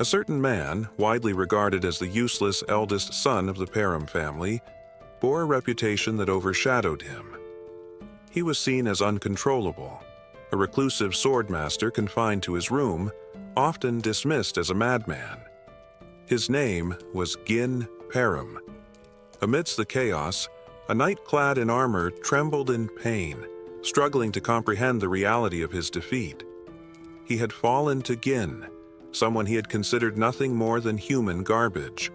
A certain man, widely regarded as the useless eldest son of the Persium family, bore a reputation that overshadowed him. He was seen as uncontrollable, a reclusive swordmaster confined to his room, often dismissed as a madman. His name was Gin Persium. Amidst the chaos, a knight clad in armor trembled in pain, struggling to comprehend the reality of his defeat. He had fallen to Gin, someone he had considered nothing more than human garbage.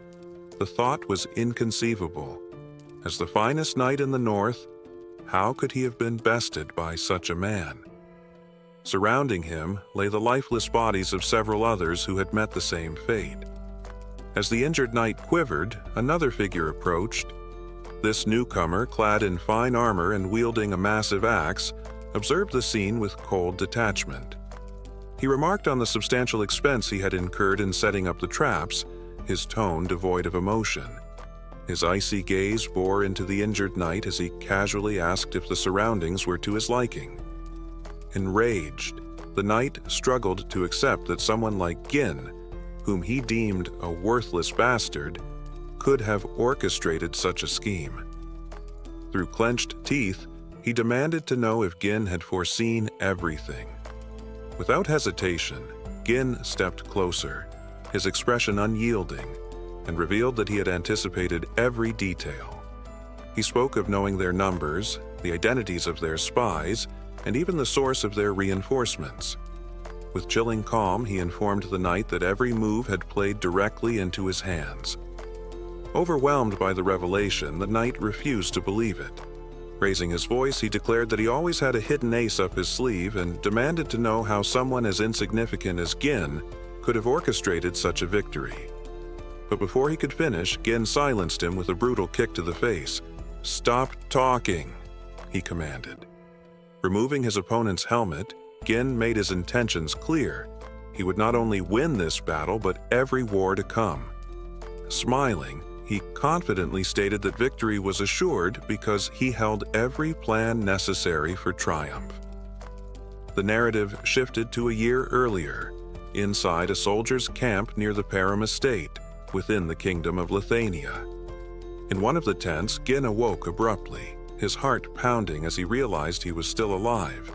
The thought was inconceivable. As the finest knight in the north, how could he have been bested by such a man? Surrounding him lay the lifeless bodies of several others who had met the same fate. As the injured knight quivered, another figure approached. This newcomer, clad in fine armor and wielding a massive axe, observed the scene with cold detachment. He remarked on the substantial expense he had incurred in setting up the traps, his tone devoid of emotion. His icy gaze bore into the injured knight as he casually asked if the surroundings were to his liking. Enraged, the knight struggled to accept that someone like Gin, whom he deemed a worthless bastard, could have orchestrated such a scheme. Through clenched teeth, he demanded to know if Gin had foreseen everything. Without hesitation, Gin stepped closer, his expression unyielding, and revealed that he had anticipated every detail. He spoke of knowing their numbers, the identities of their spies, and even the source of their reinforcements. With chilling calm, he informed the knight that every move had played directly into his hands. Overwhelmed by the revelation, the knight refused to believe it. Raising his voice, he declared that he always had a hidden ace up his sleeve and demanded to know how someone as insignificant as Gin could have orchestrated such a victory. But before he could finish, Gin silenced him with a brutal kick to the face. "Stop talking," he commanded. Removing his opponent's helmet, Gin made his intentions clear. He would not only win this battle, but every war to come. Smiling, he confidently stated that victory was assured because he held every plan necessary for triumph. The narrative shifted to a year earlier, inside a soldier's camp near the Persium estate, within the kingdom of Lithuania. In one of the tents, Gin awoke abruptly, his heart pounding as he realized he was still alive.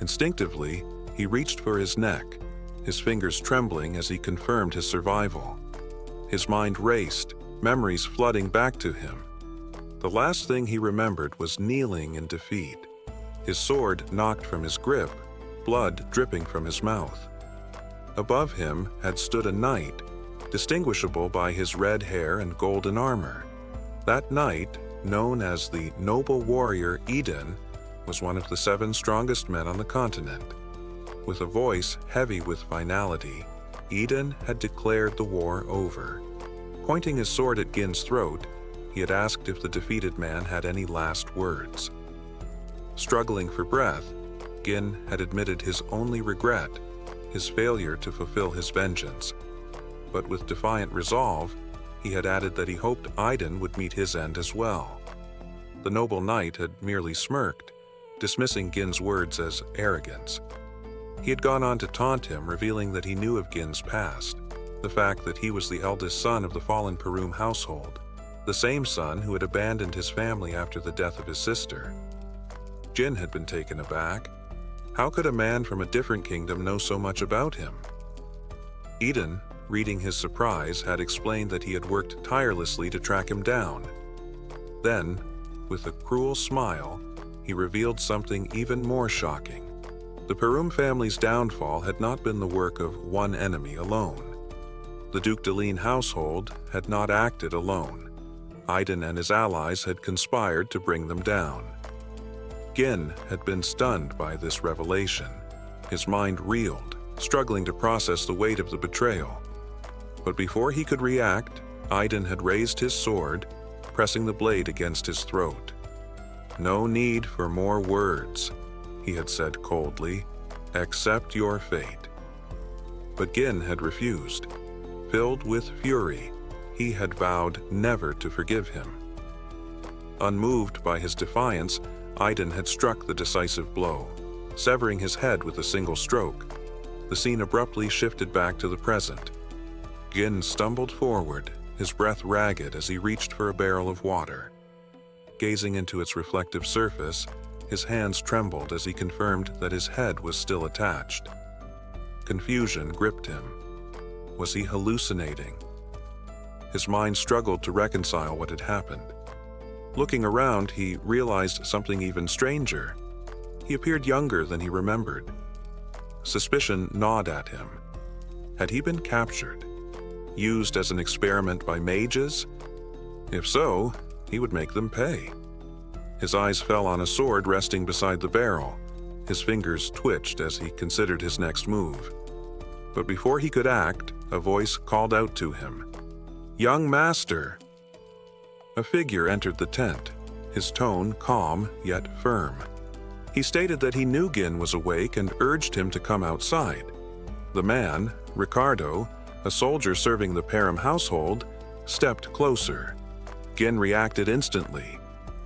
Instinctively, he reached for his neck, his fingers trembling as he confirmed his survival. His mind raced, memories flooding back to him. The last thing he remembered was kneeling in defeat, his sword knocked from his grip, blood dripping from his mouth. Above him had stood a knight, distinguishable by his red hair and golden armor. That knight, known as the noble warrior Eden, was one of the 7 strongest men on the continent. With a voice heavy with finality, Eden had declared the war over. Pointing his sword at Gin's throat, he had asked if the defeated man had any last words. Struggling for breath, Gin had admitted his only regret, his failure to fulfill his vengeance. But with defiant resolve, he had added that he hoped Iden would meet his end as well. The noble knight had merely smirked, dismissing Gin's words as arrogance. He had gone on to taunt him, revealing that he knew of Gin's past, the fact that he was the eldest son of the fallen Persium household, the same son who had abandoned his family after the death of his sister. Gin had been taken aback. How could a man from a different kingdom know so much about him? Eden, reading his surprise, had explained that he had worked tirelessly to track him down. Then, with a cruel smile, he revealed something even more shocking. The Persium family's downfall had not been the work of one enemy alone. The Duke Deline household had not acted alone. Iden and his allies had conspired to bring them down. Gin had been stunned by this revelation. His mind reeled, struggling to process the weight of the betrayal. But before he could react, Iden had raised his sword, pressing the blade against his throat. "No need for more words," he had said coldly. "Accept your fate." But Gin had refused. Filled with fury, he had vowed never to forgive him. Unmoved by his defiance, Iden had struck the decisive blow, severing his head with a single stroke. The scene abruptly shifted back to the present. Gin stumbled forward, his breath ragged as he reached for a barrel of water. Gazing into its reflective surface, his hands trembled as he confirmed that his head was still attached. Confusion gripped him. Was he hallucinating? His mind struggled to reconcile what had happened. Looking around, he realized something even stranger. He appeared younger than he remembered. Suspicion gnawed at him. Had he been captured? Used as an experiment by mages? If so, he would make them pay. His eyes fell on a sword resting beside the barrel. His fingers twitched as he considered his next move. But before he could act, a voice called out to him. "Young master!" A figure entered the tent, his tone calm yet firm. He stated that he knew Gin was awake and urged him to come outside. The man, Ricardo, a soldier serving the Persium household, stepped closer. Gin reacted instantly.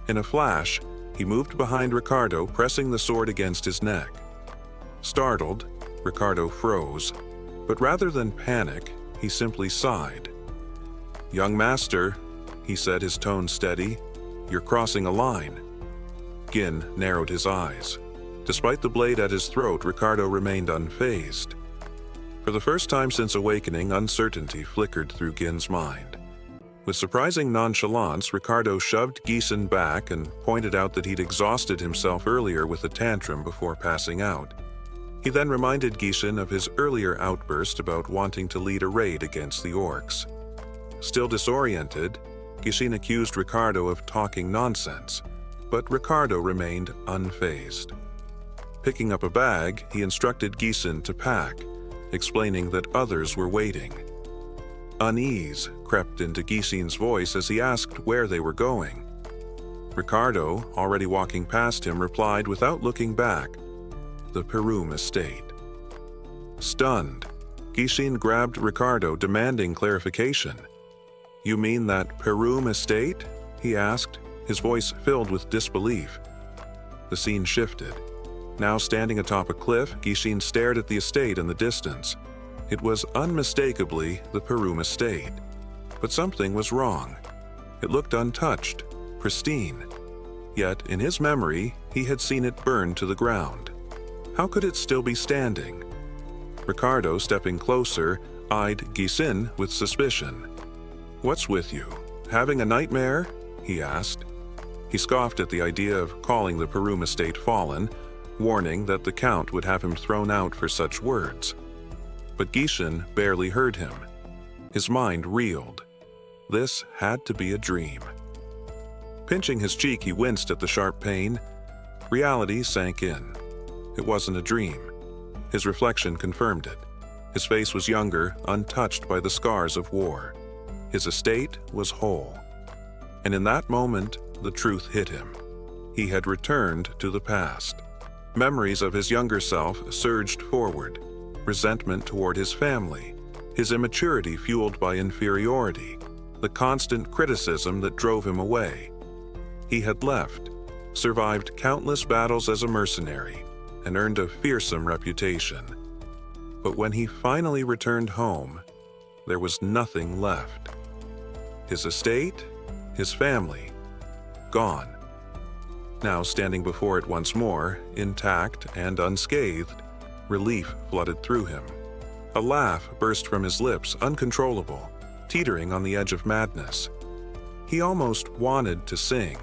In a flash, he moved behind Ricardo, pressing the sword against his neck. Startled, Ricardo froze, but rather than panic, he simply sighed. "Young master," he said, his tone steady, "you're crossing a line." Gin narrowed his eyes. Despite the blade at his throat, Ricardo remained unfazed. For the first time since awakening, uncertainty flickered through Gin's mind. With surprising nonchalance, Ricardo shoved Gieson back and pointed out that he'd exhausted himself earlier with a tantrum before passing out. He then reminded Gieson of his earlier outburst about wanting to lead a raid against the orcs. Still disoriented, Gieson accused Ricardo of talking nonsense, but Ricardo remained unfazed. Picking up a bag, he instructed Gieson to pack, explaining that others were waiting. Unease crept into Gieson's voice as he asked where they were going. Ricardo, already walking past him, replied without looking back, "The Persium estate." Stunned, Gieson grabbed Ricardo, demanding clarification. "You mean that Persium estate?" he asked, his voice filled with disbelief. The scene shifted. Now standing atop a cliff, Gieson stared at the estate in the distance. It was unmistakably the Persium estate. But something was wrong. It looked untouched, pristine. Yet, in his memory, he had seen it burn to the ground. How could it still be standing? Ricardo, stepping closer, eyed Gieson with suspicion. "What's with you? Having a nightmare?" he asked. He scoffed at the idea of calling the Persium estate fallen, warning that the Count would have him thrown out for such words. But Gieson barely heard him. His mind reeled. This had to be a dream. Pinching his cheek, he winced at the sharp pain. Reality sank in. It wasn't a dream. His reflection confirmed it. His face was younger, untouched by the scars of war. His estate was whole. And in that moment, the truth hit him. He had returned to the past. Memories of his younger self surged forward. Resentment toward his family, his immaturity fueled by inferiority, the constant criticism that drove him away. He had left, survived countless battles as a mercenary, and earned a fearsome reputation. But when he finally returned home, there was nothing left. His estate, his family, gone. Now standing before it once more, intact and unscathed, relief flooded through him. A laugh burst from his lips, uncontrollable, teetering on the edge of madness. He almost wanted to sing.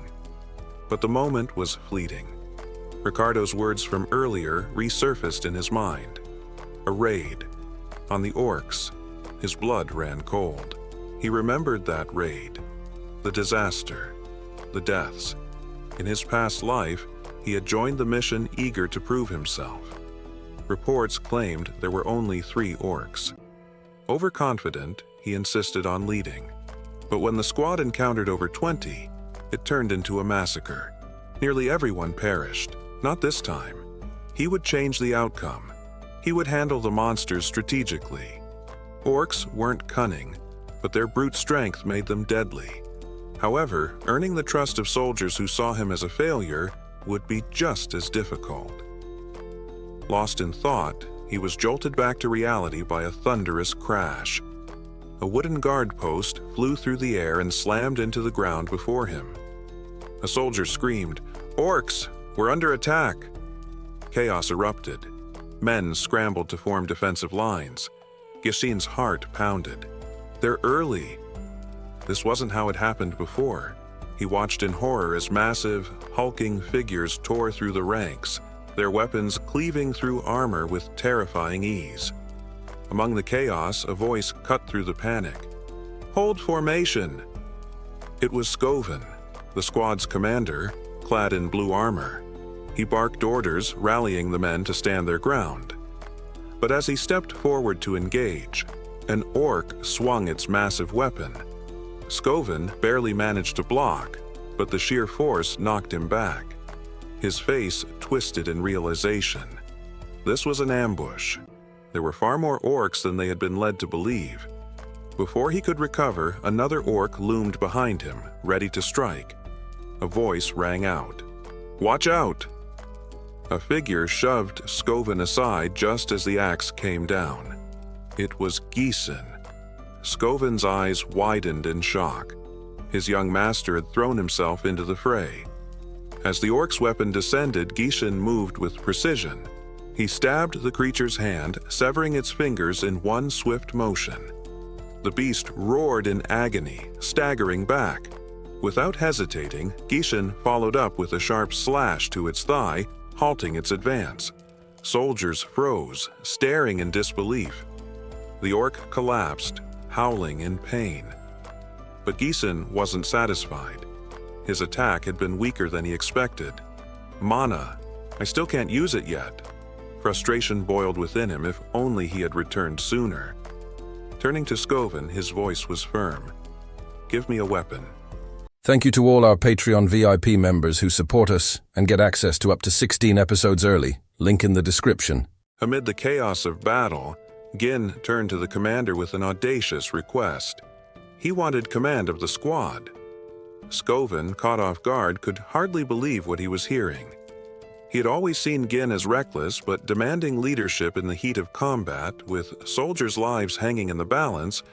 But the moment was fleeting. Ricardo's words from earlier resurfaced in his mind. A raid. On the orcs. His blood ran cold. He remembered that raid. The disaster. The deaths. In his past life, he had joined the mission eager to prove himself. Reports claimed there were only 3 orcs. Overconfident, he insisted on leading. But when the squad encountered over 20, it turned into a massacre. Nearly everyone perished. Not this time. He would change the outcome. He would handle the monsters strategically. Orcs weren't cunning, but their brute strength made them deadly. However, earning the trust of soldiers who saw him as a failure would be just as difficult. Lost in thought, he was jolted back to reality by a thunderous crash. A wooden guard post flew through the air and slammed into the ground before him. A soldier screamed, "Orcs! We're under attack!" Chaos erupted. Men scrambled to form defensive lines. Gishin's heart pounded. They're early. This wasn't how it happened before. He watched in horror as massive, hulking figures tore through the ranks, their weapons cleaving through armor with terrifying ease. Among the chaos, a voice cut through the panic. "Hold formation!" It was Skoven, the squad's commander, clad in blue armor. He barked orders, rallying the men to stand their ground. But as he stepped forward to engage, an orc swung its massive weapon. Skoven barely managed to block, but the sheer force knocked him back. His face twisted in realization. This was an ambush. There were far more orcs than they had been led to believe. Before he could recover, another orc loomed behind him, ready to strike. A voice rang out, "Watch out!" A figure shoved Skoven aside just as the axe came down. It was Gishin. Skoven's eyes widened in shock. His young master had thrown himself into the fray. As the orc's weapon descended, Gishin moved with precision. He stabbed the creature's hand, severing its fingers in one swift motion. The beast roared in agony, staggering back. Without hesitating, Gishin followed up with a sharp slash to its thigh, halting its advance. Soldiers froze, staring in disbelief. The orc collapsed, howling in pain. But Gishin wasn't satisfied. His attack had been weaker than he expected. "Mana, I still can't use it yet." Frustration boiled within him. If only he had returned sooner. Turning to Skoven, his voice was firm. "Give me a weapon." Thank you to all our Patreon VIP members who support us and get access to up to 16 episodes early. Link in the description. Amid the chaos of battle, Gin turned to the commander with an audacious request. He wanted command of the squad. Skoven, caught off guard, could hardly believe what he was hearing. He had always seen Gin as reckless, but demanding leadership in the heat of combat, with soldiers' lives hanging in the balance,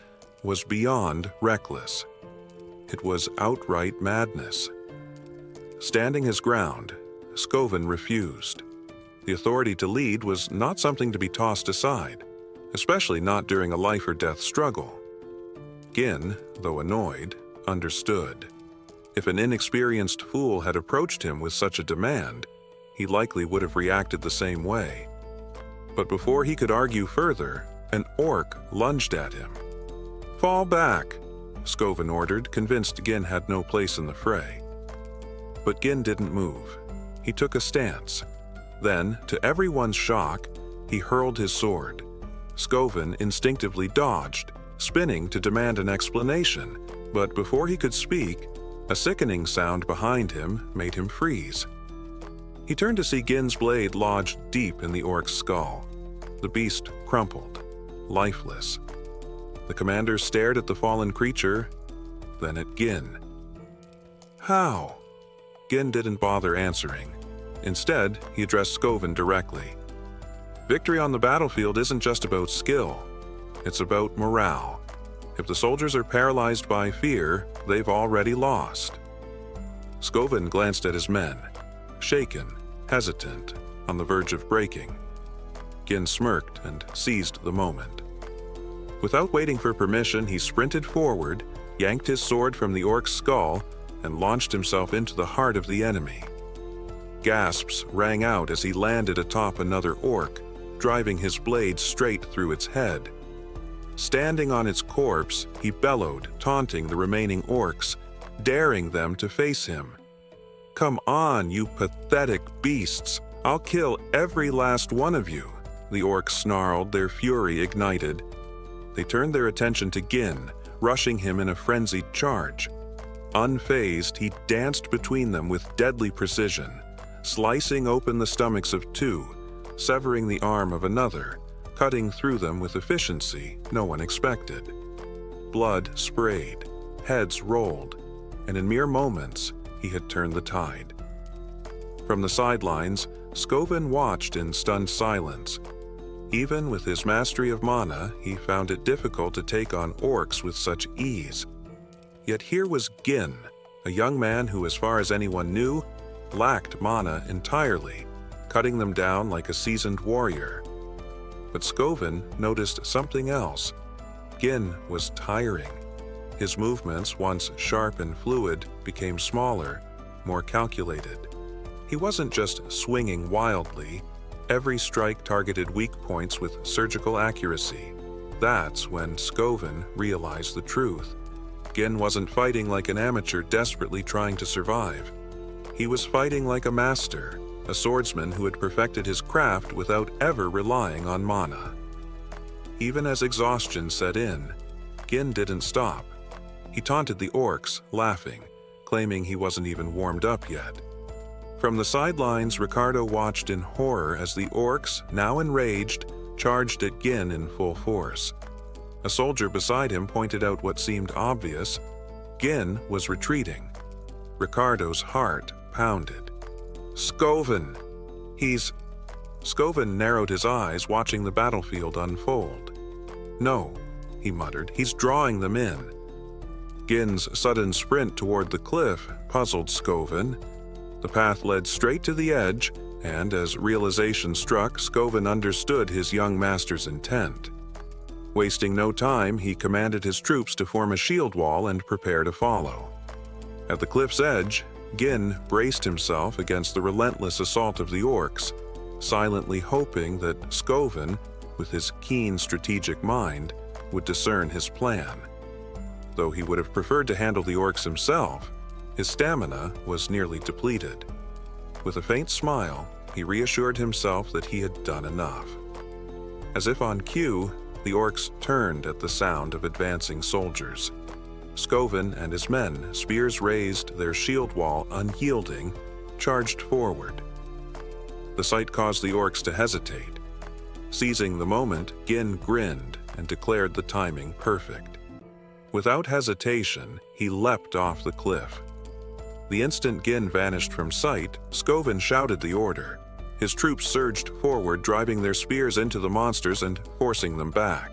was beyond reckless. It was outright madness. Standing his ground, Skoven refused. The authority to lead was not something to be tossed aside, especially not during a life-or-death struggle. Gin, though annoyed, understood. If an inexperienced fool had approached him with such a demand, he likely would have reacted the same way. But before he could argue further, an orc lunged at him. "Fall back," Skoven ordered, convinced Gin had no place in the fray. But Gin didn't move. He took a stance. Then, to everyone's shock, he hurled his sword. Skoven instinctively dodged, spinning to demand an explanation, but before he could speak, a sickening sound behind him made him freeze. He turned to see Gin's blade lodged deep in the orc's skull. The beast crumpled, lifeless. The commander stared at the fallen creature, then at Gin. "How?" Gin didn't bother answering. Instead, he addressed Skoven directly. "Victory on the battlefield isn't just about skill. It's about morale. If the soldiers are paralyzed by fear, they've already lost." Skoven glanced at his men, shaken, hesitant, on the verge of breaking. Gin smirked and seized the moment. Without waiting for permission, he sprinted forward, yanked his sword from the orc's skull, and launched himself into the heart of the enemy. Gasps rang out as he landed atop another orc, driving his blade straight through its head. Standing on its corpse, he bellowed, taunting the remaining orcs, daring them to face him. "Come on, you pathetic beasts! I'll kill every last one of you," the orcs snarled, their fury ignited. They turned their attention to Gin, rushing him in a frenzied charge. Unfazed, he danced between them with deadly precision, slicing open the stomachs of two, severing the arm of another, cutting through them with efficiency no one expected. Blood sprayed, heads rolled, and in mere moments, he had turned the tide. From the sidelines, Skoven watched in stunned silence. Even with his mastery of mana, he found it difficult to take on orcs with such ease. Yet here was Gin, a young man who, as far as anyone knew, lacked mana entirely, cutting them down like a seasoned warrior. But Skovin noticed something else. Gin was tiring. His movements, once sharp and fluid, became smaller, more calculated. He wasn't just swinging wildly. Every strike targeted weak points with surgical accuracy. That's when Skovin realized the truth. Gin wasn't fighting like an amateur desperately trying to survive. He was fighting like a master, a swordsman who had perfected his craft without ever relying on mana. Even as exhaustion set in, Gin didn't stop. He taunted the orcs, laughing, claiming he wasn't even warmed up yet. From the sidelines, Ricardo watched in horror as the orcs, now enraged, charged at Gin in full force. A soldier beside him pointed out what seemed obvious. Gin was retreating. Ricardo's heart pounded. Skovin! Skovin narrowed his eyes, watching the battlefield unfold. No, he muttered, he's drawing them in. Gin's sudden sprint toward the cliff puzzled Skovin. The path led straight to the edge, and as realization struck, Skovin understood his young master's intent. Wasting no time, he commanded his troops to form a shield wall and prepare to follow. At the cliff's edge, Gin braced himself against the relentless assault of the orcs, silently hoping that Skovin, with his keen strategic mind, would discern his plan. Though he would have preferred to handle the orcs himself, his stamina was nearly depleted. With a faint smile, he reassured himself that he had done enough. As if on cue, the orcs turned at the sound of advancing soldiers. Skovin and his men, spears raised, their shield wall unyielding, charged forward. The sight caused the orcs to hesitate. Seizing the moment, Gin grinned and declared the timing perfect. Without hesitation, he leapt off the cliff. The instant Gin vanished from sight, Skovin shouted the order. His troops surged forward, driving their spears into the monsters and forcing them back.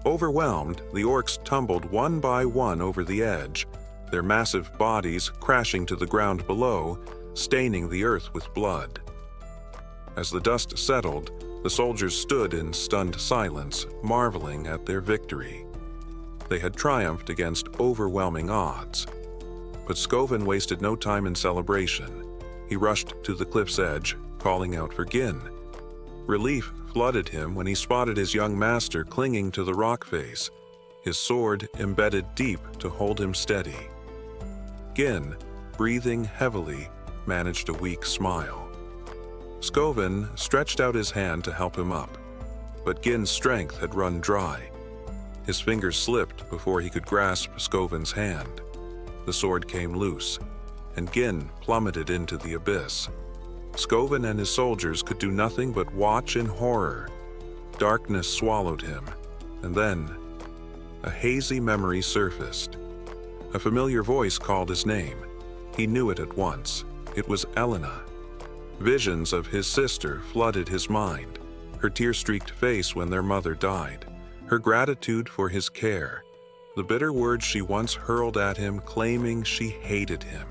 Overwhelmed, the orcs tumbled one by one over the edge, their massive bodies crashing to the ground below, staining the earth with blood. As the dust settled, the soldiers stood in stunned silence, marveling at their victory. They had triumphed against overwhelming odds. But Skovin wasted no time in celebration. He rushed to the cliff's edge, calling out for Gin. Relief flooded him when he spotted his young master clinging to the rock face, his sword embedded deep to hold him steady. Gin, breathing heavily, managed a weak smile. Skovin stretched out his hand to help him up, but Gin's strength had run dry. His fingers slipped before he could grasp Skovin's hand. The sword came loose, and Gin plummeted into the abyss. Skovin and his soldiers could do nothing but watch in horror. Darkness swallowed him, and then a hazy memory surfaced. A familiar voice called his name. He knew it at once. It was Elena. Visions of his sister flooded his mind, her tear-streaked face when their mother died, her gratitude for his care, the bitter words she once hurled at him claiming she hated him.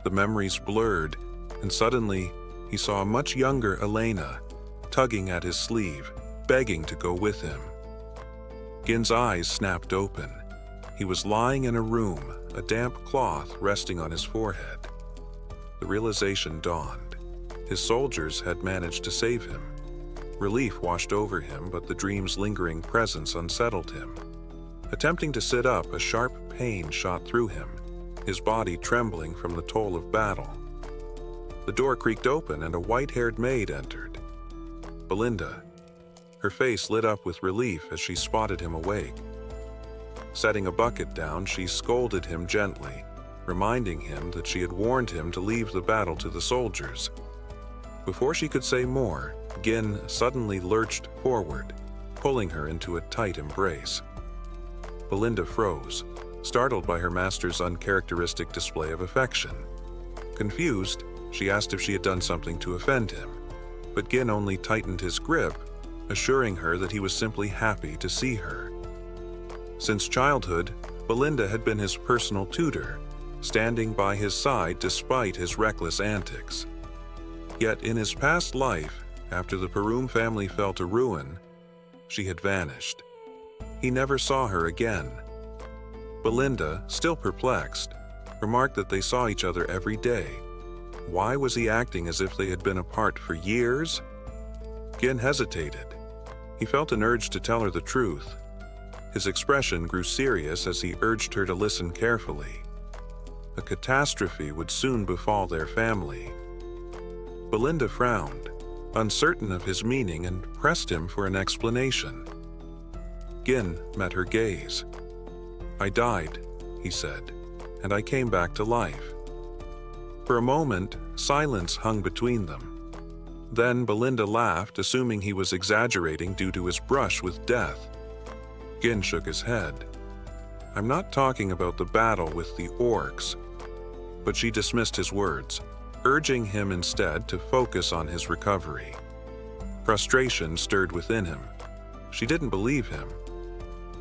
The memories blurred, and suddenly he saw a much younger Elena, tugging at his sleeve, begging to go with him. Gin's eyes snapped open. He was lying in a room, a damp cloth resting on his forehead. The realization dawned. His soldiers had managed to save him. Relief washed over him, but the dream's lingering presence unsettled him. Attempting to sit up, a sharp pain shot through him, his body trembling from the toll of battle. The door creaked open and a white-haired maid entered. Belinda. Her face lit up with relief as she spotted him awake. Setting a bucket down, she scolded him gently, reminding him that she had warned him to leave the battle to the soldiers. Before she could say more, Gin suddenly lurched forward, pulling her into a tight embrace. Belinda froze, startled by her master's uncharacteristic display of affection. Confused, she asked if she had done something to offend him, but Gin only tightened his grip, assuring her that he was simply happy to see her. Since childhood, Belinda had been his personal tutor, standing by his side despite his reckless antics. Yet in his past life, after the Persium family fell to ruin, she had vanished. He never saw her again. Belinda, still perplexed, remarked that they saw each other every day. Why was he acting as if they had been apart for years? Cain hesitated. He felt an urge to tell her the truth. His expression grew serious as he urged her to listen carefully. A catastrophe would soon befall their family. Belinda frowned, uncertain of his meaning, and pressed him for an explanation. Cain met her gaze. "I died," he said, "and I came back to life." For a moment, silence hung between them. Then Belinda laughed, assuming he was exaggerating due to his brush with death. Cain shook his head. "I'm not talking about the battle with the orcs." But she dismissed his words, urging him instead to focus on his recovery. Frustration stirred within him. She didn't believe him.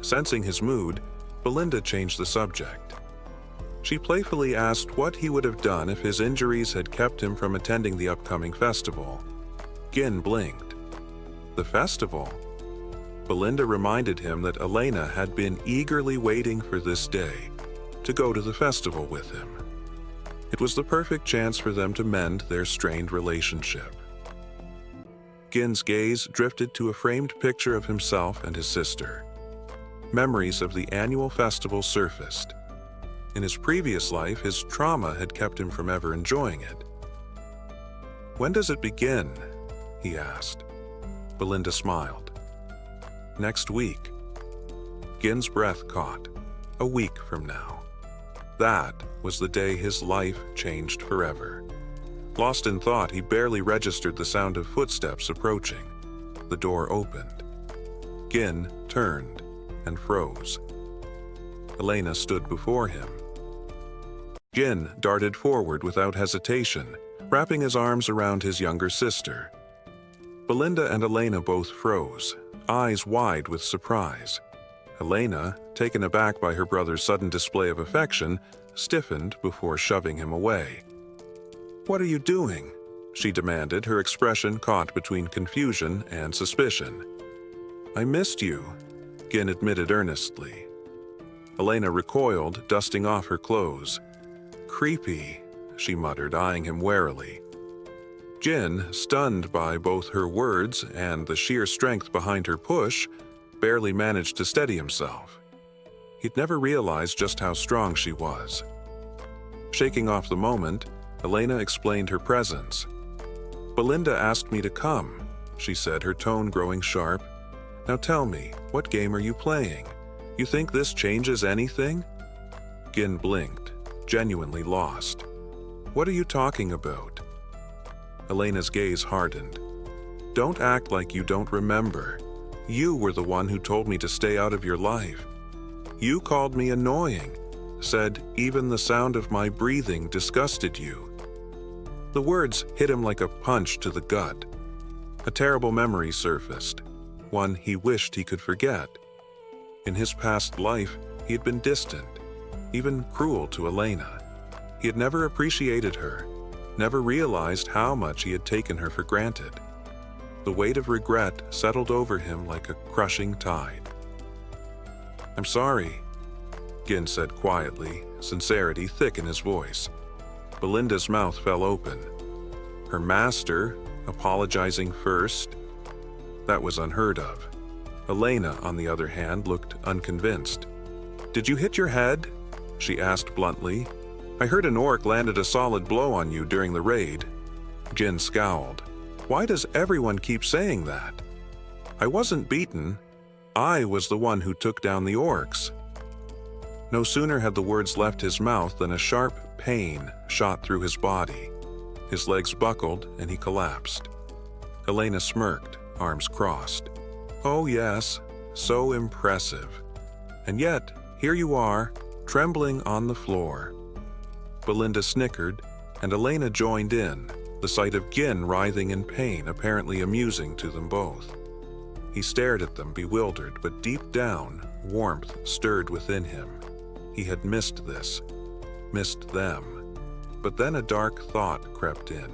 Sensing his mood, Belinda changed the subject. She playfully asked what he would have done if his injuries had kept him from attending the upcoming festival. Cain blinked. The festival? Belinda reminded him that Elena had been eagerly waiting for this day, to go to the festival with him. It was the perfect chance for them to mend their strained relationship. Cain's gaze drifted to a framed picture of himself and his sister. Memories of the annual festival surfaced. In his previous life, his trauma had kept him from ever enjoying it. "When does it begin?" he asked. Belinda smiled. "Next week." Cain's breath caught. A week from now. That was the day his life changed forever. Lost in thought, he barely registered the sound of footsteps approaching. The door opened. Cain turned and froze. Elena stood before him. Cain darted forward without hesitation, wrapping his arms around his younger sister. Belinda and Elena both froze, eyes wide with surprise. Elena, taken aback by her brother's sudden display of affection, stiffened before shoving him away. "What are you doing?" she demanded, her expression caught between confusion and suspicion. "I missed you," Cain admitted earnestly. Elena recoiled, dusting off her clothes. "Creepy," she muttered, eyeing him warily. Cain, stunned by both her words and the sheer strength behind her push, barely managed to steady himself. He'd never realized just how strong she was. Shaking off the moment, Elena explained her presence. "Belinda asked me to come," she said, her tone growing sharp. "Now tell me, what game are you playing? You think this changes anything?" Cain blinked, genuinely lost. "What are you talking about?" Elena's gaze hardened. "Don't act like you don't remember. You were the one who told me to stay out of your life. You called me annoying, said even the sound of my breathing disgusted you." The words hit him like a punch to the gut. A terrible memory surfaced, one he wished he could forget. In his past life, he had been distant, even cruel to Elena. He had never appreciated her, never realized how much he had taken her for granted. The weight of regret settled over him like a crushing tide. "I'm sorry," Cain said quietly, sincerity thick in his voice. Belinda's mouth fell open. Her master apologizing first? That was unheard of. Elena, on the other hand, looked unconvinced. "Did you hit your head?" she asked bluntly. "I heard an orc landed a solid blow on you during the raid." Cain scowled. "Why does everyone keep saying that?" "I wasn't beaten. I was the one who took down the orcs." No sooner had the words left his mouth than a sharp pain shot through his body. His legs buckled and he collapsed. Elena smirked, arms crossed. "Oh yes, so impressive. And yet, here you are, trembling on the floor." Belinda snickered, and Elena joined in, the sight of Cain writhing in pain apparently amusing to them both. He stared at them, bewildered, but deep down, warmth stirred within him. He had missed this, missed them. But then a dark thought crept in.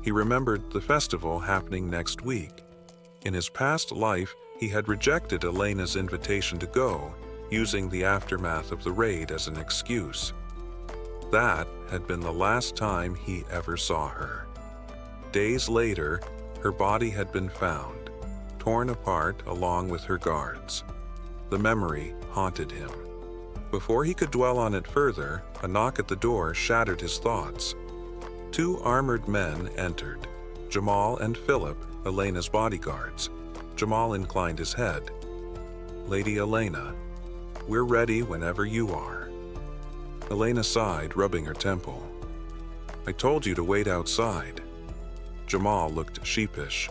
He remembered the festival happening next week. In his past life, he had rejected Elena's invitation to go, using the aftermath of the raid as an excuse. That had been the last time he ever saw her. Days later, her body had been found, torn apart along with her guards. The memory haunted him. Before he could dwell on it further, a knock at the door shattered his thoughts. 2 armored men entered, Jamal and Philip, Elena's bodyguards. Jamal inclined his head. "Lady Elena, we're ready whenever you are." Elena sighed, rubbing her temple. "I told you to wait outside." Jamal looked sheepish.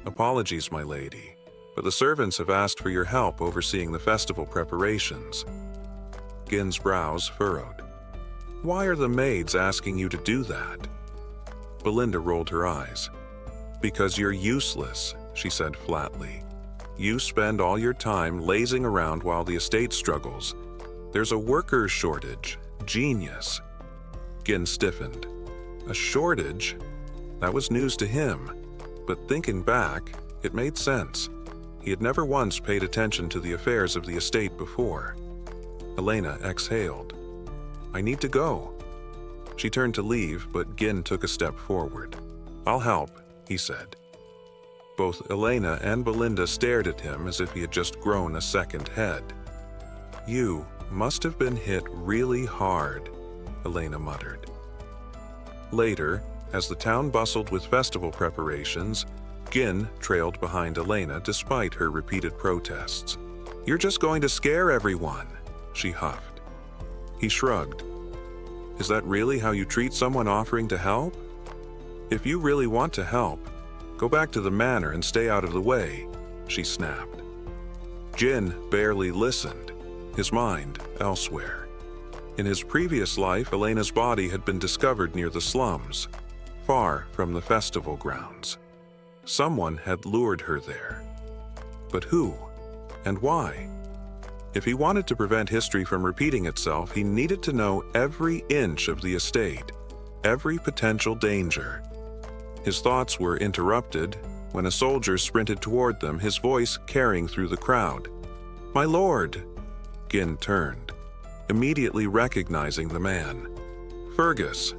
"Apologies, my lady, but the servants have asked for your help overseeing the festival preparations." Gin's brows furrowed. "Why are the maids asking you to do that?" Belinda rolled her eyes. "Because you're useless," she said flatly. "You spend all your time lazing around while the estate struggles. There's a workers' shortage. Genius." Gin stiffened. A shortage? That was news to him. But thinking back, it made sense. He had never once paid attention to the affairs of the estate before. Elena exhaled. "I need to go." She turned to leave, but Gin took a step forward. "I'll help," he said. Both Elena and Belinda stared at him as if he had just grown a second head. "You must have been hit really hard," Elena muttered. Later, as the town bustled with festival preparations, Gin trailed behind Elena despite her repeated protests. "You're just going to scare everyone," she huffed. He shrugged. "Is that really how you treat someone offering to help? If you really want to help, go back to the manor and stay out of the way," she snapped. Gin barely listened, his mind elsewhere. In his previous life, Elena's body had been discovered near the slums, far from the festival grounds. Someone had lured her there. But who? And why? If he wanted to prevent history from repeating itself, he needed to know every inch of the estate, every potential danger. His thoughts were interrupted when a soldier sprinted toward them, his voice carrying through the crowd. "My lord!" Gin turned, immediately recognizing the man. "Fergus!"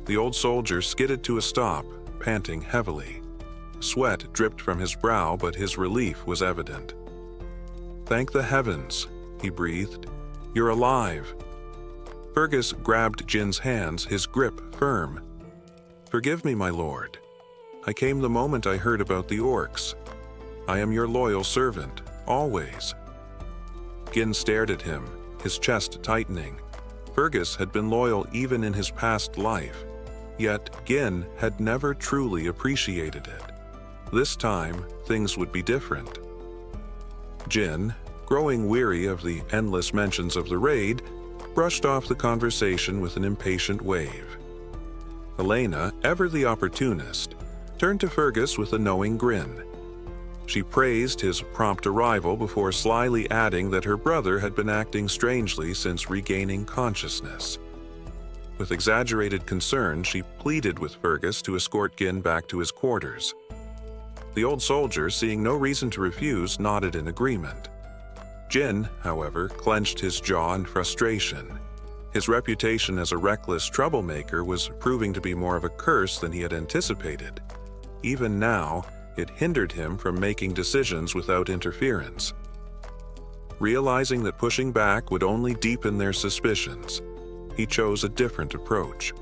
The old soldier skidded to a stop, panting heavily. Sweat dripped from his brow, but his relief was evident. "Thank the heavens," he breathed. "You're alive." Fergus grabbed Gin's hands, his grip firm. "Forgive me, my lord. I came the moment I heard about the orcs. I am your loyal servant, always." Gin stared at him, his chest tightening. Fergus had been loyal even in his past life, yet Gin had never truly appreciated it. This time, things would be different. Gin, growing weary of the endless mentions of the raid, brushed off the conversation with an impatient wave. Elena, ever the opportunist, turned to Fergus with a knowing grin. She praised his prompt arrival before slyly adding that her brother had been acting strangely since regaining consciousness. With exaggerated concern, she pleaded with Fergus to escort Gin back to his quarters. The old soldier, seeing no reason to refuse, nodded in agreement. Gin, however, clenched his jaw in frustration. His reputation as a reckless troublemaker was proving to be more of a curse than he had anticipated. Even now, it hindered him from making decisions without interference. Realizing that pushing back would only deepen their suspicions, he chose a different approach.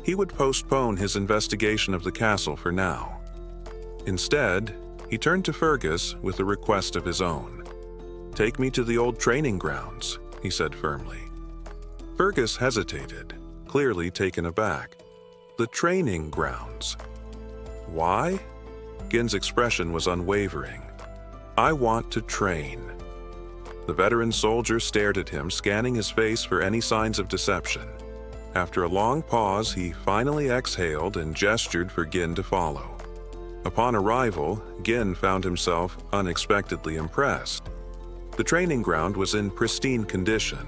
He would postpone his investigation of the castle for now. Instead, he turned to Fergus with a request of his own. "Take me to the old training grounds," he said firmly. Fergus hesitated, clearly taken aback. "The training grounds? Why?" Gin's expression was unwavering. "I want to train." The veteran soldier stared at him, scanning his face for any signs of deception. After a long pause, he finally exhaled and gestured for Gin to follow. Upon arrival, Gin found himself unexpectedly impressed. The training ground was in pristine condition,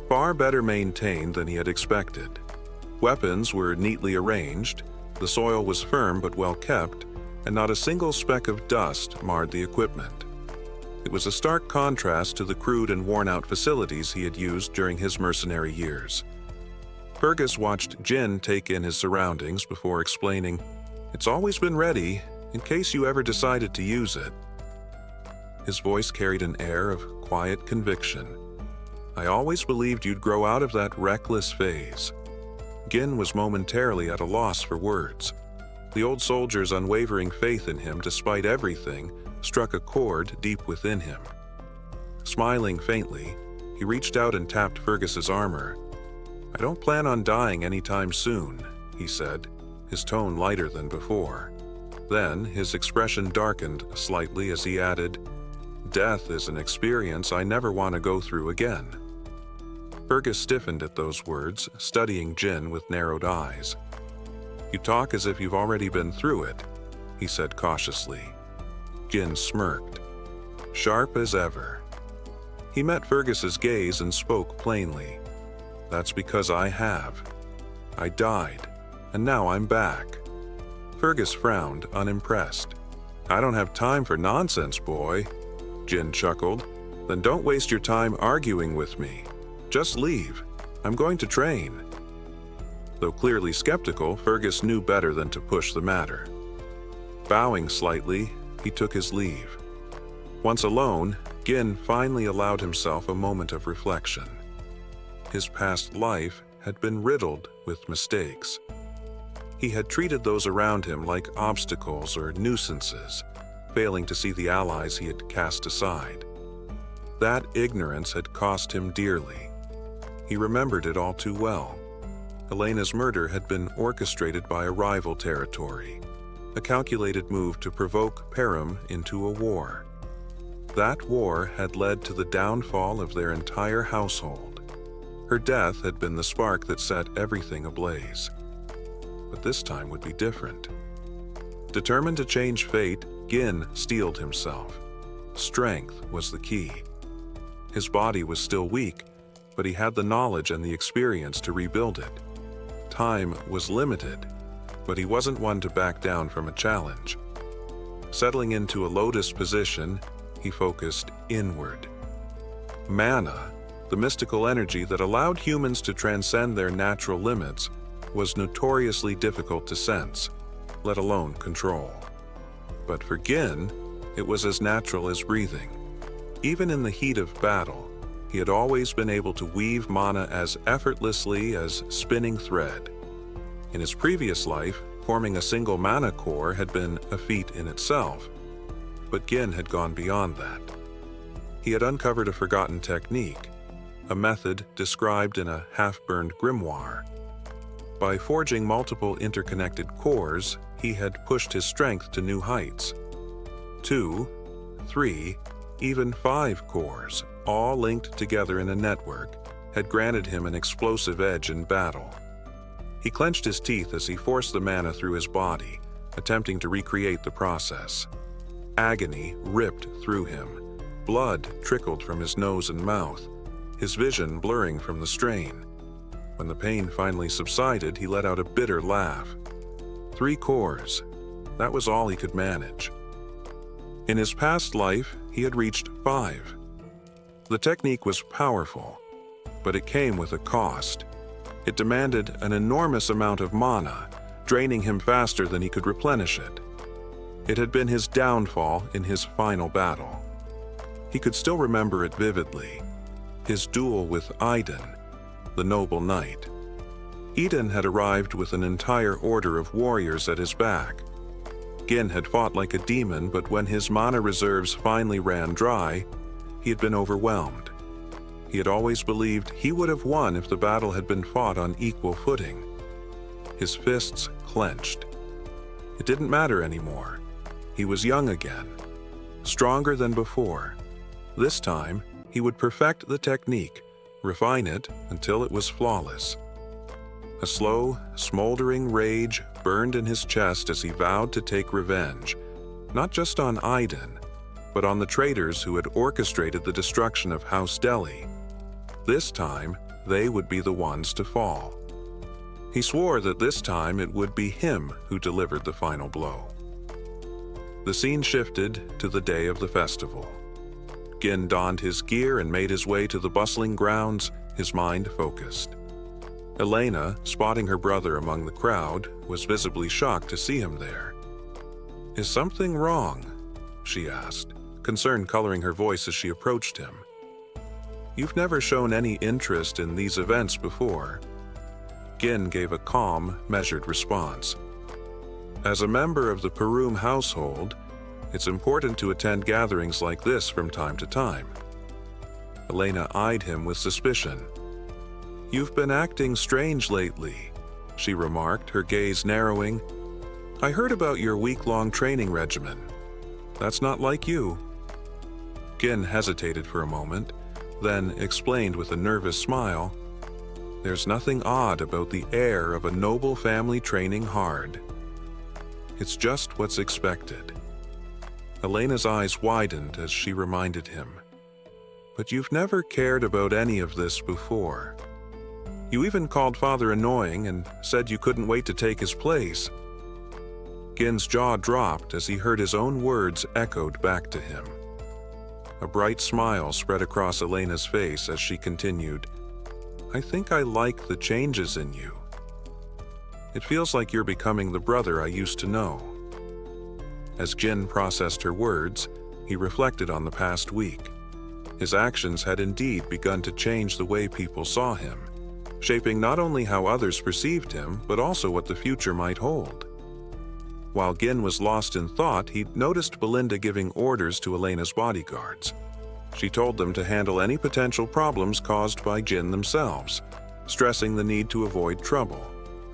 far better maintained than he had expected. Weapons were neatly arranged, the soil was firm but well kept, and not a single speck of dust marred the equipment. It was a stark contrast to the crude and worn-out facilities he had used during his mercenary years. Fergus watched Jin take in his surroundings before explaining, "It's always been ready, in case you ever decided to use it." His voice carried an air of quiet conviction. "I always believed you'd grow out of that reckless phase." Gin was momentarily at a loss for words. The old soldier's unwavering faith in him, despite everything, struck a chord deep within him. Smiling faintly, he reached out and tapped Fergus's armor. "I don't plan on dying anytime soon," he said, his tone lighter than before. Then his expression darkened slightly as he added, "Death is an experience I never want to go through again." Fergus stiffened at those words, studying Jin with narrowed eyes. "You talk as if you've already been through it," he said cautiously. Jin smirked, sharp as ever. He met Fergus's gaze and spoke plainly. "That's because I have. I died, and now I'm back." Fergus frowned, unimpressed. "I don't have time for nonsense, boy." Jin chuckled. "Then don't waste your time arguing with me. Just leave. I'm going to train." Though clearly skeptical, Fergus knew better than to push the matter. Bowing slightly, he took his leave. Once alone, Gin finally allowed himself a moment of reflection. His past life had been riddled with mistakes. He had treated those around him like obstacles or nuisances, failing to see the allies he had cast aside. That ignorance had cost him dearly. He remembered it all too well. Elena's murder had been orchestrated by a rival territory, a calculated move to provoke Persium into a war. That war had led to the downfall of their entire household. Her death had been the spark that set everything ablaze. But this time would be different. Determined to change fate, Gin steeled himself. Strength was the key. His body was still weak, but he had the knowledge and the experience to rebuild it. Time was limited, but he wasn't one to back down from a challenge. Settling into a lotus position, he focused inward. Mana, the mystical energy that allowed humans to transcend their natural limits, was notoriously difficult to sense, let alone control. But for Gin, it was as natural as breathing. Even in the heat of battle, he had always been able to weave mana as effortlessly as spinning thread. In his previous life, forming a single mana core had been a feat in itself, but Gin had gone beyond that. He had uncovered a forgotten technique, a method described in a half-burned grimoire. By forging multiple interconnected cores, he had pushed his strength to new heights. 2, 3, even 5 cores, all linked together in a network, had granted him an explosive edge in battle. He clenched his teeth as he forced the mana through his body, attempting to recreate the process. Agony ripped through him. Blood trickled from his nose and mouth, his vision blurring from the strain. When the pain finally subsided, he let out a bitter laugh. 3 cores. That was all he could manage. In his past life, he had reached 5. The technique was powerful, but it came with a cost. It demanded an enormous amount of mana, draining him faster than he could replenish it. It had been his downfall in his final battle. He could still remember it vividly. His duel with Iden, the noble knight. Eden had arrived with an entire order of warriors at his back. Gin had fought like a demon, but when his mana reserves finally ran dry, he had been overwhelmed. He had always believed he would have won if the battle had been fought on equal footing. His fists clenched. It didn't matter anymore. He was young again, stronger than before. This time, he would perfect the technique, refine it until it was flawless. A slow, smoldering rage burned in his chest as he vowed to take revenge, not just on Aiden, but on the traitors who had orchestrated the destruction of House Delhi. This time, they would be the ones to fall. He swore that this time it would be him who delivered the final blow. The scene shifted to the day of the festival. Gin donned his gear and made his way to the bustling grounds, his mind focused. Elena, spotting her brother among the crowd, was visibly shocked to see him there. "Is something wrong?" she asked, concern coloring her voice as she approached him. "You've never shown any interest in these events before." Gin gave a calm, measured response. "As a member of the Persium household, it's important to attend gatherings like this from time to time." Elena eyed him with suspicion. "You've been acting strange lately," she remarked, her gaze narrowing. "I heard about your week-long training regimen. That's not like you." Gin hesitated for a moment, then explained with a nervous smile, "There's nothing odd about the air of a noble family training hard. It's just what's expected." Elena's eyes widened as she reminded him, "But you've never cared about any of this before. You even called Father annoying and said you couldn't wait to take his place." Gin's jaw dropped as he heard his own words echoed back to him. A bright smile spread across Elena's face as she continued, "I think I like the changes in you. It feels like you're becoming the brother I used to know." As Gin processed her words, he reflected on the past week. His actions had indeed begun to change the way people saw him, shaping not only how others perceived him, but also what the future might hold. While Gin was lost in thought, he noticed Belinda giving orders to Elena's bodyguards. She told them to handle any potential problems caused by Gin themselves, stressing the need to avoid trouble,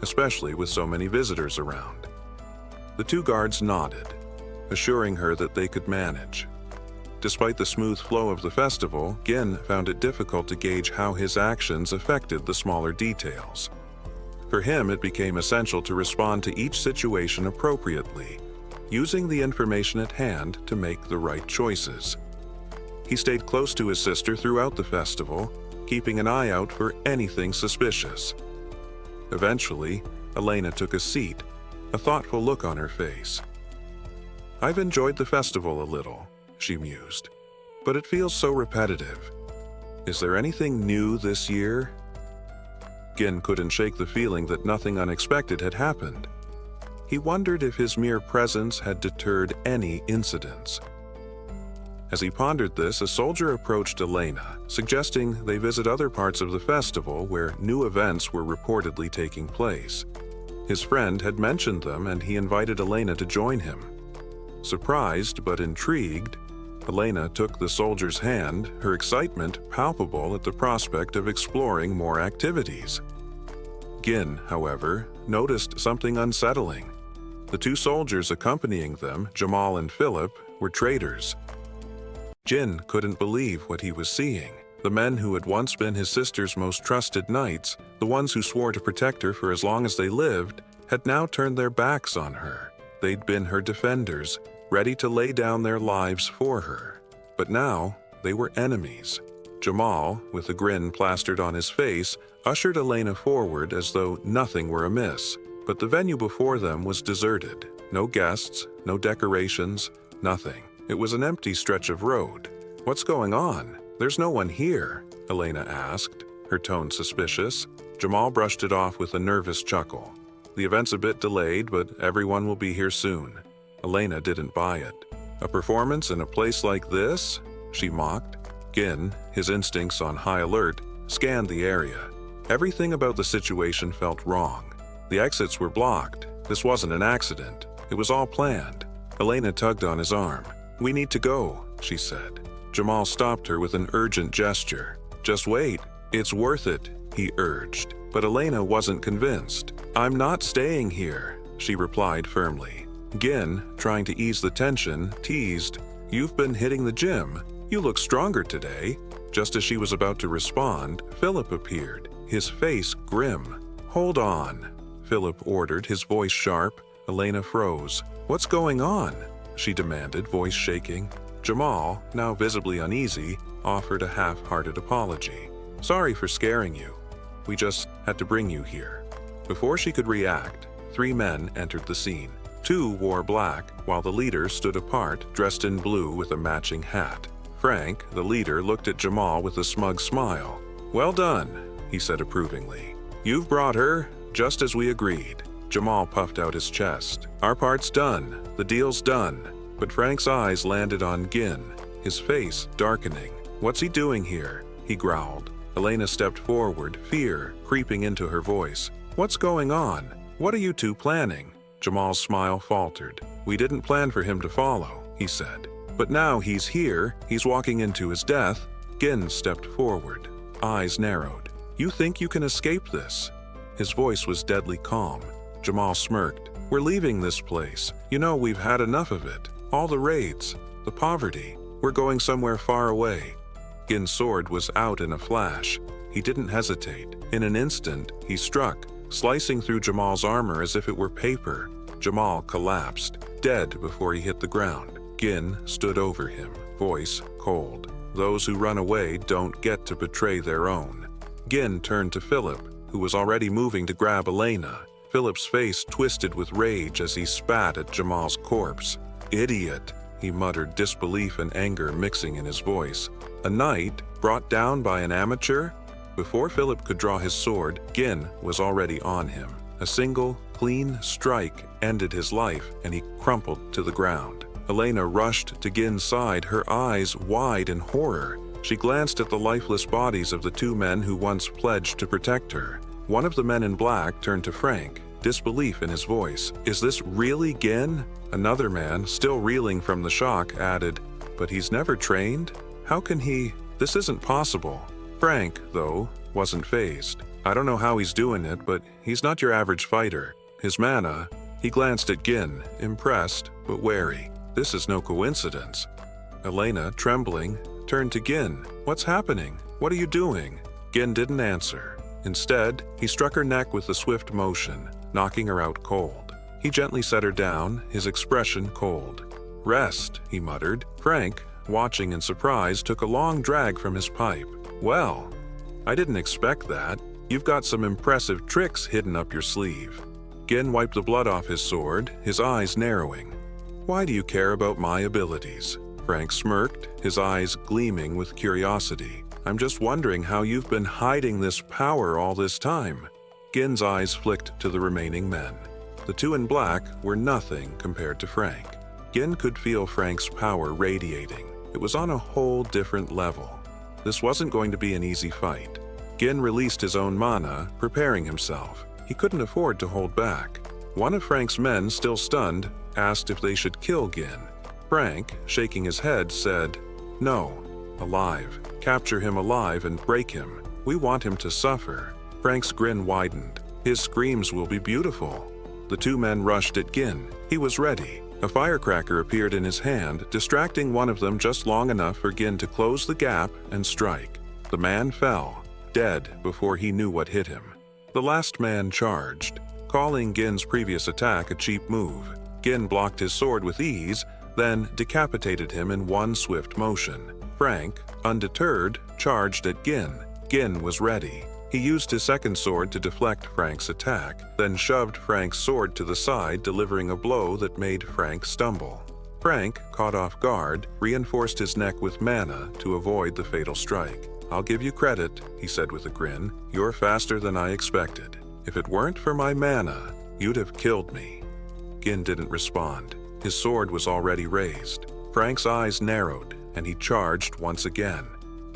especially with so many visitors around. The two guards nodded, assuring her that they could manage. Despite the smooth flow of the festival, Gin found it difficult to gauge how his actions affected the smaller details. For him, it became essential to respond to each situation appropriately, using the information at hand to make the right choices. He stayed close to his sister throughout the festival, keeping an eye out for anything suspicious. Eventually, Elena took a seat, a thoughtful look on her face. "I've enjoyed the festival a little," she mused, "but it feels so repetitive. Is there anything new this year?" Gin couldn't shake the feeling that nothing unexpected had happened. He wondered if his mere presence had deterred any incidents. As he pondered this, a soldier approached Elena, suggesting they visit other parts of the festival where new events were reportedly taking place. His friend had mentioned them, and he invited Elena to join him. Surprised but intrigued, Elena took the soldier's hand, her excitement palpable at the prospect of exploring more activities. Gin, however, noticed something unsettling. The two soldiers accompanying them, Jamal and Philip, were traitors. Gin couldn't believe what he was seeing. The men who had once been his sister's most trusted knights, the ones who swore to protect her for as long as they lived, had now turned their backs on her. They'd been her defenders, ready to lay down their lives for her. But now, they were enemies. Jamal, with a grin plastered on his face, ushered Elena forward as though nothing were amiss. But the venue before them was deserted. No guests, no decorations, nothing. It was an empty stretch of road. "What's going on? There's no one here," Elena asked, her tone suspicious. Jamal brushed it off with a nervous chuckle. "The event's a bit delayed, but everyone will be here soon." Elena didn't buy it. "A performance in a place like this?" she mocked. Gin, his instincts on high alert, scanned the area. Everything about the situation felt wrong. The exits were blocked. This wasn't an accident. It was all planned. Elena tugged on his arm. "We need to go," she said. Jamal stopped her with an urgent gesture. "Just wait. It's worth it," he urged. But Elena wasn't convinced. "I'm not staying here," she replied firmly. Gin, trying to ease the tension, teased, "You've been hitting the gym. You look stronger today." Just as she was about to respond, Philip appeared, his face grim. "Hold on," Philip ordered, his voice sharp. Elena froze. "What's going on?" she demanded, voice shaking. Jamal, now visibly uneasy, offered a half-hearted apology. "Sorry for scaring you. We just had to bring you here." Before she could react, 3 men entered the scene. 2 wore black, while the leader stood apart, dressed in blue with a matching hat. Frank, the leader, looked at Jamal with a smug smile. "Well done," he said approvingly. "You've brought her, just as we agreed." Jamal puffed out his chest. "Our part's done. The deal's done." But Frank's eyes landed on Gin, his face darkening. "What's he doing here?" he growled. Elena stepped forward, fear creeping into her voice. "What's going on? What are you two planning?" Jamal's smile faltered. "We didn't plan for him to follow," he said. "But now he's here, he's walking into his death." Gin stepped forward, eyes narrowed. "You think you can escape this?" His voice was deadly calm. Jamal smirked. "We're leaving this place. You know, we've had enough of it. All the raids, the poverty. We're going somewhere far away." Gin's sword was out in a flash. He didn't hesitate. In an instant, he struck, slicing through Jamal's armor as if it were paper. Jamal collapsed, dead before he hit the ground. Gin stood over him, voice cold. "Those who run away don't get to betray their own." Gin turned to Philip, who was already moving to grab Elena. Philip's face twisted with rage as he spat at Jamal's corpse. "Idiot," he muttered, disbelief and anger mixing in his voice. "A knight brought down by an amateur?" Before Philip could draw his sword, Gin was already on him. A single, clean strike ended his life, and he crumpled to the ground. Elena rushed to Gin's side, her eyes wide in horror. She glanced at the lifeless bodies of the 2 men who once pledged to protect her. One of the men in black turned to Frank, disbelief in his voice. "Is this really Gin?" Another man, still reeling from the shock, added, "But he's never trained? How can he? This isn't possible." Frank, though, wasn't fazed. "I don't know how he's doing it, but he's not your average fighter. His mana..." He glanced at Gin, impressed but wary. "This is no coincidence." Elena, trembling, turned to Gin. "What's happening? What are you doing?" Gin didn't answer. Instead, he struck her neck with a swift motion, knocking her out cold. He gently set her down, his expression cold. "Rest," he muttered. Frank, watching in surprise, took a long drag from his pipe. "Well, I didn't expect that. You've got some impressive tricks hidden up your sleeve." Gin wiped the blood off his sword, his eyes narrowing. "Why do you care about my abilities?" Frank smirked, his eyes gleaming with curiosity. "I'm just wondering how you've been hiding this power all this time." Gin's eyes flicked to the remaining men. The 2 in black were nothing compared to Frank. Gin could feel Frank's power radiating. It was on a whole different level. This wasn't going to be an easy fight. Gin released his own mana, preparing himself. He couldn't afford to hold back. One of Frank's men, still stunned, asked if they should kill Gin. Frank, shaking his head, said, "No. Alive. Capture him alive and break him. We want him to suffer." Frank's grin widened. "His screams will be beautiful." The 2 men rushed at Gin. He was ready. A firecracker appeared in his hand, distracting one of them just long enough for Gin to close the gap and strike. The man fell, dead before he knew what hit him. The last man charged, calling Gin's previous attack a cheap move. Gin blocked his sword with ease, then decapitated him in one swift motion. Frank, undeterred, charged at Gin. Gin was ready. He used his second sword to deflect Frank's attack, then shoved Frank's sword to the side, delivering a blow that made Frank stumble. Frank, caught off guard, reinforced his neck with mana to avoid the fatal strike. "I'll give you credit," he said with a grin. "You're faster than I expected. If it weren't for my mana, you'd have killed me." Gin didn't respond. His sword was already raised. Frank's eyes narrowed, and he charged once again.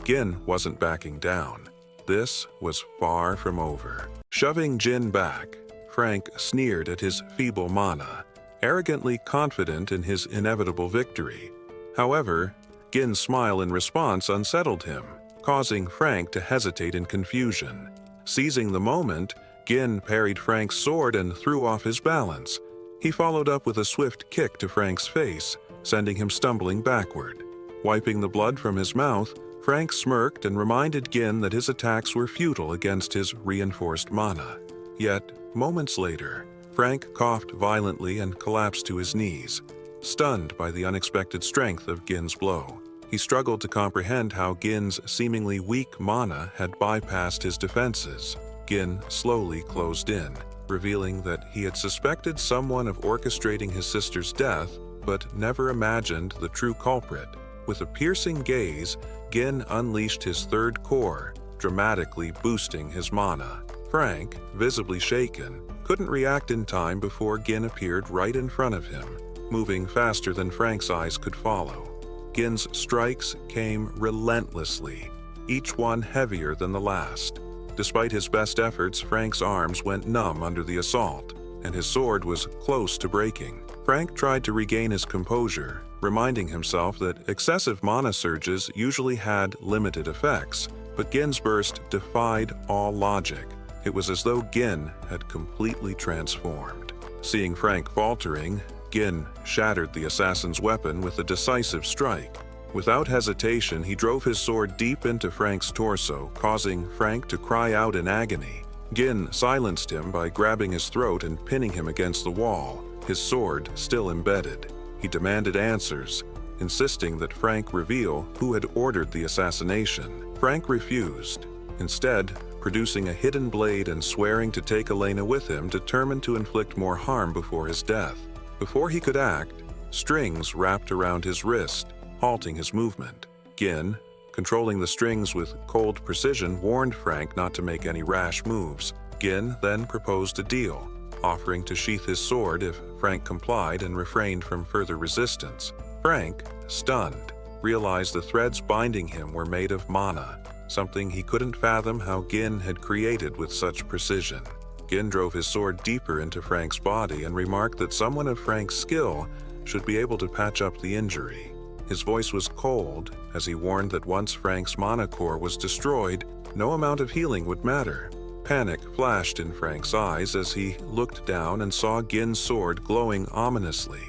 Gin wasn't backing down. This was far from over. Shoving Gin back, Frank sneered at his feeble mana, arrogantly confident in his inevitable victory. However, Gin's smile in response unsettled him, causing Frank to hesitate in confusion. Seizing the moment, Gin parried Frank's sword and threw off his balance. He followed up with a swift kick to Frank's face, sending him stumbling backward. Wiping the blood from his mouth, Frank smirked and reminded Gin that his attacks were futile against his reinforced mana. Yet, moments later, Frank coughed violently and collapsed to his knees, stunned by the unexpected strength of Gin's blow. He struggled to comprehend how Gin's seemingly weak mana had bypassed his defenses. Gin slowly closed in, revealing that he had suspected someone of orchestrating his sister's death, but never imagined the true culprit. With a piercing gaze, Gin unleashed his third core, dramatically boosting his mana. Frank, visibly shaken, couldn't react in time before Gin appeared right in front of him, moving faster than Frank's eyes could follow. Gin's strikes came relentlessly, each one heavier than the last. Despite his best efforts, Frank's arms went numb under the assault, and his sword was close to breaking. Frank tried to regain his composure, reminding himself that excessive mana surges usually had limited effects, but Gin's burst defied all logic. It was as though Gin had completely transformed. Seeing Frank faltering, Gin shattered the assassin's weapon with a decisive strike. Without hesitation, he drove his sword deep into Frank's torso, causing Frank to cry out in agony. Gin silenced him by grabbing his throat and pinning him against the wall, his sword still embedded. He demanded answers, insisting that Frank reveal who had ordered the assassination. Frank refused, instead producing a hidden blade and swearing to take Elena with him, determined to inflict more harm before his death. Before he could act, strings wrapped around his wrist, halting his movement. Gin, controlling the strings with cold precision, warned Frank not to make any rash moves. Gin then proposed a deal, offering to sheath his sword if Frank complied and refrained from further resistance. Frank, stunned, realized the threads binding him were made of mana, something he couldn't fathom how Gin had created with such precision. Gin drove his sword deeper into Frank's body and remarked that someone of Frank's skill should be able to patch up the injury. His voice was cold as he warned that once Frank's mana core was destroyed, no amount of healing would matter. Panic flashed in Frank's eyes as he looked down and saw Gin's sword glowing ominously.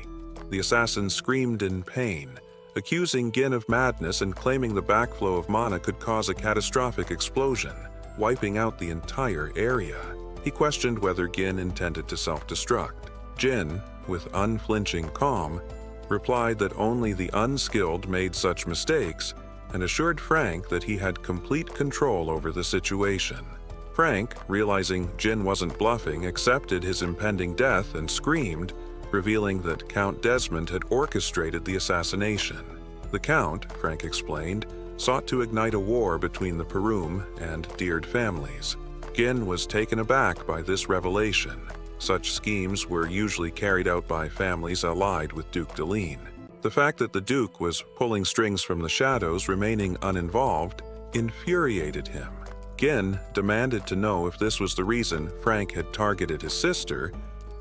The assassin screamed in pain, accusing Gin of madness and claiming the backflow of mana could cause a catastrophic explosion, wiping out the entire area. He questioned whether Gin intended to self-destruct. Gin, with unflinching calm, replied that only the unskilled made such mistakes and assured Frank that he had complete control over the situation. Frank, realizing Gin wasn't bluffing, accepted his impending death and screamed, revealing that Count Desmond had orchestrated the assassination. The Count, Frank explained, sought to ignite a war between the Persium and Deard families. Gin was taken aback by this revelation. Such schemes were usually carried out by families allied with Duke Deline. The fact that the Duke was pulling strings from the shadows, remaining uninvolved, infuriated him. Gin demanded to know if this was the reason Frank had targeted his sister,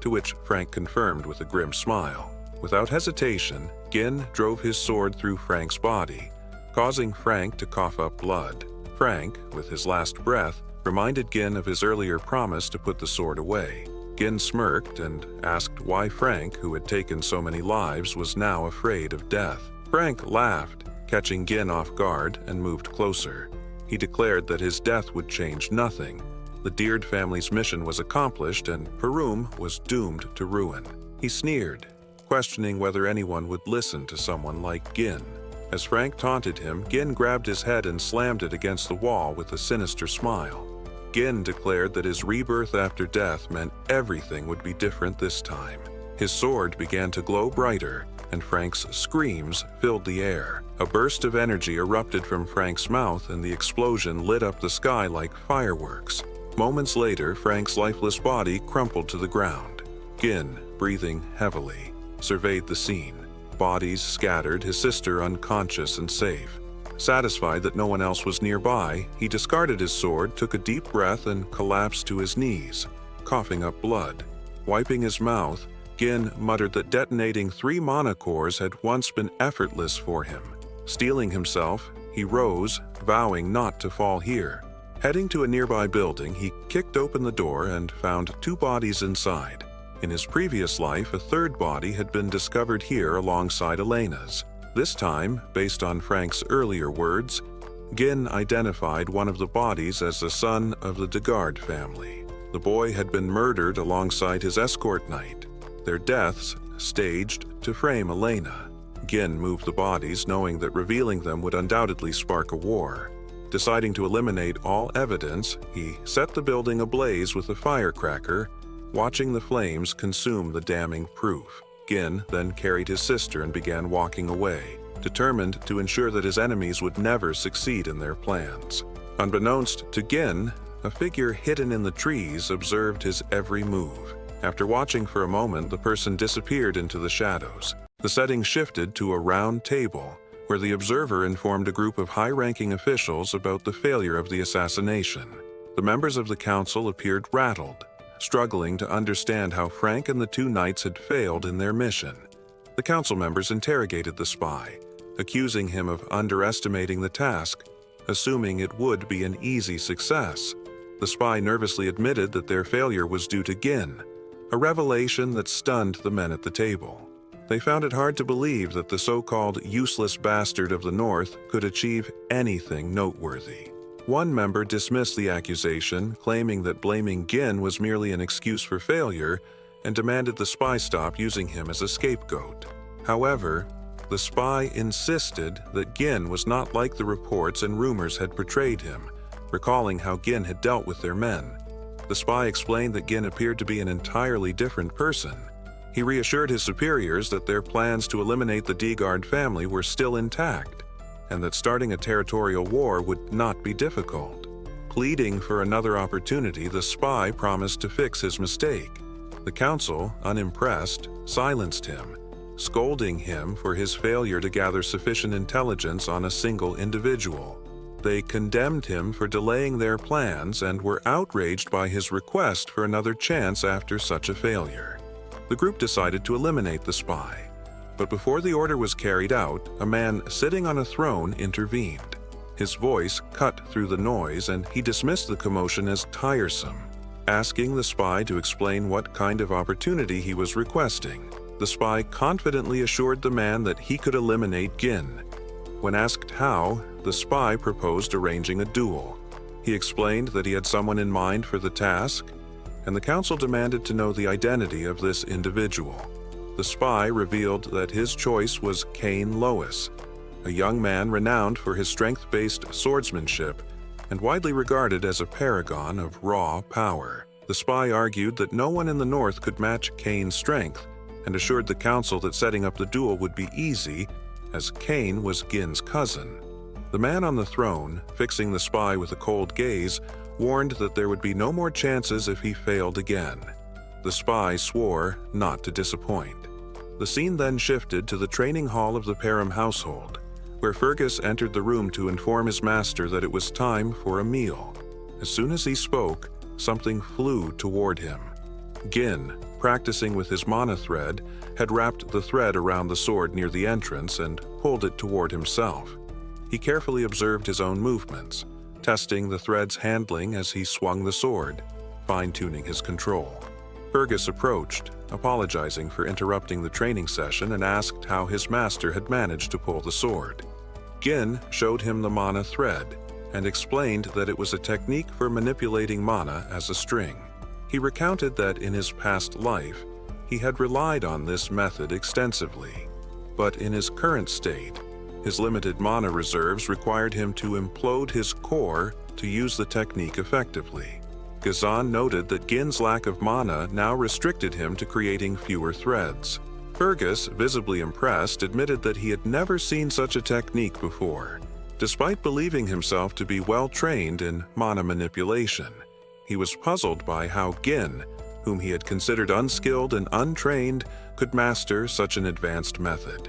to which Frank confirmed with a grim smile. Without hesitation, Gin drove his sword through Frank's body, causing Frank to cough up blood. Frank, with his last breath, reminded Gin of his earlier promise to put the sword away. Gin smirked and asked why Frank, who had taken so many lives, was now afraid of death. Frank laughed, catching Gin off guard, and moved closer. He declared that his death would change nothing. The Deard family's mission was accomplished and Persium was doomed to ruin. He sneered, questioning whether anyone would listen to someone like Gin. As Frank taunted him, Gin grabbed his head and slammed it against the wall with a sinister smile. Gin declared that his rebirth after death meant everything would be different this time. His sword began to glow brighter, and Frank's screams filled the air. A burst of energy erupted from Frank's mouth, and the explosion lit up the sky like fireworks. Moments later, Frank's lifeless body crumpled to the ground. Gin, breathing heavily, surveyed the scene. Bodies scattered, his sister unconscious and safe. Satisfied that no one else was nearby, he discarded his sword, took a deep breath, and collapsed to his knees, coughing up blood. Wiping his mouth, Gin muttered that detonating 3 mana cores had once been effortless for him. Steeling himself, he rose, vowing not to fall here. Heading to a nearby building, he kicked open the door and found 2 bodies inside. In his previous life, a 3rd body had been discovered here alongside Elena's. This time, based on Frank's earlier words, Gin identified one of the bodies as the son of the Degard family. The boy had been murdered alongside his escort knight, their deaths staged to frame Elena. Gin moved the bodies, knowing that revealing them would undoubtedly spark a war. Deciding to eliminate all evidence, he set the building ablaze with a firecracker, watching the flames consume the damning proof. Gin then carried his sister and began walking away, determined to ensure that his enemies would never succeed in their plans. Unbeknownst to Gin, a figure hidden in the trees observed his every move. After watching for a moment, the person disappeared into the shadows. The setting shifted to a round table, where the observer informed a group of high-ranking officials about the failure of the assassination. The members of the council appeared rattled, struggling to understand how Frank and the two knights had failed in their mission. The council members interrogated the spy, accusing him of underestimating the task, assuming it would be an easy success. The spy nervously admitted that their failure was due to Gin, a revelation that stunned the men at the table. They found it hard to believe that the so-called useless bastard of the North could achieve anything noteworthy. One member dismissed the accusation, claiming that blaming Gin was merely an excuse for failure, and demanded the spy stop using him as a scapegoat. However, the spy insisted that Gin was not like the reports and rumors had portrayed him, recalling how Gin had dealt with their men. The spy explained that Gin appeared to be an entirely different person. He reassured his superiors that their plans to eliminate the Degard family were still intact, and that starting a territorial war would not be difficult. Pleading for another opportunity, the spy promised to fix his mistake. The council, unimpressed, silenced him, scolding him for his failure to gather sufficient intelligence on a single individual. They condemned him for delaying their plans and were outraged by his request for another chance after such a failure. The group decided to eliminate the spy, but before the order was carried out, a man sitting on a throne intervened. His voice cut through the noise, and he dismissed the commotion as tiresome, asking the spy to explain what kind of opportunity he was requesting. The spy confidently assured the man that he could eliminate Gin. When asked how, the spy proposed arranging a duel. He explained that he had someone in mind for the task, and the council demanded to know the identity of this individual. The spy revealed that his choice was Cain Lois, a young man renowned for his strength-based swordsmanship and widely regarded as a paragon of raw power. The spy argued that no one in the north could match Cain's strength, and assured the council that setting up the duel would be easy, as Cain was Gin's cousin. The man on the throne, fixing the spy with a cold gaze, warned that there would be no more chances if he failed again. The spy swore not to disappoint. The scene then shifted to the training hall of the Persium household, where Fergus entered the room to inform his master that it was time for a meal. As soon as he spoke, something flew toward him. Gin, practicing with his mana thread, had wrapped the thread around the sword near the entrance and pulled it toward himself. He carefully observed his own movements, testing the thread's handling as he swung the sword, fine-tuning his control. Fergus approached, apologizing for interrupting the training session, and asked how his master had managed to pull the sword. Gin showed him the mana thread and explained that it was a technique for manipulating mana as a string. He recounted that in his past life, he had relied on this method extensively, but in his current state, his limited mana reserves required him to implode his core to use the technique effectively. Gazan noted that Gin's lack of mana now restricted him to creating fewer threads. Fergus, visibly impressed, admitted that he had never seen such a technique before. Despite believing himself to be well-trained in mana manipulation, he was puzzled by how Gin, whom he had considered unskilled and untrained, could master such an advanced method.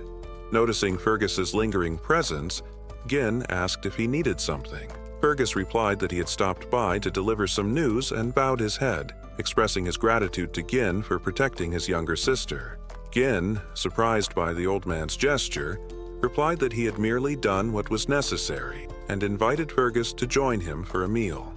Noticing Fergus's lingering presence, Gin asked if he needed something. Fergus replied that he had stopped by to deliver some news and bowed his head, expressing his gratitude to Gin for protecting his younger sister. Gin, surprised by the old man's gesture, replied that he had merely done what was necessary and invited Fergus to join him for a meal.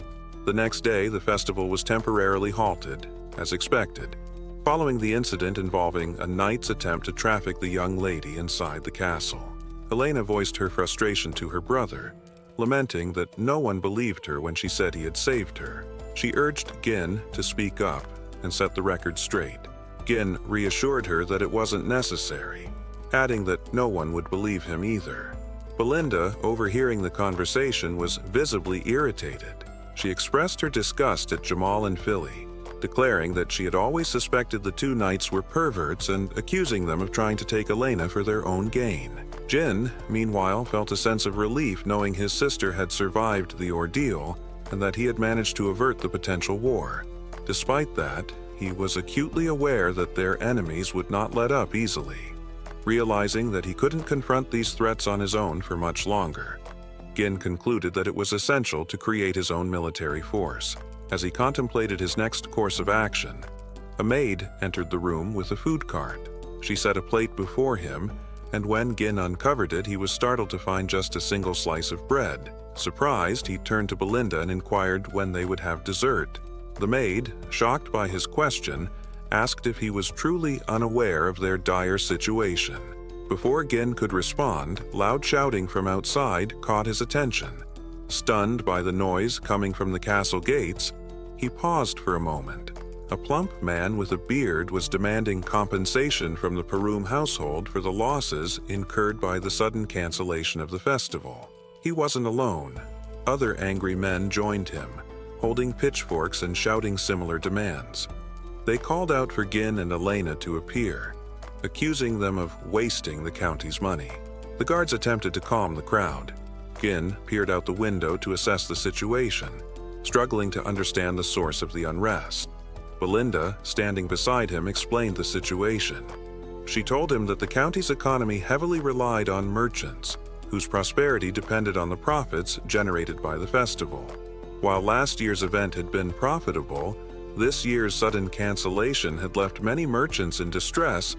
The next day, the festival was temporarily halted, as expected, following the incident involving a knight's attempt to traffic the young lady inside the castle. Helena voiced her frustration to her brother, lamenting that no one believed her when she said he had saved her. She urged Gin to speak up and set the record straight. Gin reassured her that it wasn't necessary, adding that no one would believe him either. Belinda, overhearing the conversation, was visibly irritated. She expressed her disgust at Jamal and Philly, declaring that she had always suspected the two knights were perverts and accusing them of trying to take Elena for their own gain. Jin, meanwhile, felt a sense of relief knowing his sister had survived the ordeal and that he had managed to avert the potential war. Despite that, he was acutely aware that their enemies would not let up easily. Realizing that he couldn't confront these threats on his own for much longer, Gin concluded that it was essential to create his own military force. As he contemplated his next course of action, a maid entered the room with a food cart. She set a plate before him, and when Gin uncovered it, he was startled to find just a single slice of bread. Surprised, he turned to Belinda and inquired when they would have dessert. The maid, shocked by his question, asked if he was truly unaware of their dire situation. Before Gin could respond, loud shouting from outside caught his attention. Stunned by the noise coming from the castle gates, he paused for a moment. A plump man with a beard was demanding compensation from the Persium household for the losses incurred by the sudden cancellation of the festival. He wasn't alone. Other angry men joined him, holding pitchforks and shouting similar demands. They called out for Gin and Elena to appear, accusing them of wasting the county's money. The guards attempted to calm the crowd. Gin peered out the window to assess the situation, struggling to understand the source of the unrest. Belinda, standing beside him, explained the situation. She told him that the county's economy heavily relied on merchants, whose prosperity depended on the profits generated by the festival. While last year's event had been profitable, this year's sudden cancellation had left many merchants in distress,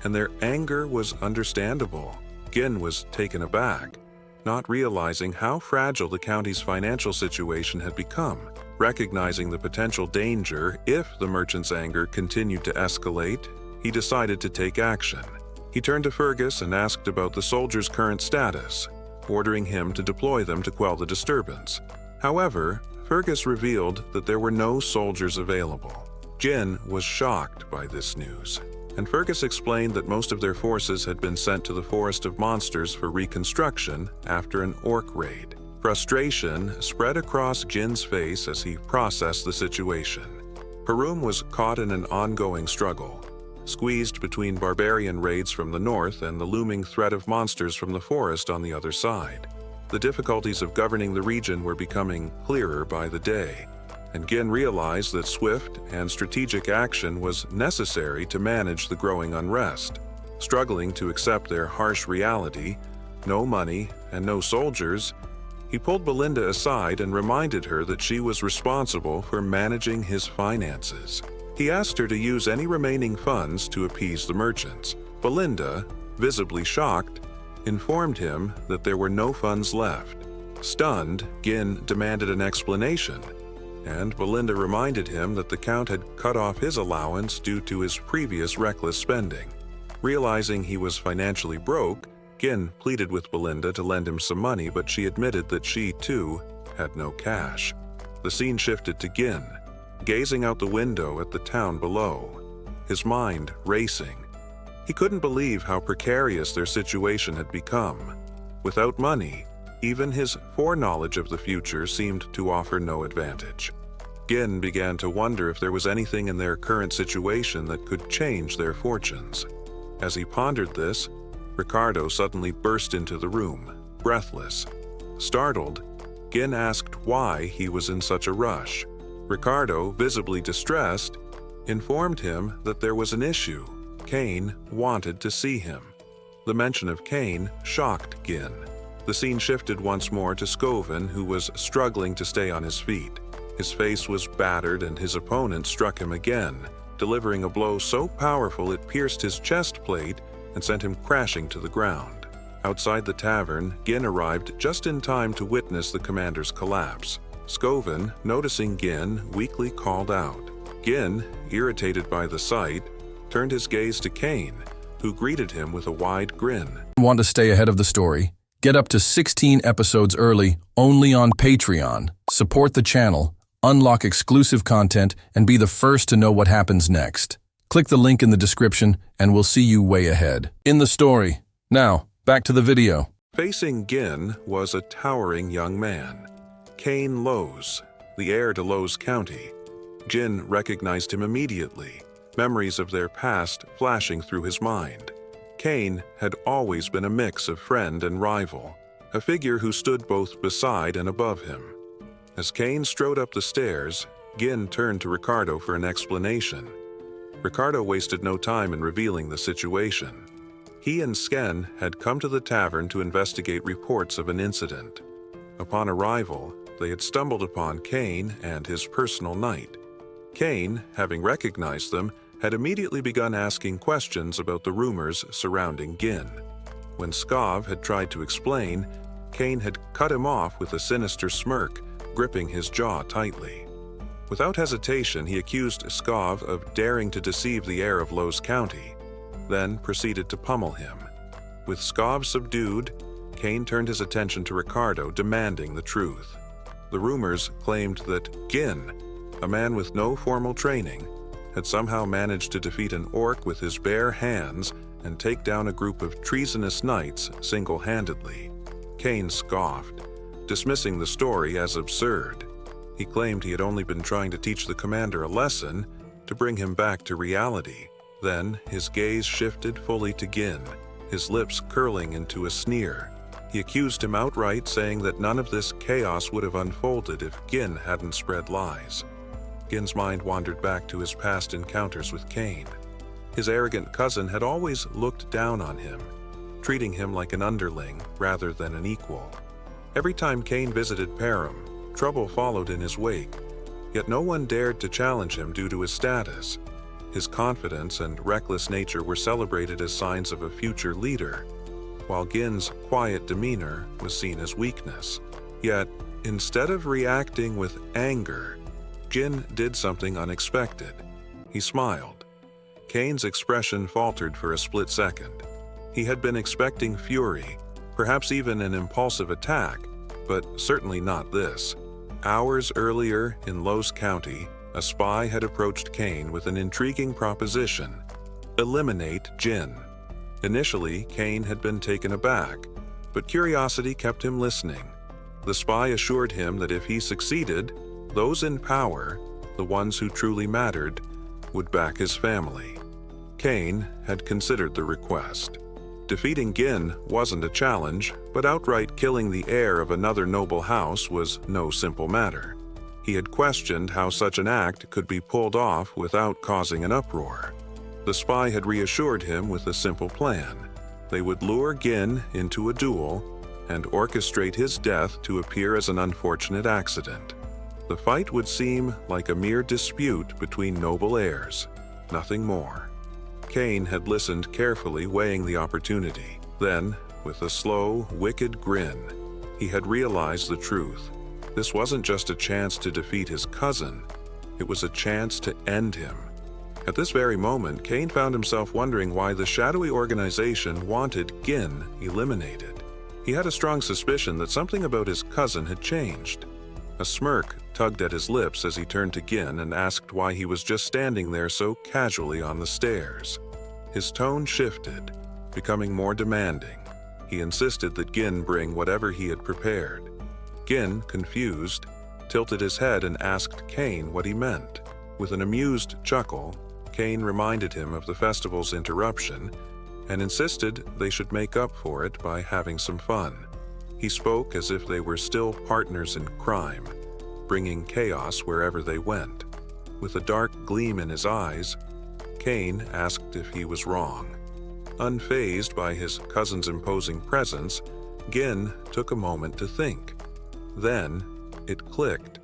and their anger was understandable. Gin was taken aback, not realizing how fragile the county's financial situation had become. Recognizing the potential danger if the merchant's anger continued to escalate, he decided to take action. He turned to Fergus and asked about the soldiers' current status, ordering him to deploy them to quell the disturbance. However, Fergus revealed that there were no soldiers available. Gin was shocked by this news, and Fergus explained that most of their forces had been sent to the Forest of Monsters for reconstruction after an orc raid. Frustration spread across Jin's face as he processed the situation. Persium was caught in an ongoing struggle, squeezed between barbarian raids from the north and the looming threat of monsters from the forest on the other side. The difficulties of governing the region were becoming clearer by the day, and Gin realized that swift and strategic action was necessary to manage the growing unrest. Struggling to accept their harsh reality, no money and no soldiers, he pulled Belinda aside and reminded her that she was responsible for managing his finances. He asked her to use any remaining funds to appease the merchants. Belinda, visibly shocked, informed him that there were no funds left. Stunned, Gin demanded an explanation, and Belinda reminded him that the Count had cut off his allowance due to his previous reckless spending. Realizing he was financially broke, Gin pleaded with Belinda to lend him some money, but she admitted that she, too, had no cash. The scene shifted to Gin, gazing out the window at the town below, his mind racing. He couldn't believe how precarious their situation had become. Without money, even his foreknowledge of the future seemed to offer no advantage. Gin began to wonder if there was anything in their current situation that could change their fortunes. As he pondered this, Ricardo suddenly burst into the room, breathless. Startled, Gin asked why he was in such a rush. Ricardo, visibly distressed, informed him that there was an issue. Cain wanted to see him. The mention of Cain shocked Gin. The scene shifted once more to Scoven, who was struggling to stay on his feet. His face was battered and his opponent struck him again, delivering a blow so powerful it pierced his chest plate and sent him crashing to the ground. Outside the tavern, Gin arrived just in time to witness the commander's collapse. Scoven, noticing Gin, weakly called out. Gin, irritated by the sight, turned his gaze to Cain, who greeted him with a wide grin. Want to stay ahead of the story? Get up to 16 episodes early only on Patreon. Support the channel unlock exclusive content, and be the first to know what happens next. Click the link in the description, and we'll see you way ahead in the story. Now, back to the video. Facing Gin was a towering young man, Cain Lowes, the heir to Lowes County. Gin recognized him immediately, memories of their past flashing through his mind. Cain had always been a mix of friend and rival, a figure who stood both beside and above him. As Cain strode up the stairs, Gin turned to Ricardo for an explanation. Ricardo wasted no time in revealing the situation. He and Sken had come to the tavern to investigate reports of an incident. Upon arrival, they had stumbled upon Cain and his personal knight. Cain, having recognized them, had immediately begun asking questions about the rumors surrounding Gin. When Skav had tried to explain, Cain had cut him off with a sinister smirk, gripping his jaw tightly. Without hesitation, he accused Skav of daring to deceive the heir of Lowes County, then proceeded to pummel him. With Skav subdued, Cain turned his attention to Ricardo, demanding the truth. The rumors claimed that Gin, a man with no formal training, had somehow managed to defeat an orc with his bare hands and take down a group of treasonous knights single-handedly. Cain scoffed, dismissing the story as absurd. He claimed he had only been trying to teach the commander a lesson to bring him back to reality. Then his gaze shifted fully to Gin, his lips curling into a sneer. He accused him outright, saying that none of this chaos would have unfolded if Gin hadn't spread lies. Gin's mind wandered back to his past encounters with Cain. His arrogant cousin had always looked down on him, treating him like an underling rather than an equal. Every time Cain visited Persium, trouble followed in his wake, yet no one dared to challenge him due to his status. His confidence and reckless nature were celebrated as signs of a future leader, while Gin's quiet demeanor was seen as weakness. Yet, instead of reacting with anger, Gin did something unexpected. He smiled. Cain's expression faltered for a split second. He had been expecting fury, perhaps even an impulsive attack, but certainly not this. Hours earlier in Lowes County, a spy had approached Cain with an intriguing proposition: eliminate Gin. Initially, Cain had been taken aback, but curiosity kept him listening. The spy assured him that if he succeeded, those in power, the ones who truly mattered, would back his family. Cain had considered the request. Defeating Gin wasn't a challenge, but outright killing the heir of another noble house was no simple matter. He had questioned how such an act could be pulled off without causing an uproar. The spy had reassured him with a simple plan. They would lure Gin into a duel and orchestrate his death to appear as an unfortunate accident. The fight would seem like a mere dispute between noble heirs, nothing more. Cain had listened carefully, weighing the opportunity. Then, with a slow, wicked grin, he had realized the truth. This wasn't just a chance to defeat his cousin, it was a chance to end him. At this very moment, Cain found himself wondering why the shadowy organization wanted Gin eliminated. He had a strong suspicion that something about his cousin had changed. A smirk tugged at his lips as he turned to Gin and asked why he was just standing there so casually on the stairs. His tone shifted, becoming more demanding. He insisted that Gin bring whatever he had prepared. Gin, confused, tilted his head and asked Cain what he meant. With an amused chuckle, Cain reminded him of the festival's interruption and insisted they should make up for it by having some fun. He spoke as if they were still partners in crime, bringing chaos wherever they went. With a dark gleam in his eyes, Cain asked if he was wrong. Unfazed by his cousin's imposing presence, Gin took a moment to think. Then, it clicked.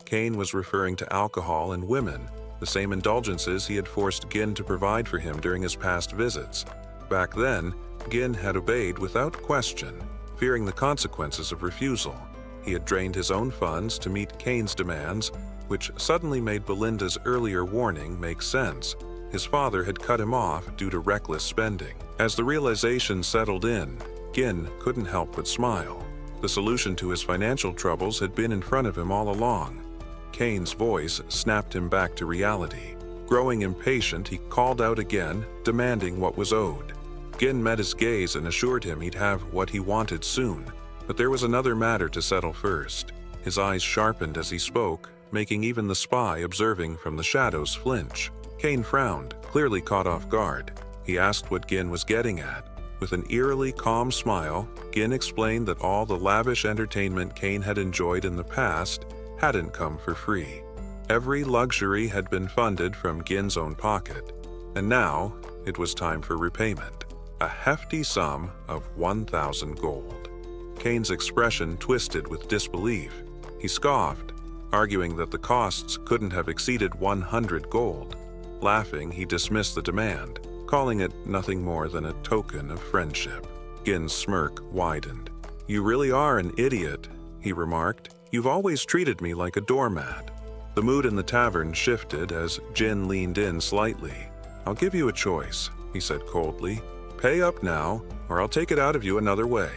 Cain was referring to alcohol and women, the same indulgences he had forced Gin to provide for him during his past visits. Back then, Gin had obeyed without question, fearing the consequences of refusal. He had drained his own funds to meet Cain's demands, which suddenly made Belinda's earlier warning make sense. His father had cut him off due to reckless spending. As the realization settled in, Gin couldn't help but smile. The solution to his financial troubles had been in front of him all along. Cain's voice snapped him back to reality. Growing impatient, he called out again, demanding what was owed. Gin met his gaze and assured him he'd have what he wanted soon, but there was another matter to settle first. His eyes sharpened as he spoke, making even the spy observing from the shadows flinch. Cain frowned, clearly caught off guard. He asked what Gin was getting at. With an eerily calm smile, Gin explained that all the lavish entertainment Cain had enjoyed in the past hadn't come for free. Every luxury had been funded from Gin's own pocket, and now it was time for repayment. A hefty sum of 1,000 gold. Cain's expression twisted with disbelief. He scoffed, arguing that the costs couldn't have exceeded 100 gold. Laughing, he dismissed the demand, calling it nothing more than a token of friendship. Gin's smirk widened. "You really are an idiot," he remarked. "You've always treated me like a doormat." The mood in the tavern shifted as Gin leaned in slightly. "I'll give you a choice," he said coldly. "Pay up now, or I'll take it out of you another way."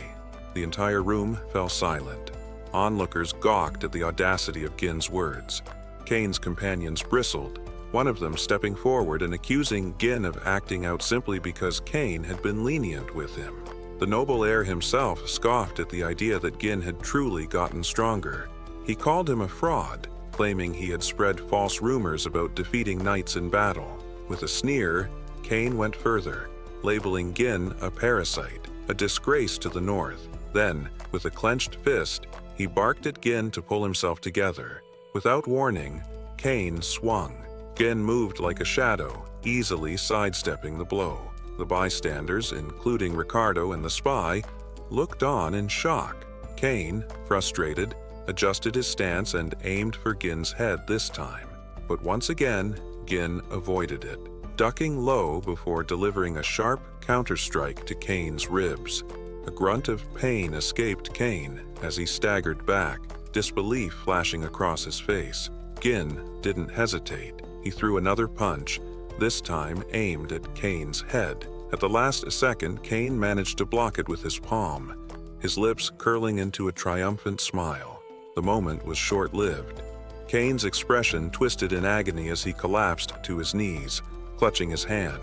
The entire room fell silent. Onlookers gawked at the audacity of Gin's words. Cain's companions bristled, one of them stepping forward and accusing Gin of acting out simply because Cain had been lenient with him. The noble heir himself scoffed at the idea that Gin had truly gotten stronger. He called him a fraud, claiming he had spread false rumors about defeating knights in battle. With a sneer, Cain went further, labeling Gin a parasite, a disgrace to the north. Then, with a clenched fist, he barked at Gin to pull himself together. Without warning, Cain swung. Gin moved like a shadow, easily sidestepping the blow. The bystanders, including Ricardo and the spy, looked on in shock. Cain, frustrated, adjusted his stance and aimed for Gin's head this time. But once again, Gin avoided it, ducking low before delivering a sharp counterstrike to Cain's ribs. A grunt of pain escaped Cain as he staggered back, disbelief flashing across his face. Gin didn't hesitate. He threw another punch, this time aimed at Cain's head. At the last second, Cain managed to block it with his palm, his lips curling into a triumphant smile. The moment was short-lived. Cain's expression twisted in agony as he collapsed to his knees, clutching his hand.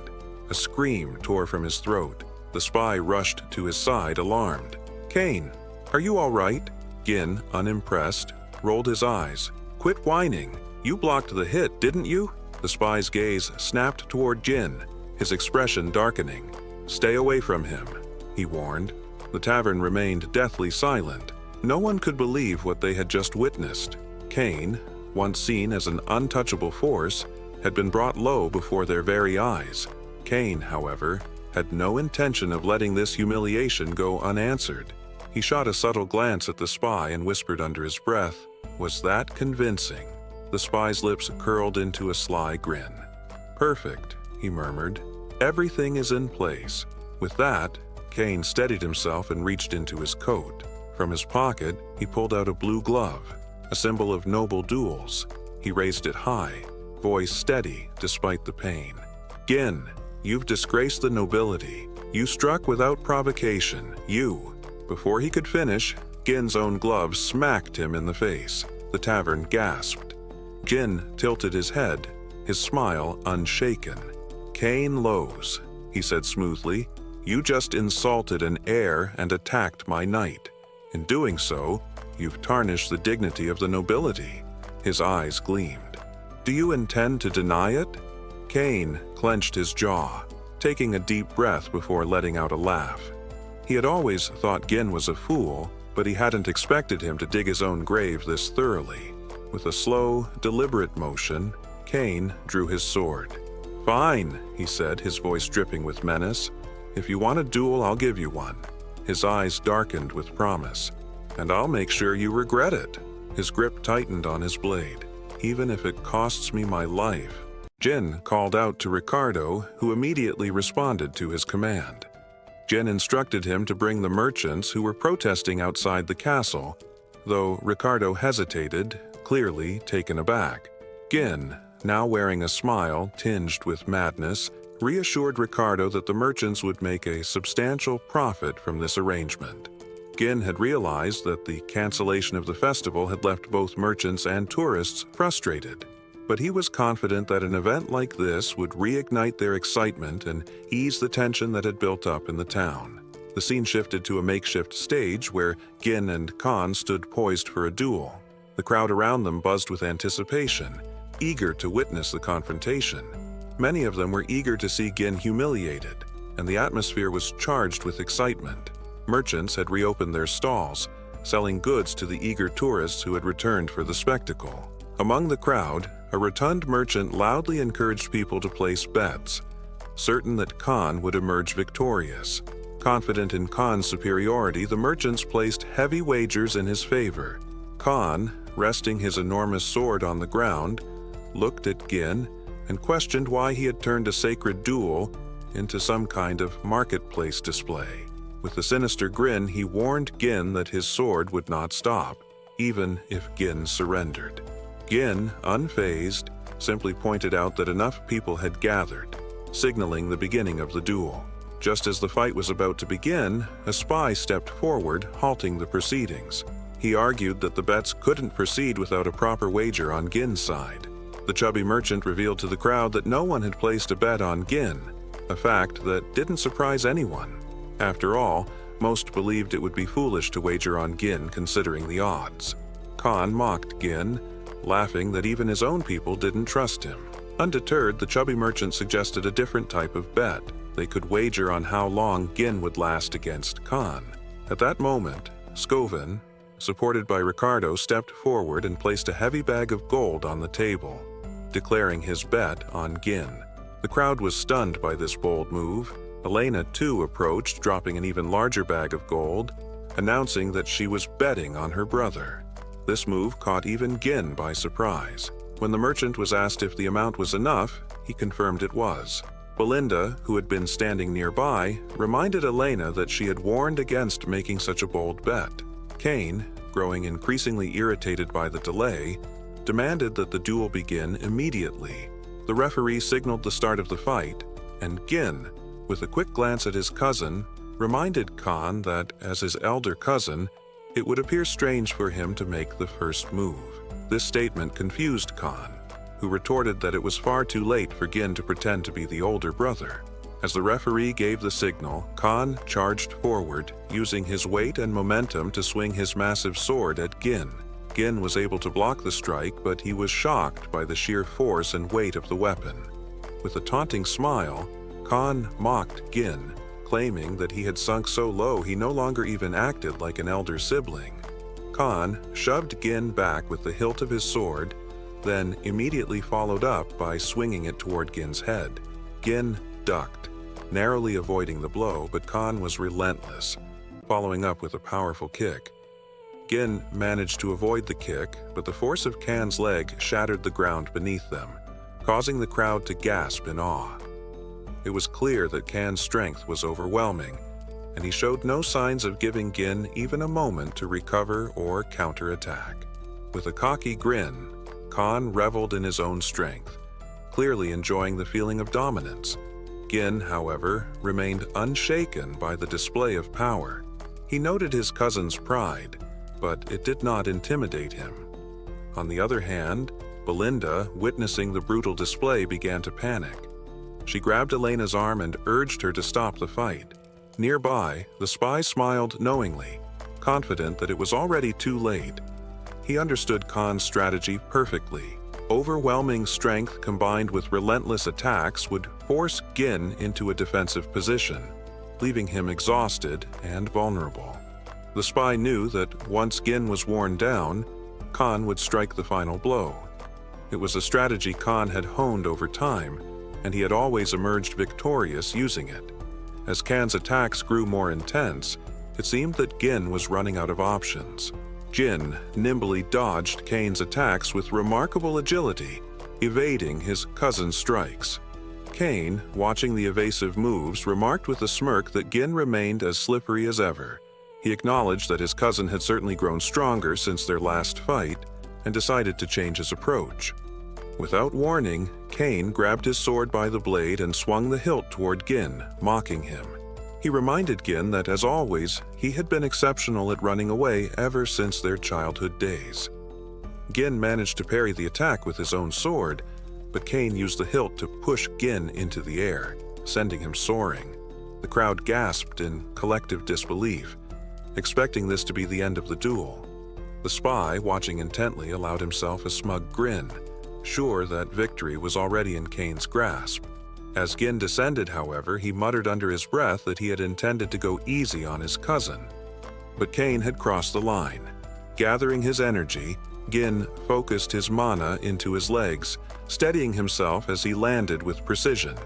A scream tore from his throat. The spy rushed to his side, alarmed. "Cain, are you all right?" Gin, unimpressed, rolled his eyes. "Quit whining. You blocked the hit, didn't you?" The spy's gaze snapped toward Gin, his expression darkening. "Stay away from him," he warned. The tavern remained deathly silent. No one could believe what they had just witnessed. Cain, once seen as an untouchable force, had been brought low before their very eyes. Cain, however, had no intention of letting this humiliation go unanswered. He shot a subtle glance at the spy and whispered under his breath, "Was that convincing?" The spy's lips curled into a sly grin. "Perfect," he murmured. "Everything is in place." With that, Cain steadied himself and reached into his coat. From his pocket, he pulled out a blue glove, a symbol of noble duels. He raised it high, voice steady despite the pain. "Gin, you've disgraced the nobility. You struck without provocation. You." Before he could finish, Gin's own glove smacked him in the face. The tavern gasped. Gin tilted his head, his smile unshaken. "Cain Lowe's," he said smoothly, "you just insulted an heir and attacked my knight. In doing so, you've tarnished the dignity of the nobility." His eyes gleamed. "Do you intend to deny it?" Cain clenched his jaw, taking a deep breath before letting out a laugh. He had always thought Gin was a fool, but he hadn't expected him to dig his own grave this thoroughly. With a slow, deliberate motion, Cain drew his sword. "Fine," he said, his voice dripping with menace. "If you want a duel, I'll give you one." His eyes darkened with promise. "And I'll make sure you regret it." His grip tightened on his blade. "Even if it costs me my life." Gin called out to Ricardo, who immediately responded to his command. Gin instructed him to bring the merchants who were protesting outside the castle, though Ricardo hesitated, clearly taken aback. Gin, now wearing a smile tinged with madness, reassured Ricardo that the merchants would make a substantial profit from this arrangement. Gin had realized that the cancellation of the festival had left both merchants and tourists frustrated, but he was confident that an event like this would reignite their excitement and ease the tension that had built up in the town. The scene shifted to a makeshift stage where Gin and Cain stood poised for a duel. The crowd around them buzzed with anticipation, eager to witness the confrontation. Many of them were eager to see Gin humiliated, and the atmosphere was charged with excitement. Merchants had reopened their stalls, selling goods to the eager tourists who had returned for the spectacle. Among the crowd, a rotund merchant loudly encouraged people to place bets, certain that Cain would emerge victorious. Confident in Cain's superiority, the merchants placed heavy wagers in his favor. Cain, resting his enormous sword on the ground, looked at Gin and questioned why he had turned a sacred duel into some kind of marketplace display. With a sinister grin, he warned Gin that his sword would not stop, even if Gin surrendered. Gin, unfazed, simply pointed out that enough people had gathered, signaling the beginning of the duel. Just as the fight was about to begin, a spy stepped forward, halting the proceedings. He argued that the bets couldn't proceed without a proper wager on Gin's side. The chubby merchant revealed to the crowd that no one had placed a bet on Gin, a fact that didn't surprise anyone. After all, most believed it would be foolish to wager on Gin considering the odds. Cain mocked Gin, laughing that even his own people didn't trust him. Undeterred, the chubby merchant suggested a different type of bet. They could wager on how long Gin would last against Cain. At that moment, Scovin, supported by Ricardo, stepped forward and placed a heavy bag of gold on the table, declaring his bet on Gin. The crowd was stunned by this bold move. Elena, too, approached, dropping an even larger bag of gold, announcing that she was betting on her brother. This move caught even Gin by surprise. When the merchant was asked if the amount was enough, he confirmed it was. Belinda, who had been standing nearby, reminded Elena that she had warned against making such a bold bet. Cain, growing increasingly irritated by the delay, demanded that the duel begin immediately. The referee signaled the start of the fight, and Gin, with a quick glance at his cousin, reminded Cain that, as his elder cousin, it would appear strange for him to make the first move. This statement confused Cain, who retorted that it was far too late for Gin to pretend to be the older brother. As the referee gave the signal, Cain charged forward, using his weight and momentum to swing his massive sword at Gin. Gin was able to block the strike, but he was shocked by the sheer force and weight of the weapon. With a taunting smile, Cain mocked Gin, claiming that he had sunk so low he no longer even acted like an elder sibling. Cain shoved Gin back with the hilt of his sword, then immediately followed up by swinging it toward Gin's head. Gin ducked, narrowly avoiding the blow, but Cain was relentless, following up with a powerful kick. Gin managed to avoid the kick, but the force of Cain's leg shattered the ground beneath them, causing the crowd to gasp in awe. It was clear that Cain's strength was overwhelming, and he showed no signs of giving Gin even a moment to recover or counterattack. With a cocky grin, Cain reveled in his own strength, clearly enjoying the feeling of dominance. Gin, however, remained unshaken by the display of power. He noted his cousin's pride, but it did not intimidate him. On the other hand, Belinda, witnessing the brutal display, began to panic. She grabbed Elena's arm and urged her to stop the fight. Nearby, the spy smiled knowingly, confident that it was already too late. He understood Cain's strategy perfectly. Overwhelming strength combined with relentless attacks would force Gin into a defensive position, leaving him exhausted and vulnerable. The spy knew that once Gin was worn down, Cain would strike the final blow. It was a strategy Cain had honed over time, and he had always emerged victorious using it. As Cain's attacks grew more intense, it seemed that Gin was running out of options. Gin nimbly dodged Cain's attacks with remarkable agility, evading his cousin's strikes. Cain, watching the evasive moves, remarked with a smirk that Gin remained as slippery as ever. He acknowledged that his cousin had certainly grown stronger since their last fight, and decided to change his approach. Without warning, Cain grabbed his sword by the blade and swung the hilt toward Gin, mocking him. He reminded Gin that, as always, he had been exceptional at running away ever since their childhood days. Gin managed to parry the attack with his own sword, but Cain used the hilt to push Gin into the air, sending him soaring. The crowd gasped in collective disbelief, expecting this to be the end of the duel. The spy, watching intently, allowed himself a smug grin, sure that victory was already in Cain's grasp. As Gin descended, however, he muttered under his breath that he had intended to go easy on his cousin. But Cain had crossed the line. Gathering his energy, Gin focused his mana into his legs, steadying himself as he landed with precision.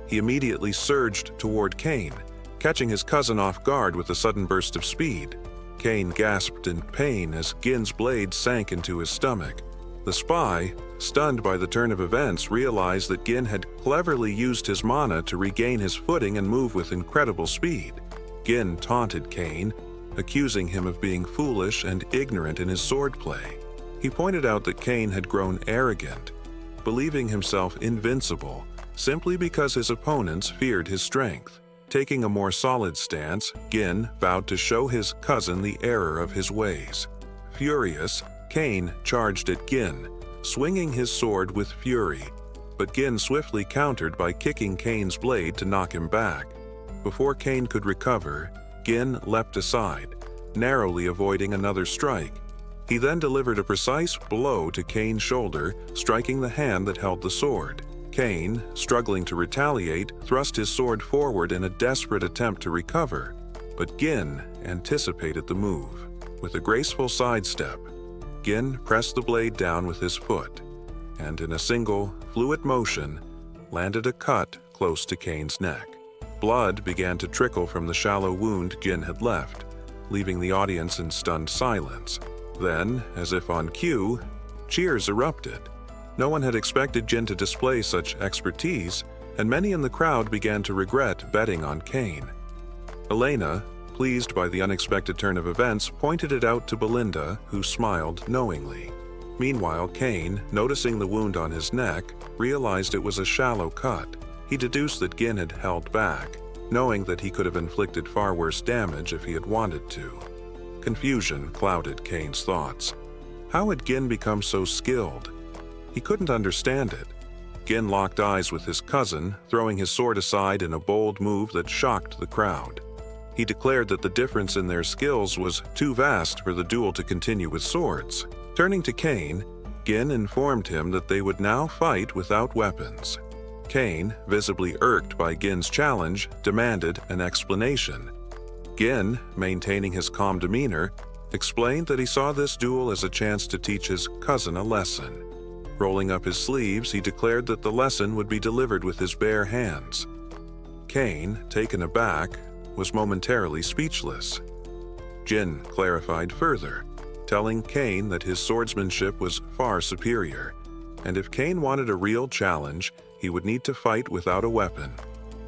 He immediately surged toward Cain, catching his cousin off guard with a sudden burst of speed. Cain gasped in pain as Gin's blade sank into his stomach. The spy, stunned by the turn of events, realized that Gin had cleverly used his mana to regain his footing and move with incredible speed. Gin taunted Cain, accusing him of being foolish and ignorant in his swordplay. He pointed out that Cain had grown arrogant, believing himself invincible simply because his opponents feared his strength. Taking a more solid stance, Gin vowed to show his cousin the error of his ways. Furious, Cain charged at Gin, swinging his sword with fury, but Gin swiftly countered by kicking Cain's blade to knock him back. Before Cain could recover, Gin leapt aside, narrowly avoiding another strike. He then delivered a precise blow to Cain's shoulder, striking the hand that held the sword. Cain, struggling to retaliate, thrust his sword forward in a desperate attempt to recover, but Gin anticipated the move. With a graceful sidestep, Gin pressed the blade down with his foot, and in a single, fluid motion, landed a cut close to Cain's neck. Blood began to trickle from the shallow wound Gin had left, leaving the audience in stunned silence. Then, as if on cue, cheers erupted. No one had expected Gin to display such expertise, and many in the crowd began to regret betting on Cain. Elena, pleased by the unexpected turn of events, pointed it out to Belinda, who smiled knowingly. Meanwhile, Cain, noticing the wound on his neck, realized it was a shallow cut. He deduced that Gin had held back, knowing that he could have inflicted far worse damage if he had wanted to. Confusion clouded Cain's thoughts. How had Gin become so skilled? He couldn't understand it. Gin locked eyes with his cousin, throwing his sword aside in a bold move that shocked the crowd. He declared that the difference in their skills was too vast for the duel to continue with swords. Turning to Cain, Gin informed him that they would now fight without weapons. Cain, visibly irked by Gin's challenge, demanded an explanation. Gin, maintaining his calm demeanor, explained that he saw this duel as a chance to teach his cousin a lesson. Rolling up his sleeves, he declared that the lesson would be delivered with his bare hands. Cain, taken aback, was momentarily speechless. Gin clarified further, telling Cain that his swordsmanship was far superior, and if Cain wanted a real challenge, he would need to fight without a weapon.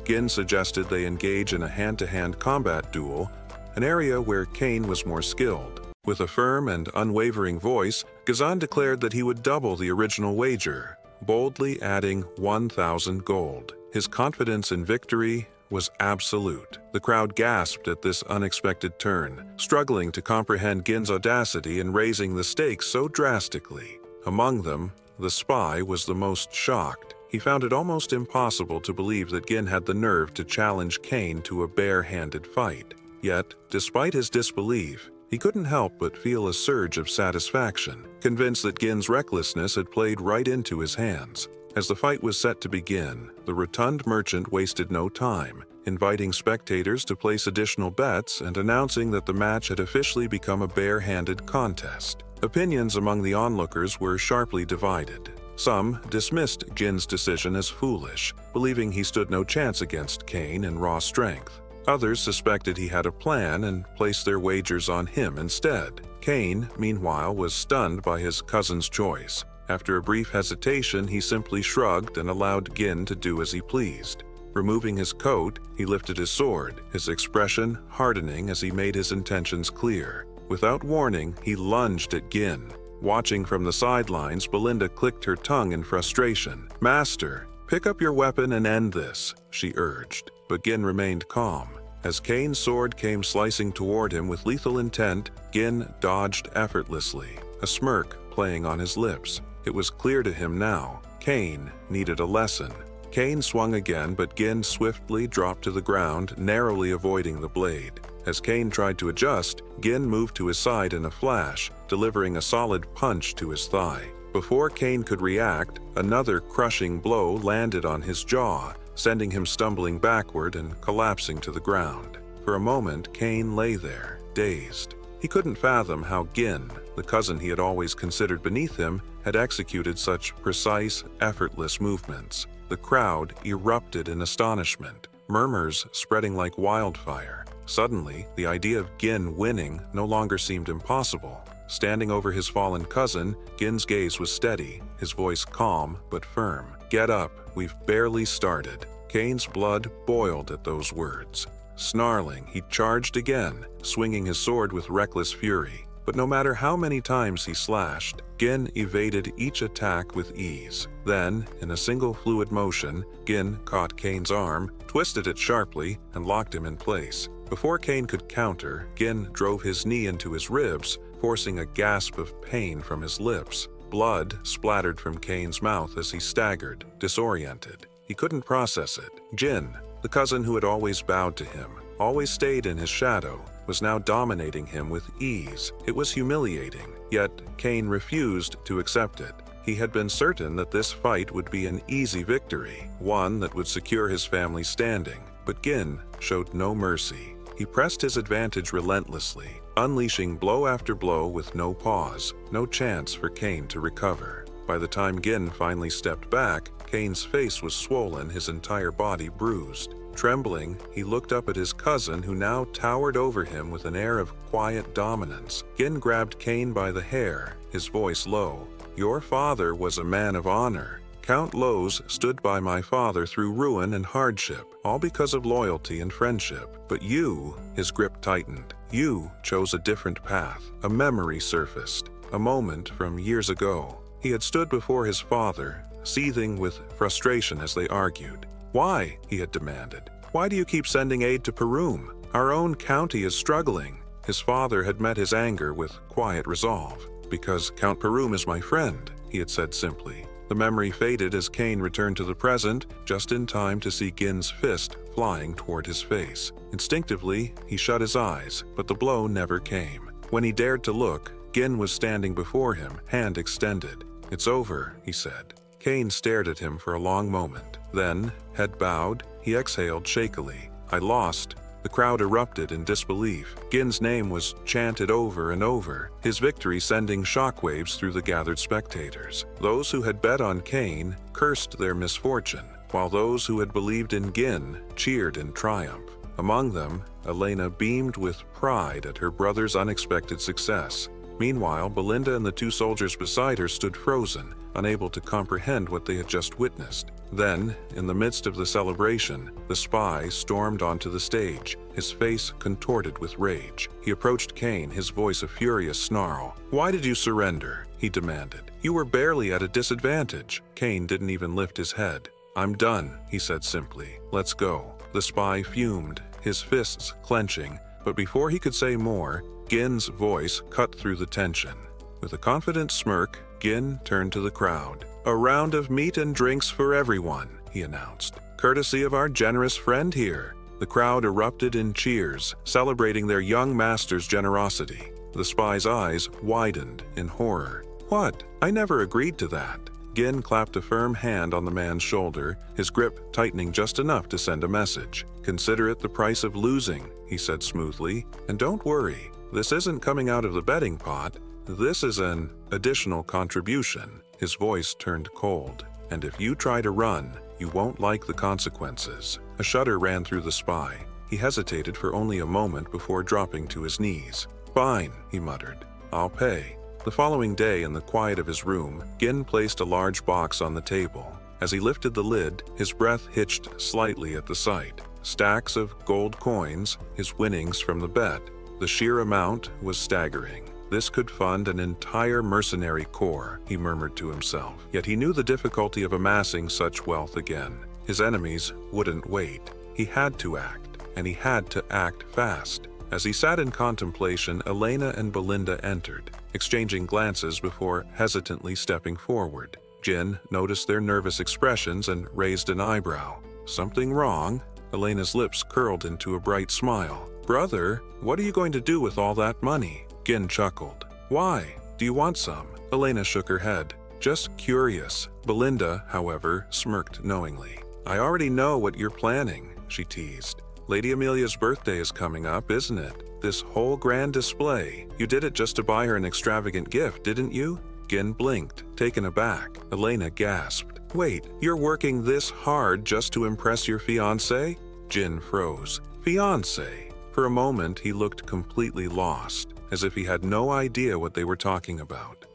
Gin suggested they engage in a hand-to-hand combat duel, an area where Cain was more skilled. With a firm and unwavering voice, Ghazan declared that he would double the original wager, boldly adding 1,000 gold. His confidence in victory was absolute. The crowd gasped at this unexpected turn, struggling to comprehend Gin's audacity in raising the stakes so drastically. Among them, the spy was the most shocked. He found it almost impossible to believe that Gin had the nerve to challenge Cain to a bare-handed fight. Yet, despite his disbelief, he couldn't help but feel a surge of satisfaction, convinced that Gin's recklessness had played right into his hands. As the fight was set to begin, the rotund merchant wasted no time, inviting spectators to place additional bets and announcing that the match had officially become a bare-handed contest. Opinions among the onlookers were sharply divided. Some dismissed Gin's decision as foolish, believing he stood no chance against Cain in raw strength. Others suspected he had a plan and placed their wagers on him instead. Cain, meanwhile, was stunned by his cousin's choice. After a brief hesitation, he simply shrugged and allowed Gin to do as he pleased. Removing his coat, he lifted his sword, his expression hardening as he made his intentions clear. Without warning, he lunged at Gin. Watching from the sidelines, Belinda clicked her tongue in frustration. "Master, pick up your weapon and end this," she urged. But Gin remained calm. As Cain's sword came slicing toward him with lethal intent, Gin dodged effortlessly, a smirk playing on his lips. It was clear to him now. Cain needed a lesson. Cain swung again, but Gin swiftly dropped to the ground, narrowly avoiding the blade. As Cain tried to adjust, Gin moved to his side in a flash, delivering a solid punch to his thigh. Before Cain could react, another crushing blow landed on his jaw, sending him stumbling backward and collapsing to the ground. For a moment, Cain lay there, dazed. He couldn't fathom how Gin, the cousin he had always considered beneath him, had executed such precise, effortless movements. The crowd erupted in astonishment, murmurs spreading like wildfire. Suddenly, the idea of Gin winning no longer seemed impossible. Standing over his fallen cousin, Gin's gaze was steady, his voice calm but firm. "Get up, we've barely started." Cain's blood boiled at those words. Snarling, he charged again, swinging his sword with reckless fury. But no matter how many times he slashed, Gin evaded each attack with ease. Then, in a single fluid motion, Gin caught Cain's arm, twisted it sharply, and locked him in place. Before Cain could counter, Gin drove his knee into his ribs, forcing a gasp of pain from his lips. Blood splattered from Cain's mouth as he staggered, disoriented. He couldn't process it. Gin, the cousin who had always bowed to him, always stayed in his shadow, was now dominating him with ease. It was humiliating, yet Cain refused to accept it. He had been certain that this fight would be an easy victory, one that would secure his family's standing. But Gin showed no mercy. He pressed his advantage relentlessly, unleashing blow after blow with no pause, no chance for Cain to recover. By the time Gin finally stepped back, Cain's face was swollen, his entire body bruised. Trembling, he looked up at his cousin, who now towered over him with an air of quiet dominance. Gin grabbed Cain by the hair, his voice low. "Your father was a man of honor. Count Lowe's stood by my father through ruin and hardship, all because of loyalty and friendship. But you," his grip tightened, "you chose a different path." A memory surfaced, a moment from years ago. He had stood before his father, seething with frustration as they argued. "Why?" he had demanded. "Why do you keep sending aid to Persium? Our own county is struggling." His father had met his anger with quiet resolve. "Because Count Persium is my friend," he had said simply. The memory faded as Cain returned to the present, just in time to see Gin's fist flying toward his face. Instinctively, he shut his eyes, but the blow never came. When he dared to look, Gin was standing before him, hand extended. "It's over," he said. Cain stared at him for a long moment. Then, head bowed, he exhaled shakily. "I lost." The crowd erupted in disbelief. Gin's name was chanted over and over, his victory sending shockwaves through the gathered spectators. Those who had bet on Cain cursed their misfortune, while those who had believed in Gin cheered in triumph. Among them, Elena beamed with pride at her brother's unexpected success. Meanwhile, Belinda and the two soldiers beside her stood frozen, unable to comprehend what they had just witnessed. Then, in the midst of the celebration, the spy stormed onto the stage, his face contorted with rage. He approached Cain, his voice a furious snarl. "Why did you surrender?" he demanded. "You were barely at a disadvantage." Cain didn't even lift his head. "I'm done," he said simply. "Let's go." The spy fumed, his fists clenching, but before he could say more, Gin's voice cut through the tension. With a confident smirk, Gin turned to the crowd. "A round of meat and drinks for everyone," he announced. "Courtesy of our generous friend here." The crowd erupted in cheers, celebrating their young master's generosity. The spy's eyes widened in horror. "What? I never agreed to that." Gin clapped a firm hand on the man's shoulder, his grip tightening just enough to send a message. "Consider it the price of losing," he said smoothly. "And don't worry, this isn't coming out of the betting pot. This is an additional contribution." His voice turned cold. "And if you try to run, you won't like the consequences." A shudder ran through the spy. He hesitated for only a moment before dropping to his knees. "Fine," he muttered. "I'll pay." The following day, in the quiet of his room, Gin placed a large box on the table. As he lifted the lid, his breath hitched slightly at the sight. Stacks of gold coins, his winnings from the bet. The sheer amount was staggering. This could fund an entire mercenary corps, he murmured to himself. Yet he knew the difficulty of amassing such wealth again. His enemies wouldn't wait. He had to act. and he had to act fast. As he sat in contemplation, Elena and Belinda entered, exchanging glances before hesitantly stepping forward. Jin noticed their nervous expressions and raised an eyebrow. "Something wrong?" Elena's lips curled into a bright smile. "Brother, what are you going to do with all that money?" Jin chuckled. "Why? Do you want some?" Elena shook her head. "Just curious." Belinda, however, smirked knowingly. "I already know what you're planning," she teased. "Lady Amelia's birthday is coming up, isn't it? This whole grand display. You did it just to buy her an extravagant gift, didn't you?" Jin blinked, taken aback. Elena gasped. "Wait, you're working this hard just to impress your fiancé?" Jin froze. "Fiancé?" For a moment, he looked completely lost, as if he had no idea what they were talking about.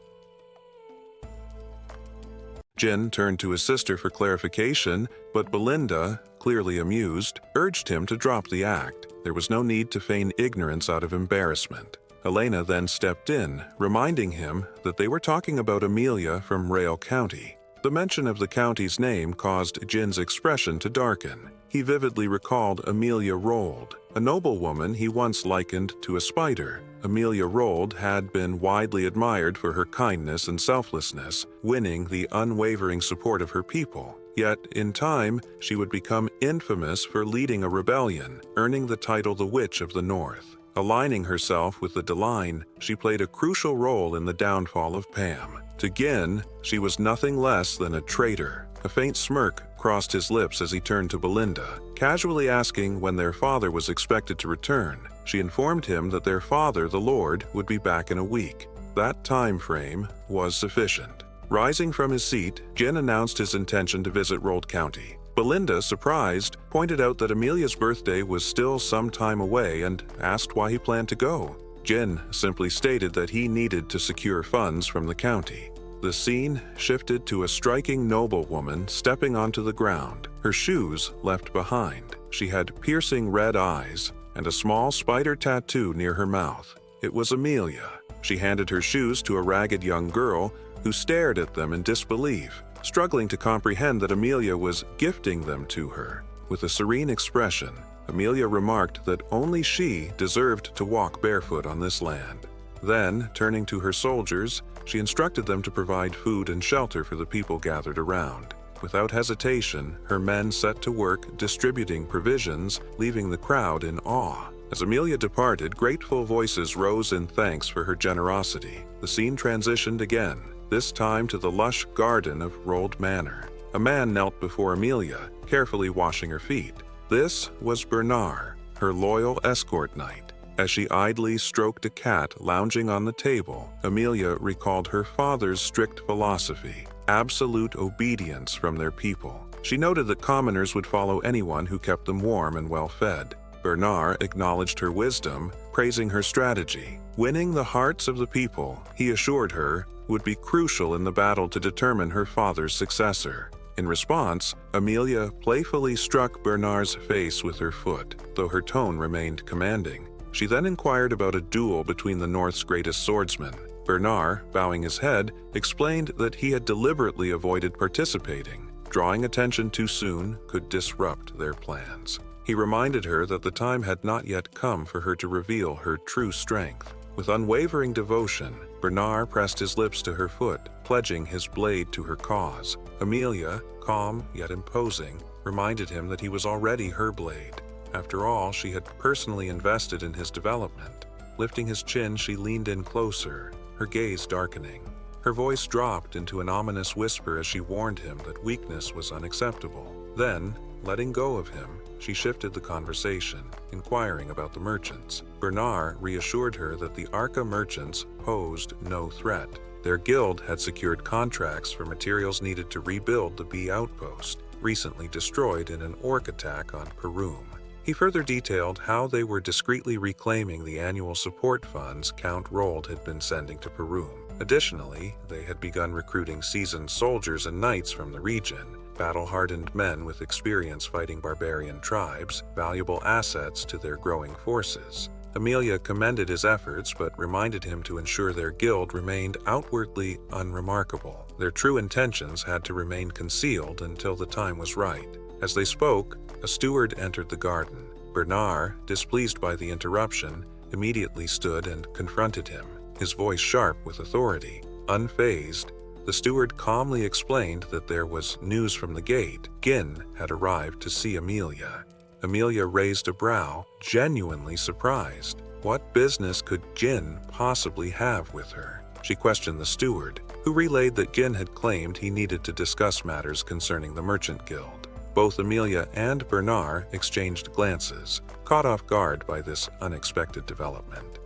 Jin turned to his sister for clarification, but Belinda, clearly amused, urged him to drop the act. There was no need to feign ignorance out of embarrassment. Elena then stepped in, reminding him that they were talking about Amelia from Rail County. The mention of the county's name caused Jin's expression to darken. He vividly recalled Amelia Rold, a noblewoman he once likened to a spider. Amelia Rold had been widely admired for her kindness and selflessness, winning the unwavering support of her people. Yet, in time, she would become infamous for leading a rebellion, earning the title the Witch of the North. Aligning herself with the Deline, she played a crucial role in the downfall of Pam. To Gin, she was nothing less than a traitor. A faint smirk crossed his lips as he turned to Belinda, casually asking when their father was expected to return. She informed him that their father, the Lord, would be back in a week. That time frame was sufficient. Rising from his seat, Jin announced his intention to visit Rold County. Belinda, surprised, pointed out that Amelia's birthday was still some time away and asked why he planned to go. Jin simply stated that he needed to secure funds from the county. The scene shifted to a striking noblewoman stepping onto the ground, her shoes left behind. She had piercing red eyes and a small spider tattoo near her mouth. It was Amelia. She handed her shoes to a ragged young girl who stared at them in disbelief, struggling to comprehend that Amelia was gifting them to her. With a serene expression, Amelia remarked that only she deserved to walk barefoot on this land. Then, turning to her soldiers, she instructed them to provide food and shelter for the people gathered around. Without hesitation, her men set to work distributing provisions, leaving the crowd in awe. As Amelia departed, grateful voices rose in thanks for her generosity. The scene transitioned again, this time to the lush garden of Rold Manor. A man knelt before Amelia, carefully washing her feet. This was Bernard, her loyal escort knight. As she idly stroked a cat lounging on the table, Amelia recalled her father's strict philosophy: absolute obedience from their people. She noted that commoners would follow anyone who kept them warm and well-fed. Bernard acknowledged her wisdom, praising her strategy. Winning the hearts of the people, he assured her, would be crucial in the battle to determine her father's successor. In response, Amelia playfully struck Bernard's face with her foot, though her tone remained commanding. She then inquired about a duel between the North's greatest swordsmen. Bernard, bowing his head, explained that he had deliberately avoided participating. Drawing attention too soon could disrupt their plans. He reminded her that the time had not yet come for her to reveal her true strength. With unwavering devotion, Bernard pressed his lips to her foot, pledging his blade to her cause. Amelia, calm yet imposing, reminded him that he was already her blade. After all, she had personally invested in his development. Lifting his chin, she leaned in closer, her gaze darkening. Her voice dropped into an ominous whisper as she warned him that weakness was unacceptable. Then, letting go of him, she shifted the conversation, inquiring about the merchants. Bernard reassured her that the Arca merchants posed no threat. Their guild had secured contracts for materials needed to rebuild the Bee outpost, recently destroyed in an orc attack on Persium. He further detailed how they were discreetly reclaiming the annual support funds Count Rold had been sending to Persium. Additionally, they had begun recruiting seasoned soldiers and knights from the region, battle-hardened men with experience fighting barbarian tribes, valuable assets to their growing forces. Amelia commended his efforts but reminded him to ensure their guild remained outwardly unremarkable. Their true intentions had to remain concealed until the time was right. As they spoke, a steward entered the garden. Bernard, displeased by the interruption, immediately stood and confronted him, his voice sharp with authority. Unfazed, the steward calmly explained that there was news from the gate. Gin had arrived to see Amelia. Amelia raised a brow, genuinely surprised. What business could Gin possibly have with her? She questioned the steward, who relayed that Gin had claimed he needed to discuss matters concerning the Merchant Guild. Both Amelia and Bernard exchanged glances, caught off guard by this unexpected development.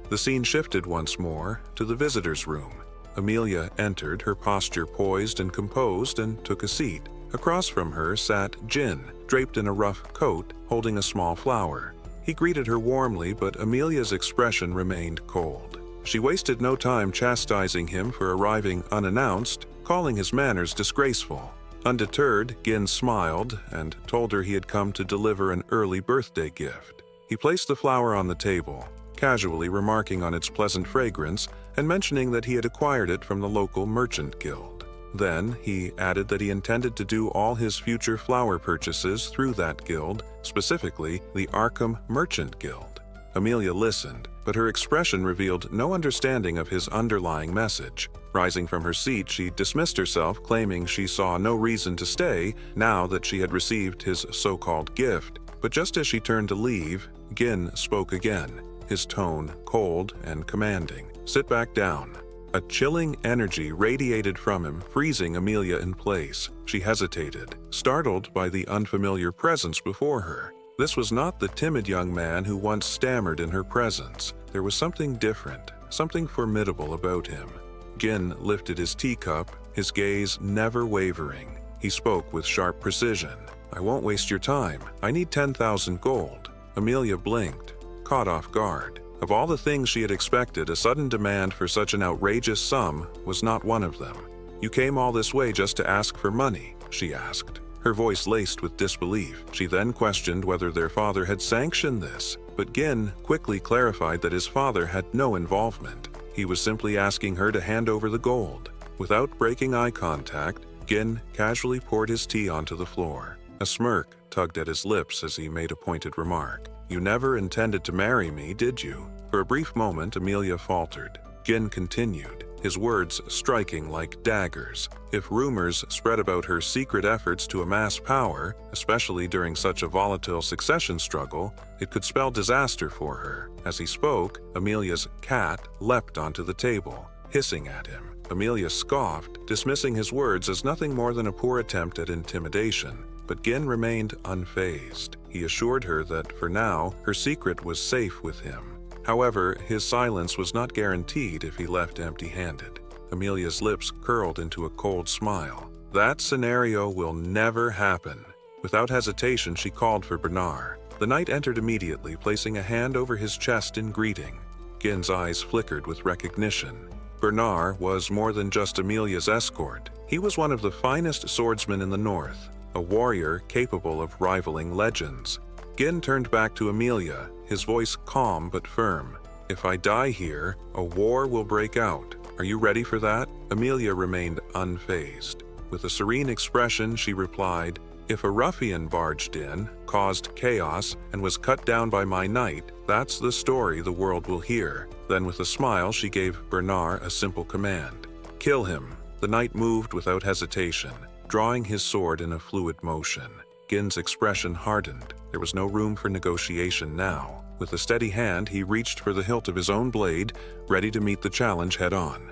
The scene shifted once more to the visitors' room. Amelia entered, her posture poised and composed, and took a seat. Across from her sat Gin, draped in a rough coat, holding a small flower. He greeted her warmly, but Amelia's expression remained cold. She wasted no time chastising him for arriving unannounced, calling his manners disgraceful. Undeterred, Gin smiled and told her he had come to deliver an early birthday gift. He placed the flower on the table, casually remarking on its pleasant fragrance and mentioning that he had acquired it from the local merchant guild. Then he added that he intended to do all his future flower purchases through that guild, specifically the Arkham Merchant Guild. Amelia listened, but her expression revealed no understanding of his underlying message. Rising from her seat, she dismissed herself, claiming she saw no reason to stay now that she had received his so-called gift. But just as she turned to leave, Gin spoke again, his tone cold and commanding. "Sit back down." A chilling energy radiated from him, freezing Amelia in place. She hesitated, startled by the unfamiliar presence before her. This was not the timid young man who once stammered in her presence. There was something different, something formidable about him. Gin lifted his teacup, his gaze never wavering. He spoke with sharp precision. "I won't waste your time. I need 10,000 gold." Amelia blinked, caught off guard. Of all the things she had expected, a sudden demand for such an outrageous sum was not one of them. "You came all this way just to ask for money?" she asked, her voice laced with disbelief. She then questioned whether their father had sanctioned this, but Gin quickly clarified that his father had no involvement. He was simply asking her to hand over the gold. Without breaking eye contact, Gin casually poured his tea onto the floor. A smirk tugged at his lips as he made a pointed remark. "You never intended to marry me, did you?" For a brief moment, Amelia faltered. Gin continued, his words striking like daggers. If rumors spread about her secret efforts to amass power, especially during such a volatile succession struggle, it could spell disaster for her. As he spoke, Amelia's cat leapt onto the table, hissing at him. Amelia scoffed, dismissing his words as nothing more than a poor attempt at intimidation. But Gin remained unfazed. He assured her that, for now, her secret was safe with him. However, his silence was not guaranteed if he left empty-handed. Amelia's lips curled into a cold smile. "That scenario will never happen." Without hesitation, she called for Bernard. The knight entered immediately, placing a hand over his chest in greeting. Gin's eyes flickered with recognition. Bernard was more than just Amelia's escort. He was one of the finest swordsmen in the north, a warrior capable of rivaling legends. Gin turned back to Amelia, his voice calm but firm. "If I die here, a war will break out. Are you ready for that?" Amelia remained unfazed. With a serene expression, she replied, "If a ruffian barged in, caused chaos, and was cut down by my knight, that's the story the world will hear." Then with a smile, she gave Bernard a simple command. "Kill him." The knight moved without hesitation, drawing his sword in a fluid motion. Gin's expression hardened. There was no room for negotiation now. With a steady hand, he reached for the hilt of his own blade, ready to meet the challenge head-on.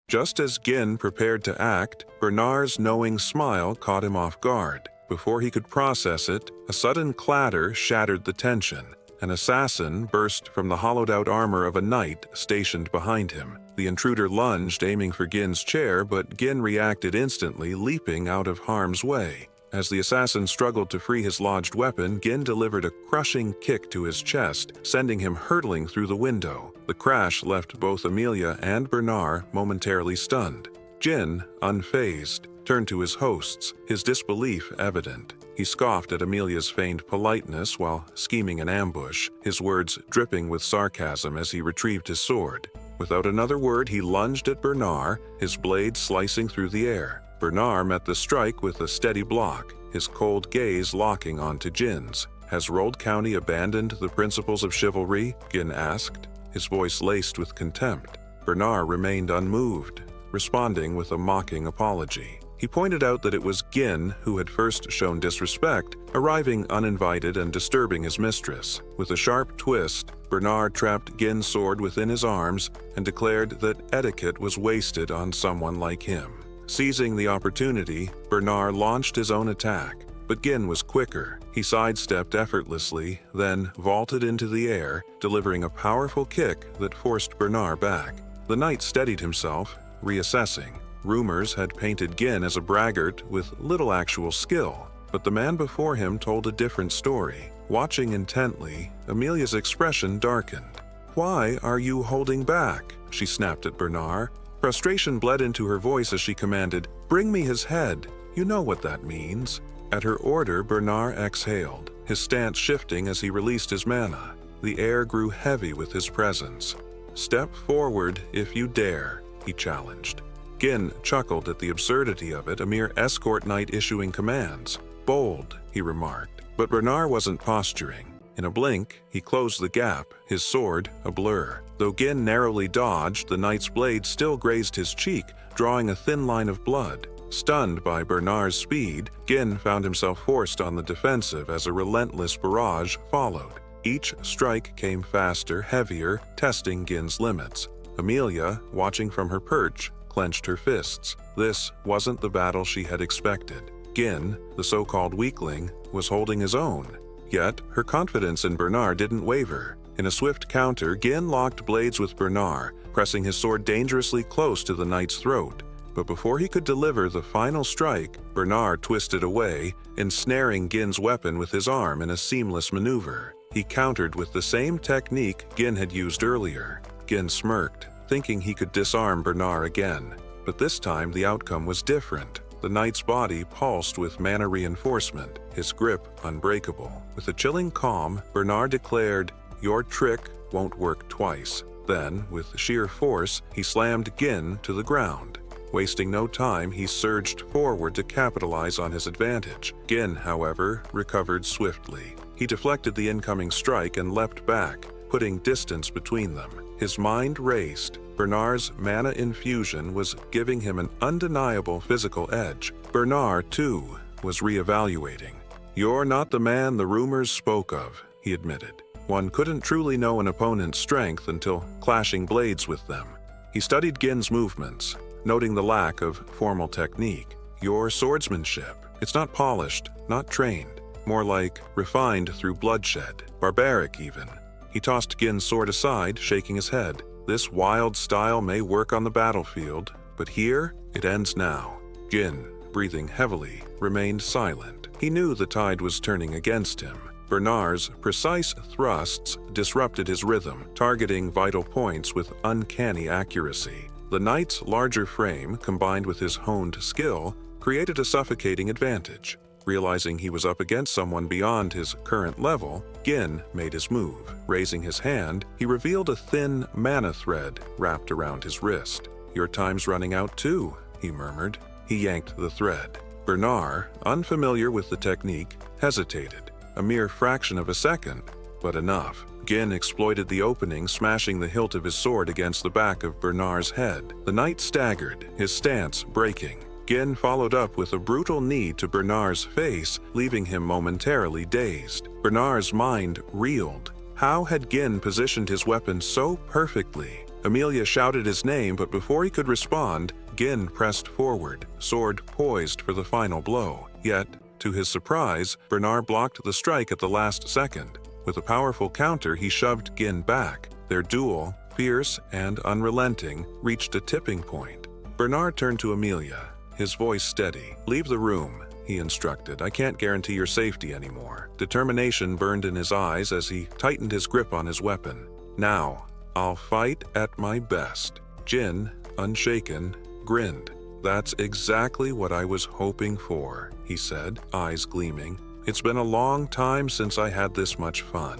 Just as Gin prepared to act, Bernard's knowing smile caught him off guard. Before he could process it, a sudden clatter shattered the tension. An assassin burst from the hollowed-out armor of a knight stationed behind him. The intruder lunged, aiming for Gin's chair, but Gin reacted instantly, leaping out of harm's way. As the assassin struggled to free his lodged weapon, Gin delivered a crushing kick to his chest, sending him hurtling through the window. The crash left both Amelia and Bernard momentarily stunned. Gin, unfazed, turned to his hosts, his disbelief evident. He scoffed at Amelia's feigned politeness while scheming an ambush, his words dripping with sarcasm as he retrieved his sword. Without another word, he lunged at Bernard, his blade slicing through the air. Bernard met the strike with a steady block. his cold gaze locking onto Jin's. "Has Rold County abandoned the principles of chivalry?" Gin asked, his voice laced with contempt. Bernard remained unmoved, responding with a mocking apology. He pointed out that it was Gin who had first shown disrespect, arriving uninvited and disturbing his mistress. With a sharp twist, Bernard trapped Gin's sword within his arms and declared that etiquette was wasted on someone like him. Seizing the opportunity, Bernard launched his own attack, but Gin was quicker. He sidestepped effortlessly, then vaulted into the air, delivering a powerful kick that forced Bernard back. The knight steadied himself, reassessing. Rumors had painted Gin as a braggart with little actual skill, but the man before him told a different story. Watching intently, Amelia's expression darkened. "Why are you holding back?" she snapped at Bernard. Frustration bled into her voice as she commanded, "Bring me his head. You know what that means." At her order, Bernard exhaled, his stance shifting as he released his mana. The air grew heavy with his presence. "Step forward if you dare," he challenged. Gin chuckled at the absurdity of it, a mere escort knight issuing commands. "Bold," he remarked, but Bernard wasn't posturing. In a blink, he closed the gap, his sword a blur. Though Gin narrowly dodged, the knight's blade still grazed his cheek, drawing a thin line of blood. Stunned by Bernard's speed, Gin found himself forced on the defensive as a relentless barrage followed. Each strike came faster, heavier, testing Gin's limits. Amelia, watching from her perch, clenched her fists. This wasn't the battle she had expected. Gin, the so-called weakling, was holding his own. Yet, her confidence in Bernard didn't waver. In a swift counter, Gin locked blades with Bernard, pressing his sword dangerously close to the knight's throat. But before he could deliver the final strike, Bernard twisted away, ensnaring Gin's weapon with his arm in a seamless maneuver. He countered with the same technique Gin had used earlier. Gin smirked, thinking he could disarm Bernard again. But this time the outcome was different. The knight's body pulsed with mana reinforcement, his grip unbreakable. With a chilling calm, Bernard declared, "Your trick won't work twice." Then, with sheer force, he slammed Gin to the ground. Wasting no time, he surged forward to capitalize on his advantage. Gin, however, recovered swiftly. He deflected the incoming strike and leapt back, putting distance between them. His mind raced. Bernard's mana infusion was giving him an undeniable physical edge. Bernard, too, was reevaluating. "You're not the man the rumors spoke of," he admitted. One couldn't truly know an opponent's strength until clashing blades with them. He studied Gin's movements, noting the lack of formal technique. "Your swordsmanship, it's not polished, not trained, more like refined through bloodshed, barbaric even." He tossed Gin's sword aside, shaking his head. "This wild style may work on the battlefield, but here it ends now." Gin, breathing heavily, remained silent. He knew the tide was turning against him. Bernard's precise thrusts disrupted his rhythm, targeting vital points with uncanny accuracy. The knight's larger frame, combined with his honed skill, created a suffocating advantage. Realizing he was up against someone beyond his current level, Gin made his move. Raising his hand, he revealed a thin mana thread wrapped around his wrist. "Your time's running out too," he murmured. He yanked the thread. Bernard, unfamiliar with the technique, hesitated. A mere fraction of a second, but enough. Gin exploited the opening, smashing the hilt of his sword against the back of Bernard's head. The knight staggered, his stance breaking. Gin followed up with a brutal knee to Bernard's face, leaving him momentarily dazed. Bernard's mind reeled. How had Gin positioned his weapon so perfectly? Amelia shouted his name, but before he could respond, Gin pressed forward, sword poised for the final blow. Yet, to his surprise, Bernard blocked the strike at the last second. With a powerful counter, he shoved Gin back. Their duel, fierce and unrelenting, reached a tipping point. Bernard turned to Amelia, his voice steady. "Leave the room," he instructed. "I can't guarantee your safety anymore." Determination burned in his eyes as he tightened his grip on his weapon. "Now, I'll fight at my best." Gin, unshaken, grinned. "That's exactly what I was hoping for," he said, eyes gleaming. "It's been a long time since I had this much fun."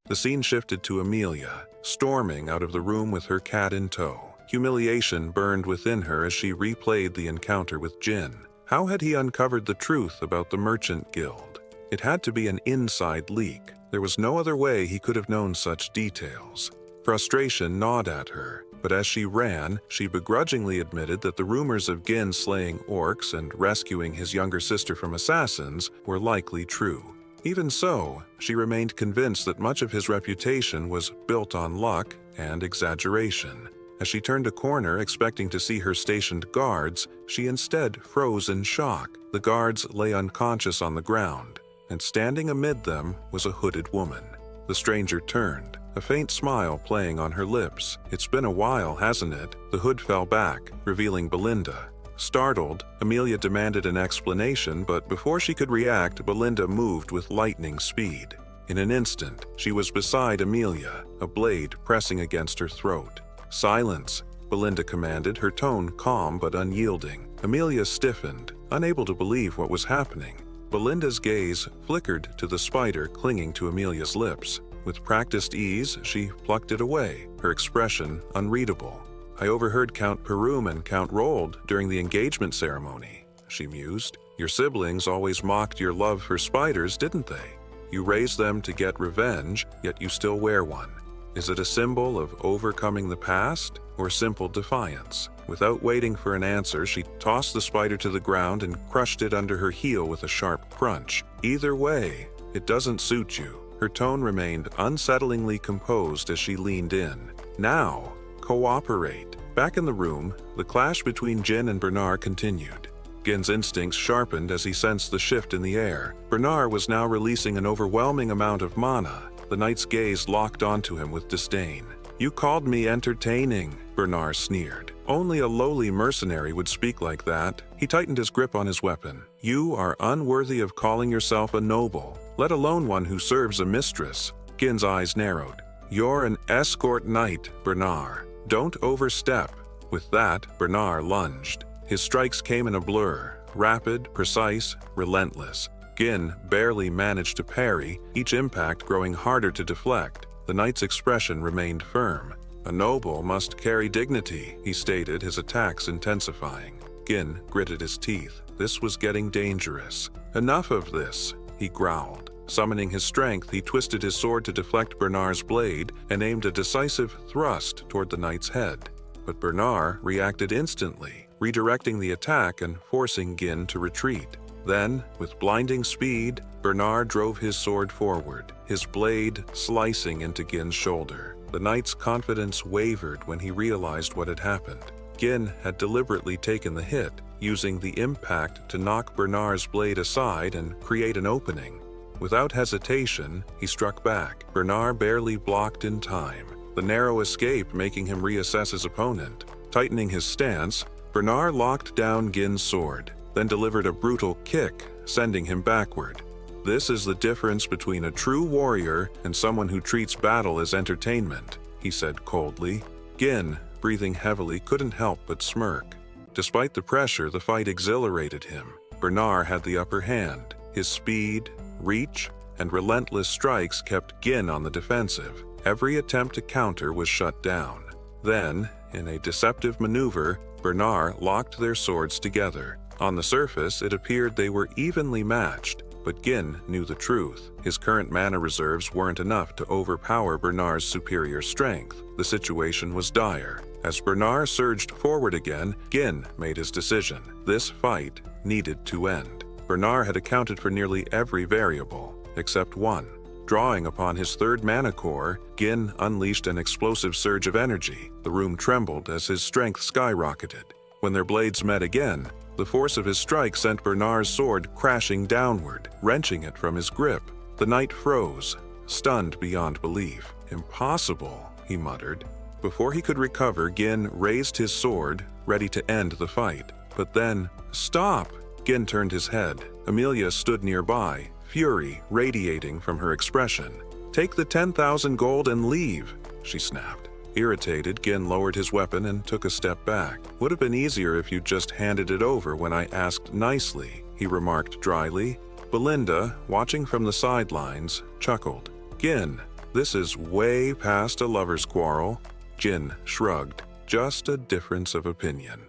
The scene shifted to Amelia, storming out of the room with her cat in tow. Humiliation burned within her as she replayed the encounter with Gin. How had he uncovered the truth about the Merchant Guild? It had to be an inside leak. There was no other way he could have known such details. Frustration gnawed at her, but as she ran, she begrudgingly admitted that the rumors of Gin slaying orcs and rescuing his younger sister from assassins were likely true. Even so, she remained convinced that much of his reputation was built on luck and exaggeration. As she turned a corner expecting to see her stationed guards, she instead froze in shock. The guards lay unconscious on the ground, and standing amid them was a hooded woman. The stranger turned, a faint smile playing on her lips. "It's been a while, hasn't it?" The hood fell back, revealing Belinda. Startled, Amelia demanded an explanation, but before she could react, Belinda moved with lightning speed. In an instant, she was beside Amelia, a blade pressing against her throat. "Silence," Belinda commanded, her tone calm but unyielding. Amelia stiffened, unable to believe what was happening. Belinda's gaze flickered to the spider clinging to Amelia's lips. With practiced ease, she plucked it away, her expression unreadable. "I overheard Count Persium and Count Rold during the engagement ceremony," she mused. "Your siblings always mocked your love for spiders, didn't they? You raised them to get revenge, yet you still wear one. Is it a symbol of overcoming the past, or simple defiance?" Without waiting for an answer, she tossed the spider to the ground and crushed it under her heel with a sharp crunch. "Either way, it doesn't suit you." Her tone remained unsettlingly composed as she leaned in. "Now, cooperate." Back in the room, the clash between Jin and Bernard continued. Gin's instincts sharpened as he sensed the shift in the air. Bernard was now releasing an overwhelming amount of mana. The knight's gaze locked onto him with disdain. "You called me entertaining," Bernard sneered. "Only a lowly mercenary would speak like that." He tightened his grip on his weapon. "You are unworthy of calling yourself a noble, let alone one who serves a mistress." Gin's eyes narrowed. "You're an escort knight, Bernard. Don't overstep." With that, Bernard lunged. His strikes came in a blur, rapid, precise, relentless. Gin barely managed to parry, each impact growing harder to deflect. The knight's expression remained firm. "A noble must carry dignity," he stated, his attacks intensifying. Gin gritted his teeth. This was getting dangerous. "Enough of this," he growled. Summoning his strength, he twisted his sword to deflect Bernard's blade and aimed a decisive thrust toward the knight's head. But Bernard reacted instantly, redirecting the attack and forcing Gin to retreat. Then, with blinding speed, Bernard drove his sword forward, his blade slicing into Gin's shoulder. The knight's confidence wavered when he realized what had happened. Gin had deliberately taken the hit, using the impact to knock Bernard's blade aside and create an opening. Without hesitation, he struck back. Bernard barely blocked in time, the narrow escape making him reassess his opponent. Tightening his stance, Bernard locked down Gin's sword, then delivered a brutal kick, sending him backward. "This is the difference between a true warrior and someone who treats battle as entertainment," he said coldly. Gin, breathing heavily, couldn't help but smirk. Despite the pressure, the fight exhilarated him. Bernard had the upper hand. His speed, reach, and relentless strikes kept Gin on the defensive. Every attempt to counter was shut down. Then, in a deceptive maneuver, Bernard locked their swords together. On the surface, it appeared they were evenly matched, but Gin knew the truth. His current mana reserves weren't enough to overpower Bernard's superior strength. The situation was dire. As Bernard surged forward again, Gin made his decision. This fight needed to end. Bernard had accounted for nearly every variable, except one. Drawing upon his third mana core, Gin unleashed an explosive surge of energy. The room trembled as his strength skyrocketed. When their blades met again, the force of his strike sent Bernard's sword crashing downward, wrenching it from his grip. The knight froze, stunned beyond belief. "Impossible," he muttered. Before he could recover, Gin raised his sword, ready to end the fight. But then, "Stop!" Gin turned his head. Amelia stood nearby, fury radiating from her expression. "Take the 10,000 gold and leave," she snapped. Irritated, Gin lowered his weapon and took a step back. "Would have been easier if you just handed it over when I asked nicely," he remarked dryly. Belinda, watching from the sidelines, chuckled. "Gin, this is way past a lover's quarrel." Gin shrugged. "Just a difference of opinion."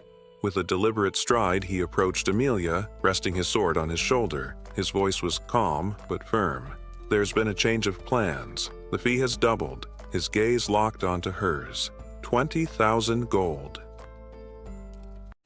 With a deliberate stride, he approached Amelia, resting his sword on his shoulder. His voice was calm but firm. "There's been a change of plans. The fee has doubled." His gaze locked onto hers. 20,000 gold.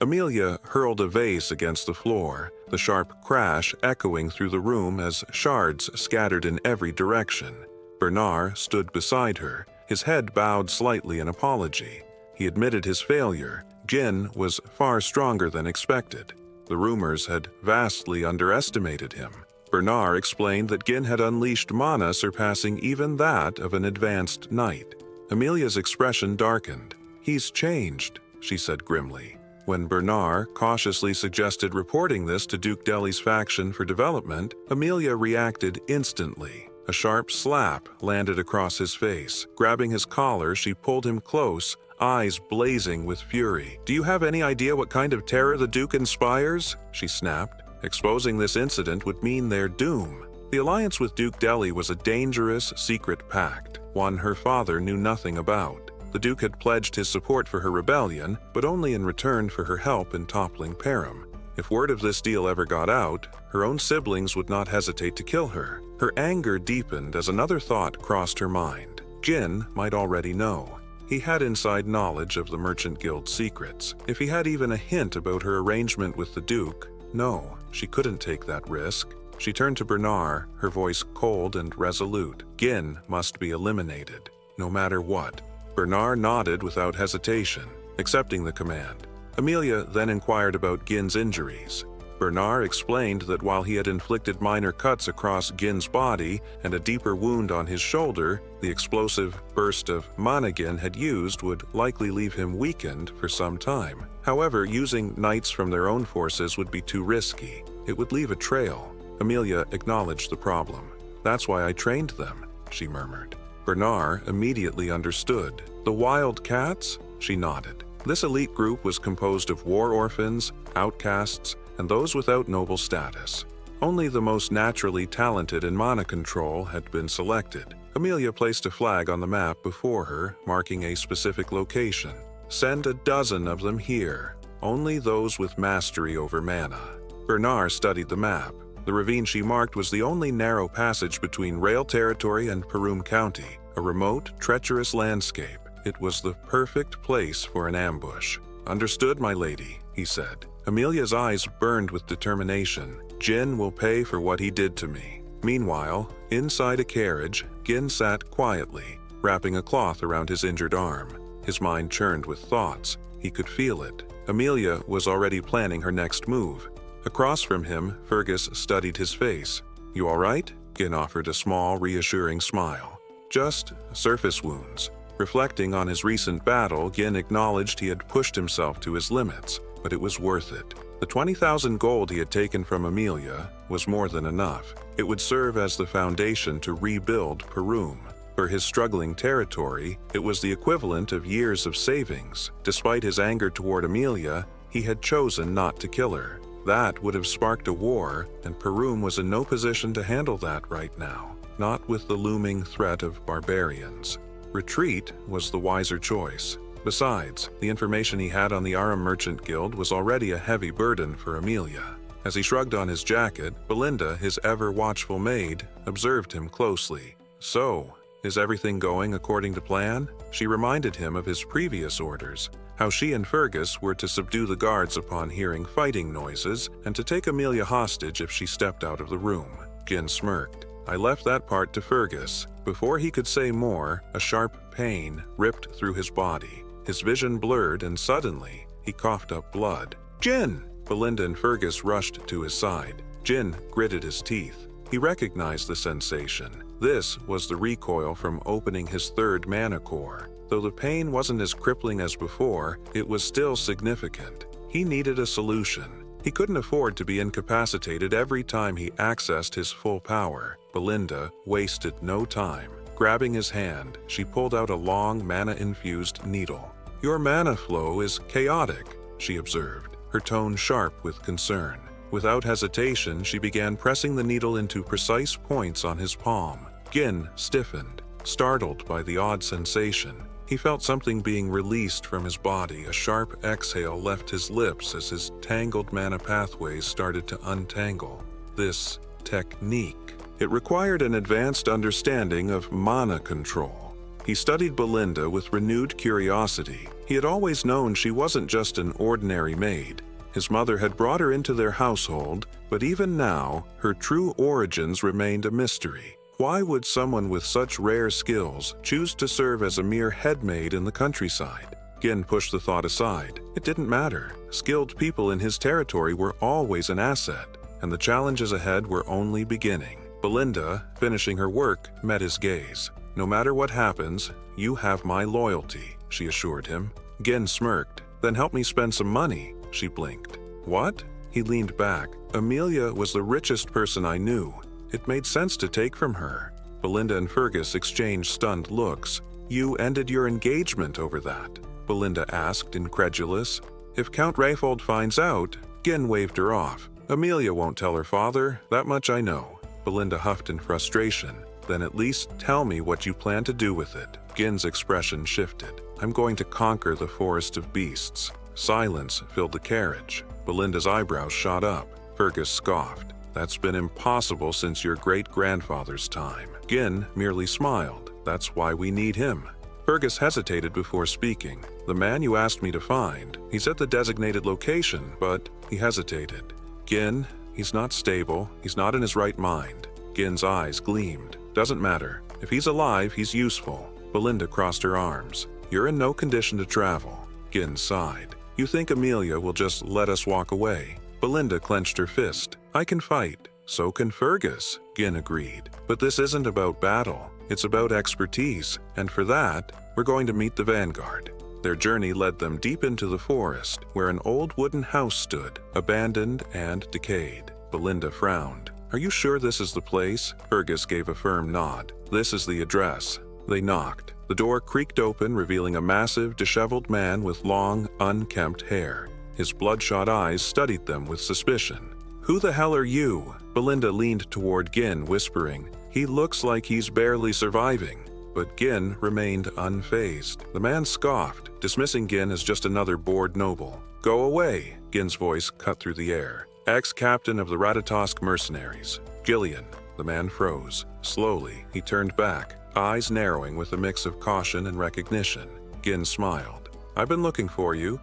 Amelia hurled a vase against the floor, the sharp crash echoing through the room as shards scattered in every direction. Bernard stood beside her, his head bowed slightly in apology. He admitted his failure. Jin was far stronger than expected. The rumors had vastly underestimated him. Bernard explained that Gin had unleashed mana surpassing even that of an advanced knight. Amelia's expression darkened. "He's changed," she said grimly. When Bernard cautiously suggested reporting this to Duke Deli's faction for development, Amelia reacted instantly. A sharp slap landed across his face. Grabbing his collar, she pulled him close, eyes blazing with fury. "Do you have any idea what kind of terror the Duke inspires?" she snapped. Exposing this incident would mean their doom. The alliance with Duke Deli was a dangerous, secret pact, one her father knew nothing about. The Duke had pledged his support for her rebellion, but only in return for her help in toppling Persium. If word of this deal ever got out, her own siblings would not hesitate to kill her. Her anger deepened as another thought crossed her mind. Jin might already know. He had inside knowledge of the Merchant Guild's secrets. If he had even a hint about her arrangement with the Duke, no, she couldn't take that risk. She turned to Bernard, her voice cold and resolute. Gin must be eliminated, no matter what. Bernard nodded without hesitation, accepting the command. Amelia then inquired about Gin's injuries. Bernard explained that while he had inflicted minor cuts across Gin's body and a deeper wound on his shoulder, the explosive burst of mana Gin had used would likely leave him weakened for some time. However, using knights from their own forces would be too risky. It would leave a trail. Amelia acknowledged the problem. "That's why I trained them," she murmured. Bernard immediately understood. "The Wild Cats?" She nodded. This elite group was composed of war orphans, outcasts, and those without noble status. Only the most naturally talented in mana control had been selected. Amelia placed a flag on the map before her, marking a specific location. "Send a dozen of them here. Only those with mastery over mana." Bernard studied the map. The ravine she marked was the only narrow passage between Rail Territory and Persium County, a remote, treacherous landscape. It was the perfect place for an ambush. "Understood, my lady," he said. Amelia's eyes burned with determination. "Jin will pay for what he did to me." Meanwhile, inside a carriage, Gin sat quietly, wrapping a cloth around his injured arm. His mind churned with thoughts. He could feel it. Amelia was already planning her next move. Across from him, Fergus studied his face. "You all right?" Gin offered a small, reassuring smile. "Just surface wounds." Reflecting on his recent battle, Gin acknowledged he had pushed himself to his limits, but it was worth it. The 20,000 gold he had taken from Amelia was more than enough. It would serve as the foundation to rebuild Persium. For his struggling territory, it was the equivalent of years of savings. Despite his anger toward Amelia, he had chosen not to kill her. That would have sparked a war, and Persium was in no position to handle that right now, not with the looming threat of barbarians. Retreat was the wiser choice. Besides, the information he had on the Aram Merchant Guild was already a heavy burden for Amelia. As he shrugged on his jacket, Belinda, his ever-watchful maid, observed him closely. "So, is everything going according to plan?" She reminded him of his previous orders, how she and Fergus were to subdue the guards upon hearing fighting noises and to take Amelia hostage if she stepped out of the room. Gin smirked. "I left that part to Fergus." Before he could say more, a sharp pain ripped through his body. His vision blurred and suddenly, he coughed up blood. "Jin!" Belinda and Fergus rushed to his side. Jin gritted his teeth. He recognized the sensation. This was the recoil from opening his third mana core. Though the pain wasn't as crippling as before, it was still significant. He needed a solution. He couldn't afford to be incapacitated every time he accessed his full power. Belinda wasted no time. Grabbing his hand, she pulled out a long mana-infused needle. "Your mana flow is chaotic," she observed, her tone sharp with concern. Without hesitation, she began pressing the needle into precise points on his palm. Gin stiffened, startled by the odd sensation. He felt something being released from his body. A sharp exhale left his lips as his tangled mana pathways started to untangle. This technique. It required an advanced understanding of mana control. He studied Belinda with renewed curiosity. He had always known she wasn't just an ordinary maid. His mother had brought her into their household, but even now, her true origins remained a mystery. Why would someone with such rare skills choose to serve as a mere headmaid in the countryside? Gin pushed the thought aside. It didn't matter. Skilled people in his territory were always an asset, and the challenges ahead were only beginning. Belinda, finishing her work, met his gaze. "No matter what happens, you have my loyalty," she assured him. Gin smirked. "Then help me spend some money," she blinked. "What?" He leaned back. "Amelia was the richest person I knew. It made sense to take from her." Belinda and Fergus exchanged stunned looks. "You ended your engagement over that?" Belinda asked, incredulous. "If Count Rayfold finds out..." Gin waved her off. "Amelia won't tell her father, that much I know." Belinda huffed in frustration. "Then at least tell me what you plan to do with it." Gin's expression shifted. "I'm going to conquer the forest of beasts." Silence filled the carriage. Belinda's eyebrows shot up. Fergus scoffed. "That's been impossible since your great-grandfather's time." Gin merely smiled. "That's why we need him." Fergus hesitated before speaking. "The man you asked me to find, he's at the designated location, but..." He hesitated. "Gin, he's not stable, he's not in his right mind." Gin's eyes gleamed. "Doesn't matter. If he's alive, he's useful." Belinda crossed her arms. "You're in no condition to travel." Gin sighed. "You think Amelia will just let us walk away?" Belinda clenched her fist. "I can fight. So can Fergus," Gin agreed. "But this isn't about battle. It's about expertise, and for that, we're going to meet the vanguard." Their journey led them deep into the forest, where an old wooden house stood, abandoned and decayed. Belinda frowned. "Are you sure this is the place?" Fergus gave a firm nod. "This is the address." They knocked. The door creaked open, revealing a massive, disheveled man with long, unkempt hair. His bloodshot eyes studied them with suspicion. "Who the hell are you?" Belinda leaned toward Gin, whispering, "He looks like he's barely surviving." But Gin remained unfazed. The man scoffed, dismissing Gin as just another bored noble. "Go away," Gin's voice cut through the air. "Ex-captain of the Ratatosk mercenaries. Gillian." The man froze. Slowly, he turned back, eyes narrowing with a mix of caution and recognition. Gin smiled. "I've been looking for you."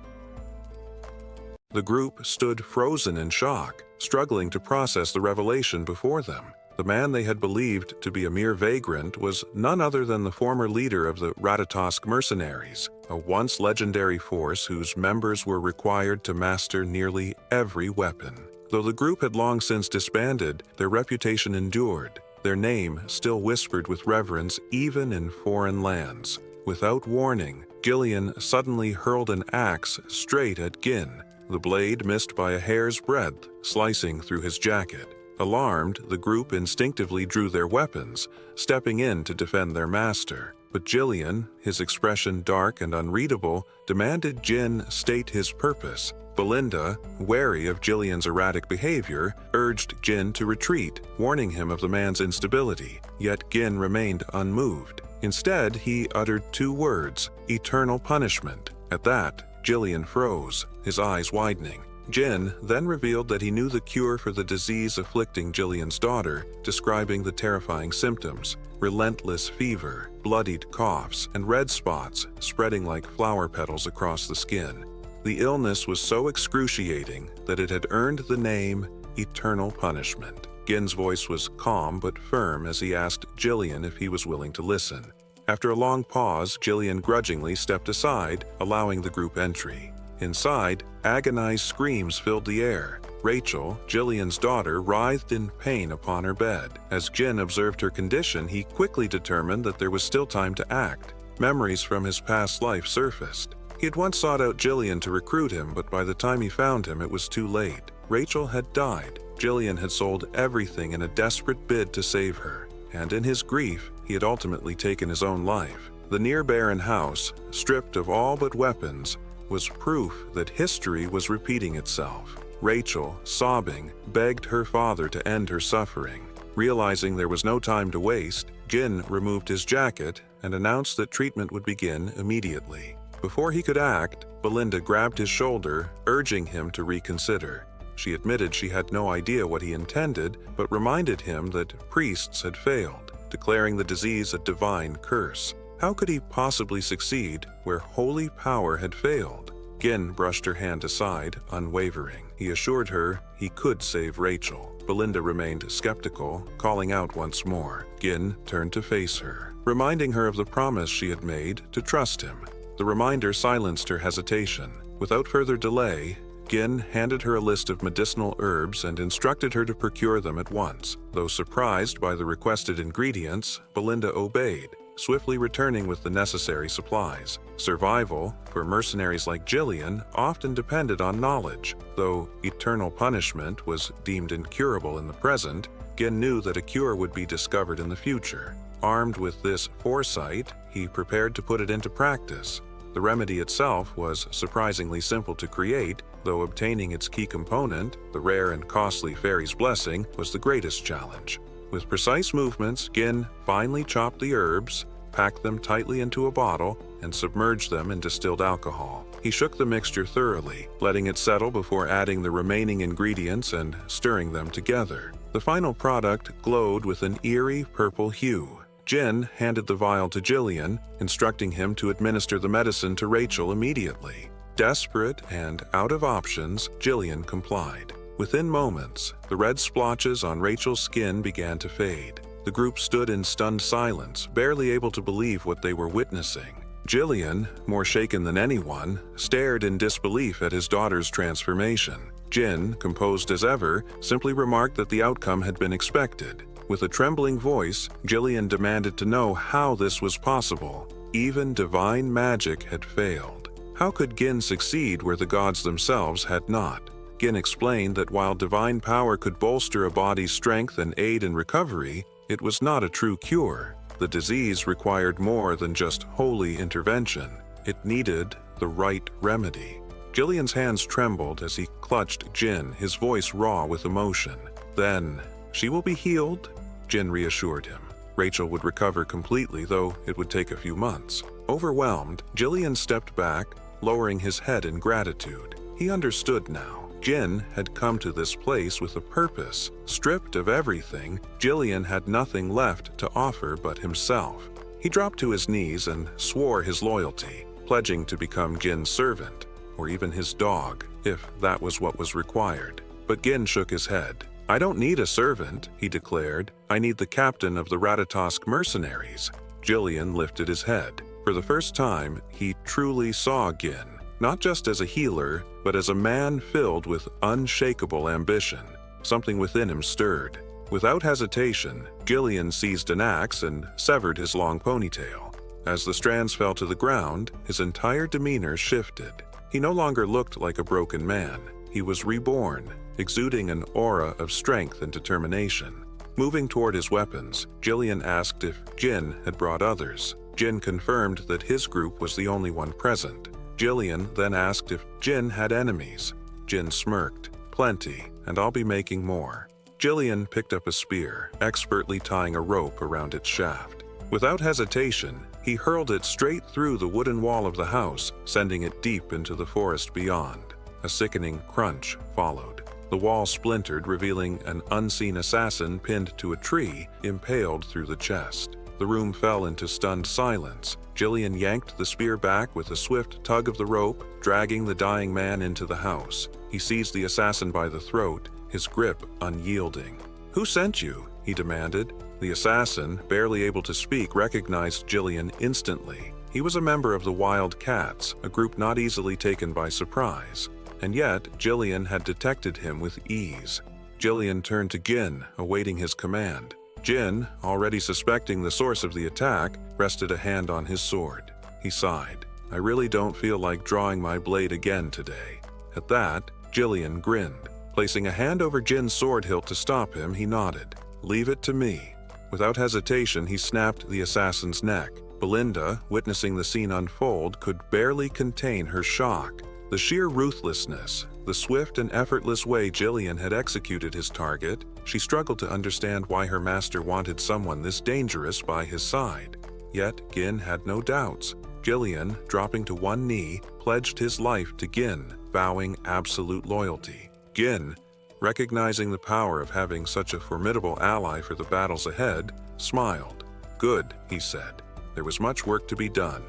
The group stood frozen in shock, struggling to process the revelation before them. The man they had believed to be a mere vagrant was none other than the former leader of the Ratatosk mercenaries, a once legendary force whose members were required to master nearly every weapon. Though the group had long since disbanded, their reputation endured, their name still whispered with reverence even in foreign lands. Without warning, Gillian suddenly hurled an axe straight at Gin. The blade missed by a hair's breadth, slicing through his jacket. Alarmed, the group instinctively drew their weapons, stepping in to defend their master. But Gillian, his expression dark and unreadable, demanded Gin state his purpose. Belinda, wary of Gillian's erratic behavior, urged Gin to retreat, warning him of the man's instability. Yet Gin remained unmoved. Instead, he uttered two words, "eternal punishment." At that, Gillian froze, his eyes widening. Gin then revealed that he knew the cure for the disease afflicting Gillian's daughter, describing the terrifying symptoms: relentless fever, bloodied coughs, and red spots spreading like flower petals across the skin. The illness was so excruciating that it had earned the name Eternal Punishment. Gin's voice was calm but firm as he asked Gillian if he was willing to listen. After a long pause, Gillian grudgingly stepped aside, allowing the group entry. Inside, agonized screams filled the air. Rachel, Gillian's daughter, writhed in pain upon her bed. As Gin observed her condition, he quickly determined that there was still time to act. Memories from his past life surfaced. He had once sought out Gillian to recruit him, but by the time he found him, it was too late. Rachel had died. Gillian had sold everything in a desperate bid to save her. And in his grief, he had ultimately taken his own life. The near-barren house, stripped of all but weapons, was proof that history was repeating itself. Rachel, sobbing, begged her father to end her suffering. Realizing there was no time to waste, Jin removed his jacket and announced that treatment would begin immediately. Before he could act, Belinda grabbed his shoulder, urging him to reconsider. She admitted she had no idea what he intended, but reminded him that priests had failed, declaring the disease a divine curse. How could he possibly succeed where holy power had failed? Gin brushed her hand aside, unwavering. He assured her he could save Rachel. Belinda remained skeptical, calling out once more. Gin turned to face her, reminding her of the promise she had made to trust him. The reminder silenced her hesitation. Without further delay, Gin handed her a list of medicinal herbs and instructed her to procure them at once. Though surprised by the requested ingredients, Belinda obeyed, swiftly returning with the necessary supplies. Survival, for mercenaries like Jillian, often depended on knowledge. Though eternal punishment was deemed incurable in the present, Gin knew that a cure would be discovered in the future. Armed with this foresight, he prepared to put it into practice. The remedy itself was surprisingly simple to create, though obtaining its key component, the rare and costly fairy's blessing, was the greatest challenge. With precise movements, Gin finely chopped the herbs, packed them tightly into a bottle, and submerged them in distilled alcohol. He shook the mixture thoroughly, letting it settle before adding the remaining ingredients and stirring them together. The final product glowed with an eerie purple hue. Gin handed the vial to Jillian, instructing him to administer the medicine to Rachel immediately. Desperate and out of options, Jillian complied. Within moments, the red splotches on Rachel's skin began to fade. The group stood in stunned silence, barely able to believe what they were witnessing. Jillian, more shaken than anyone, stared in disbelief at his daughter's transformation. Jin, composed as ever, simply remarked that the outcome had been expected. With a trembling voice, Jillian demanded to know how this was possible. Even divine magic had failed. How could Gin succeed where the gods themselves had not? Gin explained that while divine power could bolster a body's strength and aid in recovery, it was not a true cure. The disease required more than just holy intervention. It needed the right remedy. Jillian's hands trembled as he clutched Gin, his voice raw with emotion. Then, "She will be healed," Gin reassured him. Rachel would recover completely, though it would take a few months. Overwhelmed, Jillian stepped back, lowering his head in gratitude. He understood now. Gin had come to this place with a purpose. Stripped of everything, Jillian had nothing left to offer but himself. He dropped to his knees and swore his loyalty, pledging to become Gin's servant, or even his dog, if that was what was required. But Gin shook his head. "I don't need a servant," he declared. "I need the captain of the Ratatosk mercenaries." Jillian lifted his head. For the first time, he truly saw Gin, not just as a healer, but as a man filled with unshakable ambition. Something within him stirred. Without hesitation, Jillian seized an axe and severed his long ponytail. As the strands fell to the ground, his entire demeanor shifted. He no longer looked like a broken man. He was reborn, exuding an aura of strength and determination. Moving toward his weapons, Jillian asked if Gin had brought others. Gin confirmed that his group was the only one present. Jillian then asked if Gin had enemies. Gin smirked. "Plenty, and I'll be making more." Jillian picked up a spear, expertly tying a rope around its shaft. Without hesitation, he hurled it straight through the wooden wall of the house, sending it deep into the forest beyond. A sickening crunch followed. The wall splintered, revealing an unseen assassin pinned to a tree, impaled through the chest. The room fell into stunned silence. Jillian yanked the spear back with a swift tug of the rope, dragging the dying man into the house. He seized the assassin by the throat, his grip unyielding. "Who sent you?" he demanded. The assassin, barely able to speak, recognized Jillian instantly. He was a member of the Wild Cats, a group not easily taken by surprise. And yet, Jillian had detected him with ease. Jillian turned to Gin, awaiting his command. Gin, already suspecting the source of the attack, rested a hand on his sword. He sighed. "I really don't feel like drawing my blade again today." At that, Jillian grinned. Placing a hand over Jin's sword hilt to stop him, he nodded. "Leave it to me." Without hesitation, he snapped the assassin's neck. Belinda, witnessing the scene unfold, could barely contain her shock. The sheer ruthlessness, the swift and effortless way Jillian had executed his target, she struggled to understand why her master wanted someone this dangerous by his side. Yet Gin had no doubts. Jillian, dropping to one knee, pledged his life to Gin, vowing absolute loyalty. Gin, recognizing the power of having such a formidable ally for the battles ahead, smiled. "Good," he said. "There was much work to be done."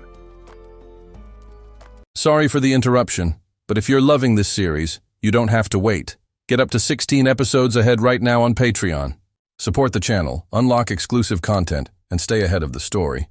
Sorry for the interruption, but if you're loving this series, you don't have to wait. Get up to 16 episodes ahead right now on Patreon. Support the channel, unlock exclusive content, and stay ahead of the story.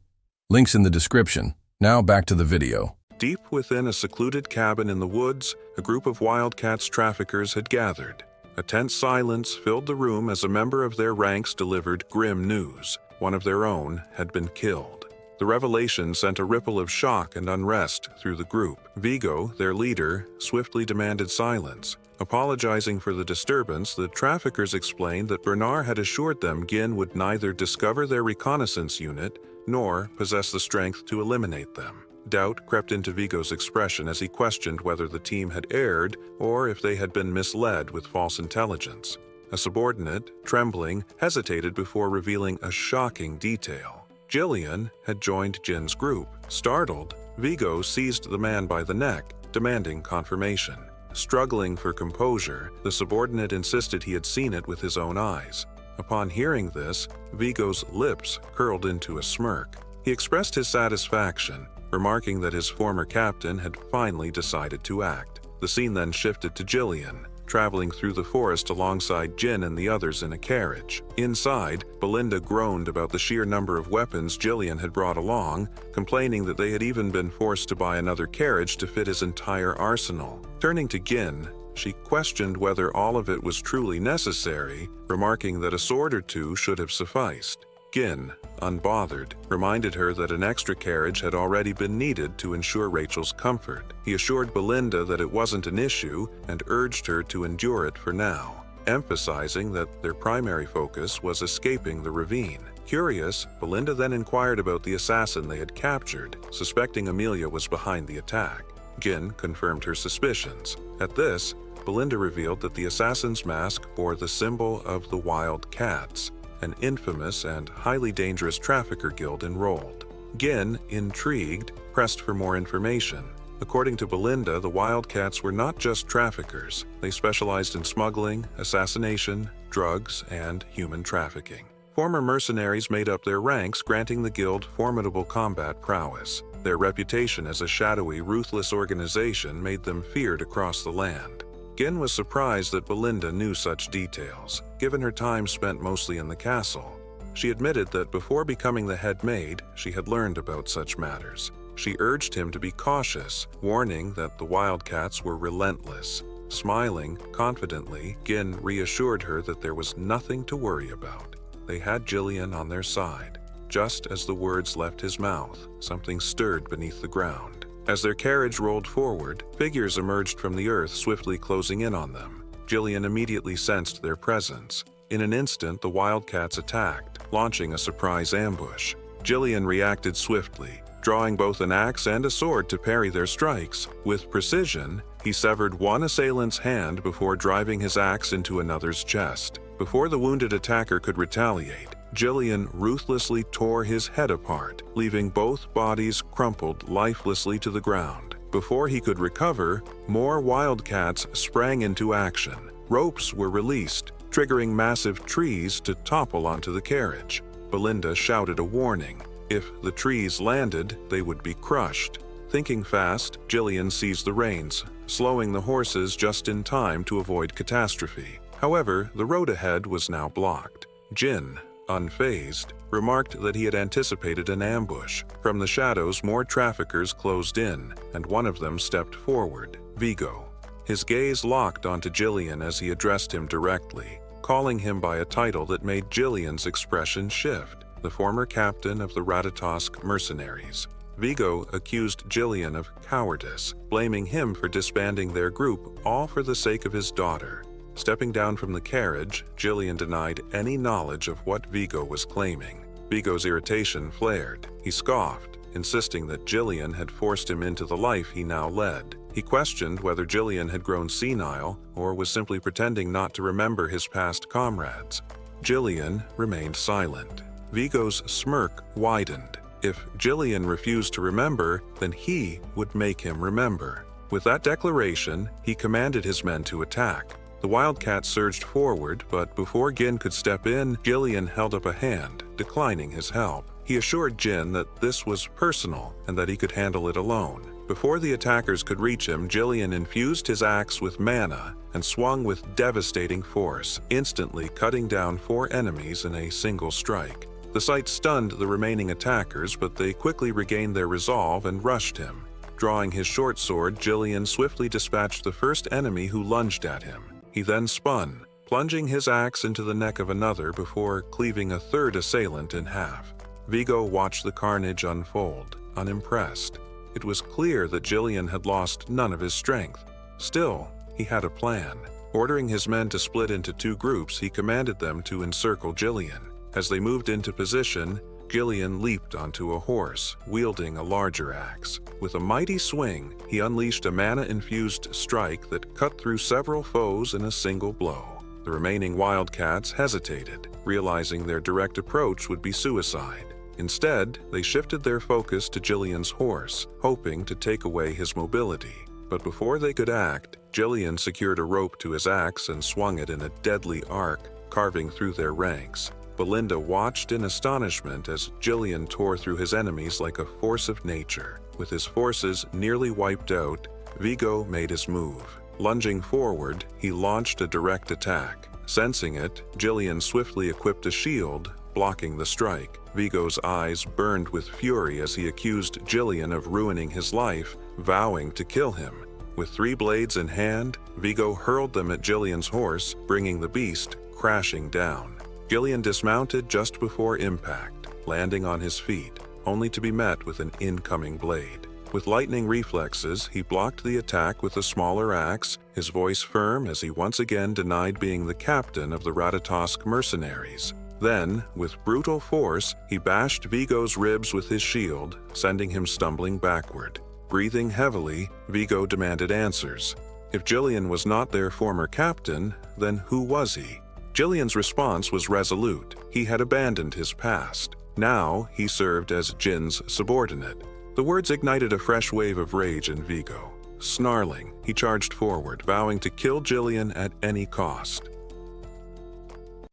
Links in the description. Now back to the video. Deep within a secluded cabin in the woods, a group of wildcats traffickers had gathered. A tense silence filled the room as a member of their ranks delivered grim news. One of their own had been killed. The revelation sent a ripple of shock and unrest through the group. Vigo, their leader, swiftly demanded silence. Apologizing for the disturbance, the traffickers explained that Bernard had assured them Gin would neither discover their reconnaissance unit nor possess the strength to eliminate them. Doubt crept into Vigo's expression as he questioned whether the team had erred or if they had been misled with false intelligence. A subordinate, trembling, hesitated before revealing a shocking detail. Jillian had joined Jin's group. Startled, Vigo seized the man by the neck, demanding confirmation. Struggling for composure, the subordinate insisted he had seen it with his own eyes. Upon hearing this, Vigo's lips curled into a smirk. He expressed his satisfaction, remarking that his former captain had finally decided to act. The scene then shifted to Jillian, traveling through the forest alongside Jin and the others in a carriage. Inside, Belinda groaned about the sheer number of weapons Jillian had brought along, complaining that they had even been forced to buy another carriage to fit his entire arsenal. Turning to Gin, she questioned whether all of it was truly necessary, remarking that a sword or two should have sufficed. Gin, unbothered, reminded her that an extra carriage had already been needed to ensure Rachel's comfort. He assured Belinda that it wasn't an issue and urged her to endure it for now, emphasizing that their primary focus was escaping the ravine. Curious, Belinda then inquired about the assassin they had captured, suspecting Amelia was behind the attack. Gin confirmed her suspicions. At this, Belinda revealed that the assassin's mask bore the symbol of the Wild Cats, an infamous and highly dangerous trafficker guild enrolled. Gin, intrigued, pressed for more information. According to Belinda, the Wildcats were not just traffickers. They specialized in smuggling, assassination, drugs, and human trafficking. Former mercenaries made up their ranks, granting the guild formidable combat prowess. Their reputation as a shadowy, ruthless organization made them feared across the land. Gin was surprised that Belinda knew such details, given her time spent mostly in the castle. She admitted that before becoming the head maid, she had learned about such matters. She urged him to be cautious, warning that the Wildcats were relentless. Smiling confidently, Gin reassured her that there was nothing to worry about. They had Jillian on their side. Just as the words left his mouth, something stirred beneath the ground. As their carriage rolled forward, figures emerged from the earth, swiftly closing in on them. Jillian immediately sensed their presence. In an instant, the Wildcats attacked, launching a surprise ambush. Jillian reacted swiftly, drawing both an axe and a sword to parry their strikes. With precision, he severed one assailant's hand before driving his axe into another's chest. Before the wounded attacker could retaliate, Jillian ruthlessly tore his head apart, leaving both bodies crumpled lifelessly to the ground. Before he could recover, more Wildcats sprang into action. Ropes were released, triggering massive trees to topple onto the carriage. Belinda shouted a warning. If the trees landed, they would be crushed. Thinking fast, Jillian seized the reins, slowing the horses just in time to avoid catastrophe. However, the road ahead was now blocked. Jin, unfazed, remarked that he had anticipated an ambush. From the shadows, more traffickers closed in, and one of them stepped forward, Vigo. His gaze locked onto Jillian as he addressed him directly, calling him by a title that made Jillian's expression shift, the former captain of the Ratatosk mercenaries. Vigo accused Jillian of cowardice, blaming him for disbanding their group, all for the sake of his daughter. Stepping down from the carriage, Jillian denied any knowledge of what Vigo was claiming. Vigo's irritation flared. He scoffed, insisting that Jillian had forced him into the life he now led. He He questioned whether Jillian had grown senile or was simply pretending not to remember his past comrades. Jillian remained silent. Vigo's smirk widened. If Jillian refused to remember, then he would make him remember. With that declaration, he commanded his men to attack. The wildcat surged forward, but before Gin could step in, Jillian held up a hand, declining his help. He assured Jin that this was personal and that he could handle it alone. Before the attackers could reach him, Jillian infused his axe with mana and swung with devastating force, instantly cutting down 4 enemies in a single strike. The sight stunned the remaining attackers, but they quickly regained their resolve and rushed him. Drawing his short sword, Jillian swiftly dispatched the first enemy who lunged at him. He then spun, plunging his axe into the neck of another before cleaving a third assailant in half. Vigo watched the carnage unfold, unimpressed. It was clear that Jillian had lost none of his strength. Still, he had a plan. Ordering his men to split into 2 groups, he commanded them to encircle Jillian. As they moved into position, Jillian leaped onto a horse, wielding a larger axe. With a mighty swing, he unleashed a mana-infused strike that cut through several foes in a single blow. The remaining wildcats hesitated, realizing their direct approach would be suicide. Instead, they shifted their focus to Jillian's horse, hoping to take away his mobility. But before they could act, Jillian secured a rope to his axe and swung it in a deadly arc, carving through their ranks. Belinda watched in astonishment as Jillian tore through his enemies like a force of nature. With his forces nearly wiped out, Vigo made his move. Lunging forward, he launched a direct attack. Sensing it, Jillian swiftly equipped a shield, blocking the strike. Vigo's eyes burned with fury as he accused Jillian of ruining his life, vowing to kill him. With 3 blades in hand, Vigo hurled them at Jillian's horse, bringing the beast crashing down. Jillian dismounted just before impact, landing on his feet, only to be met with an incoming blade. With lightning reflexes, he blocked the attack with a smaller axe, his voice firm as he once again denied being the captain of the Ratatosk mercenaries. Then, with brutal force, he bashed Vigo's ribs with his shield, sending him stumbling backward. Breathing heavily, Vigo demanded answers. If Jillian was not their former captain, then who was he? Jillian's response was resolute. He had abandoned his past. Now, he served as Jin's subordinate. The words ignited a fresh wave of rage in Vigo. Snarling, he charged forward, vowing to kill Jillian at any cost.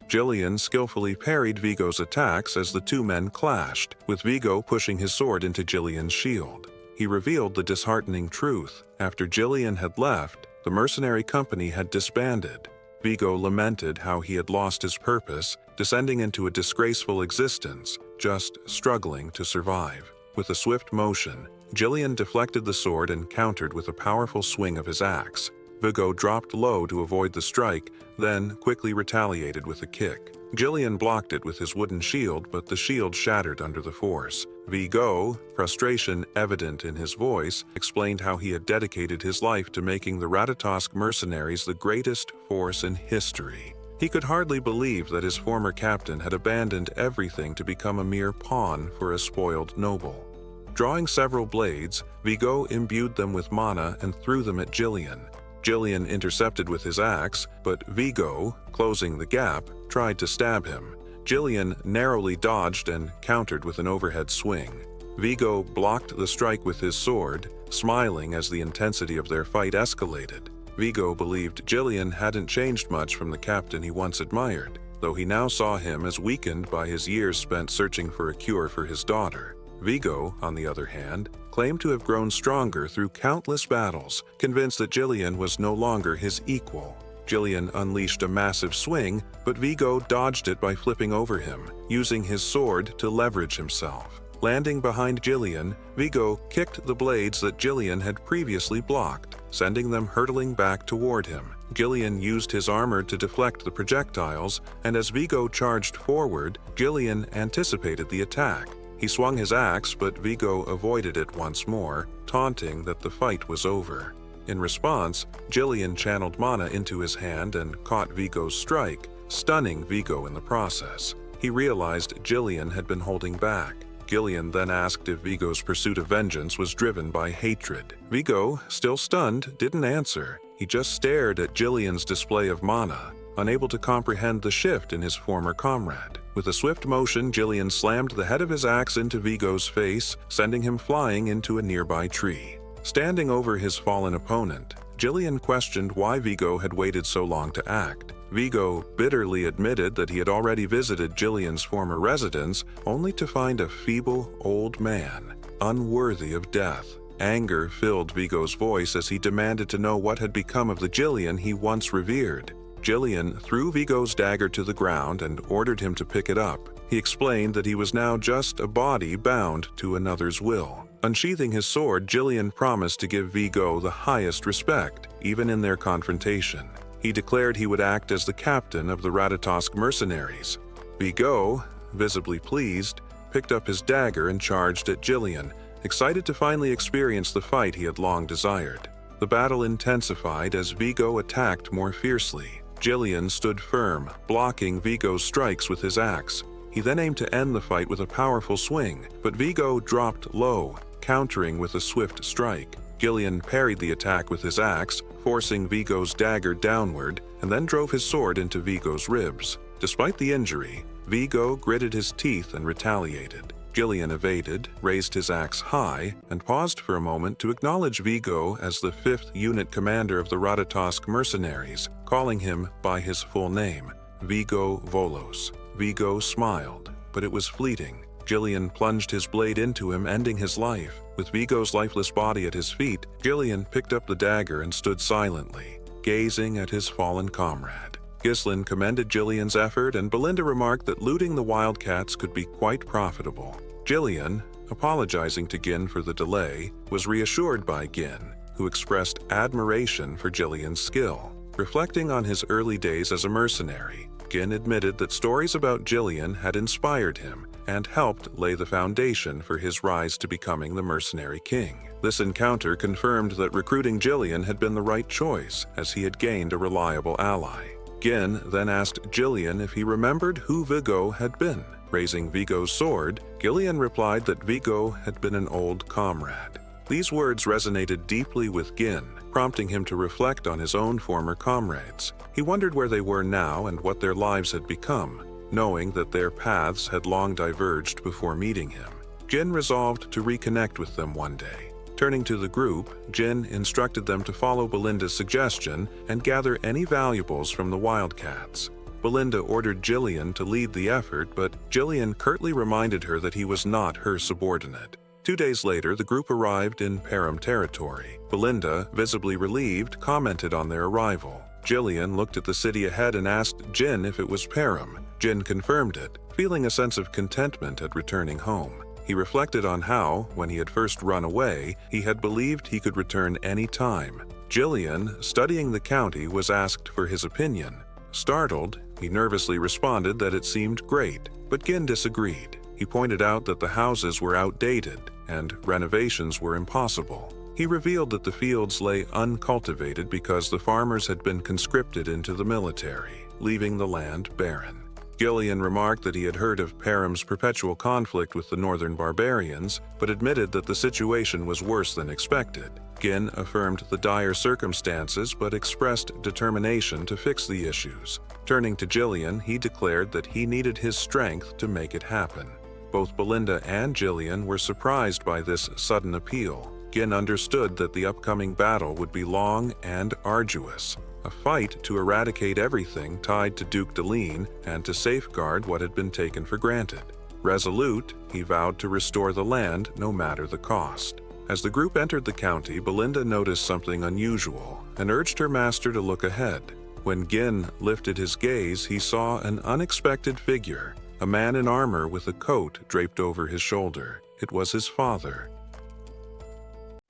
Jillian skillfully parried Vigo's attacks as the 2 men clashed, with Vigo pushing his sword into Jillian's shield. He revealed the disheartening truth. After Jillian had left, the mercenary company had disbanded. Vigo lamented how he had lost his purpose, descending into a disgraceful existence, just struggling to survive. With a swift motion, Jillian deflected the sword and countered with a powerful swing of his axe. Vigo dropped low to avoid the strike, then quickly retaliated with a kick. Jillian blocked it with his wooden shield, but the shield shattered under the force. Vigo, frustration evident in his voice, explained how he had dedicated his life to making the Ratatosk mercenaries the greatest force in history. He could hardly believe that his former captain had abandoned everything to become a mere pawn for a spoiled noble. Drawing several blades, Vigo imbued them with mana and threw them at Jillian. Jillian intercepted with his axe, but Vigo, closing the gap, tried to stab him. Jillian narrowly dodged and countered with an overhead swing. Vigo blocked the strike with his sword, smiling as the intensity of their fight escalated. Vigo believed Jillian hadn't changed much from the captain he once admired, though he now saw him as weakened by his years spent searching for a cure for his daughter. Vigo, on the other hand, claimed to have grown stronger through countless battles, convinced that Jillian was no longer his equal. Jillian unleashed a massive swing, but Vigo dodged it by flipping over him, using his sword to leverage himself. Landing behind Jillian, Vigo kicked the blades that Jillian had previously blocked, sending them hurtling back toward him. Jillian used his armor to deflect the projectiles, and as Vigo charged forward, Jillian anticipated the attack. He swung his axe, but Vigo avoided it once more, taunting that the fight was over. In response, Jillian channeled mana into his hand and caught Vigo's strike, stunning Vigo in the process. He realized Jillian had been holding back. Gillian then asked if Vigo's pursuit of vengeance was driven by hatred. Vigo, still stunned, didn't answer. He just stared at Gillian's display of mana, unable to comprehend the shift in his former comrade. With a swift motion, Gillian slammed the head of his axe into Vigo's face, sending him flying into a nearby tree. Standing over his fallen opponent, Gillian questioned why Vigo had waited so long to act. Vigo bitterly admitted that he had already visited Gillian's former residence, only to find a feeble old man, unworthy of death. Anger filled Vigo's voice as he demanded to know what had become of the Gillian he once revered. Gillian threw Vigo's dagger to the ground and ordered him to pick it up. He explained that he was now just a body bound to another's will. Unsheathing his sword, Gillian promised to give Vigo the highest respect, even in their confrontation. He declared he would act as the captain of the Ratatosk mercenaries. Vigo, visibly pleased, picked up his dagger and charged at Gillian, excited to finally experience the fight he had long desired. The battle intensified as Vigo attacked more fiercely. Gillian stood firm, blocking Vigo's strikes with his axe. He then aimed to end the fight with a powerful swing, but Vigo dropped low, countering with a swift strike. Gillian parried the attack with his axe, forcing Vigo's dagger downward, and then drove his sword into Vigo's ribs. Despite the injury, Vigo gritted his teeth and retaliated. Gillian evaded, raised his axe high, and paused for a moment to acknowledge Vigo as the 5th unit commander of the Ratatosk mercenaries, calling him by his full name, Vigo Volos. Vigo smiled, but it was fleeting. Gillian plunged his blade into him, ending his life. With Vigo's lifeless body at his feet, Gillian picked up the dagger and stood silently, gazing at his fallen comrade. Ghislain commended Gillian's effort, and Belinda remarked that looting the wildcats could be quite profitable. Gillian, apologizing to Gin for the delay, was reassured by Gin, who expressed admiration for Gillian's skill. Reflecting on his early days as a mercenary, Gin admitted that stories about Gillian had inspired him and helped lay the foundation for his rise to becoming the mercenary king. This encounter confirmed that recruiting Gillian had been the right choice, as he had gained a reliable ally. Gin then asked Gillian if he remembered who Vigo had been. Raising Vigo's sword, Gillian replied that Vigo had been an old comrade. These words resonated deeply with Gin, prompting him to reflect on his own former comrades. He wondered where they were now and what their lives had become, knowing that their paths had long diverged before meeting him. Gin resolved to reconnect with them one day. Turning to the group, Gin instructed them to follow Belinda's suggestion and gather any valuables from the wildcats. Belinda ordered Gillian to lead the effort, but Gillian curtly reminded her that he was not her subordinate. 2 days later, the group arrived in Persium territory. Belinda, visibly relieved, commented on their arrival. Gillian looked at the city ahead and asked Gin if it was Persium. Gin confirmed it, feeling a sense of contentment at returning home. He reflected on how, when he had first run away, he had believed he could return any time. Gillian, studying the county, was asked for his opinion. Startled, he nervously responded that it seemed great, but Gin disagreed. He pointed out that the houses were outdated and renovations were impossible. He revealed that the fields lay uncultivated because the farmers had been conscripted into the military, leaving the land barren. Gillian remarked that he had heard of Persium's perpetual conflict with the northern barbarians, but admitted that the situation was worse than expected. Gin affirmed the dire circumstances but expressed determination to fix the issues. Turning to Gillian, he declared that he needed his strength to make it happen. Both Belinda and Gillian were surprised by this sudden appeal. Gin understood that the upcoming battle would be long and arduous, a fight to eradicate everything tied to Duke Deline and to safeguard what had been taken for granted. Resolute, he vowed to restore the land no matter the cost. As the group entered the county, Belinda noticed something unusual and urged her master to look ahead. When Gin lifted his gaze, he saw an unexpected figure, a man in armor with a coat draped over his shoulder. It was his father.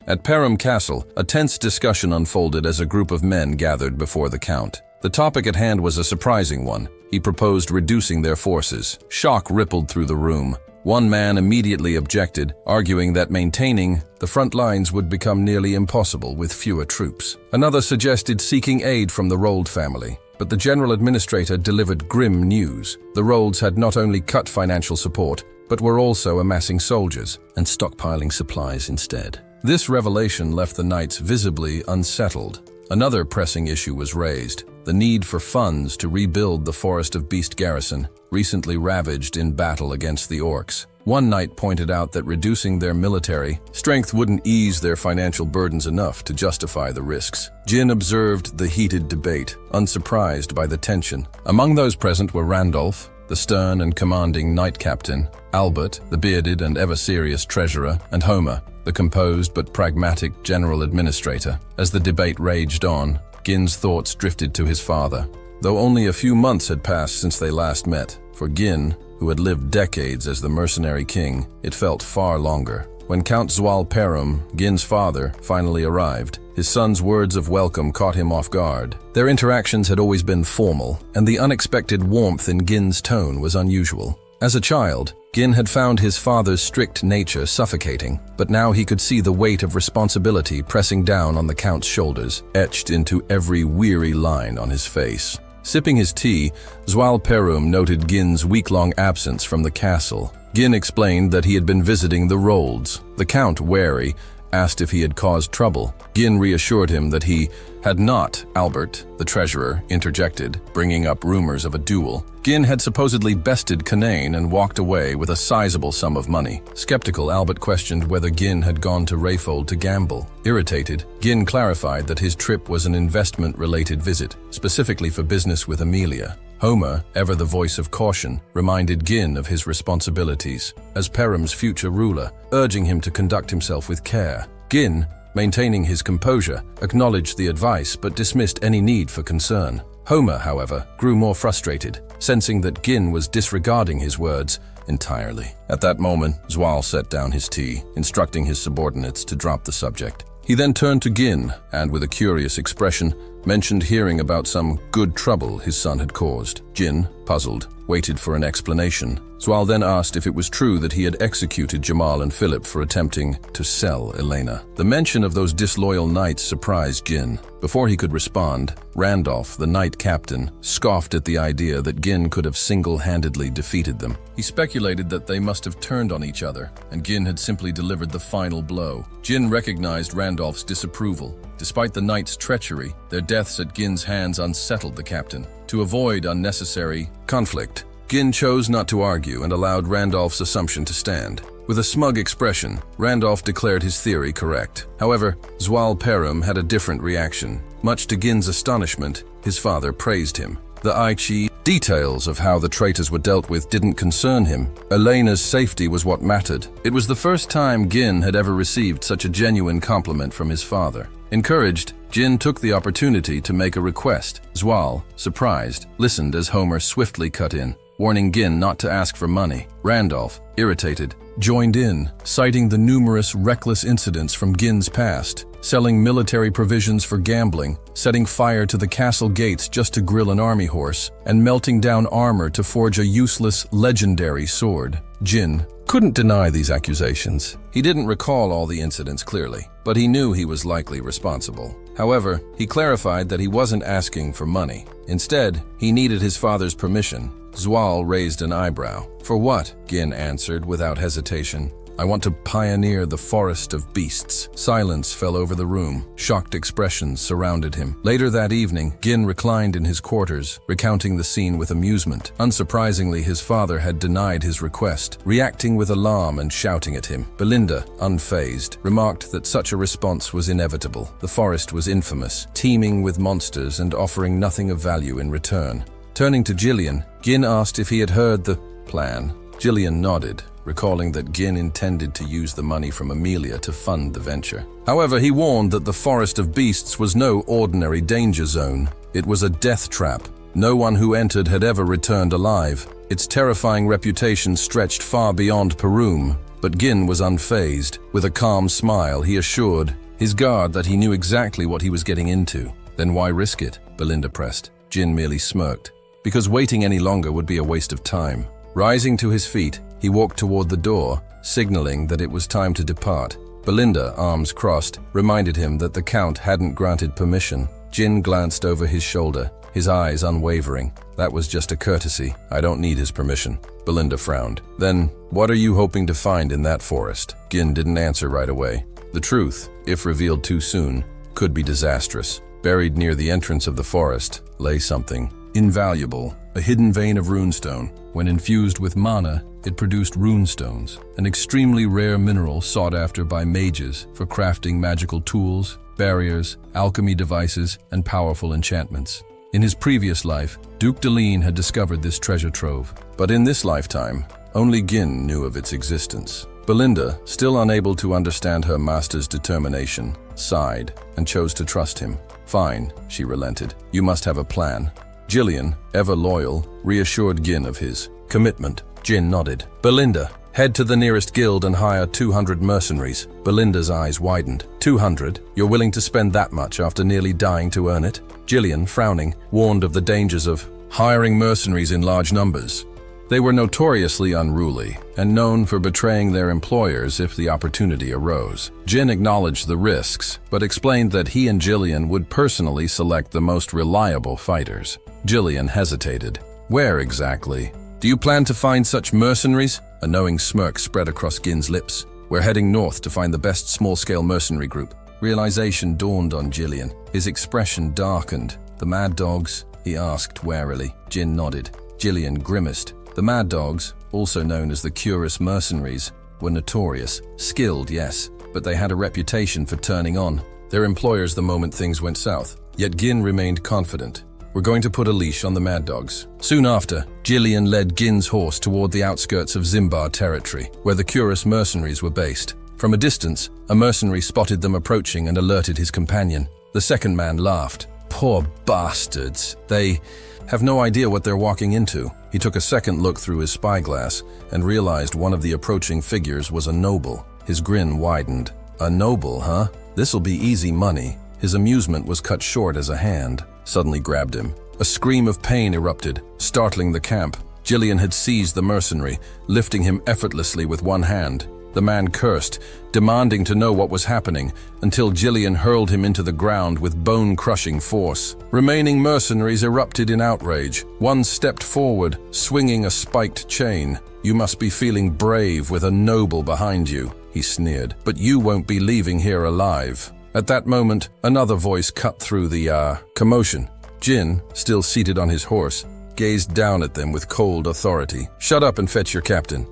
At Persium Castle, a tense discussion unfolded as a group of men gathered before the Count. The topic at hand was a surprising one. He proposed reducing their forces. Shock rippled through the room. One man immediately objected, arguing that maintaining the front lines would become nearly impossible with fewer troops. Another suggested seeking aid from the Rold family, but the general administrator delivered grim news. The Rolds had not only cut financial support, but were also amassing soldiers and stockpiling supplies instead. This revelation left the knights visibly unsettled. Another pressing issue was raised: the need for funds to rebuild the Forest of Beast garrison, recently ravaged in battle against the orcs. One knight pointed out that reducing their military strength wouldn't ease their financial burdens enough to justify the risks. Jin observed the heated debate, unsurprised by the tension. Among those present were Randolph, the stern and commanding knight captain, Albert, the bearded and ever-serious treasurer, and Homer, the composed but pragmatic general administrator. As the debate raged on, Gin's thoughts drifted to his father. Though only a few months had passed since they last met, for Gin, who had lived decades as the mercenary king, it felt far longer. When Count Zual Persium, Gin's father, finally arrived, his son's words of welcome caught him off guard. Their interactions had always been formal, and the unexpected warmth in Gin's tone was unusual. As a child, Gin had found his father's strict nature suffocating, but now he could see the weight of responsibility pressing down on the Count's shoulders, etched into every weary line on his face. Sipping his tea, Zual Persium noted Gin's week-long absence from the castle. Gin explained that he had been visiting the Rolds. The Count, wary, asked if he had caused trouble. Gin reassured him that he had not. Albert, the treasurer, interjected, bringing up rumors of a duel. Gin had supposedly bested Cain and walked away with a sizable sum of money. Skeptical, Albert questioned whether Gin had gone to Rayfold to gamble. Irritated, Gin clarified that his trip was an investment-related visit, specifically for business with Amelia. Homer, ever the voice of caution, reminded Gin of his responsibilities as Perum's future ruler, urging him to conduct himself with care. Gin, maintaining his composure, acknowledged the advice but dismissed any need for concern. Homer, however, grew more frustrated, sensing that Gin was disregarding his words entirely. At that moment, Zual set down his tea, instructing his subordinates to drop the subject. He then turned to Gin and, with a curious expression, mentioned hearing about some good trouble his son had caused. Gin, puzzled, waited for an explanation. Zual then asked if it was true that he had executed Jamal and Philip for attempting to sell Elena. The mention of those disloyal knights surprised Gin. Before he could respond, Randolph, the knight captain, scoffed at the idea that Gin could have single-handedly defeated them. He speculated that they must have turned on each other, and Gin had simply delivered the final blow. Gin recognized Randolph's disapproval. Despite the knight's treachery, their deaths at Gin's hands unsettled the captain. To avoid unnecessary conflict, Gin chose not to argue and allowed Randolph's assumption to stand. With a smug expression, Randolph declared his theory correct. However, Zual Persium had a different reaction. Much to Gin's astonishment, his father praised him. The Aichi details of how the traitors were dealt with didn't concern him. Elena's safety was what mattered. It was the first time Gin had ever received such a genuine compliment from his father. Encouraged, Gin took the opportunity to make a request. Zual, surprised, listened as Homer swiftly cut in, warning Gin not to ask for money. Randolph, irritated, joined in, citing the numerous reckless incidents from Gin's past, selling military provisions for gambling, setting fire to the castle gates just to grill an army horse, and melting down armor to forge a useless, legendary sword. Gin couldn't deny these accusations. He didn't recall all the incidents clearly, but he knew he was likely responsible. However, he clarified that he wasn't asking for money. Instead, he needed his father's permission. Zual raised an eyebrow. "For what?" Gin answered without hesitation. "I want to pioneer the Forest of Beasts." Silence fell over the room. Shocked expressions surrounded him. Later that evening, Gin reclined in his quarters, recounting the scene with amusement. Unsurprisingly, his father had denied his request, reacting with alarm and shouting at him. Belinda, unfazed, remarked that such a response was inevitable. The forest was infamous, teeming with monsters and offering nothing of value in return. Turning to Gillian, Gin asked if he had heard the plan. Gillian nodded, recalling that Gin intended to use the money from Amelia to fund the venture. However, he warned that the Forest of Beasts was no ordinary danger zone. It was a death trap. No one who entered had ever returned alive. Its terrifying reputation stretched far beyond Perum, but Gin was unfazed. With a calm smile, he assured his guard that he knew exactly what he was getting into. "Then why risk it?" Belinda pressed. Gin merely smirked. Because waiting any longer would be a waste of time. Rising to his feet, he walked toward the door, signaling that it was time to depart. Belinda, arms crossed, reminded him that the Count hadn't granted permission. Gin glanced over his shoulder, his eyes unwavering. That was just a courtesy. I don't need his permission. Belinda frowned. Then, what are you hoping to find in that forest? Gin didn't answer right away. The truth, if revealed too soon, could be disastrous. Buried near the entrance of the forest lay something invaluable, a hidden vein of runestone. When infused with mana, it produced runestones, an extremely rare mineral sought after by mages for crafting magical tools, barriers, alchemy devices, and powerful enchantments. In his previous life, Duke Deline had discovered this treasure trove, but in this lifetime, only Gin knew of its existence. Belinda, still unable to understand her master's determination, sighed and chose to trust him. Fine, she relented. You must have a plan. Jillian, ever loyal, reassured Gin of his commitment. Gin nodded. Belinda, head to the nearest guild and hire 200 mercenaries. Belinda's eyes widened. 200? You're willing to spend that much after nearly dying to earn it? Jillian, frowning, warned of the dangers of hiring mercenaries in large numbers. They were notoriously unruly and known for betraying their employers if the opportunity arose. Gin acknowledged the risks, but explained that he and Jillian would personally select the most reliable fighters. Jillian hesitated. Where exactly? Do you plan to find such mercenaries? A knowing smirk spread across Gin's lips. We're heading north to find the best small-scale mercenary group. Realization dawned on Jillian. His expression darkened. The Mad Dogs? He asked warily. Gin nodded. Jillian grimaced. The Mad Dogs, also known as the Curious Mercenaries, were notorious. Skilled, yes, but they had a reputation for turning on their employers the moment things went south. Yet Gin remained confident. We're going to put a leash on the Mad Dogs. Soon after, Jillian led Gin's horse toward the outskirts of Zimbar territory, where the Curious Mercenaries were based. From a distance, a mercenary spotted them approaching and alerted his companion. The second man laughed. Poor bastards. They have no idea what they're walking into. He took a second look through his spyglass and realized one of the approaching figures was a noble. His grin widened. A noble, huh? This'll be easy money. His amusement was cut short as a hand suddenly grabbed him. A scream of pain erupted, startling the camp. Jillian had seized the mercenary, lifting him effortlessly with one hand. The man cursed, demanding to know what was happening, until Jillian hurled him into the ground with bone-crushing force. Remaining mercenaries erupted in outrage. One stepped forward, swinging a spiked chain. You must be feeling brave with a noble behind you, he sneered, but you won't be leaving here alive. At that moment, another voice cut through the commotion. Jin, still seated on his horse, gazed down at them with cold authority. Shut up and fetch your captain.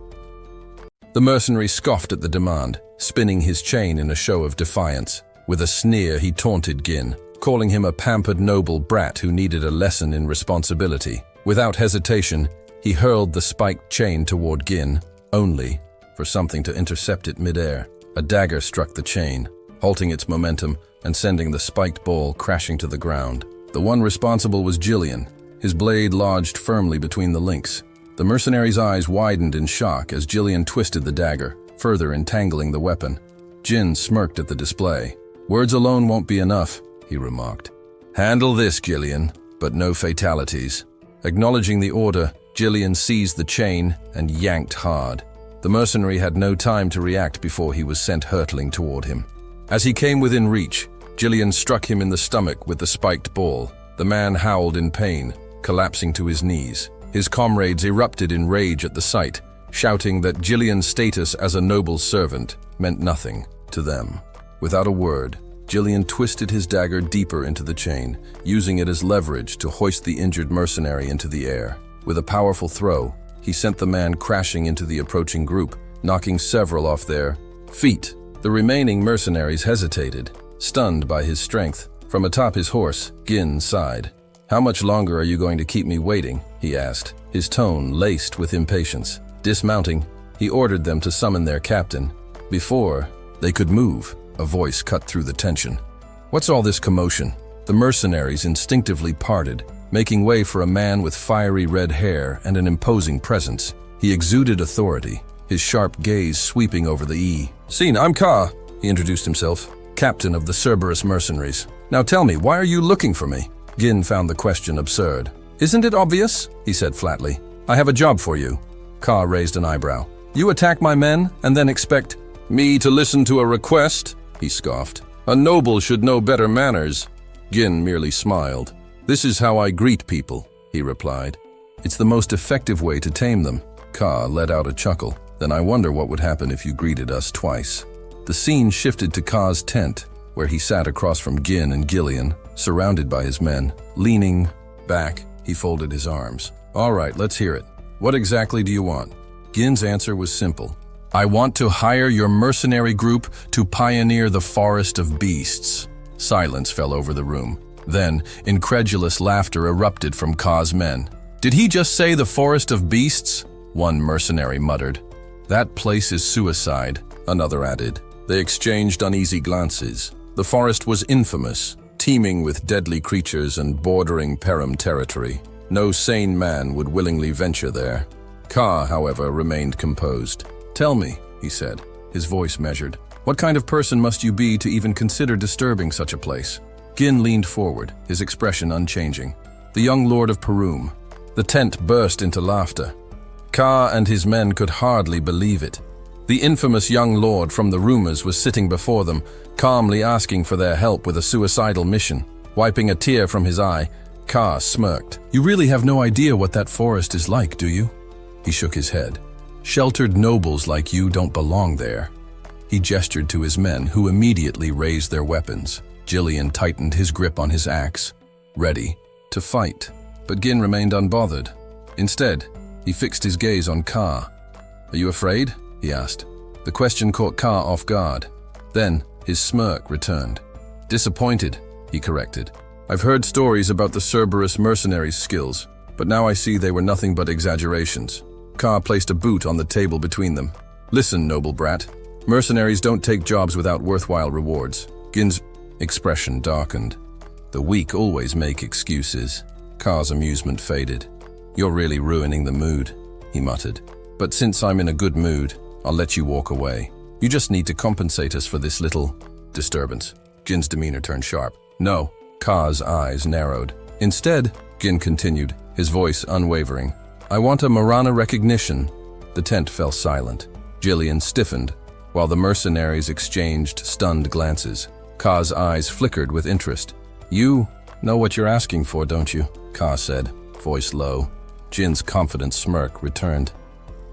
The mercenary scoffed at the demand, spinning his chain in a show of defiance. With a sneer, he taunted Gin, calling him a pampered noble brat who needed a lesson in responsibility. Without hesitation, he hurled the spiked chain toward Gin, only for something to intercept it midair. A dagger struck the chain, halting its momentum and sending the spiked ball crashing to the ground. The one responsible was Jillian, his blade lodged firmly between the links. The mercenary's eyes widened in shock as Jillian twisted the dagger, further entangling the weapon. Jin smirked at the display. Words alone won't be enough, he remarked. Handle this, Jillian, but no fatalities. Acknowledging the order, Jillian seized the chain and yanked hard. The mercenary had no time to react before he was sent hurtling toward him. As he came within reach, Jillian struck him in the stomach with the spiked ball. The man howled in pain, collapsing to his knees. His comrades erupted in rage at the sight, shouting that Jillian's status as a noble servant meant nothing to them. Without a word, Jillian twisted his dagger deeper into the chain, using it as leverage to hoist the injured mercenary into the air. With a powerful throw, he sent the man crashing into the approaching group, knocking several off their feet. The remaining mercenaries hesitated, stunned by his strength. From atop his horse, Gin sighed. How much longer are you going to keep me waiting? He asked, his tone laced with impatience. Dismounting, he ordered them to summon their captain. Before they could move, a voice cut through the tension. What's all this commotion? The mercenaries instinctively parted, making way for a man with fiery red hair and an imposing presence. He exuded authority, his sharp gaze sweeping over the scene. I'm Ka, he introduced himself, captain of the Cerberus mercenaries. Now tell me, why are you looking for me? Gin found the question absurd. Isn't it obvious? He said flatly. I have a job for you. Ka raised an eyebrow. You attack my men and then expect me to listen to a request? He scoffed. A noble should know better manners. Gin merely smiled. "This is how I greet people," he replied. "It's the most effective way to tame them." Ka let out a chuckle. "Then I wonder what would happen if you greeted us twice." The scene shifted to Ka's tent, where he sat across from Gin and Gillian, surrounded by his men. Leaning back, he folded his arms. "All right, let's hear it. What exactly do you want?" Gin's answer was simple. "I want to hire your mercenary group to pioneer the forest of beasts." Silence fell over the room. Then, incredulous laughter erupted from Ka's men. "Did he just say the forest of beasts?" one mercenary muttered. "That place is suicide," another added. They exchanged uneasy glances. The forest was infamous, teeming with deadly creatures and bordering Persium territory. No sane man would willingly venture there. Ka, however, remained composed. "Tell me," he said, his voice measured, "what kind of person must you be to even consider disturbing such a place?" Gin leaned forward, his expression unchanging. "The young lord of Persium." The tent burst into laughter. Ka and his men could hardly believe it. The infamous young lord from the rumors was sitting before them, calmly asking for their help with a suicidal mission. Wiping a tear from his eye, Ka smirked. "You really have no idea what that forest is like, do you?" He shook his head. "Sheltered nobles like you don't belong there." He gestured to his men, who immediately raised their weapons. Gillian tightened his grip on his axe, ready to fight. But Gin remained unbothered. Instead, he fixed his gaze on Ka. "Are you afraid?" he asked. The question caught Ka off guard. Then, his smirk returned. "Disappointed," he corrected. "I've heard stories about the Cerberus mercenaries' skills, but now I see they were nothing but exaggerations." Ka placed a boot on the table between them. "Listen, noble brat. Mercenaries don't take jobs without worthwhile rewards." Gin's expression darkened. "The weak always make excuses." Ka's amusement faded. "You're really ruining the mood," he muttered. "But since I'm in a good mood, I'll let you walk away. You just need to compensate us for this little disturbance." Gin's demeanor turned sharp. "No." Ka's eyes narrowed. "Instead," Gin continued, his voice unwavering, "I want a Marana recognition." The tent fell silent. Gillian stiffened, while the mercenaries exchanged stunned glances. Ka's eyes flickered with interest. "You know what you're asking for, don't you?" Ka said, voice low. Jin's confident smirk returned.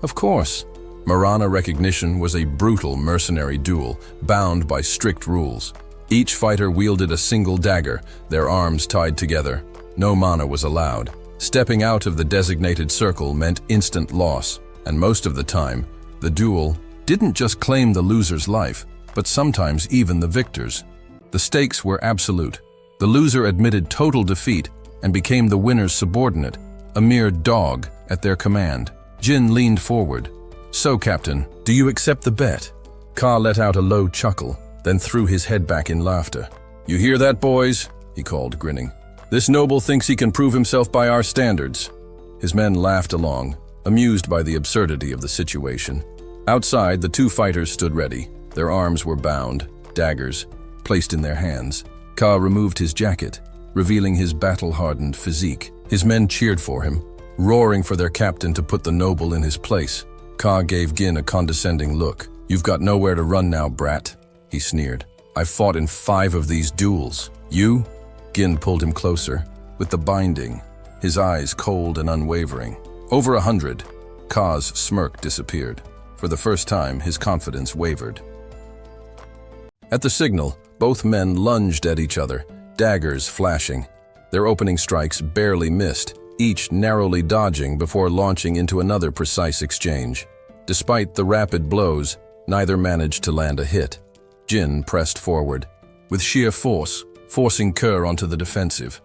"Of course." Marana recognition was a brutal mercenary duel, bound by strict rules. Each fighter wielded a single dagger, their arms tied together. No mana was allowed. Stepping out of the designated circle meant instant loss, and most of the time, the duel didn't just claim the loser's life, but sometimes even the victor's. The stakes were absolute. The loser admitted total defeat and became the winner's subordinate, a mere dog at their command. Jin leaned forward. "So, Captain, do you accept the bet?" Ka let out a low chuckle, then threw his head back in laughter. "You hear that, boys?" he called, grinning. "This noble thinks he can prove himself by our standards." His men laughed along, amused by the absurdity of the situation. Outside, the two fighters stood ready. Their arms were bound, daggers placed in their hands. Ka removed his jacket, revealing his battle-hardened physique. His men cheered for him, roaring for their captain to put the noble in his place. Ka gave Gin a condescending look. "You've got nowhere to run now, brat," he sneered. "I've fought in 5 of these duels. You?" Gin pulled him closer, with the binding, his eyes cold and unwavering. "Over 100. Ka's smirk disappeared. For the first time, his confidence wavered. At the signal, both men lunged at each other, daggers flashing. Their opening strikes barely missed, each narrowly dodging before launching into another precise exchange. Despite the rapid blows, neither managed to land a hit. Jin pressed forward, with sheer force, forcing Kerr onto the defensive.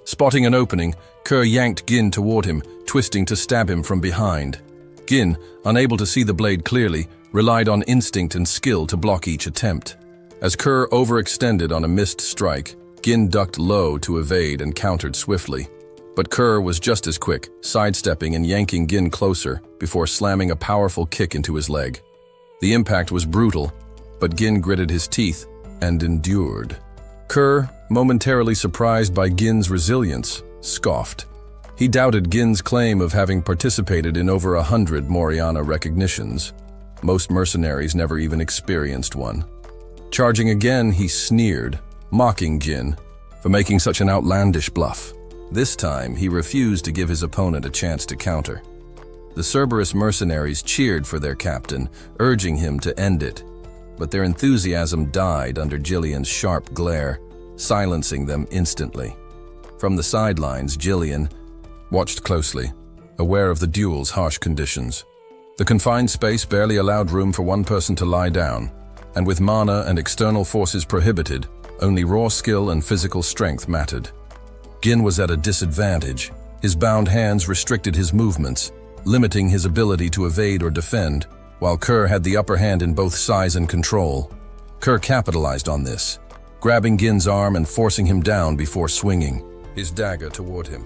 Spotting an opening, Kerr yanked Gin toward him, twisting to stab him from behind. Gin, unable to see the blade clearly, relied on instinct and skill to block each attempt. As Kerr overextended on a missed strike, Gin ducked low to evade and countered swiftly. But Kerr was just as quick, sidestepping and yanking Gin closer before slamming a powerful kick into his leg. The impact was brutal, but Gin gritted his teeth and endured. Kerr, momentarily surprised by Gin's resilience, scoffed. He doubted Gin's claim of having participated in over 100 Moriana recognitions. Most mercenaries never even experienced one. Charging again, he sneered, mocking Gin for making such an outlandish bluff. This time, he refused to give his opponent a chance to counter. The Cerberus mercenaries cheered for their captain, urging him to end it. But their enthusiasm died under Jillian's sharp glare, silencing them instantly. From the sidelines, Jillian watched closely, aware of the duel's harsh conditions. The confined space barely allowed room for one person to lie down, and with mana and external forces prohibited, only raw skill and physical strength mattered. Gin was at a disadvantage. His bound hands restricted his movements, limiting his ability to evade or defend, while Kerr had the upper hand in both size and control. Kerr capitalized on this, grabbing Gin's arm and forcing him down before swinging his dagger toward him.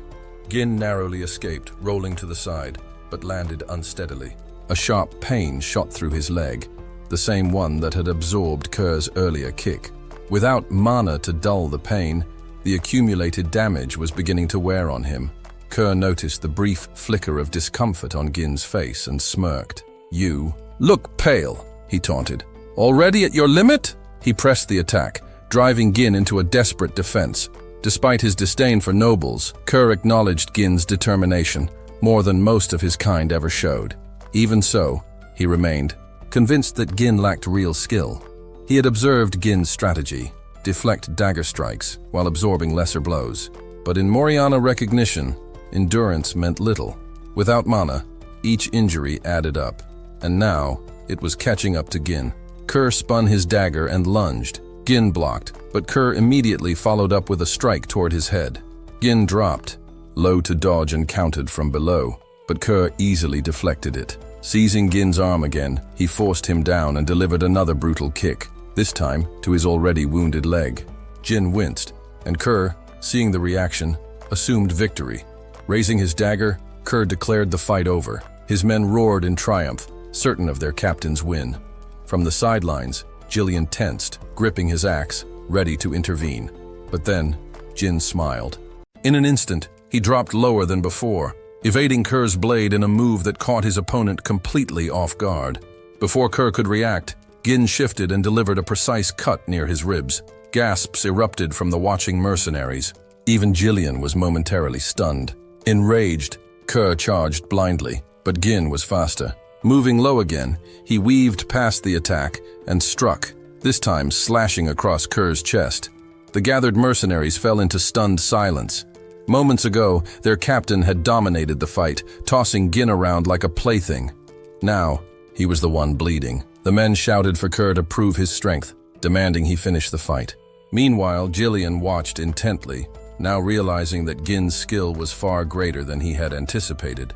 Gin narrowly escaped, rolling to the side, but landed unsteadily. A sharp pain shot through his leg, the same one that had absorbed Kerr's earlier kick. Without mana to dull the pain, the accumulated damage was beginning to wear on him. Kerr noticed the brief flicker of discomfort on Gin's face and smirked. "You look pale," he taunted. "Already at your limit?" He pressed the attack, driving Gin into a desperate defense. Despite his disdain for nobles, Kerr acknowledged Gin's determination, more than most of his kind ever showed. Even so, he remained, convinced that Gin lacked real skill. He had observed Gin's strategy, deflect dagger strikes while absorbing lesser blows. But in Moriana recognition, endurance meant little. Without mana, each injury added up, and now it was catching up to Gin. Kerr spun his dagger and lunged. Gin blocked, but Kerr immediately followed up with a strike toward his head. Gin dropped, low to dodge and countered from below, but Kerr easily deflected it. Seizing Gin's arm again, he forced him down and delivered another brutal kick, this time to his already wounded leg. Gin winced, and Kerr, seeing the reaction, assumed victory. Raising his dagger, Kerr declared the fight over. His men roared in triumph, certain of their captain's win. From the sidelines, Jillian tensed, gripping his axe, ready to intervene. But then, Gin smiled. In an instant, he dropped lower than before, evading Kerr's blade in a move that caught his opponent completely off guard. Before Kerr could react, Gin shifted and delivered a precise cut near his ribs. Gasps erupted from the watching mercenaries. Even Jillian was momentarily stunned. Enraged, Kerr charged blindly, but Gin was faster. Moving low again, he weaved past the attack and struck, this time slashing across Kerr's chest. The gathered mercenaries fell into stunned silence. Moments ago, their captain had dominated the fight, tossing Gin around like a plaything. Now, he was the one bleeding. The men shouted for Kerr to prove his strength, demanding he finish the fight. Meanwhile, Jillian watched intently, now realizing that Gin's skill was far greater than he had anticipated.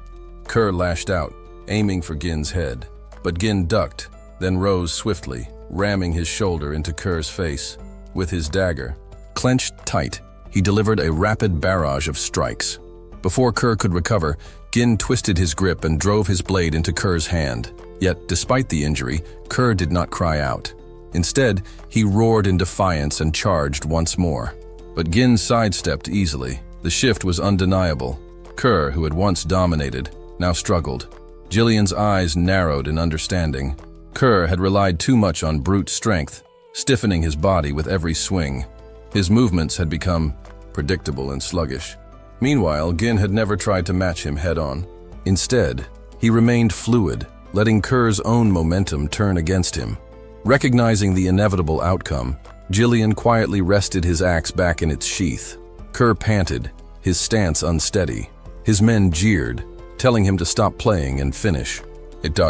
Kerr lashed out, aiming for Gin's head, but Gin ducked, then rose swiftly, ramming his shoulder into Kerr's face. With his dagger clenched tight, he delivered a rapid barrage of strikes. Before Kerr could recover, Gin twisted his grip and drove his blade into Kerr's hand. Yet, despite the injury, Kerr did not cry out. Instead, he roared in defiance and charged once more. But Gin sidestepped easily. The shift was undeniable. Kerr, who had once dominated, now struggled. Jillian's eyes narrowed in understanding. Kerr had relied too much on brute strength, stiffening his body with every swing. His movements had become predictable and sluggish. Meanwhile, Gin had never tried to match him head-on. Instead, he remained fluid, letting Kerr's own momentum turn against him. Recognizing the inevitable outcome, Jillian quietly rested his axe back in its sheath. Kerr panted, his stance unsteady. His men jeered, telling him to stop playing and finish.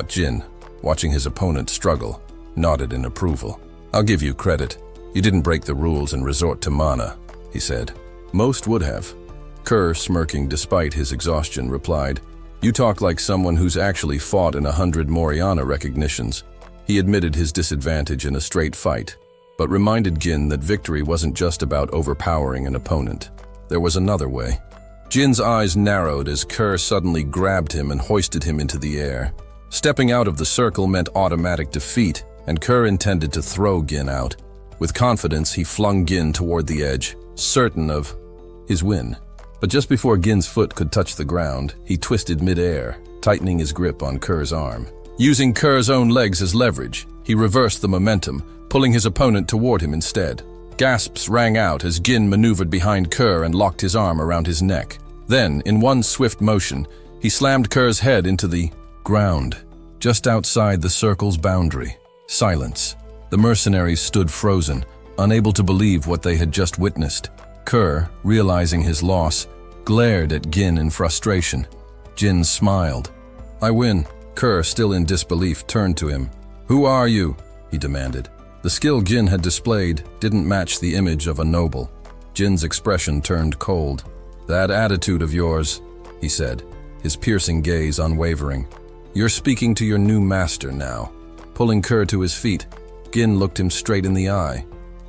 Gin, watching his opponent struggle, nodded in approval. "I'll give you credit. You didn't break the rules and resort to mana," he said. "Most would have." Kerr, smirking despite his exhaustion, replied, "You talk like someone who's actually fought in 100 Moriana recognitions." He admitted his disadvantage in a straight fight, but reminded Gin that victory wasn't just about overpowering an opponent. There was another way. Jin's eyes narrowed as Kerr suddenly grabbed him and hoisted him into the air. Stepping out of the circle meant automatic defeat, and Kerr intended to throw Gin out. With confidence, he flung Gin toward the edge, certain of his win. But just before Gin's foot could touch the ground, he twisted mid-air, tightening his grip on Kerr's arm. Using Kerr's own legs as leverage, he reversed the momentum, pulling his opponent toward him instead. Gasps rang out as Gin maneuvered behind Kerr and locked his arm around his neck. Then, in one swift motion, he slammed Kerr's head into the ground, just outside the circle's boundary. Silence. The mercenaries stood frozen, unable to believe what they had just witnessed. Kerr, realizing his loss, glared at Gin in frustration. Jin smiled. "I win." Kerr, still in disbelief, turned to him. "Who are you?" he demanded. The skill Jin had displayed didn't match the image of a noble. Jin's expression turned cold. "That attitude of yours," he said, his piercing gaze unwavering. "You're speaking to your new master now." Pulling Kerr to his feet, Gin looked him straight in the eye.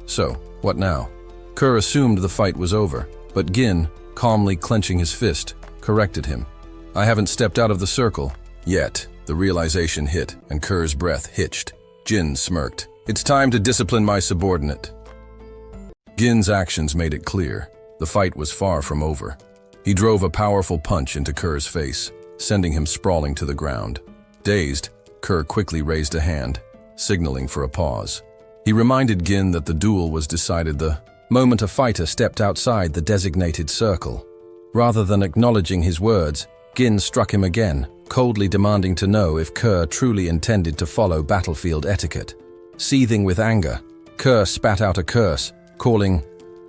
"So, what now?" Kerr assumed the fight was over, but Gin, calmly clenching his fist, corrected him. "I haven't stepped out of the circle yet." The realization hit, and Kerr's breath hitched. Jin smirked. "It's time to discipline my subordinate." Gin's actions made it clear. The fight was far from over. He drove a powerful punch into Kerr's face, sending him sprawling to the ground. Dazed, Kerr quickly raised a hand, signaling for a pause. He reminded Gin that the duel was decided the moment a fighter stepped outside the designated circle. Rather than acknowledging his words, Gin struck him again, coldly demanding to know if Kerr truly intended to follow battlefield etiquette. Seething with anger, Kerr spat out a curse, calling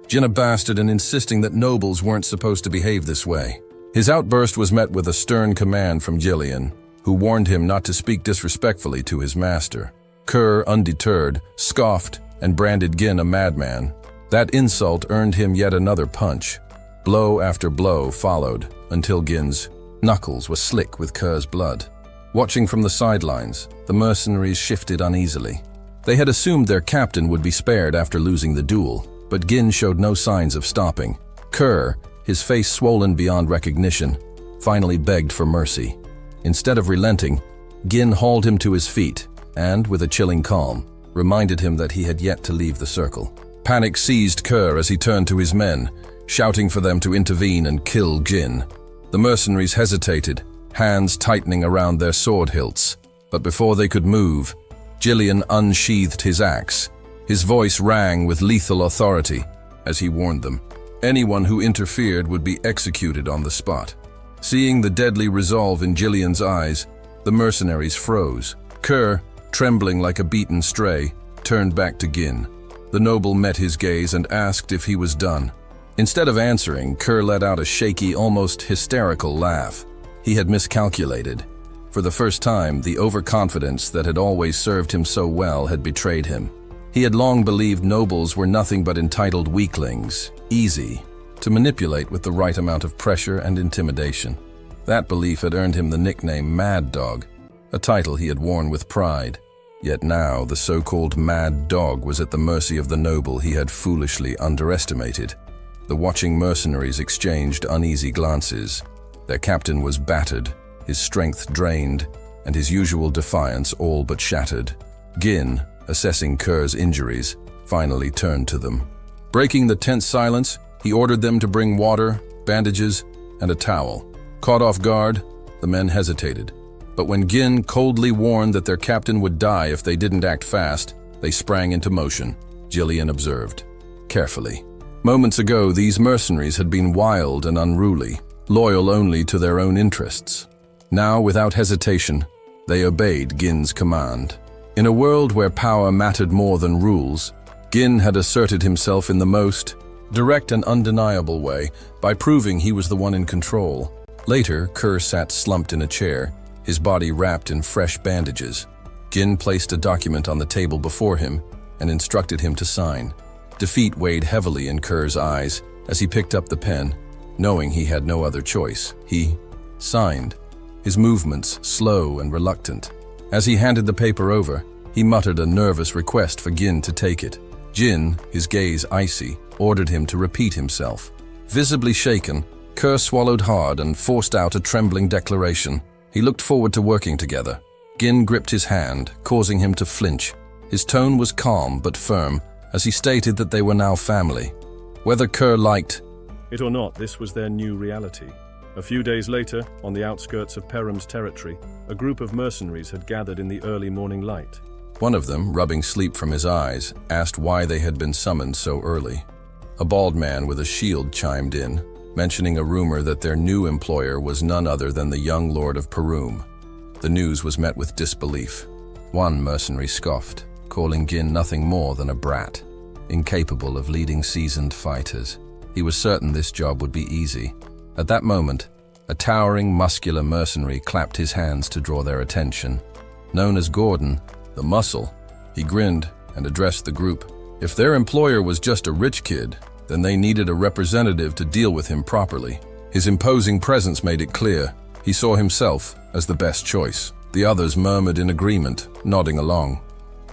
Jin a bastard and insisting that nobles weren't supposed to behave this way. His outburst was met with a stern command from Jillian, who warned him not to speak disrespectfully to his master. Kerr, undeterred, scoffed and branded Gin a madman. That insult earned him yet another punch. Blow after blow followed, until Gin's knuckles were slick with Kerr's blood. Watching from the sidelines, the mercenaries shifted uneasily. They had assumed their captain would be spared after losing the duel, but Gin showed no signs of stopping. Kerr, his face swollen beyond recognition, finally begged for mercy. Instead of relenting, Gin hauled him to his feet and, with a chilling calm, reminded him that he had yet to leave the circle. Panic seized Kerr as he turned to his men, shouting for them to intervene and kill Gin. The mercenaries hesitated, hands tightening around their sword hilts. But before they could move, Jillian unsheathed his axe. His voice rang with lethal authority as he warned them. Anyone who interfered would be executed on the spot. Seeing the deadly resolve in Jillian's eyes, the mercenaries froze. Kerr, trembling like a beaten stray, turned back to Gin. The noble met his gaze and asked if he was done. Instead of answering, Kerr let out a shaky, almost hysterical laugh. He had miscalculated. For the first time, the overconfidence that had always served him so well had betrayed him. He had long believed nobles were nothing but entitled weaklings, easy to manipulate with the right amount of pressure and intimidation. That belief had earned him the nickname Mad Dog, a title he had worn with pride. Yet now, the so-called Mad Dog was at the mercy of the noble he had foolishly underestimated. The watching mercenaries exchanged uneasy glances. Their captain was battered, his strength drained, and his usual defiance all but shattered. Gin, assessing Kerr's injuries, finally turned to them. Breaking the tense silence, he ordered them to bring water, bandages, and a towel. Caught off guard, the men hesitated. But when Gin coldly warned that their captain would die if they didn't act fast, they sprang into motion. Jillian observed carefully. Moments ago, these mercenaries had been wild and unruly, loyal only to their own interests. Now, without hesitation, they obeyed Gin's command. In a world where power mattered more than rules, Gin had asserted himself in the most direct and undeniable way by proving he was the one in control. Later, Kerr sat slumped in a chair, his body wrapped in fresh bandages. Gin placed a document on the table before him and instructed him to sign. Defeat weighed heavily in Kerr's eyes as he picked up the pen, knowing he had no other choice. He signed, his movements slow and reluctant. As he handed the paper over, he muttered a nervous request for Gin to take it. Gin, his gaze icy, ordered him to repeat himself. Visibly shaken, Kerr swallowed hard and forced out a trembling declaration. He looked forward to working together. Gin gripped his hand, causing him to flinch. His tone was calm but firm, as he stated that they were now family. Whether Kerr liked it or not, this was their new reality. A few days later, on the outskirts of Persium's territory, a group of mercenaries had gathered in the early morning light. One of them, rubbing sleep from his eyes, asked why they had been summoned so early. A bald man with a shield chimed in, mentioning a rumor that their new employer was none other than the young lord of Persium. The news was met with disbelief. One mercenary scoffed, calling Gin nothing more than a brat, incapable of leading seasoned fighters. He was certain this job would be easy. At that moment, a towering, muscular mercenary clapped his hands to draw their attention. Known as Gordon, the Muscle, he grinned and addressed the group. If their employer was just a rich kid, then they needed a representative to deal with him properly. His imposing presence made it clear he saw himself as the best choice. The others murmured in agreement, nodding along.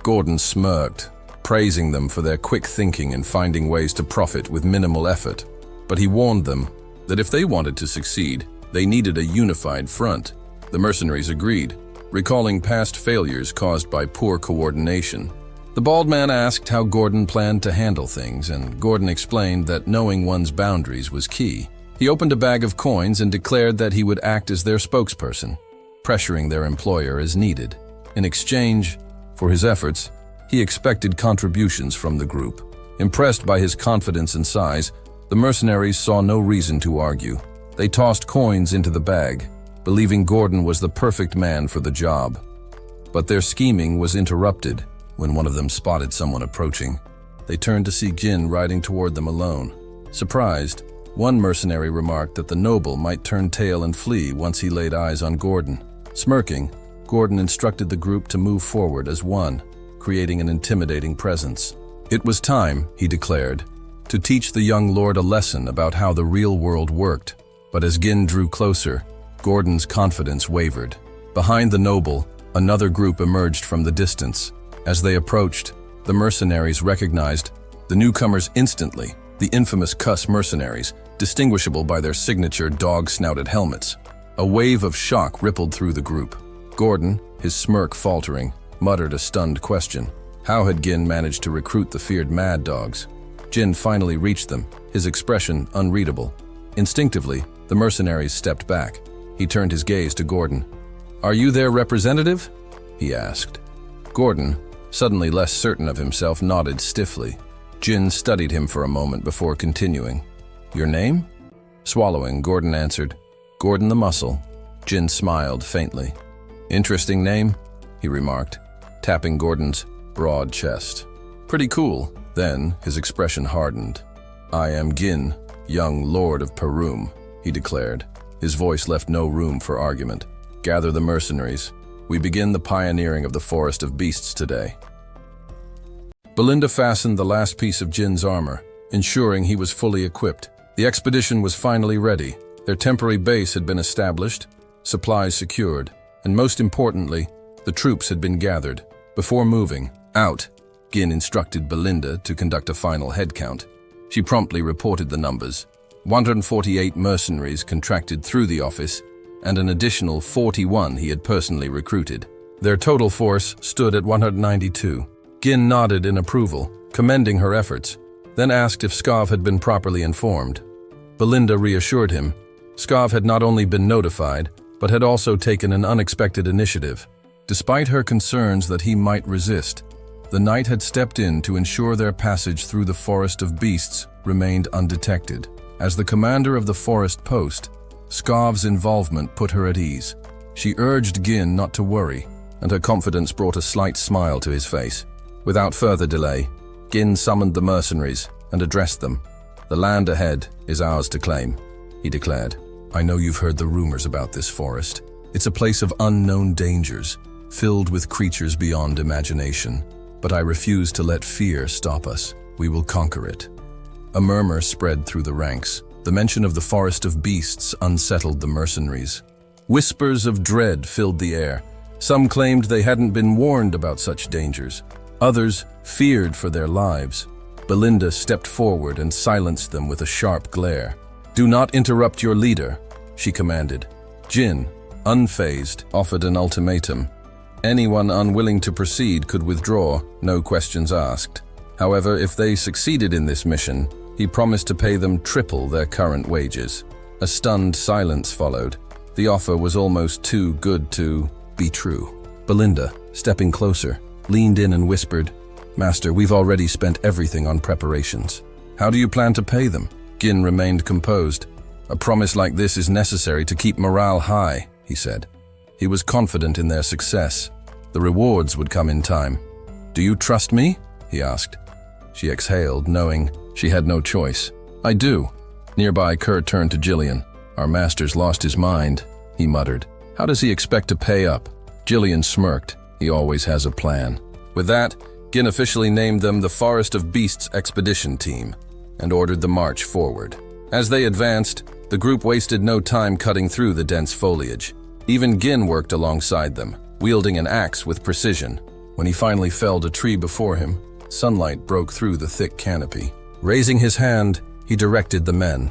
Gordon smirked, praising them for their quick thinking and finding ways to profit with minimal effort. But he warned them that if they wanted to succeed, they needed a unified front. The mercenaries agreed, recalling past failures caused by poor coordination. The bald man asked how Gordon planned to handle things, and Gordon explained that knowing one's boundaries was key. He opened a bag of coins and declared that he would act as their spokesperson, pressuring their employer as needed. In exchange for his efforts, he expected contributions from the group. Impressed by his confidence and size, the mercenaries saw no reason to argue. They tossed coins into the bag, believing Gordon was the perfect man for the job. But their scheming was interrupted when one of them spotted someone approaching. They turned to see Jin riding toward them alone. Surprised, one mercenary remarked that the noble might turn tail and flee once he laid eyes on Gordon. Smirking, Gordon instructed the group to move forward as one, creating an intimidating presence. It was time, he declared, to teach the young lord a lesson about how the real world worked. But as Gin drew closer, Gordon's confidence wavered. Behind the noble, another group emerged from the distance. As they approached, the mercenaries recognized the newcomers instantly, the infamous Cuss mercenaries, distinguishable by their signature dog-snouted helmets. A wave of shock rippled through the group. Gordon, his smirk faltering, muttered a stunned question. How had Gin managed to recruit the feared mad dogs? Jin finally reached them, his expression unreadable. Instinctively, the mercenaries stepped back. He turned his gaze to Gordon. "Are you their representative?" he asked. Gordon, suddenly less certain of himself, nodded stiffly. Jin studied him for a moment before continuing. "Your name?" Swallowing, Gordon answered, "Gordon the Muscle." Jin smiled faintly. "Interesting name," he remarked, tapping Gordon's broad chest. "Pretty cool." Then his expression hardened. "I am Gin, young lord of Persium," he declared. His voice left no room for argument. "Gather the mercenaries. We begin the pioneering of the Forest of Beasts today." Belinda fastened the last piece of Jin's armor, ensuring he was fully equipped. The expedition was finally ready. Their temporary base had been established, supplies secured, and most importantly, the troops had been gathered. Before moving out, Gin instructed Belinda to conduct a final head count. She promptly reported the numbers. 148 mercenaries contracted through the office, and an additional 41 he had personally recruited. Their total force stood at 192. Gin nodded in approval, commending her efforts, then asked if Skav had been properly informed. Belinda reassured him. Skav had not only been notified, but had also taken an unexpected initiative. Despite her concerns that he might resist, the knight had stepped in to ensure their passage through the Forest of Beasts remained undetected. As the commander of the forest post, Skav's involvement put her at ease. She urged Gin not to worry, and her confidence brought a slight smile to his face. Without further delay, Gin summoned the mercenaries and addressed them. "The land ahead is ours to claim," he declared. "I know you've heard the rumors about this forest. It's a place of unknown dangers, filled with creatures beyond imagination. But I refuse to let fear stop us. We will conquer it." A murmur spread through the ranks. The mention of the Forest of Beasts unsettled the mercenaries. Whispers of dread filled the air. Some claimed they hadn't been warned about such dangers. Others feared for their lives. Belinda stepped forward and silenced them with a sharp glare. "Do not interrupt your leader," she commanded. Jin, unfazed, offered an ultimatum. Anyone unwilling to proceed could withdraw, no questions asked. However, if they succeeded in this mission, he promised to pay them triple their current wages. A stunned silence followed. The offer was almost too good to be true. Belinda, stepping closer, leaned in and whispered, "Master, we've already spent everything on preparations." "How do you plan to pay them?" Gin remained composed. "A promise like this is necessary to keep morale high," he said. He was confident in their success. The rewards would come in time. "Do you trust me?" he asked. She exhaled, knowing she had no choice. "I do." Nearby, Kerr turned to Jillian. "Our master's lost his mind," he muttered. "How does he expect to pay up?" Jillian smirked. "He always has a plan." With that, Gin officially named them the Forest of Beasts Expedition Team and ordered the march forward. As they advanced, the group wasted no time cutting through the dense foliage. Even Gin worked alongside them, wielding an axe with precision. When he finally felled a tree before him, sunlight broke through the thick canopy. Raising his hand, he directed the men.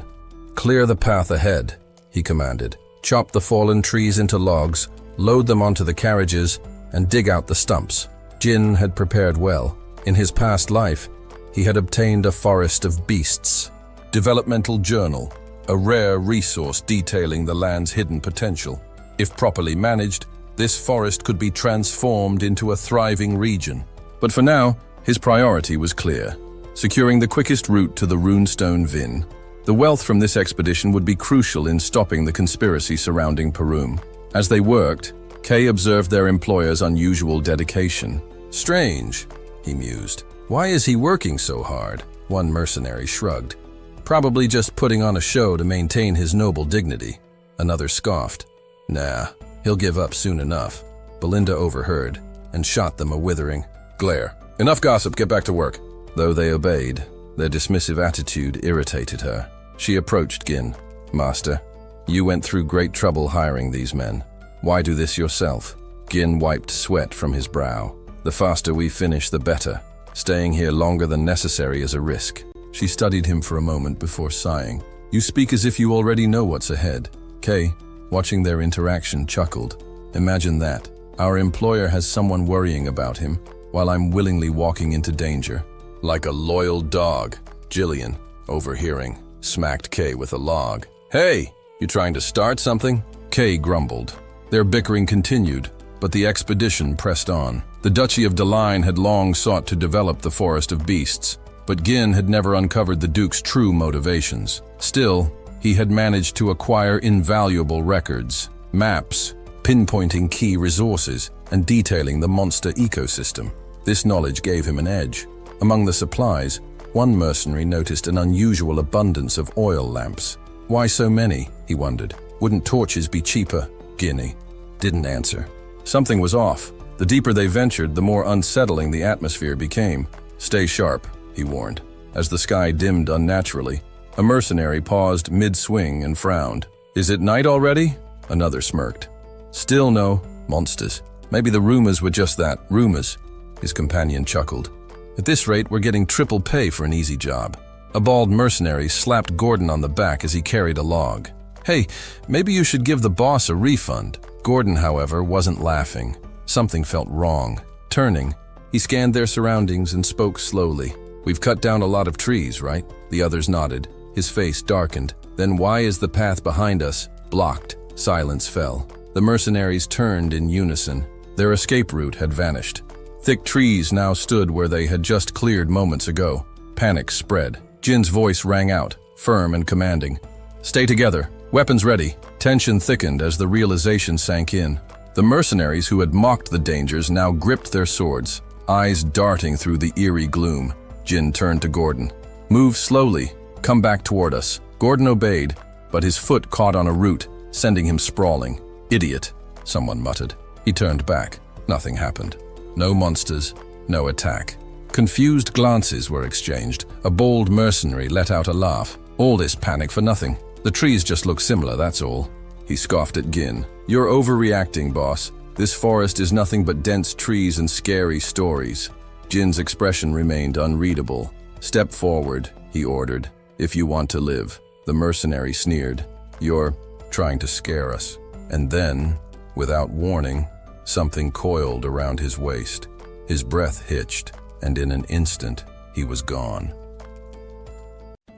"Clear the path ahead," he commanded. "Chop the fallen trees into logs, load them onto the carriages, and dig out the stumps." Jin had prepared well. In his past life, he had obtained a forest of beasts. Developmental journal, a rare resource detailing the land's hidden potential. If properly managed, this forest could be transformed into a thriving region. But for now, his priority was clear: securing the quickest route to the runestone Vin. The wealth from this expedition would be crucial in stopping the conspiracy surrounding Persium. As they worked, Kay observed their employer's unusual dedication. "Strange," he mused. "Why is he working so hard?" One mercenary shrugged. "Probably just putting on a show to maintain his noble dignity." Another scoffed. "Nah, he'll give up soon enough." Belinda overheard and shot them a withering glare. "Enough gossip, get back to work." Though they obeyed, their dismissive attitude irritated her. She approached Gin. "Master, you went through great trouble hiring these men. Why do this yourself?" Gin wiped sweat from his brow. "The faster we finish, the better. Staying here longer than necessary is a risk." She studied him for a moment before sighing. "You speak as if you already know what's ahead." Kay, watching their interaction, chuckled. "Imagine that. Our employer has someone worrying about him, while I'm willingly walking into danger. Like a loyal dog." Jillian, overhearing, smacked Kay with a log. "Hey, you trying to start something?" Kay grumbled. Their bickering continued, but the expedition pressed on. The Duchy of Deline had long sought to develop the Forest of Beasts, but Gin had never uncovered the Duke's true motivations. Still, he had managed to acquire invaluable records, maps, pinpointing key resources, and detailing the monster ecosystem. This knowledge gave him an edge. Among the supplies, one mercenary noticed an unusual abundance of oil lamps. Why so many, he wondered. Wouldn't torches be cheaper? Gin didn't answer. Something was off. The deeper they ventured, the more unsettling the atmosphere became. "Stay sharp," he warned. As the sky dimmed unnaturally, a mercenary paused mid-swing and frowned. "Is it night already?" Another smirked. "Still no monsters. Maybe the rumors were just that, rumors." His companion chuckled. "At this rate, we're getting triple pay for an easy job." A bald mercenary slapped Gordon on the back as he carried a log. "Hey, maybe you should give the boss a refund." Gordon, however, wasn't laughing. Something felt wrong. Turning, he scanned their surroundings and spoke slowly. "We've cut down a lot of trees, right?" The others nodded. His face darkened. "Then why is the path behind us blocked?" Silence fell. The mercenaries turned in unison. Their escape route had vanished. Thick trees now stood where they had just cleared moments ago. Panic spread. Jin's voice rang out, firm and commanding. "Stay together. Weapons ready." Tension thickened as the realization sank in. The mercenaries who had mocked the dangers now gripped their swords, eyes darting through the eerie gloom. Jin turned to Gordon. "Move slowly. Come back toward us." Gordon obeyed, but his foot caught on a root, sending him sprawling. "Idiot," someone muttered. He turned back. Nothing happened. No monsters, no attack. Confused glances were exchanged. A bold mercenary let out a laugh. "All this panic for nothing. The trees just look similar, that's all." He scoffed at Gin. "You're overreacting, boss. This forest is nothing but dense trees and scary stories." Jin's expression remained unreadable. "Step forward," he ordered, "if you want to live." The mercenary sneered. "You're trying to scare us." And then, without warning, something coiled around his waist. His breath hitched, and in an instant, he was gone.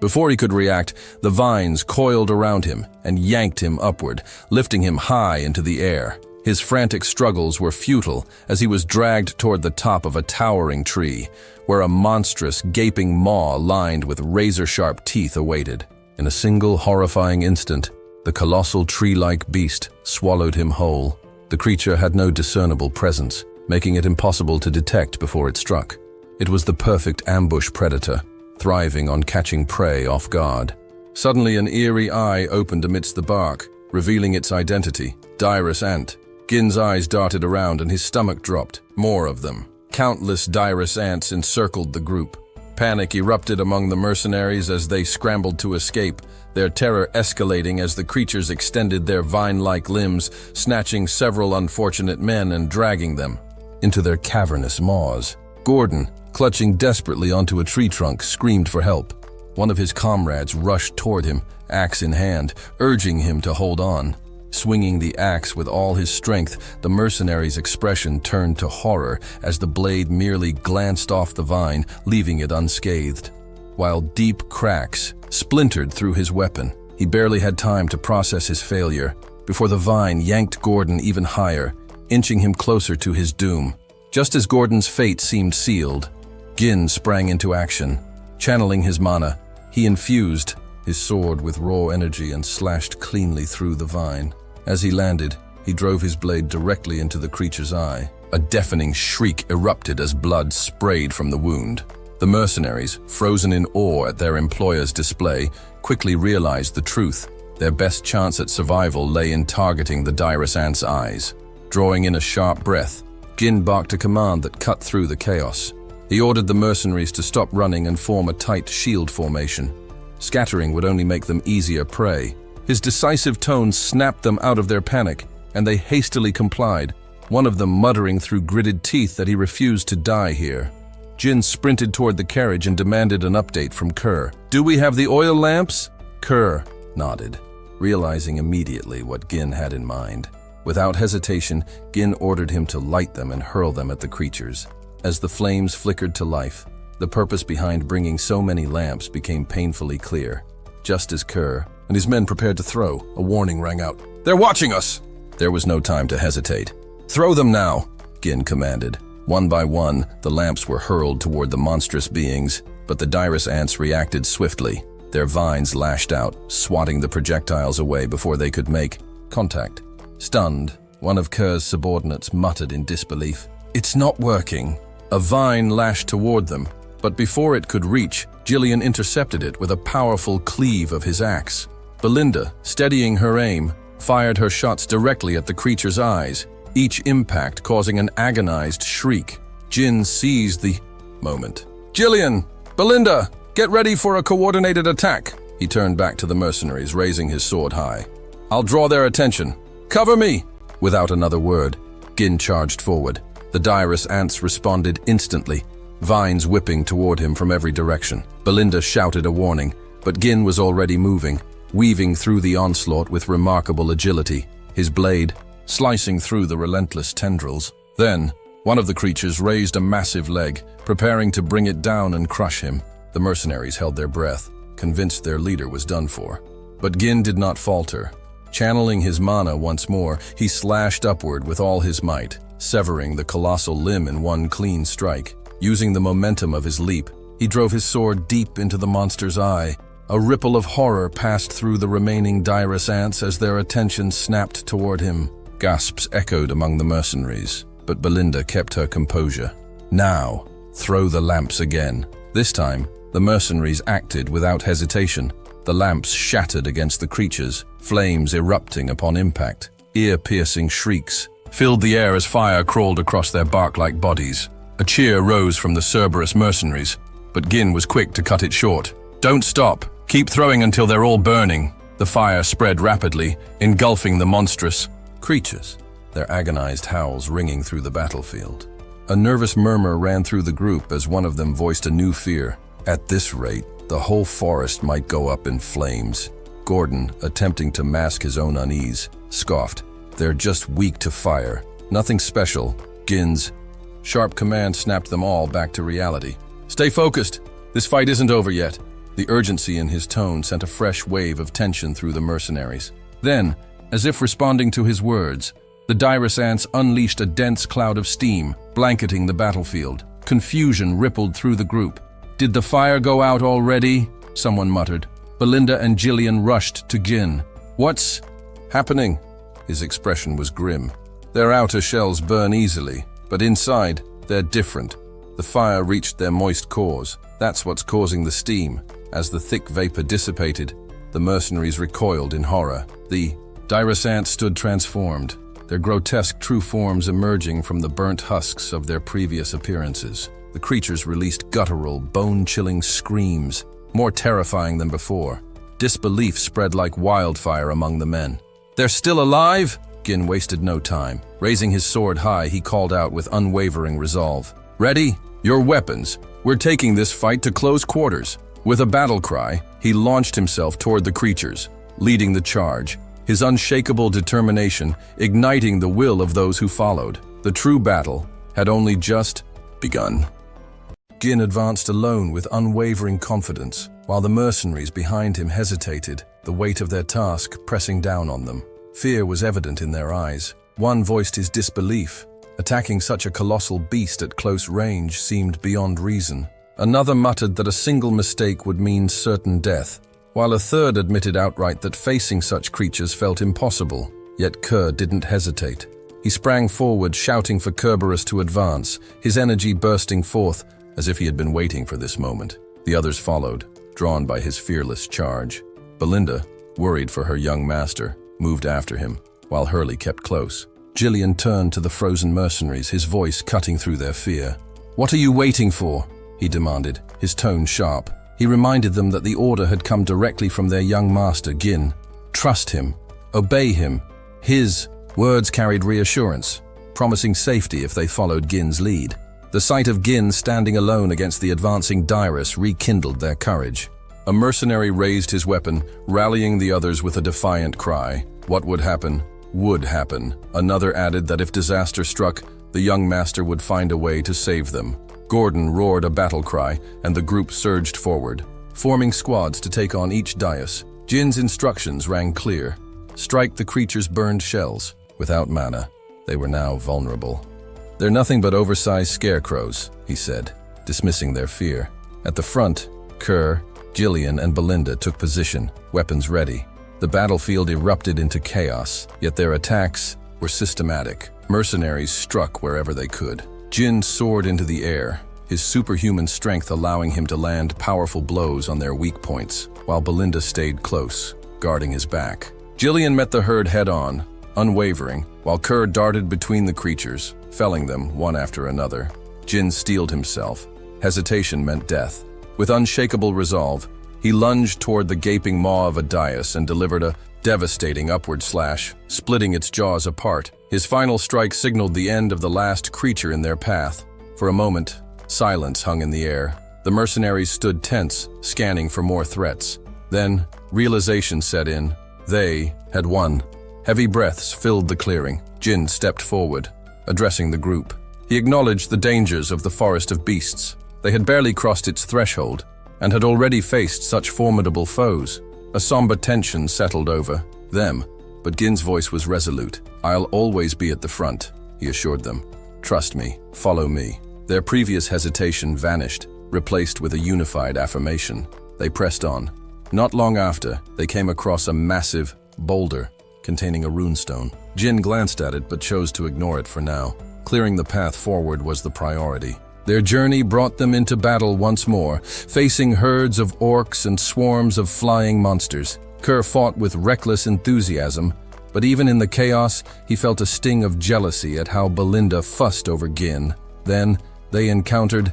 Before he could react, the vines coiled around him and yanked him upward, lifting him high into the air. His frantic struggles were futile as he was dragged toward the top of a towering tree, where a monstrous, gaping maw lined with razor-sharp teeth awaited. In a single horrifying instant, the colossal tree-like beast swallowed him whole. The creature had no discernible presence, making it impossible to detect before it struck. It was the perfect ambush predator, thriving on catching prey off guard. Suddenly, an eerie eye opened amidst the bark, revealing its identity, Dirus ant. Gin's eyes darted around and his stomach dropped. More of them. Countless Dirus ants encircled the group. Panic erupted among the mercenaries as they scrambled to escape, their terror escalating as the creatures extended their vine-like limbs, snatching several unfortunate men and dragging them into their cavernous maws. Gordon, clutching desperately onto a tree trunk, screamed for help. One of his comrades rushed toward him, axe in hand, urging him to hold on. Swinging the axe with all his strength, the mercenary's expression turned to horror as the blade merely glanced off the vine, leaving it unscathed. While deep cracks splintered through his weapon, he barely had time to process his failure before the vine yanked Gordon even higher, inching him closer to his doom. Just as Gordon's fate seemed sealed, Gin sprang into action. Channeling his mana, he infused his sword with raw energy and slashed cleanly through the vine. As he landed, he drove his blade directly into the creature's eye. A deafening shriek erupted as blood sprayed from the wound. The mercenaries, frozen in awe at their employer's display, quickly realized the truth. Their best chance at survival lay in targeting the Dirus ant's eyes. Drawing in a sharp breath, Gin barked a command that cut through the chaos. He ordered the mercenaries to stop running and form a tight shield formation. Scattering would only make them easier prey. His decisive tone snapped them out of their panic, and they hastily complied, one of them muttering through gritted teeth that he refused to die here. Jin sprinted toward the carriage and demanded an update from Kerr. "Do we have the oil lamps?" Kerr nodded, realizing immediately what Gin had in mind. Without hesitation, Gin ordered him to light them and hurl them at the creatures. As the flames flickered to life, the purpose behind bringing so many lamps became painfully clear. Just as Kerr and his men prepared to throw, a warning rang out. "They're watching us!" There was no time to hesitate. "Throw them now!" Gin commanded. One by one, the lamps were hurled toward the monstrous beings, but the Dirus ants reacted swiftly. Their vines lashed out, swatting the projectiles away before they could make contact. Stunned, one of Kerr's subordinates muttered in disbelief. "It's not working." A vine lashed toward them, but before it could reach, Jillian intercepted it with a powerful cleave of his axe. Belinda, steadying her aim, fired her shots directly at the creature's eyes, each impact causing an agonized shriek. Jin seized the moment. "Jillian! Belinda! Get ready for a coordinated attack!" He turned back to the mercenaries, raising his sword high. "I'll draw their attention. Cover me!" Without another word, Gin charged forward. The Dirus ants responded instantly, vines whipping toward him from every direction. Belinda shouted a warning, but Gin was already moving, weaving through the onslaught with remarkable agility, his blade slicing through the relentless tendrils. Then, one of the creatures raised a massive leg, preparing to bring it down and crush him. The mercenaries held their breath, convinced their leader was done for. But Gin did not falter. Channeling his mana once more, he slashed upward with all his might, severing the colossal limb in one clean strike. Using the momentum of his leap, he drove his sword deep into the monster's eye. A ripple of horror passed through the remaining Dirus ants as their attention snapped toward him. Gasps echoed among the mercenaries, but Belinda kept her composure. "Now, throw the lamps again." This time, the mercenaries acted without hesitation. The lamps shattered against the creatures, flames erupting upon impact. Ear-piercing shrieks filled the air as fire crawled across their bark-like bodies. A cheer rose from the Cerberus mercenaries, but Gin was quick to cut it short. "Don't stop. Keep throwing until they're all burning." The fire spread rapidly, engulfing the monstrous creatures, their agonized howls ringing through the battlefield. A nervous murmur ran through the group as one of them voiced a new fear. At this rate, the whole forest might go up in flames. Gordon, attempting to mask his own unease, scoffed. "They're just weak to fire. Nothing special." Gin's sharp command snapped them all back to reality. "Stay focused. This fight isn't over yet." The urgency in his tone sent a fresh wave of tension through the mercenaries. Then, as if responding to his words, The dirus ants unleashed a dense cloud of steam, blanketing the battlefield. Confusion rippled through the group. "Did the fire go out already?" someone muttered. Belinda and Jillian rushed to Gin. "What's happening?" His expression was grim. "Their outer shells burn easily, but inside, they're different. The fire reached their moist cores. That's what's causing the steam." As the thick vapor dissipated, the mercenaries recoiled in horror. The dirus ants stood transformed, their grotesque true forms emerging from the burnt husks of their previous appearances. The creatures released guttural, bone-chilling screams, more terrifying than before. Disbelief spread like wildfire among the men. "They're still alive?" Gin wasted no time. Raising his sword high, he called out with unwavering resolve. "Ready? Your weapons. We're taking this fight to close quarters." With a battle cry, he launched himself toward the creatures, leading the charge, his unshakable determination igniting the will of those who followed. The true battle had only just begun. Gin advanced alone with unwavering confidence, while the mercenaries behind him hesitated, the weight of their task pressing down on them. Fear was evident in their eyes. One voiced his disbelief. Attacking such a colossal beast at close range seemed beyond reason. Another muttered that a single mistake would mean certain death, while a third admitted outright that facing such creatures felt impossible. Yet Kerr didn't hesitate. He sprang forward, shouting for Kerberos to advance, his energy bursting forth as if he had been waiting for this moment. The others followed, drawn by his fearless charge. Belinda, worried for her young master, moved after him, while Hurley kept close. Jillian turned to the frozen mercenaries, his voice cutting through their fear. "What are you waiting for?" he demanded, his tone sharp. He reminded them that the order had come directly from their young master, Gin. Trust him. Obey him. His words carried reassurance, promising safety if they followed Gin's lead. The sight of Gin standing alone against the advancing dirus rekindled their courage. A mercenary raised his weapon, rallying the others with a defiant cry. What would happen, would happen. Another added that if disaster struck, the young master would find a way to save them. Gordon roared a battle cry, and the group surged forward, forming squads to take on each dais. Jin's instructions rang clear. Strike the creature's burned shells. Without mana, they were now vulnerable. "They're nothing but oversized scarecrows," he said, dismissing their fear. At the front, Kerr, Jillian, and Belinda took position, weapons ready. The battlefield erupted into chaos, yet their attacks were systematic. Mercenaries struck wherever they could. Jin soared into the air, his superhuman strength allowing him to land powerful blows on their weak points, while Belinda stayed close, guarding his back. Jillian met the herd head-on, unwavering, while Kerr darted between the creatures, felling them one after another. Jin steeled himself. Hesitation meant death. With unshakable resolve, he lunged toward the gaping maw of a dais and delivered a devastating upward slash, splitting its jaws apart. His final strike signaled the end of the last creature in their path. For a moment, silence hung in the air. The mercenaries stood tense, scanning for more threats. Then, realization set in. They had won. Heavy breaths filled the clearing. Jin stepped forward, addressing the group. He acknowledged the dangers of the forest of beasts. They had barely crossed its threshold, and had already faced such formidable foes. A somber tension settled over them, but Gin's voice was resolute. "I'll always be at the front," he assured them. "Trust me, follow me." Their previous hesitation vanished, replaced with a unified affirmation. They pressed on. Not long after, they came across a massive boulder containing a runestone. Jin glanced at it but chose to ignore it for now. Clearing the path forward was the priority. Their journey brought them into battle once more, facing herds of orcs and swarms of flying monsters. Kerr fought with reckless enthusiasm, but even in the chaos, he felt a sting of jealousy at how Belinda fussed over Gin. Then, they encountered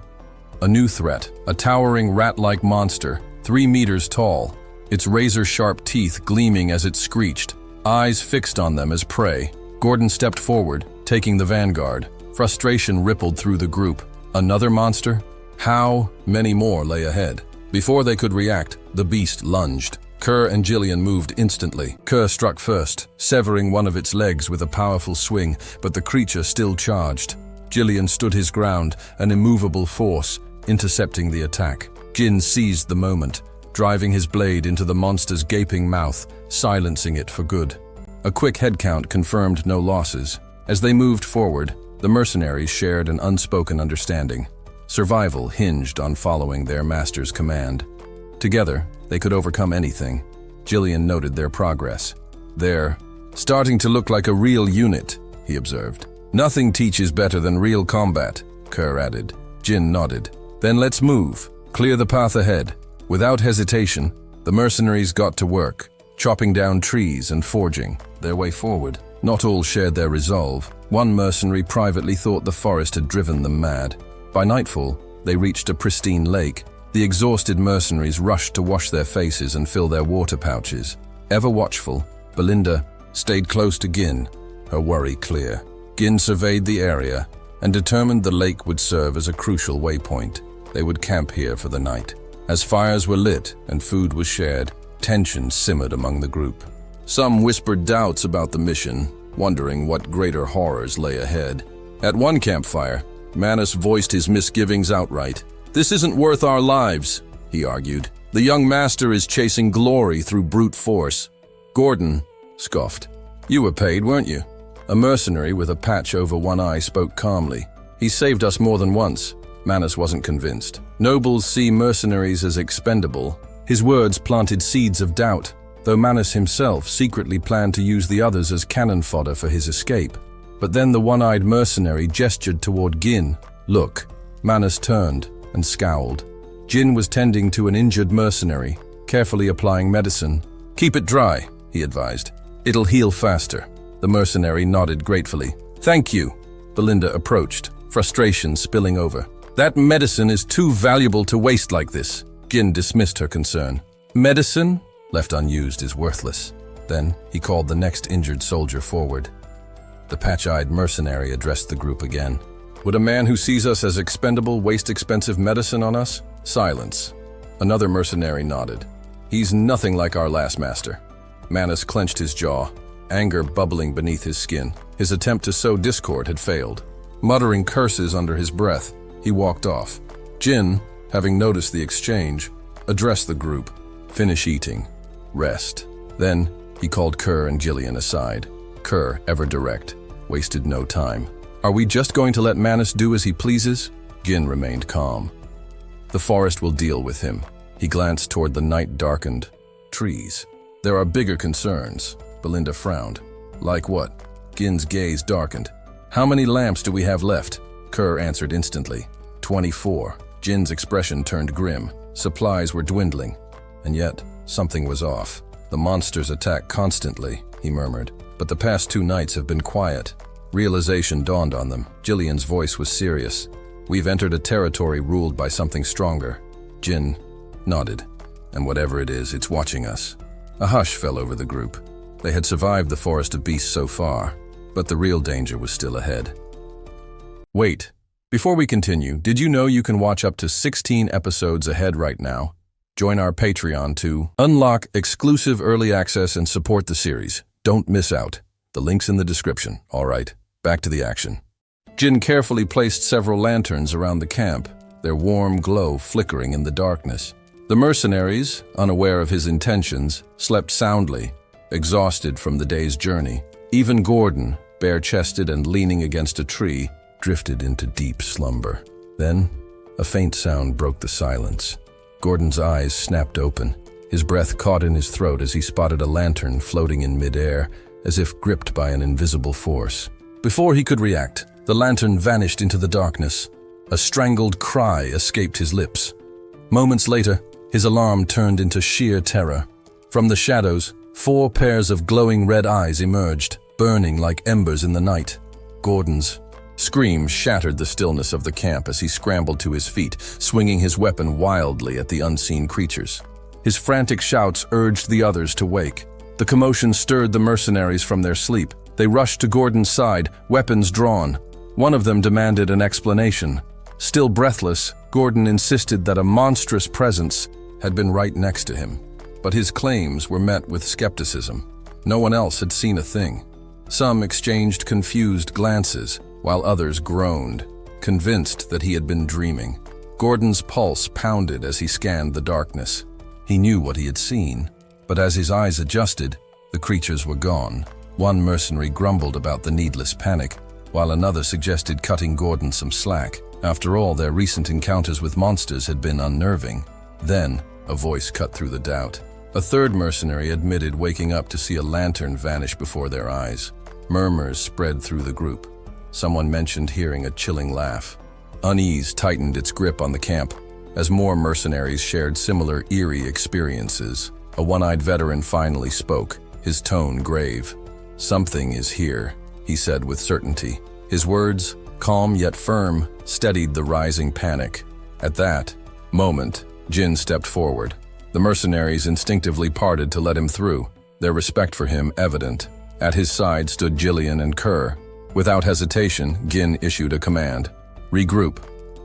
a new threat, a towering rat-like monster, 3 meters tall, its razor-sharp teeth gleaming as it screeched, eyes fixed on them as prey. Gordon stepped forward, taking the vanguard. Frustration rippled through the group. Another monster? How many more lay ahead? Before they could react, the beast lunged. Kerr and Jillian moved instantly. Kerr struck first, severing one of its legs with a powerful swing, but the creature still charged. Jillian stood his ground, an immovable force, intercepting the attack. Jin seized the moment, driving his blade into the monster's gaping mouth, silencing it for good. A quick head count confirmed no losses. As they moved forward, the mercenaries shared an unspoken understanding. Survival hinged on following their master's command. Together, they could overcome anything. Jillian noted their progress. "They're starting to look like a real unit," he observed. "Nothing teaches better than real combat," Kerr added. Jin nodded. "Then let's move. Clear the path ahead." Without hesitation, the mercenaries got to work, chopping down trees and forging their way forward. Not all shared their resolve. One mercenary privately thought the forest had driven them mad. By nightfall, they reached a pristine lake. The exhausted mercenaries rushed to wash their faces and fill their water pouches. Ever watchful, Belinda stayed close to Gin, her worry clear. Gin surveyed the area and determined the lake would serve as a crucial waypoint. They would camp here for the night. As fires were lit and food was shared, tension simmered among the group. Some whispered doubts about the mission, wondering what greater horrors lay ahead. At one campfire, Manus voiced his misgivings outright. "This isn't worth our lives," he argued. "The young master is chasing glory through brute force." Gordon scoffed. "You were paid, weren't you?" A mercenary with a patch over one eye spoke calmly. "He saved us more than once." Manus wasn't convinced. Nobles see mercenaries as expendable. His words planted seeds of doubt, though Manus himself secretly planned to use the others as cannon fodder for his escape. But then the one-eyed mercenary gestured toward Gin. "Look." Manus turned and scowled. Jin was tending to an injured mercenary, carefully applying medicine. "Keep it dry," he advised. "It'll heal faster." The mercenary nodded gratefully. "Thank you." Belinda approached, frustration spilling over. "That medicine is too valuable to waste like this." Gin dismissed her concern. "Medicine, left unused, is worthless." Then he called the next injured soldier forward. The patch-eyed mercenary addressed the group again. "Would a man who sees us as expendable waste expensive medicine on us?" Silence. Another mercenary nodded. "He's nothing like our last master." Manus clenched his jaw, anger bubbling beneath his skin. His attempt to sow discord had failed. Muttering curses under his breath, he walked off. Jin, having noticed the exchange, addressed the group. "Finish eating. Rest." Then he called Kerr and Jillian aside. Kerr, ever direct, wasted no time. "Are we just going to let Manus do as he pleases?" Gin remained calm. "The forest will deal with him." He glanced toward the night-darkened trees. "There are bigger concerns." Belinda frowned. "Like what?" Gin's gaze darkened. "How many lamps do we have left?" Kerr answered instantly. 24. Jin's expression turned grim. Supplies were dwindling. And yet, something was off. "The monsters attack constantly," he murmured. "But the past 2 nights have been quiet." Realization dawned on them. Jillian's voice was serious. "We've entered a territory ruled by something stronger." Jin nodded. "And whatever it is, it's watching us." A hush fell over the group. They had survived the forest of beasts so far, but the real danger was still ahead. Wait. Before we continue, did you know you can watch up to 16 episodes ahead right now? Join our Patreon to unlock exclusive early access and support the series. Don't miss out. The link's in the description. All right, back to the action. Jin carefully placed several lanterns around the camp, their warm glow flickering in the darkness. The mercenaries, unaware of his intentions, slept soundly, exhausted from the day's journey. Even Gordon, bare-chested and leaning against a tree, drifted into deep slumber. Then, a faint sound broke the silence. Gordon's eyes snapped open. His breath caught in his throat as he spotted a lantern floating in midair, as if gripped by an invisible force. Before he could react, the lantern vanished into the darkness. A strangled cry escaped his lips. Moments later, his alarm turned into sheer terror. From the shadows, 4 pairs of glowing red eyes emerged, burning like embers in the night. Gordon's scream shattered the stillness of the camp as he scrambled to his feet, swinging his weapon wildly at the unseen creatures. His frantic shouts urged the others to wake. The commotion stirred the mercenaries from their sleep. They rushed to Gordon's side, weapons drawn. One of them demanded an explanation. Still breathless, Gordon insisted that a monstrous presence had been right next to him. But his claims were met with skepticism. No one else had seen a thing. Some exchanged confused glances, while others groaned, convinced that he had been dreaming. Gordon's pulse pounded as he scanned the darkness. He knew what he had seen, but as his eyes adjusted, the creatures were gone. One mercenary grumbled about the needless panic, while another suggested cutting Gordon some slack. After all, their recent encounters with monsters had been unnerving. Then, a voice cut through the doubt. A third mercenary admitted waking up to see a lantern vanish before their eyes. Murmurs spread through the group. Someone mentioned hearing a chilling laugh. Unease tightened its grip on the camp, as more mercenaries shared similar eerie experiences. A one-eyed veteran finally spoke, his tone grave. "Something is here," he said with certainty. His words, calm yet firm, steadied the rising panic. At that moment, Jin stepped forward. The mercenaries instinctively parted to let him through, their respect for him evident. At his side stood Jillian and Kerr. Without hesitation, Gin issued a command. "Regroup."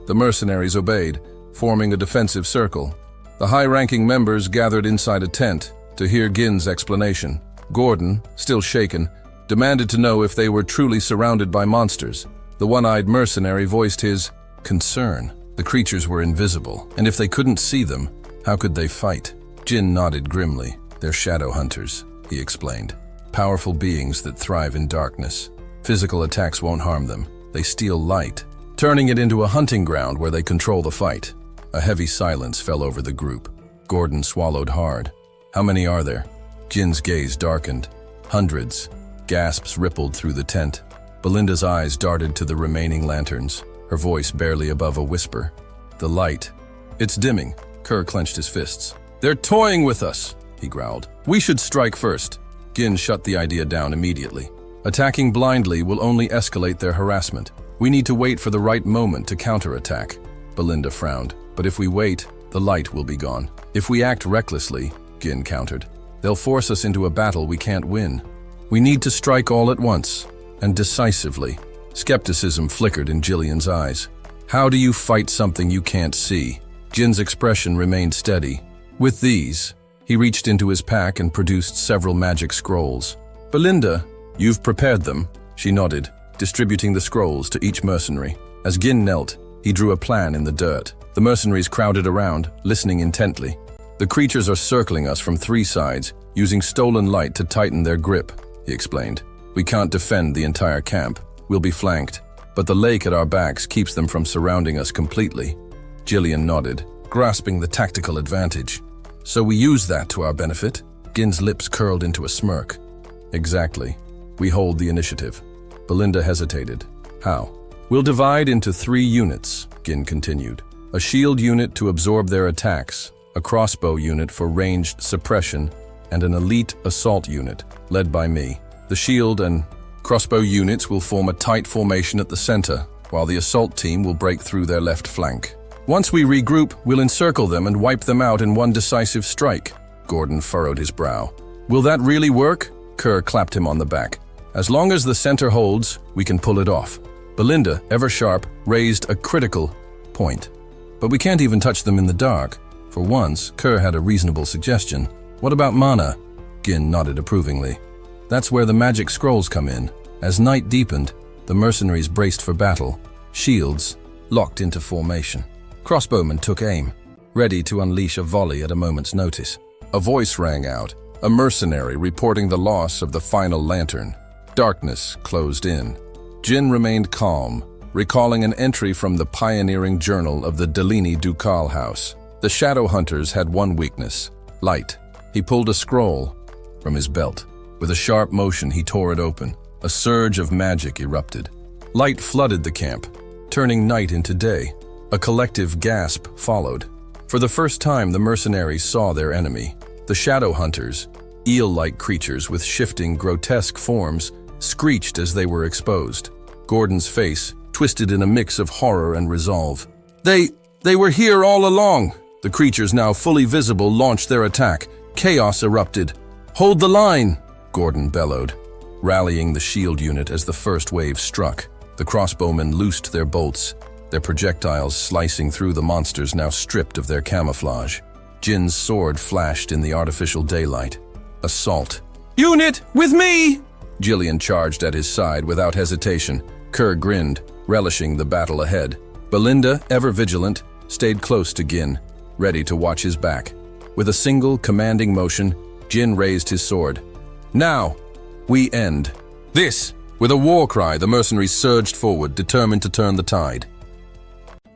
The mercenaries obeyed, forming a defensive circle. The high-ranking members gathered inside a tent to hear Gin's explanation. Gordon, still shaken, demanded to know if they were truly surrounded by monsters. The one-eyed mercenary voiced his concern. The creatures were invisible, and if they couldn't see them, how could they fight? Jin nodded grimly. "They're shadow hunters," he explained. "Powerful beings that thrive in darkness. Physical attacks won't harm them. They steal light, turning it into a hunting ground where they control the fight." A heavy silence fell over the group. Gordon swallowed hard. "How many are there?" Jin's gaze darkened. "Hundreds." Gasps rippled through the tent. Belinda's eyes darted to the remaining lanterns, her voice barely above a whisper. "The light. It's dimming." Kerr clenched his fists. "They're toying with us," he growled. "We should strike first." Gin shut the idea down immediately. "Attacking blindly will only escalate their harassment. We need to wait for the right moment to counterattack." Belinda frowned. "But if we wait, the light will be gone. If we act recklessly," Gin countered, "they'll force us into a battle we can't win. We need to strike all at once, and decisively." Skepticism flickered in Jillian's eyes. "How do you fight something you can't see?" Jin's expression remained steady. "With these," he reached into his pack and produced several magic scrolls. "Belinda, you've prepared them," she nodded, distributing the scrolls to each mercenary. As Gin knelt, he drew a plan in the dirt. The mercenaries crowded around, listening intently. "The creatures are circling us from 3 sides, using stolen light to tighten their grip," he explained. "We can't defend the entire camp. We'll be flanked, but the lake at our backs keeps them from surrounding us completely." Jillian nodded, grasping the tactical advantage. "So we use that to our benefit?" Gin's lips curled into a smirk. "Exactly. We hold the initiative." Belinda hesitated. "How?" "We'll divide into 3 units," Gin continued. "A shield unit to absorb their attacks, a crossbow unit for ranged suppression, and an elite assault unit, led by me. The shield and crossbow units will form a tight formation at the center, while the assault team will break through their left flank. Once we regroup, we'll encircle them and wipe them out in one decisive strike." Gordon furrowed his brow. "Will that really work?" Kerr clapped him on the back. "As long as the center holds, we can pull it off." Belinda, ever sharp, raised a critical point. "But we can't even touch them in the dark." For once, Kerr had a reasonable suggestion. "What about mana?" Gin nodded approvingly. "That's where the magic scrolls come in." As night deepened, the mercenaries braced for battle, shields locked into formation. Crossbowmen took aim, ready to unleash a volley at a moment's notice. A voice rang out, a mercenary reporting the loss of the final lantern. Darkness closed in. Jin remained calm, recalling an entry from the pioneering journal of the Delini Ducal House. The shadow hunters had one weakness: light. He pulled a scroll from his belt. With a sharp motion, he tore it open. A surge of magic erupted. Light flooded the camp, turning night into day. A collective gasp followed. For the first time, the mercenaries saw their enemy. The shadow hunters, eel-like creatures with shifting, grotesque forms, screeched as they were exposed. Gordon's face twisted in a mix of horror and resolve. They were here all along!" The creatures, now fully visible, launched their attack. Chaos erupted. "Hold the line!" Gordon bellowed, rallying the shield unit as the first wave struck. The crossbowmen loosed their bolts, their projectiles slicing through the monsters now stripped of their camouflage. Jin's sword flashed in the artificial daylight. Assault. "Unit, with me!" Jillian charged at his side without hesitation. Kerr grinned, relishing the battle ahead. Belinda, ever vigilant, stayed close to Gin, ready to watch his back. With a single commanding motion, Jin raised his sword. "Now!" We end. This! With a war cry, the mercenaries surged forward, determined to turn the tide.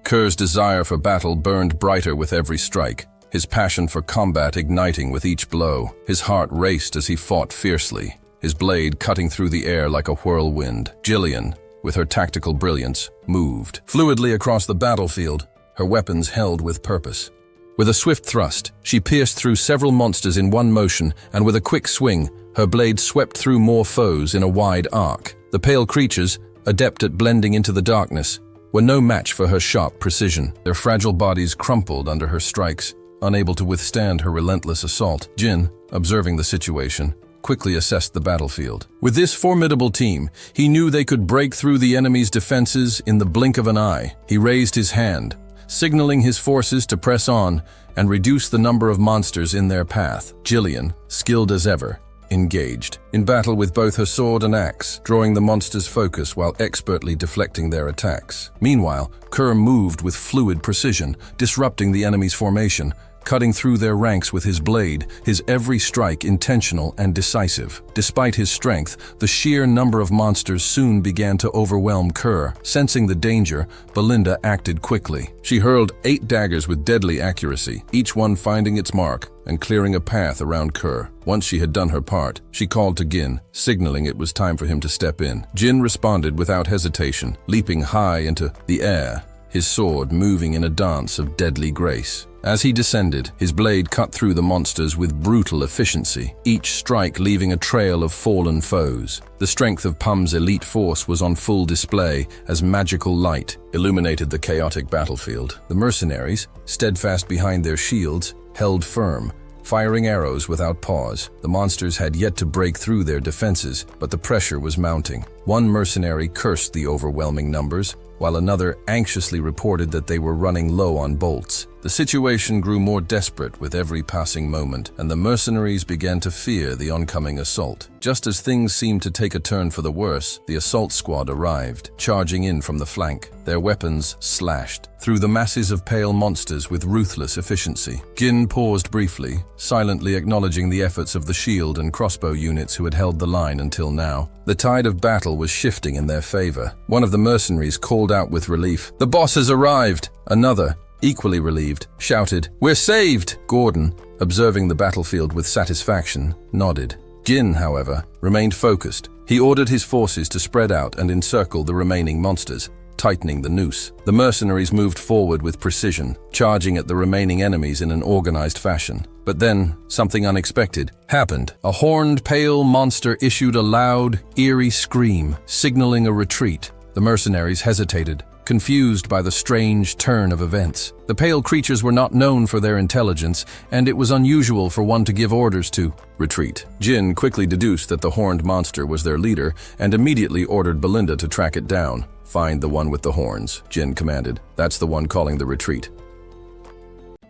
Kerr's desire for battle burned brighter with every strike, his passion for combat igniting with each blow. His heart raced as he fought fiercely, his blade cutting through the air like a whirlwind. Jillian, with her tactical brilliance, moved fluidly across the battlefield, her weapons held with purpose. With a swift thrust, she pierced through several monsters in one motion, and with a quick swing, her blade swept through more foes in a wide arc. The pale creatures, adept at blending into the darkness, were no match for her sharp precision. Their fragile bodies crumpled under her strikes, unable to withstand her relentless assault. Jin, observing the situation, quickly assessed the battlefield. With this formidable team, he knew they could break through the enemy's defenses in the blink of an eye. He raised his hand, signaling his forces to press on and reduce the number of monsters in their path. Jillian, skilled as ever, engaged in battle with both her sword and axe, drawing the monsters' focus while expertly deflecting their attacks. Meanwhile, Kerr moved with fluid precision, disrupting the enemy's formation, cutting through their ranks with his blade, his every strike intentional and decisive. Despite his strength, the sheer number of monsters soon began to overwhelm Kerr. Sensing the danger, Belinda acted quickly. She hurled 8 daggers with deadly accuracy, each one finding its mark and clearing a path around Kerr. Once she had done her part, she called to Gin, signaling it was time for him to step in. Jin responded without hesitation, leaping high into the air, his sword moving in a dance of deadly grace. As he descended, his blade cut through the monsters with brutal efficiency, each strike leaving a trail of fallen foes. The strength of Pum's elite force was on full display as magical light illuminated the chaotic battlefield. The mercenaries, steadfast behind their shields, held firm, firing arrows without pause. The monsters had yet to break through their defenses, but the pressure was mounting. One mercenary cursed the overwhelming numbers, while another anxiously reported that they were running low on bolts. The situation grew more desperate with every passing moment, and the mercenaries began to fear the oncoming assault. Just as things seemed to take a turn for the worse, the assault squad arrived, charging in from the flank. Their weapons slashed through the masses of pale monsters with ruthless efficiency. Gin paused briefly, silently acknowledging the efforts of the shield and crossbow units who had held the line until now. The tide of battle was shifting in their favor. One of the mercenaries called out with relief, "The boss has arrived!" Another, equally relieved, shouted, "We're saved!" Gordon, observing the battlefield with satisfaction, nodded. Jin, however, remained focused. He ordered his forces to spread out and encircle the remaining monsters, tightening the noose. The mercenaries moved forward with precision, charging at the remaining enemies in an organized fashion. But then, something unexpected happened. A horned pale monster issued a loud, eerie scream, signaling a retreat. The mercenaries hesitated, confused by the strange turn of events. The pale creatures were not known for their intelligence, and it was unusual for one to give orders to retreat. Jin quickly deduced that the horned monster was their leader and immediately ordered Belinda to track it down. "Find the one with the horns," Jin commanded. "That's the one calling the retreat."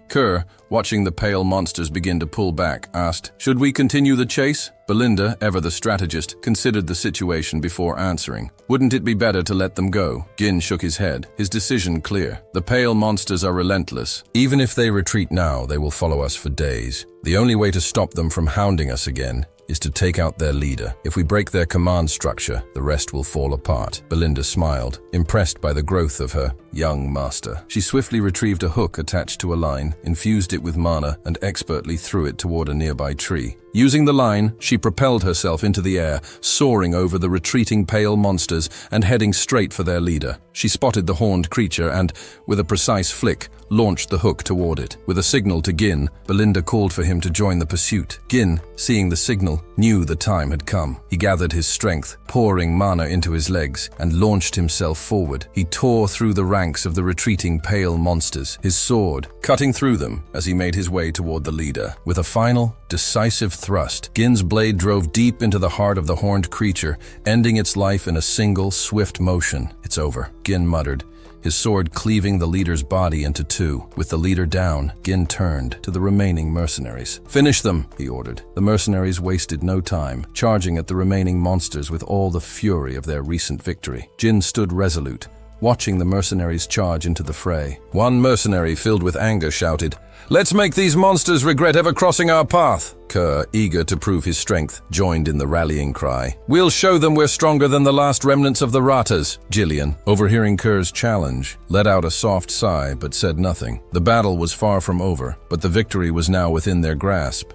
Kerr, watching the pale monsters begin to pull back, asked, "Should we continue the chase?" Belinda, ever the strategist, considered the situation before answering. "Wouldn't it be better to let them go?" Gin shook his head, his decision clear. "The pale monsters are relentless. Even if they retreat now, they will follow us for days. The only way to stop them from hounding us again is to take out their leader. If we break their command structure, the rest will fall apart." Belinda smiled, impressed by the growth of her young master. She swiftly retrieved a hook attached to a line, infused it with mana, and expertly threw it toward a nearby tree. Using the line, she propelled herself into the air, soaring over the retreating pale monsters and heading straight for their leader. She spotted the horned creature and, with a precise flick, launched the hook toward it. With a signal to Gin, Belinda called for him to join the pursuit. Gin, seeing the signal, knew the time had come. He gathered his strength, pouring mana into his legs, and launched himself forward. He tore through the ranks of the retreating pale monsters, his sword cutting through them as he made his way toward the leader. With a final, decisive thrust, Gin's blade drove deep into the heart of the horned creature, ending its life in a single, swift motion. "It's over," Gin muttered, his sword cleaving the leader's body into two. With the leader down, Gin turned to the remaining mercenaries. "Finish them," he ordered. The mercenaries wasted no time, charging at the remaining monsters with all the fury of their recent victory. Jin stood resolute, watching the mercenaries charge into the fray. One mercenary, filled with anger, shouted, "Let's make these monsters regret ever crossing our path!" Kerr, eager to prove his strength, joined in the rallying cry. "We'll show them we're stronger than the last remnants of the Ratas." Jillian, overhearing Kerr's challenge, let out a soft sigh but said nothing. The battle was far from over, but the victory was now within their grasp.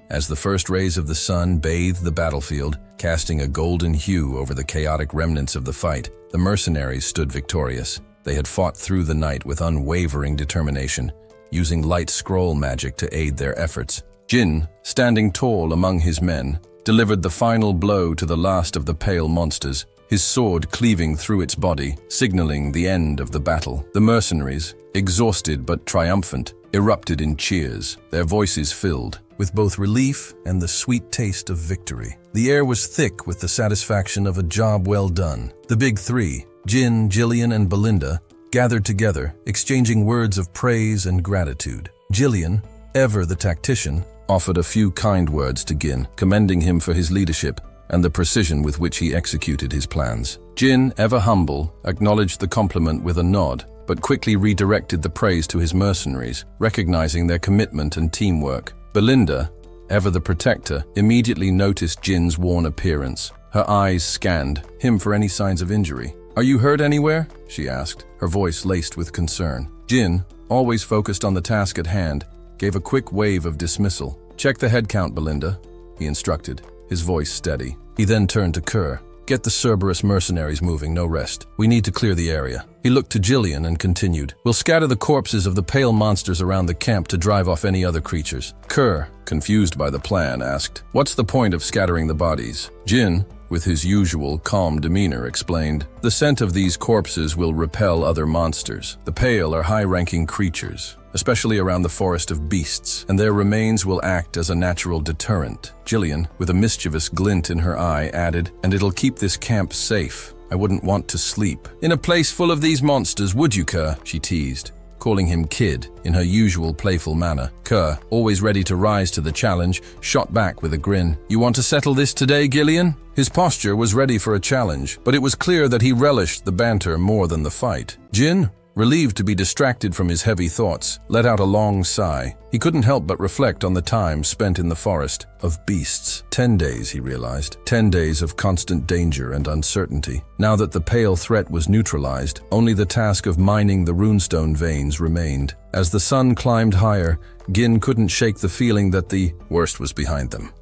As the first rays of the sun bathed the battlefield, casting a golden hue over the chaotic remnants of the fight, the mercenaries stood victorious. They had fought through the night with unwavering determination, using light scroll magic to aid their efforts. Jin, standing tall among his men, delivered the final blow to the last of the pale monsters, his sword cleaving through its body, signaling the end of the battle. The mercenaries, exhausted but triumphant, erupted in cheers, their voices filled with both relief and the sweet taste of victory. The air was thick with the satisfaction of a job well done. The big three, Jin, Jillian, and Belinda, gathered together, exchanging words of praise and gratitude. Jillian, ever the tactician, offered a few kind words to Gin, commending him for his leadership and the precision with which he executed his plans. Jin, ever humble, acknowledged the compliment with a nod, but quickly redirected the praise to his mercenaries, recognizing their commitment and teamwork. Belinda, ever the protector, immediately noticed Jin's worn appearance. Her eyes scanned him for any signs of injury. "Are you hurt anywhere?" she asked, her voice laced with concern. Jin, always focused on the task at hand, gave a quick wave of dismissal. "Check the head count, Belinda," he instructed, his voice steady. He then turned to Kerr. "Get the Cerberus mercenaries moving, no rest. We need to clear the area." He looked to Jillian and continued, "We'll scatter the corpses of the pale monsters around the camp to drive off any other creatures." Kerr, confused by the plan, asked, "What's the point of scattering the bodies?" Jin, with his usual calm demeanor, explained, "The scent of these corpses will repel other monsters. The pale are high-ranking creatures, especially around the forest of beasts, and their remains will act as a natural deterrent." Jillian, with a mischievous glint in her eye, added, "And it'll keep this camp safe. I wouldn't want to sleep in a place full of these monsters, would you, Kerr?" she teased, calling him Kid in her usual playful manner. Kerr, always ready to rise to the challenge, shot back with a grin. "You want to settle this today, Gillian?" His posture was ready for a challenge, but it was clear that he relished the banter more than the fight. Jin, relieved to be distracted from his heavy thoughts, let out a long sigh. He couldn't help but reflect on the time spent in the forest of beasts. 10 days, he realized. 10 days of constant danger and uncertainty. Now that the pale threat was neutralized, only the task of mining the runestone veins remained. As the sun climbed higher, Gin couldn't shake the feeling that the worst was behind them.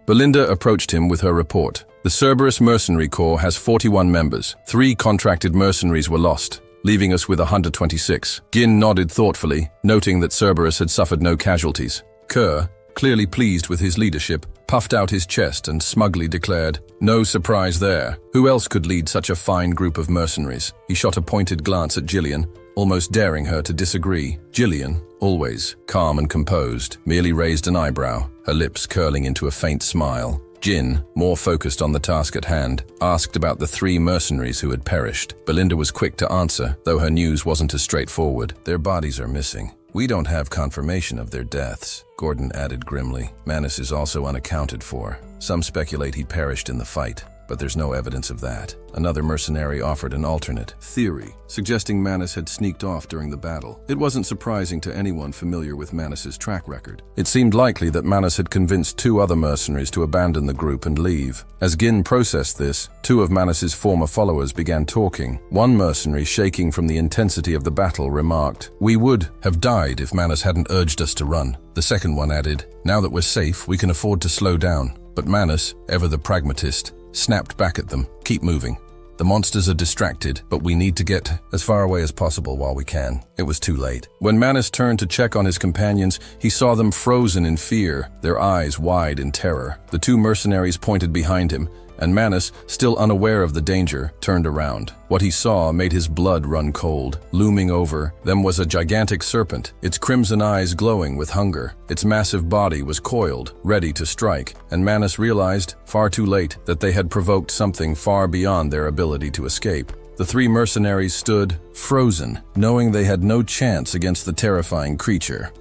Belinda approached him with her report. "The Cerberus Mercenary Corps has 41 members. 3 contracted mercenaries were lost, leaving us with 126. Gin nodded thoughtfully, noting that Cerberus had suffered no casualties. Kerr, clearly pleased with his leadership, puffed out his chest and smugly declared, "No surprise there. Who else could lead such a fine group of mercenaries?" He shot a pointed glance at Jillian, almost daring her to disagree. Jillian, always calm and composed, merely raised an eyebrow, her lips curling into a faint smile. Jin, more focused on the task at hand, asked about the 3 mercenaries who had perished. Belinda was quick to answer, though her news wasn't as straightforward. "Their bodies are missing. We don't have confirmation of their deaths," Gordon added grimly. "Manus is also unaccounted for. Some speculate he perished in the fight, but there's no evidence of that." Another mercenary offered an alternate theory, suggesting Manus had sneaked off during the battle. It wasn't surprising to anyone familiar with Manus's track record. It seemed likely that Manus had convinced 2 other mercenaries to abandon the group and leave. As Gin processed this, 2 of Manus's former followers began talking. One mercenary, shaking from the intensity of the battle, remarked, "We would have died if Manus hadn't urged us to run." The second one added, "Now that we're safe, we can afford to slow down." But Manus, ever the pragmatist, snapped back at them, "Keep moving. The monsters are distracted, but we need to get as far away as possible while we can." It was too late. When Manus turned to check on his companions, he saw them frozen in fear, their eyes wide in terror. The 2 mercenaries pointed behind him, and Manus, still unaware of the danger, turned around. What he saw made his blood run cold. Looming over them was a gigantic serpent, its crimson eyes glowing with hunger. Its massive body was coiled, ready to strike, and Manus realized, far too late, that they had provoked something far beyond their ability to escape. The 3 mercenaries stood, frozen, knowing they had no chance against the terrifying creature.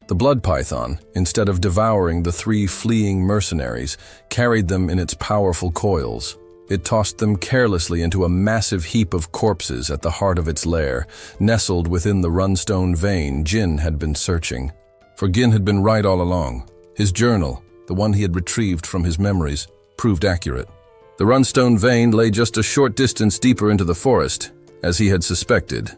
The blood python, instead of devouring the 3 fleeing mercenaries, carried them in its powerful coils. it tossed them carelessly into a massive heap of corpses at the heart of its lair, nestled within the runstone vein Jin had been searching. For Gin had been right all along. His journal, the one he had retrieved from his memories, proved accurate. The runstone vein lay just a short distance deeper into the forest, as he had suspected.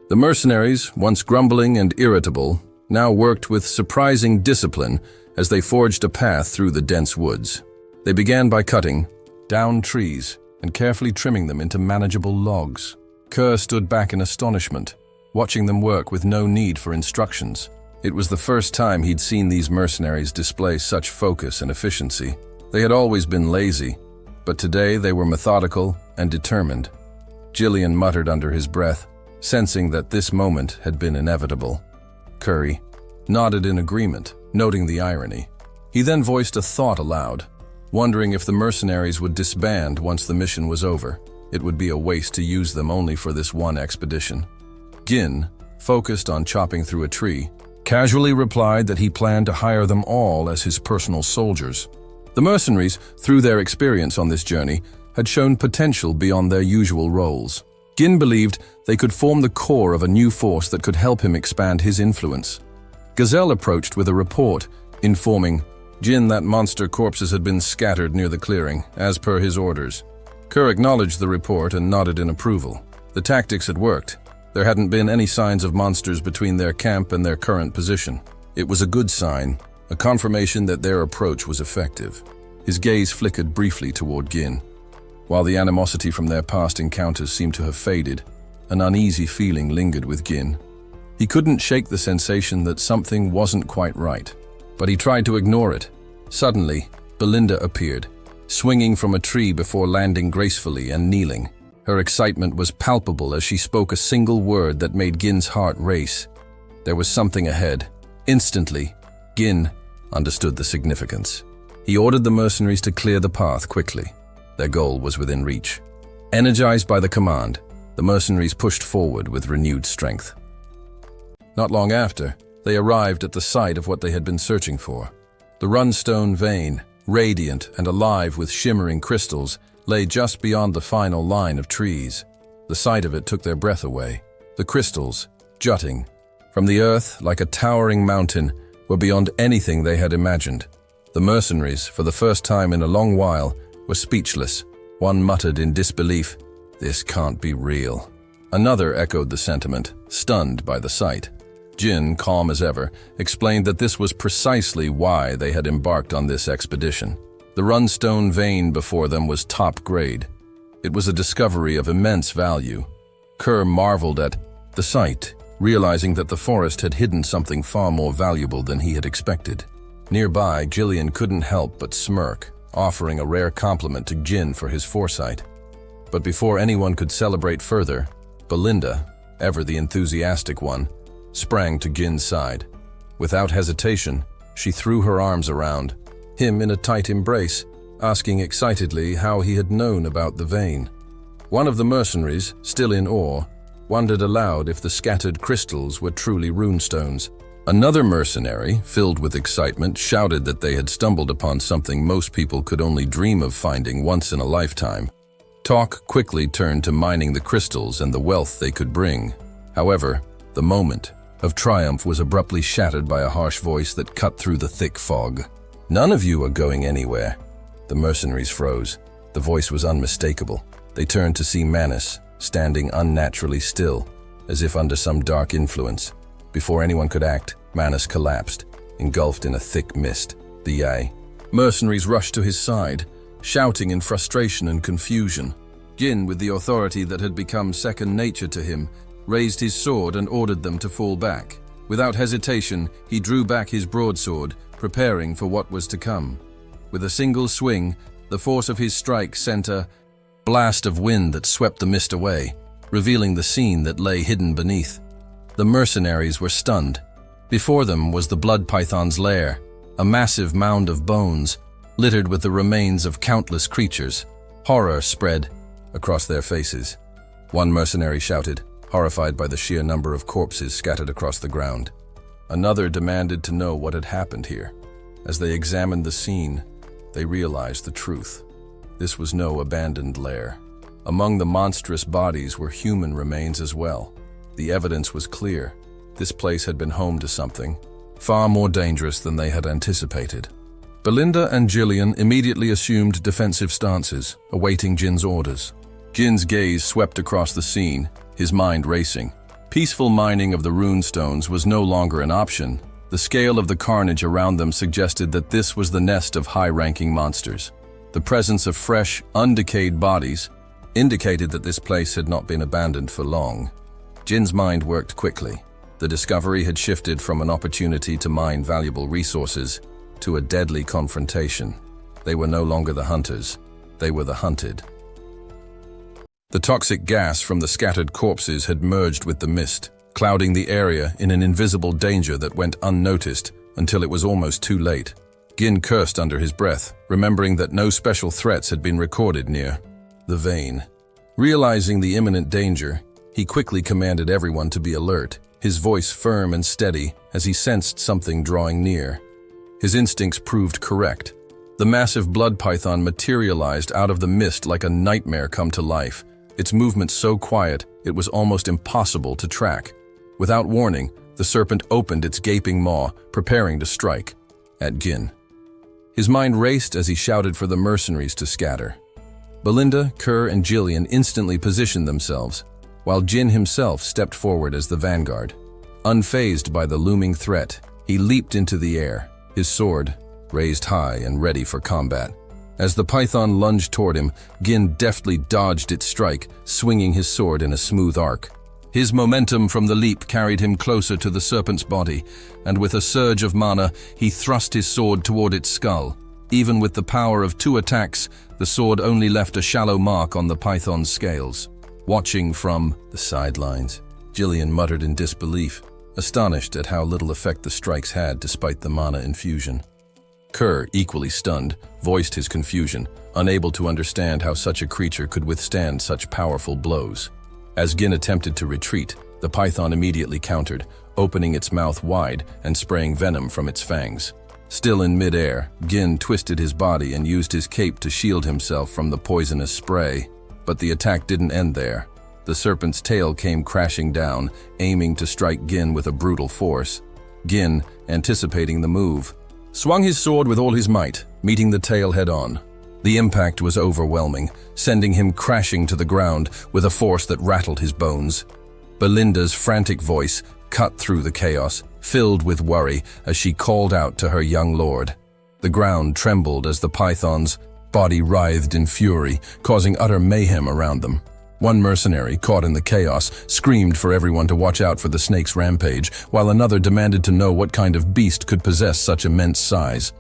The mercenaries, once grumbling and irritable, now worked with surprising discipline as they forged a path through the dense woods. They began by cutting down trees and carefully trimming them into manageable logs. Kerr stood back in astonishment, watching them work with no need for instructions. It was the first time he'd seen these mercenaries display such focus and efficiency. They had always been lazy, but today they were methodical and determined. Jillian muttered under his breath, sensing that this moment had been inevitable. Curry nodded in agreement, noting the irony. He then voiced a thought aloud, wondering if the mercenaries would disband once the mission was over. It would be a waste to use them only for this one expedition. Gin, focused on chopping through a tree, casually replied that he planned to hire them all as his personal soldiers. The mercenaries, through their experience on this journey, had shown potential beyond their usual roles. Gin believed they could form the core of a new force that could help him expand his influence. Gazelle approached with a report, informing Jin that monster corpses had been scattered near the clearing, as per his orders. Kerr acknowledged the report and nodded in approval. The tactics had worked. There hadn't been any signs of monsters between their camp and their current position. It was a good sign, a confirmation that their approach was effective. His gaze flickered briefly toward Gin. While the animosity from their past encounters seemed to have faded, an uneasy feeling lingered with Gin. He couldn't shake the sensation that something wasn't quite right, but he tried to ignore it. Suddenly, Belinda appeared, swinging from a tree before landing gracefully and kneeling. Her excitement was palpable as she spoke a single word that made Gin's heart race. There was something ahead. Instantly, Gin understood the significance. He ordered the mercenaries to clear the path quickly. Their goal was within reach. Energized by the command, the mercenaries pushed forward with renewed strength. Not long after, they arrived at the site of what they had been searching for. The runstone vein, radiant and alive with shimmering crystals, lay just beyond the final line of trees. The sight of it took their breath away. The crystals, jutting from the earth like a towering mountain, were beyond anything they had imagined. The mercenaries, for the first time in a long while, were speechless. One muttered in disbelief, "This can't be real." Another echoed the sentiment, stunned by the sight. Jin, calm as ever, explained that this was precisely why they had embarked on this expedition. The runstone vein before them was top grade. It was a discovery of immense value. Kerr marveled at the sight, realizing that the forest had hidden something far more valuable than he had expected. Nearby, Jillian couldn't help but smirk, offering a rare compliment to Jin for his foresight. But before anyone could celebrate further, Belinda, ever the enthusiastic one, sprang to Jin's side. Without hesitation, she threw her arms around him in a tight embrace, asking excitedly how he had known about the vein. One of the mercenaries, still in awe, wondered aloud if the scattered crystals were truly runestones. Another mercenary, filled with excitement, shouted that they had stumbled upon something most people could only dream of finding once in a lifetime. Talk quickly turned to mining the crystals and the wealth they could bring. However, the moment of triumph was abruptly shattered by a harsh voice that cut through the thick fog. "None of you are going anywhere." The mercenaries froze. The voice was unmistakable. They turned to see Manus, standing unnaturally still, as if under some dark influence. Before anyone could act, Manus collapsed, engulfed in a thick mist. The mercenaries rushed to his side, shouting in frustration and confusion. Jin, with the authority that had become second nature to him, raised his sword and ordered them to fall back. Without hesitation, he drew back his broadsword, preparing for what was to come. With a single swing, the force of his strike sent a blast of wind that swept the mist away, revealing the scene that lay hidden beneath. The mercenaries were stunned. Before them was the blood python's lair, a massive mound of bones, littered with the remains of countless creatures. Horror spread across their faces. One mercenary shouted, horrified by the sheer number of corpses scattered across the ground. Another demanded to know what had happened here. As they examined the scene, they realized the truth. this was no abandoned lair. Among the monstrous bodies were human remains as well. The evidence was clear. This place had been home to something far more dangerous than they had anticipated. Belinda and Gillian immediately assumed defensive stances, awaiting Jin's orders. Jin's gaze swept across the scene, his mind racing. Peaceful mining of the runestones was no longer an option. The scale of the carnage around them suggested that this was the nest of high-ranking monsters. The presence of fresh, undecayed bodies indicated that this place had not been abandoned for long. Jin's mind worked quickly. The discovery had shifted from an opportunity to mine valuable resources to a deadly confrontation. They were no longer the hunters, they were the hunted. The toxic gas from the scattered corpses had merged with the mist, clouding the area in an invisible danger that went unnoticed until it was almost too late. Gin cursed under his breath, remembering that no special threats had been recorded near the vein. Realizing the imminent danger, he quickly commanded everyone to be alert, his voice firm and steady as he sensed something drawing near. His instincts proved correct. The massive blood python materialized out of the mist like a nightmare come to life, its movements so quiet it was almost impossible to track. Without warning, the serpent opened its gaping maw, preparing to strike at Gin. His mind raced as he shouted for the mercenaries to scatter. Belinda, Kerr, and Gillian instantly positioned themselves, while Jin himself stepped forward as the vanguard. Unfazed by the looming threat, he leaped into the air, his sword raised high and ready for combat. As the python lunged toward him, Gin deftly dodged its strike, swinging his sword in a smooth arc. His momentum from the leap carried him closer to the serpent's body, and with a surge of mana, he thrust his sword toward its skull. Even with the power of 2 attacks, the sword only left a shallow mark on the python's scales. Watching from the sidelines, Gillian muttered in disbelief, astonished at how little effect the strikes had despite the mana infusion. Kerr, equally stunned, voiced his confusion, unable to understand how such a creature could withstand such powerful blows. As Gin attempted to retreat, the python immediately countered, opening its mouth wide and spraying venom from its fangs. Still in midair, Gin twisted his body and used his cape to shield himself from the poisonous spray. But the attack didn't end there. The serpent's tail came crashing down, aiming to strike Gin with a brutal force. Gin, anticipating the move, swung his sword with all his might, meeting the tail head-on. The impact was overwhelming, sending him crashing to the ground with a force that rattled his bones. Belinda's frantic voice cut through the chaos, filled with worry as she called out to her young lord. The ground trembled as the python's body writhed in fury, causing utter mayhem around them. One mercenary, caught in the chaos, screamed for everyone to watch out for the snake's rampage, while another demanded to know what kind of beast could possess such immense size.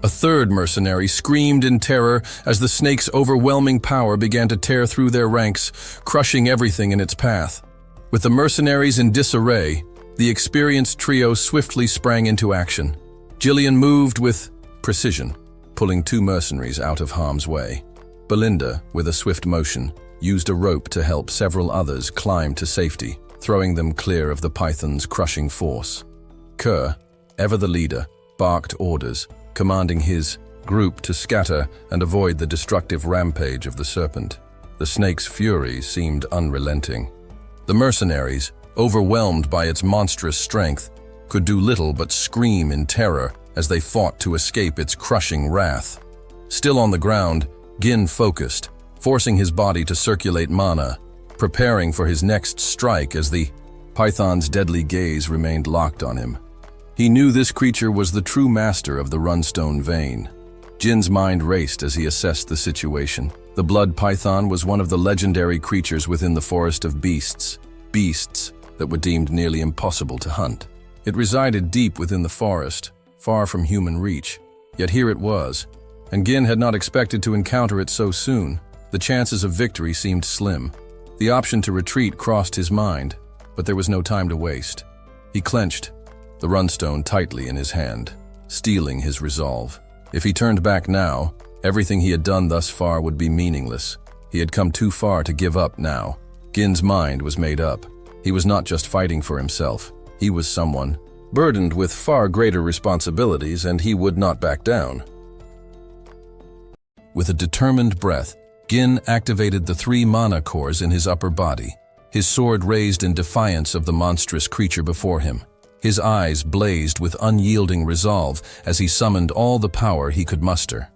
A third mercenary screamed in terror as the snake's overwhelming power began to tear through their ranks, crushing everything in its path. With the mercenaries in disarray, the experienced trio swiftly sprang into action. Gillian moved with precision, pulling 2 mercenaries out of harm's way. Belinda, with a swift motion, used a rope to help several others climb to safety, throwing them clear of the python's crushing force. Kerr, ever the leader, barked orders, commanding his group to scatter and avoid the destructive rampage of the serpent. The snake's fury seemed unrelenting. The mercenaries, overwhelmed by its monstrous strength, could do little but scream in terror as they fought to escape its crushing wrath. Still on the ground, Gin focused, forcing his body to circulate mana, preparing for his next strike as the python's deadly gaze remained locked on him. He knew this creature was the true master of the runstone vein. Jin's mind raced as he assessed the situation. The blood python was one of the legendary creatures within the forest of beasts that were deemed nearly impossible to hunt. It resided deep within the forest, far from human reach. Yet here it was, and Gin had not expected to encounter it so soon. The chances of victory seemed slim. The option to retreat crossed his mind, but there was no time to waste. He clenched the runstone tightly in his hand, steeling his resolve. If he turned back now, everything he had done thus far would be meaningless. He had come too far to give up now. Gin's mind was made up. He was not just fighting for himself. He was someone burdened with far greater responsibilities, and he would not back down. With a determined breath, Gin activated the 3 mana cores in his upper body, his sword raised in defiance of the monstrous creature before him. His eyes blazed with unyielding resolve as he summoned all the power he could muster.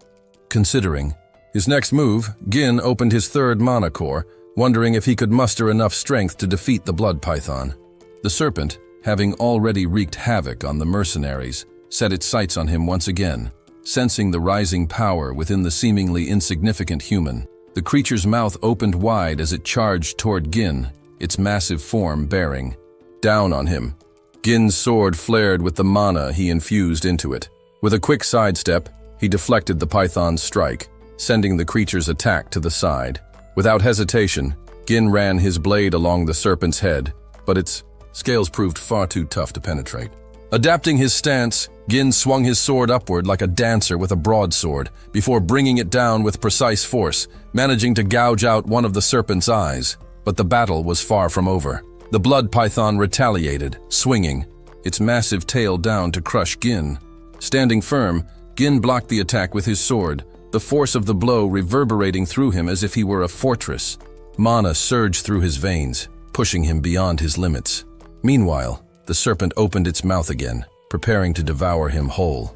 Considering his next move, Gin opened his 3rd mana core, wondering if he could muster enough strength to defeat the blood python. The serpent, having already wreaked havoc on the mercenaries, set its sights on him once again. Sensing the rising power within the seemingly insignificant human, the creature's mouth opened wide as it charged toward Gin, its massive form bearing down on him. Gin's sword flared with the mana he infused into it. With a quick sidestep, he deflected the python's strike, sending the creature's attack to the side. Without hesitation, Gin ran his blade along the serpent's head, but its scales proved far too tough to penetrate. Adapting his stance, Gin swung his sword upward like a dancer with a broadsword, before bringing it down with precise force, managing to gouge out one of the serpent's eyes. But the battle was far from over. The blood python retaliated, swinging, its massive tail down to crush Gin. Standing firm, Gin blocked the attack with his sword, the force of the blow reverberating through him as if he were a fortress. Mana surged through his veins, pushing him beyond his limits. Meanwhile, the serpent opened its mouth again, preparing to devour him whole.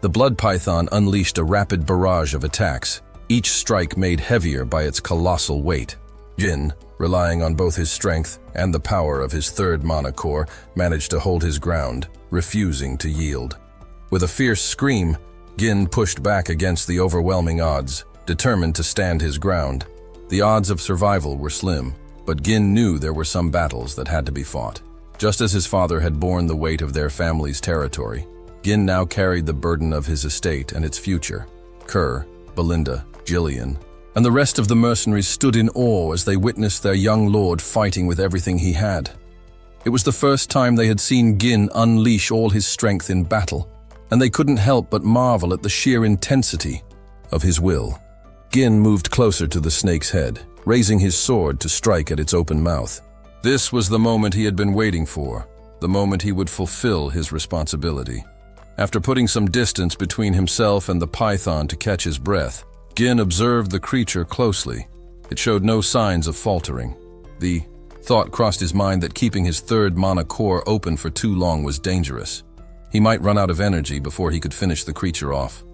The blood python unleashed a rapid barrage of attacks, each strike made heavier by its colossal weight. Gin, relying on both his strength and the power of his 3rd mana core, managed to hold his ground, refusing to yield. With a fierce scream, Gin pushed back against the overwhelming odds, determined to stand his ground. The odds of survival were slim, but Gin knew there were some battles that had to be fought. Just as his father had borne the weight of their family's territory, Gin now carried the burden of his estate and its future. Kerr, Belinda, Gillian, and the rest of the mercenaries stood in awe as they witnessed their young lord fighting with everything he had. It was the first time they had seen Gin unleash all his strength in battle, and they couldn't help but marvel at the sheer intensity of his will. Gin moved closer to the snake's head, raising his sword to strike at its open mouth. This was the moment he had been waiting for, the moment he would fulfill his responsibility. After putting some distance between himself and the python to catch his breath, Gin observed the creature closely. It showed no signs of faltering. The thought crossed his mind that keeping his 3rd mana core open for too long was dangerous. He might run out of energy before he could finish the creature off.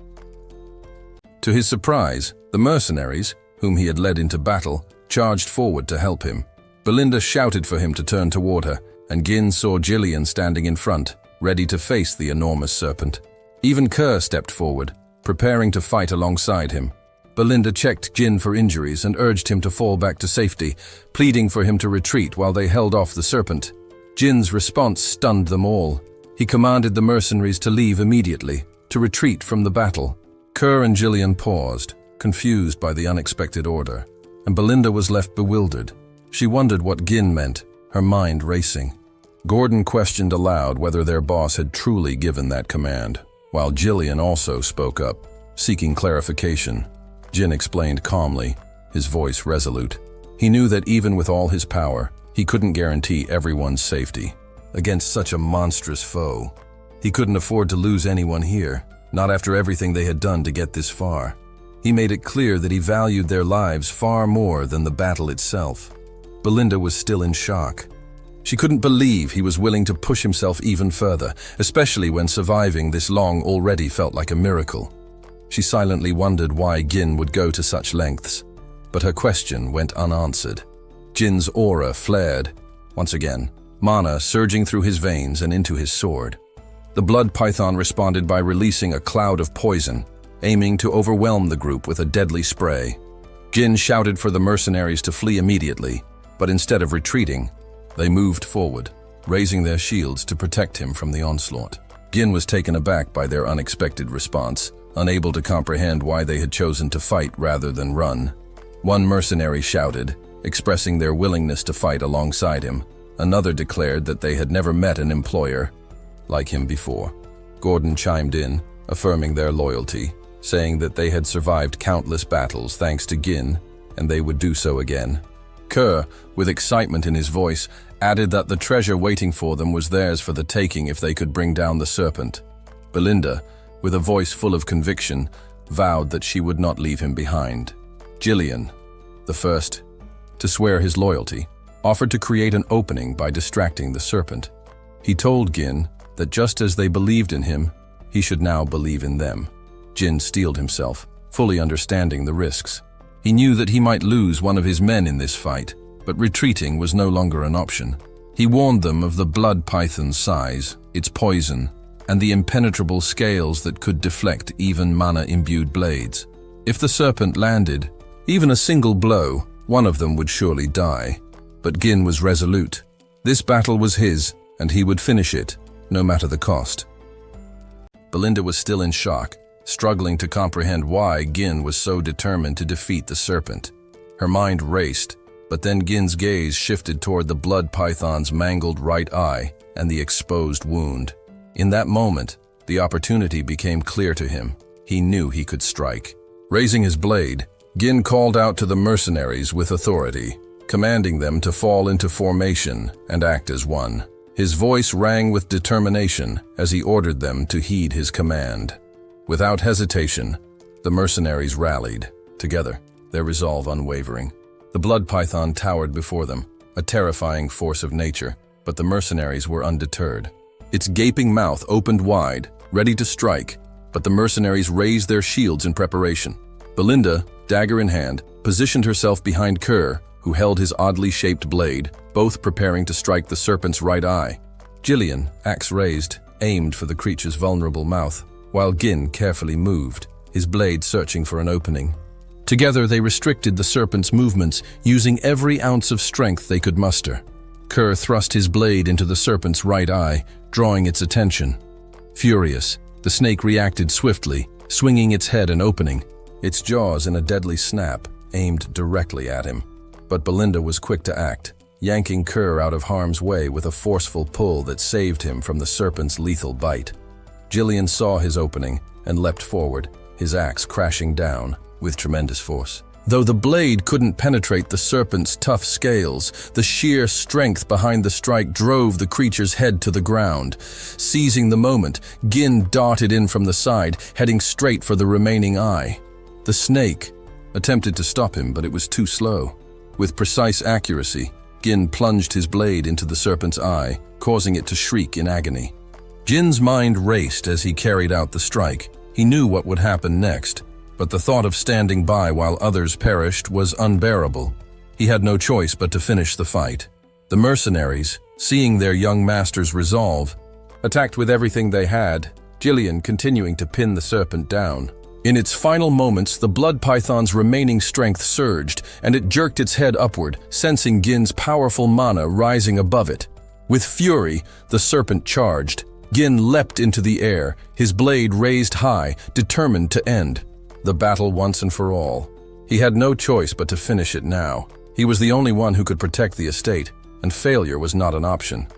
To his surprise, the mercenaries, whom he had led into battle, charged forward to help him. Belinda shouted for him to turn toward her, and Gin saw Gillian standing in front, ready to face the enormous serpent. Even Kerr stepped forward, preparing to fight alongside him. Belinda checked Gin for injuries and urged him to fall back to safety, pleading for him to retreat while they held off the serpent. Jin's response stunned them all. He commanded the mercenaries to leave immediately, to retreat from the battle. Kerr and Gillian paused, confused by the unexpected order, and Belinda was left bewildered. She wondered what Gin meant, her mind racing. Gordon questioned aloud whether their boss had truly given that command, while Gillian also spoke up, seeking clarification. Gin explained calmly, his voice resolute. He knew that even with all his power, he couldn't guarantee everyone's safety. Against such a monstrous foe, he couldn't afford to lose anyone here, not after everything they had done to get this far. He made it clear that he valued their lives far more than the battle itself. Belinda was still in shock. She couldn't believe he was willing to push himself even further, especially when surviving this long already felt like a miracle. She silently wondered why Gin would go to such lengths, but her question went unanswered. Jin's aura flared. Once again, mana surging through his veins and into his sword. The blood python responded by releasing a cloud of poison, aiming to overwhelm the group with a deadly spray. Gin shouted for the mercenaries to flee immediately, but instead of retreating, they moved forward, raising their shields to protect him from the onslaught. Gin was taken aback by their unexpected response, unable to comprehend why they had chosen to fight rather than run. One mercenary shouted, expressing their willingness to fight alongside him. Another declared that they had never met an employer like him before. Gordon chimed in, affirming their loyalty, saying that they had survived countless battles thanks to Gin, and they would do so again. Kerr, with excitement in his voice, added that the treasure waiting for them was theirs for the taking if they could bring down the serpent. Belinda, with a voice full of conviction, vowed that she would not leave him behind. Jillian, the first to swear his loyalty, offered to create an opening by distracting the serpent. He told Gin that just as they believed in him, he should now believe in them. Jin steeled himself, fully understanding the risks. He knew that he might lose one of his men in this fight, but retreating was no longer an option. He warned them of the blood python's size, its poison, and the impenetrable scales that could deflect even mana-imbued blades. If the serpent landed, even a single blow, one of them would surely die. But Gin was resolute. This battle was his, and he would finish it, no matter the cost. Belinda was still in shock, struggling to comprehend why Gin was so determined to defeat the serpent. Her mind raced, but then Gin's gaze shifted toward the blood python's mangled right eye and the exposed wound. In that moment, the opportunity became clear to him. He knew he could strike. Raising his blade, Gin called out to the mercenaries with authority, commanding them to fall into formation and act as one. His voice rang with determination as he ordered them to heed his command. Without hesitation, the mercenaries rallied. Together, their resolve unwavering. The blood python towered before them, a terrifying force of nature, but the mercenaries were undeterred. Its gaping mouth opened wide, ready to strike, but the mercenaries raised their shields in preparation. Belinda, dagger in hand, positioned herself behind Kerr, who held his oddly shaped blade, both preparing to strike the serpent's right eye. Jillian, axe raised, aimed for the creature's vulnerable mouth, while Gin carefully moved, his blade searching for an opening. Together they restricted the serpent's movements, using every ounce of strength they could muster. Kerr thrust his blade into the serpent's right eye, drawing its attention. Furious, the snake reacted swiftly, swinging its head and opening, its jaws in a deadly snap, aimed directly at him. But Belinda was quick to act, yanking Kerr out of harm's way with a forceful pull that saved him from the serpent's lethal bite. Jillian saw his opening and leapt forward, his axe crashing down with tremendous force. Though the blade couldn't penetrate the serpent's tough scales, the sheer strength behind the strike drove the creature's head to the ground. Seizing the moment, Gin darted in from the side, heading straight for the remaining eye. The snake attempted to stop him, but it was too slow. With precise accuracy, Gin plunged his blade into the serpent's eye, causing it to shriek in agony. Jin's mind raced as he carried out the strike. He knew what would happen next, but the thought of standing by while others perished was unbearable. He had no choice but to finish the fight. The mercenaries, seeing their young master's resolve, attacked with everything they had, Jillian continuing to pin the serpent down. In its final moments, the blood python's remaining strength surged, and it jerked its head upward, sensing Gin's powerful mana rising above it. With fury, the serpent charged. Gin leapt into the air, his blade raised high, determined to end the battle once and for all. He had no choice but to finish it now. He was the only one who could protect the estate, and failure was not an option.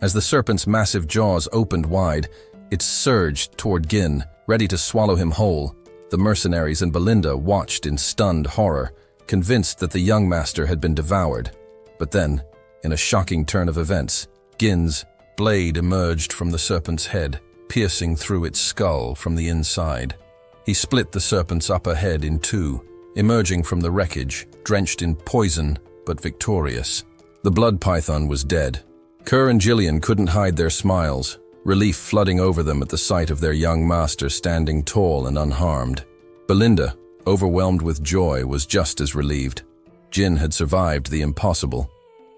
As the serpent's massive jaws opened wide, it surged toward Gin, ready to swallow him whole. The mercenaries and Belinda watched in stunned horror, convinced that the young master had been devoured. But then, in a shocking turn of events, Gin's blade emerged from the serpent's head, piercing through its skull from the inside. He split the serpent's upper head in two, emerging from the wreckage, drenched in poison but victorious. The blood python was dead. Kerr and Jillian couldn't hide their smiles, relief flooding over them at the sight of their young master standing tall and unharmed. Belinda, overwhelmed with joy, was just as relieved. Jin had survived the impossible.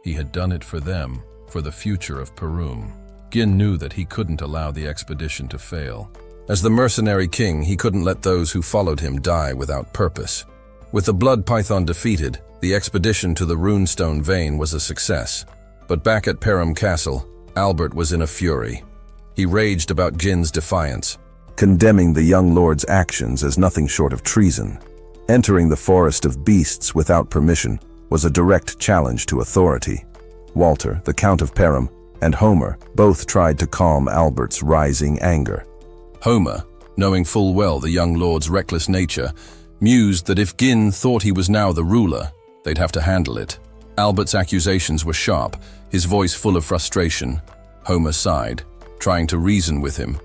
He had done it for them, for the future of Persium. Gin knew that he couldn't allow the expedition to fail. As the mercenary king, he couldn't let those who followed him die without purpose. With the blood python defeated, the expedition to the runestone vein was a success. But back at Persium Castle, Albert was in a fury. He raged about Jin's defiance, condemning the young lord's actions as nothing short of treason. Entering the forest of beasts without permission was a direct challenge to authority. Walter, the Count of Persium, and Homer both tried to calm Albert's rising anger. Homer, knowing full well the young lord's reckless nature, mused that if Gin thought he was now the ruler, they'd have to handle it. Albert's accusations were sharp, his voice full of frustration. Homer sighed, trying to reason with him.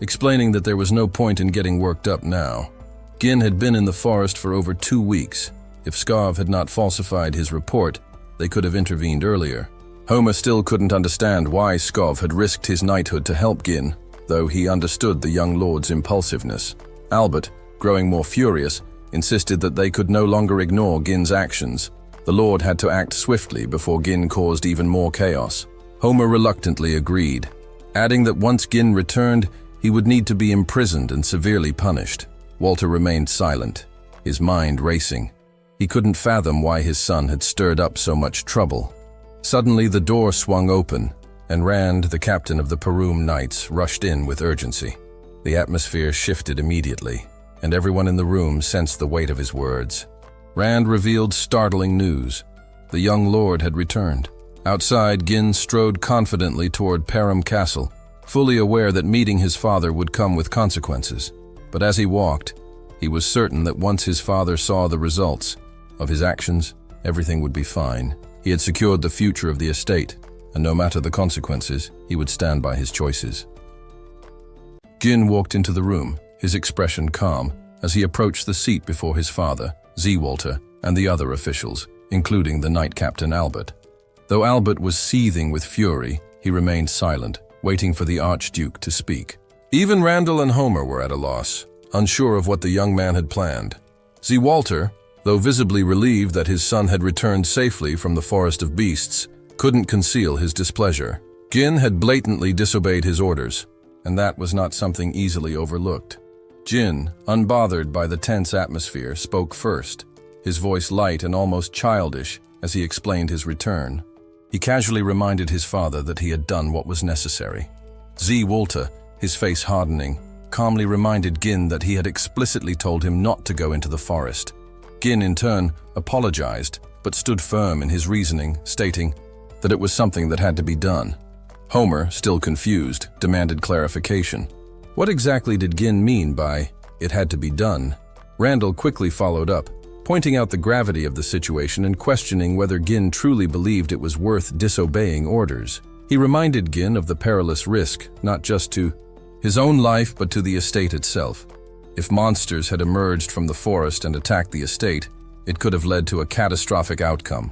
explaining that there was no point in getting worked up now. Gin had been in the forest for over 2 weeks. If Skov had not falsified his report, they could have intervened earlier. Homer still couldn't understand why Skov had risked his knighthood to help Gin, though he understood the young lord's impulsiveness. Albert, growing more furious, insisted that they could no longer ignore Gin's actions. The lord had to act swiftly before Gin caused even more chaos. Homer reluctantly agreed, adding that once Gin returned, he would need to be imprisoned and severely punished. Walter remained silent, his mind racing. He couldn't fathom why his son had stirred up so much trouble. Suddenly the door swung open, and Rand, the captain of the Persium Knights, rushed in with urgency. The atmosphere shifted immediately, and everyone in the room sensed the weight of his words. Rand revealed startling news. The young lord had returned. Outside, Gin strode confidently toward Persium Castle, fully aware that meeting his father would come with consequences. But as he walked, he was certain that once his father saw the results of his actions, everything would be fine. He had secured the future of the estate, and no matter the consequences, he would stand by his choices. Gin walked into the room, his expression calm, as he approached the seat before his father, Walter, and the other officials, including the Knight Captain Albert. Though Albert was seething with fury, he remained silent, waiting for the Archduke to speak. Even Randall and Homer were at a loss, unsure of what the young man had planned. Walter, though visibly relieved that his son had returned safely from the Forest of Beasts, couldn't conceal his displeasure. Gin had blatantly disobeyed his orders, and that was not something easily overlooked. Gin, unbothered by the tense atmosphere, spoke first, his voice light and almost childish as he explained his return. He casually reminded his father that he had done what was necessary. Walter, his face hardening, calmly reminded Gin that he had explicitly told him not to go into the forest. Gin, in turn, apologized, but stood firm in his reasoning, stating that it was something that had to be done. Homer, still confused, demanded clarification. What exactly did Gin mean by, "it had to be done"? Randall quickly followed up, pointing out the gravity of the situation and questioning whether Gin truly believed it was worth disobeying orders. He reminded Gin of the perilous risk, not just to his own life but to the estate itself. If monsters had emerged from the forest and attacked the estate, it could have led to a catastrophic outcome.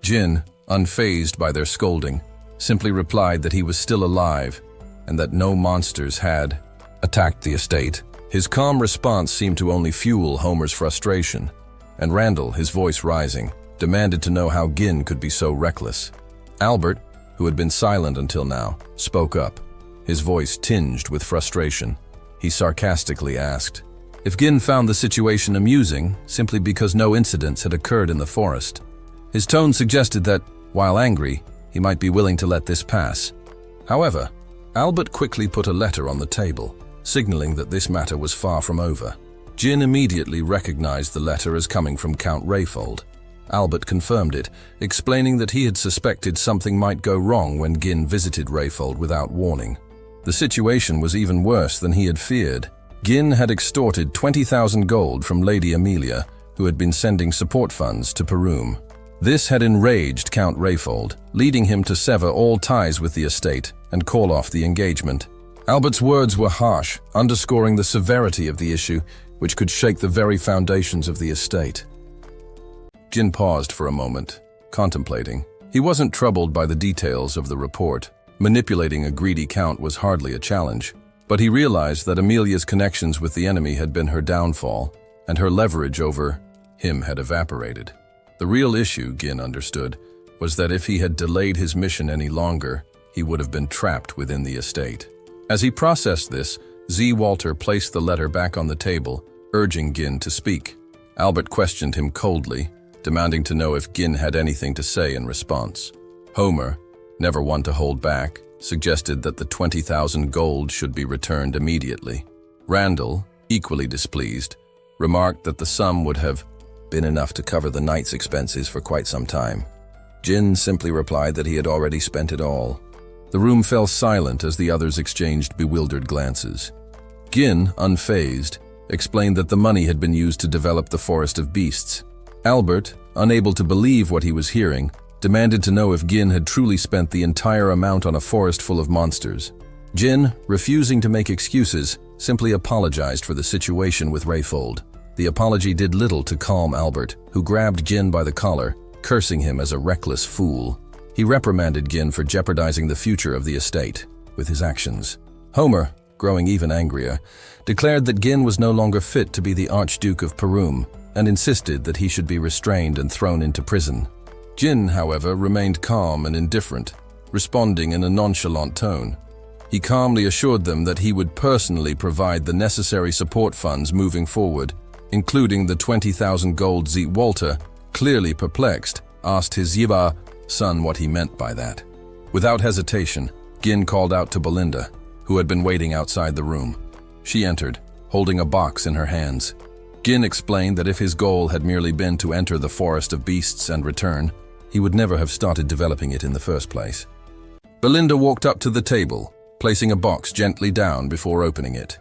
Gin, unfazed by their scolding, simply replied that he was still alive and that no monsters had attacked the estate. His calm response seemed to only fuel Homer's frustration, and Randall, his voice rising, demanded to know how Gin could be so reckless. Albert, who had been silent until now, spoke up, his voice tinged with frustration. He sarcastically asked if Gin found the situation amusing simply because no incidents had occurred in the forest. His tone suggested that, while angry, he might be willing to let this pass. However, Albert quickly put a letter on the table, signaling that this matter was far from over. Gin immediately recognized the letter as coming from Count Rayfold. Albert confirmed it, explaining that he had suspected something might go wrong when Gin visited Rayfold without warning. The situation was even worse than he had feared. Gin had extorted 20,000 gold from Lady Amelia, who had been sending support funds to Persium. This had enraged Count Rayfold, leading him to sever all ties with the estate and call off the engagement. Albert's words were harsh, underscoring the severity of the issue, which could shake the very foundations of the estate. Gin paused for a moment, contemplating. He wasn't troubled by the details of the report. Manipulating a greedy count was hardly a challenge, but he realized that Amelia's connections with the enemy had been her downfall, and her leverage over him had evaporated. The real issue, Gin understood, was that if he had delayed his mission any longer, he would have been trapped within the estate. As he processed this, Walter placed the letter back on the table, urging Gin to speak. Albert questioned him coldly, demanding to know if Gin had anything to say in response. Homer, never one to hold back, suggested that the 20,000 gold should be returned immediately. Randall, equally displeased, remarked that the sum would have been enough to cover the knight's expenses for quite some time. Gin simply replied that he had already spent it all. The room fell silent as the others exchanged bewildered glances. Gin, unfazed, explained that the money had been used to develop the Forest of Beasts. Albert, unable to believe what he was hearing, demanded to know if Gin had truly spent the entire amount on a forest full of monsters. Jin, refusing to make excuses, simply apologized for the situation with Rayfold. The apology did little to calm Albert, who grabbed Jin by the collar, cursing him as a reckless fool. He reprimanded Jin for jeopardizing the future of the estate with his actions. Homer, growing even angrier, declared that Jin was no longer fit to be the Archduke of Persium and insisted that he should be restrained and thrown into prison. Jin, however, remained calm and indifferent, responding in a nonchalant tone. He calmly assured them that he would personally provide the necessary support funds moving forward, including the 20,000 gold. Walter, clearly perplexed, asked his Yiba son what he meant by that. Without hesitation, Jin called out to Belinda, who had been waiting outside the room. She entered, holding a box in her hands. Jin explained that if his goal had merely been to enter the forest of beasts and return, he would never have started developing it in the first place. Belinda walked up to the table, placing a box gently down before opening it.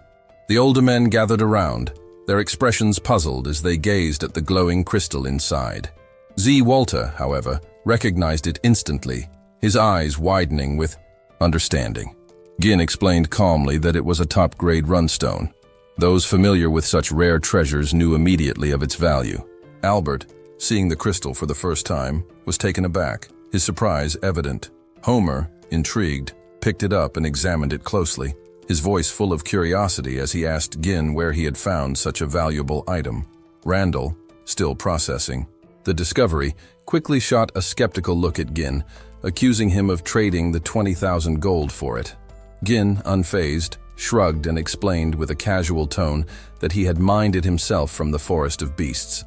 The older men gathered around, their expressions puzzled as they gazed at the glowing crystal inside. Walter, however, recognized it instantly, his eyes widening with understanding. Jin explained calmly that it was a top-grade runstone. Those familiar with such rare treasures knew immediately of its value. Albert, seeing the crystal for the first time, was taken aback, his surprise evident. Homer, intrigued, picked it up and examined it closely, his voice full of curiosity as he asked Jin where he had found such a valuable item. Randall, still processing the discovery, quickly shot a skeptical look at Jin, accusing him of trading the 20,000 gold for it. Jin, unfazed, shrugged and explained with a casual tone that he had mined it himself from the forest of beasts.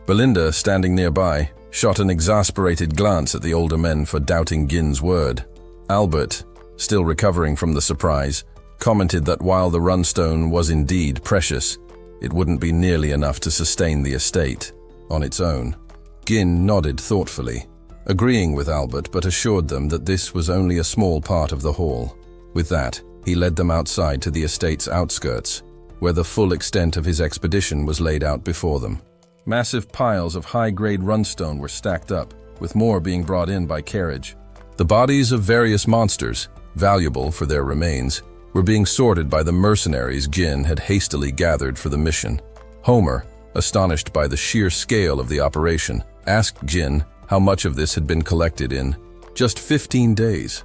Belinda, standing nearby, shot an exasperated glance at the older men for doubting Jin's word. Albert, still recovering from the surprise, commented that while the runstone was indeed precious, it wouldn't be nearly enough to sustain the estate on its own. Jin nodded thoughtfully, agreeing with Albert but assured them that this was only a small part of the haul. With that, he led them outside to the estate's outskirts, where the full extent of his expedition was laid out before them. Massive piles of high-grade runstone were stacked up, with more being brought in by carriage. The bodies of various monsters, valuable for their remains, were being sorted by the mercenaries Jin had hastily gathered for the mission. Homer, astonished by the sheer scale of the operation, asked Jin how much of this had been collected in just 15 days.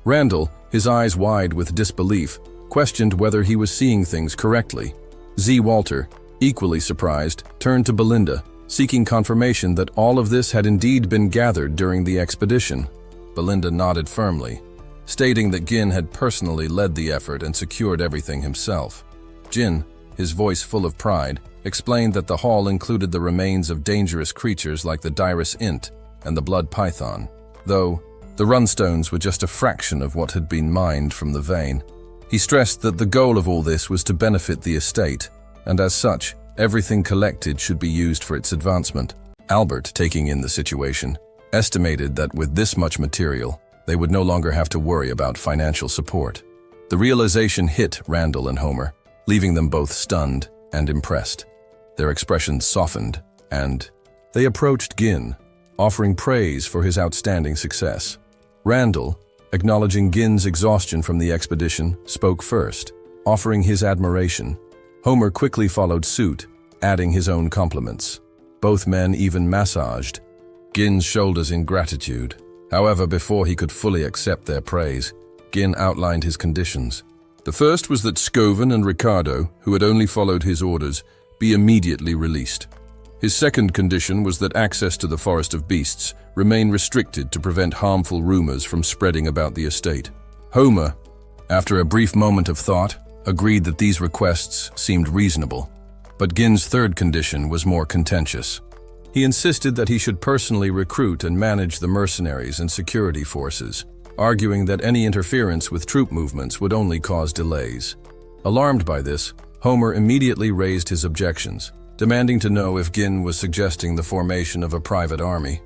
Randall, his eyes wide with disbelief, questioned whether he was seeing things correctly. Walter, equally surprised, turned to Belinda, seeking confirmation that all of this had indeed been gathered during the expedition. Belinda nodded firmly, stating that Jin had personally led the effort and secured everything himself. Jin, his voice full of pride, explained that the haul included the remains of dangerous creatures like the Dirus Int and the blood python, though the runstones were just a fraction of what had been mined from the vein. He stressed that the goal of all this was to benefit the estate, and as such, everything collected should be used for its advancement. Albert, taking in the situation, estimated that with this much material, they would no longer have to worry about financial support. The realization hit Randall and Homer, leaving them both stunned and impressed. Their expressions softened, and they approached Jin, offering praise for his outstanding success. Randall, acknowledging Jin's exhaustion from the expedition, spoke first, offering his admiration. Homer quickly followed suit, adding his own compliments. Both men even massaged Jin's shoulders in gratitude. However, before he could fully accept their praise, Jin outlined his conditions. The first was that Scoven and Ricardo, who had only followed his orders, be immediately released. His second condition was that access to the Forest of Beasts remain restricted to prevent harmful rumors from spreading about the estate. Homer, after a brief moment of thought, agreed that these requests seemed reasonable. But Jin's third condition was more contentious. He insisted that he should personally recruit and manage the mercenaries and security forces, arguing that any interference with troop movements would only cause delays. Alarmed by this, Homer immediately raised his objections, demanding to know if Jin was suggesting the formation of a private army.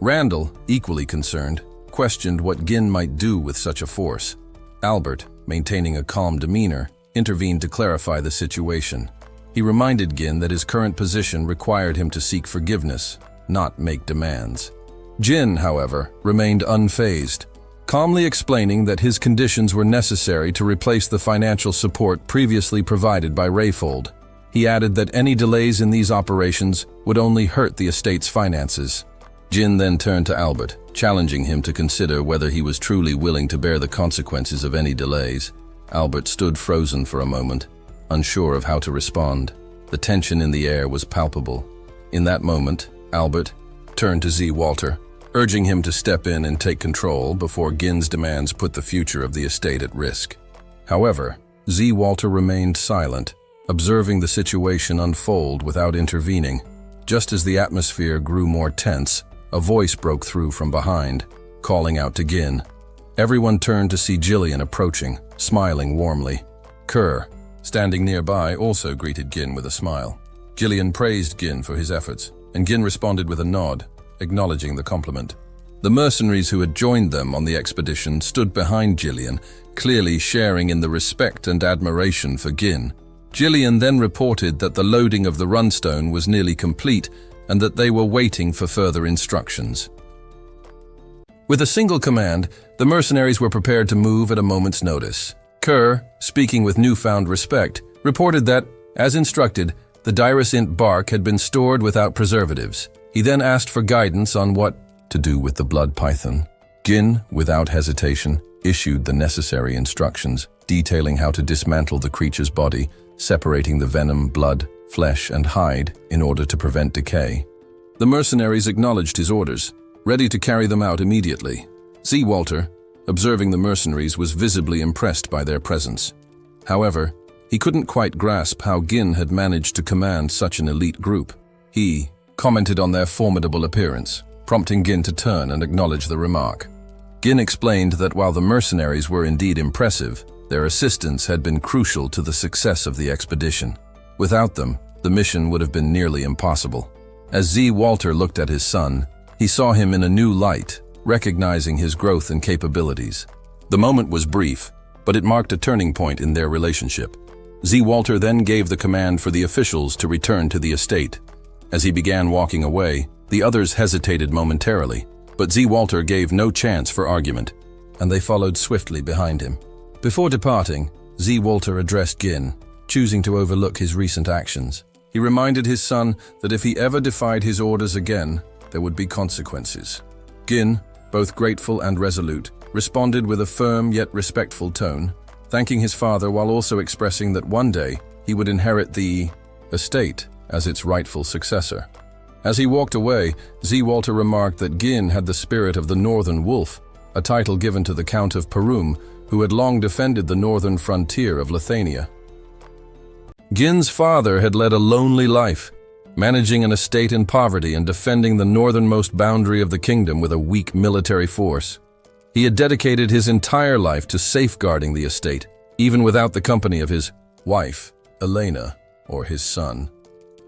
Randall, equally concerned, questioned what Jin might do with such a force. Albert, maintaining a calm demeanor, intervened to clarify the situation. He reminded Jin that his current position required him to seek forgiveness, not make demands. Jin, however, remained unfazed, calmly explaining that his conditions were necessary to replace the financial support previously provided by Rayfold. He added that any delays in these operations would only hurt the estate's finances. Jin then turned to Albert, challenging him to consider whether he was truly willing to bear the consequences of any delays. Albert stood frozen for a moment, unsure of how to respond. The tension in the air was palpable. In that moment, Albert turned to Z. Walter, urging him to step in and take control before Gin's demands put the future of the estate at risk. However, Z. Walter remained silent, observing the situation unfold without intervening. Just as the atmosphere grew more tense, a voice broke through from behind, calling out to Gin. Everyone turned to see Jillian approaching, smiling warmly. Kerr, standing nearby, also greeted Gin with a smile. Jillian praised Gin for his efforts, and Gin responded with a nod, acknowledging the compliment. The mercenaries who had joined them on the expedition stood behind Jillian, clearly sharing in the respect and admiration for Gin. Jillian then reported that the loading of the runstone was nearly complete and that they were waiting for further instructions. With a single command, the mercenaries were prepared to move at a moment's notice. Kerr, speaking with newfound respect, reported that, as instructed, the Diracint bark had been stored without preservatives. He then asked for guidance on what to do with the blood python. Gin, without hesitation, issued the necessary instructions, detailing how to dismantle the creature's body, separating the venom, blood, flesh, and hide in order to prevent decay. The mercenaries acknowledged his orders, ready to carry them out immediately. Z. Walter, observing the mercenaries, was visibly impressed by their presence. However, he couldn't quite grasp how Gin had managed to command such an elite group. He commented on their formidable appearance, prompting Gin to turn and acknowledge the remark. Gin explained that while the mercenaries were indeed impressive, their assistance had been crucial to the success of the expedition. Without them, the mission would have been nearly impossible. As Z. Walter looked at his son, he saw him in a new light, recognizing his growth and capabilities. The moment was brief, but it marked a turning point in their relationship. Z. Walter then gave the command for the officials to return to the estate. As he began walking away, the others hesitated momentarily, but Z. Walter gave no chance for argument, and they followed swiftly behind him. Before departing, Z. Walter addressed Gin, choosing to overlook his recent actions. He reminded his son that if he ever defied his orders again, there would be consequences. Gin, both grateful and resolute, responded with a firm yet respectful tone, thanking his father while also expressing that one day he would inherit the estate as its rightful successor. As he walked away, Z. Walter remarked that Gin had the spirit of the Northern Wolf, a title given to the Count of Persium, who had long defended the northern frontier of Lithuania. Gin's father had led a lonely life, managing an estate in poverty and defending the northernmost boundary of the kingdom with a weak military force. He had dedicated his entire life to safeguarding the estate, even without the company of his wife, Elena, or his son.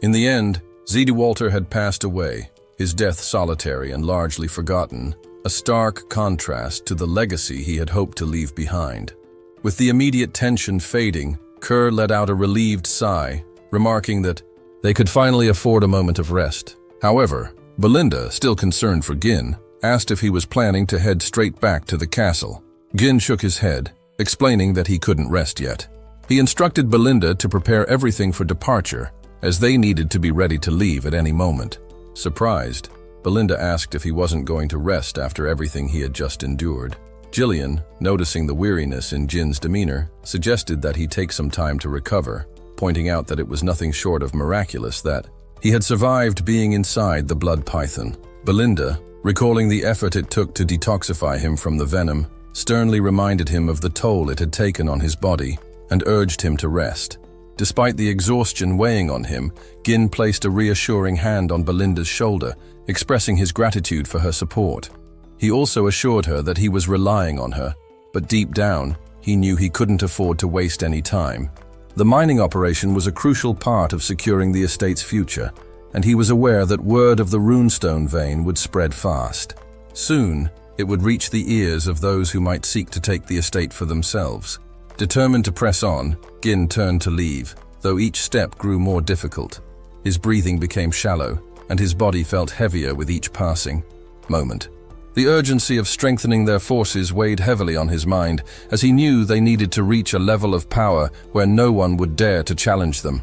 In the end, Z. Walter had passed away, his death solitary and largely forgotten, a stark contrast to the legacy he had hoped to leave behind. With the immediate tension fading, Kerr let out a relieved sigh, remarking that they could finally afford a moment of rest. However, Belinda, still concerned for Gin, asked if he was planning to head straight back to the castle. Gin shook his head, explaining that he couldn't rest yet. He instructed Belinda to prepare everything for departure, as they needed to be ready to leave at any moment. Surprised, Belinda asked if he wasn't going to rest after everything he had just endured. Jillian, noticing the weariness in Jin's demeanor, suggested that he take some time to recover, pointing out that it was nothing short of miraculous that he had survived being inside the blood python. Belinda, recalling the effort it took to detoxify him from the venom, sternly reminded him of the toll it had taken on his body and urged him to rest. Despite the exhaustion weighing on him, Gin placed a reassuring hand on Belinda's shoulder, expressing his gratitude for her support. He also assured her that he was relying on her, but deep down, he knew he couldn't afford to waste any time. The mining operation was a crucial part of securing the estate's future, and he was aware that word of the runestone vein would spread fast. Soon, it would reach the ears of those who might seek to take the estate for themselves. Determined to press on, Gin turned to leave, though each step grew more difficult. His breathing became shallow, and his body felt heavier with each passing moment. The urgency of strengthening their forces weighed heavily on his mind, as he knew they needed to reach a level of power where no one would dare to challenge them.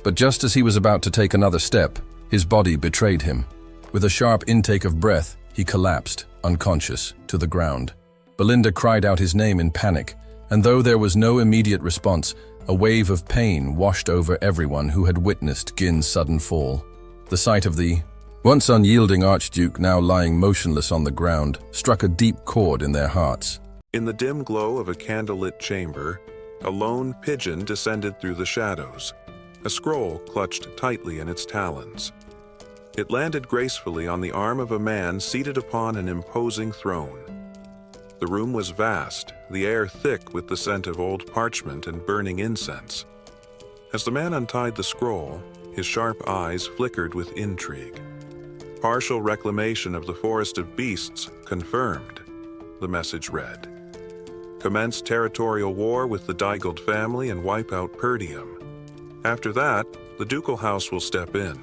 But just as he was about to take another step, his body betrayed him. With a sharp intake of breath, he collapsed, unconscious, to the ground. Belinda cried out his name in panic, and though there was no immediate response, a wave of pain washed over everyone who had witnessed Gin's sudden fall. The sight of the once unyielding Archduke now lying motionless on the ground struck a deep chord in their hearts. In the dim glow of a candlelit chamber, a lone pigeon descended through the shadows, a scroll clutched tightly in its talons. It landed gracefully on the arm of a man seated upon an imposing throne. The room was vast, the air thick with the scent of old parchment and burning incense. As the man untied the scroll, his sharp eyes flickered with intrigue. Partial reclamation of the Forest of Beasts confirmed, the message read. Commence territorial war with the Daigold family and wipe out Persium. After that, the ducal house will step in.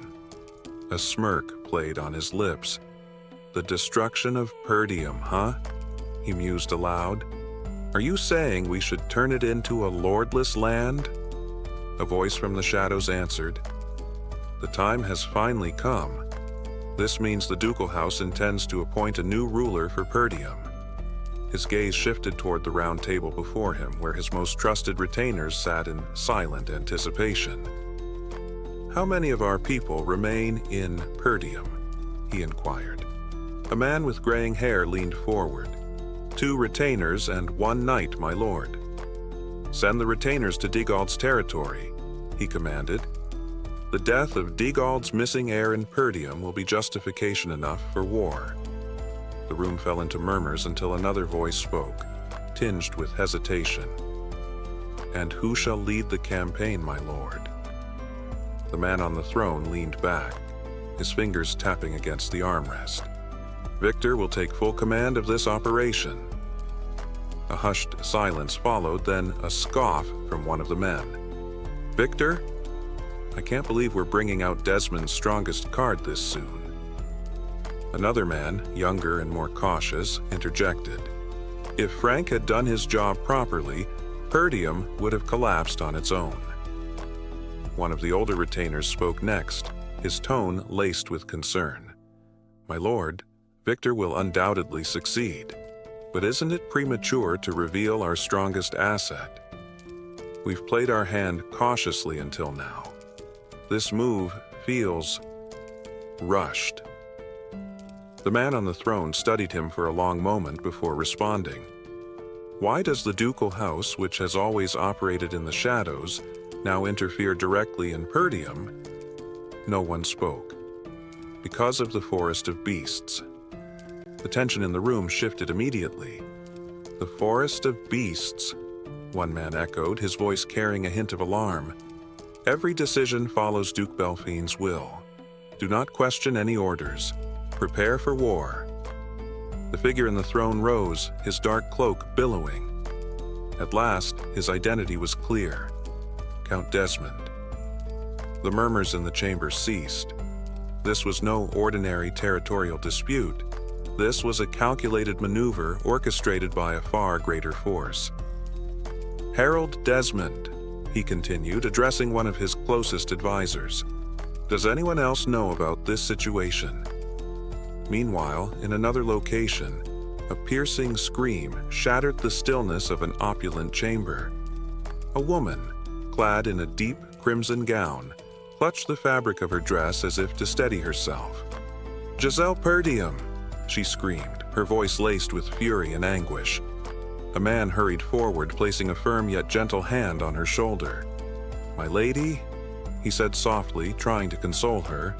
A smirk played on his lips. The destruction of Persium, huh? He mused aloud. Are you saying we should turn it into a lordless land? A voice from the shadows answered. The time has finally come. This means the ducal house intends to appoint a new ruler for Persium. His gaze shifted toward the round table before him, where his most trusted retainers sat in silent anticipation. How many of our people remain in Persium? He inquired. A man with graying hair leaned forward. 2 retainers and 1 knight, my lord. Send the retainers to Digald's territory, he commanded. The death of Digald's missing heir in Persium will be justification enough for war. The room fell into murmurs until another voice spoke, tinged with hesitation. And who shall lead the campaign, my lord? The man on the throne leaned back, his fingers tapping against the armrest. Victor will take full command of this operation. A hushed silence followed, then a scoff from one of the men. Victor? I can't believe we're bringing out Desmond's strongest card this soon. Another man, younger and more cautious, interjected. If Frank had done his job properly, Persium would have collapsed on its own. One of the older retainers spoke next, his tone laced with concern. My lord, Victor will undoubtedly succeed, but isn't it premature to reveal our strongest asset? We've played our hand cautiously until now. This move feels rushed. The man on the throne studied him for a long moment before responding. Why does the ducal house, which has always operated in the shadows, now interfere directly in Persium? No one spoke. Because of the Forest of Beasts. The tension in the room shifted immediately. The Forest of Beasts, one man echoed, his voice carrying a hint of alarm. Every decision follows Duke Belfine's will. Do not question any orders. Prepare for war. The figure in the throne rose, his dark cloak billowing. At last, his identity was clear. Count Desmond. The murmurs in the chamber ceased. This was no ordinary territorial dispute. This was a calculated maneuver orchestrated by a far greater force. Harold Desmond, he continued, addressing one of his closest advisors. Does anyone else know about this situation? Meanwhile, in another location, a piercing scream shattered the stillness of an opulent chamber. A woman, clad in a deep crimson gown, clutched the fabric of her dress as if to steady herself. Giselle Persium, she screamed, her voice laced with fury and anguish. A man hurried forward, placing a firm yet gentle hand on her shoulder. My lady, he said softly, trying to console her.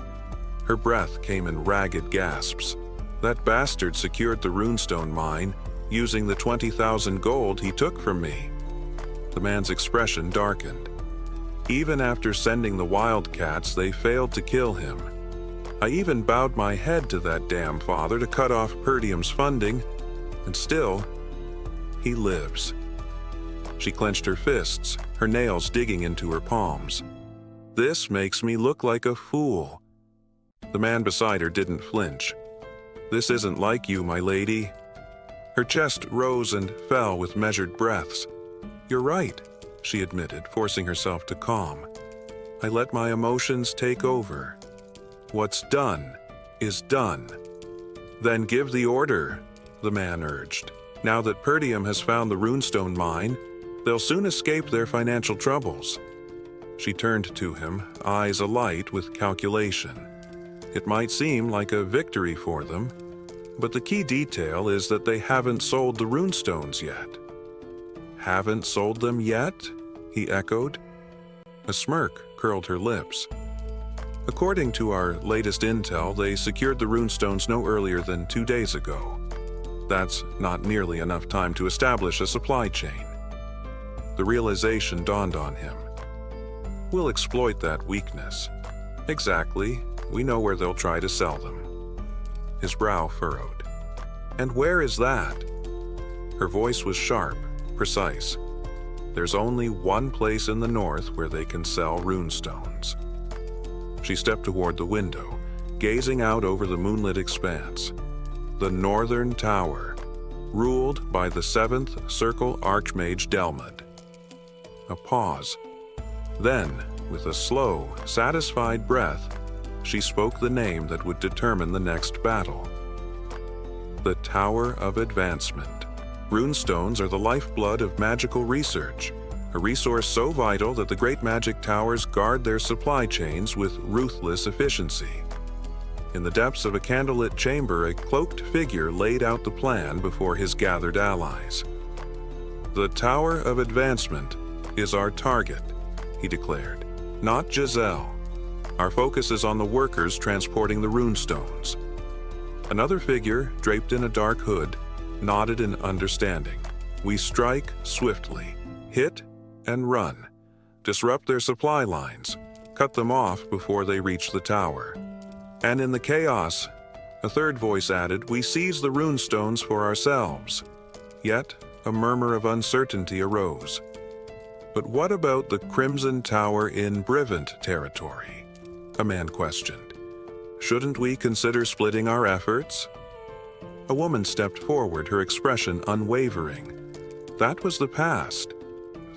Her breath came in ragged gasps. That bastard secured the runestone mine, using the 20,000 gold he took from me. The man's expression darkened. Even after sending the wildcats, they failed to kill him. I even bowed my head to that damn father to cut off Persium's funding, and still, he lives. She clenched her fists, her nails digging into her palms. This makes me look like a fool. The man beside her didn't flinch. This isn't like you, my lady." Her chest rose and fell with measured breaths. "You're right," she admitted, forcing herself to calm. "I let my emotions take over. What's done is done." "Then give the order," the man urged. "Now that Persium has found the runestone mine, they'll soon escape their financial troubles." She turned to him, eyes alight with calculation. It might seem like a victory for them, but the key detail is that they haven't sold the runestones yet. "Haven't sold them yet?" he echoed. A smirk curled her lips. "According to our latest intel, they secured the runestones no earlier than 2 days ago. That's not nearly enough time to establish a supply chain." The realization dawned on him. "We'll exploit that weakness." "Exactly. We know where they'll try to sell them." His brow furrowed. "And where is that?" Her voice was sharp, precise. "There's only one place in the north where they can sell runestones." She stepped toward the window, gazing out over the moonlit expanse. The Northern Tower, ruled by the 7th Circle Archmage Delmud. A pause. Then, with a slow, satisfied breath, she spoke the name that would determine the next battle. The Tower of Advancement. Runestones are the lifeblood of magical research, a resource so vital that the great magic towers guard their supply chains with ruthless efficiency. In the depths of a candlelit chamber, a cloaked figure laid out the plan before his gathered allies. "The Tower of Advancement is our target," he declared. "Not Giselle. Our focus is on the workers transporting the runestones." Another figure, draped in a dark hood, nodded in understanding. "We strike swiftly, hit and run, disrupt their supply lines, cut them off before they reach the tower. And in the chaos," a third voice added, "we seize the runestones for ourselves." Yet a murmur of uncertainty arose. "But what about the Crimson Tower in Brivant territory?" a man questioned. "Shouldn't we consider splitting our efforts?" A woman stepped forward, her expression unwavering. "That was the past.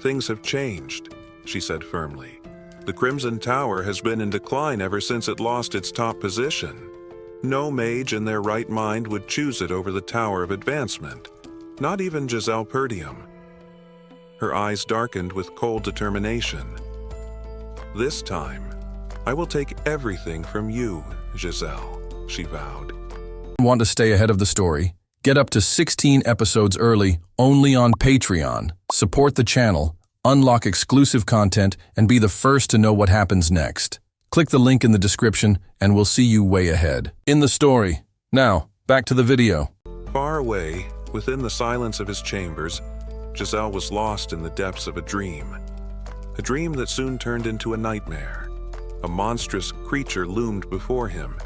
Things have changed," she said firmly. "The Crimson Tower has been in decline ever since it lost its top position. No mage in their right mind would choose it over the Tower of Advancement, not even Giselle Persium." Her eyes darkened with cold determination. "This time, I will take everything from you, Giselle," she vowed. Want to stay ahead of the story? Get up to 16 episodes early only on Patreon. Support the channel, unlock exclusive content, and be the first to know what happens next. Click the link in the description and we'll see you way ahead. In the story. Now, back to the video. Far away, within the silence of his chambers, Giselle was lost in the depths of a dream. A dream that soon turned into a nightmare. A monstrous creature loomed before him,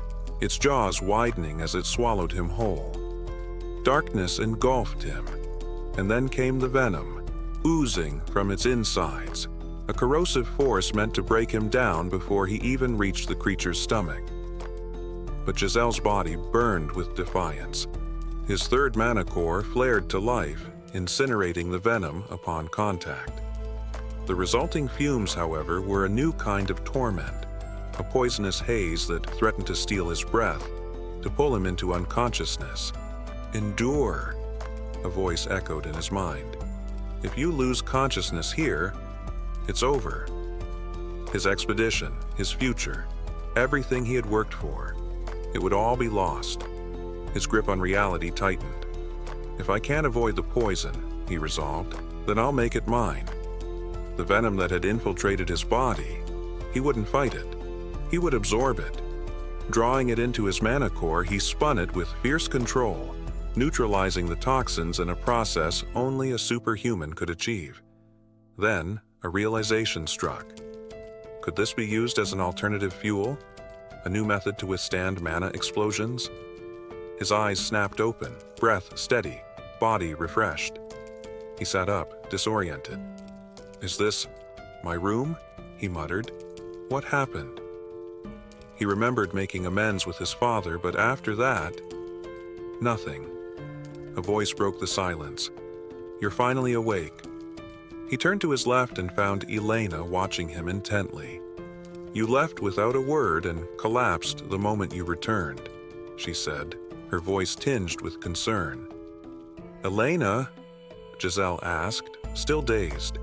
its jaws widening as it swallowed him whole. Darkness engulfed him, and then came the venom, oozing from its insides, a corrosive force meant to break him down before he even reached the creature's stomach. But Giselle's body burned with defiance. His third mana core flared to life, incinerating the venom upon contact. The resulting fumes, however, were a new kind of torment, a poisonous haze that threatened to steal his breath, to pull him into unconsciousness. "Endure," a voice echoed in his mind. "If you lose consciousness here, it's over." His expedition, his future, everything he had worked for, it would all be lost. His grip on reality tightened. "If I can't avoid the poison," he resolved, "then I'll make it mine." The venom that had infiltrated his body, he wouldn't fight it. He would absorb it. Drawing it into his mana core, he spun it with fierce control, neutralizing the toxins in a process only a superhuman could achieve. Then, a realization struck. Could this be used as an alternative fuel? A new method to withstand mana explosions? His eyes snapped open, breath steady, body refreshed. He sat up, disoriented. "Is this my room?" he muttered. "What happened?" He remembered making amends with his father, but after that, Nothing. A voice broke the silence. "You're finally awake." He turned to his left and found Elena watching him intently. "You left without a word and collapsed the moment you returned," she said, her voice tinged with concern. "Elena?" Giselle asked, still dazed.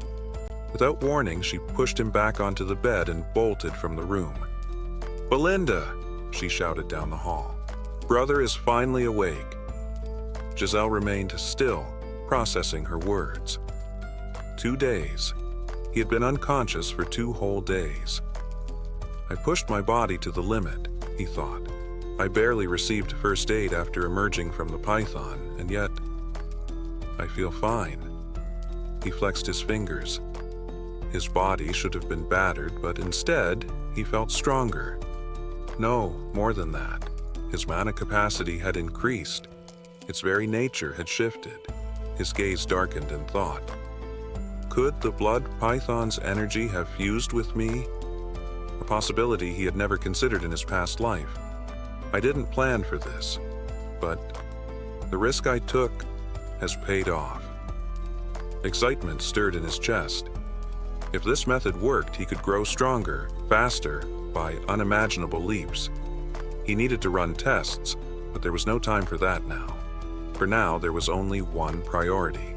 Without warning, she pushed him back onto the bed and bolted from the room. "Belinda!" she shouted down the hall. "Brother is finally awake." Giselle remained still, processing her words. 2 days. He had been unconscious for 2 whole days. "I pushed my body to the limit," he thought. "I barely received first aid after emerging from the python, and yet I feel fine." He flexed his fingers. His body should have been battered, but instead, he felt stronger. No, more than that. His mana capacity had increased. Its very nature had shifted. His gaze darkened in thought. Could the blood python's energy have fused with me? A possibility he had never considered in his past life. I didn't plan for this, but the risk I took has paid off. Excitement stirred in his chest. If this method worked, he could grow stronger, faster, by unimaginable leaps. He needed to run tests, but there was no time for that now. For now, there was only one priority: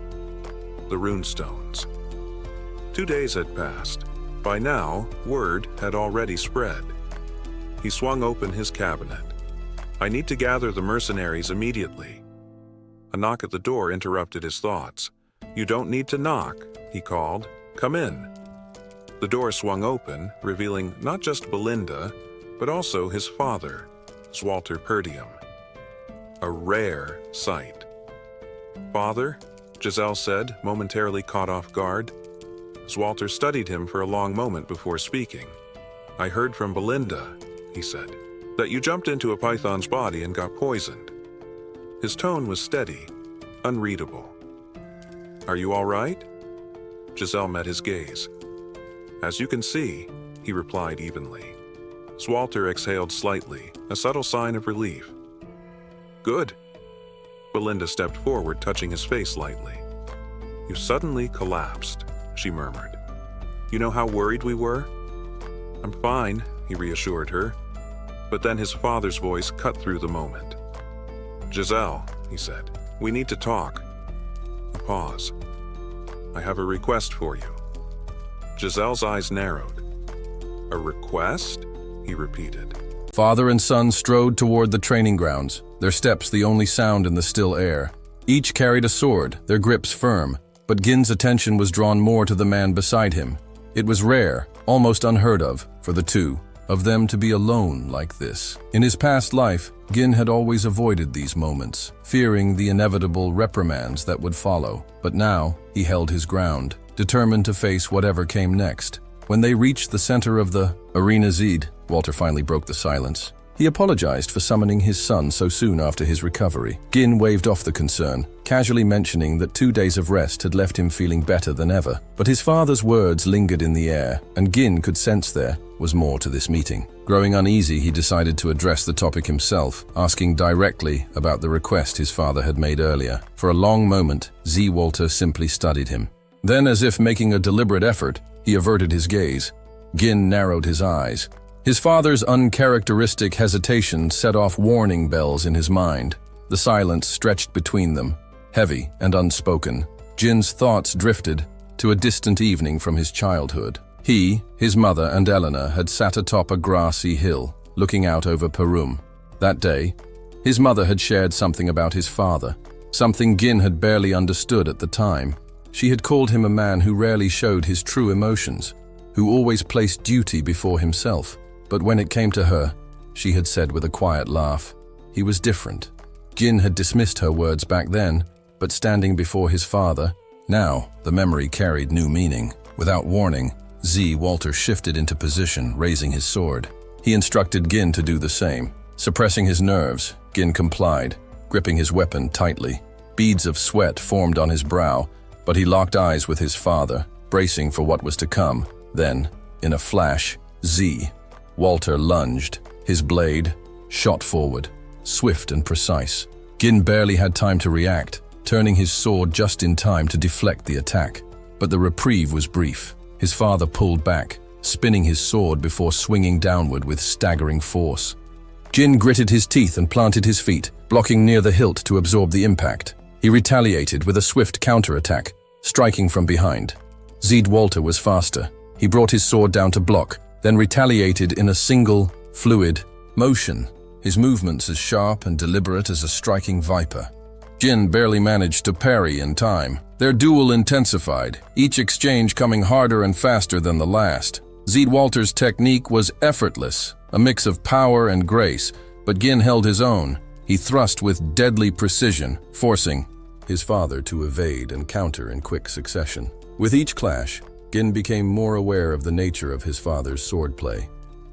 the runestones. 2 days had passed. By now, word had already spread. He swung open his cabinet. "I need to gather the mercenaries immediately." A knock at the door interrupted his thoughts. "You don't need to knock," he called. "Come in." The door swung open, revealing not just Belinda, but also his father, Walter Persium. A rare sight. "Father?" Giselle said, momentarily caught off guard. Walter studied him for a long moment before speaking. "I heard from Belinda," he said, "that you jumped into a python's body and got poisoned." His tone was steady, unreadable. "Are you all right?" Giselle met his gaze. "As you can see," he replied evenly. Walter exhaled slightly, a subtle sign of relief. "Good." Belinda stepped forward, touching his face lightly. "You suddenly collapsed," she murmured. "You know how worried we were?" "I'm fine," he reassured her. But then his father's voice cut through the moment. "Giselle," he said, "we need to talk." A pause. "I have a request for you." Giselle's eyes narrowed. "A request?" he repeated. Father and son strode toward the training grounds, their steps the only sound in the still air. Each carried a sword, their grips firm, but Gin's attention was drawn more to the man beside him. It was rare, almost unheard of, for the two of them to be alone like this. In his past life, Gin had always avoided these moments, fearing the inevitable reprimands that would follow. But now, he held his ground, determined to face whatever came next. When they reached the center of the arena Zed, Walter finally broke the silence. He apologized for summoning his son so soon after his recovery. Gin waved off the concern, casually mentioning that 2 days of rest had left him feeling better than ever. But his father's words lingered in the air, and Gin could sense there was more to this meeting. Growing uneasy, he decided to address the topic himself, asking directly about the request his father had made earlier. For a long moment, Walter simply studied him. Then, as if making a deliberate effort, he averted his gaze. Gin narrowed his eyes. His father's uncharacteristic hesitation set off warning bells in his mind. The silence stretched between them, heavy and unspoken. Jin's thoughts drifted to a distant evening from his childhood. He, his mother, and Eleanor had sat atop a grassy hill, looking out over Persium. That day, his mother had shared something about his father, something Gin had barely understood at the time. She had called him a man who rarely showed his true emotions, who always placed duty before himself. But when it came to her, she had said with a quiet laugh, he was different. Gin had dismissed her words back then, but standing before his father, now the memory carried new meaning. Without warning, Walter shifted into position, raising his sword. He instructed Gin to do the same. Suppressing his nerves, Gin complied, gripping his weapon tightly. Beads of sweat formed on his brow, but he locked eyes with his father, bracing for what was to come. Then, in a flash, Walter lunged. His blade shot forward, swift and precise. Gin barely had time to react, turning his sword just in time to deflect the attack. But the reprieve was brief. His father pulled back, spinning his sword before swinging downward with staggering force. Gin gritted his teeth and planted his feet, blocking near the hilt to absorb the impact. He retaliated with a swift counterattack, striking from behind. Walter was faster. He brought his sword down to block, then retaliated in a single, fluid motion, his movements as sharp and deliberate as a striking viper. Gin barely managed to parry in time. Their duel intensified, each exchange coming harder and faster than the last. Walter's technique was effortless, a mix of power and grace, but Gin held his own. He thrust with deadly precision, forcing his father to evade and counter in quick succession. With each clash, Gin became more aware of the nature of his father's swordplay.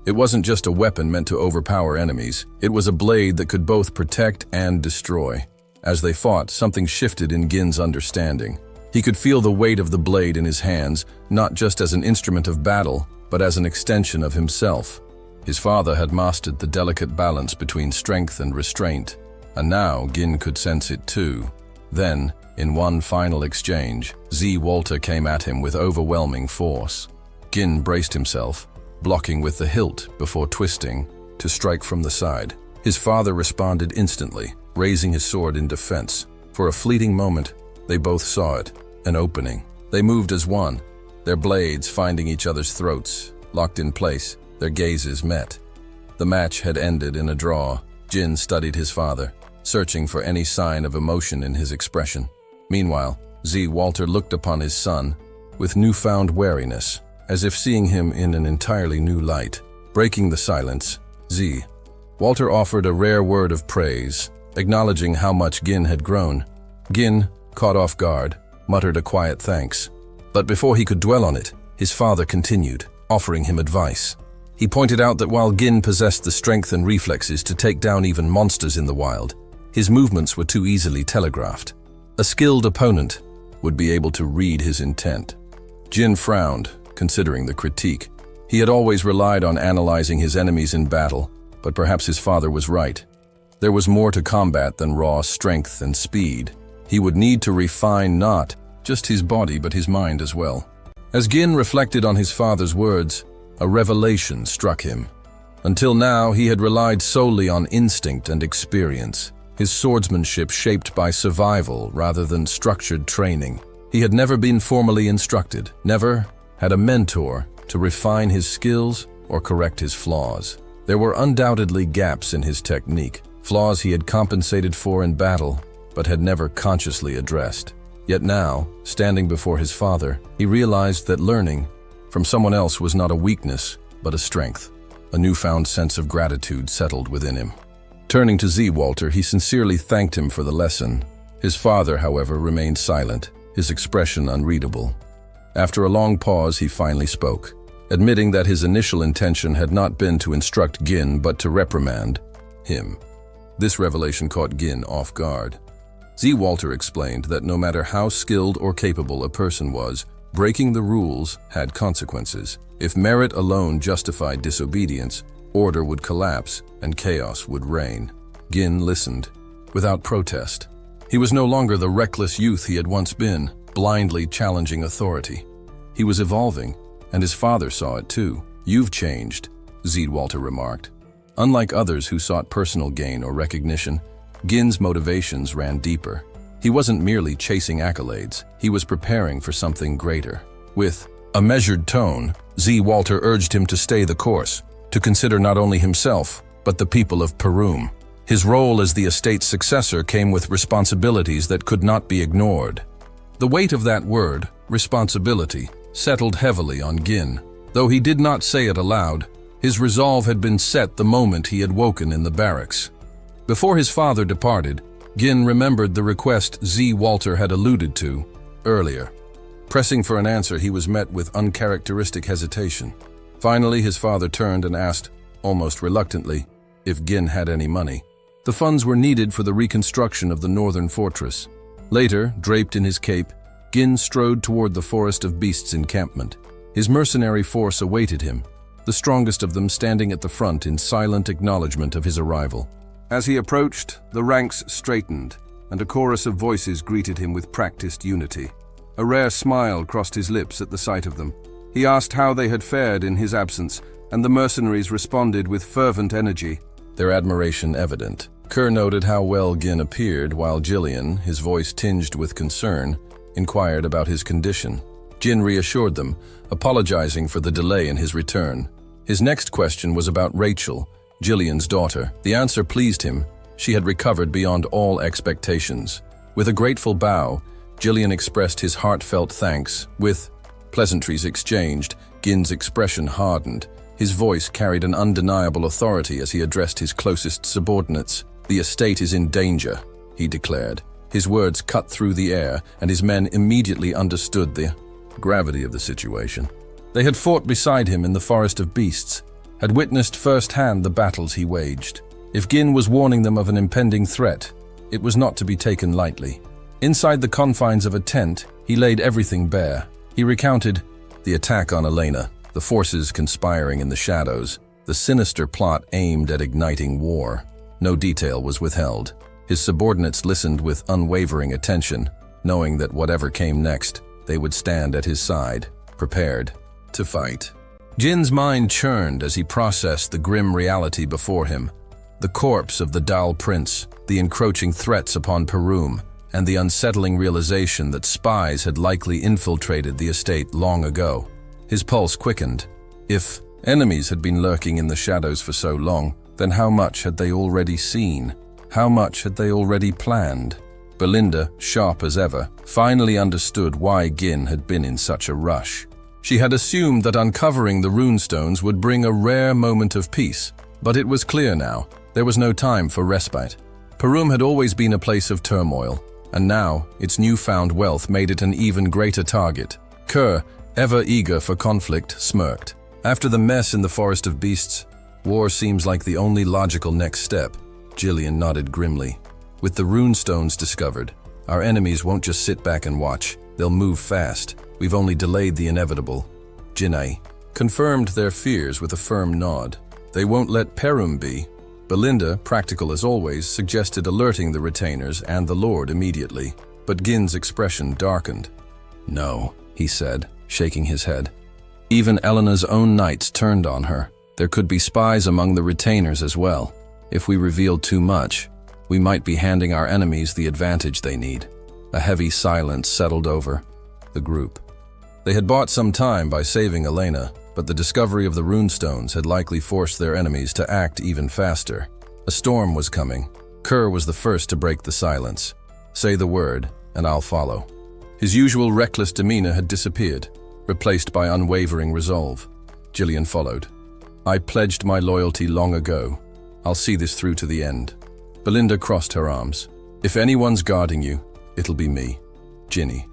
It wasn't just a weapon meant to overpower enemies, it was a blade that could both protect and destroy. As they fought, something shifted in Gin's understanding. He could feel the weight of the blade in his hands, not just as an instrument of battle, but as an extension of himself. His father had mastered the delicate balance between strength and restraint, and now Gin could sense it too. Then, in one final exchange, Walter came at him with overwhelming force. Gin braced himself, blocking with the hilt before twisting to strike from the side. His father responded instantly, raising his sword in defense. For a fleeting moment, they both saw it, an opening. They moved as one, their blades finding each other's throats. Locked in place, their gazes met. The match had ended in a draw. Gin studied his father, searching for any sign of emotion in his expression. Meanwhile, Walter looked upon his son with newfound wariness, as if seeing him in an entirely new light. Breaking the silence, Walter offered a rare word of praise, acknowledging how much Gin had grown. Gin, caught off guard, muttered a quiet thanks. But before he could dwell on it, his father continued, offering him advice. He pointed out that while Gin possessed the strength and reflexes to take down even monsters in the wild, his movements were too easily telegraphed. A skilled opponent would be able to read his intent. Gin frowned, considering the critique. He had always relied on analyzing his enemies in battle, but perhaps his father was right. There was more to combat than raw strength and speed. He would need to refine not just his body but his mind as well. As Gin reflected on his father's words, a revelation struck him. Until now, he had relied solely on instinct and experience, his swordsmanship shaped by survival rather than structured training. He had never been formally instructed, never had a mentor to refine his skills or correct his flaws. There were undoubtedly gaps in his technique, flaws he had compensated for in battle, but had never consciously addressed. Yet now, standing before his father, he realized that learning from someone else was not a weakness, but a strength. A newfound sense of gratitude settled within him. Turning to Walter, he sincerely thanked him for the lesson. His father, however, remained silent, his expression unreadable. After a long pause, he finally spoke, admitting that his initial intention had not been to instruct Gin, but to reprimand him. This revelation caught Gin off guard. Walter explained that no matter how skilled or capable a person was, breaking the rules had consequences. If merit alone justified disobedience, order would collapse and chaos would reign. Gin listened, without protest. He was no longer the reckless youth he had once been, blindly challenging authority. He was evolving, and his father saw it too. "You've changed," Walter remarked. Unlike others who sought personal gain or recognition, Gin's motivations ran deeper. He wasn't merely chasing accolades, he was preparing for something greater. With a measured tone, Walter urged him to stay the course, to consider not only himself, but the people of Persium. His role as the estate's successor came with responsibilities that could not be ignored. The weight of that word, responsibility, settled heavily on Gin. Though he did not say it aloud, his resolve had been set the moment he had woken in the barracks. Before his father departed, Gin remembered the request Walter had alluded to earlier. Pressing for an answer, he was met with uncharacteristic hesitation. Finally, his father turned and asked, almost reluctantly, if Gin had any money. The funds were needed for the reconstruction of the northern fortress. Later, draped in his cape, Gin strode toward the Forest of Beasts encampment. His mercenary force awaited him, the strongest of them standing at the front in silent acknowledgement of his arrival. As he approached, the ranks straightened, and a chorus of voices greeted him with practiced unity. A rare smile crossed his lips at the sight of them. He asked how they had fared in his absence, and the mercenaries responded with fervent energy, their admiration evident. Kerr noted how well Gin appeared, while Jillian, his voice tinged with concern, inquired about his condition. Jin reassured them, apologizing for the delay in his return. His next question was about Rachel, Jillian's daughter. The answer pleased him. She had recovered beyond all expectations. With a grateful bow, Jillian expressed his heartfelt thanks. With pleasantries exchanged, Gin's expression hardened. His voice carried an undeniable authority as he addressed his closest subordinates. "The estate is in danger," he declared. His words cut through the air, and his men immediately understood the gravity of the situation. They had fought beside him in the Forest of Beasts, had witnessed firsthand the battles he waged. If Gin was warning them of an impending threat, it was not to be taken lightly. Inside the confines of a tent, he laid everything bare. He recounted the attack on Elena, the forces conspiring in the shadows, the sinister plot aimed at igniting war. No detail was withheld. His subordinates listened with unwavering attention, knowing that whatever came next, they would stand at his side, prepared to fight. Jin's mind churned as he processed the grim reality before him. The corpse of the Dal Prince, the encroaching threats upon Persium, and the unsettling realization that spies had likely infiltrated the estate long ago. His pulse quickened. If enemies had been lurking in the shadows for so long, then how much had they already seen? How much had they already planned? Belinda, sharp as ever, finally understood why Gin had been in such a rush. She had assumed that uncovering the runestones would bring a rare moment of peace, but it was clear now, there was no time for respite. Persium had always been a place of turmoil, and now its newfound wealth made it an even greater target. Kerr, ever eager for conflict, smirked. After the mess in the Forest of Beasts, war seems like the only logical next step. Jillian nodded grimly. With the runestones discovered, our enemies won't just sit back and watch. They'll move fast. We've only delayed the inevitable. Jinai confirmed their fears with a firm nod. They won't let Persium be. Belinda, practical as always, suggested alerting the retainers and the Lord immediately, but Gin's expression darkened. "No," he said, shaking his head. Even Elena's own knights turned on her. There could be spies among the retainers as well. If we revealed too much, we might be handing our enemies the advantage they need. A heavy silence settled over the group. They had bought some time by saving Elena, but the discovery of the runestones had likely forced their enemies to act even faster. A storm was coming. Kerr was the first to break the silence. "Say the word, and I'll follow." His usual reckless demeanor had disappeared, replaced by unwavering resolve. Jillian followed. "I pledged my loyalty long ago. I'll see this through to the end." Belinda crossed her arms. "If anyone's guarding you, it'll be me." Ginny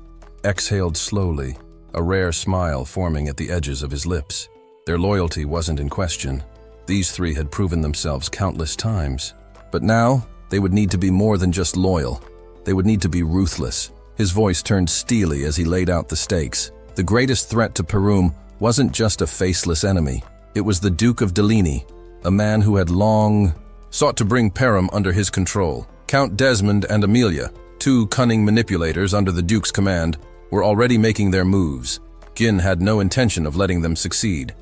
exhaled slowly, a rare smile forming at the edges of his lips. Their loyalty wasn't in question. These three had proven themselves countless times. But now, they would need to be more than just loyal. They would need to be ruthless. His voice turned steely as he laid out the stakes. The greatest threat to Persium wasn't just a faceless enemy. It was the Duke of Deligny, a man who had long sought to bring Persium under his control. Count Desmond and Amelia, two cunning manipulators under the Duke's command, were already making their moves. Gin had no intention of letting them succeed.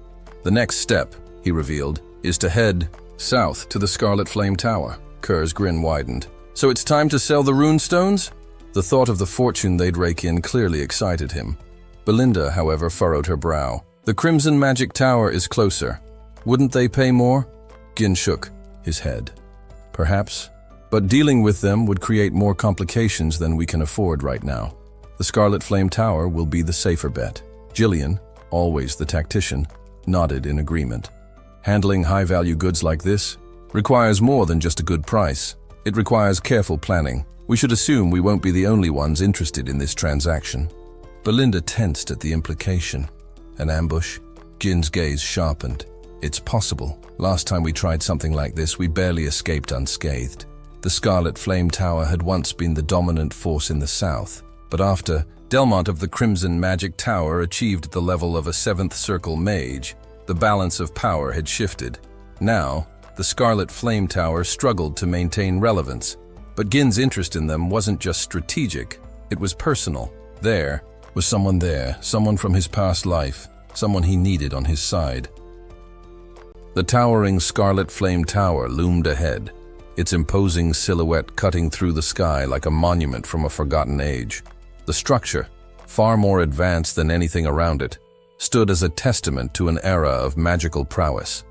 "The next step," he revealed, "is to head south to the Scarlet Flame Tower." Kerr's grin widened. "So it's time to sell the runestones?" The thought of the fortune they'd rake in clearly excited him. Belinda, however, furrowed her brow. "The Crimson Magic Tower is closer. Wouldn't they pay more?" Gin shook his head. "Perhaps, but dealing with them would create more complications than we can afford right now. The Scarlet Flame Tower will be the safer bet." Jillian, always the tactician, nodded in agreement. "Handling high-value goods like this requires more than just a good price. It requires careful planning. We should assume we won't be the only ones interested in this transaction." Belinda tensed at the implication. An ambush? Jin's gaze sharpened. "It's possible. Last time we tried something like this, we barely escaped unscathed. The Scarlet Flame Tower had once been the dominant force in the south, but after Delmont of the Crimson Magic Tower achieved the level of a 7th Circle mage, the balance of power had shifted. Now, the Scarlet Flame Tower struggled to maintain relevance. But Gin's interest in them wasn't just strategic, it was personal. There was someone there, someone from his past life, someone he needed on his side. The towering Scarlet Flame Tower loomed ahead, its imposing silhouette cutting through the sky like a monument from a forgotten age. The structure, far more advanced than anything around it, stood as a testament to an era of magical prowess.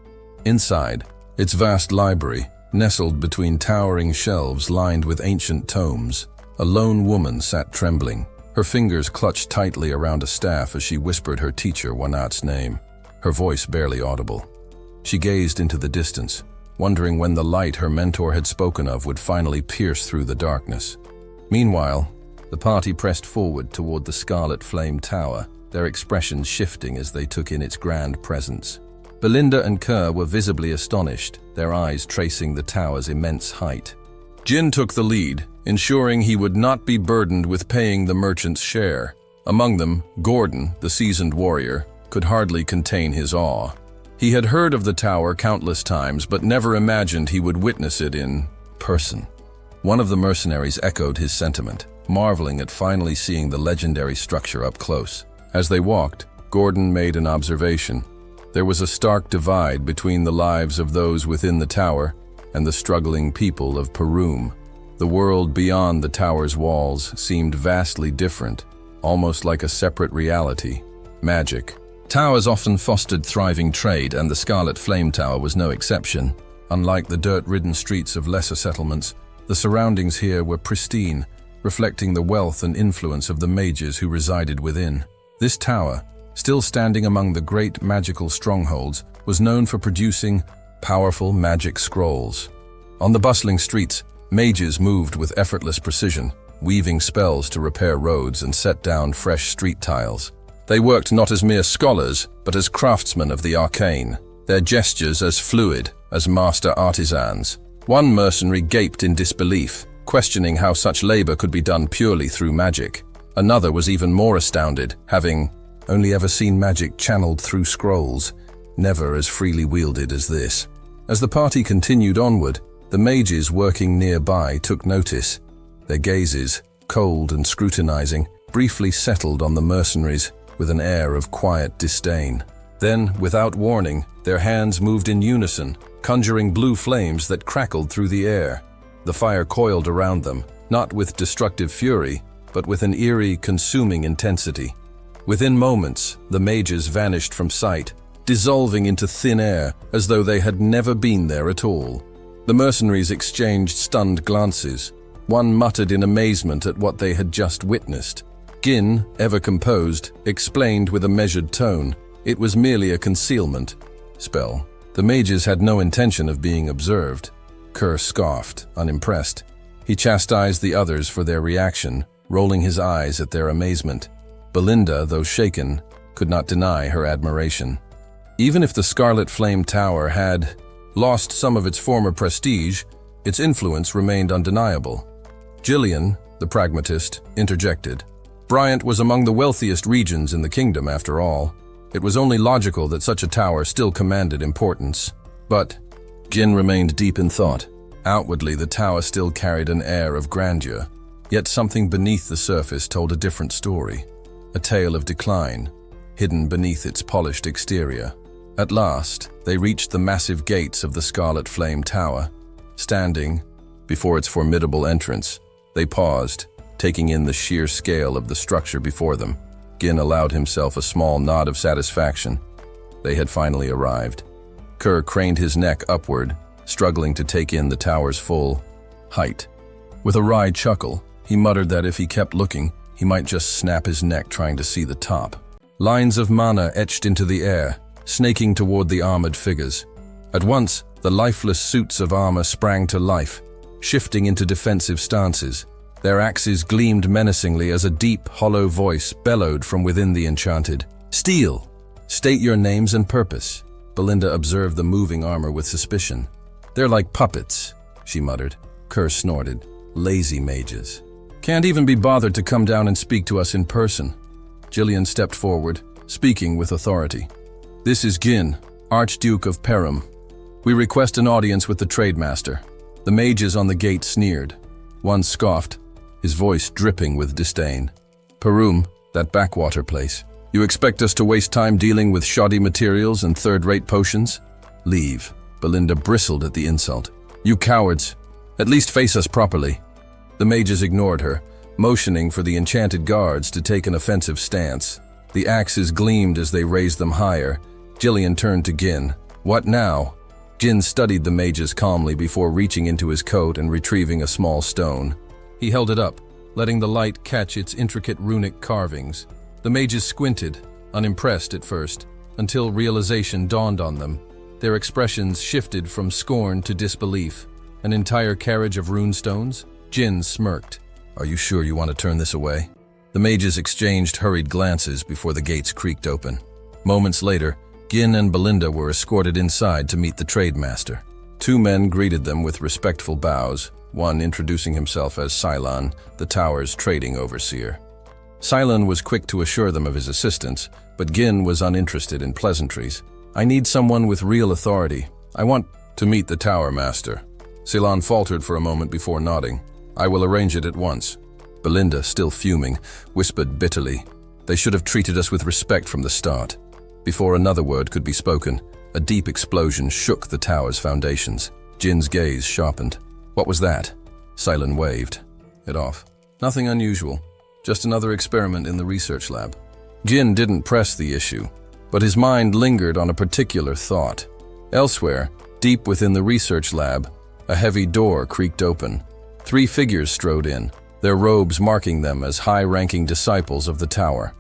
Inside, its vast library, nestled between towering shelves lined with ancient tomes, a lone woman sat trembling, her fingers clutched tightly around a staff as she whispered her teacher Wanat's name, her voice barely audible. She gazed into the distance, wondering when the light her mentor had spoken of would finally pierce through the darkness. Meanwhile, the party pressed forward toward the Scarlet Flame Tower, their expressions shifting as they took in its grand presence. Belinda and Kerr were visibly astonished, their eyes tracing the tower's immense height. Jin took the lead, ensuring he would not be burdened with paying the merchant's share. Among them, Gordon, the seasoned warrior, could hardly contain his awe. He had heard of the tower countless times, but never imagined he would witness it in person. One of the mercenaries echoed his sentiment, marveling at finally seeing the legendary structure up close. As they walked, Gordon made an observation. There was a stark divide between the lives of those within the tower and the struggling people of Persium. The world beyond the tower's walls seemed vastly different, almost like a separate reality. Magic. Towers often fostered thriving trade, and the Scarlet Flame Tower was no exception. Unlike the dirt-ridden streets of lesser settlements, the surroundings here were pristine, reflecting the wealth and influence of the mages who resided within. This tower, still standing among the great magical strongholds, was known for producing powerful magic scrolls. On the bustling streets, mages moved with effortless precision, weaving spells to repair roads and set down fresh street tiles. They worked not as mere scholars, but as craftsmen of the arcane, their gestures as fluid as master artisans. One mercenary gaped in disbelief, questioning how such labor could be done purely through magic. Another was even more astounded, having only ever seen magic channeled through scrolls, never as freely wielded as this. As the party continued onward, the mages working nearby took notice. Their gazes, cold and scrutinizing, briefly settled on the mercenaries with an air of quiet disdain. Then, without warning, their hands moved in unison, conjuring blue flames that crackled through the air. The fire coiled around them, not with destructive fury, but with an eerie, consuming intensity. Within moments, the mages vanished from sight, dissolving into thin air as though they had never been there at all. The mercenaries exchanged stunned glances. One muttered in amazement at what they had just witnessed. Gin, ever composed, explained with a measured tone, it was merely a concealment spell. The mages had no intention of being observed. Kerr scoffed, unimpressed. He chastised the others for their reaction, rolling his eyes at their amazement. Belinda, though shaken, could not deny her admiration. Even if the Scarlet Flame Tower had lost some of its former prestige, its influence remained undeniable. Gillian, the pragmatist, interjected. Bryant was among the wealthiest regions in the kingdom, after all. It was only logical that such a tower still commanded importance. But Jin remained deep in thought. Outwardly, the tower still carried an air of grandeur, yet something beneath the surface told a different story. A tale of decline, hidden beneath its polished exterior. At last, they reached the massive gates of the Scarlet Flame Tower. Standing before its formidable entrance, they paused, taking in the sheer scale of the structure before them. Gin allowed himself a small nod of satisfaction. They had finally arrived. Kerr craned his neck upward, struggling to take in the tower's full height. With a wry chuckle, he muttered that if he kept looking, he might just snap his neck trying to see the top. Lines of mana etched into the air, snaking toward the armored figures. At once, the lifeless suits of armor sprang to life, shifting into defensive stances. Their axes gleamed menacingly as a deep, hollow voice bellowed from within the enchanted. "Steel! State your names and purpose." Belinda observed the moving armor with suspicion. "They're like puppets," she muttered. Kerr snorted. "Lazy mages. Can't even be bothered to come down and speak to us in person." Gillian stepped forward, speaking with authority. "This is Gin, Archduke of Persium. We request an audience with the trademaster. The mages on the gate sneered. One scoffed, his voice dripping with disdain. Persium, that backwater place. You expect us to waste time dealing with shoddy materials and third-rate potions? Leave. Belinda bristled at the insult. You cowards. At least face us properly. The mages ignored her, motioning for the enchanted guards to take an offensive stance. The axes gleamed as they raised them higher. Jillian turned to Gin. What now? Jin studied the mages calmly before reaching into his coat and retrieving a small stone. He held it up, letting the light catch its intricate runic carvings. The mages squinted, unimpressed at first, until realization dawned on them. Their expressions shifted from scorn to disbelief. An entire carriage of runestones? Jin smirked. Are you sure you want to turn this away? The mages exchanged hurried glances before the gates creaked open. Moments later, Gin and Belinda were escorted inside to meet the trademaster. Two men greeted them with respectful bows, one introducing himself as Cylon, the tower's trading overseer. Cylon was quick to assure them of his assistance, but Gin was uninterested in pleasantries. I need someone with real authority. I want to meet the tower master. Cylon faltered for a moment before nodding. I will arrange it at once. Belinda, still fuming, whispered bitterly. They should have treated us with respect from the start. Before another word could be spoken, a deep explosion shook the tower's foundations. Jin's gaze sharpened. What was that? Cylon waved it off. Nothing unusual. Just another experiment in the research lab. Jin didn't press the issue, but his mind lingered on a particular thought. Elsewhere, deep within the research lab, a heavy door creaked open. 3 figures strode in, their robes marking them as high-ranking disciples of the tower.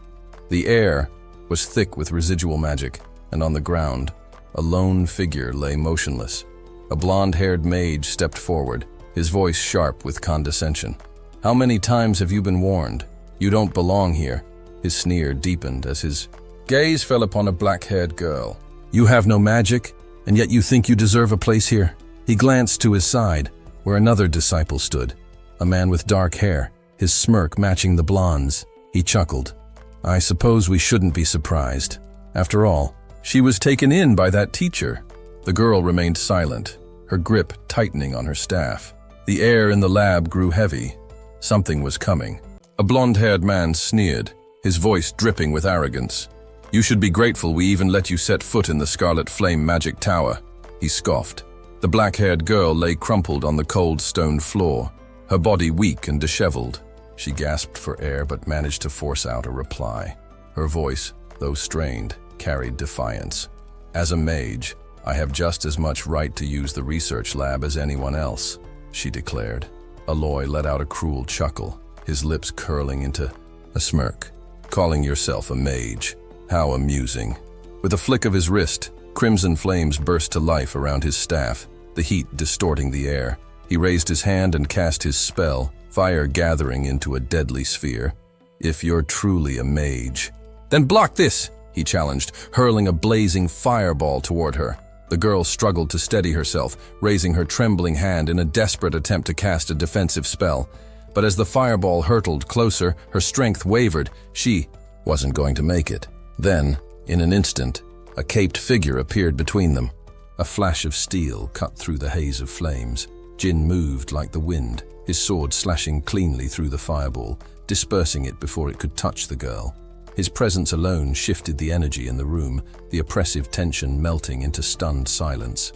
The air was thick with residual magic, and on the ground, a lone figure lay motionless. A blonde-haired mage stepped forward, his voice sharp with condescension. How many times have you been warned? You don't belong here. His sneer deepened as his gaze fell upon a black-haired girl. You have no magic, and yet you think you deserve a place here? He glanced to his side, where another disciple stood, a man with dark hair, his smirk matching the blonde's. He chuckled. I suppose we shouldn't be surprised. After all, she was taken in by that teacher. The girl remained silent, her grip tightening on her staff. The air in the lab grew heavy. Something was coming. A blonde-haired man sneered, his voice dripping with arrogance. You should be grateful we even let you set foot in the Scarlet Flame Magic Tower. He scoffed. The black-haired girl lay crumpled on the cold stone floor, her body weak and disheveled. She gasped for air but managed to force out a reply. Her voice, though strained, carried defiance. As a mage, I have just as much right to use the research lab as anyone else, she declared. Aloy let out a cruel chuckle, his lips curling into a smirk. Calling yourself a mage. How amusing. With a flick of his wrist, crimson flames burst to life around his staff, the heat distorting the air. He raised his hand and cast his spell, fire gathering into a deadly sphere. If you're truly a mage, then block this, he challenged, hurling a blazing fireball toward her. The girl struggled to steady herself, raising her trembling hand in a desperate attempt to cast a defensive spell. But as the fireball hurtled closer, her strength wavered. She wasn't going to make it. Then, in an instant, a caped figure appeared between them. A flash of steel cut through the haze of flames. Jin moved like the wind, his sword slashing cleanly through the fireball, dispersing it before it could touch the girl. His presence alone shifted the energy in the room, the oppressive tension melting into stunned silence.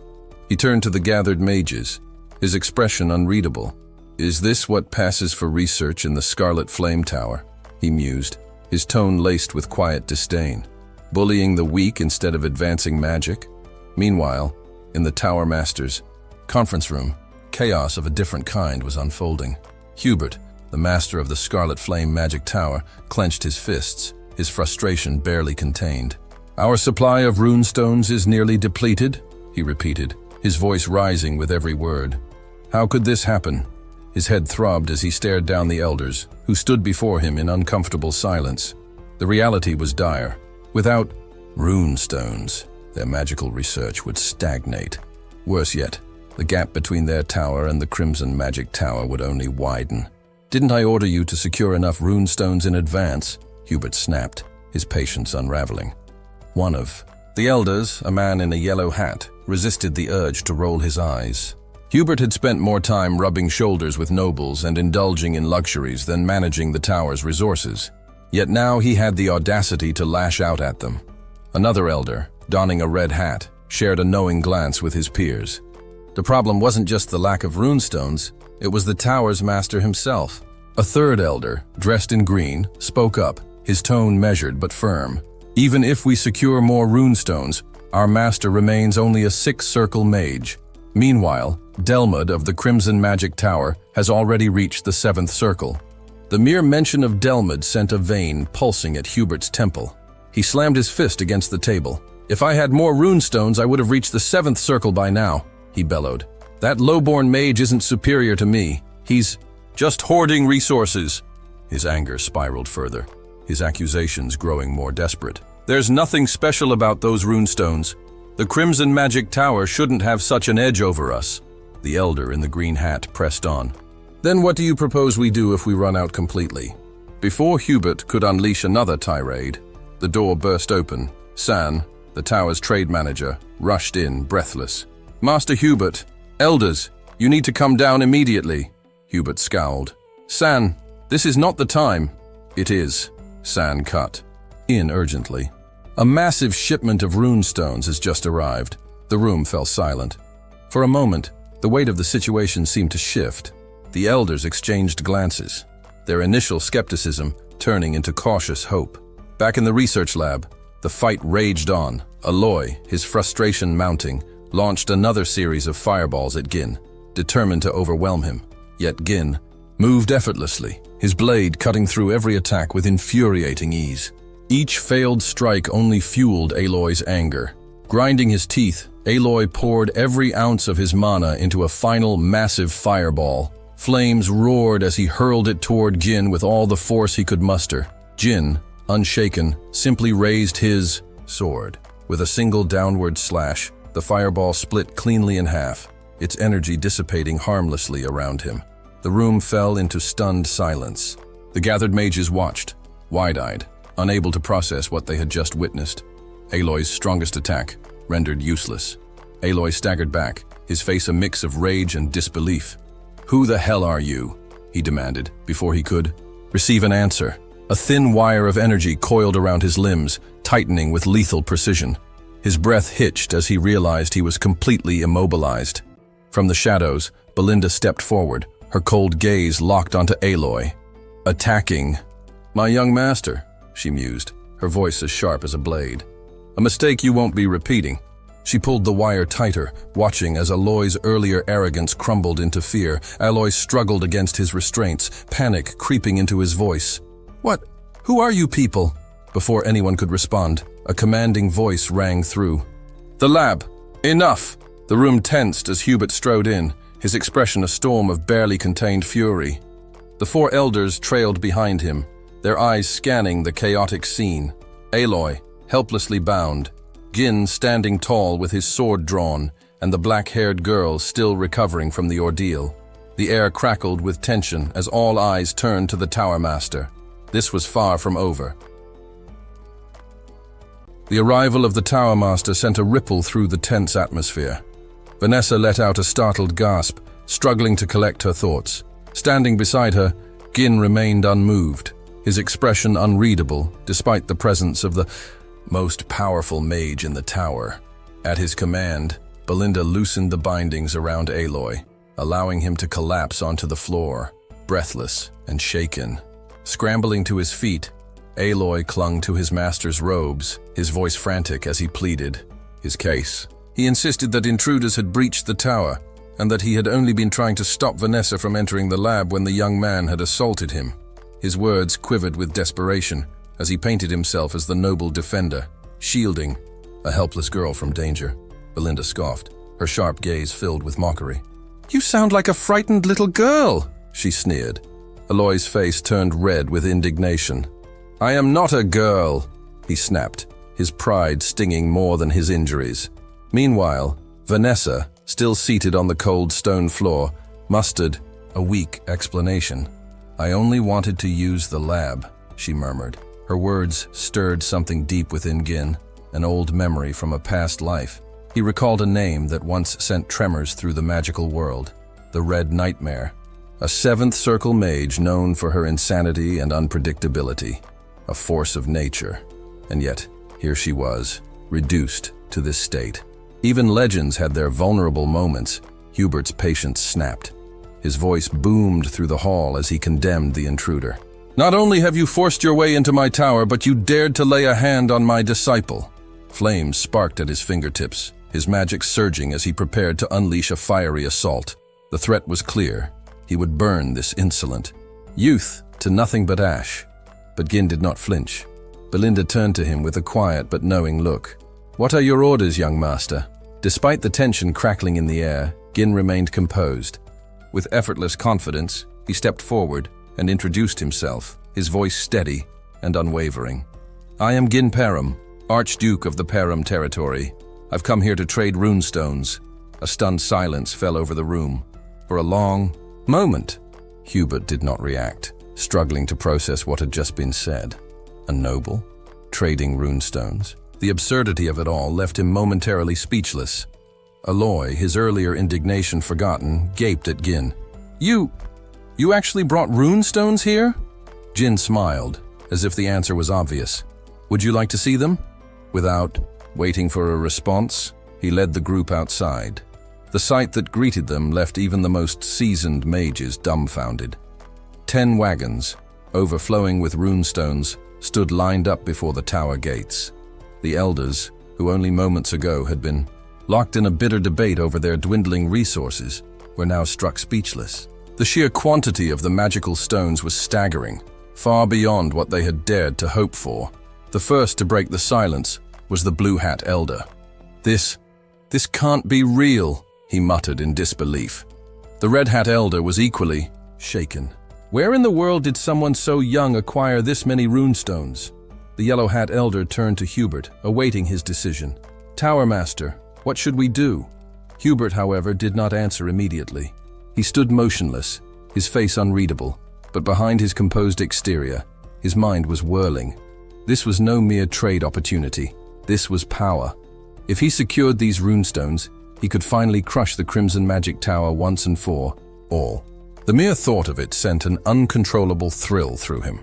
He turned to the gathered mages, his expression unreadable. Is this what passes for research in the Scarlet Flame Tower? He mused, his tone laced with quiet disdain. Bullying the weak instead of advancing magic? Meanwhile, in the Tower Master's conference room, chaos of a different kind was unfolding. Hubert, the master of the Scarlet Flame Magic Tower, clenched his fists, his frustration barely contained. Our supply of runestones is nearly depleted, he repeated, his voice rising with every word. How could this happen? His head throbbed as he stared down the elders, who stood before him in uncomfortable silence. The reality was dire. Without runestones, their magical research would stagnate. Worse yet, the gap between their tower and the Crimson Magic Tower would only widen. Didn't I order you to secure enough runestones in advance? Hubert snapped, his patience unraveling. One of the elders, a man in a yellow hat, resisted the urge to roll his eyes. Hubert had spent more time rubbing shoulders with nobles and indulging in luxuries than managing the tower's resources. Yet now he had the audacity to lash out at them. Another elder, donning a red hat, shared a knowing glance with his peers. The problem wasn't just the lack of runestones, it was the tower's master himself. A third elder, dressed in green, spoke up, his tone measured but firm. Even if we secure more runestones, our master remains only a six-circle mage. Meanwhile, Delmud of the Crimson Magic Tower has already reached the seventh circle. The mere mention of Delmud sent a vein pulsing at Hubert's temple. He slammed his fist against the table. "If I had more runestones, I would have reached the seventh circle by now," he bellowed. "That lowborn mage isn't superior to me. He's just hoarding resources." His anger spiraled further, his accusations growing more desperate. "There's nothing special about those runestones. The Crimson Magic Tower shouldn't have such an edge over us." The elder in the green hat pressed on. "Then what do you propose we do if we run out completely?" Before Hubert could unleash another tirade, the door burst open. San, the tower's trade manager, rushed in, breathless. "Master Hubert, elders, you need to come down immediately." Hubert scowled. "San, this is not the time." "It is," San cut in urgently. "A massive shipment of runestones has just arrived." The room fell silent. For a moment, the weight of the situation seemed to shift. The elders exchanged glances, their initial skepticism turning into cautious hope. Back in the research lab, the fight raged on. Aloy, his frustration mounting, launched another series of fireballs at Gin, determined to overwhelm him. Yet Gin moved effortlessly, his blade cutting through every attack with infuriating ease. Each failed strike only fueled Aloy's anger. Grinding his teeth, Aloy poured every ounce of his mana into a final massive fireball. Flames roared as he hurled it toward Jin with all the force he could muster. Jin, unshaken, simply raised his sword. With a single downward slash, the fireball split cleanly in half, its energy dissipating harmlessly around him. The room fell into stunned silence. The gathered mages watched, wide-eyed, unable to process what they had just witnessed. Aloy's strongest attack, rendered useless. Aloy staggered back, his face a mix of rage and disbelief. "Who the hell are you?" he demanded, before he could receive an answer. A thin wire of energy coiled around his limbs, tightening with lethal precision. His breath hitched as he realized he was completely immobilized. From the shadows, Belinda stepped forward, her cold gaze locked onto Aloy. "Attacking." "My young master," she mused, her voice as sharp as a blade. "A mistake you won't be repeating." She pulled the wire tighter, watching as Aloy's earlier arrogance crumbled into fear. Aloy struggled against his restraints, panic creeping into his voice. "What? Who are you people?" Before anyone could respond, a commanding voice rang through. "The lab! Enough!" The room tensed as Hubert strode in, his expression a storm of barely contained fury. The four elders trailed behind him, their eyes scanning the chaotic scene. Aloy, helplessly bound, Gin standing tall with his sword drawn, and the black-haired girl still recovering from the ordeal. The air crackled with tension as all eyes turned to the Tower Master. This was far from over. The arrival of the Tower Master sent a ripple through the tense atmosphere. Vanessa let out a startled gasp, struggling to collect her thoughts. Standing beside her, Gin remained unmoved, his expression unreadable despite the presence of the most powerful mage in the tower. At his command, Belinda loosened the bindings around Aloy, allowing him to collapse onto the floor, breathless and shaken. Scrambling to his feet, Aloy clung to his master's robes, his voice frantic as he pleaded his case. He insisted that intruders had breached the tower, and that he had only been trying to stop Vanessa from entering the lab when the young man had assaulted him. His words quivered with desperation, as he painted himself as the noble defender, shielding a helpless girl from danger. Belinda scoffed, her sharp gaze filled with mockery. "You sound like a frightened little girl," she sneered. Aloy's face turned red with indignation. "I am not a girl," he snapped, his pride stinging more than his injuries. Meanwhile, Vanessa, still seated on the cold stone floor, mustered a weak explanation. "I only wanted to use the lab," she murmured. Her words stirred something deep within Gin, an old memory from a past life. He recalled a name that once sent tremors through the magical world, the Red Nightmare, a seventh circle mage known for her insanity and unpredictability, a force of nature. And yet, here she was, reduced to this state. Even legends had their vulnerable moments. Hubert's patience snapped. His voice boomed through the hall as he condemned the intruder. "Not only have you forced your way into my tower, but you dared to lay a hand on my disciple." Flames sparked at his fingertips, his magic surging as he prepared to unleash a fiery assault. The threat was clear. He would burn this insolent youth to nothing but ash. But Gin did not flinch. Belinda turned to him with a quiet but knowing look. "What are your orders, young master?" Despite the tension crackling in the air, Gin remained composed. With effortless confidence, he stepped forward and introduced himself, his voice steady and unwavering. "I am Gin Perham, Archduke of the Perham territory. I've come here to trade runestones." A stunned silence fell over the room. For a long moment, Hubert did not react, struggling to process what had just been said. A noble? Trading runestones? The absurdity of it all left him momentarily speechless. Aloy, his earlier indignation forgotten, gaped at Gin. You actually brought runestones here?" Gin smiled, as if the answer was obvious. "Would you like to see them?" Without waiting for a response, he led the group outside. The sight that greeted them left even the most seasoned mages dumbfounded. 10 wagons, overflowing with runestones, stood lined up before the tower gates. The elders, who only moments ago had been locked in a bitter debate over their dwindling resources, were now struck speechless. The sheer quantity of the magical stones was staggering, far beyond what they had dared to hope for. The first to break the silence was the Blue Hat Elder. This can't be real," he muttered in disbelief. The Red Hat Elder was equally shaken. "Where in the world did someone so young acquire this many runestones?" The Yellow Hat Elder turned to Hubert, awaiting his decision. "Tower Master, what should we do?" Hubert, however, did not answer immediately. He stood motionless, his face unreadable, but behind his composed exterior, his mind was whirling. This was no mere trade opportunity. This was power. If he secured these runestones, he could finally crush the Crimson Magic Tower once and for all. The mere thought of it sent an uncontrollable thrill through him.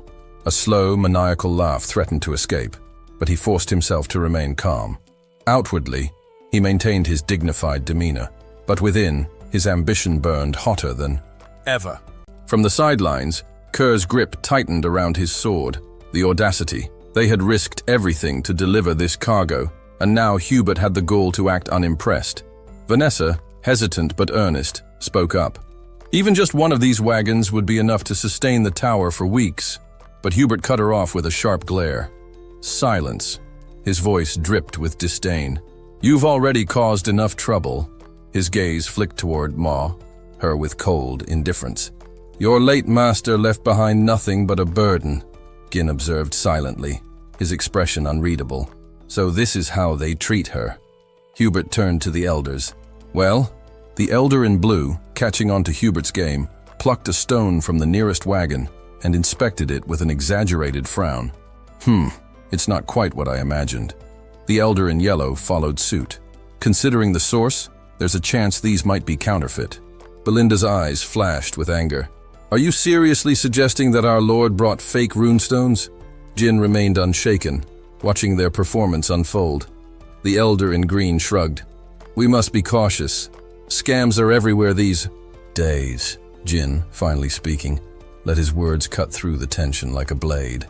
A slow, maniacal laugh threatened to escape, but he forced himself to remain calm. Outwardly, he maintained his dignified demeanor, but within, his ambition burned hotter than ever. From the sidelines, Kerr's grip tightened around his sword. The audacity. They had risked everything to deliver this cargo, and now Hubert had the gall to act unimpressed. Vanessa, hesitant but earnest, spoke up. Even just one of these wagons would be enough to sustain the tower for weeks. But Hubert cut her off with a sharp glare. Silence. His voice dripped with disdain. "You've already caused enough trouble." His gaze flicked toward Ma, her with cold indifference. "Your late master left behind nothing but a burden," Gin observed silently, his expression unreadable. "So this is how they treat her." Hubert turned to the elders. "Well?" The elder in blue, catching on to Hubert's game, plucked a stone from the nearest wagon and inspected it with an exaggerated frown. It's not quite what I imagined." The elder in yellow followed suit. "Considering the source, there's a chance these might be counterfeit." Belinda's eyes flashed with anger. "Are you seriously suggesting that our Lord brought fake runestones?" Gin remained unshaken, watching their performance unfold. The elder in green shrugged. "We must be cautious. Scams are everywhere these days." Gin, finally speaking, let his words cut through the tension like a blade.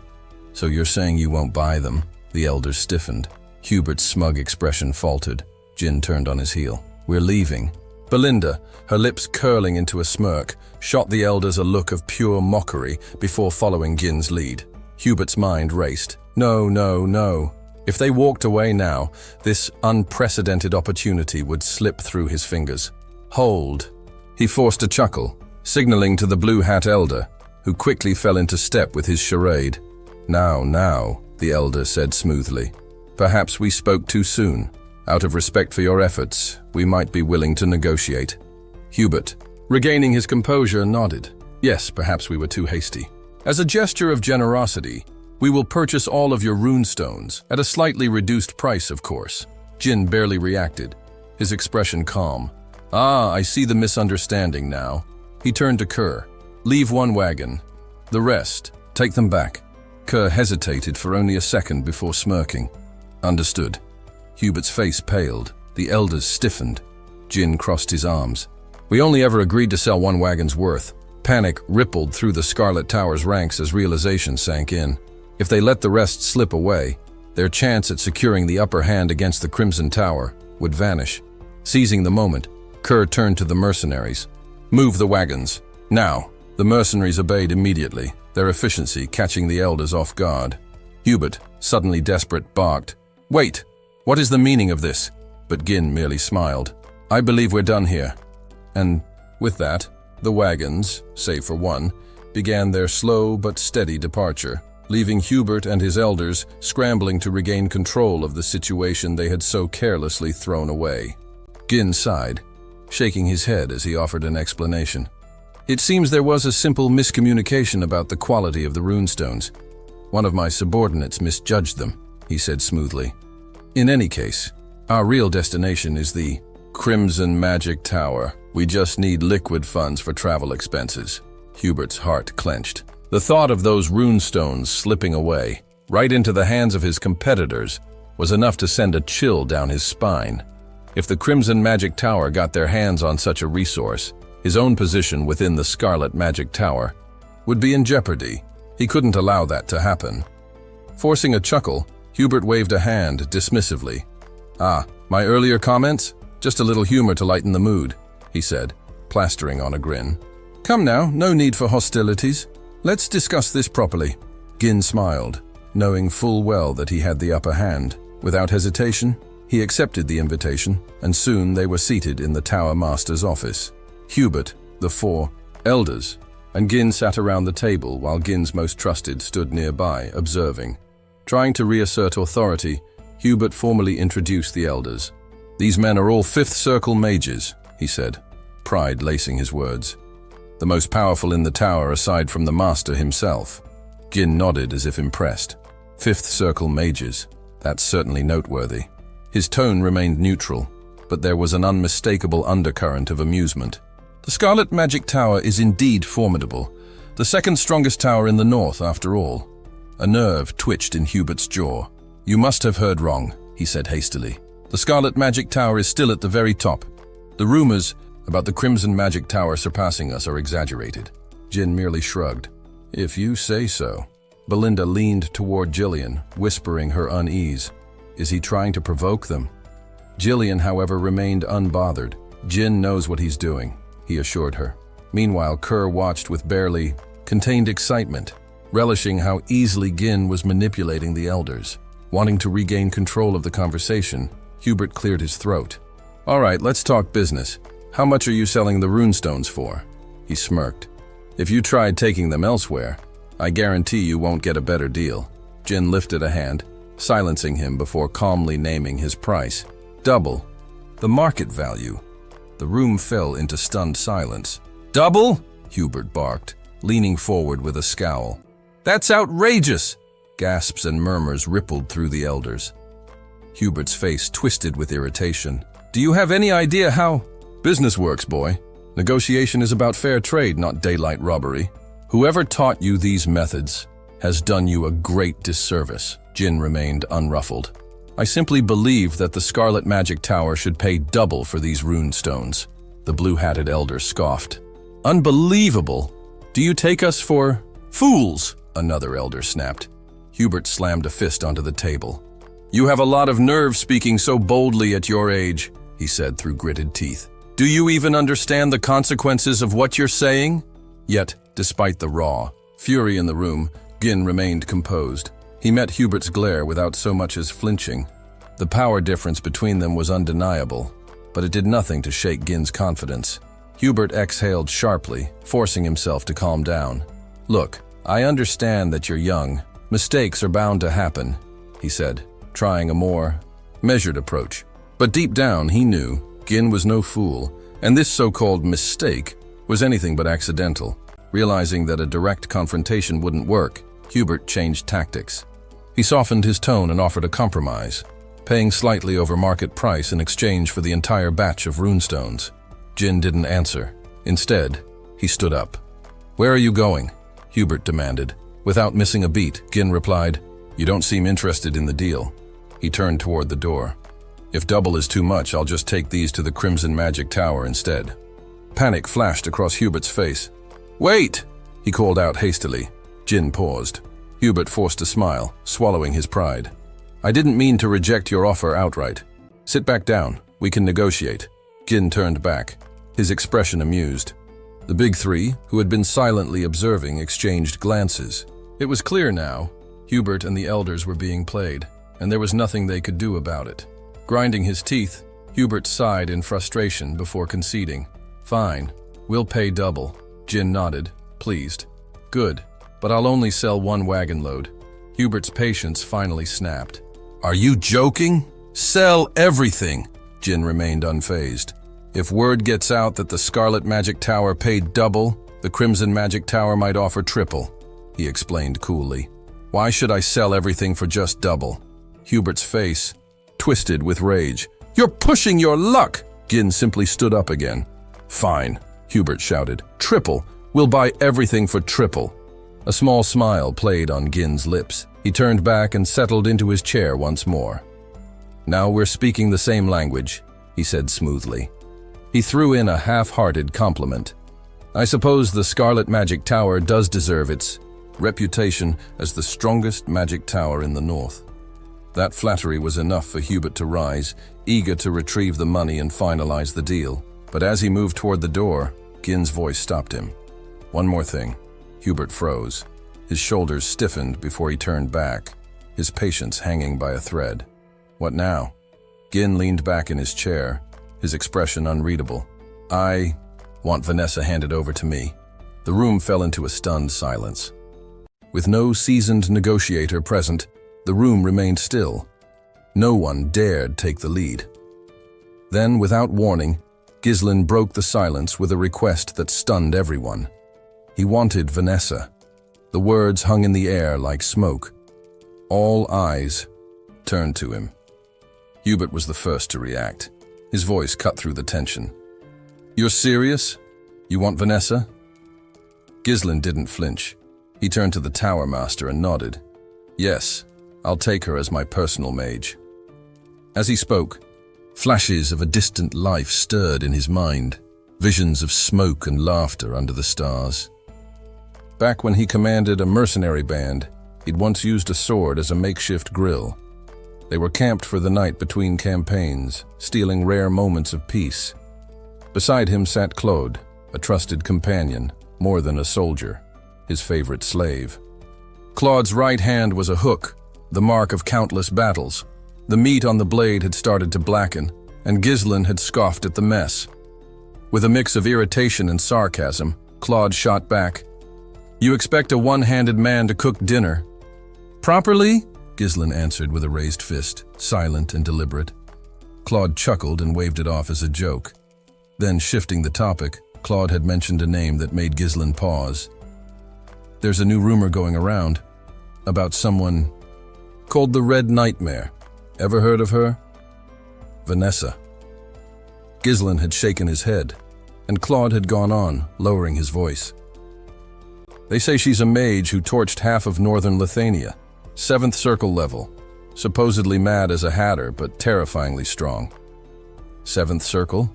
"So you're saying you won't buy them?" The elder stiffened. Hubert's smug expression faltered. Gin turned on his heel. "We're leaving." Belinda, her lips curling into a smirk, shot the elders a look of pure mockery before following Gin's lead. Hubert's mind raced. No. If they walked away now, this unprecedented opportunity would slip through his fingers. "Hold." He forced a chuckle, signaling to the Blue Hat Elder, who quickly fell into step with his charade. Now, the elder said smoothly. "Perhaps we spoke too soon. Out of respect for your efforts, we might be willing to negotiate." Hubert, regaining his composure, nodded. "Yes, perhaps we were too hasty. As a gesture of generosity, we will purchase all of your runestones, at a slightly reduced price, of course." Gin barely reacted, his expression calm. "Ah, I see the misunderstanding now." He turned to Kerr. "Leave one wagon. The rest, take them back." Kerr hesitated for only a second before smirking. "Understood." Hubert's face paled. The elders stiffened. Jin crossed his arms. "We only ever agreed to sell one wagon's worth." Panic rippled through the Scarlet Tower's ranks as realization sank in. If they let the rest slip away, their chance at securing the upper hand against the Crimson Tower would vanish. Seizing the moment, Kerr turned to the mercenaries. "Move the wagons. Now." The mercenaries obeyed immediately, their efficiency catching the elders off guard. Hubert, suddenly desperate, barked, "Wait! What is the meaning of this?" But Gin merely smiled. "I believe we're done here." And with that, the wagons, save for one, began their slow but steady departure, leaving Hubert and his elders scrambling to regain control of the situation they had so carelessly thrown away. Gin sighed, shaking his head as he offered an explanation. "It seems there was a simple miscommunication about the quality of the runestones. One of my subordinates misjudged them," he said smoothly. "In any case, our real destination is the Crimson Magic Tower. We just need liquid funds for travel expenses." Hubert's heart clenched. The thought of those runestones slipping away, right into the hands of his competitors, was enough to send a chill down his spine. If the Crimson Magic Tower got their hands on such a resource, his own position within the Scarlet Magic Tower would be in jeopardy. He couldn't allow that to happen. Forcing a chuckle, Hubert waved a hand dismissively. "Ah, my earlier comments? Just a little humor to lighten the mood," he said, plastering on a grin. "Come now, no need for hostilities. Let's discuss this properly." Gin smiled, knowing full well that he had the upper hand. Without hesitation, he accepted the invitation, and soon they were seated in the Tower Master's office. Hubert, the four elders, and Gin sat around the table while Gin's most trusted stood nearby, observing. Trying to reassert authority, Hubert formally introduced the elders. "These men are all Fifth Circle mages," he said, pride lacing his words. "The most powerful in the tower aside from the master himself." Gin nodded as if impressed. Fifth Circle mages. That's certainly noteworthy. His tone remained neutral, but there was an unmistakable undercurrent of amusement. "The Scarlet Magic Tower is indeed formidable. The second strongest tower in the north, after all." A nerve twitched in Hubert's jaw. "You must have heard wrong," he said hastily. "The Scarlet Magic Tower is still at the very top. The rumors about the Crimson Magic Tower surpassing us are exaggerated." Jin merely shrugged. "If you say so." Belinda leaned toward Jillian, whispering her unease. Is he trying to provoke them? Jillian, however, remained unbothered. "Jin knows what he's doing," he assured her. Meanwhile, Kerr watched with barely contained excitement, relishing how easily Gin was manipulating the elders. Wanting to regain control of the conversation, Hubert cleared his throat. "All right, let's talk business. How much are you selling the runestones for?" He smirked. "If you tried taking them elsewhere, I guarantee you won't get a better deal." Jin lifted a hand, silencing him before calmly naming his price. "Double the market value." The room fell into stunned silence. "Double?" Hubert barked, leaning forward with a scowl. "That's outrageous!" Gasps and murmurs rippled through the elders. Hubert's face twisted with irritation. "Do you have any idea how—" "Business works, boy. Negotiation is about fair trade, not daylight robbery. Whoever taught you these methods has done you a great disservice." Jin remained unruffled. "I simply believe that the Scarlet Magic Tower should pay double for these rune stones." The blue-hatted elder scoffed. "Unbelievable! Do you take us for fools?" Another elder snapped. Hubert slammed a fist onto the table. "You have a lot of nerve speaking so boldly at your age," he said through gritted teeth. "Do you even understand the consequences of what you're saying?" Yet, despite the raw fury in the room, Gin remained composed. He met Hubert's glare without so much as flinching. The power difference between them was undeniable, but it did nothing to shake Gin's confidence. Hubert exhaled sharply, forcing himself to calm down. "Look, I understand that you're young. Mistakes are bound to happen," he said, trying a more measured approach. But deep down, he knew Gin was no fool, and this so-called mistake was anything but accidental. Realizing that a direct confrontation wouldn't work, Hubert changed tactics. He softened his tone and offered a compromise. paying slightly over market price in exchange for the entire batch of runestones. Jin didn't answer. Instead, he stood up. "Where are you going?" Hubert demanded. Without missing a beat, Jin replied, "You don't seem interested in the deal." He turned toward the door. "If double is too much, I'll just take these to the Crimson Magic Tower instead." Panic flashed across Hubert's face. "Wait!" he called out hastily. Jin paused. Hubert forced a smile, swallowing his pride. "I didn't mean to reject your offer outright. Sit back down. We can negotiate." Jin turned back, his expression amused. The big three, who had been silently observing, exchanged glances. It was clear now. Hubert and the elders were being played, and there was nothing they could do about it. Grinding his teeth, Hubert sighed in frustration before conceding. "Fine, we'll pay double." Jin nodded, pleased. "Good, but I'll only sell 1 wagon load." Hubert's patience finally snapped. "Are you joking? Sell everything!" Jin remained unfazed. "If word gets out that the Scarlet Magic Tower paid double, the Crimson Magic Tower might offer triple," he explained coolly. "Why should I sell everything for just double?" Hubert's face twisted with rage. "You're pushing your luck!" Jin simply stood up again. "Fine," Hubert shouted. "Triple! We'll buy everything for triple." A small smile played on Gin's lips. He turned back and settled into his chair once more. "Now we're speaking the same language," he said smoothly. He threw in a half-hearted compliment. "I suppose the Scarlet Magic Tower does deserve its reputation as the strongest magic tower in the north." That flattery was enough for Hubert to rise, eager to retrieve the money and finalize the deal. But as he moved toward the door, Gin's voice stopped him. "One more thing." Hubert froze. His shoulders stiffened before he turned back, his patience hanging by a thread. "What now?" Gin leaned back in his chair, his expression unreadable. "I want Vanessa handed over to me." The room fell into a stunned silence. With no seasoned negotiator present, the room remained still. No one dared take the lead. Then, without warning, Ghislain broke the silence with a request that stunned everyone. He wanted Vanessa. The words hung in the air like smoke. All eyes turned to him. Hubert was the first to react. His voice cut through the tension. "You're serious? You want Vanessa?" Ghislain didn't flinch. He turned to the Tower Master and nodded. "Yes, I'll take her as my personal mage." As he spoke, flashes of a distant life stirred in his mind, visions of smoke and laughter under the stars. Back when he commanded a mercenary band, he'd once used a sword as a makeshift grill. They were camped for the night between campaigns, stealing rare moments of peace. Beside him sat Claude, a trusted companion, more than a soldier, his favorite slave. Claude's right hand was a hook, the mark of countless battles. The meat on the blade had started to blacken, and Ghislain had scoffed at the mess. With a mix of irritation and sarcasm, Claude shot back. "You expect a one-handed man to cook dinner?" "Properly?" Ghislain answered with a raised fist, silent and deliberate. Claude chuckled and waved it off as a joke. Then, shifting the topic, Claude had mentioned a name that made Ghislain pause. "There's a new rumor going around about someone called the Red Nightmare. Ever heard of her?" "Vanessa." Ghislain had shaken his head, and Claude had gone on, lowering his voice. "They say she's a mage who torched half of northern Lithuania, 7th circle level, supposedly mad as a hatter but terrifyingly strong." "7th circle?"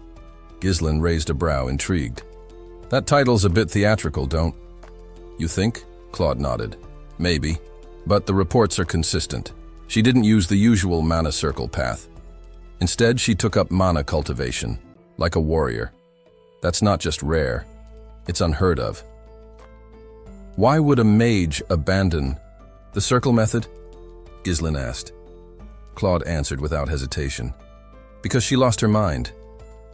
Ghislain raised a brow, intrigued. "That title's a bit theatrical, don't you think?" Claude nodded. "Maybe, but the reports are consistent. She didn't use the usual mana circle path. Instead, she took up mana cultivation, like a warrior. That's not just rare, it's unheard of." "Why would a mage abandon the circle method?" Ghislain asked. Claude answered without hesitation. "Because she lost her mind.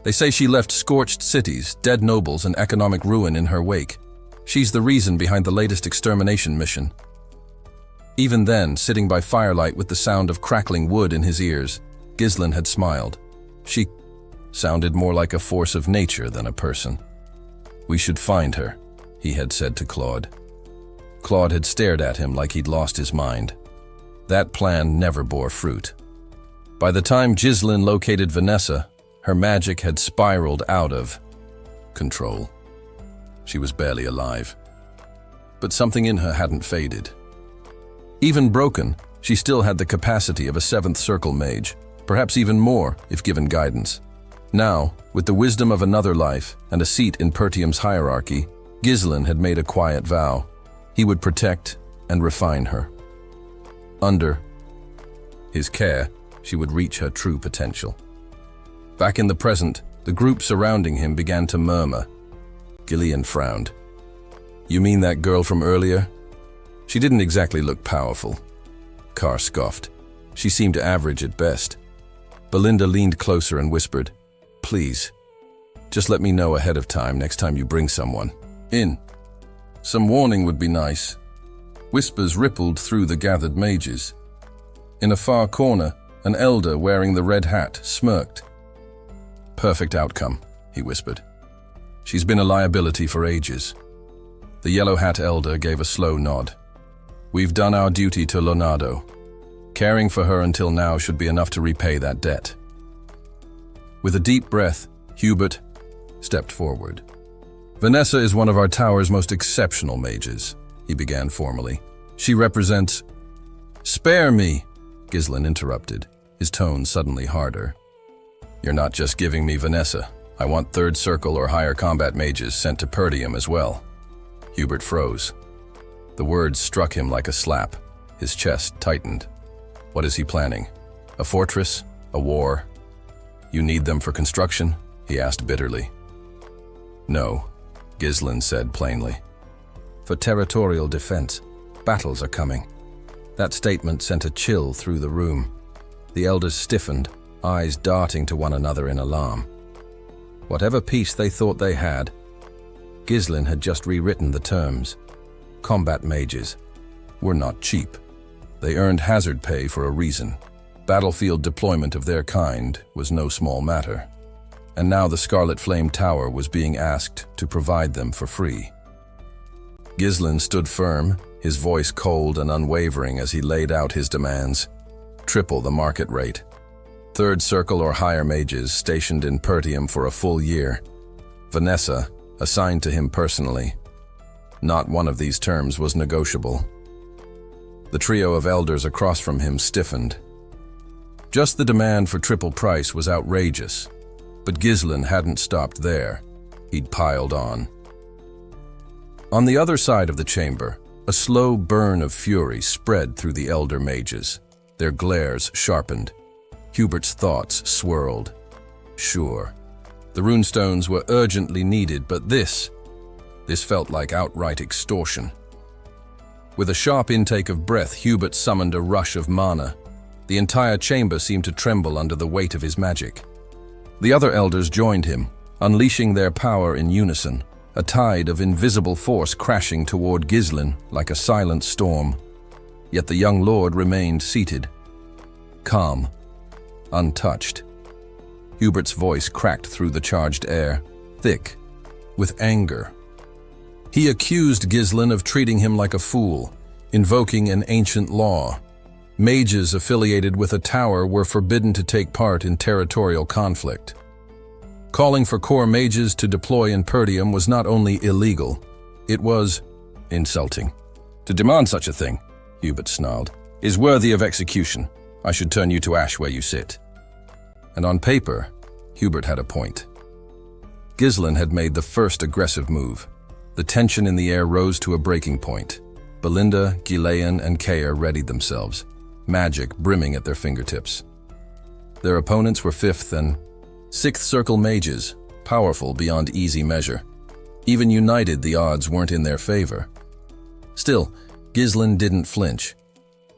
They say she left scorched cities, dead nobles, and economic ruin in her wake. She's the reason behind the latest extermination mission." Even then, sitting by firelight with the sound of crackling wood in his ears, Ghislain had smiled. She sounded more like a force of nature than a person. "We should find her," he had said to Claude. Claude had stared at him like he'd lost his mind. That plan never bore fruit. By the time Ghislain located Vanessa, her magic had spiraled out of control. She was barely alive. But something in her hadn't faded. Even broken, she still had the capacity of a seventh circle mage, perhaps even more if given guidance. Now, with the wisdom of another life and a seat in Pertium's hierarchy, Ghislain had made a quiet vow. He would protect and refine her. Under his care, she would reach her true potential. Back in the present, the group surrounding him began to murmur. Gillian frowned. "You mean that girl from earlier? She didn't exactly look powerful." Carr scoffed. "She seemed average at best." Belinda leaned closer and whispered, "Please, just let me know ahead of time next time you bring someone in. Some warning would be nice." Whispers rippled through the gathered mages. In a far corner, an elder wearing the red hat smirked. "Perfect outcome," he whispered. "She's been a liability for ages." The yellow hat elder gave a slow nod. "We've done our duty to Leonardo. Caring for her until now should be enough to repay that debt." With a deep breath, Hubert stepped forward. "Vanessa is one of our tower's most exceptional mages," he began formally. "She represents—" "Spare me," Ghislain interrupted, his tone suddenly harder. "You're not just giving me Vanessa. I want third circle or higher combat mages sent to Persium as well." Hubert froze. The words struck him like a slap. His chest tightened. What is he planning? A fortress? A war? "You need them for construction?" he asked bitterly. "No," Ghislain said plainly. "For territorial defense. Battles are coming." That statement sent a chill through the room. The elders stiffened, eyes darting to one another in alarm. Whatever peace they thought they had, Ghislain had just rewritten the terms. Combat mages were not cheap. They earned hazard pay for a reason. Battlefield deployment of their kind was no small matter. And now the Scarlet Flame Tower was being asked to provide them for free. Ghislain stood firm, his voice cold and unwavering as he laid out his demands. Triple the market rate. Third circle or higher mages stationed in Pertium for a full year. Vanessa, assigned to him personally. Not one of these terms was negotiable. The trio of elders across from him stiffened. Just the demand for triple price was outrageous, but Ghislain hadn't stopped there. He'd piled on. On the other side of the chamber, a slow burn of fury spread through the elder mages. Their glares sharpened. Hubert's thoughts swirled. Sure, the runestones were urgently needed, but this felt like outright extortion. With a sharp intake of breath, Hubert summoned a rush of mana. The entire chamber seemed to tremble under the weight of his magic. The other elders joined him, unleashing their power in unison, a tide of invisible force crashing toward Ghislain like a silent storm. Yet the young lord remained seated, calm, untouched. Hubert's voice cracked through the charged air, thick with anger. He accused Ghislain of treating him like a fool, invoking an ancient law. Mages affiliated with a tower were forbidden to take part in territorial conflict. Calling for core mages to deploy in Pertium was not only illegal, it was insulting. To demand such a thing, Hubert snarled, is worthy of execution. I should turn you to ash where you sit. And on paper, Hubert had a point. Ghislain had made the first aggressive move. The tension in the air rose to a breaking point. Belinda, Ghislain, and Cain readied themselves, magic brimming at their fingertips. Their opponents were 5th and 6th circle mages, powerful beyond easy measure. Even united, the odds weren't in their favor. Still, Ghislain didn't flinch.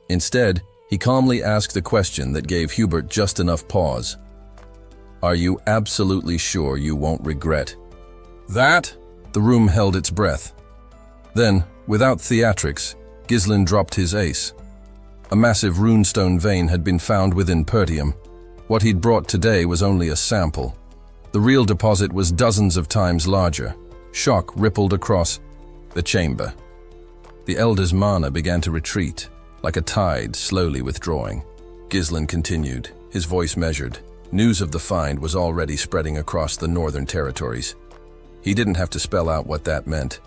Instead, he calmly asked the question that gave Hubert just enough pause. "Are you absolutely sure you won't regret that?" The room held its breath. Then, without theatrics, Ghislain dropped his ace. A massive runestone vein had been found within Pertium. What he'd brought today was only a sample. The real deposit was dozens of times larger. Shock rippled across the chamber. The elder's mana began to retreat, like a tide slowly withdrawing. Ghislain continued, his voice measured. News of the find was already spreading across the northern territories. He didn't have to spell out what that meant.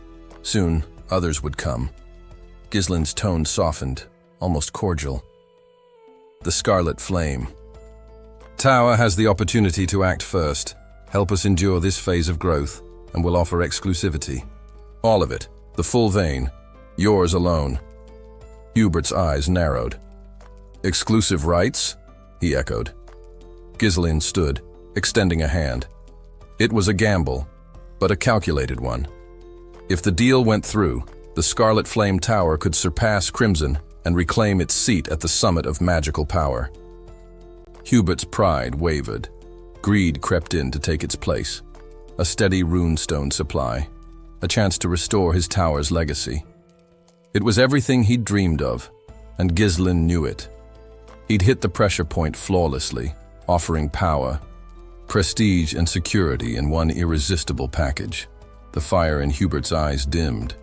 Soon, others would come. Gislin's tone softened, almost cordial. The Scarlet Flame. Tower has the opportunity to act first, help us endure this phase of growth, and will offer exclusivity. All of it, the full vein, yours alone. Hubert's eyes narrowed. Exclusive rights? He echoed. Gislin stood, extending a hand. It was a gamble, but a calculated one. If the deal went through, the Scarlet Flame Tower could surpass Crimson and reclaim its seat at the summit of magical power. Hubert's pride wavered. Greed crept in to take its place. A steady runestone supply, a chance to restore his tower's legacy. It was everything he'd dreamed of, and Gislin knew it. He'd hit the pressure point flawlessly, offering power, prestige, and security in one irresistible package. The fire in Hubert's eyes dimmed.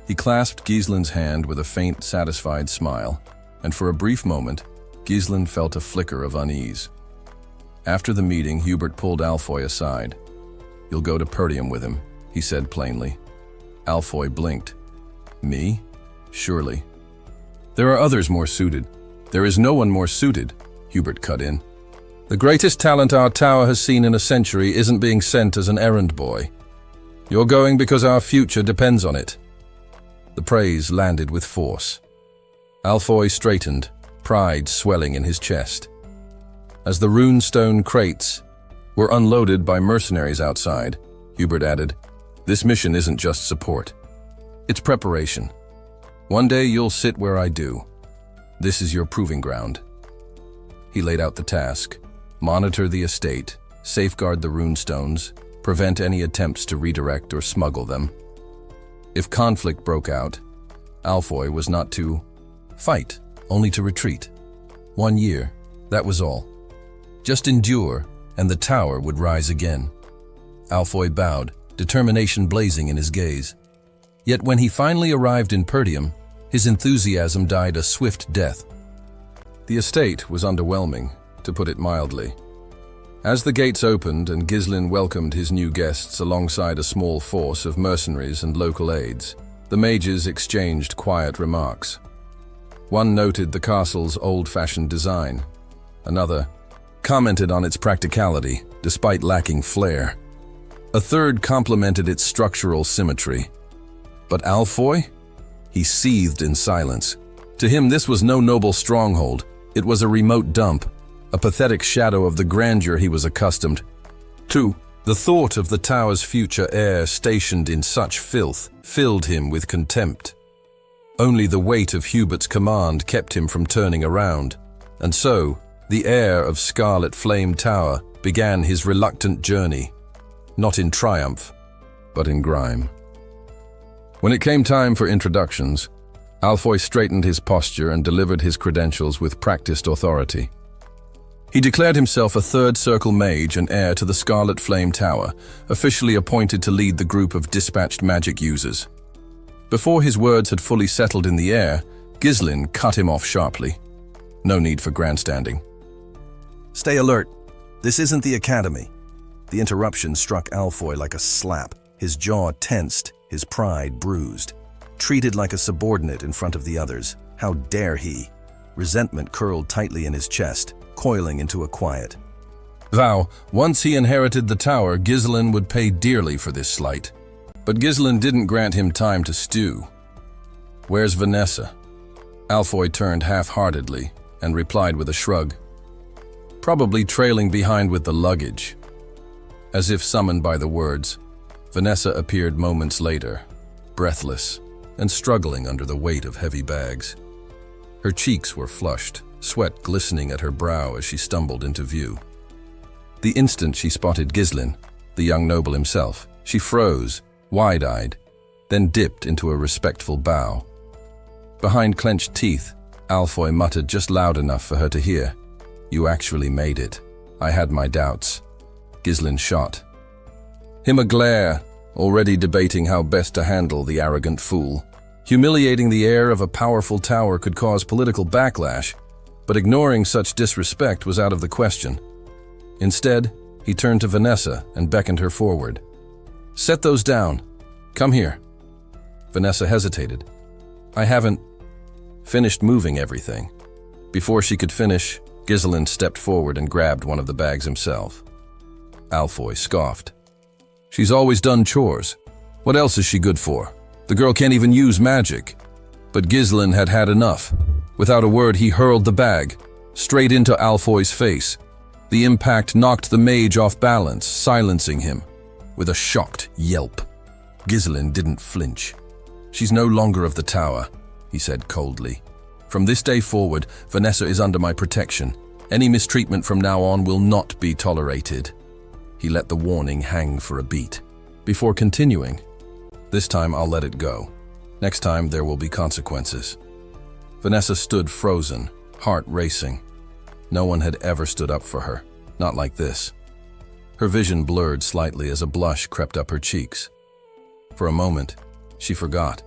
He clasped Gislin's hand with a faint, satisfied smile, and for a brief moment, Gislin felt a flicker of unease. After the meeting, Hubert pulled Alfoy aside. "You'll go to Persium with him," he said plainly. Alfoy blinked. "Me? Surely." "There are others more suited." "There is no one more suited," Hubert cut in. "The greatest talent our tower has seen in a century isn't being sent as an errand boy. You're going because our future depends on it." The praise landed with force. Alfoy straightened, pride swelling in his chest. As the runestone crates were unloaded by mercenaries outside, Hubert added, "This mission isn't just support. It's preparation. One day you'll sit where I do. This is your proving ground." He laid out the task: monitor the estate, safeguard the runestones, prevent any attempts to redirect or smuggle them. If conflict broke out, Alfoy was not to fight, only to retreat. 1 year, that was all. Just endure, and the tower would rise again. Alfoy bowed, determination blazing in his gaze. Yet when he finally arrived in Persium, his enthusiasm died a swift death. The estate was underwhelming, to put it mildly. As the gates opened and Gislin welcomed his new guests alongside a small force of mercenaries and local aides, the mages exchanged quiet remarks. One noted the castle's old-fashioned design. Another commented on its practicality, despite lacking flair. A third complimented its structural symmetry. But Alfoy? He seethed in silence. To him, this was no noble stronghold. It was a remote dump, a pathetic shadow of the grandeur he was accustomed to. The thought of the tower's future heir stationed in such filth filled him with contempt. Only the weight of Hubert's command kept him from turning around, and so, the heir of Scarlet Flame Tower began his reluctant journey, not in triumph, but in grime. When it came time for introductions, Alfoy straightened his posture and delivered his credentials with practiced authority. He declared himself a third circle mage and heir to the Scarlet Flame Tower, officially appointed to lead the group of dispatched magic users. Before his words had fully settled in the air, Gislin cut him off sharply. No need for grandstanding. "Stay alert. This isn't the academy." The interruption struck Alfoy like a slap. His jaw tensed, his pride bruised. Treated like a subordinate in front of the others. How dare he? Resentment curled tightly in his chest, coiling into a quiet. Vow, once he inherited the tower, Gislin would pay dearly for this slight. But Gislin didn't grant him time to stew. "Where's Vanessa?" Alfoy turned half-heartedly and replied with a shrug. "Probably trailing behind with the luggage." As if summoned by the words, Vanessa appeared moments later, breathless and struggling under the weight of heavy bags. Her cheeks were flushed, sweat glistening at her brow as she stumbled into view. The instant she spotted Gislin, the young noble himself, she froze, wide-eyed, then dipped into a respectful bow. Behind clenched teeth, Alfoy muttered just loud enough for her to hear, "You actually made it. I had my doubts." Gislin shot. Him a glare, already debating how best to handle the arrogant fool. Humiliating the heir of a powerful tower could cause political backlash, but ignoring such disrespect was out of the question. Instead, he turned to Vanessa and beckoned her forward. "Set those down. Come here." Vanessa hesitated. "I haven't finished moving everything." Before she could finish, Ghislain stepped forward and grabbed one of the bags himself. Alfoy scoffed. "She's always done chores. What else is she good for? The girl can't even use magic." But Ghislain had had enough. Without a word, he hurled the bag straight into Alfoy's face. The impact knocked the mage off balance, silencing him with a shocked yelp. Ghislain didn't flinch. "She's no longer of the tower," he said coldly. "From this day forward, Vanessa is under my protection. Any mistreatment from now on will not be tolerated." He let the warning hang for a beat, before continuing. "This time I'll let it go. Next time there will be consequences." Vanessa stood frozen, heart racing. No one had ever stood up for her, not like this. Her vision blurred slightly as a blush crept up her cheeks. For a moment, she forgot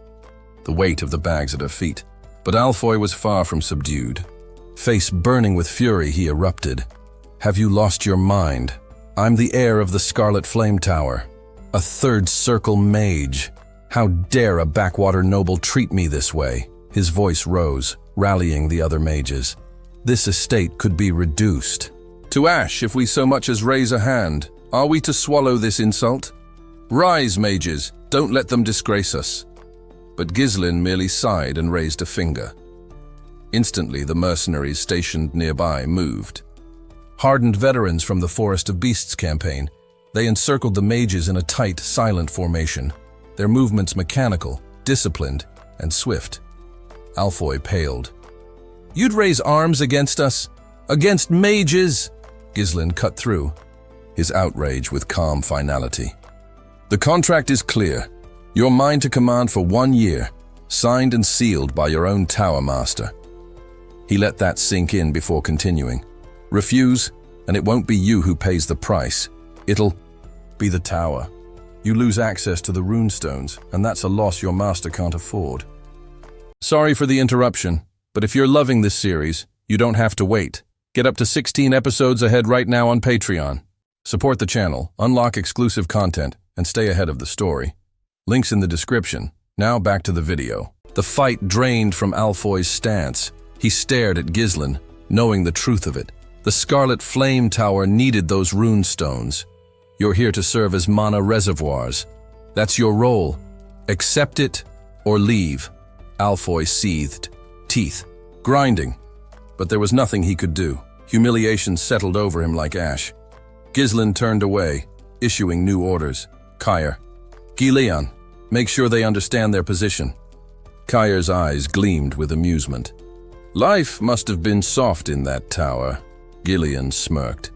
the weight of the bags at her feet. But Alfoy was far from subdued. Face burning with fury, he erupted. "Have you lost your mind? I'm the heir of the Scarlet Flame Tower, a third circle mage. How dare a backwater noble treat me this way?" His voice rose, rallying the other mages. "This estate could be reduced to ash if we so much as raise a hand. Are we to swallow this insult? Rise, mages, don't let them disgrace us." But Ghislain merely sighed and raised a finger. Instantly, the mercenaries stationed nearby moved. Hardened veterans from the Forest of Beasts campaign, they encircled the mages in a tight, silent formation, their movements mechanical, disciplined, and swift. Alfoy paled. "You'd raise arms against us? Against mages?" Ghislain cut through, his outrage with calm finality. "The contract is clear. You're mine to command for 1 year, signed and sealed by your own tower master." He let that sink in before continuing. "Refuse, and it won't be you who pays the price. It'll be the tower. You lose access to the runestones, and that's a loss your master can't afford." Sorry for the interruption, but if you're loving this series, you don't have to wait. Get up to 16 episodes ahead right now on Patreon. Support the channel, unlock exclusive content, and stay ahead of the story. Links in the description. Now back to the video. The fight drained from Alfoy's stance. He stared at Ghislain, knowing the truth of it. The Scarlet Flame Tower needed those rune stones. You're here to serve as mana reservoirs. That's your role. Accept it or leave. Alfoy seethed, teeth grinding. But there was nothing he could do. Humiliation settled over him like ash. Ghislain turned away, issuing new orders. "Kyre, Gileon, make sure they understand their position." Kyre's eyes gleamed with amusement. "Life must have been soft in that tower." Gileon smirked.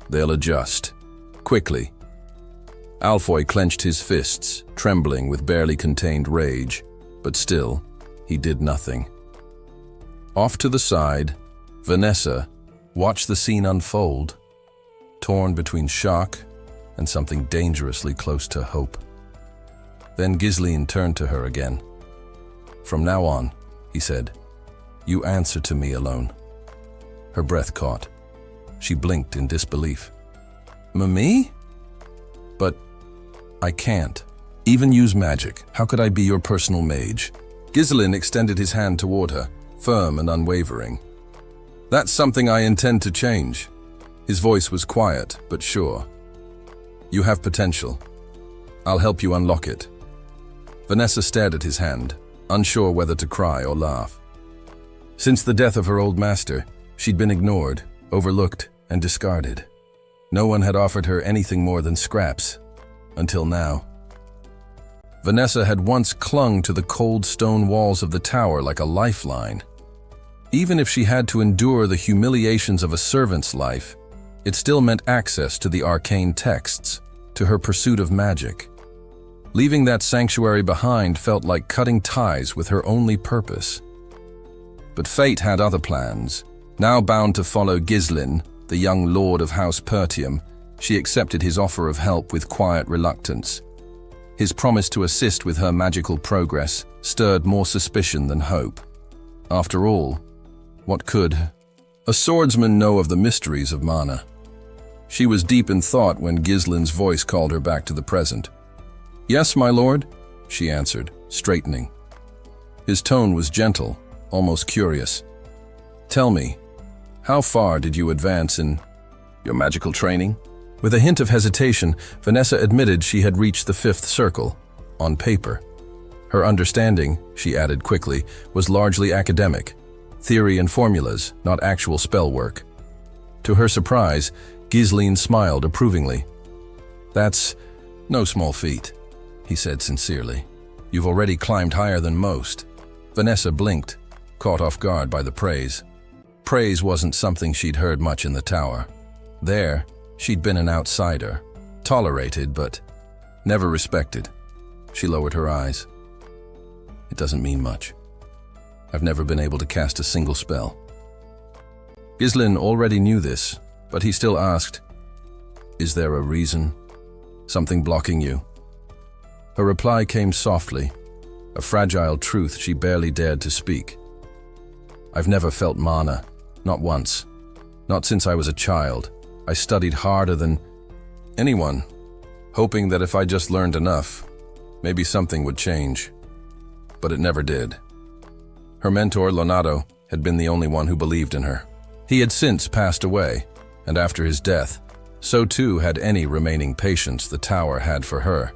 "They'll adjust. Quickly." Alfoy clenched his fists, trembling with barely contained rage, but still, he did nothing. Off to the side, Vanessa watched the scene unfold, torn between shock and something dangerously close to hope. Then Ghislain turned to her again. "From now on," he said, "you answer to me alone." Her breath caught. She blinked in disbelief. "Me? But I can't. Even use magic. How could I be your personal mage?" Ghislain extended his hand toward her, firm and unwavering. "That's something I intend to change." His voice was quiet, but sure. "You have potential. I'll help you unlock it." Vanessa stared at his hand, unsure whether to cry or laugh. Since the death of her old master, she'd been ignored, overlooked, and discarded. No one had offered her anything more than scraps, until now. Vanessa had once clung to the cold stone walls of the tower like a lifeline. Even if she had to endure the humiliations of a servant's life, it still meant access to the arcane texts, to her pursuit of magic. Leaving that sanctuary behind felt like cutting ties with her only purpose. But fate had other plans. Now bound to follow Ghislain, the young lord of House Persium, she accepted his offer of help with quiet reluctance. His promise to assist with her magical progress stirred more suspicion than hope. After all, what could A swordsman know of the mysteries of mana. She was deep in thought when Gislin's voice called her back to the present. "Yes, my lord," she answered, straightening. His tone was gentle, almost curious. "Tell me, how far did you advance in your magical training?" With a hint of hesitation, Vanessa admitted she had reached the 5th circle, on paper. Her understanding, she added quickly, was largely academic, theory and formulas, not actual spell work. To her surprise, Gislin smiled approvingly. "That's no small feat," he said sincerely. "You've already climbed higher than most." Vanessa blinked, caught off guard by the praise. Praise wasn't something she'd heard much in the tower. There, she'd been an outsider, tolerated but never respected. She lowered her eyes. "It doesn't mean much. I've never been able to cast a single spell." Gislin already knew this, but he still asked, "Is there a reason? Something blocking you?" Her reply came softly, a fragile truth she barely dared to speak. "I've never felt mana, not once. Not since I was a child. I studied harder than anyone, hoping that if I just learned enough, maybe something would change. But it never did." Her mentor, Leonardo, had been the only one who believed in her. He had since passed away, and after his death, so too had any remaining patience the tower had for her.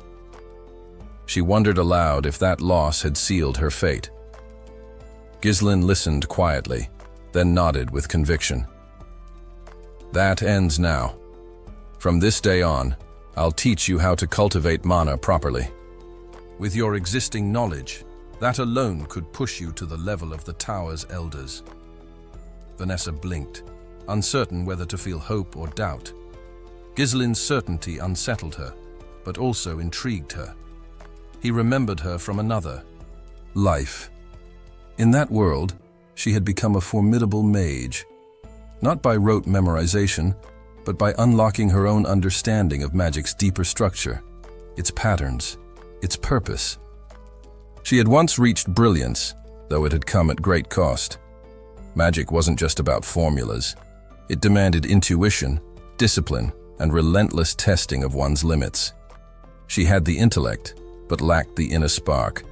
She wondered aloud if that loss had sealed her fate. Gislin listened quietly, then nodded with conviction. "That ends now. From this day on, I'll teach you how to cultivate mana properly. With your existing knowledge, that alone could push you to the level of the tower's elders." Vanessa blinked, uncertain whether to feel hope or doubt. Gislin's certainty unsettled her, but also intrigued her. He remembered her from another life. In that world, she had become a formidable mage, not by rote memorization, but by unlocking her own understanding of magic's deeper structure, its patterns, its purpose. She had once reached brilliance, though it had come at great cost. Magic wasn't just about formulas. It demanded intuition, discipline, and relentless testing of one's limits. She had the intellect, but lacked the inner spark,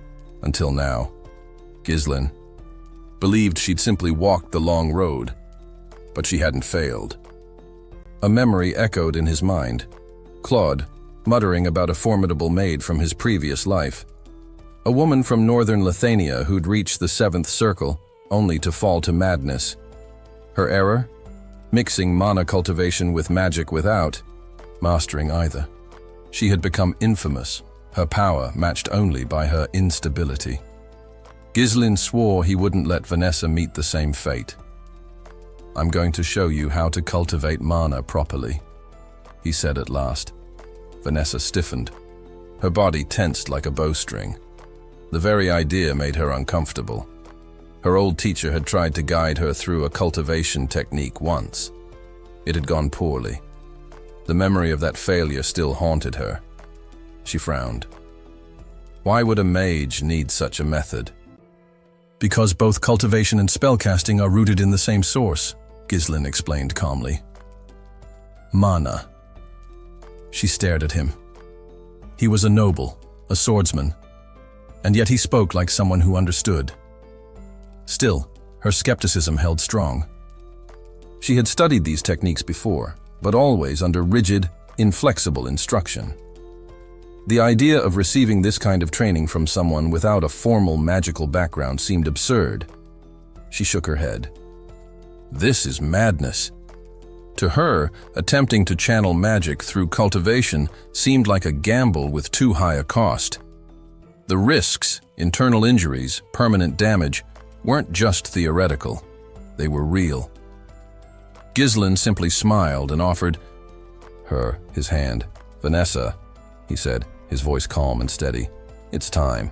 until now. Gislin believed she'd simply walked the long road, but she hadn't failed. A memory echoed in his mind. Claude, muttering about a formidable maid from his previous life. A woman from northern Lithuania who'd reached the 7th circle, only to fall to madness. Her error? Mixing mana cultivation with magic without mastering either. She had become infamous, her power matched only by her instability. Gislin swore he wouldn't let Vanessa meet the same fate. "I'm going to show you how to cultivate mana properly," he said at last. Vanessa stiffened. Her body tensed like a bowstring. The very idea made her uncomfortable. Her old teacher had tried to guide her through a cultivation technique once. It had gone poorly. The memory of that failure still haunted her. She frowned. Why would a mage need such a method? "Because both cultivation and spellcasting are rooted in the same source," Gislin explained calmly. "Mana." She stared at him. He was a noble, a swordsman, and yet he spoke like someone who understood. Still, her skepticism held strong. She had studied these techniques before, but always under rigid, inflexible instruction. The idea of receiving this kind of training from someone without a formal magical background seemed absurd. She shook her head. This is madness. To her, attempting to channel magic through cultivation seemed like a gamble with too high a cost. The risks, internal injuries, permanent damage, weren't just theoretical. They were real. Gislin simply smiled and offered her his hand. "Vanessa," he said, his voice calm and steady. "It's time."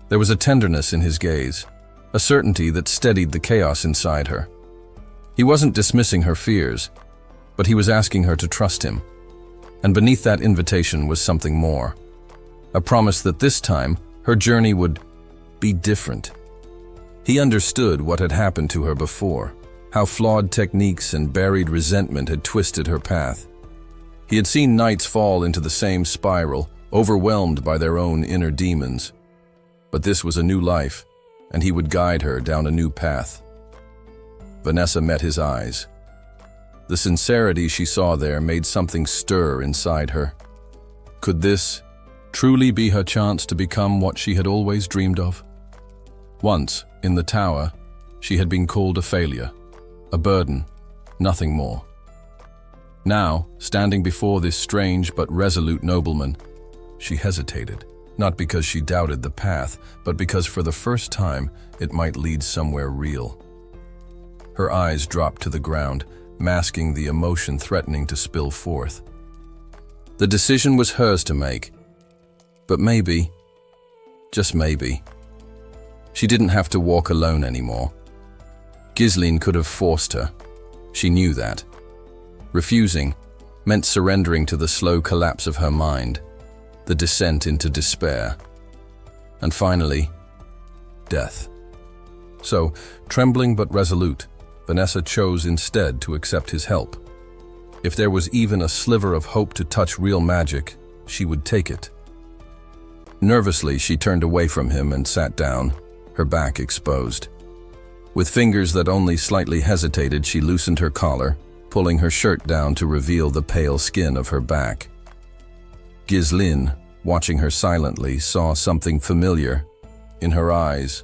There was a tenderness in his gaze, a certainty that steadied the chaos inside her. He wasn't dismissing her fears, but he was asking her to trust him. And beneath that invitation was something more. A promise that this time, her journey would be different. He understood what had happened to her before. how flawed techniques and buried resentment had twisted her path. He had seen knights fall into the same spiral, overwhelmed by their own inner demons. But this was a new life, and he would guide her down a new path. Vanessa met his eyes. The sincerity she saw there made something stir inside her. Could this truly be her chance to become what she had always dreamed of? Once, in the tower, she had been called a failure, a burden, nothing more. Now, standing before this strange but resolute nobleman, she hesitated, not because she doubted the path, but because for the first time it might lead somewhere real. Her eyes dropped to the ground, masking the emotion threatening to spill forth. The decision was hers to make, but maybe, just maybe, she didn't have to walk alone anymore. Ghislaine could have forced her. She knew that. Refusing meant surrendering to the slow collapse of her mind, the descent into despair, and finally, death. So, trembling but resolute, Vanessa chose instead to accept his help. If there was even a sliver of hope to touch real magic, she would take it. Nervously, she turned away from him and sat down, her back exposed. With fingers that only slightly hesitated, she loosened her collar, pulling her shirt down to reveal the pale skin of her back. Ghislaine, watching her silently, saw something familiar in her eyes,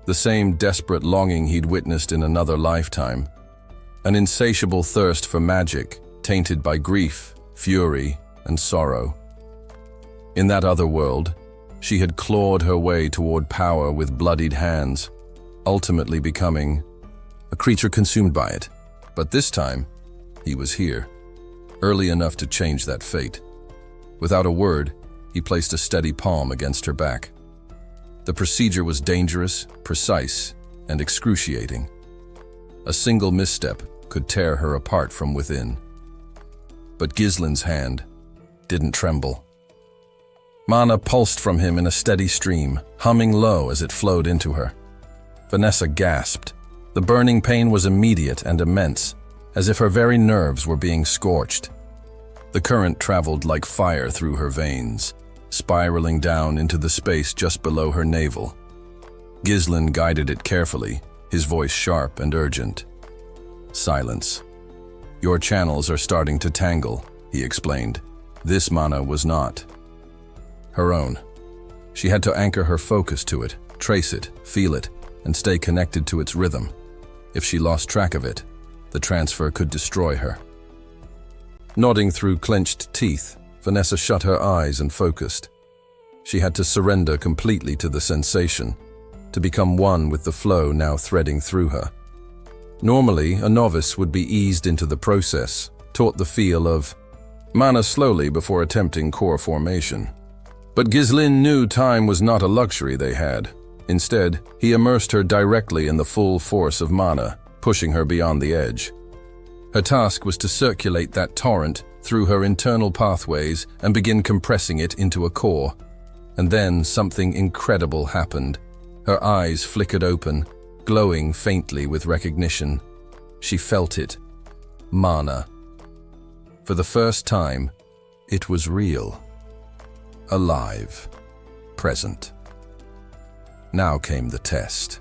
the same desperate longing he'd witnessed in another lifetime, an insatiable thirst for magic, tainted by grief, fury, and sorrow. In that other world, she had clawed her way toward power with bloodied hands, ultimately becoming a creature consumed by it. But this time, he was here, early enough to change that fate. Without a word, he placed a steady palm against her back. The procedure was dangerous, precise, and excruciating. A single misstep could tear her apart from within. But Ghislaine's hand didn't tremble. Mana pulsed from him in a steady stream, humming low as it flowed into her. Vanessa gasped. The burning pain was immediate and immense, as if her very nerves were being scorched. The current traveled like fire through her veins, spiraling down into the space just below her navel. Ghislaine guided it carefully, his voice sharp and urgent. Silence. Your channels are starting to tangle, he explained. This mana was not her own. She had to anchor her focus to it, trace it, feel it, and stay connected to its rhythm. If she lost track of it, the transfer could destroy her. Nodding through clenched teeth, Vanessa shut her eyes and focused. She had to surrender completely to the sensation, to become one with the flow now threading through her. Normally, a novice would be eased into the process, taught the feel of mana slowly before attempting core formation. But Ghislaine knew time was not a luxury they had. Instead, he immersed her directly in the full force of mana, pushing her beyond the edge. Her task was to circulate that torrent through her internal pathways and begin compressing it into a core. And then something incredible happened. Her eyes flickered open, glowing faintly with recognition. She felt it. Mana. For the first time, it was real. Alive. Present. Now came the test.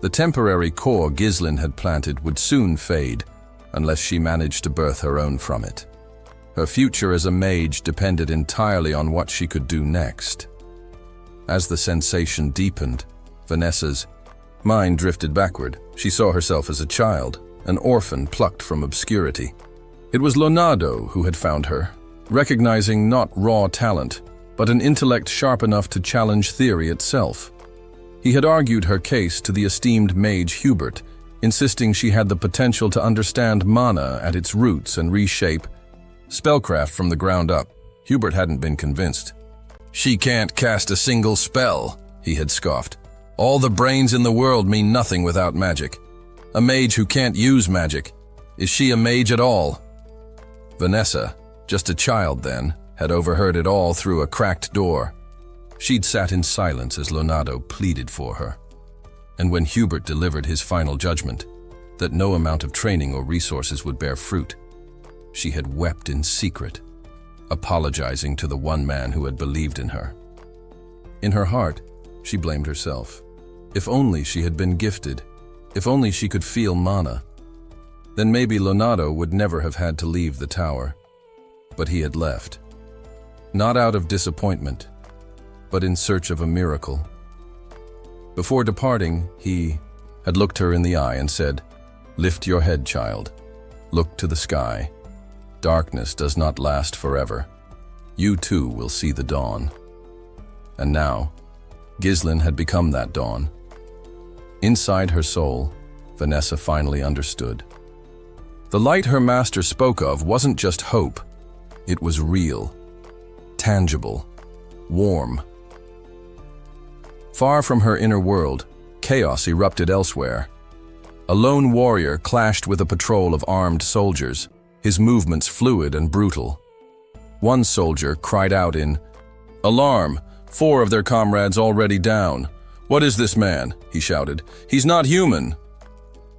The temporary core Ghislaine had planted would soon fade, unless she managed to birth her own from it. Her future as a mage depended entirely on what she could do next. As the sensation deepened, Vanessa's mind drifted backward. She saw herself as a child, an orphan plucked from obscurity. It was Leonardo who had found her, recognizing not raw talent, but an intellect sharp enough to challenge theory itself. He had argued her case to the esteemed mage Hubert, insisting she had the potential to understand mana at its roots and reshape spellcraft from the ground up. Hubert hadn't been convinced. "She can't cast a single spell," he had scoffed. "All the brains in the world mean nothing without magic. A mage who can't use magic. Is she a mage at all?" Vanessa, just a child then, had overheard it all through a cracked door. She'd sat in silence as Leonardo pleaded for her. And when Hubert delivered his final judgment, that no amount of training or resources would bear fruit. She had wept in secret, apologizing to the one man who had believed in her. In her heart, she blamed herself. If only she had been gifted, if only she could feel mana, then maybe Leonardo would never have had to leave the tower. But he had left. Not out of disappointment, but in search of a miracle. Before departing, he had looked her in the eye and said, "Lift your head, child. Look to the sky. Darkness does not last forever. You too will see the dawn." And now, Ghislain had become that dawn. Inside her soul, Vanessa finally understood. The light her master spoke of wasn't just hope. It was real, tangible, warm. Far from her inner world, chaos erupted elsewhere. A lone warrior clashed with a patrol of armed soldiers, his movements fluid and brutal. One soldier cried out in alarm, 4 of their comrades already down. "What is this man?" he shouted. "He's not human."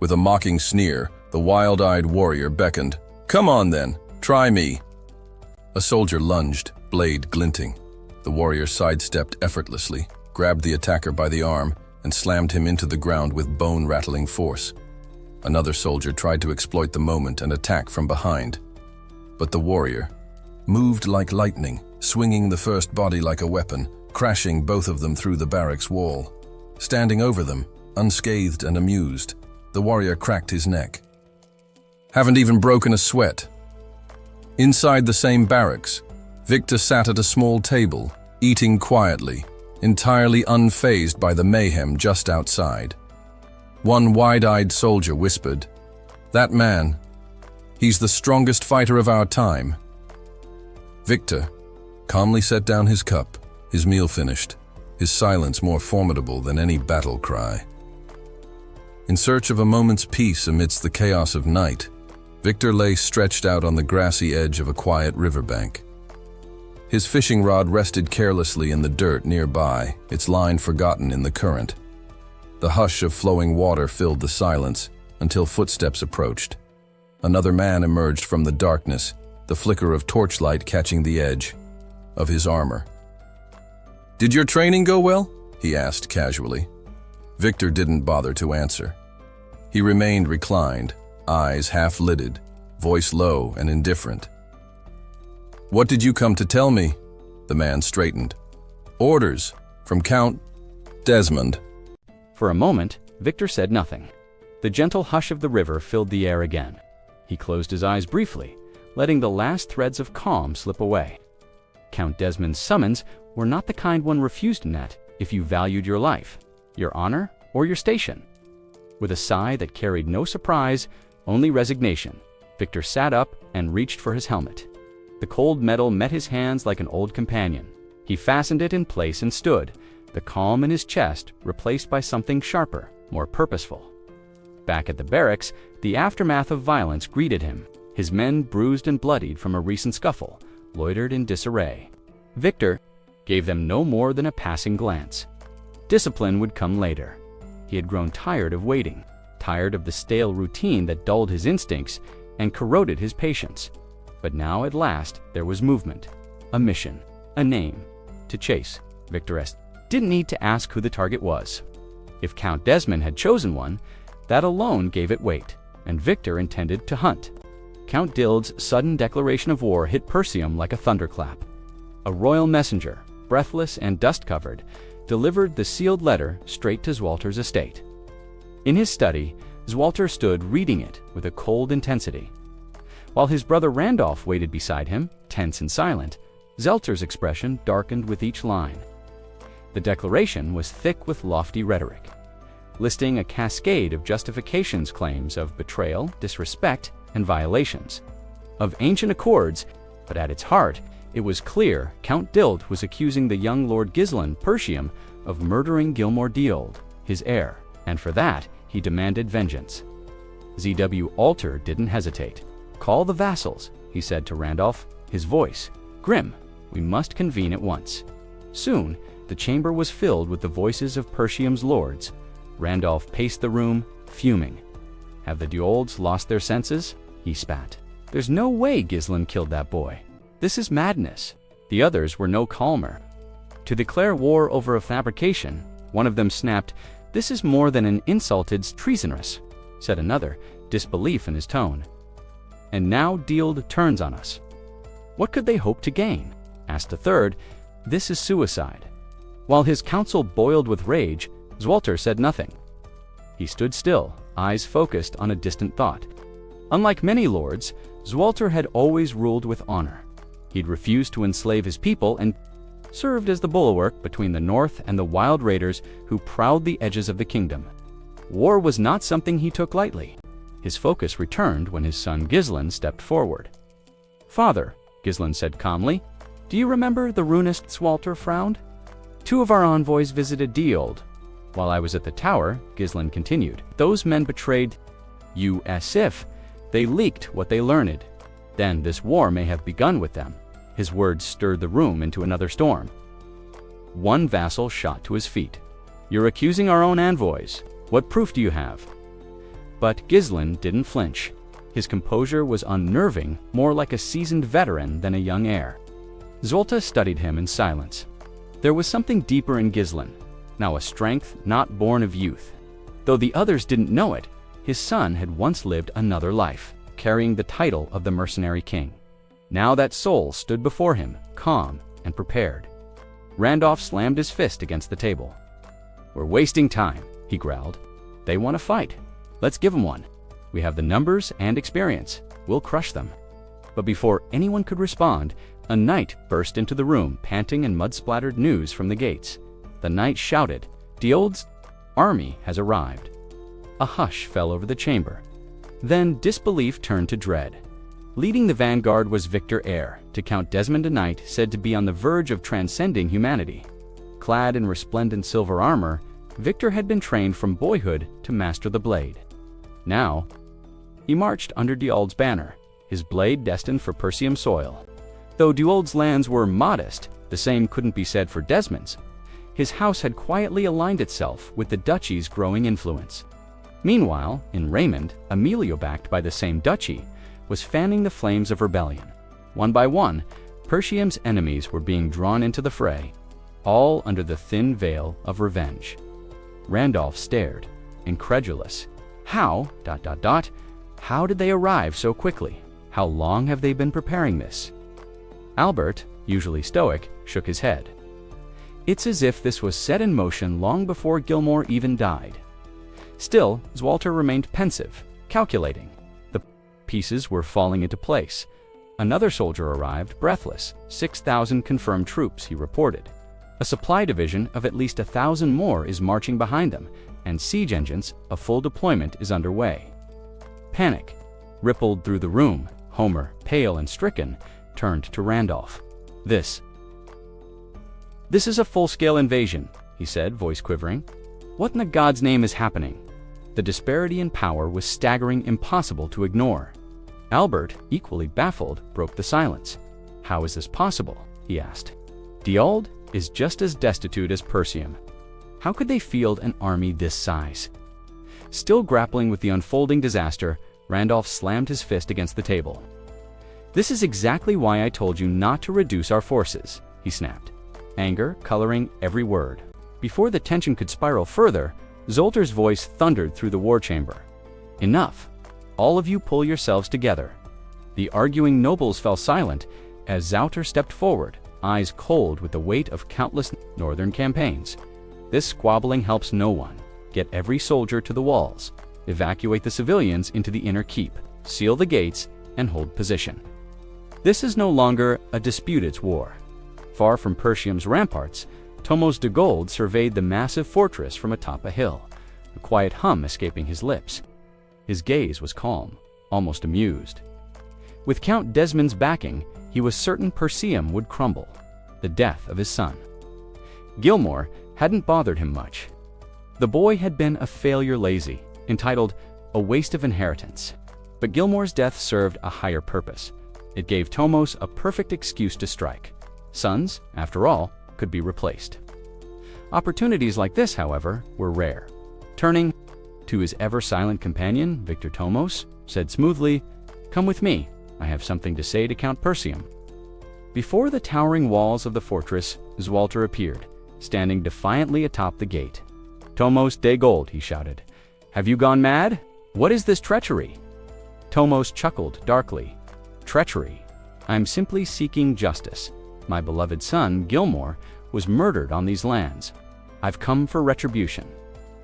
With a mocking sneer, the wild-eyed warrior beckoned. "Come on then, try me." A soldier lunged, blade glinting. The warrior sidestepped effortlessly, grabbed the attacker by the arm, and slammed him into the ground with bone-rattling force. Another soldier tried to exploit the moment and attack from behind. But the warrior moved like lightning, swinging the first body like a weapon, crashing both of them through the barracks wall. Standing over them, unscathed and amused, the warrior cracked his neck. "Haven't even broken a sweat." Inside the same barracks, Victor sat at a small table, eating quietly, entirely unfazed by the mayhem just outside. One wide-eyed soldier whispered, "That man, he's the strongest fighter of our time." Victor calmly set down his cup, his meal finished, his silence more formidable than any battle cry. In search of a moment's peace amidst the chaos of night, Victor lay stretched out on the grassy edge of a quiet riverbank. His fishing rod rested carelessly in the dirt nearby, its line forgotten in the current. The hush of flowing water filled the silence until footsteps approached. Another man emerged from the darkness, the flicker of torchlight catching the edge of his armor. "Did your training go well?" he asked casually. Victor didn't bother to answer. He remained reclined, eyes half-lidded, voice low and indifferent. "What did you come to tell me?" The man straightened. "Orders from Count Desmond." For a moment, Victor said nothing. The gentle hush of the river filled the air again. He closed his eyes briefly, letting the last threads of calm slip away. Count Desmond's summons were not the kind one refused net if you valued your life, your honor, or your station. With a sigh that carried no surprise, only resignation, Victor sat up and reached for his helmet. The cold metal met his hands like an old companion. He fastened it in place and stood, the calm in his chest replaced by something sharper, more purposeful. Back at the barracks, the aftermath of violence greeted him. His men, bruised and bloodied from a recent scuffle, loitered in disarray. Victor gave them no more than a passing glance. Discipline would come later. He had grown tired of waiting, tired of the stale routine that dulled his instincts and corroded his patience. But now at last there was movement, a mission, a name to chase. Victor didn't need to ask who the target was. If Count Desmond had chosen one, that alone gave it weight, and Victor intended to hunt. Count Dild's sudden declaration of war hit Persium like a thunderclap. A royal messenger, breathless and dust-covered, delivered the sealed letter straight to Zwalter's estate. In his study, Zwalter stood reading it with a cold intensity. While his brother Randolph waited beside him, tense and silent, Zwalter's expression darkened with each line. The declaration was thick with lofty rhetoric, listing a cascade of justifications claims of betrayal, disrespect, and violations. Of ancient accords, but at its heart, it was clear Count Dild was accusing the young Lord Ghislain Persium of murdering Gilmore Diold, his heir, and for that, he demanded vengeance. ZW Alter didn't hesitate. "Call the vassals," he said to Randolph, his voice grim. "We must convene at once." Soon, the chamber was filled with the voices of Persium's lords. Randolph paced the room, fuming. Have the duels lost their senses? He spat. There's no way Gislen killed that boy. This is madness. The others were no calmer. To declare war over a fabrication, one of them snapped, "This is more than an insult, it's treasonous," said another, disbelief in his tone. And now Dield turns on us. What could they hope to gain? Asked a third. This is suicide. While his counsel boiled with rage, Zwalter said nothing. He stood still, eyes focused on a distant thought. Unlike many lords, Zwalter had always ruled with honor. He'd refused to enslave his people and served as the bulwark between the north and the wild raiders who prowled the edges of the kingdom. War was not something he took lightly. His focus returned when his son Gislen stepped forward. "Father," Gislen said calmly, "do you remember the runist?" Zwalter frowned. "Two of our envoys visited Dield. While I was at the tower," Gislen continued, "those men betrayed you as if they leaked what they learned. Then this war may have begun with them." His words stirred the room into another storm. One vassal shot to his feet. "You're accusing our own envoys. What proof do you have?" But Gislen didn't flinch. His composure was unnerving, more like a seasoned veteran than a young heir. Zolta studied him in silence. There was something deeper in Gislen, now a strength not born of youth. Though the others didn't know it, his son had once lived another life, carrying the title of the Mercenary King. Now that soul stood before him, calm and prepared. Randolph slammed his fist against the table. "We're wasting time," he growled. "They want to fight. Let's give them one. We have the numbers and experience. We'll crush them." But before anyone could respond, a knight burst into the room, panting and mud-splattered news from the gates. The knight shouted, "Diold's army has arrived." A hush fell over the chamber. Then disbelief turned to dread. Leading the vanguard was Victor Eyre, to Count Desmond, a knight said to be on the verge of transcending humanity. Clad in resplendent silver armor, Victor had been trained from boyhood to master the blade. Now, he marched under Diold's banner, his blade destined for Persium soil. Though Diold's lands were modest, the same couldn't be said for Desmond's. His house had quietly aligned itself with the duchy's growing influence. Meanwhile, in Raymond, Emilio, backed by the same duchy, was fanning the flames of rebellion. One by one, Persium's enemies were being drawn into the fray, all under the thin veil of revenge. Randolph stared, incredulous. How did they arrive so quickly? How long have they been preparing this? Albert, usually stoic, shook his head. It's as if this was set in motion long before Gilmore even died. Still, Zwalter remained pensive, calculating. The pieces were falling into place. Another soldier arrived, breathless. 6,000 confirmed troops, he reported. A supply division of at least 1,000 more is marching behind them, and siege engines, a full deployment is underway. Panic rippled through the room. Homer, pale and stricken, turned to Randolph. This is a full-scale invasion, he said, voice quivering. What in the God's name is happening? The disparity in power was staggering, impossible to ignore. Albert, equally baffled, broke the silence. How is this possible? He asked. Diold is just as destitute as Persium. How could they field an army this size? Still grappling with the unfolding disaster, Randolph slammed his fist against the table. This is exactly why I told you not to reduce our forces, he snapped, anger coloring every word. Before the tension could spiral further, Zolter's voice thundered through the war chamber. Enough. All of you pull yourselves together. The arguing nobles fell silent as Zolter stepped forward, eyes cold with the weight of countless northern campaigns. This squabbling helps no one. Get every soldier to the walls. Evacuate the civilians into the inner keep. Seal the gates and hold position. This is no longer a disputed war. Far from Persium's ramparts, Tomos de Gold surveyed the massive fortress from atop a hill, a quiet hum escaping his lips. His gaze was calm, almost amused. With Count Desmond's backing, he was certain Persium would crumble, the death of his son. Gilmore hadn't bothered him much. The boy had been a failure lazy, entitled a waste of inheritance. But Gilmore's death served a higher purpose. It gave Tomos a perfect excuse to strike. Sons, after all, could be replaced. Opportunities like this, however, were rare. Turning To his ever-silent companion, Victor Tomos, said smoothly, "Come with me. I have something to say to Count Persium." Before the towering walls of the fortress, Zwalter appeared, standing defiantly atop the gate. "Tomos de Gold," he shouted. "Have you gone mad? What is this treachery?" Tomos chuckled darkly. "Treachery? I'm simply seeking justice. My beloved son, Gilmore, was murdered on these lands. I've come for retribution.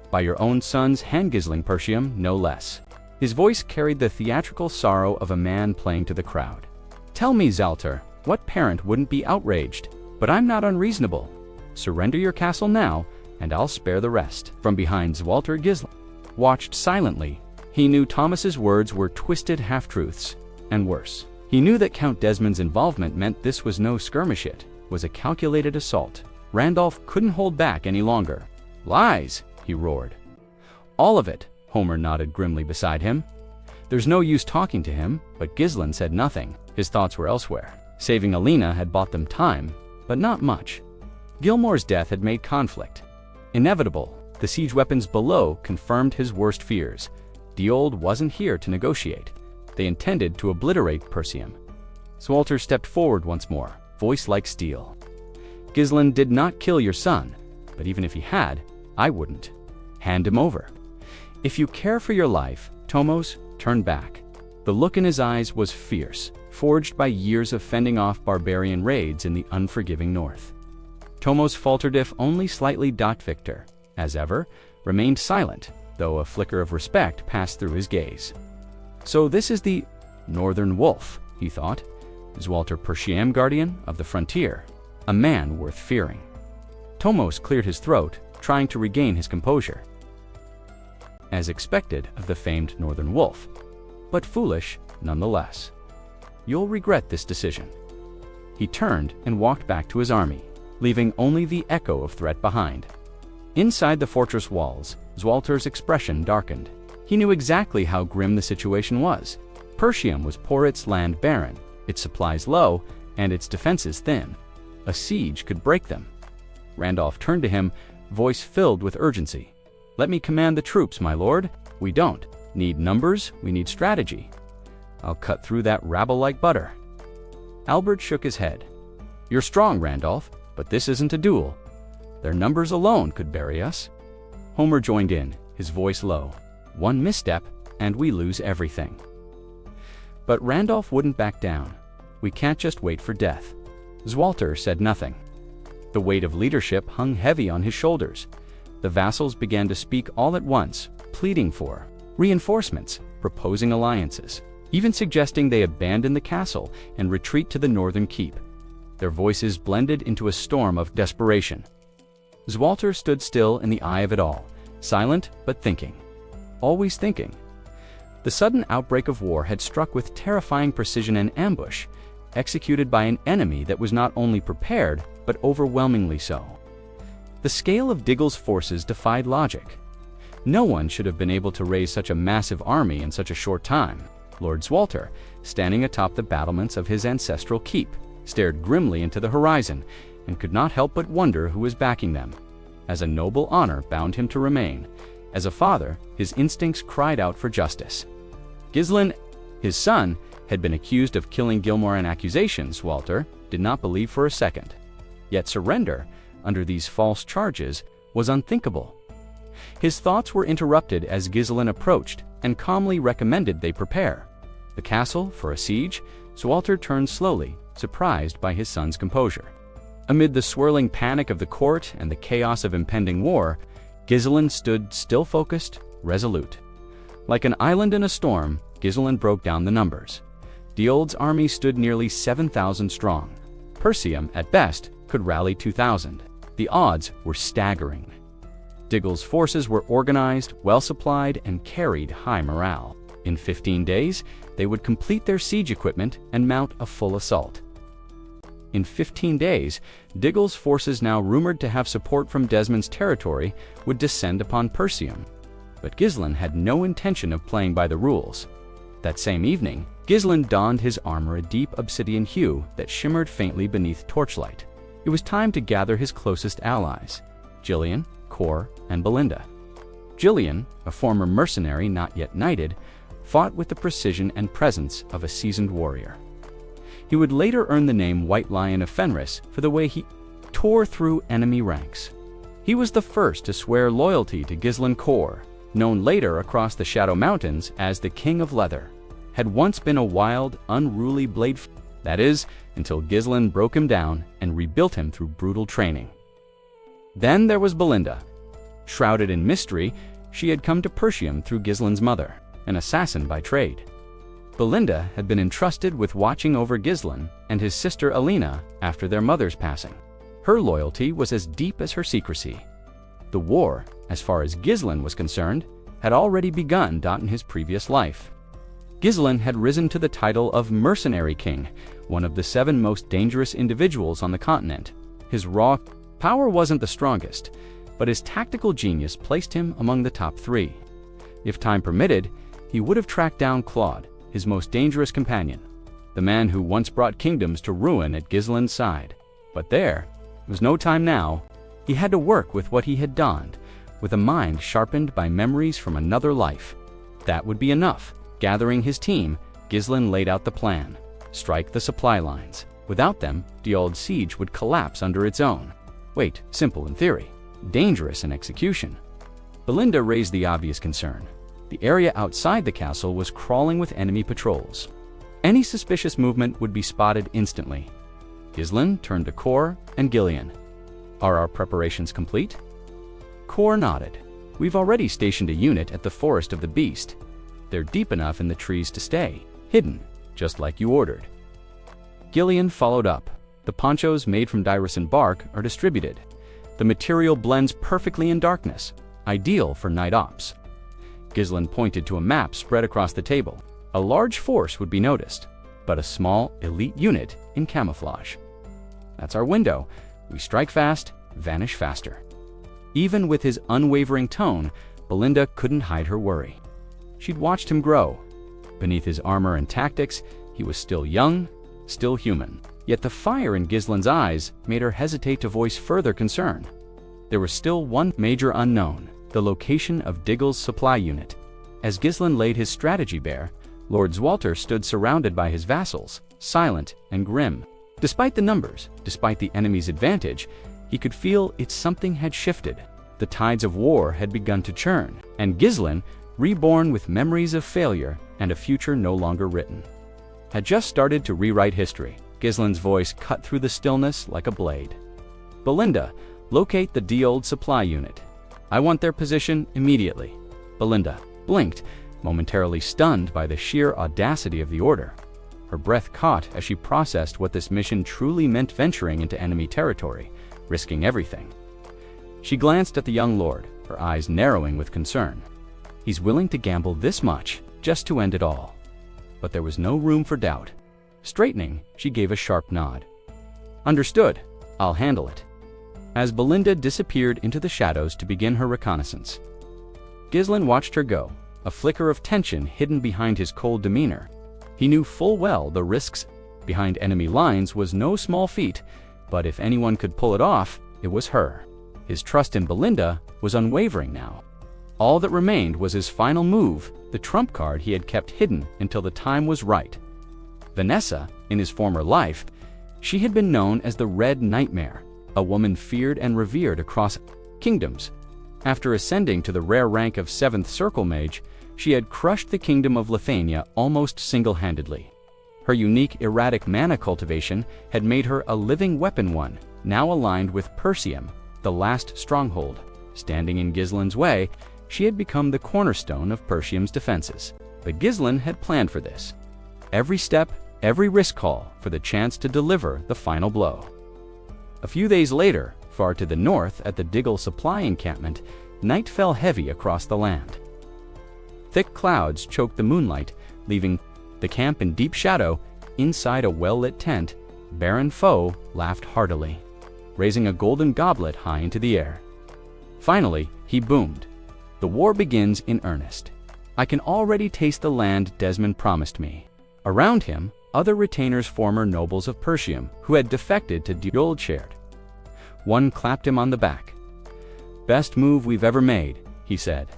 By your own son's hand-gizzling, Persium, no less." His voice carried the theatrical sorrow of a man playing to the crowd. "Tell me, Zwalter, what parent wouldn't be outraged? But I'm not unreasonable. Surrender your castle now, and I'll spare the rest." From behind, Zwalter Gisling watched silently. He knew Thomas's words were twisted half-truths, and worse. He knew that Count Desmond's involvement meant this was no skirmish, it was a calculated assault. Randolph couldn't hold back any longer. "Lies!" he roared. "All of it," Homer nodded grimly beside him. There's no use talking to him, but Gisling said nothing. His thoughts were elsewhere. Saving Alina had bought them time, but not much. Gilmore's death had made conflict inevitable. The siege weapons below confirmed his worst fears. Diold wasn't here to negotiate. They intended to obliterate Persium. Zwalter stepped forward once more, voice like steel. "Gisling did not kill your son, but even if he had, I wouldn't. Hand him over. If you care for your life, Tomos, turn back." The look in his eyes was fierce, forged by years of fending off barbarian raids in the unforgiving north. Tomos faltered, if only slightly. Victor, as ever, remained silent, though a flicker of respect passed through his gaze. "So this is the Northern Wolf," he thought. Zwalter Persium, guardian of the frontier, a man worth fearing. Tomos cleared his throat, trying to regain his composure. As expected of the famed Northern Wolf, but foolish nonetheless. "You'll regret this decision." He turned and walked back to his army, leaving only the echo of threat behind. Inside the fortress walls, Zwalter's expression darkened. He knew exactly how grim the situation was. Persium was poor, its land barren, its supplies low, and its defenses thin. A siege could break them. Randolph turned to him, voice filled with urgency. "Let me command the troops, my lord. We don't need numbers, we need strategy. I'll cut through that rabble like butter." Albert shook his head. "You're strong, Randolph, but this isn't a duel. Their numbers alone could bury us." Homer joined in, his voice low. "One misstep, and we lose everything." But Randolph wouldn't back down. "We can't just wait for death." Zwalter said nothing. The weight of leadership hung heavy on his shoulders. The vassals began to speak all at once, pleading for reinforcements, proposing alliances, even suggesting they abandon the castle and retreat to the northern keep. Their voices blended into a storm of desperation. Zwalter stood still in the eye of it all, silent but thinking. Always thinking. The sudden outbreak of war had struck with terrifying precision and ambush, executed by an enemy that was not only prepared, but overwhelmingly so. The scale of Diggle's forces defied logic. No one should have been able to raise such a massive army in such a short time. Lord Zwalter, standing atop the battlements of his ancestral keep, stared grimly into the horizon and could not help but wonder who was backing them. As a noble honor bound him to remain. As a father, his instincts cried out for justice. Gisling, his son, had been accused of killing Gilmore, and accusations Zwalter did not believe for a second. Yet surrender, under these false charges, was unthinkable. His thoughts were interrupted as Gisling approached and calmly recommended they prepare. The castle for a siege, Zwalter turned slowly, surprised by his son's composure. Amid the swirling panic of the court and the chaos of impending war, Gisling stood still, focused, resolute. Like an island in a storm, Gisling broke down the numbers. Diold's army stood nearly 7,000 strong. Persium, at best, could rally 2,000. The odds were staggering. Diggle's forces were organized, well-supplied, and carried high morale. In 15 days, they would complete their siege equipment and mount a full assault. In 15 days, Diggle's forces, now rumored to have support from Desmond's territory, would descend upon Persium. But Gisling had no intention of playing by the rules. That same evening, Gisling donned his armor, a deep obsidian hue that shimmered faintly beneath torchlight. It was time to gather his closest allies, Jillian, Cor, and Belinda. Gillian, a former mercenary not yet knighted, fought with the precision and presence of a seasoned warrior. He would later earn the name White Lion of Fenris for the way he tore through enemy ranks. He was the first to swear loyalty to Gislen Kor, known later across the Shadow Mountains as the King of Leather, had once been a wild, unruly blade, that is, until Gislen broke him down and rebuilt him through brutal training. Then there was Belinda. Shrouded in mystery, she had come to Persium through Gislen's mother, an assassin by trade. Belinda had been entrusted with watching over Gislen and his sister Alina after their mother's passing. Her loyalty was as deep as her secrecy. The war, as far as Gislen was concerned, had already begun in his previous life. Gislen had risen to the title of Mercenary King, one of the 7 most dangerous individuals on the continent. His raw power wasn't the strongest, but his tactical genius placed him among the top 3. If time permitted, he would have tracked down Claude, his most dangerous companion, the man who once brought kingdoms to ruin at Gislen's side. But there was no time now. He had to work with what he had donned, with a mind sharpened by memories from another life. That would be enough. Gathering his team, Gislen laid out the plan. Strike the supply lines. Without them, the old siege would collapse under its own. Wait, simple in theory, dangerous in execution. Belinda raised the obvious concern. The area outside the castle was crawling with enemy patrols. Any suspicious movement would be spotted instantly. Gislen turned to Kor and Gillian. Are our preparations complete? Kor nodded. We've already stationed a unit at the Forest of the Beast. They're deep enough in the trees to stay, hidden, just like you ordered. Gillian followed up. The ponchos made from Dyrison bark are distributed. The material blends perfectly in darkness, ideal for night ops. Gislen pointed to a map spread across the table. A large force would be noticed, but a small, elite unit in camouflage. That's our window. We strike fast, vanish faster. Even with his unwavering tone, Belinda couldn't hide her worry. She'd watched him grow. Beneath his armor and tactics, he was still young, still human. Yet the fire in Gislen's eyes made her hesitate to voice further concern. There was still one major unknown, the location of Diggle's supply unit. As Gislen laid his strategy bare, Lord Zwalter stood surrounded by his vassals, silent and grim. Despite the numbers, despite the enemy's advantage, he could feel something had shifted. The tides of war had begun to churn, and Gislen, reborn with memories of failure and a future no longer written, had just started to rewrite history. Gislen's voice cut through the stillness like a blade. Belinda, locate the D-old supply unit. I want their position immediately. Belinda blinked, momentarily stunned by the sheer audacity of the order. Her breath caught as she processed what this mission truly meant, venturing into enemy territory, risking everything. She glanced at the young lord, her eyes narrowing with concern. He's willing to gamble this much just to end it all. But there was no room for doubt. Straightening, she gave a sharp nod. Understood. I'll handle it. As Belinda disappeared into the shadows to begin her reconnaissance, Gislen watched her go, a flicker of tension hidden behind his cold demeanor. He knew full well the risks behind enemy lines was no small feat, but if anyone could pull it off, it was her. His trust in Belinda was unwavering now. All that remained was his final move, the trump card he had kept hidden until the time was right. Vanessa, in his former life, she had been known as the Red Nightmare, a woman feared and revered across kingdoms. After ascending to the rare rank of 7th Circle Mage, she had crushed the kingdom of Lithania almost single-handedly. Her unique erratic mana cultivation had made her a living weapon, one now aligned with Persium, the last stronghold. Standing in Gislen's way, she had become the cornerstone of Persium's defenses. But Gislen had planned for this. Every step, every risk call for the chance to deliver the final blow. A few days later, far to the north at the Diggle supply encampment, night fell heavy across the land. Thick clouds choked the moonlight, leaving the camp in deep shadow. Inside a well-lit tent, Baron Foe laughed heartily, raising a golden goblet high into the air. Finally, he boomed. The war begins in earnest. I can already taste the land Desmond promised me. Around him, other retainers, former nobles of Persium, who had defected to duel, cheered. One clapped him on the back. Best move we've ever made, he said.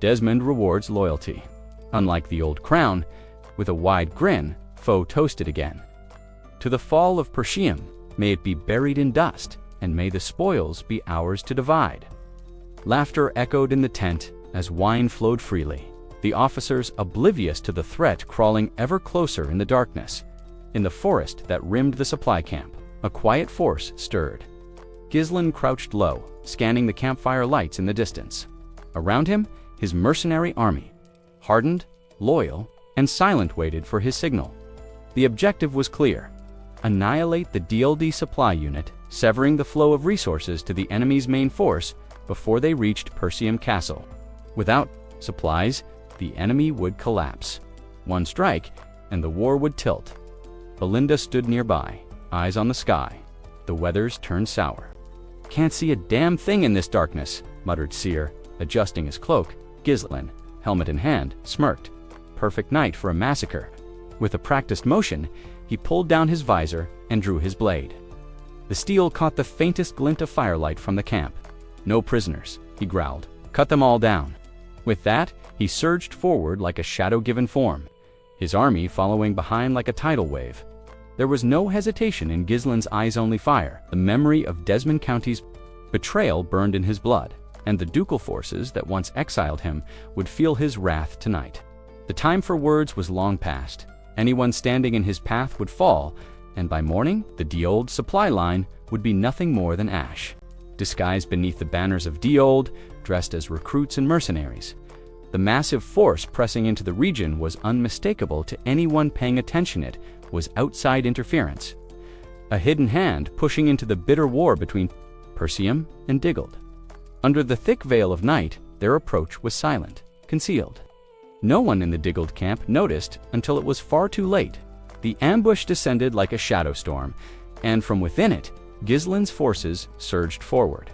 Desmond rewards loyalty. Unlike the old crown, with a wide grin, foe toasted again. To the fall of Persium, may it be buried in dust, and may the spoils be ours to divide. Laughter echoed in the tent as wine flowed freely, the officers oblivious to the threat crawling ever closer in the darkness. In the forest that rimmed the supply camp, a quiet force stirred. Ghislain crouched low, scanning the campfire lights in the distance. Around him, his mercenary army, hardened, loyal, and silent, waited for his signal. The objective was clear: annihilate the DLD supply unit, severing the flow of resources to the enemy's main force before they reached Persium Castle. Without supplies, the enemy would collapse. One strike, and the war would tilt. Belinda stood nearby, eyes on the sky. The weathers turned sour. "Can't see a damn thing in this darkness," muttered Seer, adjusting his cloak. Ghislain, helmet in hand, smirked. Perfect night for a massacre. With a practiced motion, he pulled down his visor and drew his blade. The steel caught the faintest glint of firelight from the camp. "No prisoners," he growled. "Cut them all down." With that, he surged forward like a shadow-given form, his army following behind like a tidal wave. There was no hesitation in Ghislain's eyes-only fire. The memory of Desmond County's betrayal burned in his blood, and the ducal forces that once exiled him would feel his wrath tonight. The time for words was long past. Anyone standing in his path would fall, and by morning, the D-Old supply line would be nothing more than ash. Disguised beneath the banners of D-Old, dressed as recruits and mercenaries, the massive force pressing into the region was unmistakable to anyone paying attention. It was outside interference, a hidden hand pushing into the bitter war between Persium and Diggold. Under the thick veil of night, their approach was silent, concealed. No one in the Diggold camp noticed until it was far too late. The ambush descended like a shadow storm, and from within it, Ghislain's forces surged forward.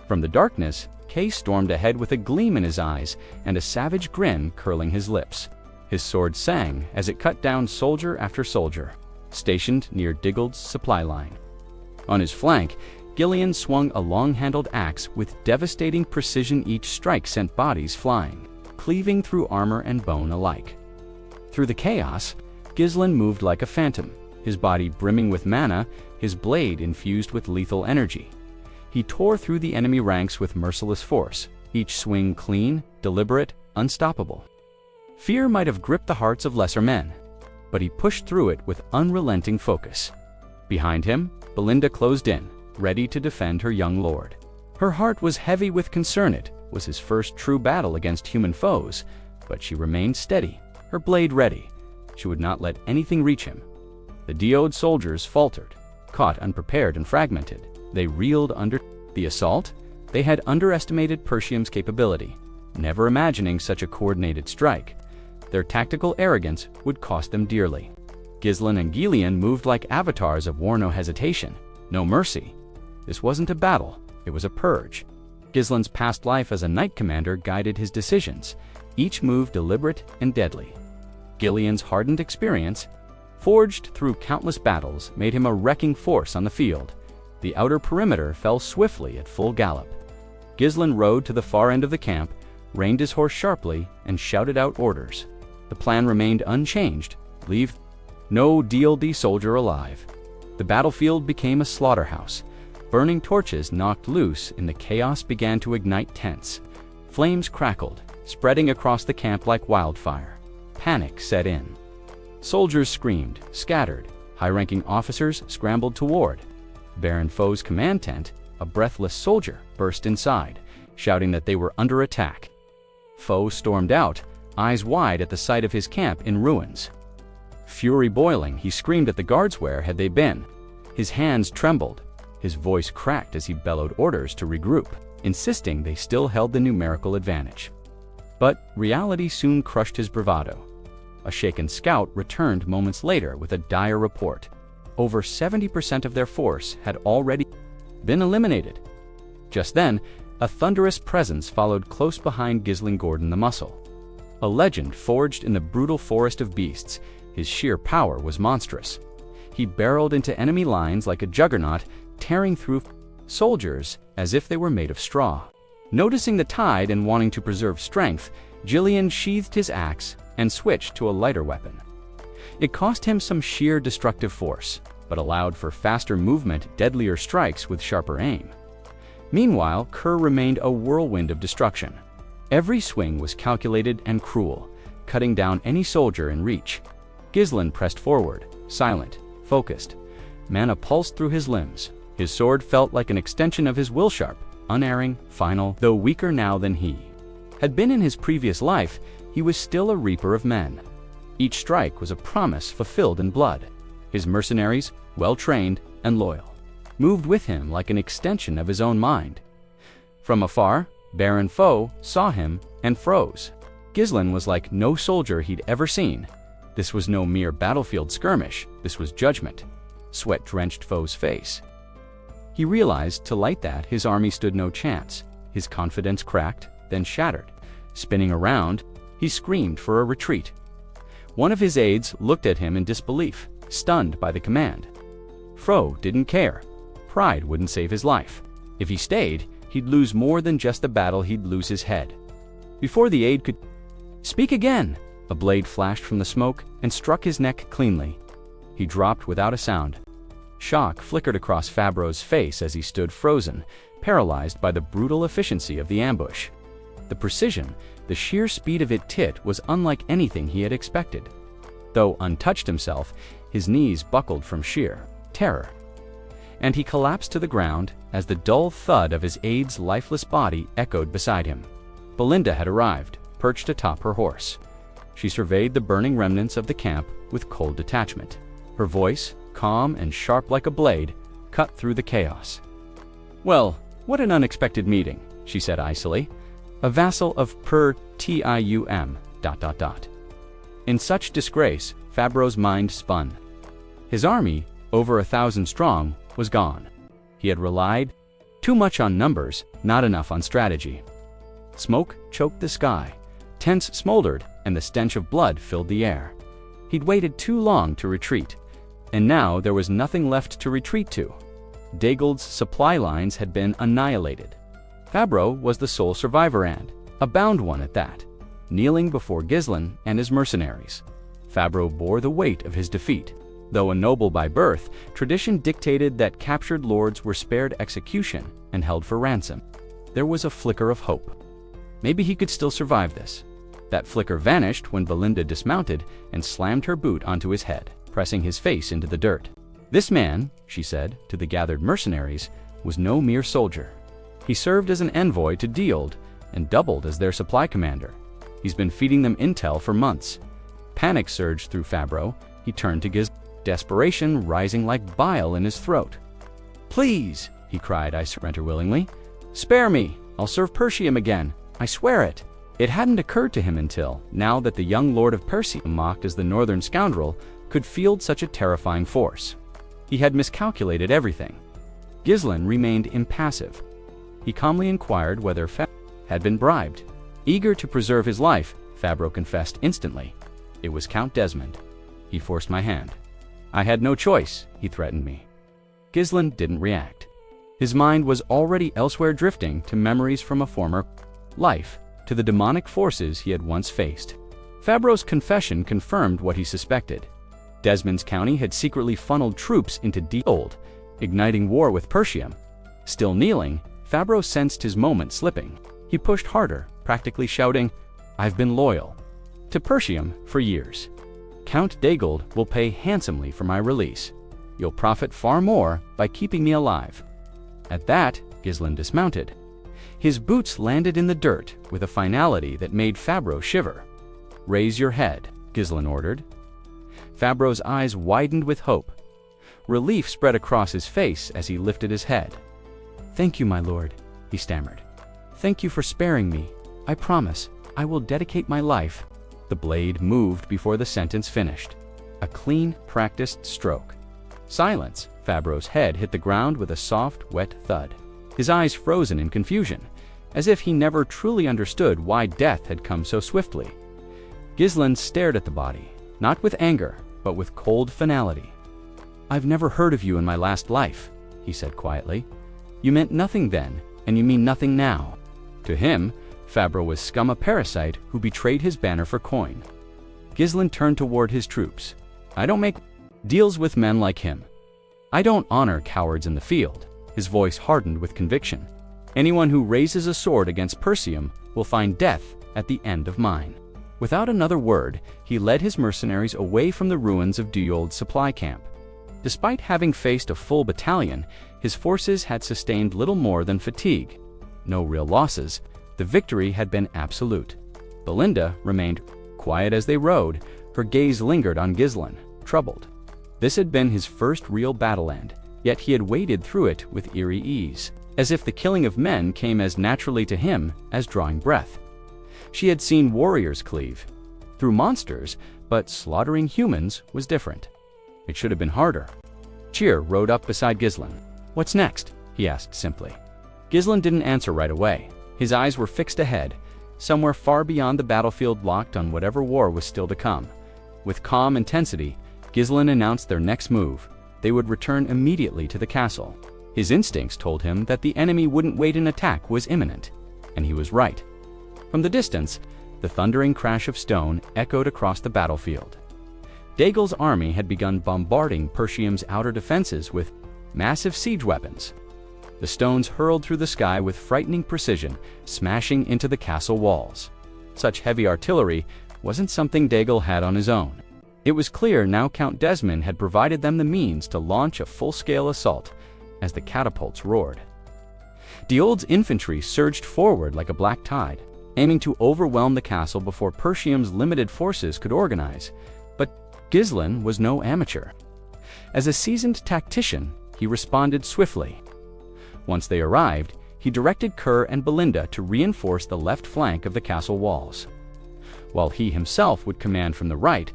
From the darkness, Kay stormed ahead with a gleam in his eyes and a savage grin curling his lips. His sword sang as it cut down soldier after soldier, stationed near Diggold's supply line. On his flank, Gillian swung a long-handled axe with devastating precision. Each strike sent bodies flying, cleaving through armor and bone alike. Through the chaos, Ghislain moved like a phantom, his body brimming with mana, his blade infused with lethal energy. He tore through the enemy ranks with merciless force, each swing clean, deliberate, unstoppable. Fear might have gripped the hearts of lesser men, but he pushed through it with unrelenting focus. Behind him, Belinda closed in, ready to defend her young lord. Her heart was heavy with concern. It was his first true battle against human foes, but she remained steady, her blade ready. She would not let anything reach him. The DO'd soldiers faltered, caught unprepared and fragmented. They reeled under the assault. They had underestimated Persium's capability, never imagining such a coordinated strike. Their tactical arrogance would cost them dearly. Ghislain and Gillian moved like avatars of war, no hesitation, no mercy. This wasn't a battle, it was a purge. Ghislain's past life as a knight commander guided his decisions, each move deliberate and deadly. Gillian's hardened experience, forged through countless battles, made him a wrecking force on the field. The outer perimeter fell swiftly at full gallop. Ghislain rode to the far end of the camp, reined his horse sharply, and shouted out orders. The plan remained unchanged: leave no DLD soldier alive. The battlefield became a slaughterhouse. Burning torches knocked loose and the chaos began to ignite tents. Flames crackled, spreading across the camp like wildfire. Panic set in. Soldiers screamed, scattered. High-ranking officers scrambled toward. Baron Foe's command tent, a breathless soldier burst inside, shouting that they were under attack. Foe stormed out, eyes wide at the sight of his camp in ruins. Fury boiling, he screamed at the guards. Where had they been? His hands trembled. His voice cracked as he bellowed orders to regroup, insisting they still held the numerical advantage. But reality soon crushed his bravado. A shaken scout returned moments later with a dire report. Over 70% of their force had already been eliminated. Just then, a thunderous presence followed close behind Ghislain Gordon the Muscle. A legend forged in the brutal forest of beasts, his sheer power was monstrous. He barreled into enemy lines like a juggernaut, tearing through soldiers as if they were made of straw. Noticing the tide and wanting to preserve strength, Jillian sheathed his axe and switched to a lighter weapon. It cost him some sheer destructive force, but allowed for faster movement, deadlier strikes with sharper aim. Meanwhile, Kerr remained a whirlwind of destruction. Every swing was calculated and cruel, cutting down any soldier in reach. Ghislain pressed forward, silent, focused. Mana pulsed through his limbs. His sword felt like an extension of his will, sharp, unerring, final, though weaker now than he had been in his previous life. He was still a reaper of men. Each strike was a promise fulfilled in blood. His mercenaries, well-trained and loyal, moved with him like an extension of his own mind. From afar, Baron Foe saw him and froze. Ghislain was like no soldier he'd ever seen. This was no mere battlefield skirmish, this was judgment. Sweat drenched Foe's face. He realized to light that his army stood no chance. His confidence cracked, then shattered. Spinning around, he screamed for a retreat. One of his aides looked at him in disbelief, stunned by the command. Foe didn't care. Pride wouldn't save his life. If he stayed, he'd lose more than just the battle, he'd lose his head. Before the aide could speak again, a blade flashed from the smoke and struck his neck cleanly. He dropped without a sound. Shock flickered across Fabro's face as he stood frozen, paralyzed by the brutal efficiency of the ambush. The precision, the sheer speed of it was unlike anything he had expected. Though untouched himself, his knees buckled from sheer terror, and he collapsed to the ground as the dull thud of his aide's lifeless body echoed beside him. Belinda had arrived, perched atop her horse. She surveyed the burning remnants of the camp with cold detachment. Her voice, calm and sharp like a blade, cut through the chaos. "Well, what an unexpected meeting," she said icily. "A vassal of Persium... In such disgrace, Fabro's mind spun. His army, over 1,000 strong, was gone. He had relied too much on numbers, not enough on strategy. Smoke choked the sky. Tents smoldered, and the stench of blood filled the air. He'd waited too long to retreat, and now there was nothing left to retreat to. Dagold's supply lines had been annihilated. Fabro was the sole survivor and a bound one at that, kneeling before Ghislain and his mercenaries. Fabro bore the weight of his defeat. Though a noble by birth, tradition dictated that captured lords were spared execution and held for ransom. There was a flicker of hope. Maybe he could still survive this. That flicker vanished when Belinda dismounted and slammed her boot onto his head, pressing his face into the dirt. "This man," she said to the gathered mercenaries, "was no mere soldier. He served as an envoy to Deold and doubled as their supply commander. He's been feeding them intel for months." Panic surged through Fabro. He turned to Ghislain, desperation rising like bile in his throat. "Please," he cried, "I surrender willingly. Spare me. I'll serve Persium again. I swear it." It hadn't occurred to him until now that the young lord of Persium, mocked as the northern scoundrel, could field such a terrifying force. He had miscalculated everything. Ghislain remained impassive. He calmly inquired whether Fabro had been bribed. Eager to preserve his life, Fabro confessed instantly. "It was Count Desmond. He forced my hand. I had no choice, he threatened me." Ghislain didn't react. His mind was already elsewhere, drifting to memories from a former life, to the demonic forces he had once faced. Fabro's confession confirmed what he suspected. Desmond's county had secretly funneled troops into Deold, igniting war with Persium. Still kneeling, Fabro sensed his moment slipping. He pushed harder, practically shouting, "I've been loyal to Persium for years. Count Dagold will pay handsomely for my release. You'll profit far more by keeping me alive." At that, Ghislain dismounted. His boots landed in the dirt with a finality that made Fabro shiver. "Raise your head," Ghislain ordered. Fabro's eyes widened with hope. Relief spread across his face as he lifted his head. "Thank you, my lord," he stammered. "Thank you for sparing me. I promise, I will dedicate my life." The blade moved before the sentence finished. A clean, practiced stroke. Silence. Fabro's head hit the ground with a soft, wet thud. His eyes frozen in confusion, as if he never truly understood why death had come so swiftly. Ghislain stared at the body, not with anger, but with cold finality. "I've never heard of you in my last life," he said quietly. "You meant nothing then, and you mean nothing now. To him, Fabra was scum, a parasite who betrayed his banner for coin. Ghislain turned toward his troops. "I don't make deals with men like him. I don't honor cowards in the field." His voice hardened with conviction. "Anyone who raises a sword against Persium will find death at the end of mine." Without another word, he led his mercenaries away from the ruins of Duel's supply camp. Despite having faced a full battalion, his forces had sustained little more than fatigue. No real losses. The victory had been absolute. Belinda remained quiet as they rode. Her gaze lingered on Ghislain, troubled. This had been his first real battle end, yet he had waded through it with eerie ease, as if the killing of men came as naturally to him as drawing breath. She had seen warriors cleave through monsters, but slaughtering humans was different. It should have been harder. Cheer rode up beside Ghislain. "What's next?" he asked simply. Ghislain didn't answer right away. His eyes were fixed ahead, somewhere far beyond the battlefield, locked on whatever war was still to come. With calm intensity, Ghislain announced their next move. They would return immediately to the castle. His instincts told him that the enemy wouldn't wait, an attack was imminent. And he was right. From the distance, the thundering crash of stone echoed across the battlefield. Daegel's army had begun bombarding Persium's outer defenses with massive siege weapons. The stones hurled through the sky with frightening precision, smashing into the castle walls. Such heavy artillery wasn't something Daegel had on his own. It was clear now Count Desmond had provided them the means to launch a full-scale assault as the catapults roared. Duel's infantry surged forward like a black tide, aiming to overwhelm the castle before Persium's limited forces could organize. But Ghislain was no amateur. As a seasoned tactician, he responded swiftly. Once they arrived, he directed Kerr and Belinda to reinforce the left flank of the castle walls, while he himself would command from the right.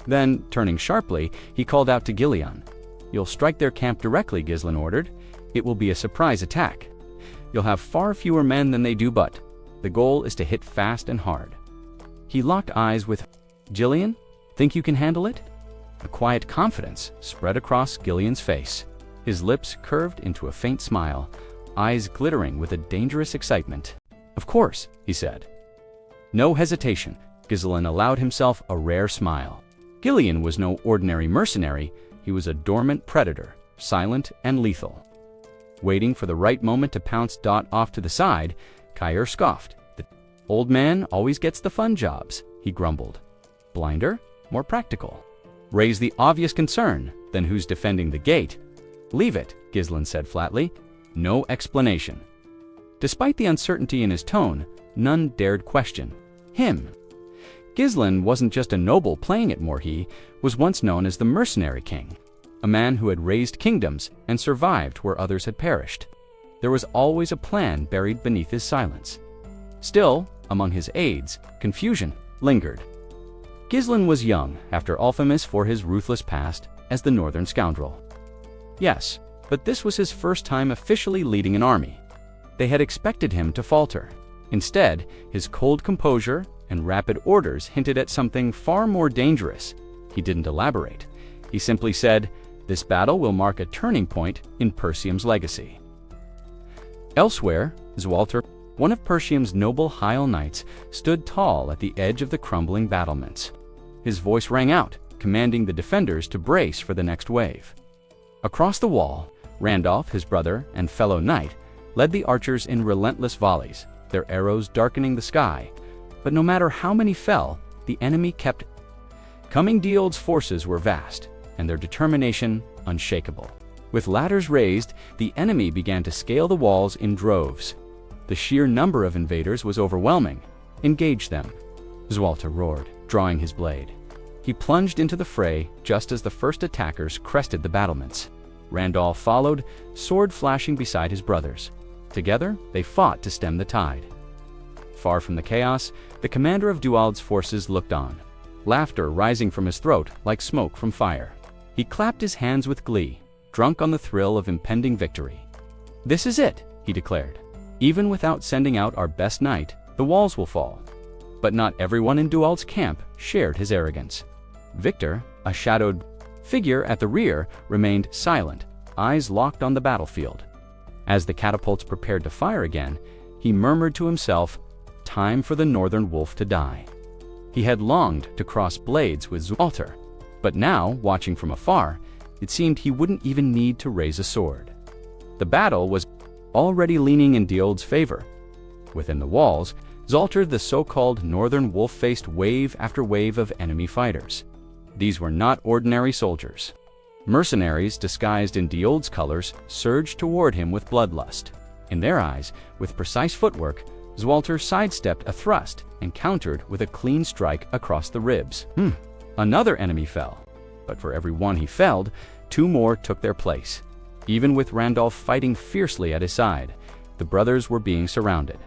Then, turning sharply, he called out to Gillian. "You'll strike their camp directly," Ghislain ordered. "It will be a surprise attack. You'll have far fewer men than they do, but the goal is to hit fast and hard." He locked eyes with Gillian. "Think you can handle it?" A quiet confidence spread across Gillian's face. His lips curved into a faint smile, eyes glittering with a dangerous excitement. "Of course," he said. No hesitation, Ghislain allowed himself a rare smile. Gillian was no ordinary mercenary. He was a dormant predator, silent and lethal. Waiting for the right moment to pounce off to the side, Kyer scoffed. "The old man always gets the fun jobs," he grumbled. "Blinder? More practical. Raise the obvious concern, then who's defending the gate?" "Leave it," Ghislain said flatly. "No explanation." Despite the uncertainty in his tone, none dared question him. Ghislain wasn't just a noble playing at Morhe, was once known as the Mercenary King, a man who had raised kingdoms and survived where others had perished. There was always a plan buried beneath his silence. Still, among his aides, confusion lingered. Ghislain was young, after all famous for his ruthless past as the Northern Scoundrel. Yes, but this was his first time officially leading an army. They had expected him to falter. Instead, his cold composure and rapid orders hinted at something far more dangerous. He didn't elaborate. He simply said, "This battle will mark a turning point in Persium's legacy." Elsewhere, Zwalter, one of Persium's noble Heil knights, stood tall at the edge of the crumbling battlements. His voice rang out, commanding the defenders to brace for the next wave. Across the wall, Randolph, his brother and fellow knight, led the archers in relentless volleys, their arrows darkening the sky. But no matter how many fell, the enemy kept coming. Duel's forces were vast, and their determination unshakable. With ladders raised, the enemy began to scale the walls in droves. The sheer number of invaders was overwhelming. "Engage them," Zwalter roared, drawing his blade. He plunged into the fray just as the first attackers crested the battlements. Randolph followed, sword flashing beside his brothers. Together, they fought to stem the tide. Far from the chaos, the commander of Duald's forces looked on, laughter rising from his throat like smoke from fire. He clapped his hands with glee, drunk on the thrill of impending victory. "This is it," he declared. "Even without sending out our best knight, the walls will fall." But not everyone in Duald's camp shared his arrogance. Victor, a shadowed figure at the rear, remained silent, eyes locked on the battlefield. As the catapults prepared to fire again, he murmured to himself, "Time for the northern wolf to die." He had longed to cross blades with Walter, but now, watching from afar, it seemed he wouldn't even need to raise a sword. The battle was already leaning in Diold's favor. Within the walls, Zoltar the so-called northern wolf faced wave after wave of enemy fighters. These were not ordinary soldiers. Mercenaries disguised in Diold's colors surged toward him with bloodlust. In their eyes, with precise footwork, Zwalter sidestepped a thrust and countered with a clean strike across the ribs. Another enemy fell, but for every one he felled, 2 more took their place. Even with Randolph fighting fiercely at his side, the brothers were being surrounded.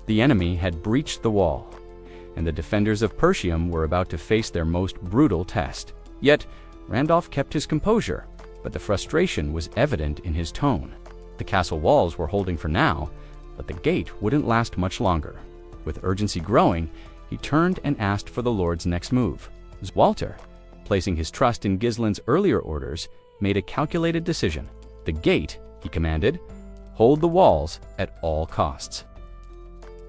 The enemy had breached the wall, and the defenders of Persium were about to face their most brutal test. Yet, Randolph kept his composure, but the frustration was evident in his tone. The castle walls were holding for now, but the gate wouldn't last much longer. With urgency growing, he turned and asked for the Lord's next move. Walter, placing his trust in Gislin's earlier orders, made a calculated decision. "The gate," he commanded, "hold the walls at all costs."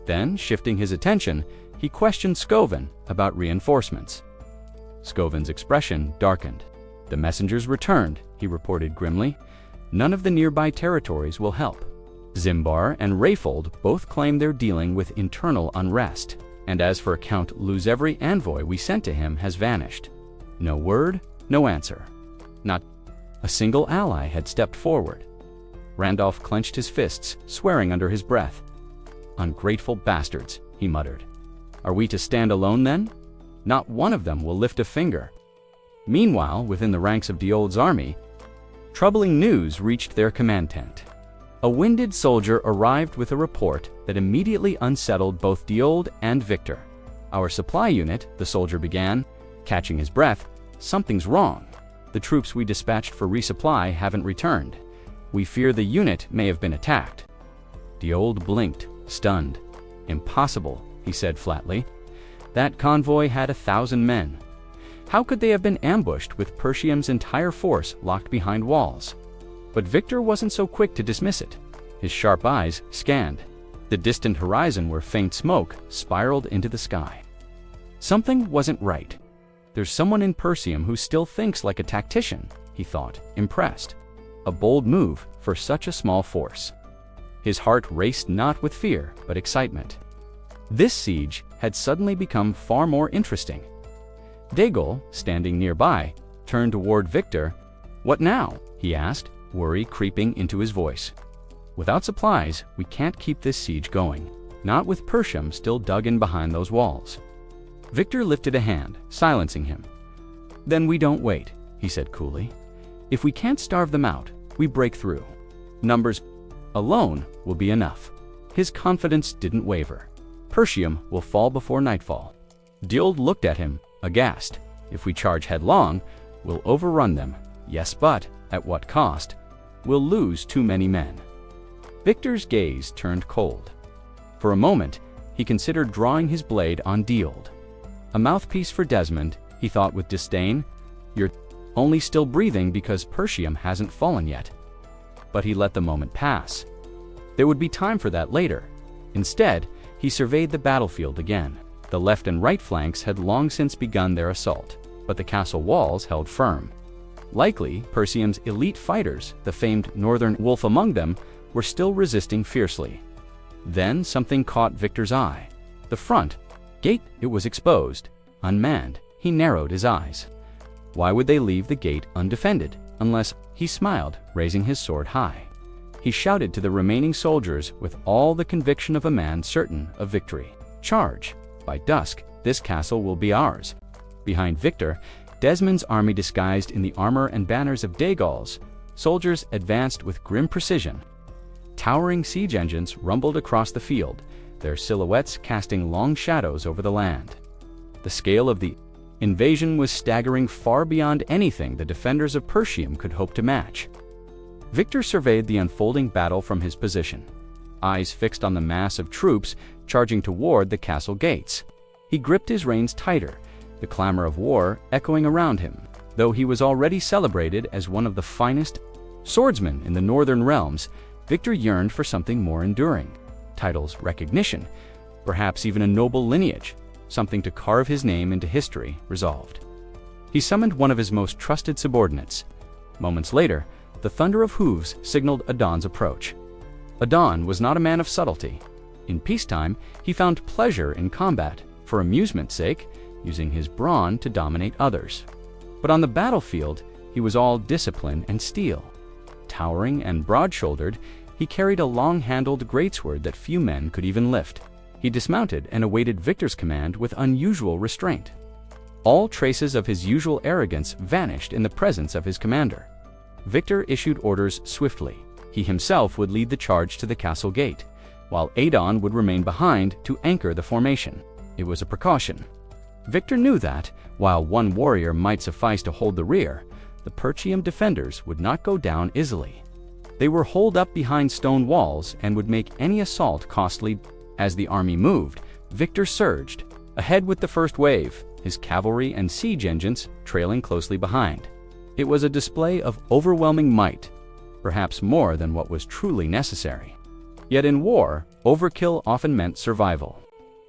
Then, shifting his attention, he questioned Scoven about reinforcements. Scoven's expression darkened. "The messengers returned," he reported grimly. "None of the nearby territories will help. Zimbar and Rayfold both claim they're dealing with internal unrest. And as for Count Luz, every envoy we sent to him has vanished. No word, no answer. Not a single ally had stepped forward." Randolph clenched his fists, swearing under his breath. "Ungrateful bastards," he muttered. "Are we to stand alone then? Not one of them will lift a finger." Meanwhile, within the ranks of Diold's army, troubling news reached their command tent. A winded soldier arrived with a report that immediately unsettled both Diold and Victor. "Our supply unit," the soldier began, catching his breath. "Something's wrong. The troops we dispatched for resupply haven't returned. We fear the unit may have been attacked." Diold blinked, stunned. "Impossible," he said flatly. "That convoy had 1,000 men. How could they have been ambushed with Persium's entire force locked behind walls?" But Victor wasn't so quick to dismiss it. His sharp eyes scanned the distant horizon where faint smoke spiraled into the sky. Something wasn't right. "There's someone in Persium who still thinks like a tactician," he thought, impressed. A bold move for such a small force. His heart raced not with fear, but excitement. This siege had suddenly become far more interesting. Daegol, standing nearby, turned toward Victor. "What now?" he asked, worry creeping into his voice. "Without supplies, we can't keep this siege going. Not with Persium still dug in behind those walls." Victor lifted a hand, silencing him. "Then we don't wait," he said coolly. "If we can't starve them out, we break through. Numbers alone will be enough." His confidence didn't waver. "Persium will fall before nightfall." Diold looked at him, aghast. "If we charge headlong, we'll overrun them. Yes, but at what cost? We'll lose too many men." Victor's gaze turned cold. For a moment, he considered drawing his blade on Diold. A mouthpiece for Desmond, he thought with disdain. "You're only still breathing because Persium hasn't fallen yet." But he let the moment pass. There would be time for that later. Instead, he surveyed the battlefield again. The left and right flanks had long since begun their assault, but the castle walls held firm. Likely, Persium's elite fighters, the famed Northern Wolf among them, were still resisting fiercely. Then something caught Victor's eye. The front gate, it was exposed, unmanned. He narrowed his eyes. Why would they leave the gate undefended? Unless, he smiled, raising his sword high. He shouted to the remaining soldiers with all the conviction of a man certain of victory. "Charge! By dusk, this castle will be ours." Behind Victor, Desmond's army disguised in the armor and banners of Daegol's, soldiers advanced with grim precision. Towering siege engines rumbled across the field, their silhouettes casting long shadows over the land. The scale of the invasion was staggering far beyond anything the defenders of Persium could hope to match. Victor surveyed the unfolding battle from his position, eyes fixed on the mass of troops charging toward the castle gates. He gripped his reins tighter, the clamor of war echoing around him. Though he was already celebrated as one of the finest swordsmen in the northern realms, Victor yearned for something more enduring. titles, recognition, perhaps even a noble lineage, something to carve his name into history, resolved. He summoned one of his most trusted subordinates. Moments later, the thunder of hooves signaled Adon's approach. Adon was not a man of subtlety. In peacetime, he found pleasure in combat, for amusement's sake, using his brawn to dominate others. But on the battlefield, he was all discipline and steel. Towering and broad-shouldered, he carried a long-handled greatsword that few men could even lift. He dismounted and awaited Victor's command with unusual restraint. All traces of his usual arrogance vanished in the presence of his commander. Victor issued orders swiftly. He himself would lead the charge to the castle gate, while Adon would remain behind to anchor the formation. It was a precaution. Victor knew that, while one warrior might suffice to hold the rear, the Persium defenders would not go down easily. They were holed up behind stone walls and would make any assault costly. As the army moved, Victor surged, ahead with the first wave, his cavalry and siege engines trailing closely behind. It was a display of overwhelming might, perhaps more than what was truly necessary. Yet in war, overkill often meant survival.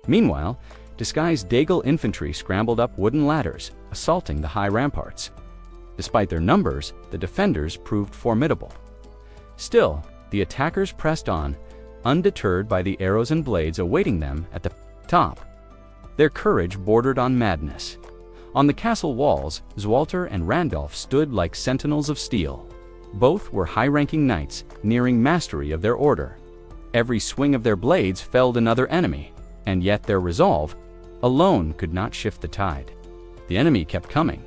Meanwhile, disguised Dagal infantry scrambled up wooden ladders, assaulting the high ramparts. Despite their numbers, the defenders proved formidable. Still, the attackers pressed on, undeterred by the arrows and blades awaiting them at the top. Their courage bordered on madness. On the castle walls, Zwalter and Randolph stood like sentinels of steel. Both were high-ranking knights, nearing mastery of their order. Every swing of their blades felled another enemy, and yet their resolve alone could not shift the tide. The enemy kept coming.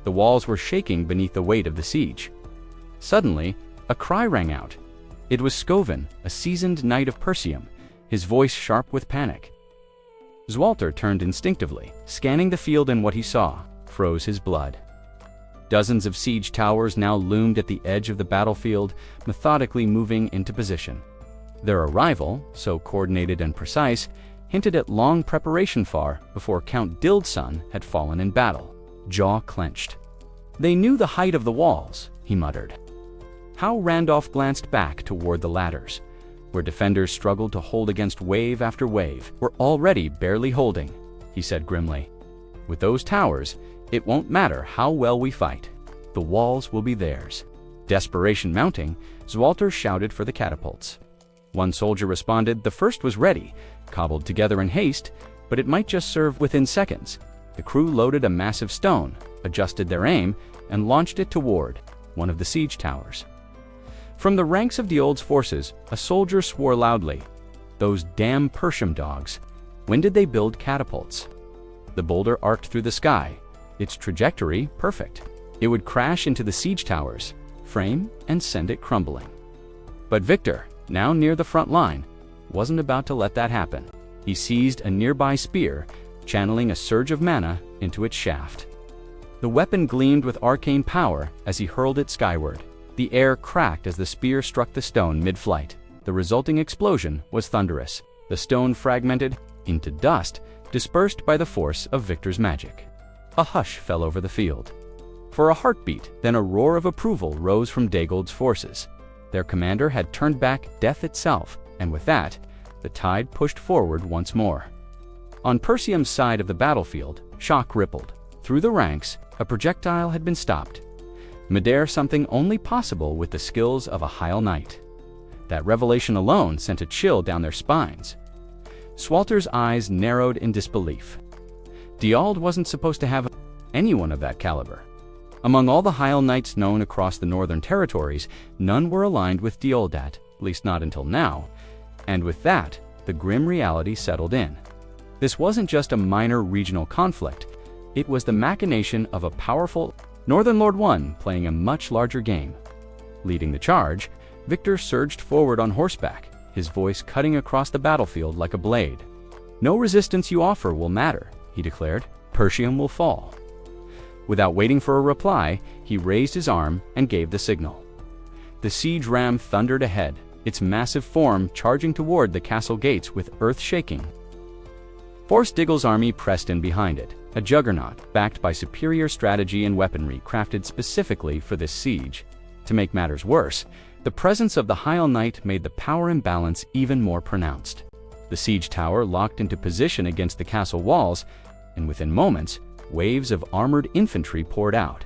The walls were shaking beneath the weight of the siege. Suddenly, a cry rang out. It was Scoven, a seasoned knight of Persium, his voice sharp with panic. Zwalter turned instinctively, scanning the field, and what he saw froze his blood. Dozens of siege towers now loomed at the edge of the battlefield, methodically moving into position. Their arrival, so coordinated and precise, hinted at long preparation far before Count Dild's son had fallen in battle. Jaw clenched. They knew the height of the walls, he muttered. How Randolph glanced back toward the ladders, where defenders struggled to hold against wave after wave. We're already barely holding, he said grimly. With those towers, it won't matter how well we fight. The walls will be theirs. Desperation mounting, Zwalter shouted for the catapults. One soldier responded. The first was ready, cobbled together in haste, but it might just serve. Within seconds, the crew loaded a massive stone, adjusted their aim, and launched it toward one of the siege towers. From the ranks of Diold's forces, a soldier swore loudly. Those damn Persium dogs. When did they build catapults? The boulder arced through the sky, its trajectory perfect. It would crash into the siege towers, frame, and send it crumbling. But Victor, now near the front line, wasn't about to let that happen. He seized a nearby spear, channeling a surge of mana into its shaft. The weapon gleamed with arcane power as he hurled it skyward. The air cracked as the spear struck the stone mid-flight. The resulting explosion was thunderous. The stone fragmented into dust, dispersed by the force of Victor's magic. A hush fell over the field. For a heartbeat, then a roar of approval rose from Dagold's forces. Their commander had turned back death itself, and with that, the tide pushed forward once more. On Persium's side of the battlefield, shock rippled. Through the ranks, a projectile had been stopped. Midair, something only possible with the skills of a Heil Knight. That revelation alone sent a chill down their spines. Swalter's eyes narrowed in disbelief. Diold wasn't supposed to have anyone of that caliber. Among all the Heil Knights known across the northern territories, none were aligned with Diold, at least not until now. And with that, the grim reality settled in. This wasn't just a minor regional conflict. It was the machination of a powerful Northern Lord One playing a much larger game. Leading the charge, Victor surged forward on horseback, his voice cutting across the battlefield like a blade. No resistance you offer will matter, he declared. Persium will fall. Without waiting for a reply, he raised his arm and gave the signal. The siege ram thundered ahead, its massive form charging toward the castle gates with earth shaking. Force Diggle's army pressed in behind it, a juggernaut backed by superior strategy and weaponry crafted specifically for this siege. To make matters worse, The presence of the Hyal Knight made the power imbalance even more pronounced. The siege tower locked into position against the castle walls, and within moments, waves of armored infantry poured out.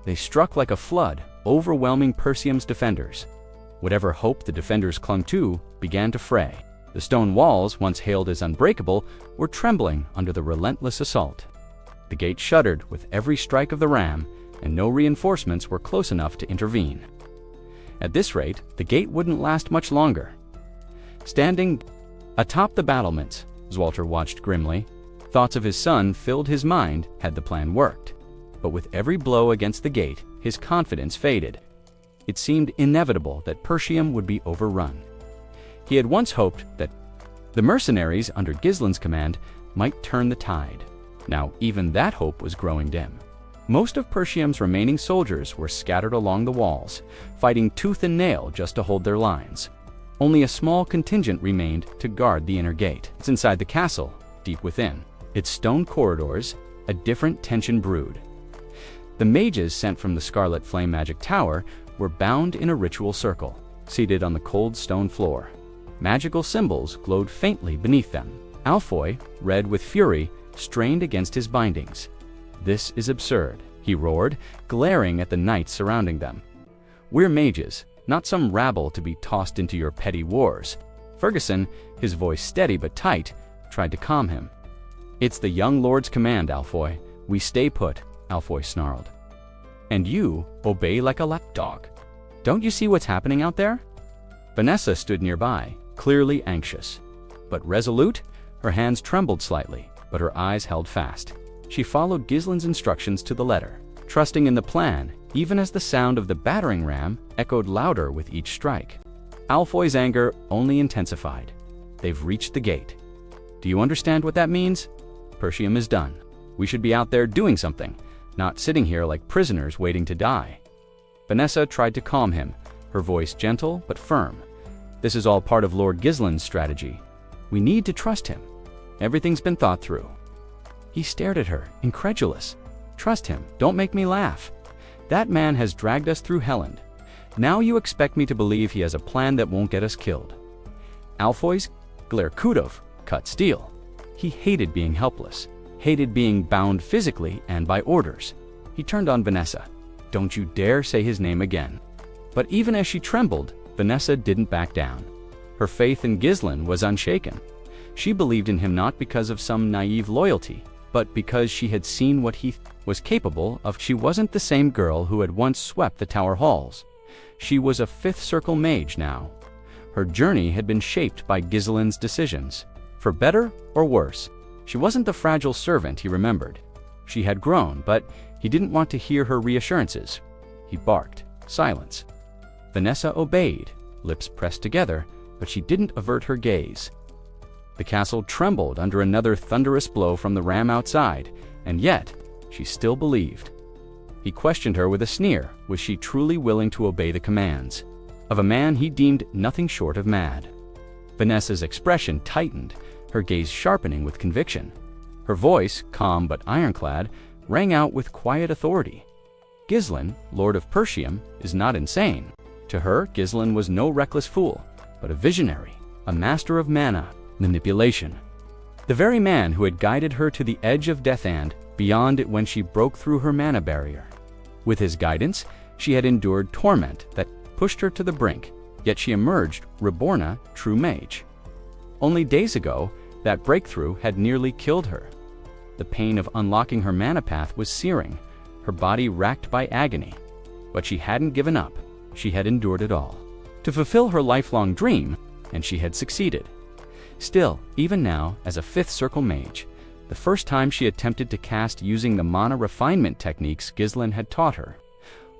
They struck like a flood, overwhelming Persium's defenders. Whatever hope the defenders clung to began to fray. The stone walls, once hailed as unbreakable, were trembling under the relentless assault. The gate shuddered with every strike of the ram, and no reinforcements were close enough to intervene. At this rate, the gate wouldn't last much longer. Standing atop the battlements, Walter watched grimly. Thoughts of his son filled his mind had the plan worked. But with every blow against the gate, his confidence faded. It seemed inevitable that Persium would be overrun. He had once hoped that the mercenaries under Gislin's command might turn the tide. Now even that hope was growing dim. Most of Persium's remaining soldiers were scattered along the walls, fighting tooth and nail just to hold their lines. Only a small contingent remained to guard the inner gate. It's inside the castle, deep within. Its stone corridors, a different tension brewed. The mages sent from the Scarlet Flame Magic Tower were bound in a ritual circle, seated on the cold stone floor. Magical symbols glowed faintly beneath them. Alfoy, red with fury, strained against his bindings. "This is absurd," he roared, glaring at the knights surrounding them. "We're mages, not some rabble to be tossed into your petty wars." Ferguson, his voice steady but tight, tried to calm him. "It's the young lord's command, Alfoy. We stay put," Alfoy snarled. "And you obey like a lapdog. Don't you see what's happening out there?" Vanessa stood nearby, clearly anxious. But resolute, her hands trembled slightly, but her eyes held fast. She followed Gislin's instructions to the letter, trusting in the plan, even as the sound of the battering ram echoed louder with each strike. Alfoy's anger only intensified. "They've reached the gate. Do you understand what that means? Persium is done. We should be out there doing something, not sitting here like prisoners waiting to die." Vanessa tried to calm him, her voice gentle but firm. "This is all part of Lord Gislin's strategy. We need to trust him. Everything's been thought through." He stared at her, incredulous. "Trust him. Don't make me laugh. That man has dragged us through Helland. Now you expect me to believe he has a plan that won't get us killed." Alfoy's glare Kudov cut steel. He hated being helpless, hated being bound physically and by orders. He turned on Vanessa. "Don't you dare say his name again." But even as she trembled, Vanessa didn't back down. Her faith in Gislin was unshaken. She believed in him not because of some naive loyalty, but because she had seen what he was capable of. She wasn't the same girl who had once swept the tower halls. She was a fifth circle mage now. Her journey had been shaped by Gislin's decisions. For better or worse, she wasn't the fragile servant he remembered. She had grown, but he didn't want to hear her reassurances. He barked. Silence. Vanessa obeyed, lips pressed together, but she didn't avert her gaze. The castle trembled under another thunderous blow from the ram outside, and yet she still believed. He questioned her with a sneer. Was she truly willing to obey the commands of a man he deemed nothing short of mad? Vanessa's expression tightened, her gaze sharpening with conviction. Her voice, calm but ironclad, rang out with quiet authority. "Gislin, Lord of Persium, is not insane." To her, Gislin was no reckless fool, but a visionary, a master of mana manipulation. The very man who had guided her to the edge of death and beyond it when she broke through her mana barrier. With his guidance, she had endured torment that pushed her to the brink, yet she emerged reborn, true mage. Only days ago, that breakthrough had nearly killed her. The pain of unlocking her mana path was searing, her body racked by agony. But she hadn't given up. She had endured it all to fulfill her lifelong dream, and she had succeeded. Still, even now, as a fifth circle mage, the first time she attempted to cast using the mana refinement techniques Gislin had taught her,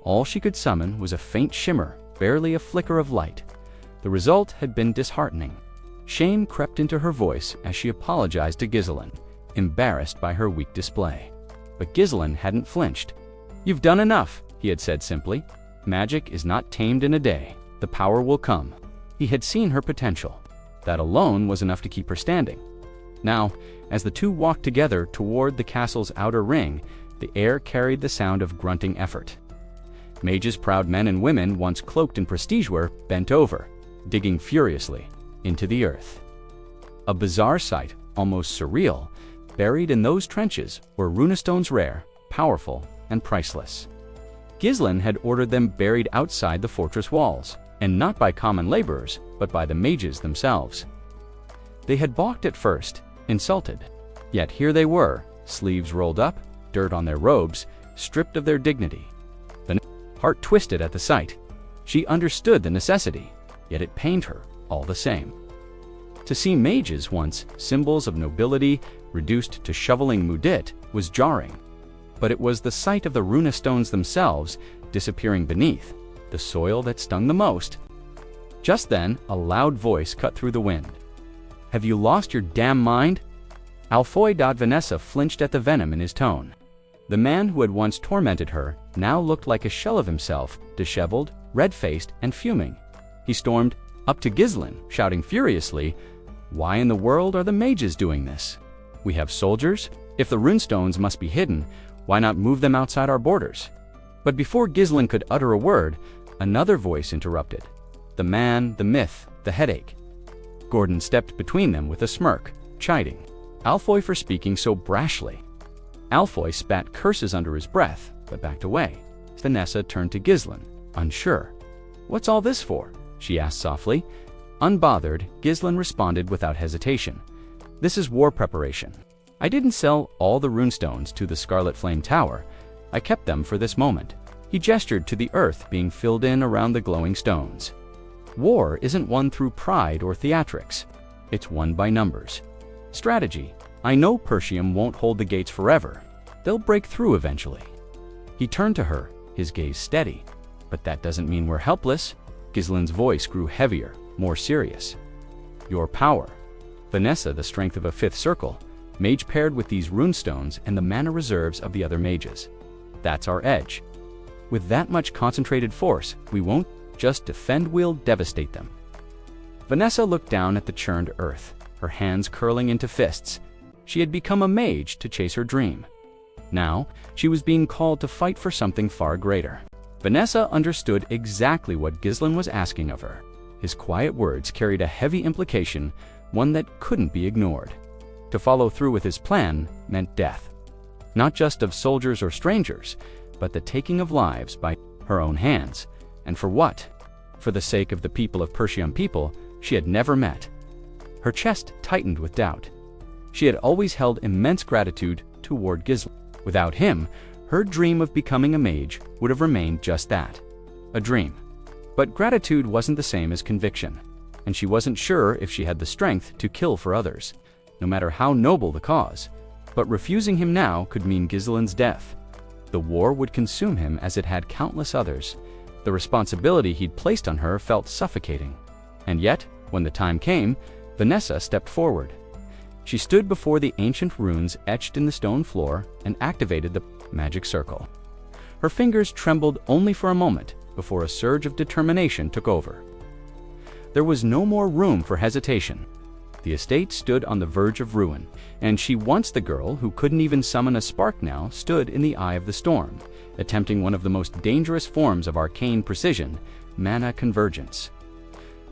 all she could summon was a faint shimmer, barely a flicker of light. The result had been disheartening. Shame crept into her voice as she apologized to Gislin, embarrassed by her weak display. But Gislin hadn't flinched. "You've done enough," he had said simply. "Magic is not tamed in a day. The power will come." He had seen her potential. That alone was enough to keep her standing. Now, as the two walked together toward the castle's outer ring, the air carried the sound of grunting effort. Mages, proud men and women once cloaked in prestige were bent over, digging furiously into the earth. A bizarre sight, almost surreal, buried in those trenches were runestones rare, powerful, and priceless. Gislen had ordered them buried outside the fortress walls, and not by common laborers, but by the mages themselves. They had balked at first, insulted. Yet here they were, sleeves rolled up, dirt on their robes, stripped of their dignity. The heart twisted at the sight. She understood the necessity, yet it pained her all the same. To see mages, once symbols of nobility, reduced to shoveling mudit, was jarring. But it was the sight of the runestones themselves disappearing beneath, the soil that stung the most. Just then, a loud voice cut through the wind. "Have you lost your damn mind?" Vanessa flinched at the venom in his tone. The man who had once tormented her now looked like a shell of himself, disheveled, red-faced, and fuming. He stormed up to Gislen, shouting furiously, "Why in the world are the mages doing this? We have soldiers. If the runestones must be hidden, why not move them outside our borders?" But before Gislen could utter a word, another voice interrupted. The man, the myth, the headache. Gordon stepped between them with a smirk, chiding Alfoy for speaking so brashly. Alfoy spat curses under his breath, but backed away. Vanessa turned to Gislen, unsure. "What's all this for?" she asked softly. Unbothered, Gislen responded without hesitation. "This is war preparation. I didn't sell all the runestones to the Scarlet Flame Tower. I kept them for this moment." He gestured to the earth being filled in around the glowing stones. War isn't won through pride or theatrics. It's won by numbers. Strategy. I know Persium won't hold the gates forever. They'll break through eventually. He turned to her, his gaze steady. "But that doesn't mean we're helpless." Gislen's voice grew heavier, more serious. "Your power. Vanessa, the strength of a fifth circle, mage paired with these runestones and the mana reserves of the other mages. That's our edge. With that much concentrated force, we won't just defend, we'll devastate them." Vanessa looked down at the churned earth, her hands curling into fists. She had become a mage to chase her dream. Now, she was being called to fight for something far greater. Vanessa understood exactly what Gislen was asking of her. His quiet words carried a heavy implication, one that couldn't be ignored. To follow through with his plan meant death. Not just of soldiers or strangers, but the taking of lives by her own hands. And for what? For the sake of the people of Persium, people she had never met. Her chest tightened with doubt. She had always held immense gratitude toward Gislen. Without him, her dream of becoming a mage would have remained just that, a dream. But gratitude wasn't the same as conviction, and she wasn't sure if she had the strength to kill for others, no matter how noble the cause. But refusing him now could mean Gislen's death. The war would consume him as it had countless others. The responsibility he'd placed on her felt suffocating. And yet, when the time came, Vanessa stepped forward. She stood before the ancient runes etched in the stone floor and activated the magic circle. Her fingers trembled only for a moment before a surge of determination took over. There was no more room for hesitation. The estate stood on the verge of ruin, and she, once the girl who couldn't even summon a spark now, stood in the eye of the storm, attempting one of the most dangerous forms of arcane precision, mana convergence.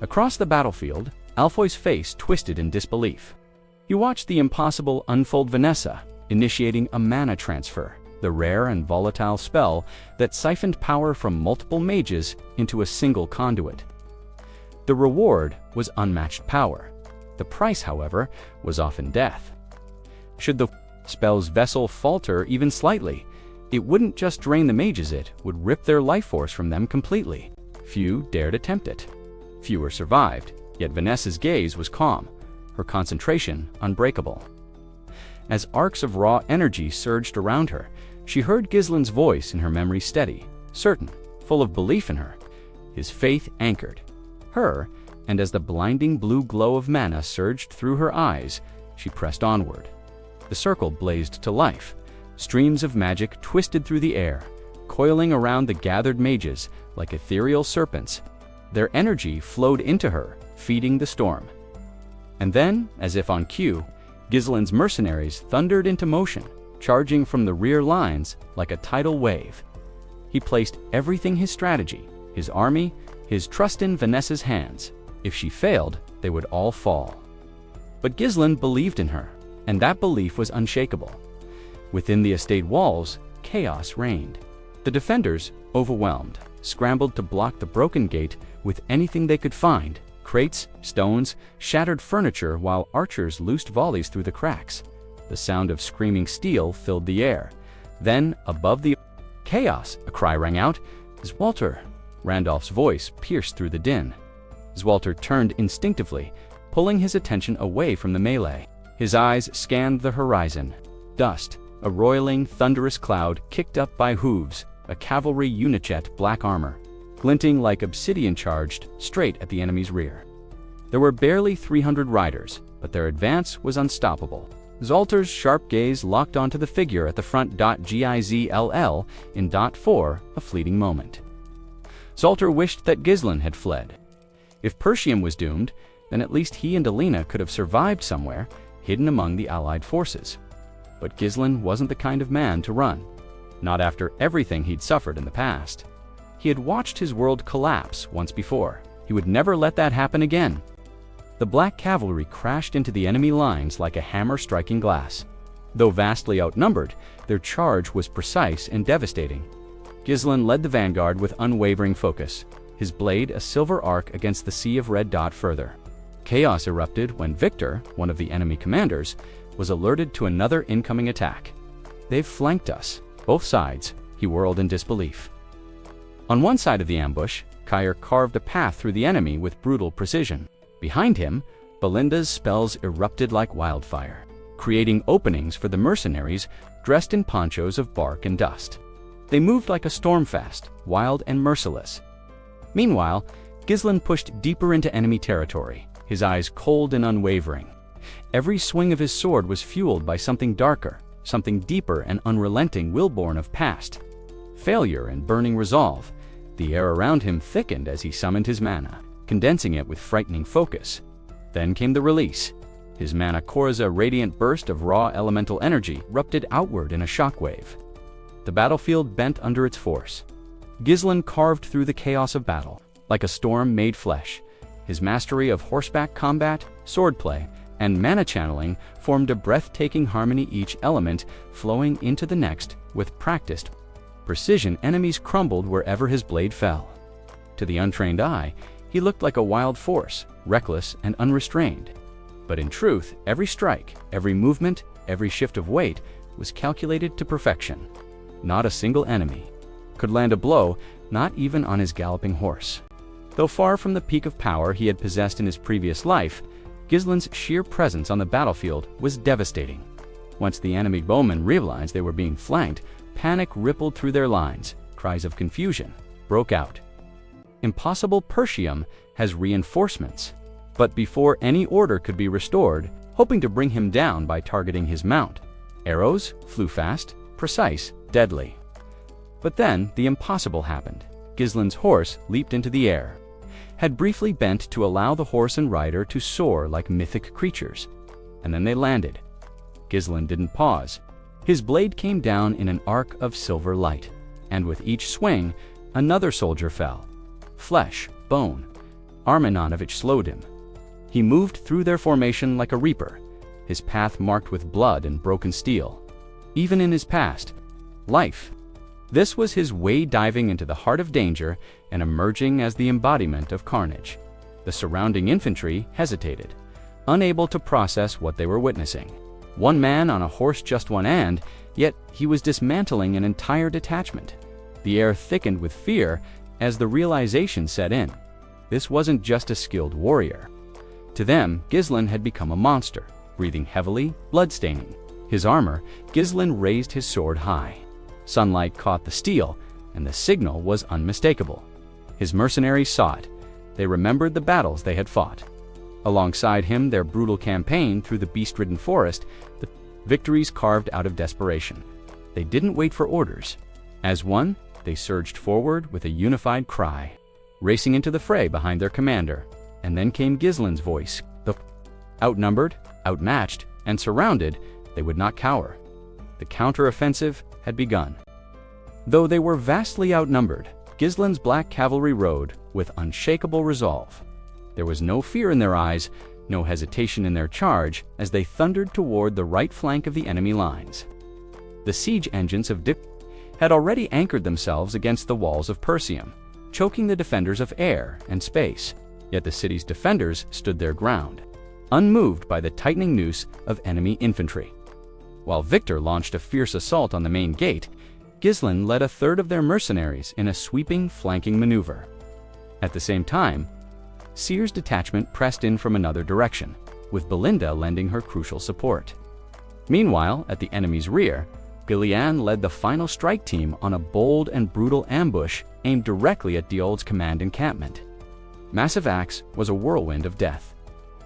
Across the battlefield, Alfoy's face twisted in disbelief. He watched the impossible unfold. Vanessa, initiating a mana transfer, the rare and volatile spell that siphoned power from multiple mages into a single conduit. The reward was unmatched power. The price, however, was often death. Should the spell's vessel falter even slightly, it wouldn't just drain the mages, it would rip their life force from them completely. Few dared attempt it. Fewer survived, yet Vanessa's gaze was calm, her concentration unbreakable. As arcs of raw energy surged around her, she heard Gislen's voice in her memory, steady, certain, full of belief in her. His faith anchored her, and as the blinding blue glow of mana surged through her eyes, she pressed onward. The circle blazed to life. Streams of magic twisted through the air, coiling around the gathered mages like ethereal serpents. Their energy flowed into her, feeding the storm. And then, as if on cue, Gislen's mercenaries thundered into motion, charging from the rear lines like a tidal wave. He placed everything, his strategy, his army, his trust in Vanessa's hands. If she failed, they would all fall. But Gislen believed in her, and that belief was unshakable. Within the estate walls, chaos reigned. The defenders, overwhelmed, scrambled to block the broken gate with anything they could find: crates, stones, shattered furniture, while archers loosed volleys through the cracks. The sound of screaming steel filled the air. Then, above the chaos, a cry rang out. "Zwalter!" Randolph's voice pierced through the din. Zwalter turned instinctively, pulling his attention away from the melee. His eyes scanned the horizon. Dust, a roiling, thunderous cloud kicked up by hooves, a cavalry unijet black armor, glinting like obsidian, charged straight at the enemy's rear. There were barely 300 riders, but their advance was unstoppable. Zalter's sharp gaze locked onto the figure at the front. Gizll in .4, a fleeting moment. Zalter wished that Gislen had fled. If Persium was doomed, then at least he and Alina could have survived somewhere, hidden among the allied forces. But Gislen wasn't the kind of man to run. Not after everything he'd suffered in the past. He had watched his world collapse once before. He would never let that happen again. The black cavalry crashed into the enemy lines like a hammer striking glass. Though vastly outnumbered, their charge was precise and devastating. Gislen led the vanguard with unwavering focus, his blade a silver arc against the sea of red. Further, chaos erupted when Victor, one of the enemy commanders, was alerted to another incoming attack. "They've flanked us, both sides," he whirled in disbelief. On one side of the ambush, Kair carved a path through the enemy with brutal precision. Behind him, Belinda's spells erupted like wildfire, creating openings for the mercenaries dressed in ponchos of bark and dust. They moved like a stormfast, wild and merciless. Meanwhile, Gislen pushed deeper into enemy territory, his eyes cold and unwavering. Every swing of his sword was fueled by something darker, something deeper and unrelenting, will-born of past failure and burning resolve. The air around him thickened as he summoned his mana, condensing it with frightening focus. Then came the release. His mana Korza radiant burst of raw elemental energy erupted outward in a shockwave. The battlefield bent under its force. Gislen carved through the chaos of battle, like a storm made flesh. His mastery of horseback combat, swordplay, and mana channeling formed a breathtaking harmony, each element flowing into the next with practiced precision. Enemies crumbled wherever his blade fell. To the untrained eye, he looked like a wild force, reckless and unrestrained. But in truth, every strike, every movement, every shift of weight was calculated to perfection. Not a single enemy could land a blow, not even on his galloping horse. Though far from the peak of power he had possessed in his previous life, Gislen's sheer presence on the battlefield was devastating. Once the enemy bowmen realized they were being flanked, panic rippled through their lines. Cries of confusion broke out. "Impossible! Persium has reinforcements." But before any order could be restored, hoping to bring him down by targeting his mount, arrows flew fast, precise, deadly. But then the impossible happened. Gislen's horse leaped into the air, had briefly bent to allow the horse and rider to soar like mythic creatures, and then they landed. Gislen didn't pause. His blade came down in an arc of silver light, and with each swing, another soldier fell. Flesh, bone. Armenovich slowed him. He moved through their formation like a reaper, his path marked with blood and broken steel. Even in his past life, this was his way, diving into the heart of danger and emerging as the embodiment of carnage. The surrounding infantry hesitated, unable to process what they were witnessing. One man on a horse, just one, and yet he was dismantling an entire detachment. The air thickened with fear as the realization set in. This wasn't just a skilled warrior. To them, Gislen had become a monster, breathing heavily, bloodstaining. His armor, Gislen raised his sword high. Sunlight caught the steel, and the signal was unmistakable. His mercenaries saw it. They remembered the battles they had fought. Alongside him, their brutal campaign through the beast-ridden forest, the victories carved out of desperation. They didn't wait for orders. As one, they surged forward with a unified cry, racing into the fray behind their commander. And then came Gislen's voice. Outnumbered, outmatched, and surrounded, they would not cower. The counter-offensive had begun. Though they were vastly outnumbered, Gislin's black cavalry rode with unshakable resolve. There was no fear in their eyes, no hesitation in their charge as they thundered toward the right flank of the enemy lines. The siege engines of Dip had already anchored themselves against the walls of Persium, choking the defenders of air and space, yet the city's defenders stood their ground, unmoved by the tightening noose of enemy infantry. While Victor launched a fierce assault on the main gate, Gislin led a third of their mercenaries in a sweeping flanking maneuver. At the same time, Seer's detachment pressed in from another direction, with Belinda lending her crucial support. Meanwhile, at the enemy's rear, Gillian led the final strike team on a bold and brutal ambush aimed directly at Diold's command encampment. Massive Axe was a whirlwind of death.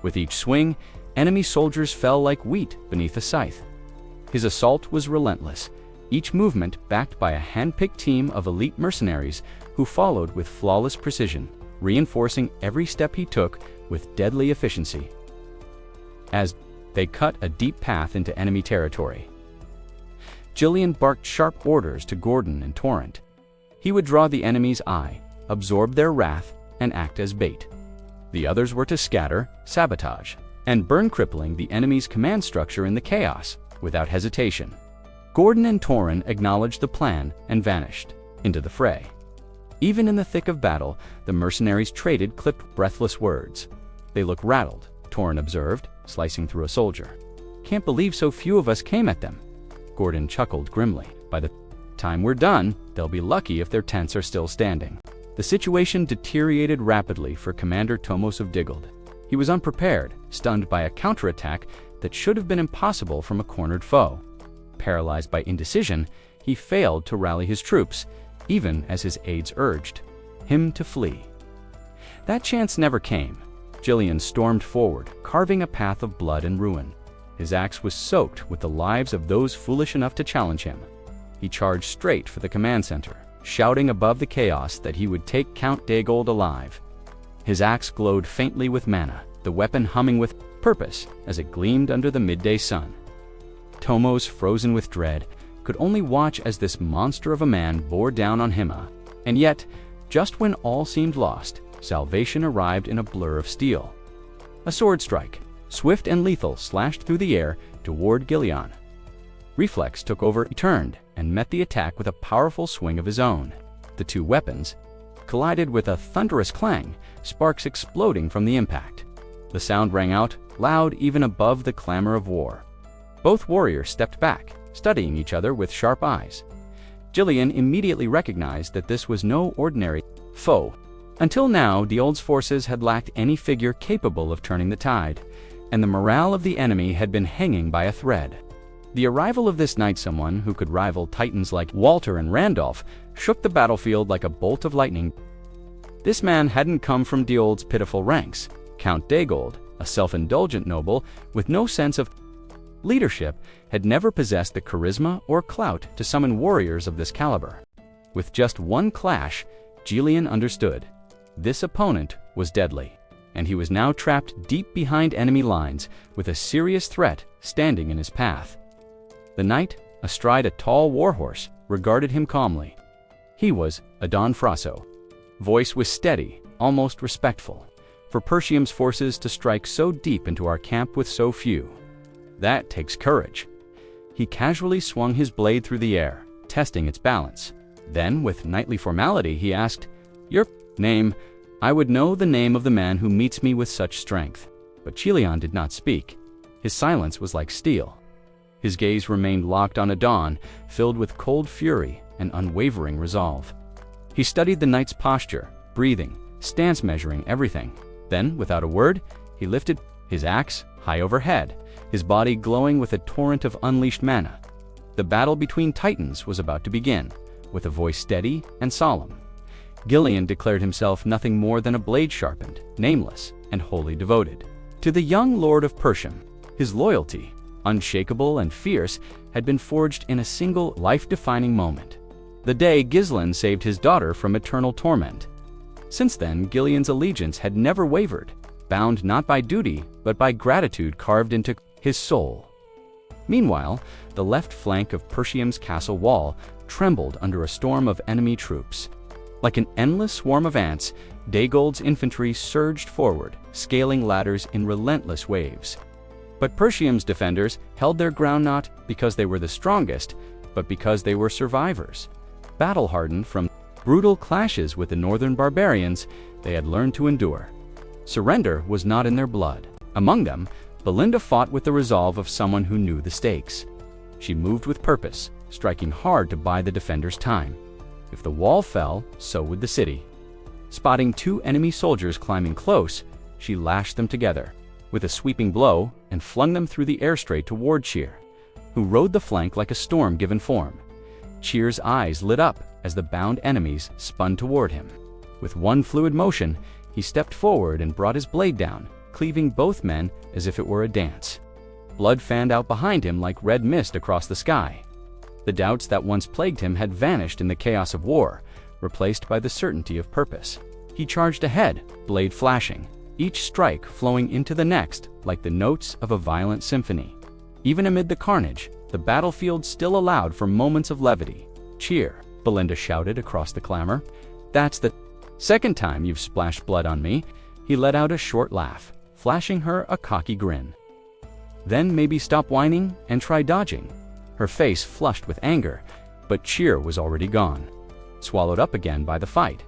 With each swing, enemy soldiers fell like wheat beneath a scythe. His assault was relentless, each movement backed by a hand-picked team of elite mercenaries who followed with flawless precision, reinforcing every step he took with deadly efficiency. As they cut a deep path into enemy territory, Gillian barked sharp orders to Gordon and Torrent. He would draw the enemy's eye, absorb their wrath, and act as bait. The others were to scatter, sabotage, and burn, crippling the enemy's command structure in the chaos without hesitation. Gordon and Torrent acknowledged the plan and vanished into the fray. Even in the thick of battle, the mercenaries traded clipped, breathless words. "They look rattled," Torrent observed, slicing through a soldier. "Can't believe so few of us came at them." Gordon chuckled grimly. "By the time we're done, they'll be lucky if their tents are still standing." The situation deteriorated rapidly for Commander Tomos of Diggold. He was unprepared, stunned by a counterattack that should have been impossible from a cornered foe. Paralyzed by indecision, he failed to rally his troops, even as his aides urged him to flee. That chance never came. Gillian stormed forward, carving a path of blood and ruin. His axe was soaked with the lives of those foolish enough to challenge him. He charged straight for the command center, shouting above the chaos that he would take Count Daggold alive. His axe glowed faintly with mana, the weapon humming with purpose as it gleamed under the midday sun. Tomos, frozen with dread, could only watch as this monster of a man bore down on him. And yet, just when all seemed lost, salvation arrived in a blur of steel. A sword strike, swift and lethal, slashed through the air toward Gillian. Reflex took over. He turned and met the attack with a powerful swing of his own. The two weapons collided with a thunderous clang, sparks exploding from the impact. The sound rang out, loud even above the clamor of war. Both warriors stepped back, studying each other with sharp eyes. Gillian immediately recognized that this was no ordinary foe. Until now, Diold's forces had lacked any figure capable of turning the tide, and the morale of the enemy had been hanging by a thread. The arrival of this knight, someone who could rival titans like Walter and Randolph, shook the battlefield like a bolt of lightning. This man hadn't come from Diold's pitiful ranks. Count Daggold, a self-indulgent noble with no sense of leadership, had never possessed the charisma or clout to summon warriors of this caliber. With just one clash, Gillian understood. This opponent was deadly, and he was now trapped deep behind enemy lines with a serious threat standing in his path. The knight, astride a tall warhorse, regarded him calmly. He was Adon Frasso. Voice was steady, almost respectful. For Persium's forces to strike so deep into our camp with so few, that takes courage. He casually swung his blade through the air, testing its balance. Then, with knightly formality, he asked, "Your name?" "I would know the name of the man who meets me with such strength." But Gillian did not speak. His silence was like steel. His gaze remained locked on Adon, filled with cold fury and unwavering resolve. He studied the knight's posture, breathing, stance, measuring everything. Then, without a word, he lifted his axe high overhead, his body glowing with a torrent of unleashed mana. The battle between titans was about to begin, with a voice steady and solemn. Gillian declared himself nothing more than a blade sharpened, nameless, and wholly devoted to the young lord of Persium. His loyalty, unshakable and fierce, had been forged in a single life-defining moment, the day Gislin saved his daughter from eternal torment. Since then, Gillian's allegiance had never wavered, bound not by duty, but by gratitude carved into his soul. Meanwhile, the left flank of Persium's castle wall trembled under a storm of enemy troops. Like an endless swarm of ants, Daygold's infantry surged forward, scaling ladders in relentless waves. But Persium's defenders held their ground not because they were the strongest, but because they were survivors. Battle-hardened from brutal clashes with the northern barbarians, they had learned to endure. Surrender was not in their blood. Among them, Belinda fought with the resolve of someone who knew the stakes. She moved with purpose, striking hard to buy the defenders time. If the wall fell, so would the city. Spotting 2 enemy soldiers climbing close, she lashed them together with a sweeping blow and flung them through the air straight toward Cheer, who rode the flank like a storm given form. Cheer's eyes lit up as the bound enemies spun toward him. With one fluid motion, he stepped forward and brought his blade down, cleaving both men as if it were a dance. Blood fanned out behind him like red mist across the sky. The doubts that once plagued him had vanished in the chaos of war, replaced by the certainty of purpose. He charged ahead, blade flashing, each strike flowing into the next like the notes of a violent symphony. Even amid the carnage, the battlefield still allowed for moments of levity. "Cheer," Belinda shouted across the clamor. "That's the second time you've splashed blood on me." He let out a short laugh, flashing her a cocky grin. "Then maybe stop whining and try dodging." Her face flushed with anger, but Cheer was already gone, swallowed up again by the fight.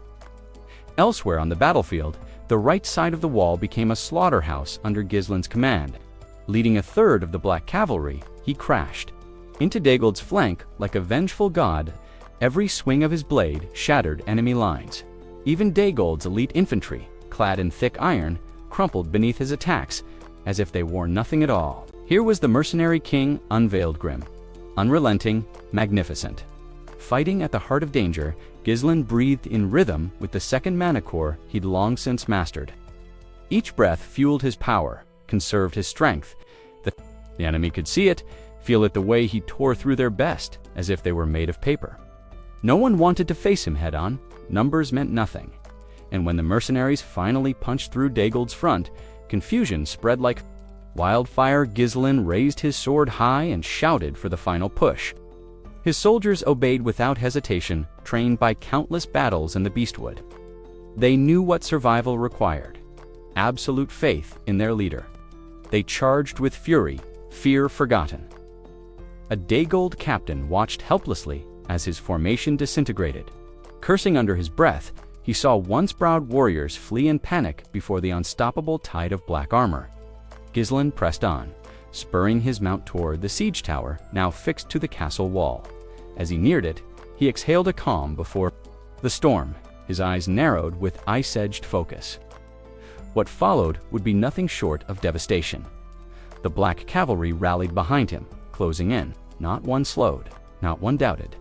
Elsewhere on the battlefield, the right side of the wall became a slaughterhouse under Gislin's command. Leading a third of the Black Cavalry, he crashed into Daygold's flank like a vengeful god. Every swing of his blade shattered enemy lines. Even Daygold's elite infantry, clad in thick iron, crumpled beneath his attacks as if they wore nothing at all. Here was the mercenary king unveiled grim, unrelenting, magnificent. Fighting at the heart of danger, Gislin breathed in rhythm with the second mana core he'd long since mastered. Each breath fueled his power, conserved his strength. The enemy could see it, feel it the way he tore through their best, as if they were made of paper. No one wanted to face him head-on. Numbers meant nothing. And when the mercenaries finally punched through Daygold's front, confusion spread like wildfire. Gislin raised his sword high and shouted for the final push. His soldiers obeyed without hesitation, trained by countless battles in the Beastwood. They knew what survival required: absolute faith in their leader. They charged with fury, fear forgotten. A Daygold captain watched helplessly as his formation disintegrated. Cursing under his breath, he saw once-proud warriors flee in panic before the unstoppable tide of black armor. Gislin pressed on, spurring his mount toward the siege tower now fixed to the castle wall. As he neared it, he exhaled a calm before the storm, his eyes narrowed with ice-edged focus. What followed would be nothing short of devastation. The Black Cavalry rallied behind him, closing in. Not one slowed, not one doubted.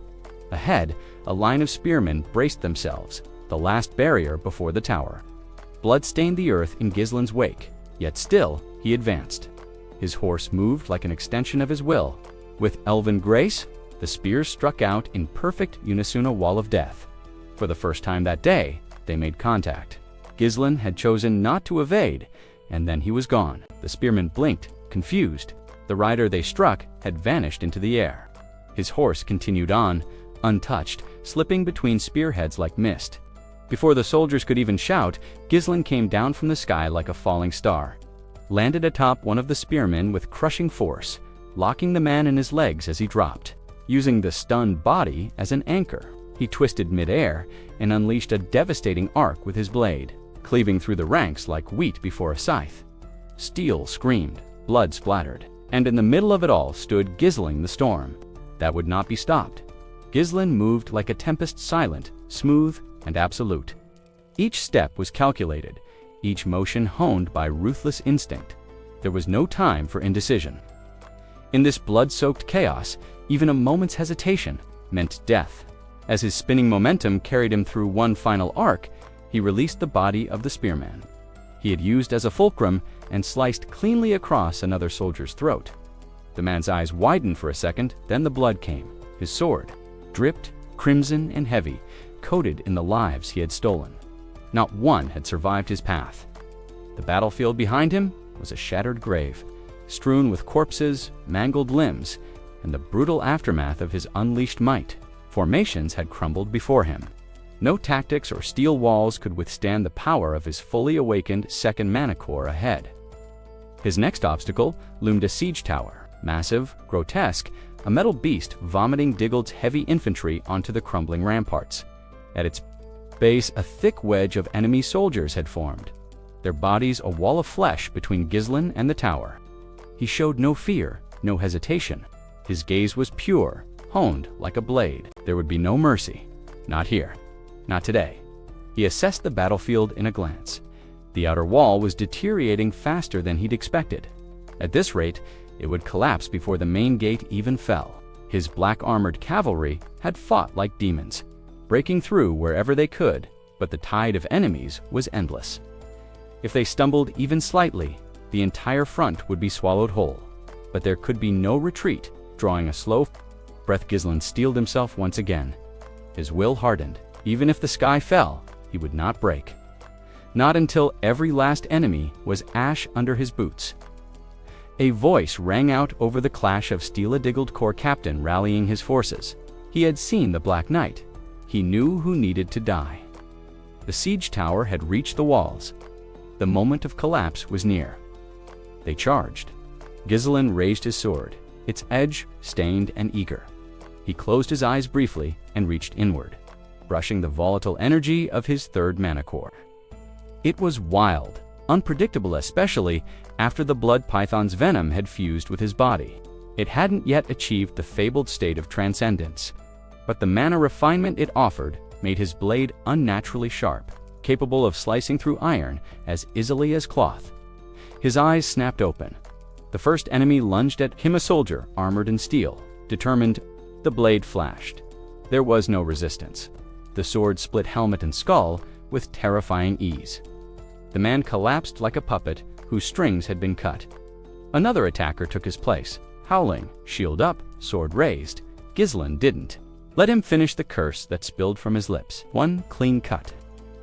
Ahead, a line of spearmen braced themselves, the last barrier before the tower. Blood stained the earth in Gislin's wake, yet still he advanced. His horse moved like an extension of his will. With elven grace, the spears struck out in perfect unison, a wall of death. For the first time that day, they made contact. Gislin had chosen not to evade, and then he was gone. The spearmen blinked, confused. The rider they struck had vanished into the air. His horse continued on, untouched, slipping between spearheads like mist. Before the soldiers could even shout, Gislin came down from the sky like a falling star, landed atop one of the spearmen with crushing force, locking the man in his legs as he dropped. Using the stunned body as an anchor, he twisted mid-air and unleashed a devastating arc with his blade, cleaving through the ranks like wheat before a scythe. Steel screamed, blood splattered, and in the middle of it all stood Gisling the Storm. That would not be stopped. Gislin moved like a tempest, silent, smooth, and absolute. Each step was calculated, each motion honed by ruthless instinct. There was no time for indecision. In this blood-soaked chaos, even a moment's hesitation meant death. As his spinning momentum carried him through one final arc, he released the body of the spearman he had used as a fulcrum and sliced cleanly across another soldier's throat. The man's eyes widened for a second, then the blood came. His sword dripped, crimson and heavy, coated in the lives he had stolen. Not one had survived his path. The battlefield behind him was a shattered grave, strewn with corpses, mangled limbs, and the brutal aftermath of his unleashed might. Formations had crumbled before him. No tactics or steel walls could withstand the power of his fully awakened second mana core ahead. His next obstacle loomed a siege tower, massive, grotesque, a metal beast vomiting Diggle's heavy infantry onto the crumbling ramparts. At its base, a thick wedge of enemy soldiers had formed, their bodies a wall of flesh between Ghislain and the tower. He showed no fear, no hesitation. His gaze was pure, honed like a blade. There would be no mercy. Not here. Not today. He assessed the battlefield in a glance. The outer wall was deteriorating faster than he'd expected. At this rate, it would collapse before the main gate even fell. His black-armored cavalry had fought like demons, breaking through wherever they could, but the tide of enemies was endless. If they stumbled even slightly, the entire front would be swallowed whole. But there could be no retreat. Drawing a slow breath, Ghislain steeled himself once again. His will hardened. Even if the sky fell, he would not break. Not until every last enemy was ash under his boots. A voice rang out over the clash of steel-diggled corps captain rallying his forces. He had seen the Black Knight. He knew who needed to die. The siege tower had reached the walls. The moment of collapse was near. They charged. Ghislain raised his sword, its edge stained and eager. He closed his eyes briefly and reached inward, brushing the volatile energy of his third mana core. It was wild, unpredictable, especially after the blood python's venom had fused with his body. It hadn't yet achieved the fabled state of transcendence, but the mana refinement it offered made his blade unnaturally sharp, capable of slicing through iron as easily as cloth. His eyes snapped open. The first enemy lunged at him, a soldier armored in steel, determined. The blade flashed. There was no resistance. The sword split helmet and skull with terrifying ease. The man collapsed like a puppet whose strings had been cut. Another attacker took his place, howling, shield up, sword raised. Ghislain didn't. Let him finish the curse that spilled from his lips. One clean cut.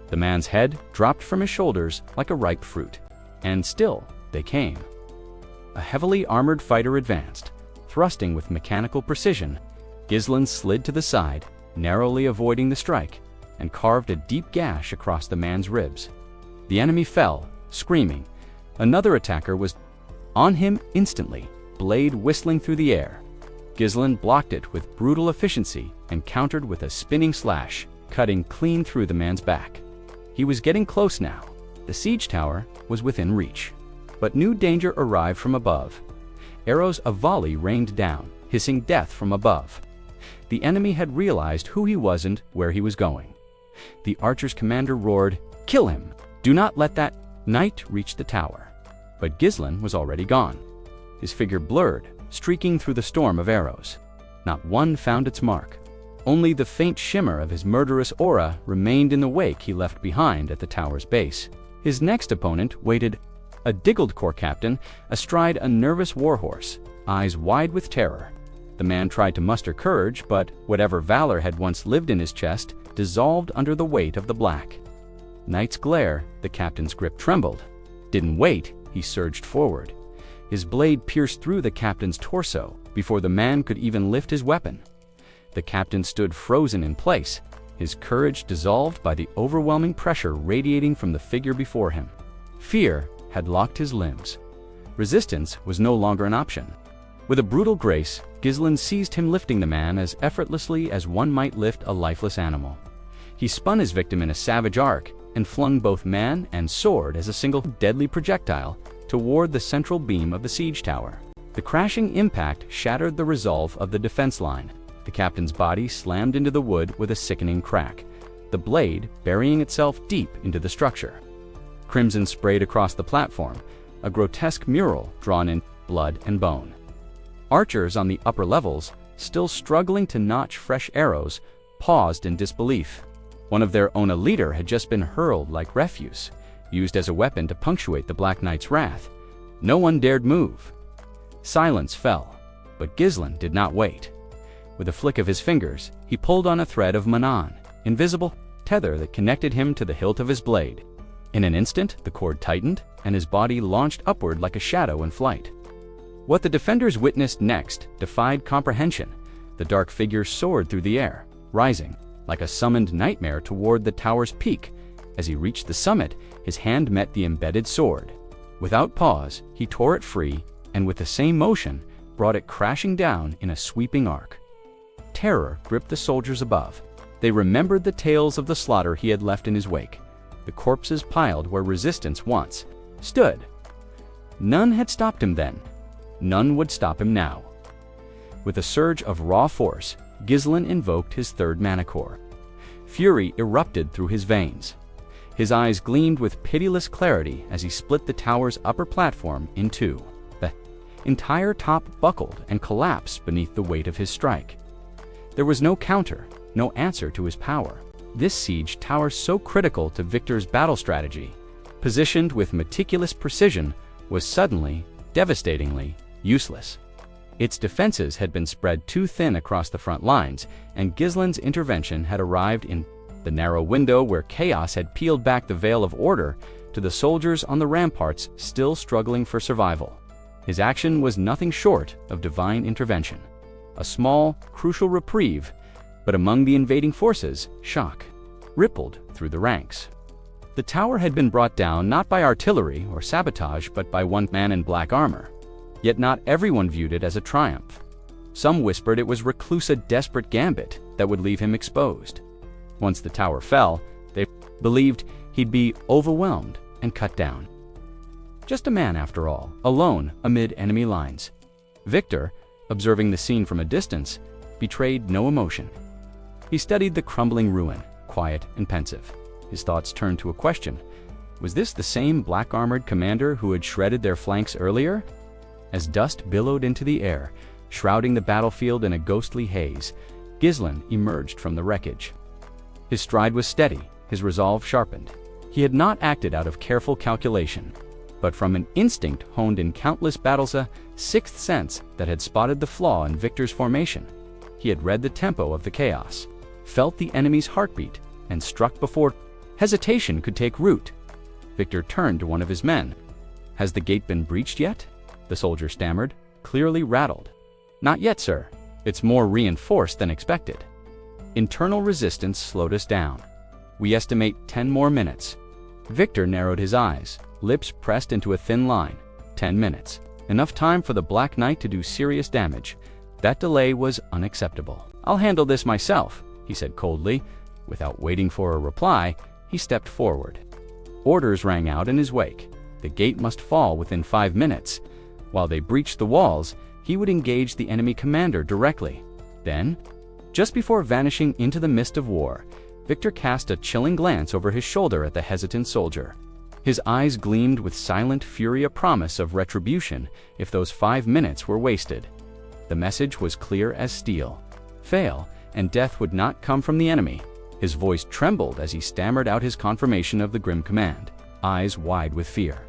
The man's head dropped from his shoulders like a ripe fruit. And still they came. A heavily armored fighter advanced, thrusting with mechanical precision. Ghislain slid to the side, narrowly avoiding the strike, and carved a deep gash across the man's ribs. The enemy fell, screaming. Another attacker was on him instantly, blade whistling through the air. Ghislain blocked it with brutal efficiency and countered with a spinning slash, cutting clean through the man's back. He was getting close now. The siege tower was within reach. But new danger arrived from above. Arrows a volley rained down, hissing death from above. The enemy had realized who he was and where he was going. The archer's commander roared, "Kill him! Do not let that knight reach the tower." But Ghislain was already gone. His figure blurred, streaking through the storm of arrows. Not one found its mark. Only the faint shimmer of his murderous aura remained in the wake he left behind at the tower's base. His next opponent waited, a Diggled corps captain astride a nervous warhorse, eyes wide with terror. The man tried to muster courage, but whatever valor had once lived in his chest dissolved under the weight of the black. Night's glare, the captain's grip trembled. Didn't wait, he surged forward. His blade pierced through the captain's torso before the man could even lift his weapon. The captain stood frozen in place, his courage dissolved by the overwhelming pressure radiating from the figure before him. Fear had locked his limbs. Resistance was no longer an option. With a brutal grace, Ghislain seized him, lifting the man as effortlessly as one might lift a lifeless animal. He spun his victim in a savage arc and flung both man and sword as a single deadly projectile toward the central beam of the siege tower. The crashing impact shattered the resolve of the defense line. The captain's body slammed into the wood with a sickening crack, the blade burying itself deep into the structure. Crimson sprayed across the platform, a grotesque mural drawn in blood and bone. Archers on the upper levels, still struggling to notch fresh arrows, paused in disbelief. One of their own leader had just been hurled like refuse, used as a weapon to punctuate the Black Knight's wrath. No one dared move. Silence fell, but Ghislain did not wait. With a flick of his fingers, he pulled on a thread of manan, invisible tether that connected him to the hilt of his blade. In an instant, the cord tightened, and his body launched upward like a shadow in flight. What the defenders witnessed next defied comprehension. The dark figure soared through the air, rising like a summoned nightmare toward the tower's peak. As he reached the summit, his hand met the embedded sword. Without pause, he tore it free, and with the same motion, brought it crashing down in a sweeping arc. Terror gripped the soldiers above. They remembered the tales of the slaughter he had left in his wake, the corpses piled where resistance once stood. None had stopped him then. None would stop him now. With a surge of raw force, Ghislain invoked his third mana core. Fury erupted through his veins. His eyes gleamed with pitiless clarity as he split the tower's upper platform in two. The entire top buckled and collapsed beneath the weight of his strike. There was no counter, no answer to his power. This siege tower, so critical to Victor's battle strategy, positioned with meticulous precision, was suddenly, devastatingly, useless. Its defenses had been spread too thin across the front lines, and Ghislain's intervention had arrived in the narrow window where chaos had peeled back the veil of order to the soldiers on the ramparts still struggling for survival. His action was nothing short of divine intervention. A small, crucial reprieve, but among the invading forces, shock rippled through the ranks. The tower had been brought down not by artillery or sabotage, but by one man in black armor. Yet not everyone viewed it as a triumph. Some whispered it was Recluse's desperate gambit that would leave him exposed. Once the tower fell, they believed he'd be overwhelmed and cut down. Just a man, after all, alone amid enemy lines. Victor, observing the scene from a distance, betrayed no emotion. He studied the crumbling ruin, quiet and pensive. His thoughts turned to a question. Was this the same black-armored commander who had shredded their flanks earlier? As dust billowed into the air, shrouding the battlefield in a ghostly haze, Ghislain emerged from the wreckage. His stride was steady, his resolve sharpened. He had not acted out of careful calculation, but from an instinct honed in countless battles, a sixth sense that had spotted the flaw in Victor's formation. He had read the tempo of the chaos, felt the enemy's heartbeat, and struck before hesitation could take root. Victor turned to one of his men. "Has the gate been breached yet?" the soldier stammered, clearly rattled. "Not yet, sir. It's more reinforced than expected. Internal resistance slowed us down. We estimate 10 more minutes." Victor narrowed his eyes, lips pressed into a thin line. 10 minutes. Enough time for the Black Knight to do serious damage. That delay was unacceptable. "I'll handle this myself," he said coldly. Without waiting for a reply, he stepped forward. Orders rang out in his wake. The gate must fall within 5 minutes. While they breached the walls, he would engage the enemy commander directly. Then, just before vanishing into the mist of war, Victor cast a chilling glance over his shoulder at the hesitant soldier. His eyes gleamed with silent fury, a promise of retribution if those 5 minutes were wasted. The message was clear as steel. Fail, and death would not come from the enemy. His voice trembled as he stammered out his confirmation of the grim command, eyes wide with fear.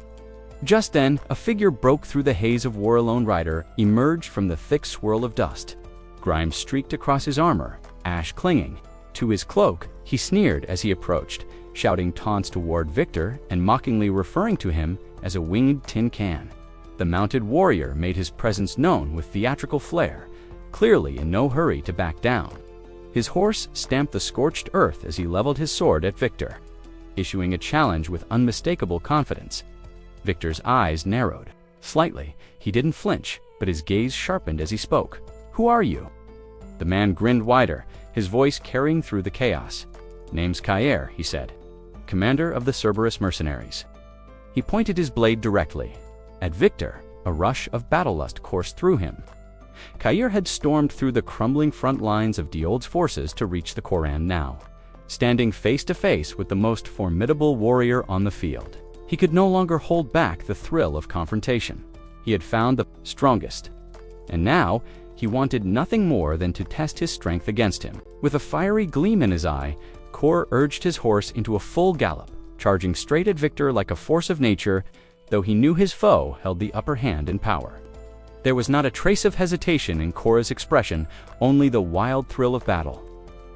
Just then, a figure broke through the haze of war. A lone rider emerged from the thick swirl of dust. Grime streaked across his armor, ash clinging to his cloak. He sneered as he approached, shouting taunts toward Victor and mockingly referring to him as a winged tin can. The mounted warrior made his presence known with theatrical flair, clearly in no hurry to back down. His horse stamped the scorched earth as he leveled his sword at Victor, issuing a challenge with unmistakable confidence. Victor's eyes narrowed. Slightly, he didn't flinch, but his gaze sharpened as he spoke. "Who are you?" The man grinned wider, his voice carrying through the chaos. "Name's Cain," he said, "commander of the Cerberus mercenaries." He pointed his blade directly at Victor. A rush of battlelust coursed through him. Cain had stormed through the crumbling front lines of Diold's forces to reach the Koran now. Standing face to face with the most formidable warrior on the field, he could no longer hold back the thrill of confrontation. He had found the strongest, and now he wanted nothing more than to test his strength against him. With a fiery gleam in his eye, Kor urged his horse into a full gallop, charging straight at Victor like a force of nature, though he knew his foe held the upper hand in power. There was not a trace of hesitation in Korra's expression, only the wild thrill of battle.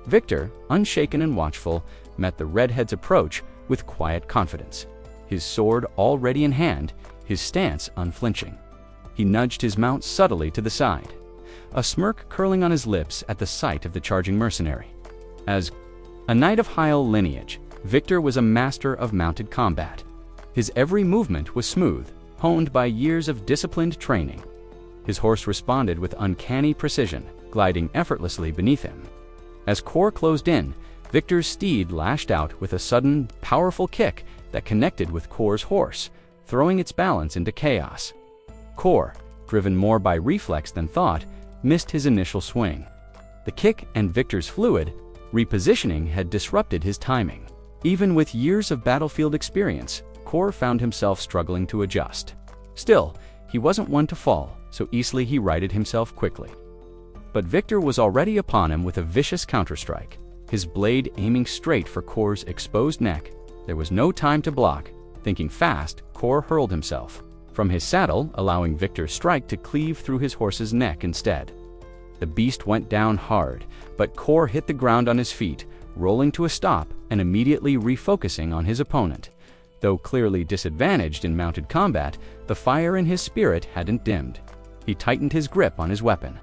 Victor, unshaken and watchful, met the redhead's approach with quiet confidence, his sword already in hand, his stance unflinching. He nudged his mount subtly to the side, a smirk curling on his lips at the sight of the charging mercenary. As a knight of Yahello lineage, Victor was a master of mounted combat. His every movement was smooth, honed by years of disciplined training. His horse responded with uncanny precision, gliding effortlessly beneath him. As Kor closed in, Victor's steed lashed out with a sudden, powerful kick that connected with Kor's horse, throwing its balance into chaos. Kor, driven more by reflex than thought, missed his initial swing. The kick and Victor's fluid repositioning had disrupted his timing. Even with years of battlefield experience, Kor found himself struggling to adjust. Still, he wasn't one to fall, so easily he righted himself quickly. But Victor was already upon him with a vicious counterstrike, his blade aiming straight for Kor's exposed neck. There was no time to block. Thinking fast, Kor hurled himself from his saddle, allowing Victor's strike to cleave through his horse's neck instead. The beast went down hard, but Kor hit the ground on his feet, rolling to a stop and immediately refocusing on his opponent. Though clearly disadvantaged in mounted combat, the fire in his spirit hadn't dimmed. He tightened his grip on his weapon.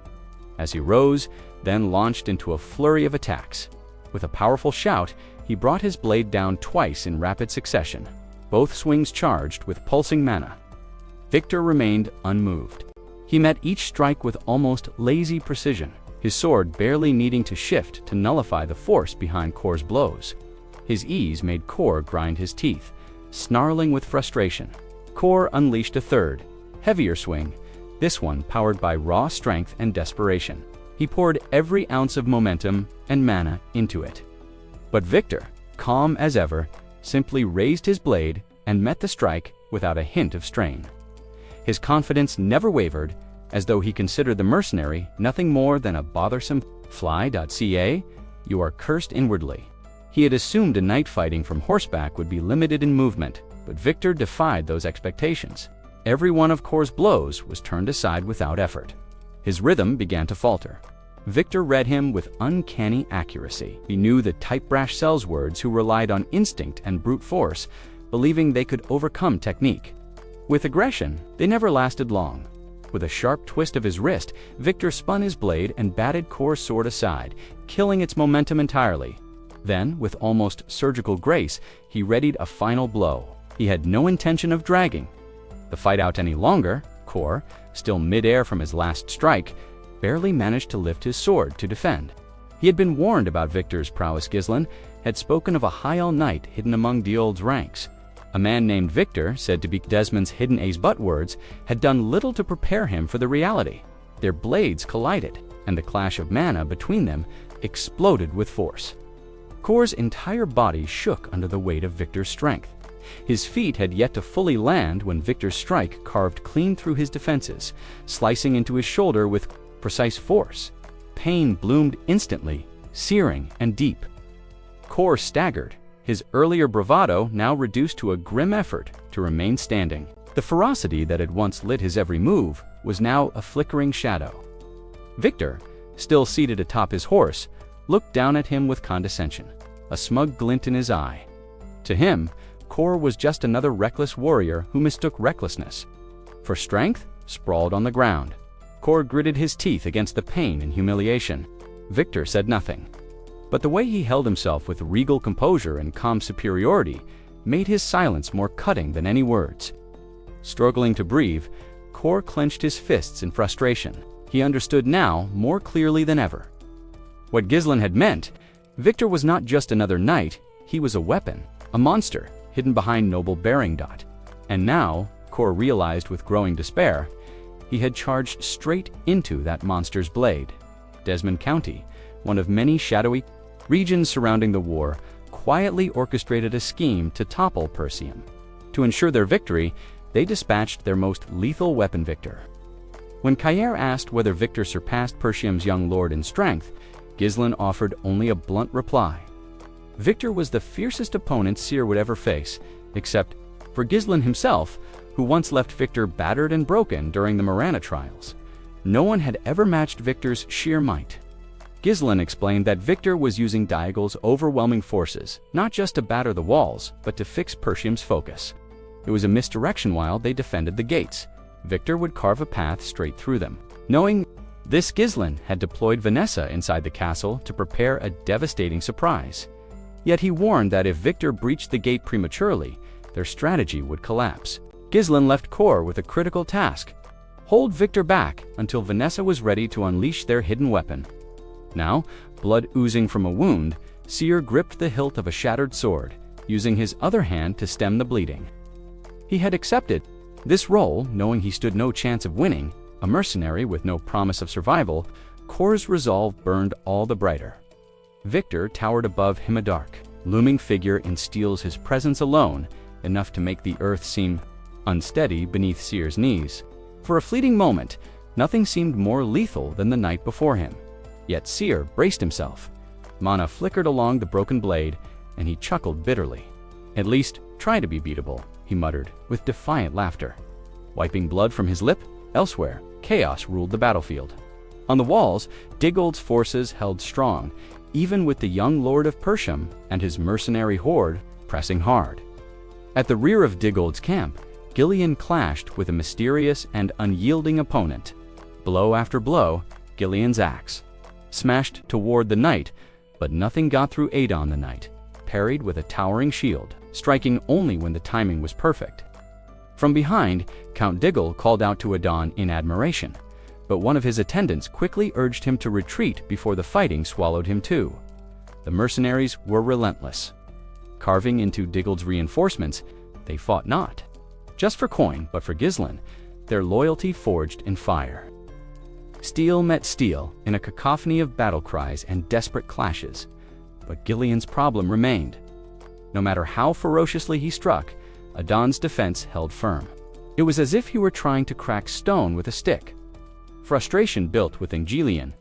As he rose, then launched into a flurry of attacks. With a powerful shout, he brought his blade down twice in rapid succession, both swings charged with pulsing mana. Victor remained unmoved. He met each strike with almost lazy precision, his sword barely needing to shift to nullify the force behind Kor's blows. His ease made Kor grind his teeth, snarling with frustration. Kor unleashed a third, heavier swing, this one powered by raw strength and desperation. He poured every ounce of momentum and mana into it. But Victor, calm as ever, simply raised his blade and met the strike without a hint of strain. His confidence never wavered, as though he considered the mercenary nothing more than a bothersome fly.ca. You are cursed inwardly. He had assumed a knight fighting from horseback would be limited in movement, but Victor defied those expectations. Every one of Kor's blows was turned aside without effort. His rhythm began to falter. Victor read him with uncanny accuracy. He knew the type-brash sells words who relied on instinct and brute force, believing they could overcome technique. With aggression, they never lasted long. With a sharp twist of his wrist, Victor spun his blade and batted Kor's sword aside, killing its momentum entirely. Then, with almost surgical grace, he readied a final blow. He had no intention of dragging the fight out any longer. Kor, still mid-air from his last strike, barely managed to lift his sword to defend. He had been warned about Victor's prowess. Ghislain had spoken of a Yahello knight hidden among Duel's ranks. A man named Victor, said to be Desmond's hidden ace butt words, had done little to prepare him for the reality. Their blades collided, and the clash of mana between them exploded with force. Kor's entire body shook under the weight of Victor's strength. His feet had yet to fully land when Victor's strike carved clean through his defenses, slicing into his shoulder with precise force. Pain bloomed instantly, searing and deep. Kor staggered, his earlier bravado now reduced to a grim effort to remain standing. The ferocity that had once lit his every move was now a flickering shadow. Victor, still seated atop his horse, looked down at him with condescension, a smug glint in his eye. To him, Kor was just another reckless warrior who mistook recklessness for strength. Sprawled on the ground, Kor gritted his teeth against the pain and humiliation. Victor said nothing, but the way he held himself with regal composure and calm superiority made his silence more cutting than any words. Struggling to breathe, Kor clenched his fists in frustration. He understood now more clearly than ever what Ghislain had meant. Victor was not just another knight, he was a weapon, a monster, hidden behind noble bearing. And now, Kor realized with growing despair, he had charged straight into that monster's blade. Desmond County, one of many shadowy regions surrounding the war, quietly orchestrated a scheme to topple Persium. To ensure their victory, they dispatched their most lethal weapon, Victor. When Cain asked whether Victor surpassed Persium's young lord in strength, Ghislain offered only a blunt reply. Victor was the fiercest opponent Seer would ever face, except for Ghislain himself, who once left Victor battered and broken during the Marana trials. No one had ever matched Victor's sheer might. Ghislain explained that Victor was using Daigel's overwhelming forces, not just to batter the walls, but to fix Persium's focus. It was a misdirection while they defended the gates. Victor would carve a path straight through them. Knowing This Ghislain had deployed Vanessa inside the castle to prepare a devastating surprise. Yet he warned that if Victor breached the gate prematurely, their strategy would collapse. Ghislain left Kor with a critical task: hold Victor back until Vanessa was ready to unleash their hidden weapon. Now, blood oozing from a wound, Seer gripped the hilt of a shattered sword, using his other hand to stem the bleeding. He had accepted this role, knowing he stood no chance of winning. A mercenary with no promise of survival, Kor's resolve burned all the brighter. Victor towered above him, a dark, looming figure in steel's his presence alone, enough to make the earth seem unsteady beneath Seer's knees. For a fleeting moment, nothing seemed more lethal than the night before him. Yet Seer braced himself. Mana flickered along the broken blade, and he chuckled bitterly. "At least, try to be beatable," he muttered, with defiant laughter. Wiping blood from his lip, elsewhere, chaos ruled the battlefield. On the walls, Digold's forces held strong, even with the young Lord of Persium and his mercenary horde pressing hard. At the rear of Digold's camp, Gillian clashed with a mysterious and unyielding opponent. Blow after blow, Gillian's axe smashed toward the knight, but nothing got through Adon the knight, parried with a towering shield, striking only when the timing was perfect. From behind, Count Diggle called out to Adon in admiration, but one of his attendants quickly urged him to retreat before the fighting swallowed him too. The mercenaries were relentless. Carving into Diggle's reinforcements, they fought not just for coin, but for Ghislain, their loyalty forged in fire. Steel met steel in a cacophony of battle cries and desperate clashes, but Gillian's problem remained. No matter how ferociously he struck, Adon's defense held firm. It was as if he were trying to crack stone with a stick. Frustration built within Gillian.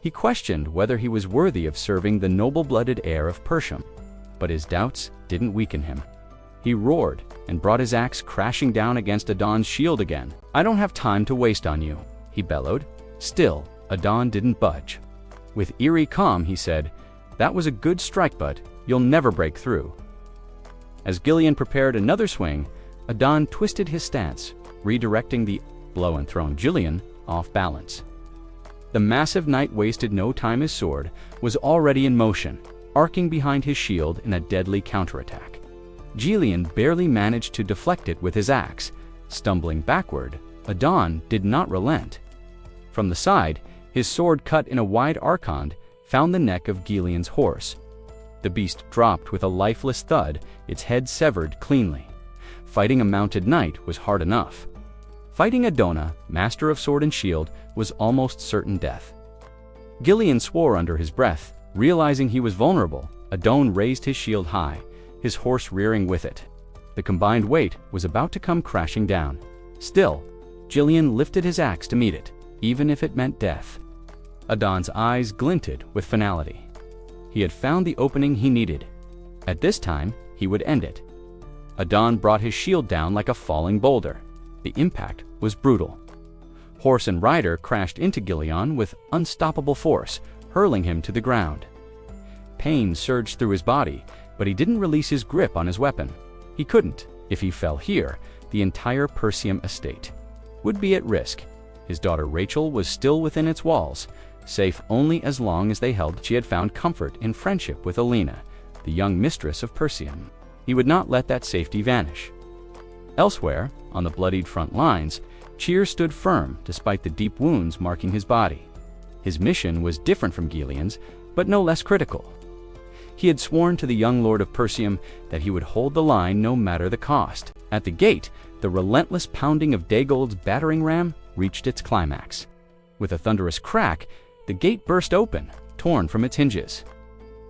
He questioned whether he was worthy of serving the noble-blooded heir of Persium, but his doubts didn't weaken him. He roared and brought his axe crashing down against Adon's shield again. "I don't have time to waste on you," he bellowed. Still, Adon didn't budge. With eerie calm, he said, "That was a good strike, but you'll never break through." As Gillian prepared another swing, Adon twisted his stance, redirecting the blow and thrown Gillian off balance. The massive knight wasted no time. His sword was already in motion, arcing behind his shield in a deadly counterattack. Gillian barely managed to deflect it with his axe. Stumbling backward, Adon did not relent. From the side, his sword cut in a wide arcand found the neck of Gillian's horse. The beast dropped with a lifeless thud, its head severed cleanly. Fighting a mounted knight was hard enough. Fighting Adona, master of sword and shield, was almost certain death. Gillian swore under his breath. Realizing he was vulnerable, Adon raised his shield high, his horse rearing with it. The combined weight was about to come crashing down. Still, Gillian lifted his axe to meet it, even if it meant death. Adon's eyes glinted with finality. He had found the opening he needed. At this time, he would end it. Adon brought his shield down like a falling boulder. The impact was brutal. Horse and rider crashed into Gillian with unstoppable force, hurling him to the ground. Pain surged through his body, but he didn't release his grip on his weapon. He couldn't. If he fell here, the entire Persium estate would be at risk. His daughter Rachel was still within its walls, safe only as long as they held. She had found comfort in friendship with Alina, the young mistress of Persium. He would not let that safety vanish. Elsewhere, on the bloodied front lines, Cheer stood firm despite the deep wounds marking his body. His mission was different from Gillian's, but no less critical. He had sworn to the young Lord of Persium that he would hold the line no matter the cost. At the gate, the relentless pounding of Dagold's battering ram reached its climax. With a thunderous crack, the gate burst open, torn from its hinges.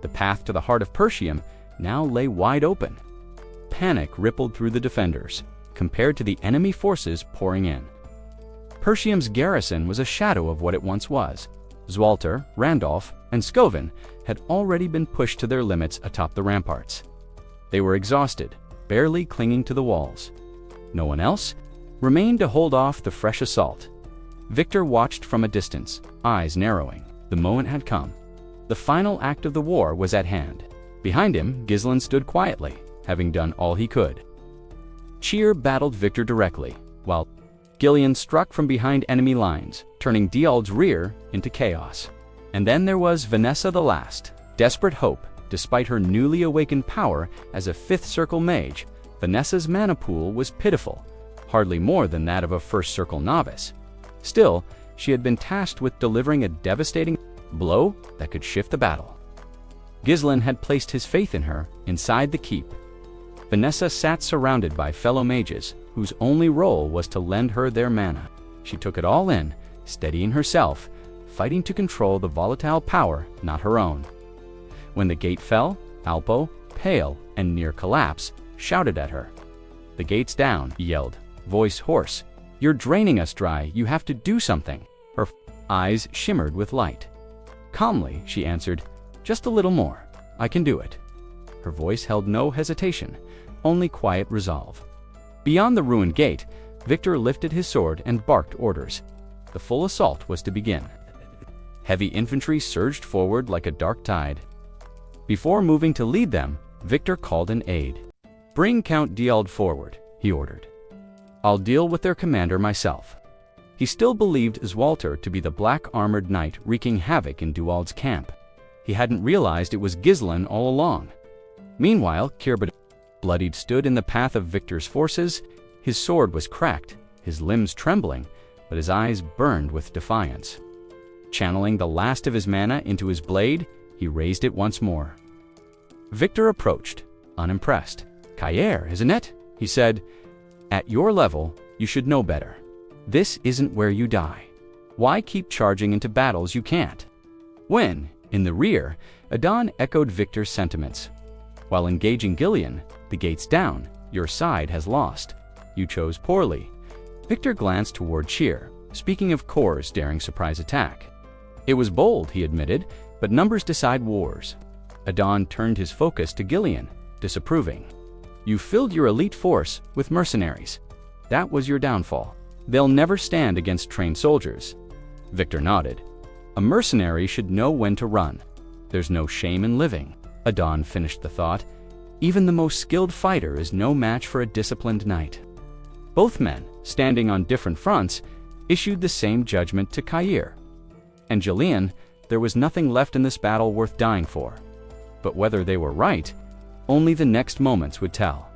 The path to the heart of Persium now lay wide open. Panic rippled through the defenders, compared to the enemy forces pouring in. Persium's garrison was a shadow of what it once was. Zwalter, Randolph, and Scovin had already been pushed to their limits atop the ramparts. They were exhausted, barely clinging to the walls. No one else remained to hold off the fresh assault. Victor watched from a distance, eyes narrowing. The moment had come. The final act of the war was at hand. Behind him, Ghislain stood quietly, having done all he could. Cheer battled Victor directly, while Gillian struck from behind enemy lines, turning Diald's rear into chaos. And then there was Vanessa the Last. Desperate hope, despite her newly awakened power as a 5th Circle mage, Vanessa's mana pool was pitiful, hardly more than that of a 1st Circle novice. Still, she had been tasked with delivering a devastating blow that could shift the battle. Ghislain had placed his faith in her inside the keep. Vanessa sat surrounded by fellow mages, whose only role was to lend her their mana. She took it all in, steadying herself, fighting to control the volatile power not her own. When the gate fell, Alpo, pale and near collapse, shouted at her. "The gate's down," he yelled, voice hoarse. "You're draining us dry, you have to do something." Her eyes shimmered with light. Calmly, she answered, "Just a little more. I can do it." Her voice held no hesitation, only quiet resolve. Beyond the ruined gate, Victor lifted his sword and barked orders. The full assault was to begin. Heavy infantry surged forward like a dark tide. Before moving to lead them, Victor called an aide. "Bring Count Diald forward," he ordered. "I'll deal with their commander myself." He still believed Zwalter to be the black-armored knight wreaking havoc in Duald's camp. He hadn't realized it was Ghislain all along. Meanwhile, Kirbad, bloodied, stood in the path of Victor's forces. His sword was cracked, his limbs trembling, but his eyes burned with defiance. Channeling the last of his mana into his blade, he raised it once more. Victor approached, unimpressed. "Cain, isn't it?" he said. "At your level, you should know better. This isn't where you die. Why keep charging into battles you can't?" When, in the rear, Adon echoed Victor's sentiments. "While engaging Gillian, the gate's down, your side has lost. You chose poorly." Victor glanced toward Cheer, speaking of Kor's daring surprise attack. "It was bold," he admitted, "but numbers decide wars." Adon turned his focus to Gillian, disapproving. "You filled your elite force with mercenaries. That was your downfall. They'll never stand against trained soldiers." Victor nodded. "A mercenary should know when to run. There's no shame in living." Adon finished the thought. "Even the most skilled fighter is no match for a disciplined knight." Both men, standing on different fronts, issued the same judgment to Cain. And Gillian, there was nothing left in this battle worth dying for. But whether they were right, only the next moments would tell.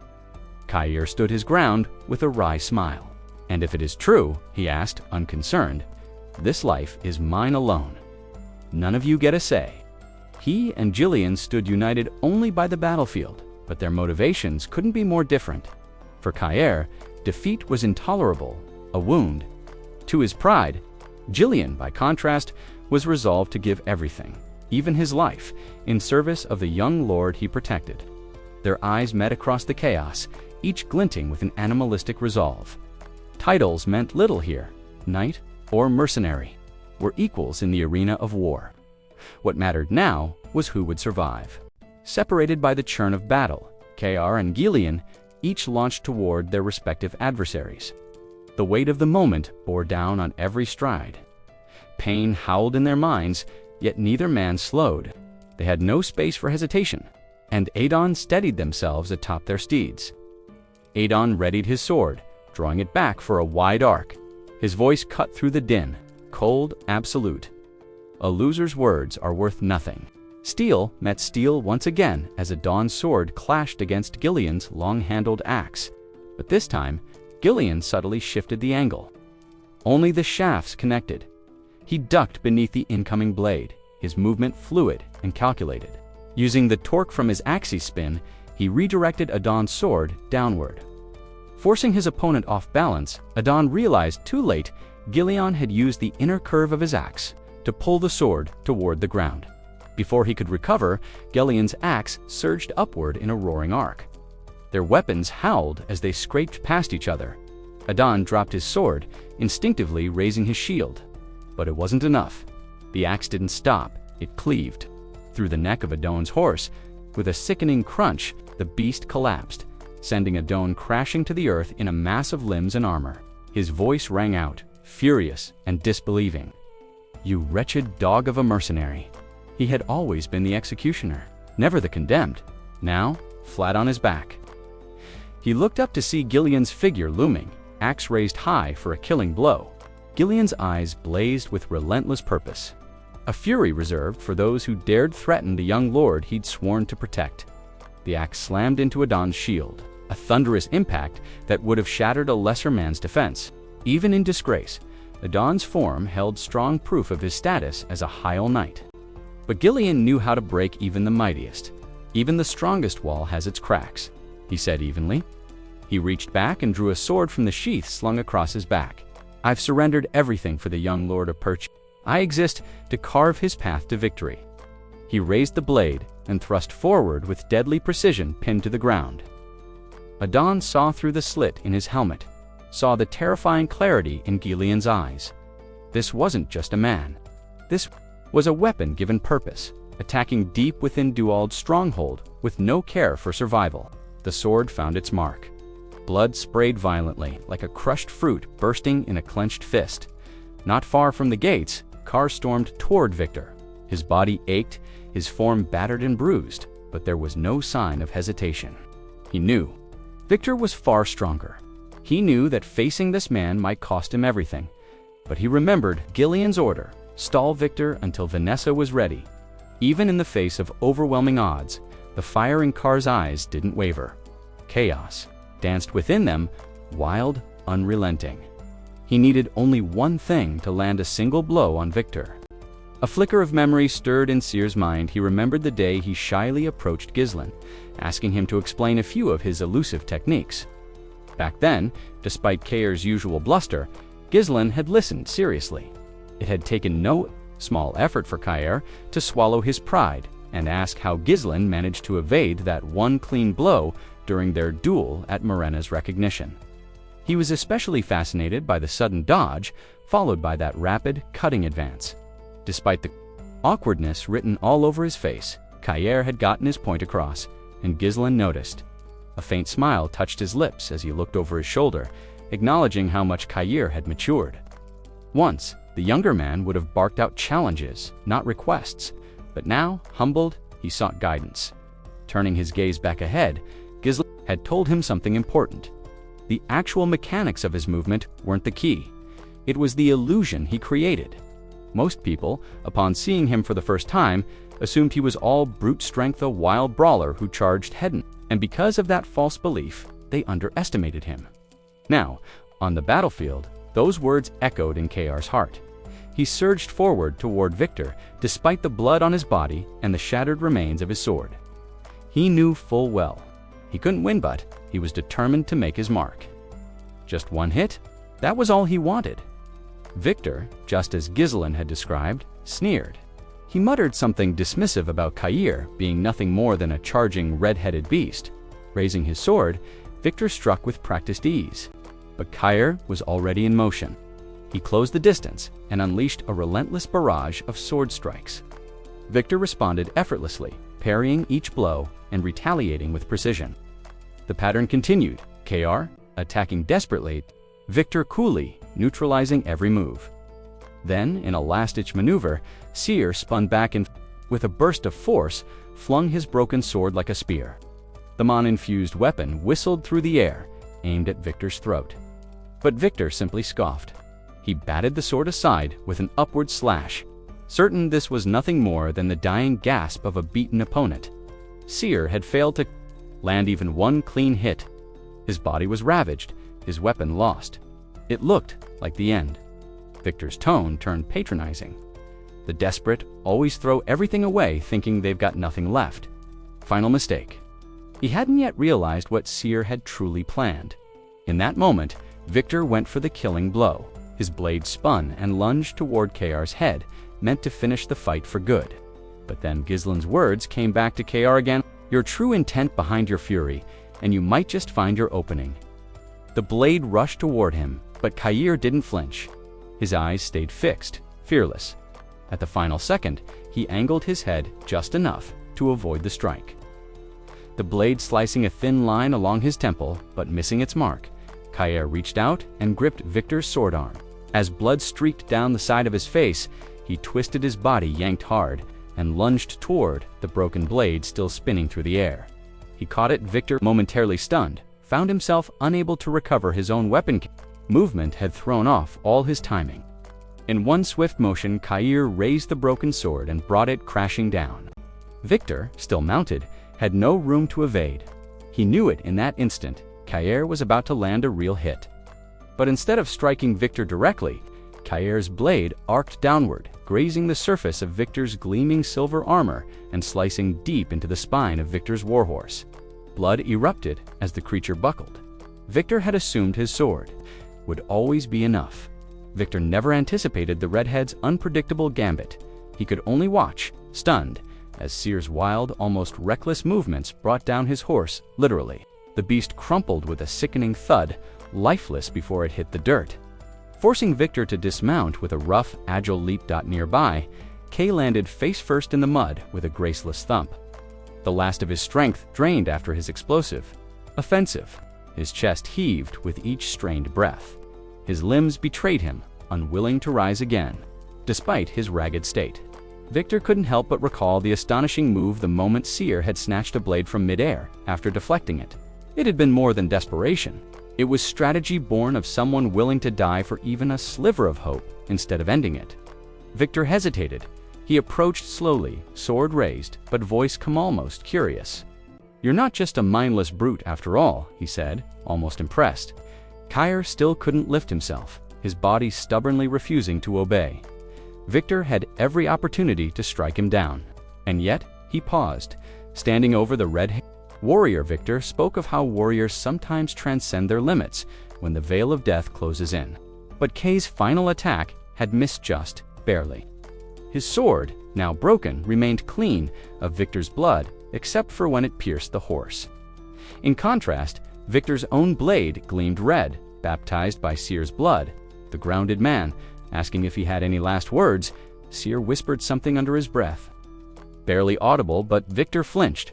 Cain stood his ground with a wry smile. "And if it is true," he asked, unconcerned, "this life is mine alone. None of you get a say." He and Gillian stood united only by the battlefield, but their motivations couldn't be more different. For Cain, defeat was intolerable, a wound. To his pride, Gillian, by contrast, was resolved to give everything, even his life, in service of the young lord he protected. Their eyes met across the chaos, each glinting with an animalistic resolve. Titles meant little here. Knight or mercenary were equals in the arena of war. What mattered now was who would survive. Separated by the churn of battle, Cain and Gillian each launched toward their respective adversaries. The weight of the moment bore down on every stride. Pain howled in their minds, yet neither man slowed. They had no space for hesitation, and Adon steadied themselves atop their steeds. Adon readied his sword, drawing it back for a wide arc. His voice cut through the din, cold, absolute. "A loser's words are worth nothing." Steel met steel once again as Adon's sword clashed against Gillian's long-handled axe. But this time, Gillian subtly shifted the angle. Only the shafts connected. He ducked beneath the incoming blade, his movement fluid and calculated. Using the torque from his axis spin, he redirected Adon's sword downward. Forcing his opponent off balance, Adon realized too late Gillian had used the inner curve of his axe to pull the sword toward the ground. Before he could recover, Gillian's axe surged upward in a roaring arc. Their weapons howled as they scraped past each other. Adon dropped his sword, instinctively raising his shield. But it wasn't enough. The axe didn't stop, it cleaved. Through the neck of Adon's horse, with a sickening crunch, the beast collapsed, sending Adon crashing to the earth in a mass of limbs and armor. His voice rang out, furious and disbelieving. "You wretched dog of a mercenary." He had always been the executioner, never the condemned, now flat on his back. He looked up to see Gillian's figure looming, axe raised high for a killing blow. Gillian's eyes blazed with relentless purpose, a fury reserved for those who dared threaten the young lord he'd sworn to protect. The axe slammed into Adon's shield, a thunderous impact that would have shattered a lesser man's defense. Even in disgrace, Adon's form held strong proof of his status as a Hyel knight. But Gillian knew how to break even the mightiest. Even the strongest wall has its cracks, he said evenly. He reached back and drew a sword from the sheath slung across his back. I've surrendered everything for the young lord of Persium. I exist to carve his path to victory. He raised the blade and thrust forward with deadly precision, pinned to the ground. Adon saw through the slit in his helmet, saw the terrifying clarity in Gillian's eyes. This wasn't just a man. This was a weapon given purpose, attacking deep within Duald's stronghold with no care for survival. The sword found its mark. Blood sprayed violently, like a crushed fruit bursting in a clenched fist. Not far from the gates, Carr stormed toward Victor. His body ached, his form battered and bruised, but there was no sign of hesitation. He knew Victor was far stronger. He knew that facing this man might cost him everything, but he remembered Gillian's order: stall Victor until Vanessa was ready. Even in the face of overwhelming odds, the fire in Carr's eyes didn't waver. Chaos danced within them, wild, unrelenting. He needed only one thing to land a single blow on Victor. A flicker of memory stirred in Seer's mind. He remembered the day he shyly approached Ghislain, asking him to explain a few of his elusive techniques. Back then, despite Cain's usual bluster, Ghislain had listened seriously. It had taken no small effort for Cain to swallow his pride and ask how Ghislain managed to evade that one clean blow during their duel at Morena's recognition. He was especially fascinated by the sudden dodge, followed by that rapid, cutting advance. Despite the awkwardness written all over his face, Cain had gotten his point across, and Ghislain noticed. A faint smile touched his lips as he looked over his shoulder, acknowledging how much Cain had matured. Once, the younger man would have barked out challenges, not requests, but now, humbled, he sought guidance. Turning his gaze back ahead, Ghislain had told him something important. The actual mechanics of his movement weren't the key. It was the illusion he created. Most people, upon seeing him for the first time, assumed he was all brute strength, a wild brawler who charged head-on, and because of that false belief, they underestimated him. Now, on the battlefield, those words echoed in Cain's heart. He surged forward toward Victor, despite the blood on his body and the shattered remains of his sword. He knew full well he couldn't win, but he was determined to make his mark. Just one hit? That was all he wanted. Victor, just as Ghislain had described, sneered. He muttered something dismissive about Cain being nothing more than a charging red-headed beast. Raising his sword, Victor struck with practiced ease. But Cain was already in motion. He closed the distance and unleashed a relentless barrage of sword strikes. Victor responded effortlessly, parrying each blow and retaliating with precision. The pattern continued, Cain attacking desperately, Victor coolly neutralizing every move. Then, in a last-ditch maneuver, Seer spun back and, with a burst of force, flung his broken sword like a spear. The man-infused weapon whistled through the air, aimed at Victor's throat. But Victor simply scoffed. He batted the sword aside with an upward slash, certain this was nothing more than the dying gasp of a beaten opponent. Seer had failed to land even one clean hit. His body was ravaged, his weapon lost. It looked like the end. Victor's tone turned patronizing. The desperate always throw everything away thinking they've got nothing left. Final mistake. He hadn't yet realized what Seer had truly planned. In that moment, Victor went for the killing blow. His blade spun and lunged toward Cain's head, meant to finish the fight for good. But then Ghislain's words came back to Cain again. Your true intent behind your fury, and you might just find your opening. The blade rushed toward him, but Cain didn't flinch. His eyes stayed fixed, fearless. At the final second, he angled his head just enough to avoid the strike. The blade slicing a thin line along his temple, but missing its mark, Cain reached out and gripped Victor's sword arm. As blood streaked down the side of his face, he twisted his body, yanked hard, and lunged toward the broken blade still spinning through the air. He caught it. Victor, momentarily stunned, found himself unable to recover his own weapon. Movement had thrown off all his timing. In one swift motion, Cain raised the broken sword and brought it crashing down. Victor, still mounted, had no room to evade. He knew it in that instant. Cain was about to land a real hit. But instead of striking Victor directly, Cain's blade arced downward, grazing the surface of Victor's gleaming silver armor and slicing deep into the spine of Victor's warhorse. Blood erupted as the creature buckled. Victor had assumed his sword would always be enough. Victor never anticipated the redhead's unpredictable gambit. He could only watch, stunned, as Seer's wild, almost reckless movements brought down his horse, literally. The beast crumpled with a sickening thud, lifeless before it hit the dirt. Forcing Victor to dismount with a rough, agile leap. Nearby, Cain landed face first in the mud with a graceless thump. The last of his strength drained after his explosive. Offensive. His chest heaved with each strained breath. His limbs betrayed him, unwilling to rise again, despite his ragged state. Victor couldn't help but recall the astonishing move the moment Seer had snatched a blade from midair after deflecting it. It had been more than desperation. It was strategy born of someone willing to die for even a sliver of hope instead of ending it. Victor hesitated. He approached slowly, sword raised, but voice almost curious. "You're not just a mindless brute after all," he said, almost impressed. Cain still couldn't lift himself, his body stubbornly refusing to obey. Victor had every opportunity to strike him down, and yet he paused, standing over the red warrior. Victor spoke of how warriors sometimes transcend their limits when the veil of death closes in. But Cain's final attack had missed just barely. His sword, now broken, remained clean of Victor's blood, except for when it pierced the horse. In contrast, Victor's own blade gleamed red, baptized by Seer's blood. The grounded man, asking if he had any last words, Seer whispered something under his breath. Barely audible, but Victor flinched.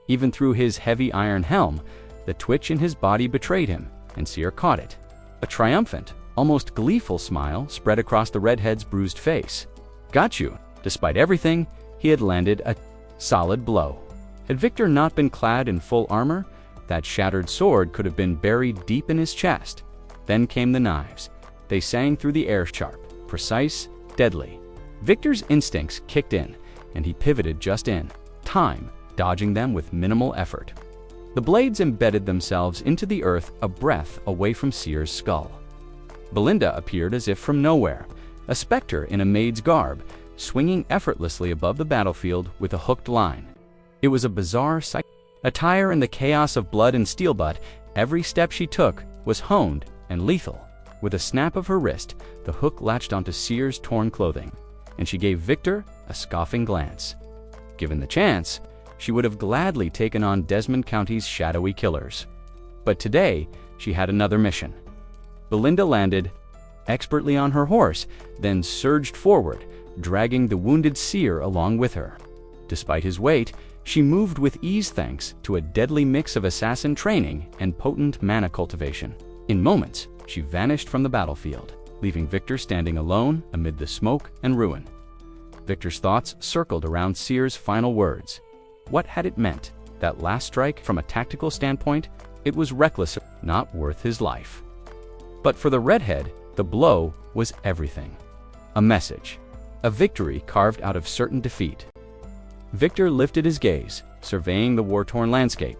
Even through his heavy iron helm, the twitch in his body betrayed him, and Seer caught it. A triumphant, almost gleeful smile spread across the redhead's bruised face. "Got you." Despite everything, he had landed a solid blow. Had Victor not been clad in full armor, that shattered sword could have been buried deep in his chest. Then came the knives. They sang through the air, sharp, precise, deadly. Victor's instincts kicked in, and he pivoted just in time, dodging them with minimal effort. The blades embedded themselves into the earth a breath away from Seer's skull. Belinda appeared as if from nowhere, a specter in a maid's garb, swinging effortlessly above the battlefield with a hooked line. It was a bizarre sight. Attire in the chaos of blood and steel, but every step she took was honed and lethal. With a snap of her wrist, the hook latched onto Seer's torn clothing, and she gave Victor a scoffing glance. Given the chance, she would have gladly taken on Desmond County's shadowy killers. But today, she had another mission. Belinda landed expertly on her horse, then surged forward, dragging the wounded Seer along with her. Despite his weight, she moved with ease thanks to a deadly mix of assassin training and potent mana cultivation. In moments, she vanished from the battlefield, leaving Victor standing alone amid the smoke and ruin. Victor's thoughts circled around Seer's final words. What had it meant? That last strike, from a tactical standpoint, it was reckless, not worth his life. But for the redhead, the blow was everything. A message. A victory carved out of certain defeat. Victor lifted his gaze, surveying the war-torn landscape.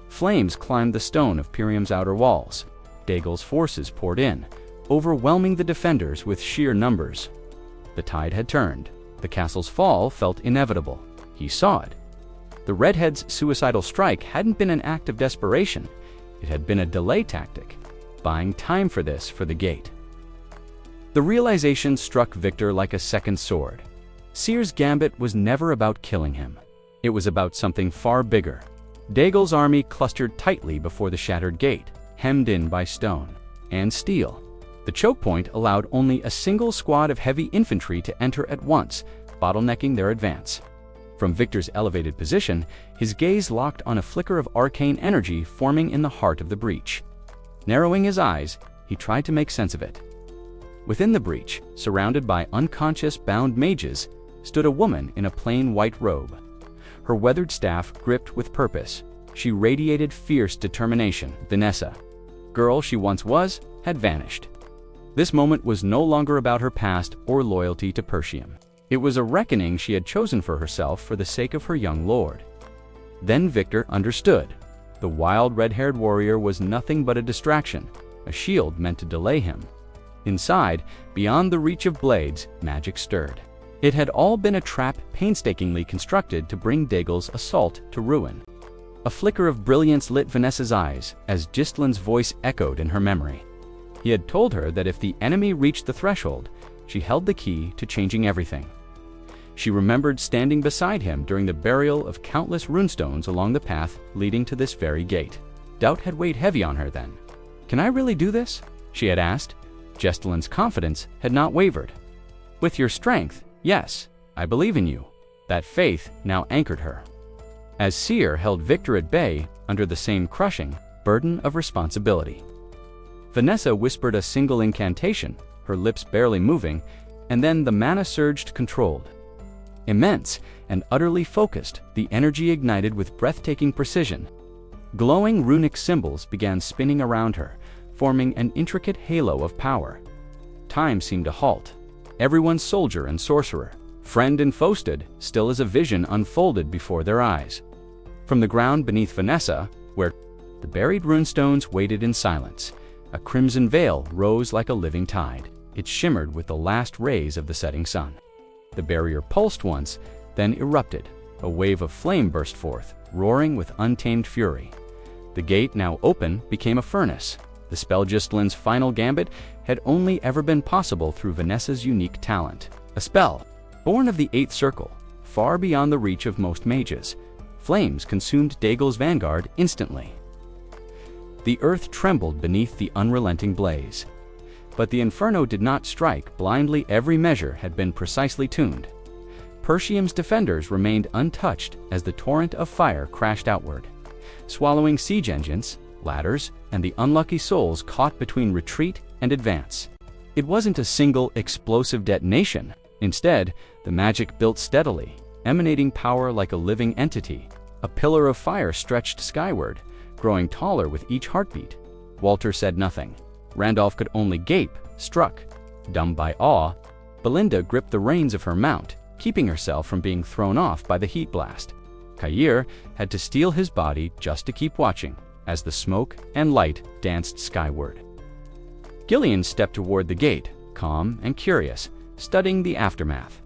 Flames climbed the stone of Persium's outer walls. Daegel's forces poured in, overwhelming the defenders with sheer numbers. The tide had turned. The castle's fall felt inevitable. He saw it. The redhead's suicidal strike hadn't been an act of desperation. It had been a delay tactic, buying time for the gate. The realization struck Victor like a second sword. Seer's gambit was never about killing him. It was about something far bigger. Daegel's army clustered tightly before the shattered gate, hemmed in by stone and steel. The choke point allowed only a single squad of heavy infantry to enter at once, bottlenecking their advance. From Victor's elevated position, his gaze locked on a flicker of arcane energy forming in the heart of the breach. Narrowing his eyes, he tried to make sense of it. Within the breach, surrounded by unconscious bound mages, stood a woman in a plain white robe. Her weathered staff gripped with purpose. She radiated fierce determination. "Vanessa." girl she once was had vanished. This moment was no longer about her past or loyalty to Persium. It was a reckoning she had chosen for herself for the sake of her young lord. Then Victor understood. The wild red-haired warrior was nothing but a distraction, a shield meant to delay him. Inside, beyond the reach of blades, magic stirred. It had all been a trap painstakingly constructed to bring Dagel's assault to ruin. A flicker of brilliance lit Vanessa's eyes as Gislin's voice echoed in her memory. He had told her that if the enemy reached the threshold, she held the key to changing everything. She remembered standing beside him during the burial of countless runestones along the path leading to this very gate. Doubt had weighed heavy on her then. "Can I really do this?" she had asked. Gislin's confidence had not wavered. "With your strength, yes, I believe in you." That faith now anchored her. As Seer held Victor at bay under the same crushing burden of responsibility. Vanessa whispered a single incantation, her lips barely moving, and then the mana surged controlled. Immense and utterly focused, the energy ignited with breathtaking precision. Glowing runic symbols began spinning around her, forming an intricate halo of power. Time seemed to halt. Everyone's soldier and sorcerer, friend and foe stood still as a vision unfolded before their eyes. From the ground beneath Vanessa, where the buried runestones waited in silence, a crimson veil rose like a living tide. It shimmered with the last rays of the setting sun. The barrier pulsed once, then erupted. A wave of flame burst forth, roaring with untamed fury. The gate, now open, became a furnace. The spell Gislin's final gambit had only ever been possible through Vanessa's unique talent. A spell, born of the Eighth Circle, far beyond the reach of most mages. Flames consumed Dagel's vanguard instantly. The earth trembled beneath the unrelenting blaze. But the inferno did not strike blindly. Every measure had been precisely tuned. Persium's defenders remained untouched as the torrent of fire crashed outward, swallowing siege engines, ladders, and the unlucky souls caught between retreat and advance. It wasn't a single explosive detonation. Instead, the magic built steadily, emanating power like a living entity. A pillar of fire stretched skyward, growing taller with each heartbeat. Walter said nothing. Randolph could only gape, struck. Dumb by awe, Belinda gripped the reins of her mount, keeping herself from being thrown off by the heat blast. Kair had to steel his body just to keep watching, as the smoke and light danced skyward. Gillian stepped toward the gate, calm and curious, studying the aftermath.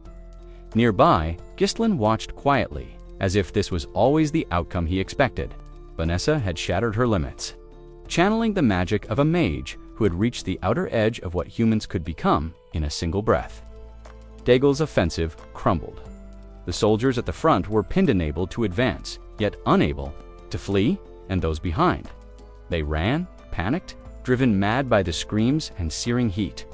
Nearby, Gistlin watched quietly, as if this was always the outcome he expected. Vanessa had shattered her limits, channeling the magic of a mage who had reached the outer edge of what humans could become in a single breath. Dagel's offensive crumbled. The soldiers at the front were pinned, unable to advance, yet unable to flee, and those behind. They ran, panicked, driven mad by the screams and searing heat.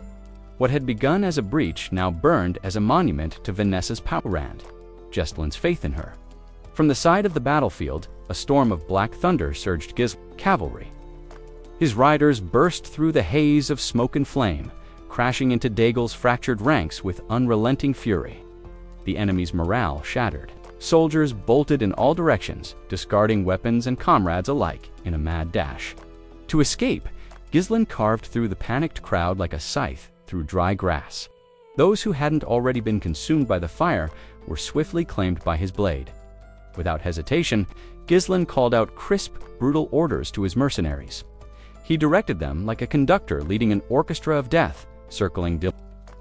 What had begun as a breach now burned as a monument to Vanessa's power and Gislin's faith in her. From the side of the battlefield, a storm of black thunder surged. Cavalry. His riders burst through the haze of smoke and flame, crashing into Dagel's fractured ranks with unrelenting fury. The enemy's morale shattered. Soldiers bolted in all directions, discarding weapons and comrades alike in a mad dash. To escape, Gistlin carved through the panicked crowd like a scythe through dry grass. Those who hadn't already been consumed by the fire were swiftly claimed by his blade. Without hesitation, Gistlin called out crisp, brutal orders to his mercenaries. He directed them like a conductor leading an orchestra of death, circling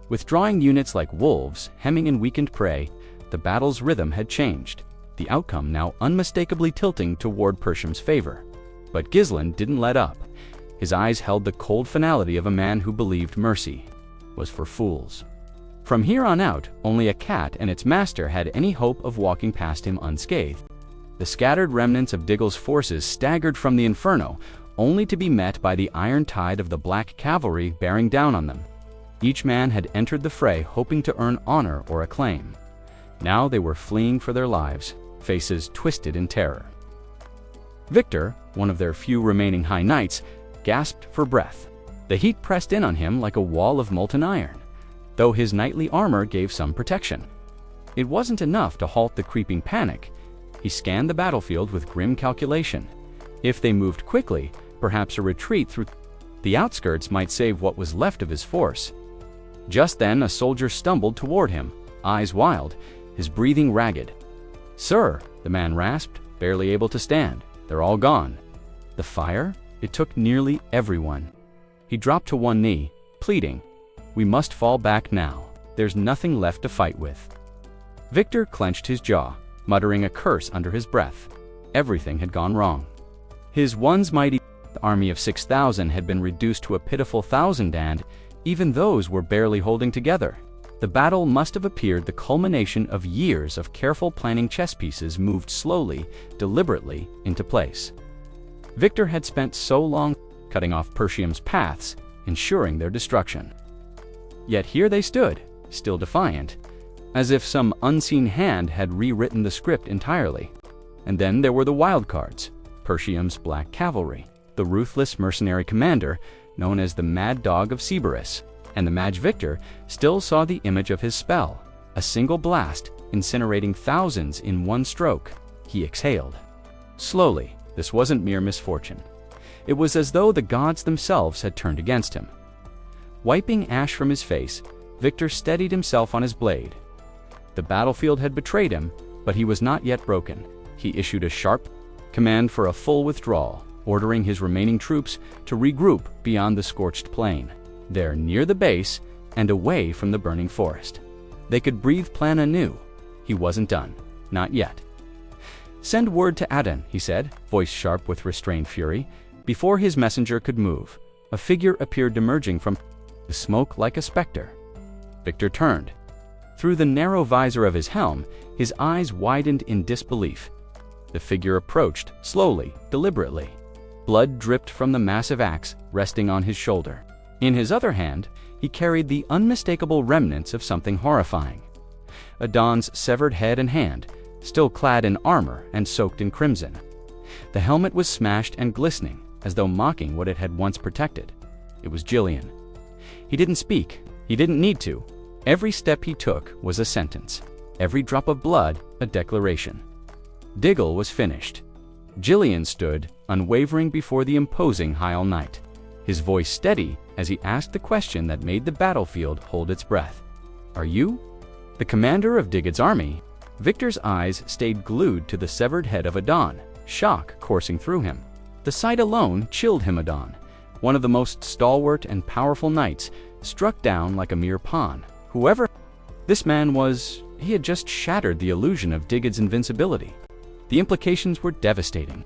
withdrawing units like wolves, hemming in weakened prey. The battle's rhythm had changed, the outcome now unmistakably tilting toward Persium's favor. But Gistlin didn't let up. His eyes held the cold finality of a man who believed mercy was for fools. From here on out, only a cat and its master had any hope of walking past him unscathed. The scattered remnants of Diggle's forces staggered from the inferno, only to be met by the iron tide of the black cavalry bearing down on them. Each man had entered the fray hoping to earn honor or acclaim. Now they were fleeing for their lives, faces twisted in terror. Victor, one of their few remaining high knights, gasped for breath. The heat pressed in on him like a wall of molten iron, though his knightly armor gave some protection. It wasn't enough to halt the creeping panic. He scanned the battlefield with grim calculation. If they moved quickly, perhaps a retreat through The outskirts might save what was left of his force. Just then, a soldier stumbled toward him, eyes wild, his breathing ragged. "Sir," the man rasped, barely able to stand. "They're all gone." The fire? It took nearly everyone. He dropped to one knee, pleading, "We must fall back now. There's nothing left to fight with." Victor clenched his jaw, muttering a curse under his breath. Everything had gone wrong. His once mighty army of 6,000 had been reduced to a pitiful 1,000, and even those were barely holding together. The battle must have appeared the culmination of years of careful planning. Chess pieces moved slowly, deliberately into place. Victor had spent so long cutting off Persium's paths, ensuring their destruction. Yet here they stood, still defiant, as if some unseen hand had rewritten the script entirely. And then there were the wildcards, Persium's black cavalry, the ruthless mercenary commander known as the Mad Dog of Cerberus, and the Mage Victor still saw the image of his spell, a single blast incinerating thousands in one stroke. He exhaled. Slowly, this wasn't mere misfortune. It was as though the gods themselves had turned against him. Wiping ash from his face, Victor steadied himself on his blade. The battlefield had betrayed him, but he was not yet broken. He issued a sharp command for a full withdrawal, ordering his remaining troops to regroup beyond the scorched plain, there near the base and away from the burning forest. They could breathe plan anew. He wasn't done. Not yet. "Send word to Aden," he said, voice sharp with restrained fury. Before his messenger could move, a figure appeared emerging from the smoke like a specter. Victor turned. Through the narrow visor of his helm, his eyes widened in disbelief. The figure approached, slowly, deliberately. Blood dripped from the massive axe resting on his shoulder. In his other hand, he carried the unmistakable remnants of something horrifying. Adon's severed head and hand, still clad in armor and soaked in crimson. The helmet was smashed and glistening, as though mocking what it had once protected. It was Jillian. He didn't speak. He didn't need to. Every step he took was a sentence. Every drop of blood, a declaration. Diggle was finished. Jillian stood, unwavering before the imposing Heil Knight, his voice steady as he asked the question that made the battlefield hold its breath. "Are you the commander of Diggett's army?" Victor's eyes stayed glued to the severed head of Adon, shock coursing through him. The sight alone chilled him. Adon, one of the most stalwart and powerful knights, struck down like a mere pawn. Whoever this man was, he had just shattered the illusion of Diggett's invincibility. The implications were devastating.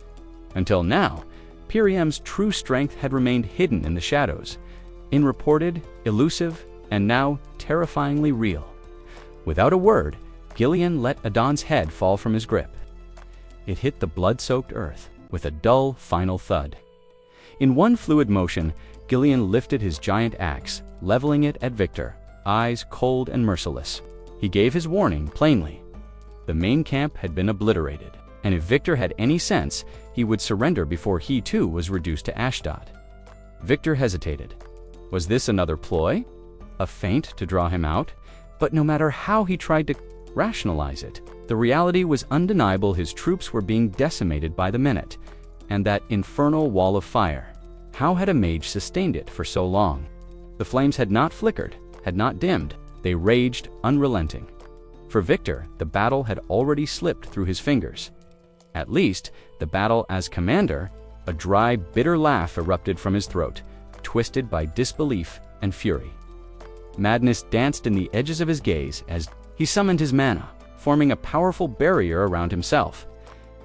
Until now, Persium's true strength had remained hidden in the shadows, unreported, elusive, and now terrifyingly real. Without a word, Gillian let Adon's head fall from his grip. It hit the blood-soaked earth with a dull, final thud. In one fluid motion, Gillian lifted his giant axe, leveling it at Victor, eyes cold and merciless. He gave his warning plainly. The main camp had been obliterated, and if Victor had any sense, he would surrender before he too was reduced to Ashdod. Victor hesitated. Was this another ploy? A feint to draw him out? But no matter how he tried to rationalize it, the reality was undeniable. His troops were being decimated by the minute, and that infernal wall of fire. How had a mage sustained it for so long? The flames had not flickered, had not dimmed. They raged unrelenting. For Victor, the battle had already slipped through his fingers. At least, the battle as commander. A dry, bitter laugh erupted from his throat, twisted by disbelief and fury. Madness danced in the edges of his gaze as he summoned his mana, forming a powerful barrier around himself.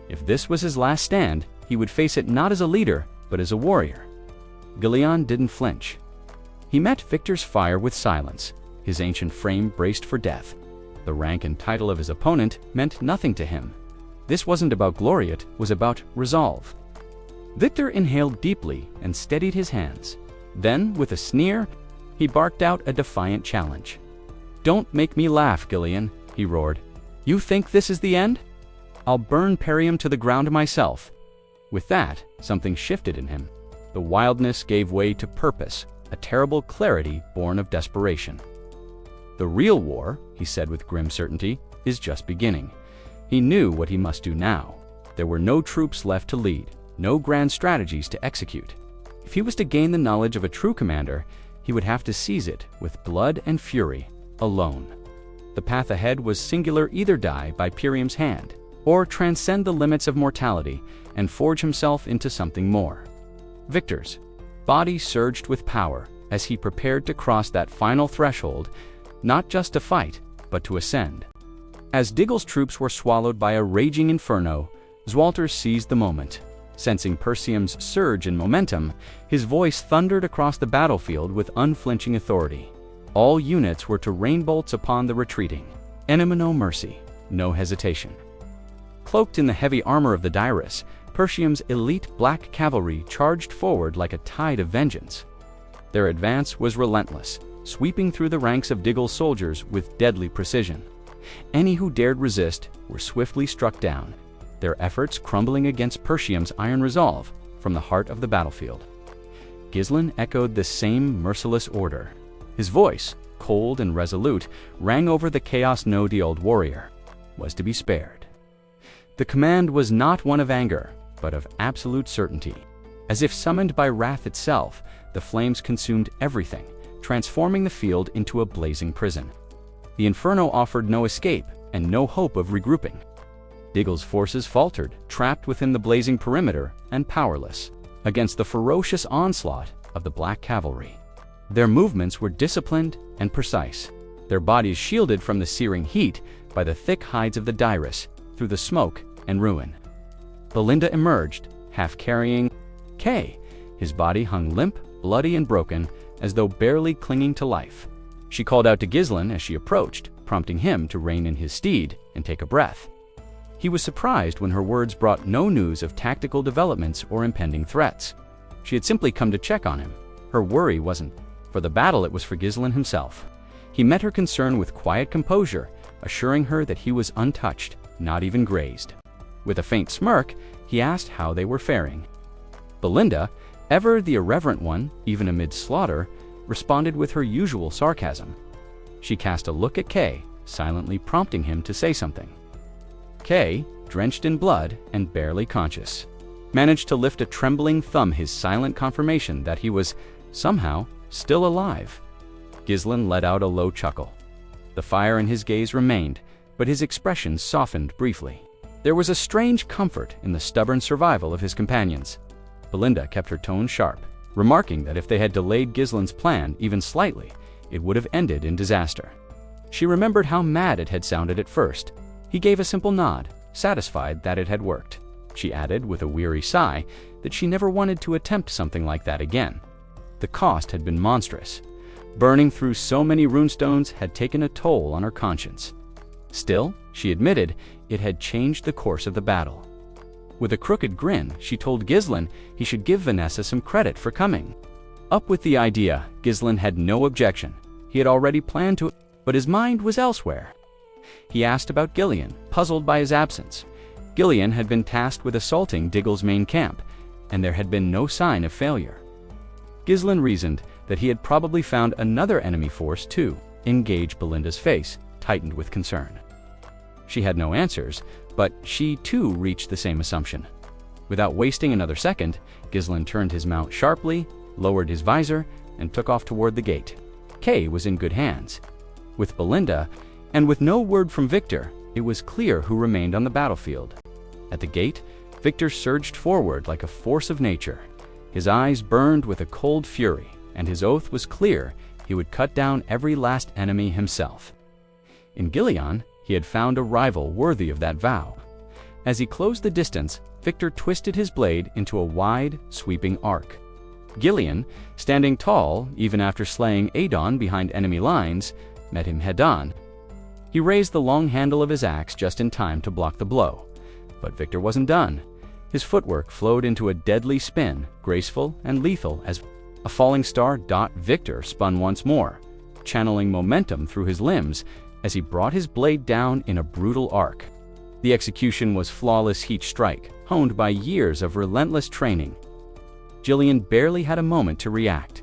If this was his last stand, he would face it not as a leader, but as a warrior. Gillian didn't flinch. He met Victor's fire with silence, his ancient frame braced for death. The rank and title of his opponent meant nothing to him. This wasn't about glory, it was about resolve. Victor inhaled deeply and steadied his hands. Then, with a sneer, he barked out a defiant challenge. "Don't make me laugh, Gillian," he roared. "You think this is the end? I'll burn Persium to the ground myself." With that, something shifted in him. The wildness gave way to purpose, a terrible clarity born of desperation. "The real war," he said with grim certainty, "is just beginning." He knew what he must do now. There were no troops left to lead, no grand strategies to execute. If he was to gain the knowledge of a true commander, he would have to seize it with blood and fury, alone. The path ahead was singular: either die by Persium's hand, or transcend the limits of mortality and forge himself into something more. Victor's body surged with power as he prepared to cross that final threshold, not just to fight, but to ascend. As Diggle's troops were swallowed by a raging inferno, Zwalter seized the moment. Sensing Persium's surge in momentum, his voice thundered across the battlefield with unflinching authority. All units were to rain bolts upon the retreating. Enemy no mercy, no hesitation. Cloaked in the heavy armor of the Dirus, Persium's elite black cavalry charged forward like a tide of vengeance. Their advance was relentless, sweeping through the ranks of Diggle's soldiers with deadly precision. Any who dared resist were swiftly struck down, their efforts crumbling against Persium's iron resolve from the heart of the battlefield. Gislen echoed the same merciless order. His voice, cold and resolute, rang over the chaos. No, the old warrior was to be spared. The command was not one of anger, but of absolute certainty. As if summoned by wrath itself, the flames consumed everything, transforming the field into a blazing prison. The inferno offered no escape and no hope of regrouping. Diggle's forces faltered, trapped within the blazing perimeter and powerless against the ferocious onslaught of the black cavalry. Their movements were disciplined and precise, their bodies shielded from the searing heat by the thick hides of the Dirus through the smoke and ruin. Belinda emerged, half carrying Kay. His body hung limp, bloody and broken, as though barely clinging to life. She called out to Gislen as she approached, prompting him to rein in his steed and take a breath. He was surprised when her words brought no news of tactical developments or impending threats. She had simply come to check on him. Her worry wasn't for the battle, it was for Gislen himself. He met her concern with quiet composure, assuring her that he was untouched, not even grazed. With a faint smirk, he asked how they were faring. Belinda, ever the irreverent one, even amid slaughter, responded with her usual sarcasm. She cast a look at Kay, silently prompting him to say something. Kay, drenched in blood and barely conscious, managed to lift a trembling thumb, his silent confirmation that he was, somehow, still alive. Gislen let out a low chuckle. The fire in his gaze remained, but his expression softened briefly. There was a strange comfort in the stubborn survival of his companions. Belinda kept her tone sharp, remarking that if they had delayed Gislen's plan even slightly, it would have ended in disaster. She remembered how mad it had sounded at first. He gave a simple nod, satisfied that it had worked. She added with a weary sigh that she never wanted to attempt something like that again. The cost had been monstrous. Burning through so many runestones had taken a toll on her conscience. Still, she admitted, it had changed the course of the battle. With a crooked grin, she told Gislen he should give Vanessa some credit for coming up with the idea. Gislen had no objection. He had already planned to, but his mind was elsewhere. He asked about Gillian, puzzled by his absence. Gillian had been tasked with assaulting Diggle's main camp, and there had been no sign of failure. Gislen reasoned that he had probably found another enemy force too. Engage. Belinda's face tightened with concern. She had no answers, but she too reached the same assumption. Without wasting another second, Gislen turned his mount sharply, lowered his visor, and took off toward the gate. Kay was in good hands. With Belinda, and with no word from Victor, it was clear who remained on the battlefield. At the gate, Victor surged forward like a force of nature. His eyes burned with a cold fury, and his oath was clear: he would cut down every last enemy himself. In Gillian, he had found a rival worthy of that vow. As he closed the distance, Victor twisted his blade into a wide, sweeping arc. Gillian, standing tall even after slaying Adon behind enemy lines, met him head-on. He raised the long handle of his axe just in time to block the blow. But Victor wasn't done. His footwork flowed into a deadly spin, graceful and lethal as a falling star. Victor spun once more, channeling momentum through his limbs as he brought his blade down in a brutal arc. The execution was flawless heat strike, honed by years of relentless training. Gillian barely had a moment to react.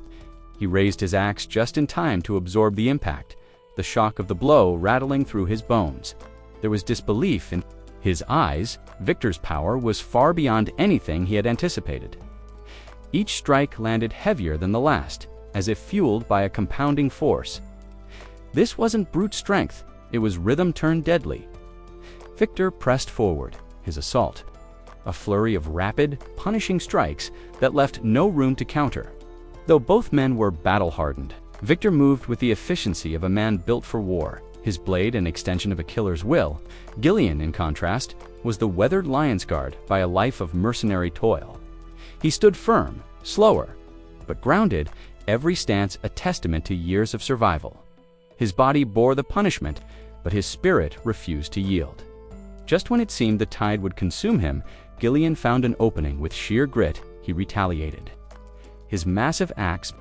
He raised his axe just in time to absorb the impact, the shock of the blow rattling through his bones. There was disbelief in his eyes. Victor's power was far beyond anything he had anticipated. Each strike landed heavier than the last, as if fueled by a compounding force. This wasn't brute strength, it was rhythm turned deadly. Victor pressed forward, his assault. A flurry of rapid, punishing strikes that left no room to counter. Though both men were battle-hardened, Victor moved with the efficiency of a man built for war, his blade an extension of a killer's will. Gillian, in contrast, was the weathered lion's guard by a life of mercenary toil. He stood firm, slower, but grounded, every stance a testament to years of survival. His body bore the punishment, but his spirit refused to yield. Just when it seemed the tide would consume him, Gillian found an opening. With sheer grit, he retaliated. His massive axe,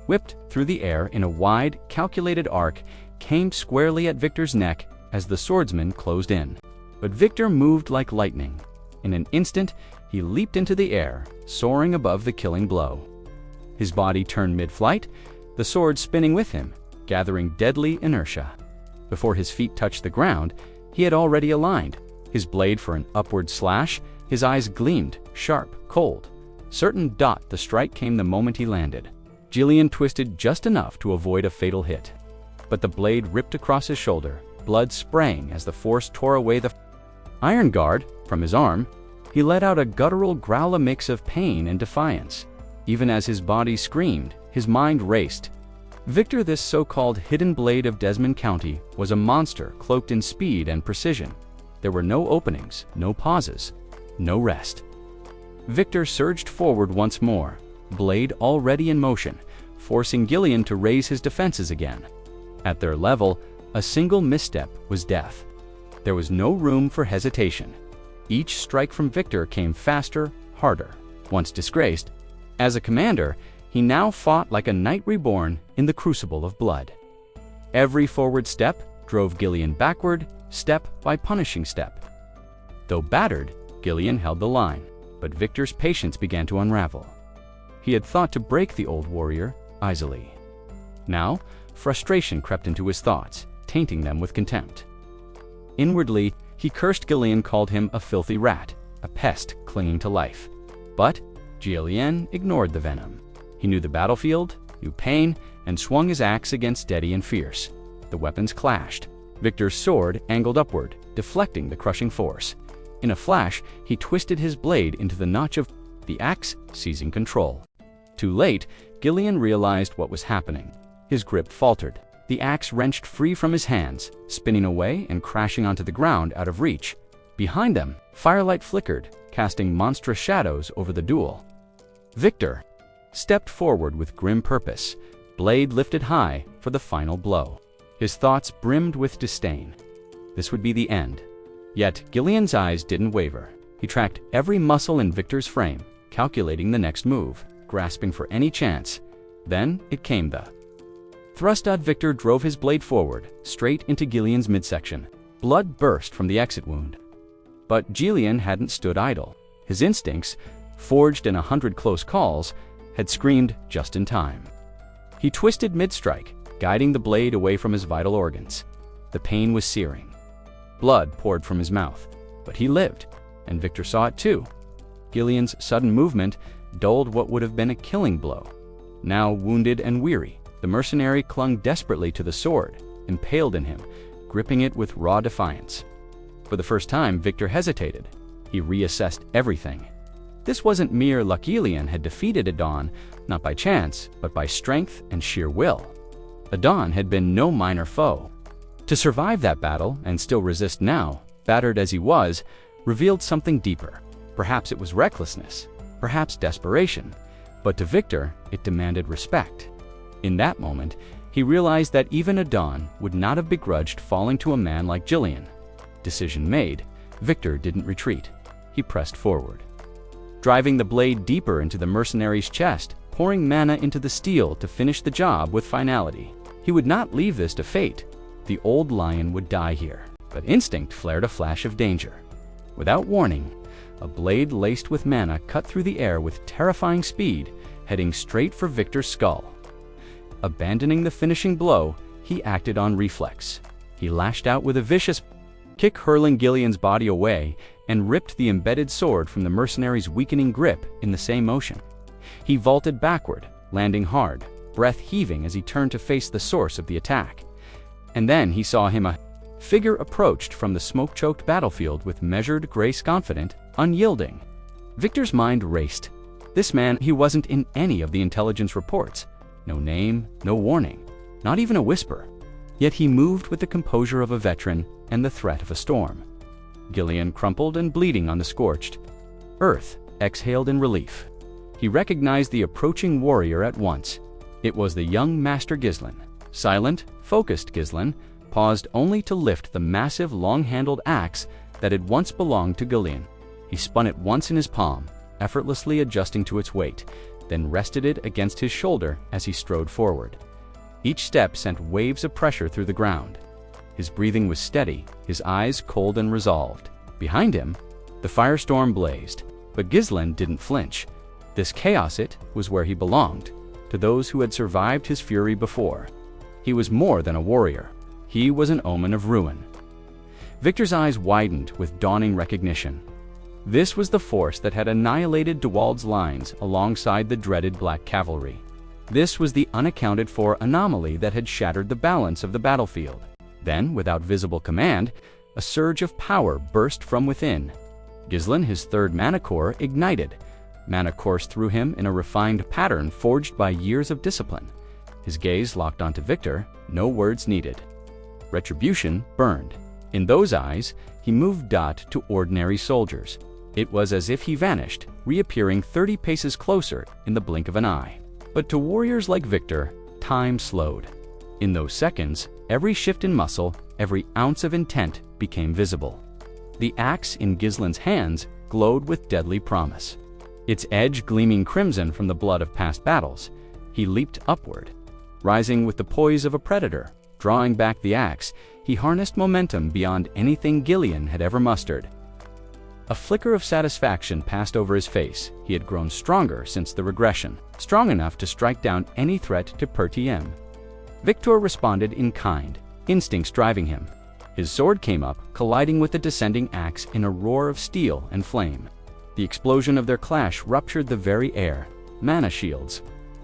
whipped through the air in a wide, calculated arc, came squarely at Victor's neck as the swordsman closed in. But Victor moved like lightning. In an instant, he leaped into the air, soaring above the killing blow. His body turned mid-flight, the sword spinning with him, gathering deadly inertia. Before his feet touched the ground, he had already aligned, his blade for an upward slash. His eyes gleamed, sharp, cold. Certain the strike came the moment he landed. Gillian twisted just enough to avoid a fatal hit. But the blade ripped across his shoulder, blood spraying as the force tore away the iron guard from his arm. He let out a guttural growl, a mix of pain and defiance. Even as his body screamed, his mind raced. Victor, this so-called hidden blade of Desmond County, was a monster cloaked in speed and precision. There were no openings, no pauses, no rest. Victor surged forward once more, blade already in motion, forcing Gillian to raise his defenses again. At their level, a single misstep was death. There was no room for hesitation. Each strike from Victor came faster, harder. Once disgraced, as a commander, he now fought like a knight reborn in the crucible of blood. Every forward step drove Gillian backward, step by punishing step. Though battered, Gillian held the line, but Victor's patience began to unravel. He had thought to break the old warrior easily. Now, frustration crept into his thoughts, tainting them with contempt. Inwardly, he cursed Gillian, called him a filthy rat, a pest clinging to life. But Gillian ignored the venom. He knew the battlefield, knew pain, and swung his axe again steady and fierce. The weapons clashed. Victor's sword angled upward, deflecting the crushing force. In a flash, he twisted his blade into the notch of the axe, seizing control. Too late, Gillian realized what was happening. His grip faltered. The axe wrenched free from his hands, spinning away and crashing onto the ground out of reach. Behind them, firelight flickered, casting monstrous shadows over the duel. Victor stepped forward with grim purpose, blade lifted high for the final blow. His thoughts brimmed with disdain. This would be the end. Yet Gillian's eyes didn't waver. He tracked every muscle in Victor's frame, calculating the next move, grasping for any chance. Then it came. The thrust. Victor drove his blade forward, straight into Gillian's midsection. Blood burst from the exit wound. But Gillian hadn't stood idle. His instincts, forged in 100 close calls, had screamed just in time. He twisted mid-strike, guiding the blade away from his vital organs. The pain was searing. Blood poured from his mouth, but he lived, and Victor saw it too. Gillian's sudden movement dulled what would have been a killing blow. Now wounded and weary, the mercenary clung desperately to the sword, impaled in him, gripping it with raw defiance. For the first time, Victor hesitated. He reassessed everything. This wasn't mere luck. Gillian had defeated Adon, not by chance, but by strength and sheer will. Adon had been no minor foe. To survive that battle and still resist now, battered as he was, revealed something deeper. Perhaps it was recklessness, perhaps desperation, but to Victor, it demanded respect. In that moment, he realized that even Adon would not have begrudged falling to a man like Gillian. Decision made, Victor didn't retreat. He pressed forward, driving the blade deeper into the mercenary's chest, pouring mana into the steel to finish the job with finality. He would not leave this to fate. The old lion would die here. But instinct flared a flash of danger. Without warning, a blade laced with mana cut through the air with terrifying speed, heading straight for Victor's skull. Abandoning the finishing blow, he acted on reflex. He lashed out with a vicious kick, hurling Gillian's body away, and ripped the embedded sword from the mercenary's weakening grip in the same motion. He vaulted backward, landing hard, breath heaving as he turned to face the source of the attack. And then he saw him. A figure approached from the smoke-choked battlefield with measured grace, confident, unyielding. Victor's mind raced. This man, he wasn't in any of the intelligence reports. No name, no warning, not even a whisper. Yet he moved with the composure of a veteran and the threat of a storm. Gillian crumpled and bleeding on the scorched earth, exhaled in relief. He recognized the approaching warrior at once. It was the young Master Ghislain. Silent, focused Ghislain paused only to lift the massive, long-handled axe that had once belonged to Gillian. He spun it once in his palm, effortlessly adjusting to its weight, then rested it against his shoulder as he strode forward. Each step sent waves of pressure through the ground. His breathing was steady, his eyes cold and resolved. Behind him, the firestorm blazed, but Ghislain didn't flinch. This chaos, it was where he belonged, to those who had survived his fury before. He was more than a warrior. He was an omen of ruin. Victor's eyes widened with dawning recognition. This was the force that had annihilated Duwald's lines alongside the dreaded Black Cavalry. This was the unaccounted-for anomaly that had shattered the balance of the battlefield. Then, without visible command, a surge of power burst from within. Ghislain, his third mana core, ignited. Mana coursed through him in a refined pattern forged by years of discipline. His gaze locked onto Victor, no words needed. Retribution burned. In those eyes, he moved Dot to ordinary soldiers. It was as if he vanished, reappearing 30 paces closer in the blink of an eye. But to warriors like Victor, time slowed. In those seconds, every shift in muscle, every ounce of intent became visible. The axe in Ghislain's hands glowed with deadly promise. Its edge gleaming crimson from the blood of past battles. He leaped upward. Rising with the poise of a predator, drawing back the axe, he harnessed momentum beyond anything Gillian had ever mustered. A flicker of satisfaction passed over his face. He had grown stronger since the regression, strong enough to strike down any threat to Persium. Victor responded in kind, instincts driving him. His sword came up, colliding with the descending axe in a roar of steel and flame. The explosion of their clash ruptured the very air. Mana shields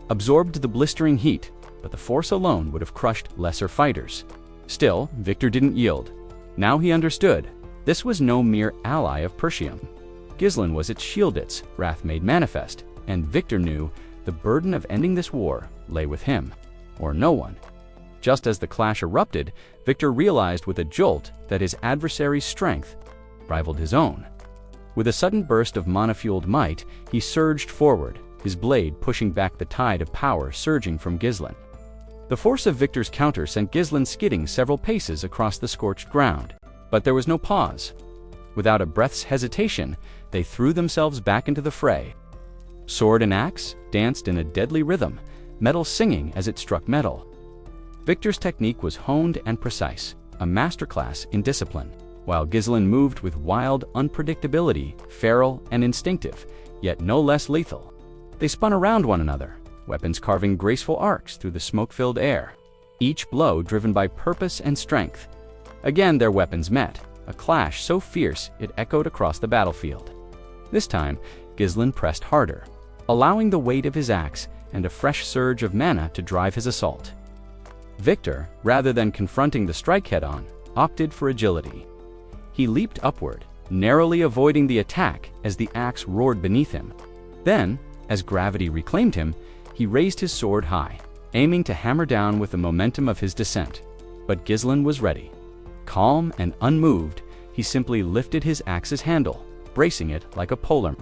absorbed the blistering heat, but the force alone would have crushed lesser fighters. Still, Victor didn't yield. Now he understood. This was no mere ally of Persium. Ghislain was its shieldits, wrath made manifest, and Victor knew the burden of ending this war lay with him, or no one. Just as the clash erupted, Victor realized with a jolt that his adversary's strength rivaled his own. With a sudden burst of mana-fueled might, he surged forward, his blade pushing back the tide of power surging from Ghislain. The force of Victor's counter sent Ghislain skidding several paces across the scorched ground. But there was no pause. Without a breath's hesitation, they threw themselves back into the fray. Sword and axe danced in a deadly rhythm, metal singing as it struck metal. Victor's technique was honed and precise, a masterclass in discipline, while Ghislain moved with wild unpredictability, feral and instinctive, yet no less lethal. They spun around one another, weapons carving graceful arcs through the smoke-filled air, each blow driven by purpose and strength. Again their weapons met, a clash so fierce it echoed across the battlefield. This time, Ghislain pressed harder, allowing the weight of his axe and a fresh surge of mana to drive his assault. Victor, rather than confronting the strike head-on, opted for agility. He leaped upward, narrowly avoiding the attack as the axe roared beneath him. Then, as gravity reclaimed him, he raised his sword high, aiming to hammer down with the momentum of his descent. But Ghislain was ready. Calm and unmoved, he simply lifted his axe's handle, bracing it like a polearm.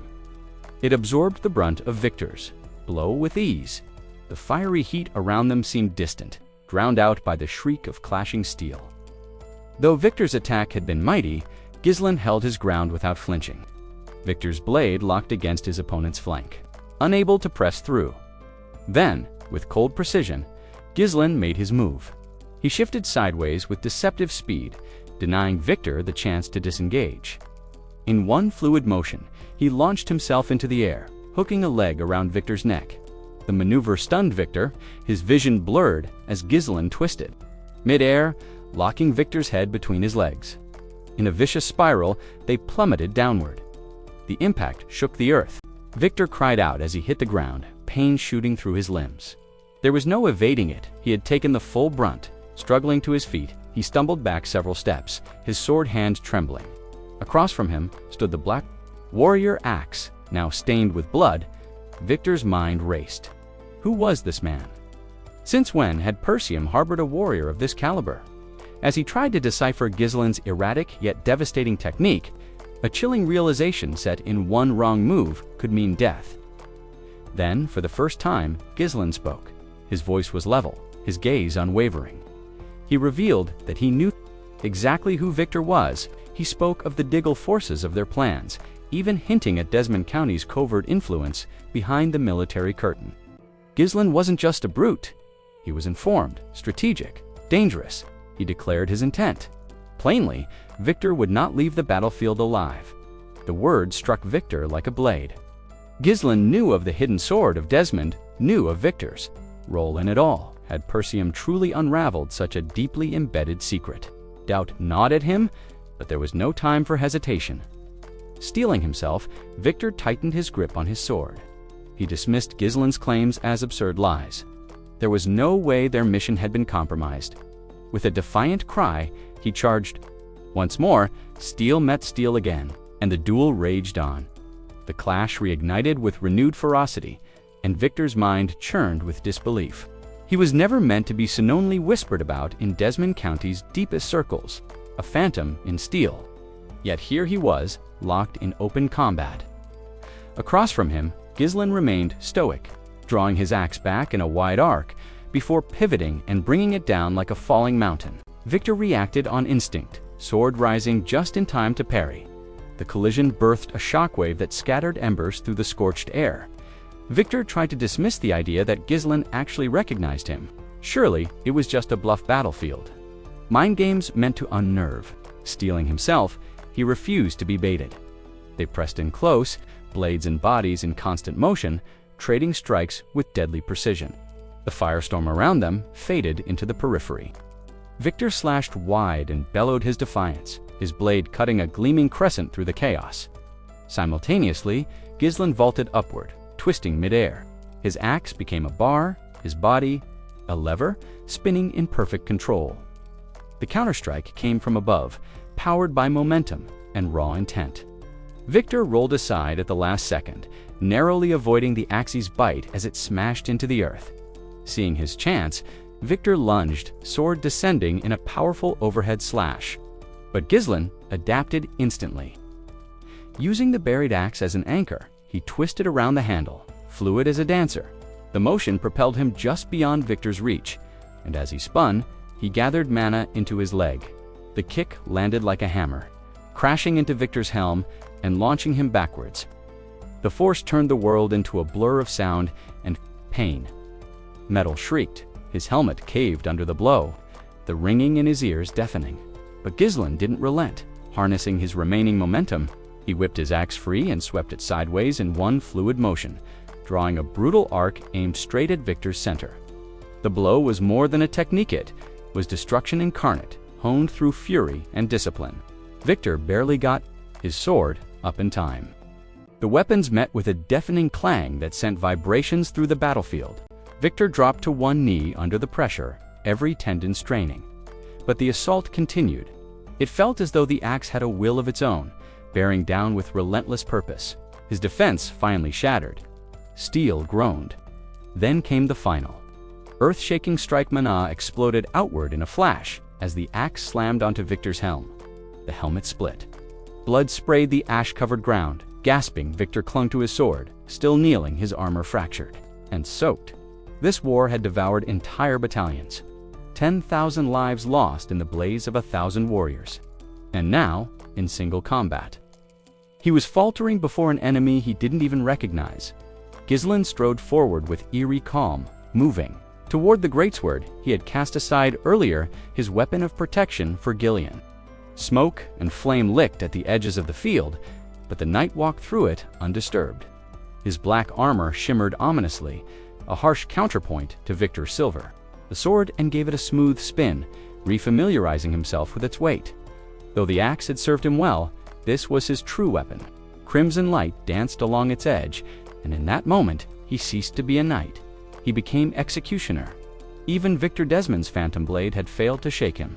It absorbed the brunt of Victor's blow with ease. The fiery heat around them seemed distant, drowned out by the shriek of clashing steel. Though Victor's attack had been mighty, Ghislain held his ground without flinching. Victor's blade locked against his opponent's flank, unable to press through. Then, with cold precision, Ghislain made his move. He shifted sideways with deceptive speed, denying Victor the chance to disengage. In one fluid motion, he launched himself into the air, hooking a leg around Victor's neck. The maneuver stunned Victor, his vision blurred as Ghislain twisted. Mid-air, locking Victor's head between his legs. In a vicious spiral, they plummeted downward. The impact shook the earth. Victor cried out as he hit the ground, pain shooting through his limbs. There was no evading it. He had taken the full brunt. Struggling to his feet, he stumbled back several steps, his sword hand trembling. Across from him stood the black warrior axe, now stained with blood. Victor's mind raced. Who was this man? Since when had Persium harbored a warrior of this caliber? As he tried to decipher Gislin's erratic yet devastating technique, a chilling realization set in one wrong move could mean death. Then, for the first time, Gislin spoke. His voice was level, his gaze unwavering. He revealed that he knew exactly who Victor was. He spoke of the Diggle forces of their plans, even hinting at Desmond County's covert influence behind the military curtain. Gislin wasn't just a brute. He was informed, strategic, dangerous. He declared his intent. Plainly, Victor would not leave the battlefield alive. The word struck Victor like a blade. Gislin knew of the hidden sword of Desmond, knew of Victor's role in it all. Had Persium truly unraveled such a deeply embedded secret? Doubt gnawed at him, but there was no time for hesitation. Steeling himself, Victor tightened his grip on his sword. He dismissed Gislin's claims as absurd lies. There was no way their mission had been compromised. With a defiant cry, he charged. Once more, steel met steel again, and the duel raged on. The clash reignited with renewed ferocity, and Victor's mind churned with disbelief. He was never meant to be sonorly whispered about in Desmond County's deepest circles, a phantom in steel. Yet here he was, locked in open combat. Across from him, Gislin remained stoic, drawing his axe back in a wide arc before pivoting and bringing it down like a falling mountain. Victor reacted on instinct, sword rising just in time to parry. The collision birthed a shockwave that scattered embers through the scorched air. Victor tried to dismiss the idea that Gislin actually recognized him. Surely, it was just a bluff battlefield. Mind games meant to unnerve. Steeling himself, he refused to be baited. They pressed in close, blades and bodies in constant motion, trading strikes with deadly precision. The firestorm around them faded into the periphery. Victor slashed wide and bellowed his defiance, his blade cutting a gleaming crescent through the chaos. Simultaneously, Gislin vaulted upward, twisting midair. His axe became a bar, his body a lever, spinning in perfect control. The counterstrike came from above, powered by momentum and raw intent. Victor rolled aside at the last second, narrowly avoiding the axe's bite as it smashed into the earth. Seeing his chance, Victor lunged, sword descending in a powerful overhead slash. But Gislin adapted instantly. Using the buried axe as an anchor, he twisted around the handle, fluid as a dancer. The motion propelled him just beyond Victor's reach, and as he spun, he gathered mana into his leg. The kick landed like a hammer, crashing into Victor's helm and launching him backwards. The force turned the world into a blur of sound and pain. Metal shrieked. His helmet caved under the blow, the ringing in his ears deafening. But Gislin didn't relent. Harnessing his remaining momentum, he whipped his axe free and swept it sideways in one fluid motion, drawing a brutal arc aimed straight at Victor's center. The blow was more than a technique, it was destruction incarnate, honed through fury and discipline. Victor barely got his sword up in time. The weapons met with a deafening clang that sent vibrations through the battlefield. Victor dropped to one knee under the pressure, every tendon straining. But the assault continued. It felt as though the axe had a will of its own, bearing down with relentless purpose. His defense finally shattered. Steel groaned. Then came the final. Earth-shaking strike mana exploded outward in a flash as the axe slammed onto Victor's helm. The helmet split. Blood sprayed the ash-covered ground. Gasping, Victor clung to his sword, still kneeling, his armor fractured and soaked. This war had devoured entire battalions. 10,000 lives lost in the blaze of 1,000 warriors. And now, in single combat. He was faltering before an enemy he didn't even recognize. Gislin strode forward with eerie calm, moving toward the greatsword he had cast aside earlier, his weapon of protection for Gillian. Smoke and flame licked at the edges of the field, but the knight walked through it undisturbed. His black armor shimmered ominously, a harsh counterpoint to Victor's silver. The sword and gave it a smooth spin, refamiliarizing himself with its weight. Though the axe had served him well, this was his true weapon. Crimson light danced along its edge, and in that moment, he ceased to be a knight. He became executioner. Even Victor Desmond's phantom blade had failed to shake him.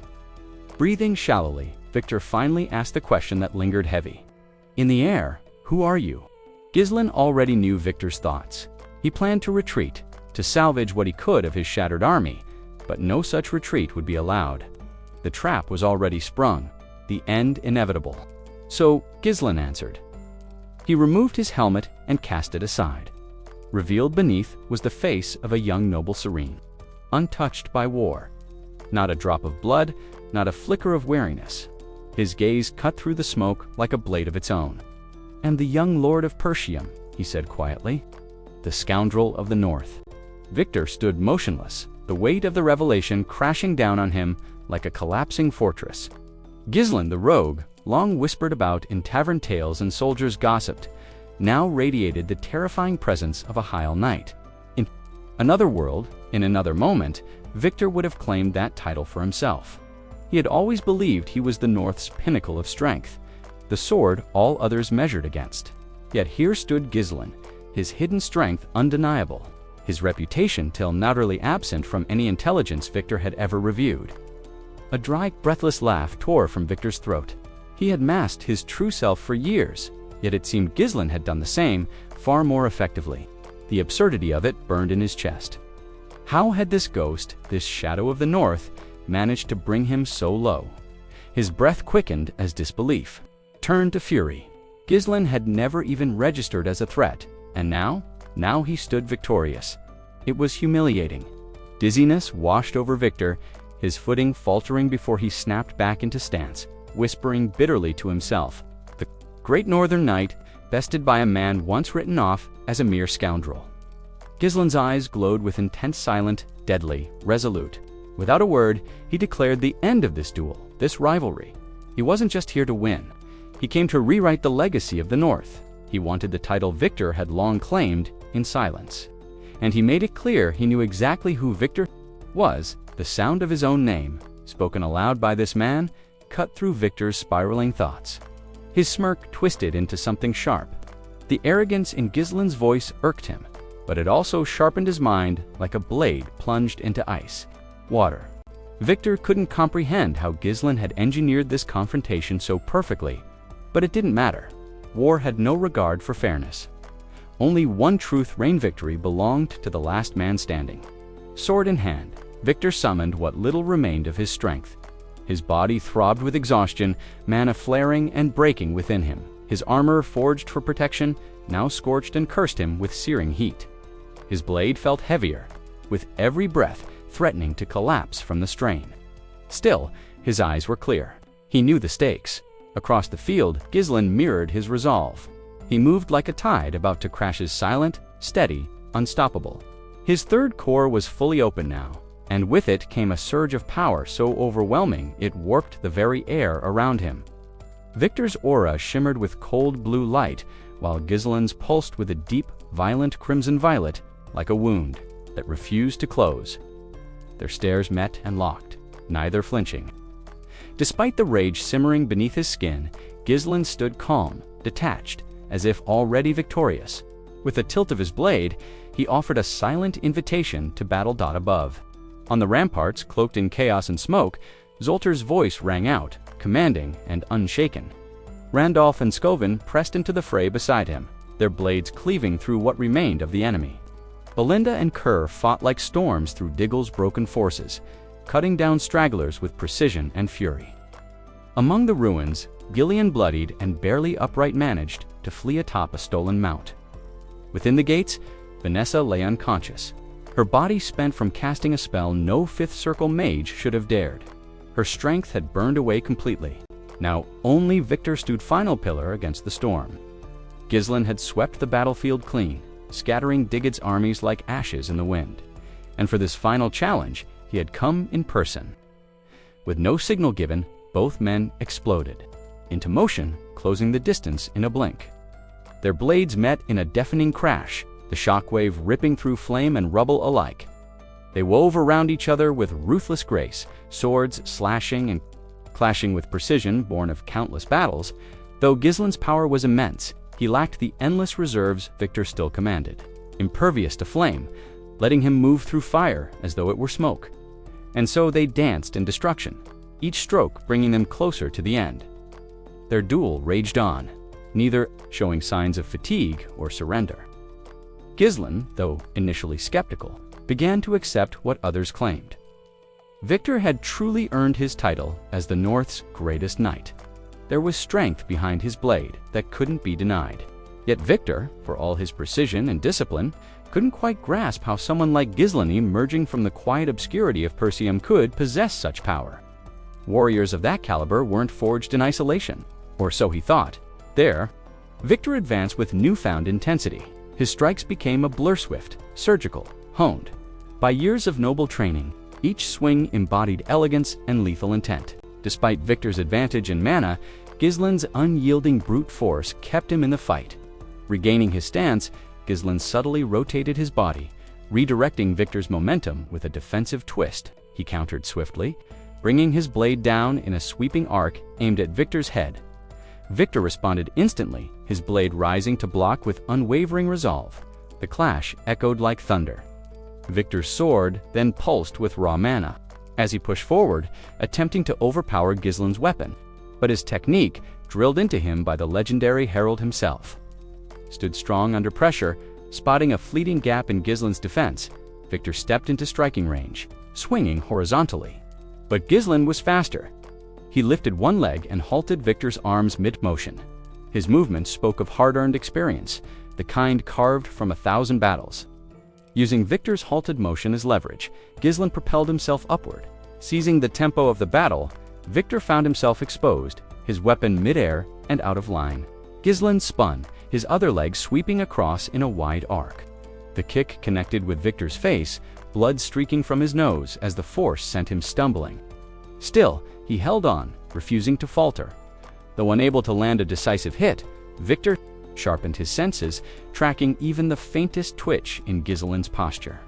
Breathing shallowly, Victor finally asked the question that lingered heavy. "In the air, who are you?" Ghislain already knew Victor's thoughts. He planned to retreat, to salvage what he could of his shattered army, but no such retreat would be allowed. The trap was already sprung, the end inevitable. So Ghislain answered. He removed his helmet and cast it aside. Revealed beneath was the face of a young noble serene, untouched by war. Not a drop of blood, not a flicker of weariness. His gaze cut through the smoke like a blade of its own. "And the young lord of Persium," he said quietly. "The scoundrel of the north." Victor stood motionless, the weight of the revelation crashing down on him like a collapsing fortress. Ghislain the rogue, long whispered about in tavern tales and soldiers gossiped, now radiated the terrifying presence of a Hyal knight. In another world, in another moment, Victor would have claimed that title for himself. He had always believed he was the North's pinnacle of strength, the sword all others measured against. Yet here stood Ghislain, his hidden strength undeniable, his reputation till now utterly absent from any intelligence Victor had ever reviewed. A dry, breathless laugh tore from Victor's throat. He had masked his true self for years, yet it seemed Ghislain had done the same, far more effectively. The absurdity of it burned in his chest. How had this ghost, this shadow of the North, managed to bring him so low? His breath quickened as disbelief turned to fury. Ghislain had never even registered as a threat, and now he stood victorious. It was humiliating. Dizziness washed over Victor, his footing faltering before he snapped back into stance, whispering bitterly to himself, the great northern knight, bested by a man once written off as a mere scoundrel. Ghislain's eyes glowed with intense, silent, deadly, resolute. Without a word, he declared the end of this duel, this rivalry. He wasn't just here to win. He came to rewrite the legacy of the North. He wanted the title Victor had long claimed in silence. And he made it clear he knew exactly who Victor was. The sound of his own name, spoken aloud by this man, cut through Victor's spiraling thoughts. His smirk twisted into something sharp. The arrogance in Ghislain's voice irked him, but it also sharpened his mind like a blade plunged into ice. Water. Victor couldn't comprehend how Ghislain had engineered this confrontation so perfectly, but it didn't matter. War had no regard for fairness. Only one truth reigned: victory belonged to the last man standing. Sword in hand, Victor summoned what little remained of his strength. His body throbbed with exhaustion, mana flaring and breaking within him. His armor, forged for protection, now scorched and cursed him with searing heat. His blade felt heavier, with every breath threatening to collapse from the strain. Still, his eyes were clear. He knew the stakes. Across the field, Ghislain mirrored his resolve. He moved like a tide about to crash his silent, steady, unstoppable. His third core was fully open now, and with it came a surge of power so overwhelming it warped the very air around him. Victor's aura shimmered with cold blue light, while Ghislain's pulsed with a deep, violent crimson violet, like a wound that refused to close. Their stares met and locked, neither flinching. Despite the rage simmering beneath his skin, Ghislain stood calm, detached, as if already victorious. With a tilt of his blade, he offered a silent invitation to battle above. On the ramparts, cloaked in chaos and smoke, Zoltar's voice rang out, commanding and unshaken. Randolph and Scovin pressed into the fray beside him, their blades cleaving through what remained of the enemy. Belinda and Kerr fought like storms through Diggle's broken forces, cutting down stragglers with precision and fury. Among the ruins, Gillian bloodied and barely upright managed to flee atop a stolen mount. Within the gates, Vanessa lay unconscious, her body spent from casting a spell no Fifth Circle mage should have dared. Her strength had burned away completely. Now only Victor stood final pillar against the storm. Ghislain had swept the battlefield clean, scattering Diggett's armies like ashes in the wind. And for this final challenge, he had come in person. With no signal given, both men exploded, into motion, closing the distance in a blink. Their blades met in a deafening crash, the shockwave ripping through flame and rubble alike. They wove around each other with ruthless grace, swords slashing and clashing with precision born of countless battles. Though Ghislain's power was immense, he lacked the endless reserves Victor still commanded, impervious to flame, letting him move through fire as though it were smoke. And so they danced in destruction, each stroke bringing them closer to the end. Their duel raged on, neither showing signs of fatigue or surrender. Gislen, though initially skeptical, began to accept what others claimed. Victor had truly earned his title as the North's greatest knight. There was strength behind his blade that couldn't be denied. Yet Victor, for all his precision and discipline, couldn't quite grasp how someone like Gislen emerging from the quiet obscurity of Persium could possess such power. Warriors of that caliber weren't forged in isolation, or so he thought. There, Victor advanced with newfound intensity. His strikes became a blur swift, surgical, honed. By years of noble training, each swing embodied elegance and lethal intent. Despite Victor's advantage in mana, Gislen's unyielding brute force kept him in the fight. Regaining his stance, Gislen subtly rotated his body, redirecting Victor's momentum with a defensive twist. He countered swiftly, bringing his blade down in a sweeping arc aimed at Victor's head. Victor responded instantly, his blade rising to block with unwavering resolve. The clash echoed like thunder. Victor's sword then pulsed with raw mana, as he pushed forward, attempting to overpower Gislen's weapon, but his technique, drilled into him by the legendary herald himself, stood strong under pressure. Spotting a fleeting gap in Gislen's defense, Victor stepped into striking range, swinging horizontally. But Gislen was faster. He lifted one leg and halted Victor's arms mid-motion. His movements spoke of hard-earned experience, the kind carved from 1,000 battles. Using Victor's halted motion as leverage, Gislen propelled himself upward. Seizing the tempo of the battle, Victor found himself exposed, his weapon mid-air and out of line. Gislen spun, his other leg sweeping across in a wide arc. The kick connected with Victor's face, blood streaking from his nose as the force sent him stumbling. Still, he held on, refusing to falter. Though unable to land a decisive hit, Victor sharpened his senses, tracking even the faintest twitch in Gislen's posture.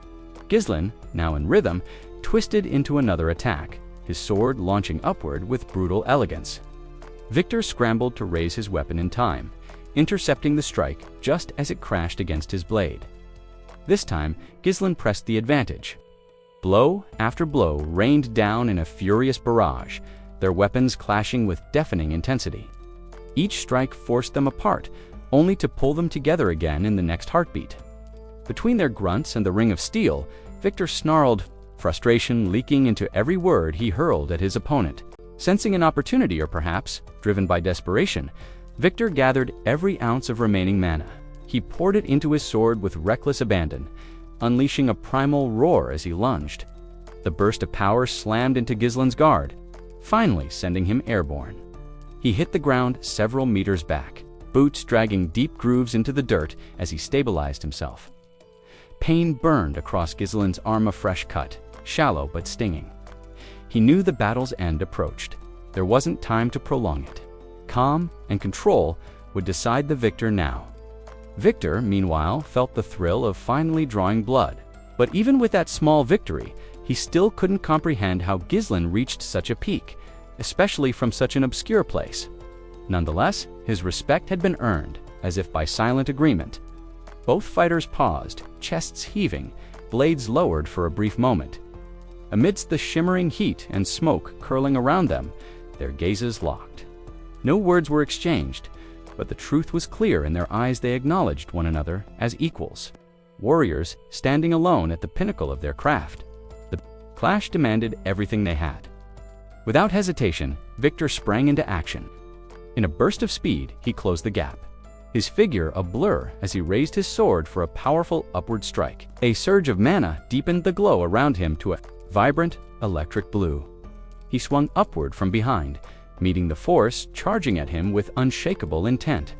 Gislen, now in rhythm, twisted into another attack, his sword launching upward with brutal elegance. Victor scrambled to raise his weapon in time, intercepting the strike just as it crashed against his blade. This time, Gislen pressed the advantage. Blow after blow rained down in a furious barrage, their weapons clashing with deafening intensity. Each strike forced them apart, only to pull them together again in the next heartbeat. Between their grunts and the ring of steel, Victor snarled, frustration leaking into every word he hurled at his opponent. Sensing an opportunity, or perhaps driven by desperation, Victor gathered every ounce of remaining mana. He poured it into his sword with reckless abandon, unleashing a primal roar as he lunged. The burst of power slammed into Gislen's guard, finally sending him airborne. He hit the ground several meters back, boots dragging deep grooves into the dirt as he stabilized himself. Pain burned across Gislen's arm, a fresh cut, shallow but stinging. He knew the battle's end approached. There wasn't time to prolong it. Calm and control would decide the victor now. Victor, meanwhile, felt the thrill of finally drawing blood. But even with that small victory, he still couldn't comprehend how Gislen reached such a peak, especially from such an obscure place. Nonetheless, his respect had been earned, as if by silent agreement. Both fighters paused, chests heaving, blades lowered for a brief moment. Amidst the shimmering heat and smoke curling around them, their gazes locked. No words were exchanged, but the truth was clear in their eyes. They acknowledged one another as equals, warriors standing alone at the pinnacle of their craft. The clash demanded everything they had. Without hesitation, Victor sprang into action. In a burst of speed, he closed the gap, his figure a blur as he raised his sword for a powerful upward strike. A surge of mana deepened the glow around him to a vibrant, electric blue. He swung upward from behind, meeting the force charging at him with unshakable intent.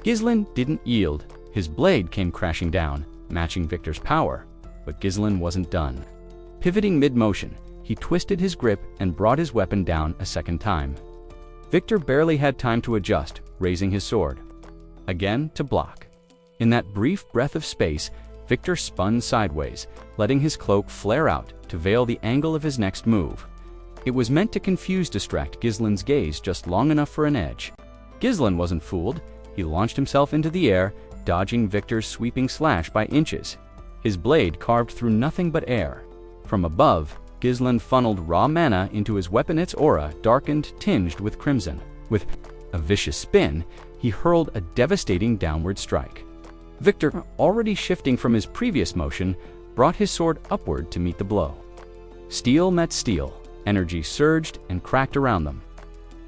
Gislen didn't yield. His blade came crashing down, matching Victor's power, but Gislen wasn't done. Pivoting mid-motion, he twisted his grip and brought his weapon down a second time. Victor barely had time to adjust, raising his sword again to block. In that brief breath of space, Victor spun sideways, letting his cloak flare out to veil the angle of his next move. It was meant to distract Gislen's gaze just long enough for an edge. Gislen wasn't fooled. He launched himself into the air, dodging Victor's sweeping slash by inches. His blade carved through nothing but air. From above, Ghislain funneled raw mana into his weapon, its aura darkened, tinged with crimson. With a vicious spin, he hurled a devastating downward strike. Victor, already shifting from his previous motion, brought his sword upward to meet the blow. Steel met steel, energy surged and cracked around them.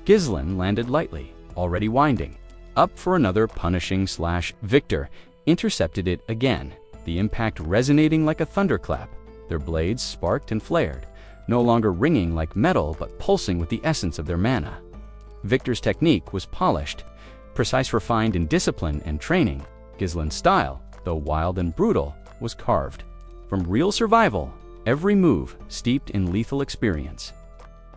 Ghislain landed lightly, already winding, up for another punishing slash. Victor intercepted it again, the impact resonating like a thunderclap. Their blades sparked and flared, no longer ringing like metal but pulsing with the essence of their mana. Victor's technique was polished, precise, refined in discipline and training. Ghislain's style, though wild and brutal, was carved from real survival, every move steeped in lethal experience.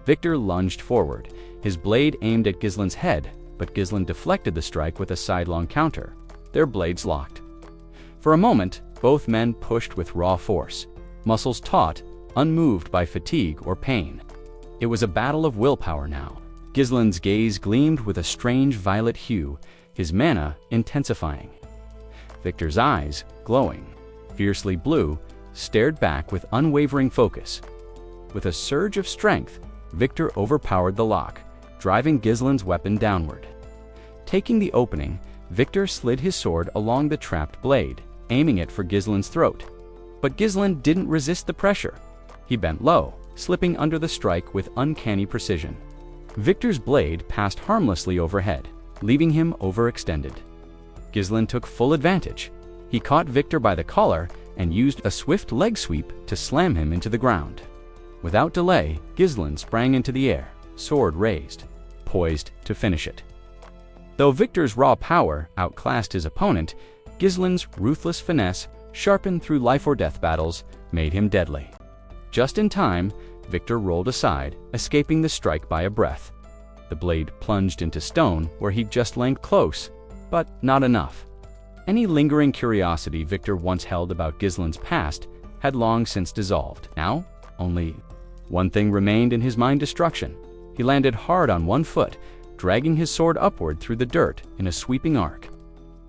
Victor lunged forward, his blade aimed at Ghislain's head, but Ghislain deflected the strike with a sidelong counter. Their blades locked. For a moment, both men pushed with raw force, muscles taut, unmoved by fatigue or pain. It was a battle of willpower now. Ghislain's gaze gleamed with a strange violet hue, his mana intensifying. Victor's eyes, glowing, fiercely blue, stared back with unwavering focus. With a surge of strength, Victor overpowered the lock, driving Ghislain's weapon downward. Taking the opening, Victor slid his sword along the trapped blade, aiming it for Ghislain's throat. But Ghislain didn't resist the pressure. He bent low, slipping under the strike with uncanny precision. Victor's blade passed harmlessly overhead, leaving him overextended. Ghislain took full advantage. He caught Victor by the collar and used a swift leg sweep to slam him into the ground. Without delay, Ghislain sprang into the air, sword raised, poised to finish it. Though Victor's raw power outclassed his opponent, Ghislain's ruthless finesse, sharpened through life-or-death battles, made him deadly. Just in time, Victor rolled aside, escaping the strike by a breath. The blade plunged into stone where he'd just lain close, but not enough. Any lingering curiosity Victor once held about Ghislain's past had long since dissolved. Now, only one thing remained in his mind: destruction. He landed hard on one foot, dragging his sword upward through the dirt in a sweeping arc.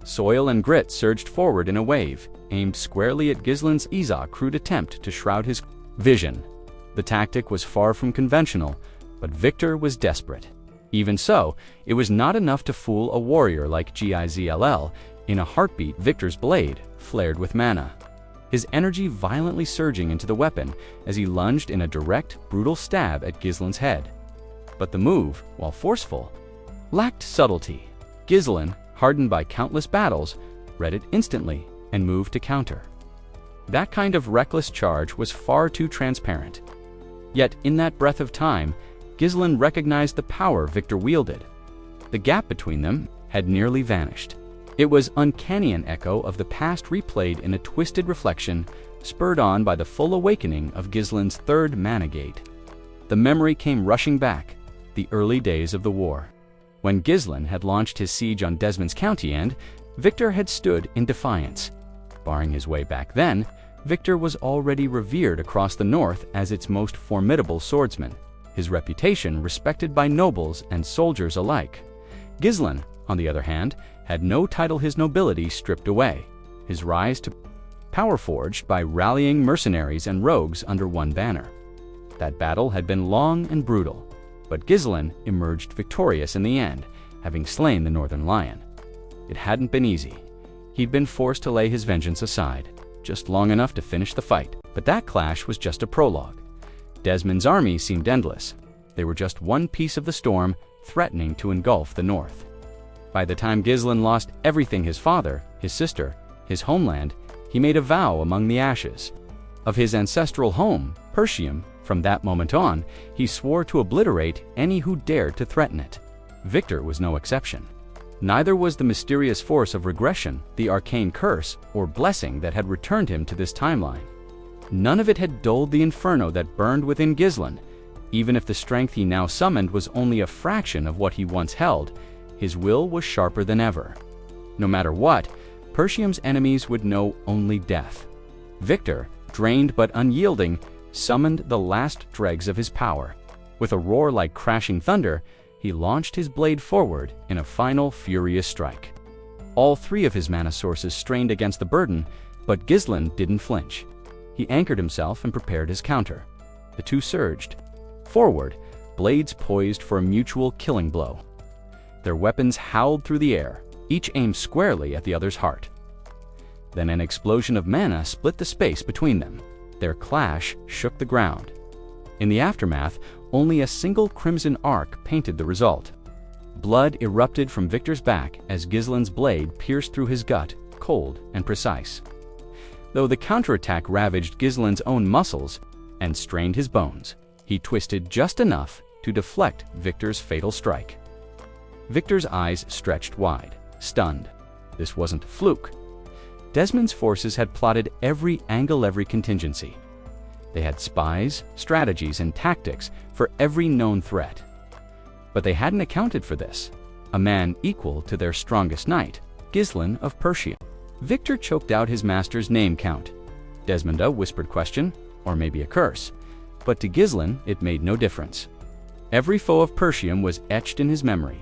Soil and grit surged forward in a wave, aimed squarely at Ghislain's crude attempt to shroud his vision. The tactic was far from conventional, but Victor was desperate. Even so, it was not enough to fool a warrior like Gizll. In a heartbeat, Victor's blade flared with mana, his energy violently surging into the weapon as he lunged in a direct, brutal stab at Ghislain's head. But the move, while forceful, lacked subtlety. Ghislain, hardened by countless battles, read it instantly and moved to counter. That kind of reckless charge was far too transparent. Yet in that breath of time, Ghislain recognized the power Victor wielded. The gap between them had nearly vanished. It was uncanny, an echo of the past replayed in a twisted reflection, spurred on by the full awakening of Ghislain's third mana gate. The memory came rushing back, the early days of the war. When Ghislain had launched his siege on Desmond's county, and Victor had stood in defiance. Barring his way back then, Victor was already revered across the north as its most formidable swordsman, his reputation respected by nobles and soldiers alike. Ghislain, on the other hand, had no title, his nobility stripped away, his rise to power forged by rallying mercenaries and rogues under one banner. That battle had been long and brutal, but Ghislain emerged victorious in the end, having slain the Northern Lion. It hadn't been easy. He'd been forced to lay his vengeance aside, just long enough to finish the fight. But that clash was just a prologue. Desmond's army seemed endless. They were just one piece of the storm, threatening to engulf the north. By the time Ghislain lost everything: his father, his sister, his homeland, he made a vow among the ashes. Of his ancestral home, Persium, from that moment on, he swore to obliterate any who dared to threaten it. Victor was no exception. Neither was the mysterious force of regression, the arcane curse or blessing that had returned him to this timeline. None of it had dulled the inferno that burned within Ghislain. Even if the strength he now summoned was only a fraction of what he once held, his will was sharper than ever. No matter what, Persium's enemies would know only death. Victor, drained but unyielding, summoned the last dregs of his power. With a roar like crashing thunder, he launched his blade forward in a final furious strike. All three of his mana sources strained against the burden, but Gislen didn't flinch. He anchored himself and prepared his counter. The two surged forward, blades poised for a mutual killing blow. Their weapons howled through the air, each aimed squarely at the other's heart. Then an explosion of mana split the space between them. Their clash shook the ground. In the aftermath, only a single crimson arc painted the result. Blood erupted from Victor's back as Gislen's blade pierced through his gut, cold and precise. Though the counterattack ravaged Gislen's own muscles and strained his bones, he twisted just enough to deflect Victor's fatal strike. Victor's eyes stretched wide, stunned. This wasn't a fluke. Desmond's forces had plotted every angle, every contingency. They had spies, strategies, and tactics for every known threat. But they hadn't accounted for this. A man equal to their strongest knight, Gislen of Persium. Victor choked out his master's name count. Desmond a whispered question, or maybe a curse. But to Gislen, it made no difference. Every foe of Persium was etched in his memory.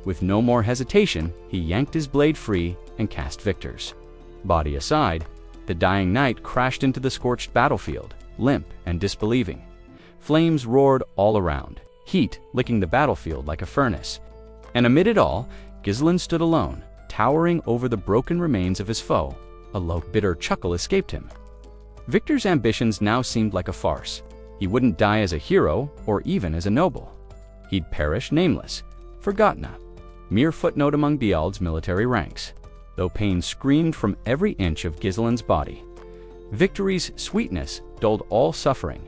With no more hesitation, he yanked his blade free and cast Victor's. Body aside, the dying knight crashed into the scorched battlefield, limp and disbelieving. Flames roared all around, heat licking the battlefield like a furnace. And amid it all, Gislen stood alone, towering over the broken remains of his foe. A low, bitter chuckle escaped him. Victor's ambitions now seemed like a farce. He wouldn't die as a hero or even as a noble. He'd perish nameless, forgotten, a mere footnote among Diald's military ranks, though pain screamed from every inch of Gislen's body. Victory's sweetness dulled all suffering.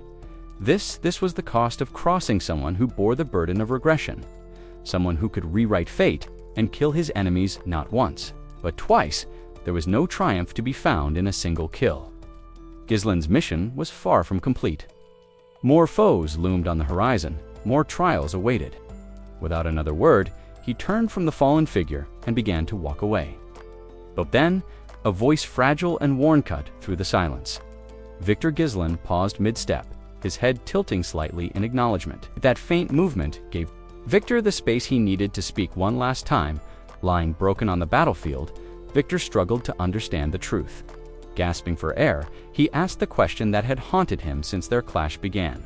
This was the cost of crossing someone who bore the burden of regression, someone who could rewrite fate and kill his enemies not once, but twice. There was no triumph to be found in a single kill. Gislen's mission was far from complete. More foes loomed on the horizon, more trials awaited. Without another word, he turned from the fallen figure and began to walk away. But then, a voice fragile and worn-cut through the silence. Victor Gislen paused mid-step, his head tilting slightly in acknowledgement. That faint movement gave Victor the space he needed to speak one last time. Lying broken on the battlefield, Victor struggled to understand the truth. Gasping for air, he asked the question that had haunted him since their clash began.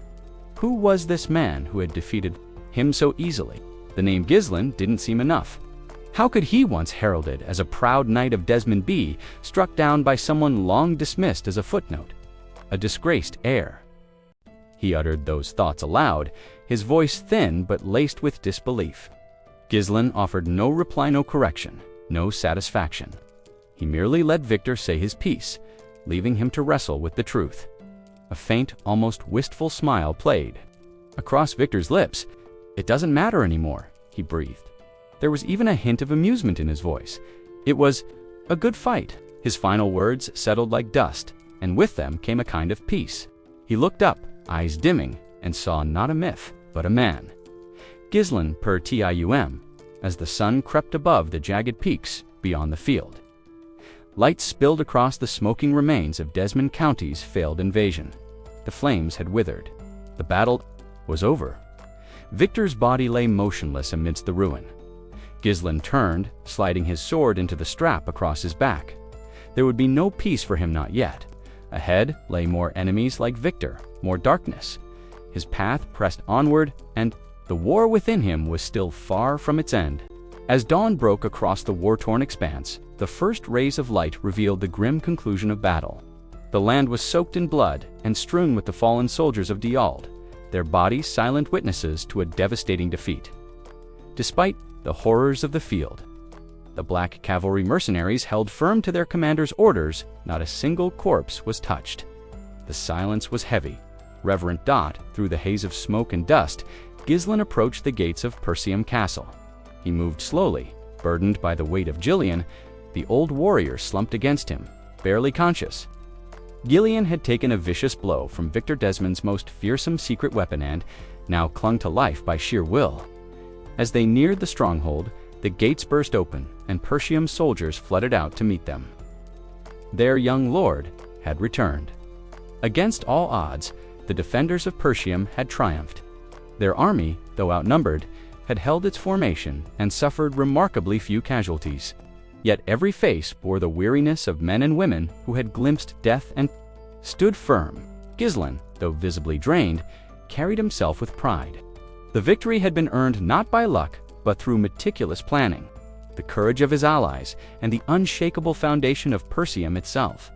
Who was this man who had defeated him so easily? The name Gislen didn't seem enough. How could he, once heralded as a proud knight of Desmond, be struck down by someone long dismissed as a footnote, a disgraced heir? He uttered those thoughts aloud, his voice thin but laced with disbelief. Gislen offered no reply, no correction, no satisfaction. He merely let Victor say his piece, leaving him to wrestle with the truth. A faint, almost wistful smile played across Victor's lips. "It doesn't matter anymore," he breathed. There was even a hint of amusement in his voice. It was a good fight. His final words settled like dust, and with them came a kind of peace. He looked up, eyes dimming, and saw not a myth, but a man. Gislen per Tium, as the sun crept above the jagged peaks beyond the field. Light spilled across the smoking remains of Desmond County's failed invasion. The flames had withered. The battle was over. Victor's body lay motionless amidst the ruin. Gislen turned, sliding his sword into the strap across his back. There would be no peace for him, not yet. Ahead lay more enemies like Victor, more darkness. His path pressed onward, and the war within him was still far from its end. As dawn broke across the war-torn expanse, the first rays of light revealed the grim conclusion of battle. The land was soaked in blood and strewn with the fallen soldiers of Diald, their bodies silent witnesses to a devastating defeat. Despite the horrors of the field, the Black Cavalry mercenaries held firm to their commander's orders. Not a single corpse was touched. The silence was heavy. Reverent Dot, through the haze of smoke and dust, Gislen approached the gates of Persium Castle. He moved slowly, burdened by the weight of Gillian. The old warrior slumped against him, barely conscious. Gillian had taken a vicious blow from Victor Desmond's most fearsome secret weapon and now clung to life by sheer will. As they neared the stronghold, the gates burst open and Persium's soldiers flooded out to meet them. Their young lord had returned. Against all odds, the defenders of Persium had triumphed. Their army, though outnumbered, had held its formation and suffered remarkably few casualties. Yet every face bore the weariness of men and women who had glimpsed death and stood firm. Gislen, though visibly drained, carried himself with pride. The victory had been earned not by luck, but through meticulous planning, the courage of his allies, and the unshakable foundation of Persium itself.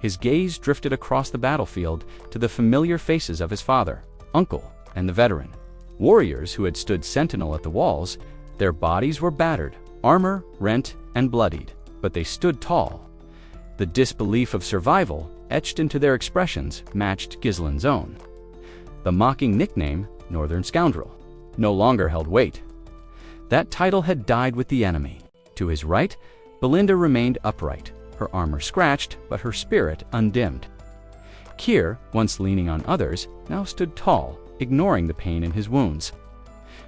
His gaze drifted across the battlefield to the familiar faces of his father, uncle, and the veteran. Warriors who had stood sentinel at the walls, their bodies were battered, armor rent and bloodied, but they stood tall. The disbelief of survival, etched into their expressions, matched Gislen's own. The mocking nickname, Northern Scoundrel, no longer held weight. That title had died with the enemy. To his right, Belinda remained upright, her armor scratched, but her spirit undimmed. Keir, once leaning on others, now stood tall, ignoring the pain in his wounds.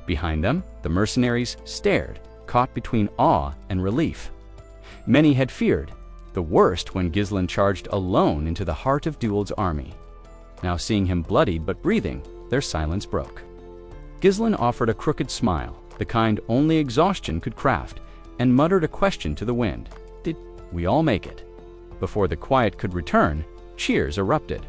Behind them, the mercenaries stared, caught between awe and relief. Many had feared, the worst when Gislen charged alone into the heart of Duel's army. Now seeing him bloodied but breathing, their silence broke. Gislen offered a crooked smile, the kind only exhaustion could craft, and muttered a question to the wind. Did we all make it? Before the quiet could return, cheers erupted.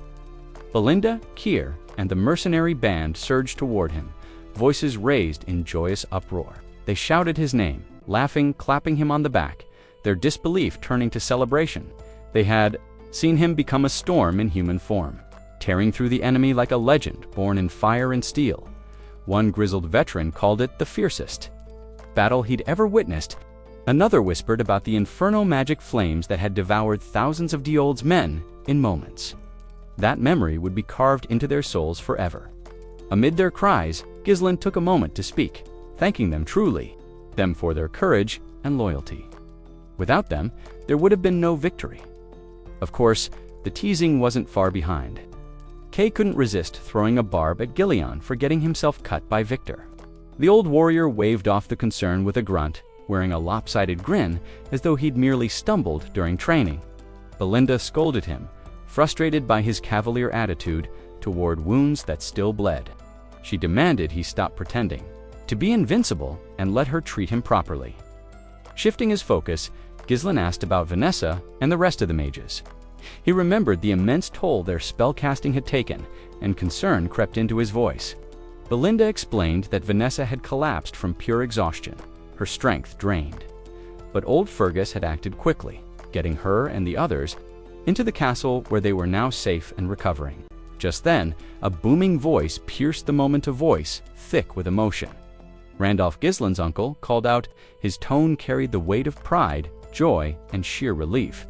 Belinda, Keir, and the mercenary band surged toward him, voices raised in joyous uproar. They shouted his name, laughing, clapping him on the back, their disbelief turning to celebration. They had seen him become a storm in human form, tearing through the enemy like a legend born in fire and steel. One grizzled veteran called it the fiercest battle he'd ever witnessed. Another whispered about the inferno magic flames that had devoured thousands of Duel's men in moments. That memory would be carved into their souls forever. Amid their cries, Gislen took a moment to speak, thanking them truly, them for their courage and loyalty. Without them, there would have been no victory. Of course, the teasing wasn't far behind. Kay couldn't resist throwing a barb at Gillian for getting himself cut by Victor. The old warrior waved off the concern with a grunt, wearing a lopsided grin as though he'd merely stumbled during training. Belinda scolded him, frustrated by his cavalier attitude toward wounds that still bled. She demanded he stop pretending, to be invincible, and let her treat him properly. Shifting his focus, Gislen asked about Vanessa and the rest of the mages. He remembered the immense toll their spellcasting had taken, and concern crept into his voice. Belinda explained that Vanessa had collapsed from pure exhaustion, her strength drained. But old Fergus had acted quickly, getting her and the others into the castle where they were now safe and recovering. Just then, a booming voice pierced the moment of voice, thick with emotion. Randolph Gislen's uncle called out. His tone carried the weight of pride, joy, and sheer relief.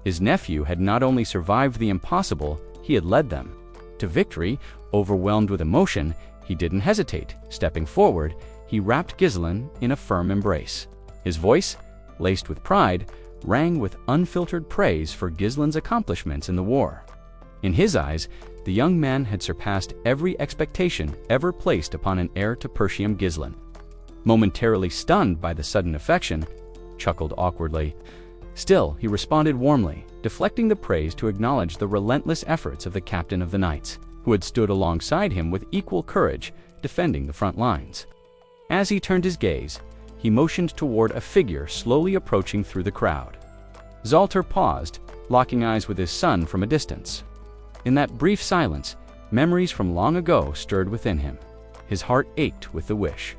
His nephew had not only survived the impossible, he had led them to victory. Overwhelmed with emotion, he didn't hesitate. Stepping forward, he wrapped Gislen in a firm embrace. His voice, laced with pride, rang with unfiltered praise for Gislen's accomplishments in the war. In his eyes, the young man had surpassed every expectation ever placed upon an heir to Persium. Gislen, momentarily stunned by the sudden affection, chuckled awkwardly. Still, he responded warmly, deflecting the praise to acknowledge the relentless efforts of the captain of the knights, who had stood alongside him with equal courage, defending the front lines. As he turned his gaze, he motioned toward a figure slowly approaching through the crowd. Zalter paused, locking eyes with his son from a distance. In that brief silence, memories from long ago stirred within him. His heart ached with the wish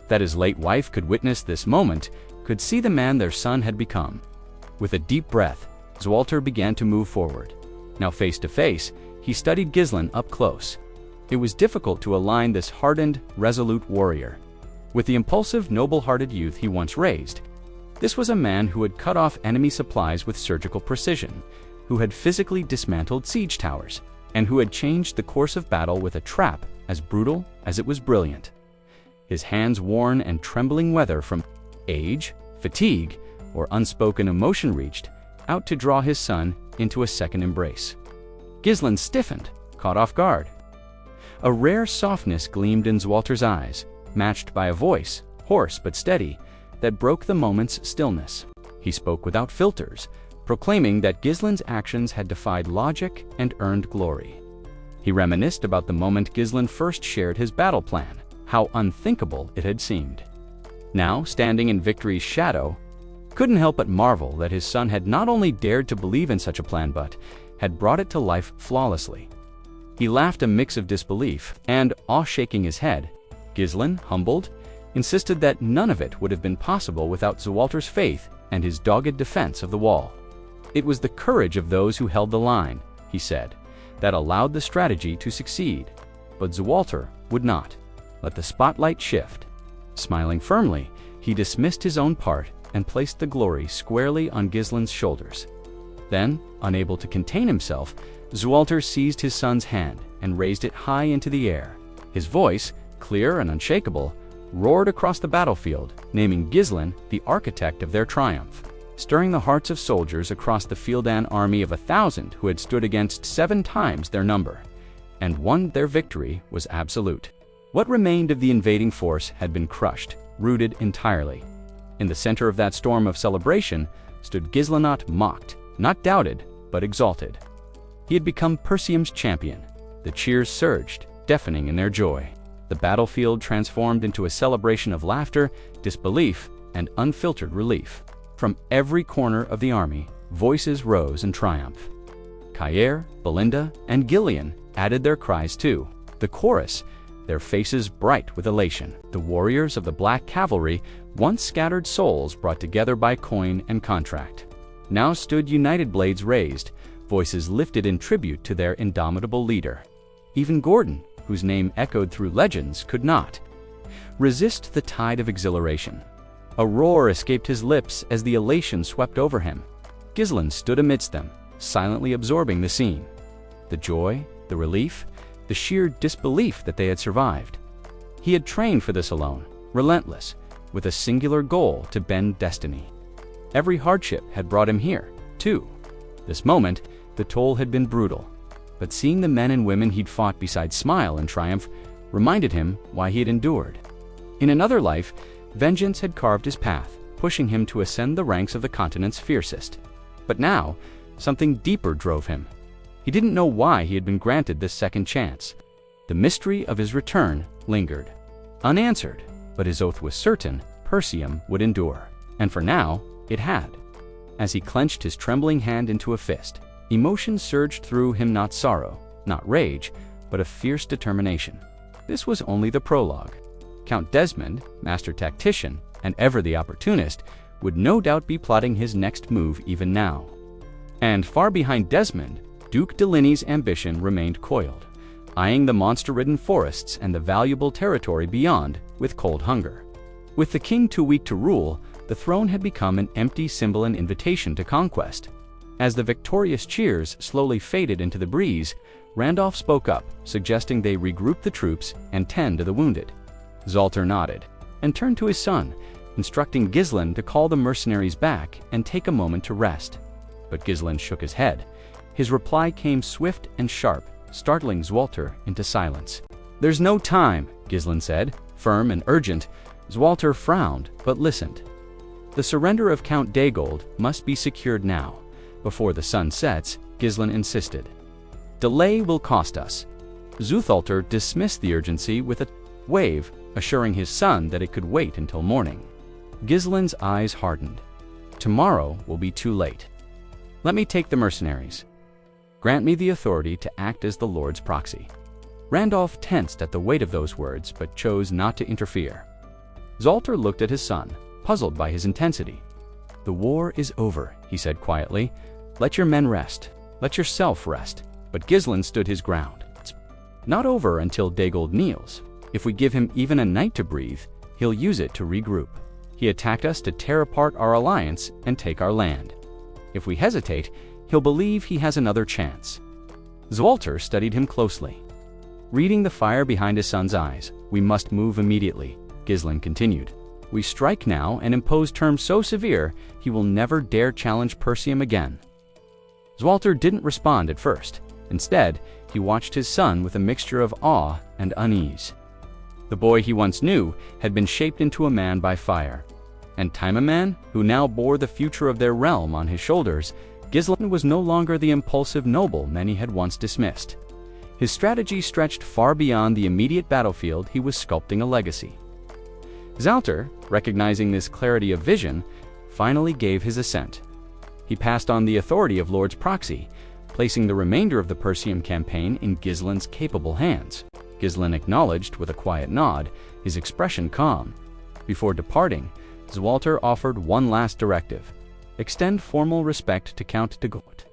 that his late wife could witness this moment, could see the man their son had become. With a deep breath, Zalter began to move forward. Now face to face, he studied Gislen up close. It was difficult to align this hardened, resolute warrior with the impulsive, noble-hearted youth he once raised. This was a man who had cut off enemy supplies with surgical precision, who had physically dismantled siege towers, and who had changed the course of battle with a trap as brutal as it was brilliant. His hands worn and trembling whether from age, fatigue, or unspoken emotion reached out to draw his son into a second embrace. Gislen stiffened, caught off guard. A rare softness gleamed in Zalter's eyes, matched by a voice, hoarse but steady, that broke the moment's stillness. He spoke without filters, proclaiming that Gislen's actions had defied logic and earned glory. He reminisced about the moment Gislen first shared his battle plan, how unthinkable it had seemed. Now, standing in victory's shadow, couldn't help but marvel that his son had not only dared to believe in such a plan but had brought it to life flawlessly. He laughed a mix of disbelief and, awe-shaking his head, Gislen, humbled, insisted that none of it would have been possible without Zwalter's faith and his dogged defense of the wall. It was the courage of those who held the line, he said, that allowed the strategy to succeed. But Zwalter would not. Let the spotlight shift. Smiling firmly, he dismissed his own part and placed the glory squarely on Gislen's shoulders. Then, unable to contain himself, Zwalter seized his son's hand and raised it high into the air. His voice, clear and unshakable, roared across the battlefield, naming Gislen the architect of their triumph, stirring the hearts of soldiers across the Fieldan army of 1,000 who had stood against 7 times their number, and won their victory was absolute. What remained of the invading force had been crushed, rooted entirely. In the center of that storm of celebration stood Gislenot mocked, not doubted, but exalted. He had become Persium's champion. The cheers surged, deafening in their joy. The battlefield transformed into a celebration of laughter, disbelief, and unfiltered relief. From every corner of the army, voices rose in triumph. Caer, Belinda, and Gillian added their cries too. The chorus, their faces bright with elation. The warriors of the Black Cavalry, once scattered souls brought together by coin and contract, now stood united, blades raised, voices lifted in tribute to their indomitable leader. Even Gordon, whose name echoed through legends, could not resist the tide of exhilaration. A roar escaped his lips as the elation swept over him. Gislen stood amidst them, silently absorbing the scene. The joy, the relief, the sheer disbelief that they had survived. He had trained for this alone, relentless, with a singular goal to bend destiny. Every hardship had brought him here, too. This moment, the toll had been brutal, but seeing the men and women he'd fought beside Smile in triumph reminded him why he had endured. In another life, vengeance had carved his path, pushing him to ascend the ranks of the continent's fiercest. But now, something deeper drove him. He didn't know why he had been granted this second chance. The mystery of his return lingered, unanswered, but his oath was certain: Persium would endure. And for now, it had. As he clenched his trembling hand into a fist, emotion surged through him, not sorrow, not rage, but a fierce determination. This was only the prologue. Count Desmond, master tactician, and ever the opportunist, would no doubt be plotting his next move even now. And far behind Desmond, Duke Deliney's ambition remained coiled, eyeing the monster-ridden forests and the valuable territory beyond with cold hunger. With the king too weak to rule, the throne had become an empty symbol and invitation to conquest. As the victorious cheers slowly faded into the breeze, Randolph spoke up, suggesting they regroup the troops and tend to the wounded. Zwalter nodded and turned to his son, instructing Gislen to call the mercenaries back and take a moment to rest. But Gislen shook his head. His reply came swift and sharp, startling Zwalter into silence. "There's no time," Gislen said, firm and urgent. Zwalter frowned, but listened. The surrender of Count Daygold must be secured now. Before the sun sets, Gislen insisted. "Delay will cost us." Zwalter dismissed the urgency with a wave, assuring his son that it could wait until morning. Gislen's eyes hardened. "Tomorrow will be too late. Let me take the mercenaries. Grant me the authority to act as the Lord's proxy." Randolph tensed at the weight of those words, but chose not to interfere. Zwalter looked at his son, puzzled by his intensity. "The war is over," he said quietly. "Let your men rest. Let yourself rest." But Gislen stood his ground. "It's not over until Daygold kneels. If we give him even a night to breathe, he'll use it to regroup. He attacked us to tear apart our alliance and take our land. If we hesitate, he'll believe he has another chance." Zwalter studied him closely. Reading the fire behind his son's eyes, "We must move immediately," Gislen continued. "We strike now and impose terms so severe he will never dare challenge Persium again." Zwalter didn't respond at first. Instead, he watched his son with a mixture of awe and unease. The boy he once knew had been shaped into a man by fire. And Timaman, who now bore the future of their realm on his shoulders, Gislen was no longer the impulsive noble many had once dismissed. His strategy stretched far beyond the immediate battlefield. He was sculpting a legacy. Zwalter, recognizing this clarity of vision, finally gave his assent. He passed on the authority of Lord's proxy, placing the remainder of the Persium campaign in Gislin's capable hands. Gislin acknowledged with a quiet nod, his expression calm. Before departing, Zwalter offered one last directive: extend formal respect to Count de Goat.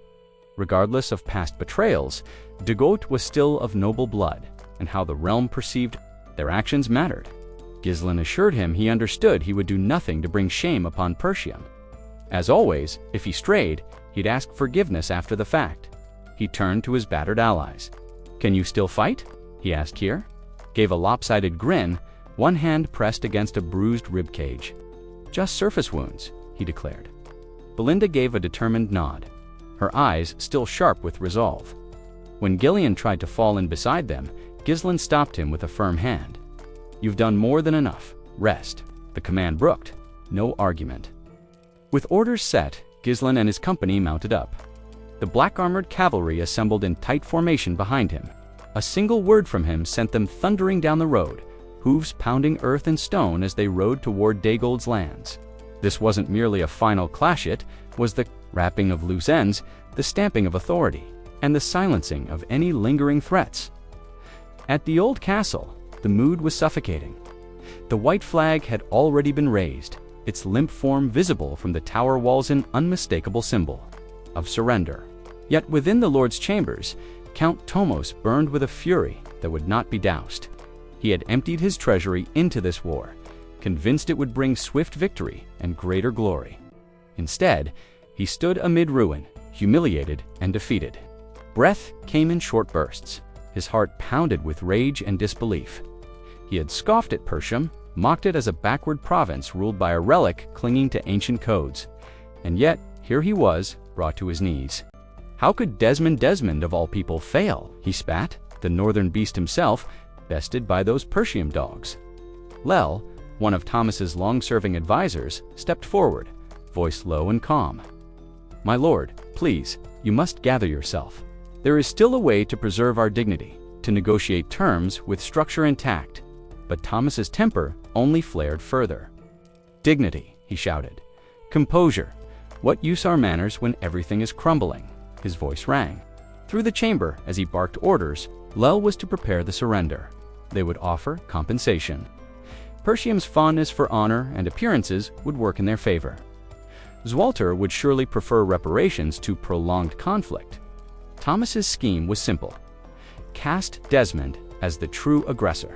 Regardless of past betrayals, de Goat was still of noble blood, and how the realm perceived their actions mattered. Gislin assured him he understood he would do nothing to bring shame upon Persium. As always, if he strayed, he'd ask forgiveness after the fact. He turned to his battered allies. "Can you still fight?" he asked Kier. Gave a lopsided grin, one hand pressed against a bruised rib cage. "Just surface wounds," he declared. Belinda gave a determined nod, her eyes still sharp with resolve. When Gillian tried to fall in beside them, Gislin stopped him with a firm hand. "You've done more than enough. Rest." The command brooked. No argument. With orders set, Gislin and his company mounted up. The black-armored cavalry assembled in tight formation behind him. A single word from him sent them thundering down the road, hooves pounding earth and stone as they rode toward Daygold's lands. This wasn't merely a final clash, it was the wrapping of loose ends, the stamping of authority, and the silencing of any lingering threats. At the old castle, the mood was suffocating. The white flag had already been raised, its limp form visible from the tower walls, an unmistakable symbol of surrender. Yet within the Lord's chambers, Count Tomos burned with a fury that would not be doused. He had emptied his treasury into this war, convinced it would bring swift victory and greater glory. Instead, he stood amid ruin, humiliated and defeated. Breath came in short bursts. His heart pounded with rage and disbelief. He had scoffed at Persium, mocked it as a backward province ruled by a relic clinging to ancient codes. And yet, here he was, brought to his knees. How could Desmond of all people fail? He spat, the northern beast himself, bested by those Persium dogs. Lel, one of Thomas's long-serving advisors, stepped forward, voice low and calm. "My lord, please, you must gather yourself. There is still a way to preserve our dignity, to negotiate terms with structure intact." But Thomas's temper only flared further. "Dignity," he shouted. "Composure. What use are manners when everything is crumbling?" His voice rang. Through the chamber, as he barked orders, Lel was to prepare the surrender. They would offer compensation. Persium's fondness for honor and appearances would work in their favor. Zwalter would surely prefer reparations to prolonged conflict. Thomas's scheme was simple. Cast Desmond as the true aggressor.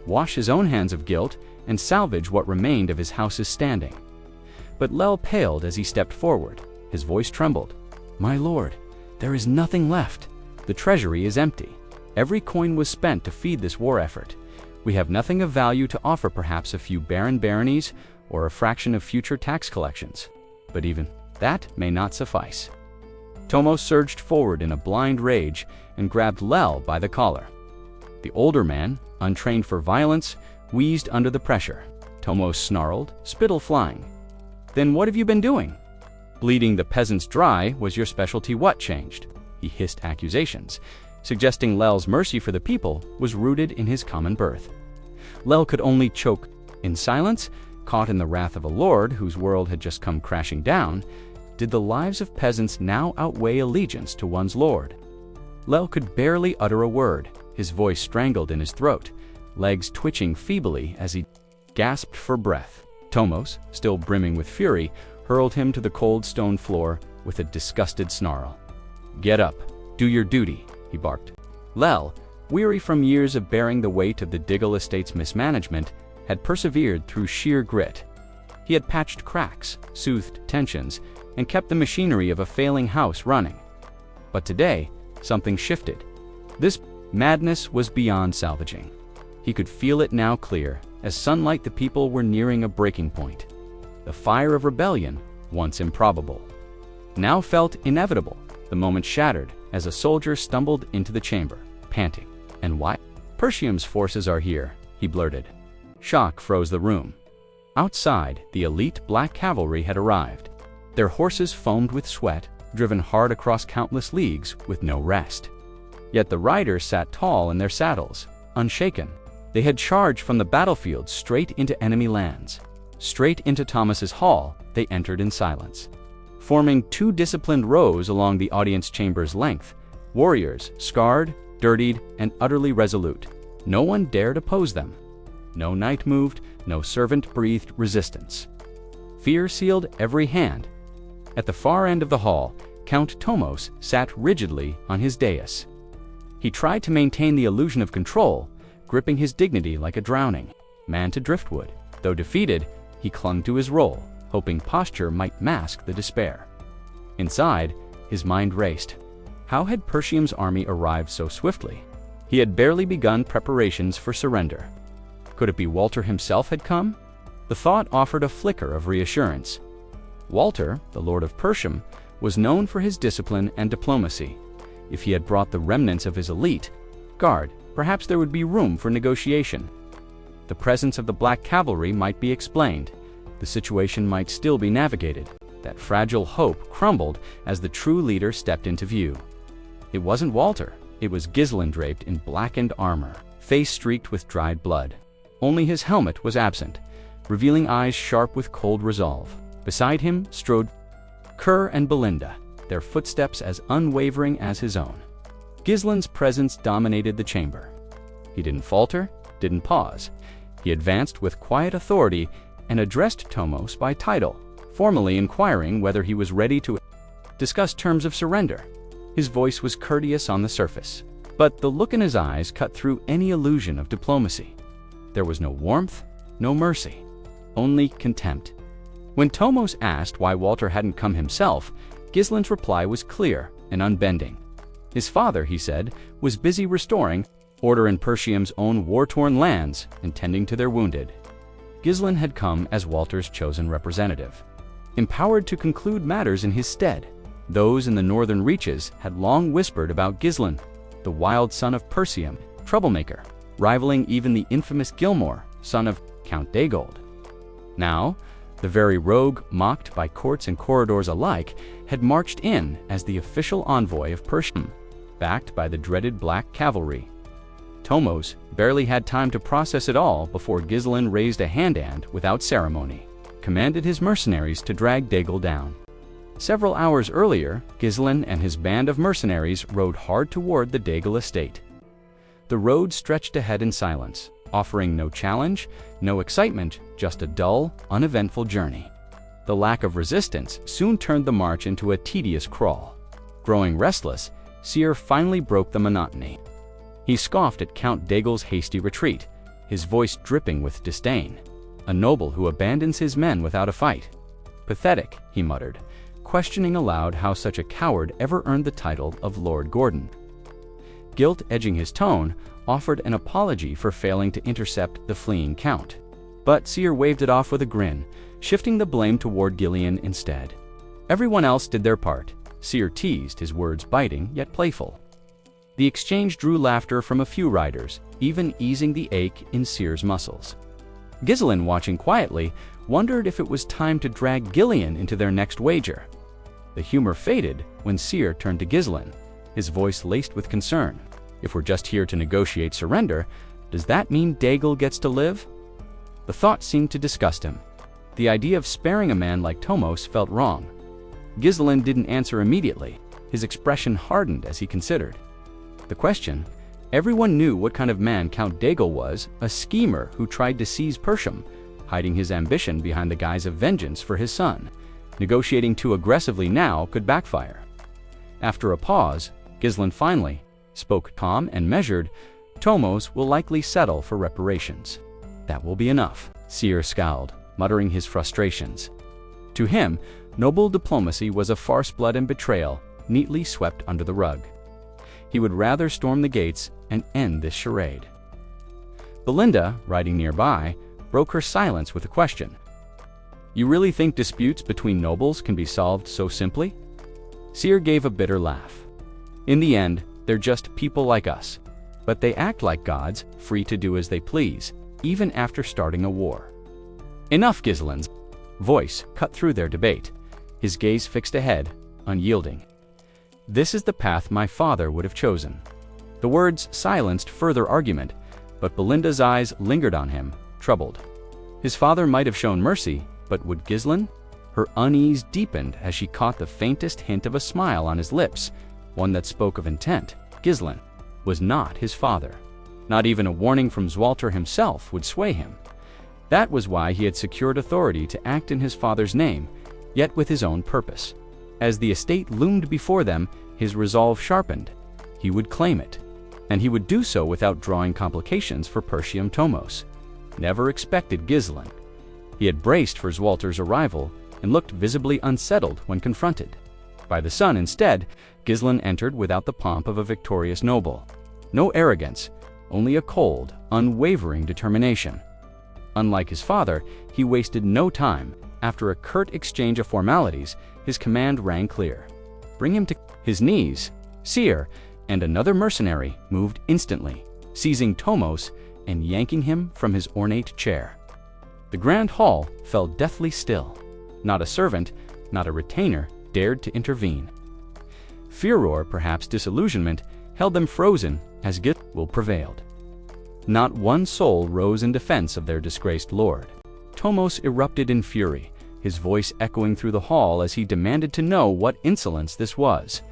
Wash his own hands of guilt and salvage what remained of his house's standing. But Lel paled as he stepped forward. His voice trembled. "My lord, there is nothing left. The treasury is empty. Every coin was spent to feed this war effort. We have nothing of value to offer, perhaps a few barren baronies or a fraction of future tax collections. But even that may not suffice." Tomos surged forward in a blind rage and grabbed Lel by the collar. The older man, untrained for violence, wheezed under the pressure. Tomos snarled, spittle flying. "Then what have you been doing?" "Bleeding the peasants dry was your specialty. What changed?" He hissed accusations, suggesting Lel's mercy for the people was rooted in his common birth. Lel could only choke. In silence, caught in the wrath of a lord whose world had just come crashing down, did the lives of peasants now outweigh allegiance to one's lord? Lel could barely utter a word, his voice strangled in his throat, legs twitching feebly as he gasped for breath. Tomos, still brimming with fury, hurled him to the cold stone floor with a disgusted snarl. "Get up, do your duty," he barked. Lel, weary from years of bearing the weight of the Diggle estate's mismanagement, had persevered through sheer grit. He had patched cracks, soothed tensions, and kept the machinery of a failing house running. But today, something shifted. This madness was beyond salvaging. He could feel it now clear. As sunlight, the people were nearing a breaking point. The fire of rebellion, once improbable, now felt inevitable. The moment shattered as a soldier stumbled into the chamber, panting. "And why?" "Persium's forces are here," he blurted. Shock froze the room. Outside, the elite black cavalry had arrived. Their horses foamed with sweat, driven hard across countless leagues with no rest. Yet the riders sat tall in their saddles, unshaken. They had charged from the battlefield straight into enemy lands, straight into Thomas's hall, they entered in silence. Forming two disciplined rows along the audience chamber's length, warriors, scarred, dirtied, and utterly resolute. No one dared oppose them. No knight moved, no servant breathed resistance. Fear sealed every hand. At the far end of the hall, Count Tomos sat rigidly on his dais. He tried to maintain the illusion of control, gripping his dignity like a drowning man to driftwood. Though defeated, he clung to his role, hoping posture might mask the despair. Inside, his mind raced. How had Persium's army arrived so swiftly? He had barely begun preparations for surrender. Could it be Walter himself had come? The thought offered a flicker of reassurance. Walter, the Lord of Persium, was known for his discipline and diplomacy. If he had brought the remnants of his elite guard, perhaps there would be room for negotiation. The presence of the Black Cavalry might be explained. The situation might still be navigated. That fragile hope crumbled as the true leader stepped into view. It wasn't Walter. It was Gislen draped in blackened armor, face streaked with dried blood. Only his helmet was absent, revealing eyes sharp with cold resolve. Beside him strode Kerr and Belinda, their footsteps as unwavering as his own. Gislen's presence dominated the chamber. He didn't falter, didn't pause. He advanced with quiet authority and addressed Tomos by title, formally inquiring whether he was ready to discuss terms of surrender. His voice was courteous on the surface, but the look in his eyes cut through any illusion of diplomacy. There was no warmth, no mercy, only contempt. When Tomos asked why Walter hadn't come himself, Gislen's reply was clear and unbending. His father, he said, was busy restoring order in Persium's own war-torn lands and tending to their wounded. Gislen had come as Walter's chosen representative, empowered to conclude matters in his stead. Those in the northern reaches had long whispered about Gislen, the wild son of Persium, troublemaker, rivaling even the infamous Gilmore, son of Count Daygold. Now, the very rogue, mocked by courts and corridors alike, had marched in as the official envoy of Persium, backed by the dreaded Black Cavalry. Tomos barely had time to process it all before Gislen raised a hand without ceremony, commanded his mercenaries to drag Daigle down. Several hours earlier, Gislen and his band of mercenaries rode hard toward the Daigle estate. The road stretched ahead in silence, offering no challenge, no excitement, just a dull, uneventful journey. The lack of resistance soon turned the march into a tedious crawl. Growing restless, Seer finally broke the monotony. He scoffed at Count Daigle's hasty retreat, his voice dripping with disdain. A noble who abandons his men without a fight. Pathetic, he muttered, questioning aloud how such a coward ever earned the title of Lord Gordon. Guilt edging his tone, offered an apology for failing to intercept the fleeing count. But Seer waved it off with a grin, shifting the blame toward Gillian instead. Everyone else did their part. Seer teased, his words biting yet playful. The exchange drew laughter from a few riders, even easing the ache in Seer's muscles. Gislen, watching quietly, wondered if it was time to drag Gillian into their next wager. The humor faded when Seer turned to Gislen, his voice laced with concern. If we're just here to negotiate surrender, does that mean Daigle gets to live? The thought seemed to disgust him. The idea of sparing a man like Tomos felt wrong. Gislen didn't answer immediately. His expression hardened as he considered the question. Everyone knew what kind of man Count Daigle was, a schemer who tried to seize Persium, hiding his ambition behind the guise of vengeance for his son. Negotiating too aggressively now could backfire. After a pause, Gislen finally spoke calm and measured. Tomos will likely settle for reparations. That will be enough, Seer scowled, muttering his frustrations. To him, noble diplomacy was a farce, blood and betrayal, neatly swept under the rug. He would rather storm the gates and end this charade. Belinda, riding nearby, broke her silence with a question. You really think disputes between nobles can be solved so simply? Seer gave a bitter laugh. In the end, they're just people like us. But they act like gods, free to do as they please, even after starting a war. Enough, Gislen's voice cut through their debate, his gaze fixed ahead, unyielding. This is the path my father would have chosen. The words silenced further argument, but Belinda's eyes lingered on him, troubled. His father might have shown mercy, but would Gislen? Her unease deepened as she caught the faintest hint of a smile on his lips, one that spoke of intent. Gislen was not his father. Not even a warning from Zwalter himself would sway him. That was why he had secured authority to act in his father's name, yet with his own purpose. As the estate loomed before them, his resolve sharpened. He would claim it, and he would do so without drawing complications for Persium Tomos. Never expected Gislen. He had braced for Zwalter's arrival and looked visibly unsettled when confronted. By the sun, instead, Gislen entered without the pomp of a victorious noble. No arrogance, only a cold, unwavering determination. Unlike his father, he wasted no time. After a curt exchange of formalities, his command rang clear. Bring him to his knees. Seer and another mercenary moved instantly, seizing Tomos and yanking him from his ornate chair. The grand hall fell deathly still. Not a servant, not a retainer dared to intervene. Furor, perhaps disillusionment, held them frozen as Gislen prevailed. Not one soul rose in defense of their disgraced lord. Tomos erupted in fury, his voice echoing through the hall as he demanded to know what insolence this was.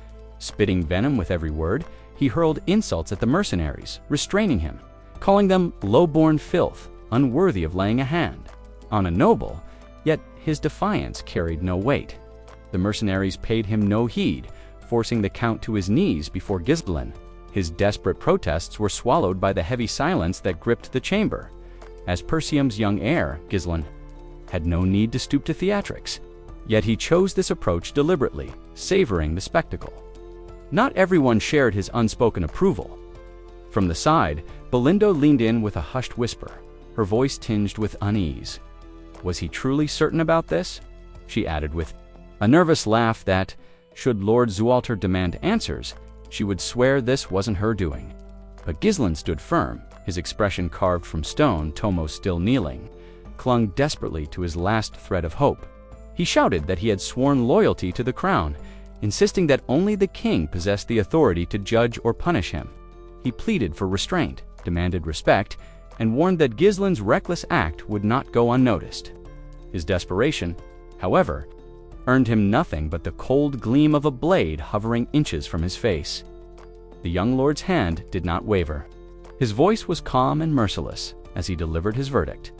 Spitting venom with every word, he hurled insults at the mercenaries, restraining him, calling them low-born filth, unworthy of laying a hand on a noble, yet his defiance carried no weight. The mercenaries paid him no heed, forcing the count to his knees before Gislen. His desperate protests were swallowed by the heavy silence that gripped the chamber. As Persium's young heir, Gislen had no need to stoop to theatrics, yet he chose this approach deliberately, savoring the spectacle. Not everyone shared his unspoken approval. From the side, Belindo leaned in with a hushed whisper, her voice tinged with unease. Was he truly certain about this? She added with a nervous laugh that, should Lord Zwalter demand answers, she would swear this wasn't her doing. But Gislen stood firm, his expression carved from stone. Tomos, still kneeling, clung desperately to his last thread of hope. He shouted that he had sworn loyalty to the crown, insisting that only the king possessed the authority to judge or punish him. He pleaded for restraint, demanded respect, and warned that Gislen's reckless act would not go unnoticed. His desperation, however, earned him nothing but the cold gleam of a blade hovering inches from his face. The young lord's hand did not waver. His voice was calm and merciless as he delivered his verdict.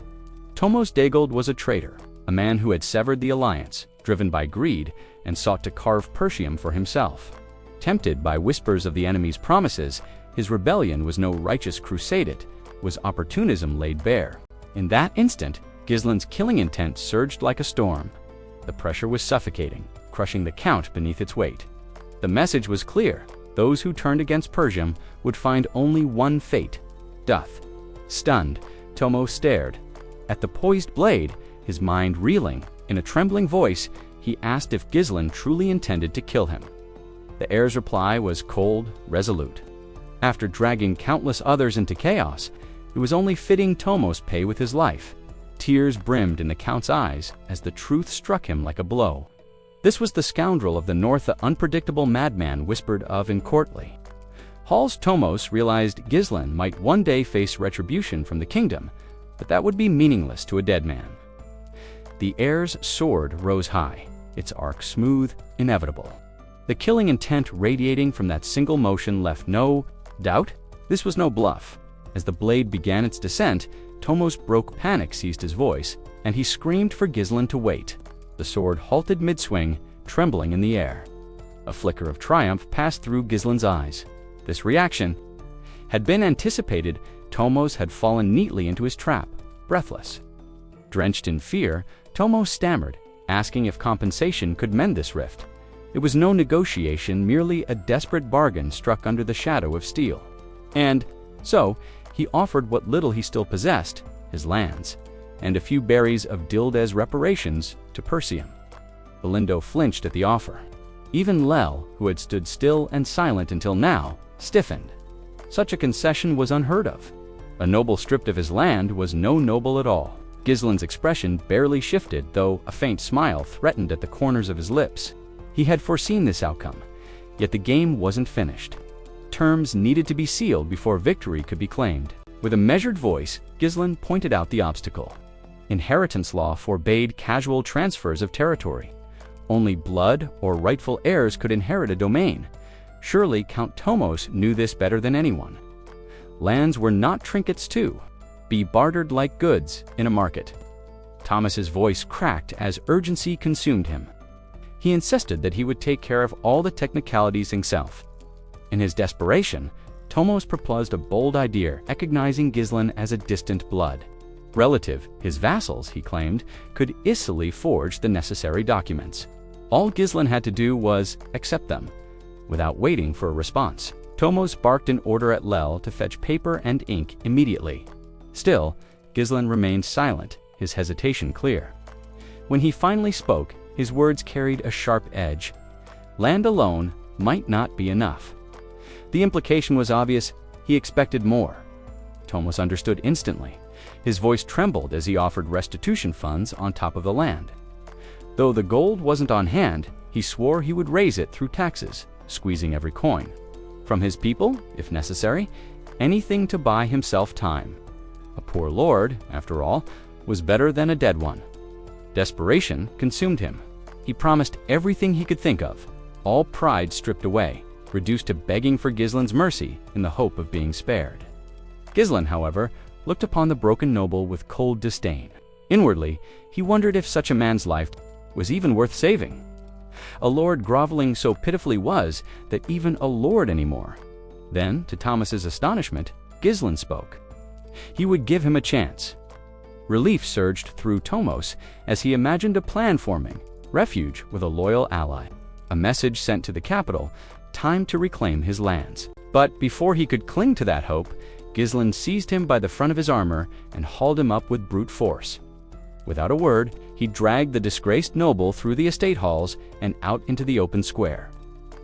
Tomos Daigold was a traitor, a man who had severed the alliance, driven by greed, and sought to carve Persium for himself. Tempted by whispers of the enemy's promises, his rebellion was no righteous crusade, it was opportunism laid bare. In that instant, Gislen's killing intent surged like a storm. The pressure was suffocating, crushing the count beneath its weight. The message was clear. Those who turned against Persium would find only one fate: death. Stunned, Tomos stared. At the poised blade, his mind reeling, in a trembling voice, he asked if Gislen truly intended to kill him. The heir's reply was cold, resolute. After dragging countless others into chaos, it was only fitting Tomos pay with his life. Tears brimmed in the count's eyes as the truth struck him like a blow. This was the scoundrel of the north the unpredictable madman whispered of in courtly halls. Tomos realized Gislen might one day face retribution from the kingdom, but that would be meaningless to a dead man. The heir's sword rose high, its arc smooth, inevitable. The killing intent radiating from that single motion left no doubt. This was no bluff. As the blade began its descent, Tomos broke. Panic seized his voice, and he screamed for Gislen to wait. The sword halted mid-swing, trembling in the air. A flicker of triumph passed through Gislen's eyes. This reaction had been anticipated. Tomos had fallen neatly into his trap, breathless. Drenched in fear, Tomos stammered, asking if compensation could mend this rift. It was no negotiation, merely a desperate bargain struck under the shadow of steel. And so, he offered what little he still possessed, his lands, and a few berries of Dildes reparations to Persium. Belindo flinched at the offer. Even Lel, who had stood still and silent until now, stiffened. Such a concession was unheard of. A noble stripped of his land was no noble at all. Gislen's expression barely shifted, though a faint smile threatened at the corners of his lips. He had foreseen this outcome, yet the game wasn't finished. Terms needed to be sealed before victory could be claimed. With a measured voice, Gislen pointed out the obstacle. Inheritance law forbade casual transfers of territory. Only blood or rightful heirs could inherit a domain. Surely Count Tomos knew this better than anyone. Lands were not trinkets to be bartered like goods in a market. Thomas's voice cracked as urgency consumed him. He insisted that he would take care of all the technicalities himself. In his desperation, Tomos proposed a bold idea, recognizing Gislen as a distant blood relative. His vassals, he claimed, could easily forge the necessary documents. All Gislen had to do was accept them, without waiting for a response. Tomos barked an order at Lel to fetch paper and ink immediately. Still, Gislen remained silent, his hesitation clear. When he finally spoke, his words carried a sharp edge. Land alone might not be enough. The implication was obvious. He expected more. Tomos understood instantly. His voice trembled as he offered restitution funds on top of the land. Though the gold wasn't on hand, he swore he would raise it through taxes, squeezing every coin. From his people, if necessary, anything to buy himself time. A poor lord, after all, was better than a dead one. Desperation consumed him. He promised everything he could think of, all pride stripped away, reduced to begging for Gislen's mercy in the hope of being spared. Gislen, however, looked upon the broken noble with cold disdain. Inwardly, he wondered if such a man's life was even worth saving. A lord groveling so pitifully was that even a lord anymore. Then, to Thomas's astonishment, Gislen spoke. He would give him a chance. Relief surged through Tomos as he imagined a plan forming, refuge with a loyal ally. A message sent to the capital, time to reclaim his lands. But before he could cling to that hope, Gislen seized him by the front of his armor and hauled him up with brute force. Without a word, he dragged the disgraced noble through the estate halls and out into the open square.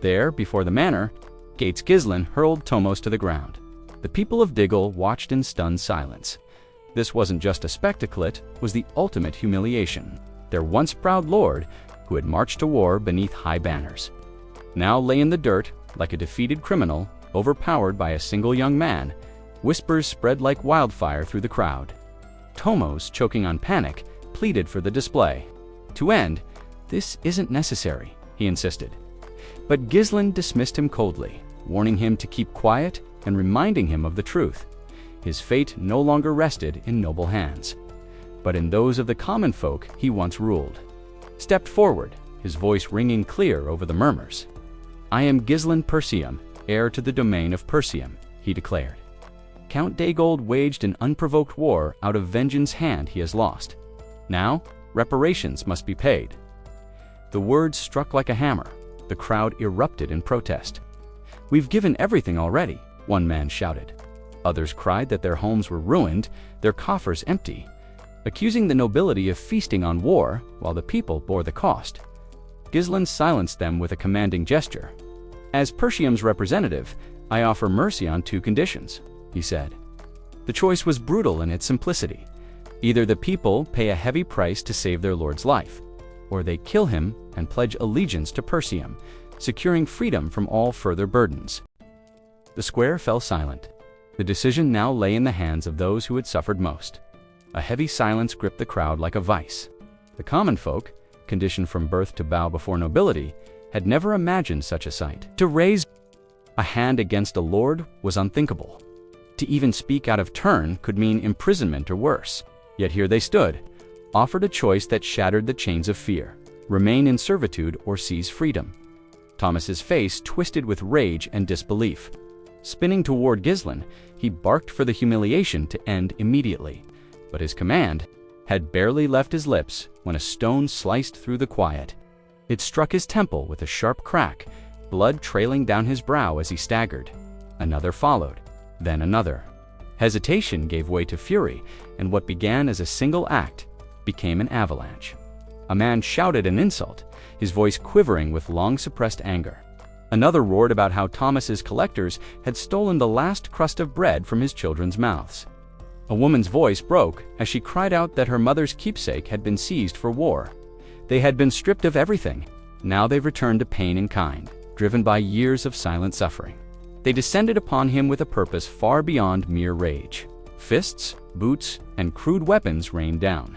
There, before the manor gates, Gislen hurled Tomos to the ground. The people of Diggle watched in stunned silence. This wasn't just a spectacle, it was the ultimate humiliation. Their once proud lord, who had marched to war beneath high banners, now lay in the dirt like a defeated criminal, overpowered by a single young man. Whispers spread like wildfire through the crowd. Tomos, choking on panic, pleaded for the display. To end, "This isn't necessary," he insisted. But Gislen dismissed him coldly, warning him to keep quiet and reminding him of the truth. His fate no longer rested in noble hands, but in those of the common folk he once ruled. Stepped forward, his voice ringing clear over the murmurs. "I am Gislen Persium, heir to the domain of Persium," he declared. "Count Daygold waged an unprovoked war out of vengeance hand he has lost. Now, reparations must be paid." The words struck like a hammer. The crowd erupted in protest. "We've given everything already," one man shouted. Others cried that their homes were ruined, their coffers empty, accusing the nobility of feasting on war while the people bore the cost. Gislen silenced them with a commanding gesture. "As Persium's representative, I offer mercy on 2 conditions," he said. The choice was brutal in its simplicity. Either the people pay a heavy price to save their lord's life, or they kill him and pledge allegiance to Persium, securing freedom from all further burdens. The square fell silent. The decision now lay in the hands of those who had suffered most. A heavy silence gripped the crowd like a vice. The common folk, conditioned from birth to bow before nobility, had never imagined such a sight. To raise a hand against a lord was unthinkable. To even speak out of turn could mean imprisonment or worse. Yet here they stood, offered a choice that shattered the chains of fear: remain in servitude or seize freedom. Thomas's face twisted with rage and disbelief. Spinning toward Gislen, he barked for the humiliation to end immediately. But his command had barely left his lips when a stone sliced through the quiet. It struck his temple with a sharp crack, blood trailing down his brow as he staggered. Another followed, then another. Hesitation gave way to fury, and what began as a single act became an avalanche. A man shouted an insult, his voice quivering with long-suppressed anger. Another roared about how Thomas's collectors had stolen the last crust of bread from his children's mouths. A woman's voice broke as she cried out that her mother's keepsake had been seized for war. They had been stripped of everything. Now they returned to pain in kind, driven by years of silent suffering. They descended upon him with a purpose far beyond mere rage. Fists, boots, and crude weapons rained down.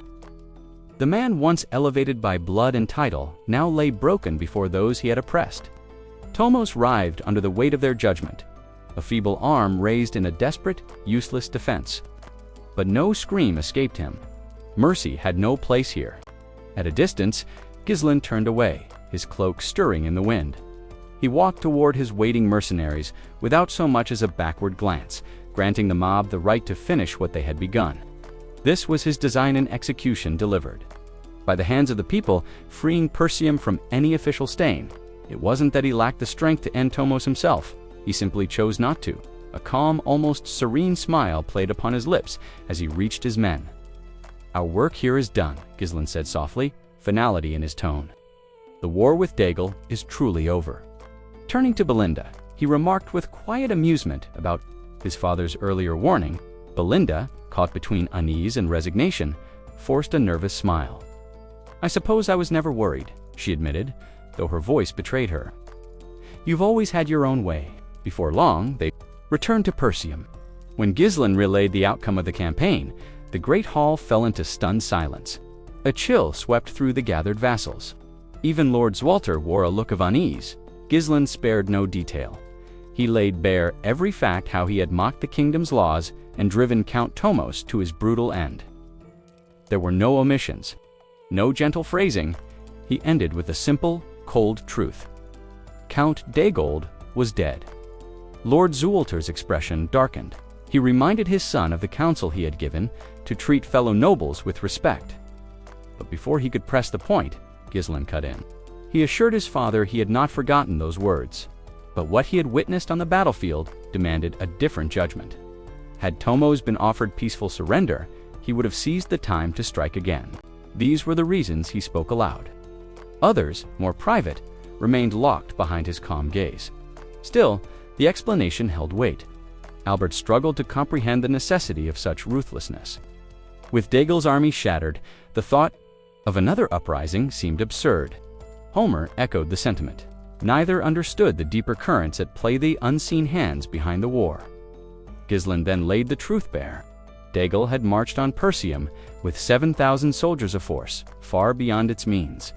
The man once elevated by blood and title now lay broken before those he had oppressed. Tomos writhed under the weight of their judgment, a feeble arm raised in a desperate, useless defense. But no scream escaped him. Mercy had no place here. At a distance, Ghislain turned away, his cloak stirring in the wind. He walked toward his waiting mercenaries without so much as a backward glance, granting the mob the right to finish what they had begun. This was his design and execution delivered. By the hands of the people, freeing Persium from any official stain. It wasn't that he lacked the strength to end Tomos himself. He simply chose not to. A calm, almost serene smile played upon his lips as he reached his men. "Our work here is done," Ghislain said softly, finality in his tone. "The war with Daigle is truly over." Turning to Belinda, he remarked with quiet amusement about his father's earlier warning. Belinda, caught between unease and resignation, forced a nervous smile. "I suppose I was never worried," she admitted, though her voice betrayed her. "You've always had your own way." Before long, they returned to Persium. When Ghislain relayed the outcome of the campaign, the great hall fell into stunned silence. A chill swept through the gathered vassals. Even Lord Zwalter wore a look of unease. Ghislain spared no detail. He laid bare every fact how he had mocked the kingdom's laws and driven Count Tomos to his brutal end. There were no omissions, no gentle phrasing. He ended with a simple, cold truth. Count Daigold was dead. Lord Zwalter's expression darkened. He reminded his son of the counsel he had given to treat fellow nobles with respect. But before he could press the point, Ghislain cut in. He assured his father he had not forgotten those words. But what he had witnessed on the battlefield demanded a different judgment. Had Tomos been offered peaceful surrender, he would have seized the time to strike again. These were the reasons he spoke aloud. Others, more private, remained locked behind his calm gaze. Still, the explanation held weight. Albert struggled to comprehend the necessity of such ruthlessness. With Daigle's army shattered, the thought of another uprising seemed absurd. Homer echoed the sentiment. Neither understood the deeper currents at play, the unseen hands behind the war. Ghislain then laid the truth bare. Daigle had marched on Persium with 7,000 soldiers of force, far beyond its means.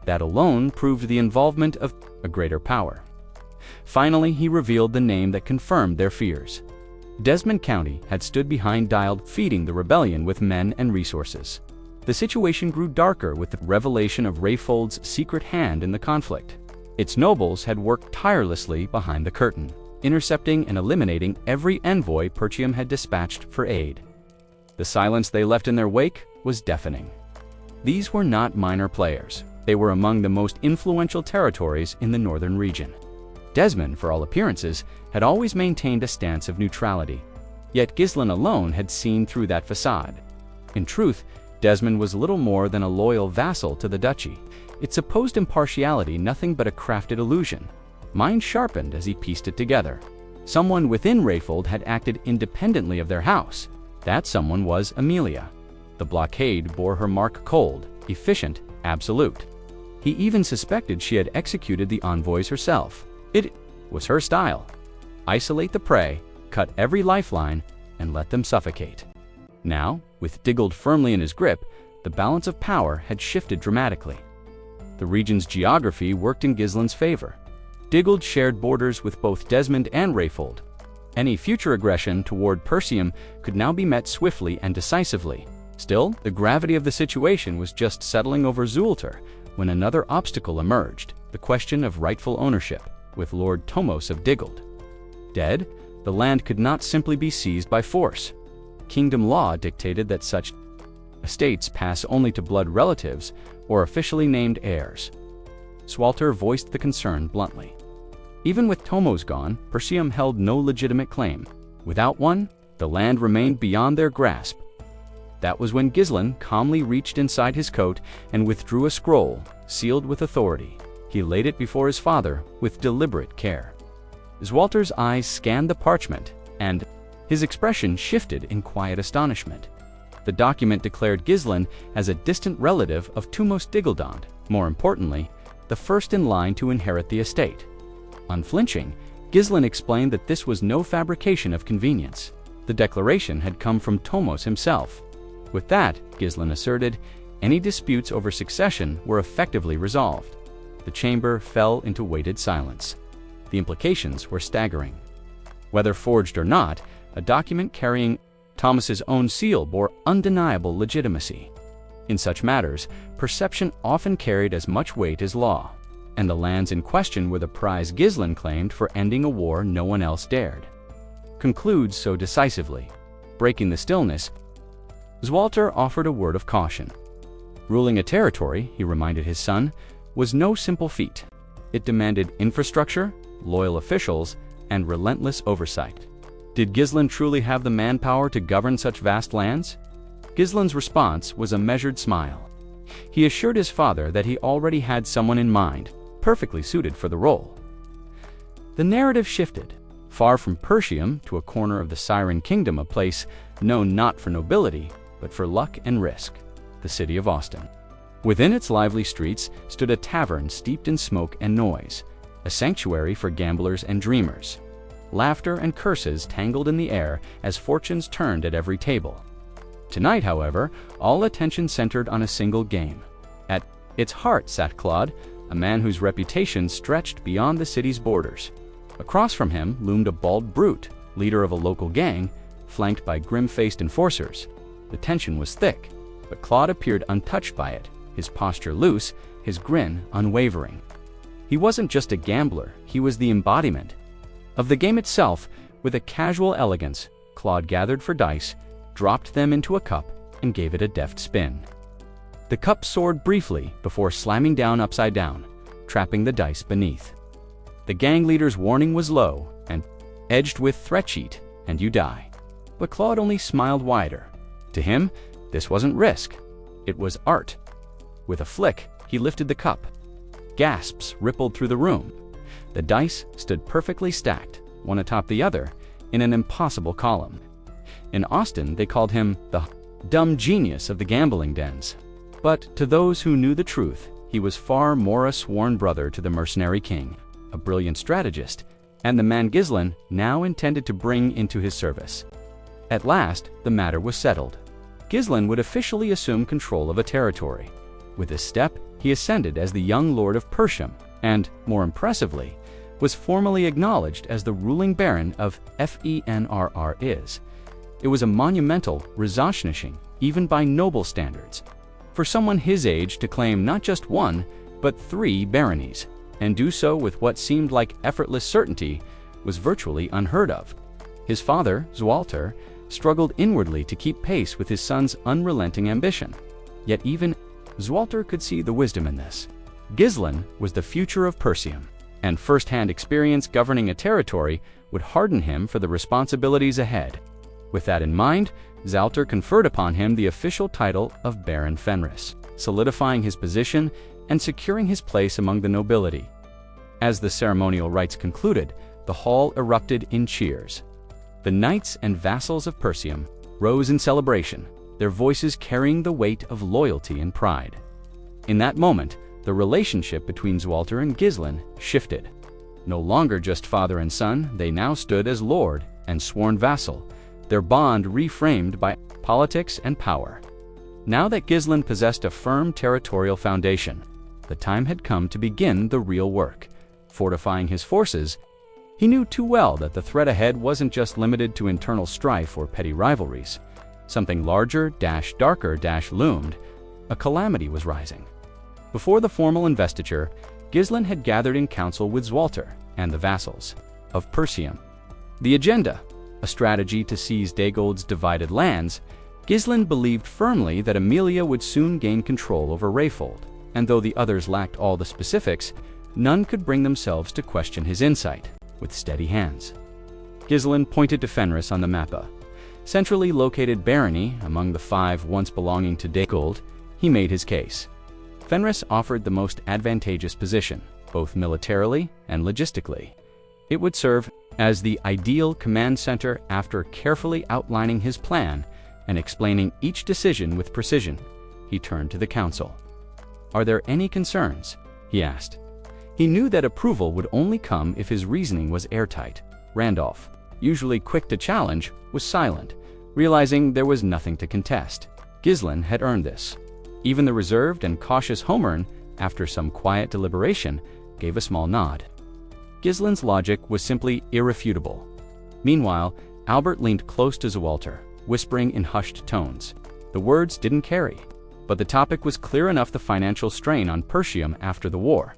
That alone proved the involvement of a greater power. Finally, he revealed the name that confirmed their fears. Desmond County had stood behind Daigle, feeding the rebellion with men and resources. The situation grew darker with the revelation of Rayfold's secret hand in the conflict. Its nobles had worked tirelessly behind the curtain, intercepting and eliminating every envoy Persium had dispatched for aid. The silence they left in their wake was deafening. These were not minor players. They were among the most influential territories in the northern region. Desmond, for all appearances, had always maintained a stance of neutrality. Yet Ghislain alone had seen through that facade. In truth, Desmond was little more than a loyal vassal to the duchy, its supposed impartiality nothing but a crafted illusion. Mind sharpened as he pieced it together. Someone within Rayfold had acted independently of their house. That someone was Amelia. The blockade bore her mark: cold, efficient, absolute. He even suspected she had executed the envoys herself. It was her style. Isolate the prey, cut every lifeline, and let them suffocate. Now, with Daigle firmly in his grip, the balance of power had shifted dramatically. The region's geography worked in Ghislain's favor. Daigle shared borders with both Desmond and Rayfold. Any future aggression toward Persium could now be met swiftly and decisively. Still, the gravity of the situation was just settling over Zwalter when another obstacle emerged: the question of rightful ownership, with Lord Tomos of Daigle dead. The land could not simply be seized by force. Kingdom law dictated that such estates pass only to blood relatives or officially named heirs. Zwalter voiced the concern bluntly. Even with Tomos gone, Persium held no legitimate claim. Without one, the land remained beyond their grasp. That was when Ghislain calmly reached inside his coat and withdrew a scroll, sealed with authority. He laid it before his father with deliberate care. Zwalter's eyes scanned the parchment, and his expression shifted in quiet astonishment. The document declared Ghislain as a distant relative of Tomos Daigle, more importantly, the first in line to inherit the estate. Unflinching, Ghislain explained that this was no fabrication of convenience. The declaration had come from Tomos himself. With that, Ghislain asserted, any disputes over succession were effectively resolved. The chamber fell into weighted silence. The implications were staggering. Whether forged or not, a document carrying Thomas's own seal bore undeniable legitimacy. In such matters, perception often carried as much weight as law, and the lands in question were the prize Gislen claimed for ending a war no one else dared. Concludes so decisively, breaking the stillness, Zwalter offered a word of caution. Ruling a territory, he reminded his son, was no simple feat. It demanded infrastructure, loyal officials, and relentless oversight. Did Gislen truly have the manpower to govern such vast lands? Gislen's response was a measured smile. He assured his father that he already had someone in mind, perfectly suited for the role. The narrative shifted, far from Persium to a corner of the Siren Kingdom, a place known not for nobility, but for luck and risk, the city of Austin. Within its lively streets stood a tavern steeped in smoke and noise, a sanctuary for gamblers and dreamers. Laughter and curses tangled in the air as fortunes turned at every table. Tonight, however, all attention centered on a single game. At its heart sat Claude, a man whose reputation stretched beyond the city's borders. Across from him loomed a bald brute, leader of a local gang, flanked by grim-faced enforcers. The tension was thick, but Claude appeared untouched by it, his posture loose, his grin unwavering. He wasn't just a gambler, he was the embodiment of the game itself. With a casual elegance, Claude gathered for dice, dropped them into a cup, and gave it a deft spin. The cup soared briefly before slamming down upside down, trapping the dice beneath. The gang leader's warning was low and edged with threat sheet, and you die. But Claude only smiled wider. To him, this wasn't risk, it was art. With a flick, he lifted the cup. Gasps rippled through the room. The dice stood perfectly stacked, one atop the other, in an impossible column. In Austin, they called him the dumb genius of the gambling dens. But to those who knew the truth, he was far more a sworn brother to the Mercenary King, a brilliant strategist, and the man Gislen now intended to bring into his service. At last, the matter was settled. Gislen would officially assume control of a territory. With this step, he ascended as the young lord of Persium, and, more impressively, was formally acknowledged as the ruling baron of Fenrr. It was a monumental resonance, even by noble standards. For someone his age to claim not just one, but 3 baronies, and do so with what seemed like effortless certainty, was virtually unheard of. His father, Zwalter, struggled inwardly to keep pace with his son's unrelenting ambition. Yet even Zwalter could see the wisdom in this. Gislen was the future of Persium, and first-hand experience governing a territory would harden him for the responsibilities ahead. With that in mind, Zwalter conferred upon him the official title of Baron Fenris, solidifying his position and securing his place among the nobility. As the ceremonial rites concluded, the hall erupted in cheers. The knights and vassals of Persium rose in celebration, their voices carrying the weight of loyalty and pride. In that moment, the relationship between Zwalter and Gislen shifted. No longer just father and son, they now stood as lord and sworn vassal, their bond reframed by politics and power. Now that Gislen possessed a firm territorial foundation, the time had come to begin the real work. Fortifying his forces, he knew too well that the threat ahead wasn't just limited to internal strife or petty rivalries. Something larger, darker, loomed. A calamity was rising. Before the formal investiture, Gislen had gathered in council with Zwalter and the vassals of Persium. The agenda, a strategy to seize Dagold's divided lands. Gislen believed firmly that Emilia would soon gain control over Rayfold, and though the others lacked all the specifics, none could bring themselves to question his insight. With steady hands, Gislen pointed to Fenris on the mappa. Centrally located barony among the 5 once belonging to Dagold, he made his case. Fenris offered the most advantageous position, both militarily and logistically. It would serve as the ideal command center. After carefully outlining his plan and explaining each decision with precision, he turned to the council. "Are there any concerns?" he asked. He knew that approval would only come if his reasoning was airtight. Randolph, usually quick to challenge, was silent, realizing there was nothing to contest. Gislen had earned this. Even the reserved and cautious Homern, after some quiet deliberation, gave a small nod. Gislin's logic was simply irrefutable. Meanwhile, Albert leaned close to Zualter, whispering in hushed tones. The words didn't carry, but the topic was clear enough: the financial strain on Persium after the war.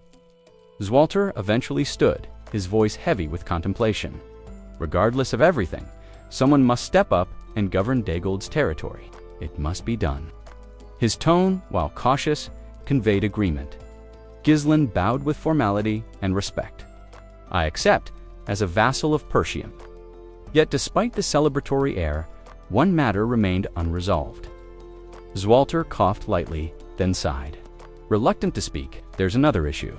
Zualter eventually stood, his voice heavy with contemplation. Regardless of everything, someone must step up and govern Dagold's territory. It must be done. His tone, while cautious, conveyed agreement. Gislin bowed with formality and respect. "I accept, as a vassal of Persium." Yet despite the celebratory air, one matter remained unresolved. Zualter coughed lightly, then sighed. Reluctant to speak, "There's another issue.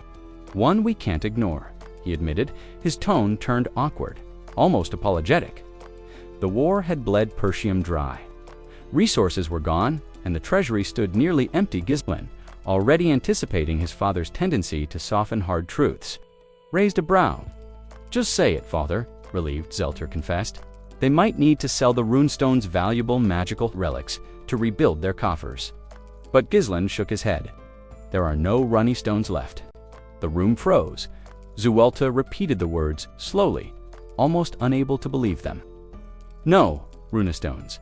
One we can't ignore," he admitted, his tone turned awkward, almost apologetic. The war had bled Persium dry. Resources were gone, and the treasury stood nearly empty. Gislin, already anticipating his father's tendency to soften hard truths, raised a brow. "Just say it, father," relieved Zualter confessed. "They might need to sell the runestone's valuable magical relics to rebuild their coffers." But Gislin shook his head. "There are no runny stones left." The room froze. Zualter repeated the words slowly, almost unable to believe them. "No, runestones."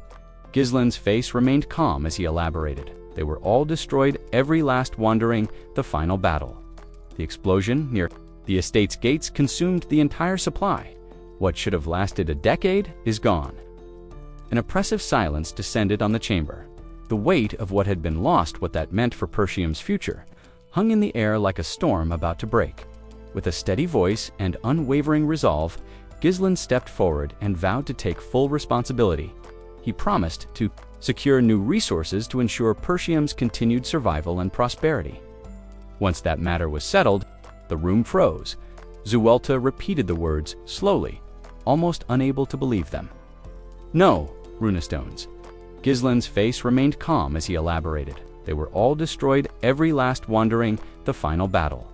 Gislin's face remained calm as he elaborated. "They were all destroyed, every last wandering, the final battle. The explosion near the estate's gates consumed the entire supply. What should have lasted a decade is gone." An oppressive silence descended on the chamber. The weight of what had been lost, what that meant for Persium's future, hung in the air like a storm about to break. With a steady voice and unwavering resolve, Gislin stepped forward and vowed to take full responsibility. He promised to secure new resources to ensure Persium's continued survival and prosperity. Once that matter was settled, the room froze. Zualter repeated the words slowly, almost unable to believe them. "No, runestones." Gislin's face remained calm as he elaborated. "They were all destroyed, every last wandering, the final battle.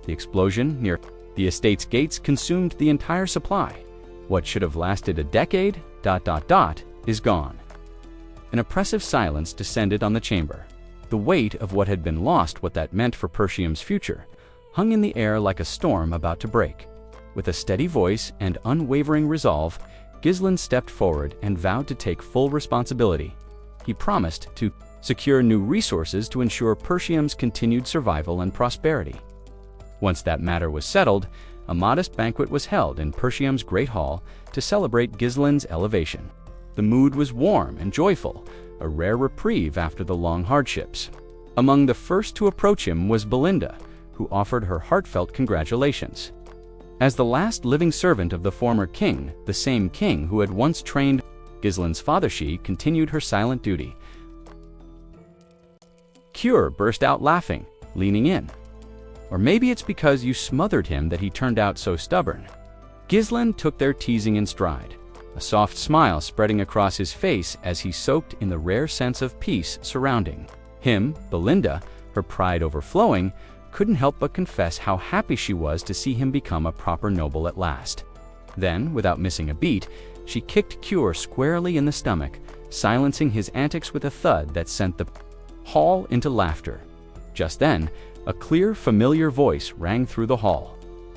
The explosion near the estate's gates consumed the entire supply. What should have lasted a decade, is gone." An oppressive silence descended on the chamber. The weight of what had been lost, what that meant for Persium's future, hung in the air like a storm about to break. With a steady voice and unwavering resolve, Gislin stepped forward and vowed to take full responsibility. He promised to secure new resources to ensure Persium's continued survival and prosperity. Once that matter was settled, a modest banquet was held in Persium's Great Hall to celebrate Gislin's elevation. The mood was warm and joyful, a rare reprieve after the long hardships. Among the first to approach him was Belinda, who offered her heartfelt congratulations. As the last living servant of the former king, the same king who had once trained Gislin's father, she continued her silent duty. Cure burst out laughing, leaning in. "Or maybe it's because you smothered him that he turned out so stubborn." Gislin took their teasing in stride, a soft smile spreading across his face as he soaked in the rare sense of peace surrounding him. Belinda, her pride overflowing, couldn't help but confess how happy she was to see him become a proper noble at last. Then, without missing a beat, she kicked Cure squarely in the stomach, silencing his antics with a thud that sent the hall into laughter. Just then, a clear, familiar voice rang through the hall.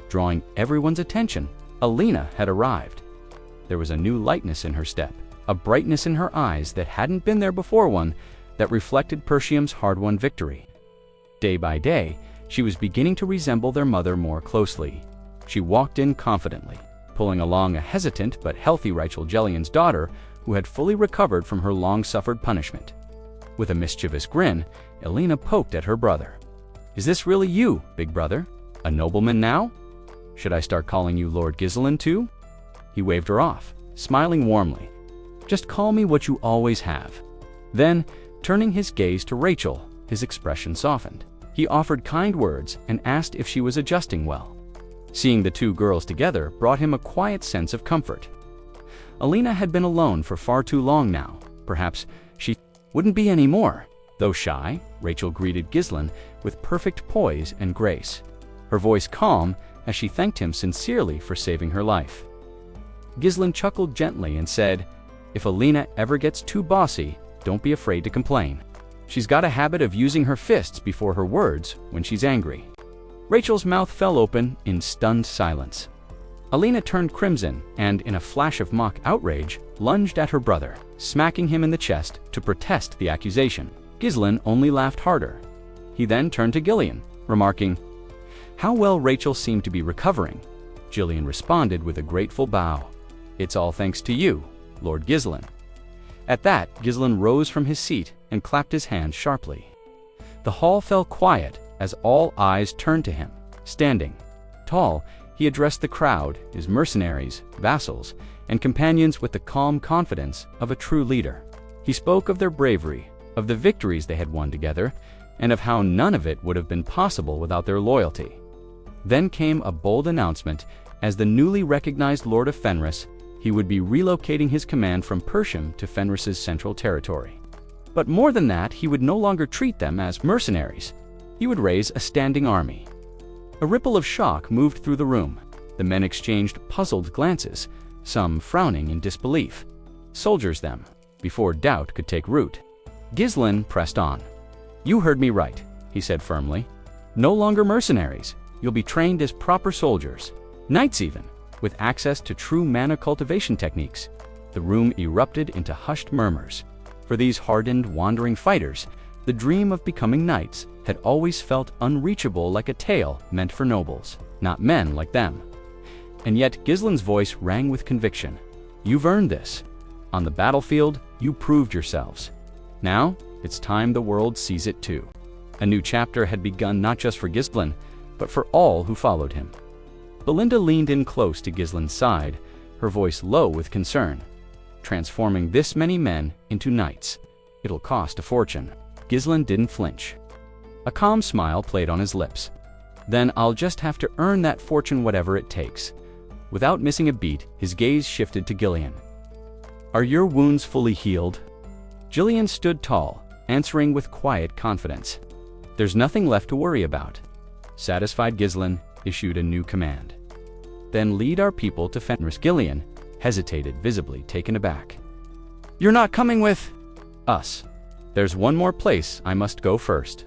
Drawing everyone's attention, Alina had arrived. There was a new lightness in her step, a brightness in her eyes that hadn't been there before, one that reflected Persium's hard-won victory. Day by day, she was beginning to resemble their mother more closely. She walked in confidently, pulling along a hesitant but healthy Rachel Jellion's daughter who had fully recovered from her long-suffered punishment. With a mischievous grin, Alina poked at her brother. "Is this really you, big brother? A nobleman now? Should I start calling you Lord Gislin too?" He waved her off, smiling warmly. "Just call me what you always have." Then, turning his gaze to Rachel, his expression softened. He offered kind words and asked if she was adjusting well. Seeing the two girls together brought him a quiet sense of comfort. Alina had been alone for far too long now. Perhaps she wouldn't be anymore. Though shy, Rachel greeted Gislin with perfect poise and grace, her voice calm as she thanked him sincerely for saving her life. Gislin chuckled gently and said, "If Alina ever gets too bossy, don't be afraid to complain. She's got a habit of using her fists before her words when she's angry. Rachel's mouth fell open in stunned silence. Alina turned crimson and, in a flash of mock outrage, lunged at her brother, smacking him in the chest to protest the accusation. Ghislain only laughed harder. He then turned to Gillian, remarking, "How well Rachel seemed to be recovering." Gillian responded with a grateful bow. "It's all thanks to you, Lord Ghislain." At that, Ghislain rose from his seat and clapped his hands sharply. The hall fell quiet as all eyes turned to him. Standing tall, he addressed the crowd, his mercenaries, vassals, and companions with the calm confidence of a true leader. He spoke of their bravery, of the victories they had won together, and of how none of it would have been possible without their loyalty. Then came a bold announcement. As the newly recognized Lord of Fenris, he would be relocating his command from Persium to Fenris's central territory. But more than that, he would no longer treat them as mercenaries. He would raise a standing army. A ripple of shock moved through the room. The men exchanged puzzled glances, some frowning in disbelief. Soldiers them, before doubt could take root. Ghislain pressed on. "You heard me right," he said firmly. "No longer mercenaries. You'll be trained as proper soldiers. Knights even, with access to true mana cultivation techniques." The room erupted into hushed murmurs. For these hardened, wandering fighters, the dream of becoming knights had always felt unreachable, like a tale meant for nobles, not men like them. And yet Ghislain's voice rang with conviction. "You've earned this. On the battlefield, you proved yourselves. Now, it's time the world sees it too." A new chapter had begun, not just for Ghislain, but for all who followed him. Belinda leaned in close to Ghislain's side, her voice low with concern. "Transforming this many men into knights. It'll cost a fortune." Ghislain didn't flinch. A calm smile played on his lips. "Then I'll just have to earn that fortune, whatever it takes." Without missing a beat, his gaze shifted to Gillian. "Are your wounds fully healed?" Gillian stood tall, answering with quiet confidence. "There's nothing left to worry about." Satisfied, Ghislain issued a new command. "Then lead our people to Fenris." Gillian hesitated, visibly taken aback. "You're not coming with us. There's one more place I must go first.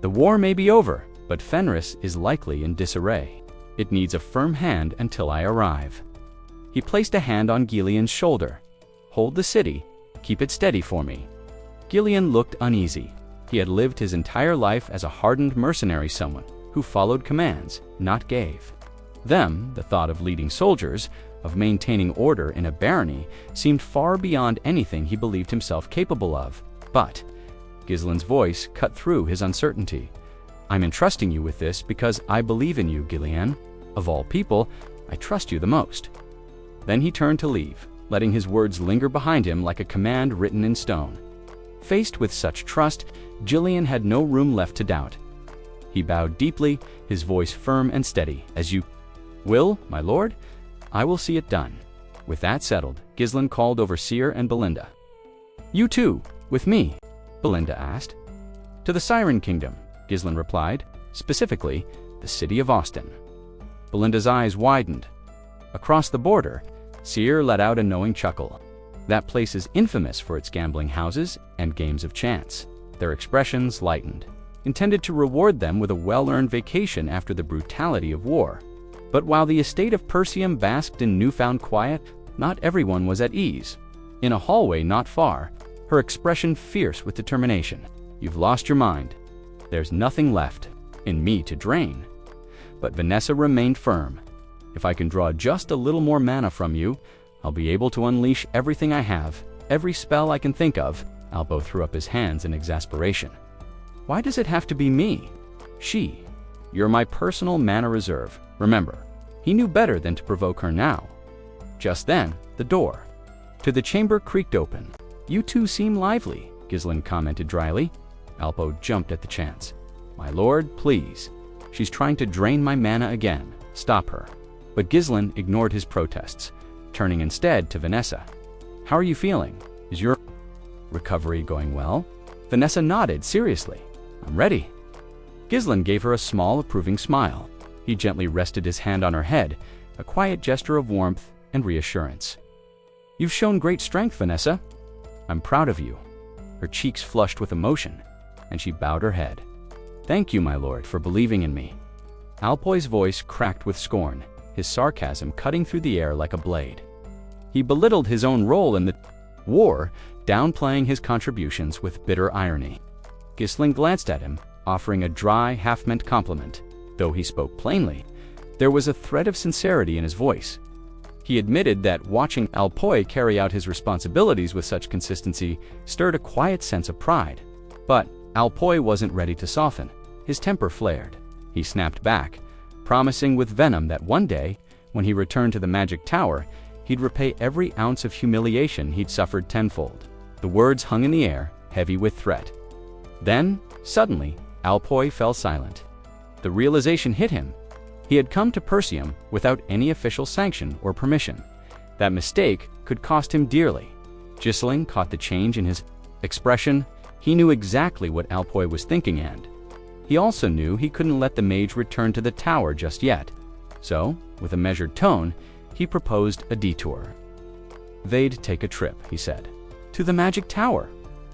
The war may be over, but Fenris is likely in disarray. It needs a firm hand until I arrive." He placed a hand on Gillian's shoulder. "Hold the city. Keep it steady for me." Gillian looked uneasy. He had lived his entire life as a hardened mercenary, someone who followed commands, not gave. Them, the thought of leading soldiers, of maintaining order in a barony, seemed far beyond anything he believed himself capable of. But Ghislain's voice cut through his uncertainty. "I'm entrusting you with this because I believe in you, Gillian. Of all people, I trust you the most." Then he turned to leave, letting his words linger behind him like a command written in stone. Faced with such trust, Gillian had no room left to doubt. He bowed deeply, his voice firm and steady. "As you will, my lord, I will see it done." With that settled, Ghislain called over Seer and Belinda. "You too, with me?" Belinda asked. "To the Siren Kingdom," Ghislain replied, "specifically, the city of Austin." Belinda's eyes widened. "Across the border?" Seer let out a knowing chuckle. "That place is infamous for its gambling houses and games of chance." Their expressions lightened, intended to reward them with a well-earned vacation after the brutality of war. But while the estate of Persium basked in newfound quiet, not everyone was at ease. In a hallway not far, her expression fierce with determination. "You've lost your mind. There's nothing left in me to drain." But Vanessa remained firm. "If I can draw just a little more mana from you, I'll be able to unleash everything I have, every spell I can think of." Albo threw up his hands in exasperation. "Why does it have to be me?" "She. You're my personal mana reserve, remember." He knew better than to provoke her now. Just then, the door to the chamber creaked open. "You two seem lively," Ghislain commented dryly. Alpo jumped at the chance. "My lord, please. She's trying to drain my mana again. Stop her." But Ghislain ignored his protests, turning instead to Vanessa. "How are you feeling? Is your recovery going well?" Vanessa nodded seriously. "I'm ready." Ghislain gave her a small, approving smile. He gently rested his hand on her head, a quiet gesture of warmth and reassurance. "You've shown great strength, Vanessa. I'm proud of you." Her cheeks flushed with emotion. and she bowed her head. "Thank you, my lord, for believing in me." Alpoi's voice cracked with scorn, his sarcasm cutting through the air like a blade. He belittled his own role in the war, downplaying his contributions with bitter irony. Gisling glanced at him, offering a dry, half-meant compliment. Though he spoke plainly, there was a thread of sincerity in his voice. He admitted that watching Alpoi carry out his responsibilities with such consistency stirred a quiet sense of pride. But Alpoi wasn't ready to soften. His temper flared. He snapped back, promising with venom that one day, when he returned to the magic tower, he'd repay every ounce of humiliation he'd suffered tenfold. The words hung in the air, heavy with threat. Then, suddenly, Alpoi fell silent. The realization hit him. He had come to Persium without any official sanction or permission. That mistake could cost him dearly. Gisling caught the change in his expression. He knew exactly what Alpoi was thinking, and he also knew he couldn't let the mage return to the tower just yet. So, with a measured tone, he proposed a detour. They'd take a trip, he said. To the magic tower,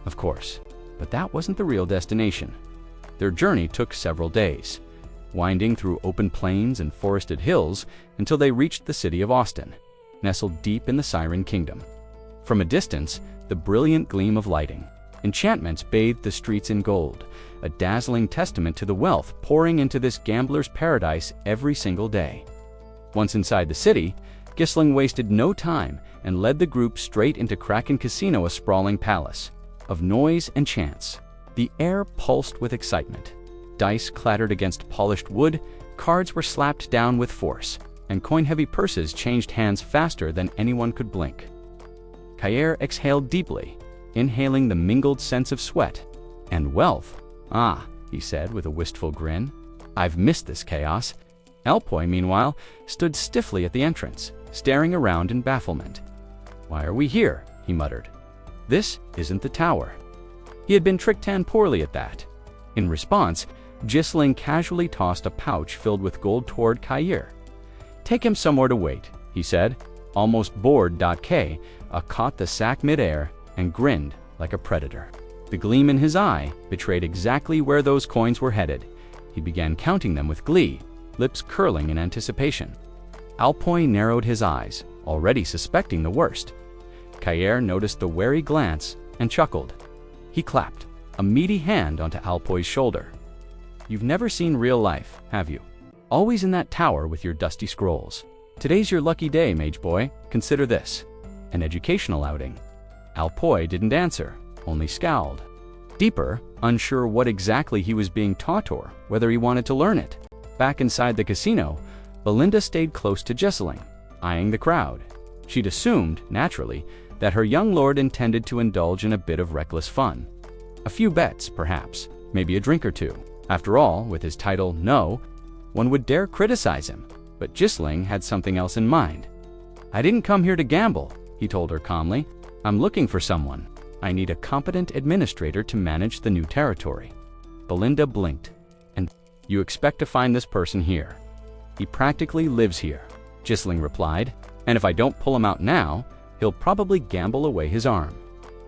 of course. But that wasn't the real destination. Their journey took several days, winding through open plains and forested hills until they reached the city of Austin, nestled deep in the Siren Kingdom. From a distance, the brilliant gleam of lighting, enchantments bathed the streets in gold, a dazzling testament to the wealth pouring into this gambler's paradise every single day. Once inside the city, Gisling wasted no time and led the group straight into Kraken Casino, a sprawling palace of noise and chance. The air pulsed with excitement. Dice clattered against polished wood, cards were slapped down with force, and coin-heavy purses changed hands faster than anyone could blink. Cain exhaled deeply, inhaling the mingled sense of sweat and wealth. "Ah," he said with a wistful grin. "I've missed this chaos." Alpoi, meanwhile, stood stiffly at the entrance, staring around in bafflement. "Why are we here?" he muttered. "This isn't the tower." He had been tricked poorly at that. In response, Gisling casually tossed a pouch filled with gold toward Cain. "Take him somewhere to wait," he said. Almost bored, K caught the sack midair and grinned like a predator. The gleam in his eye betrayed exactly where those coins were headed. He began counting them with glee, lips curling in anticipation. Alpoi narrowed his eyes, already suspecting the worst. Cain noticed the wary glance and chuckled. He clapped a meaty hand onto Alpoi's shoulder. "You've never seen real life, have you? Always in that tower with your dusty scrolls. Today's your lucky day, mage boy. Consider this an educational outing." Alpoi didn't answer, only scowled. Deeper, unsure what exactly he was being taught or whether he wanted to learn it. Back inside the casino, Belinda stayed close to Gisling, eyeing the crowd. She'd assumed, naturally, that her young lord intended to indulge in a bit of reckless fun. A few bets, perhaps, maybe a drink or two. After all, with his title, no one would dare criticize him. But Gisling had something else in mind. "I didn't come here to gamble," he told her calmly. "I'm looking for someone. I need a competent administrator to manage the new territory." Belinda blinked. "And you expect to find this person here?" "He practically lives here," Gisling replied. "And if I don't pull him out now, he'll probably gamble away his arm."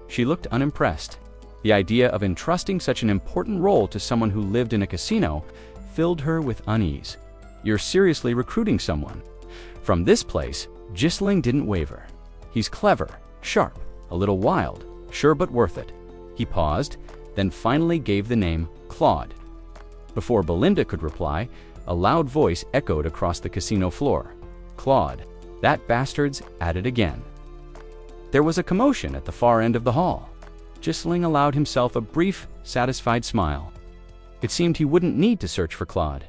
She looked unimpressed. The idea of entrusting such an important role to someone who lived in a casino filled her with unease. "You're seriously recruiting someone?" From this place, Gisling didn't waver. "He's clever, sharp, a little wild, sure but worth it." He paused, then finally gave the name Claude. Before Belinda could reply, a loud voice echoed across the casino floor. "Claude, that bastard's at it again." There was a commotion at the far end of the hall. Gisling allowed himself a brief, satisfied smile. It seemed he wouldn't need to search for Claude.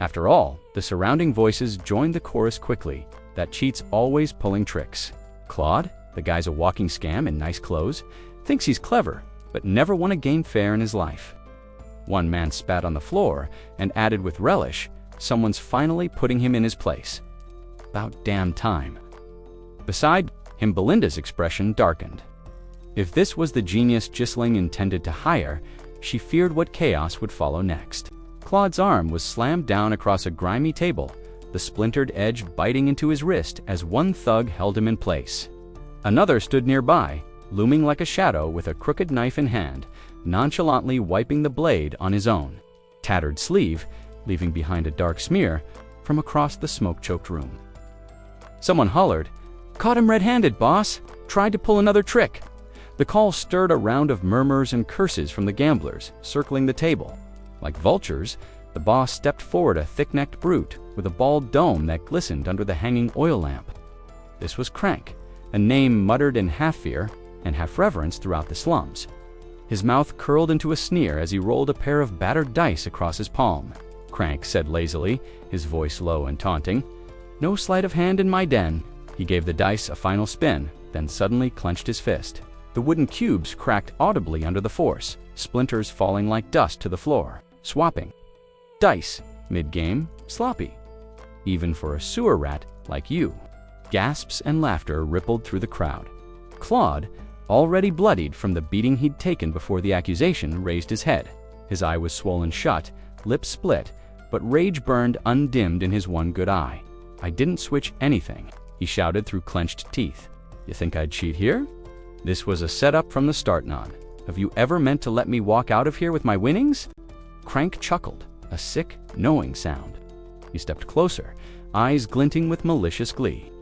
After all, the surrounding voices joined the chorus quickly, that cheat's always pulling tricks. Claude, the guy's a walking scam in nice clothes, thinks he's clever, but never won a game fair in his life. One man spat on the floor and added with relish, "Someone's finally putting him in his place. About damn time." Beside him, Belinda's expression darkened. If this was the genius Gisling intended to hire, she feared what chaos would follow next. Claude's arm was slammed down across a grimy table, the splintered edge biting into his wrist as one thug held him in place. Another stood nearby, looming like a shadow with a crooked knife in hand, nonchalantly wiping the blade on his own tattered sleeve, leaving behind a dark smear from across the smoke-choked room. Someone hollered, "Caught him red-handed, boss! Tried to pull another trick!" The call stirred a round of murmurs and curses from the gamblers circling the table. Like vultures, the boss stepped forward, a thick-necked brute with a bald dome that glistened under the hanging oil lamp. This was Crank, a name muttered in half fear and half reverence throughout the slums. His mouth curled into a sneer as he rolled a pair of battered dice across his palm. Crank said lazily, his voice low and taunting, "No sleight of hand in my den." He gave the dice a final spin, then suddenly clenched his fist. The wooden cubes cracked audibly under the force, splinters falling like dust to the floor. Swapping. Dice, mid-game, sloppy. Even for a sewer rat like you. Gasps and laughter rippled through the crowd. Claude, already bloodied from the beating he'd taken before the accusation, raised his head. His eye was swollen shut, lips split, but rage burned undimmed in his one good eye. "I didn't switch anything," he shouted through clenched teeth. "You think I'd cheat here? This was a setup from the start, Non. Have you ever meant to let me walk out of here with my winnings?" Crank chuckled, a sick, knowing sound. He stepped closer, eyes glinting with malicious glee.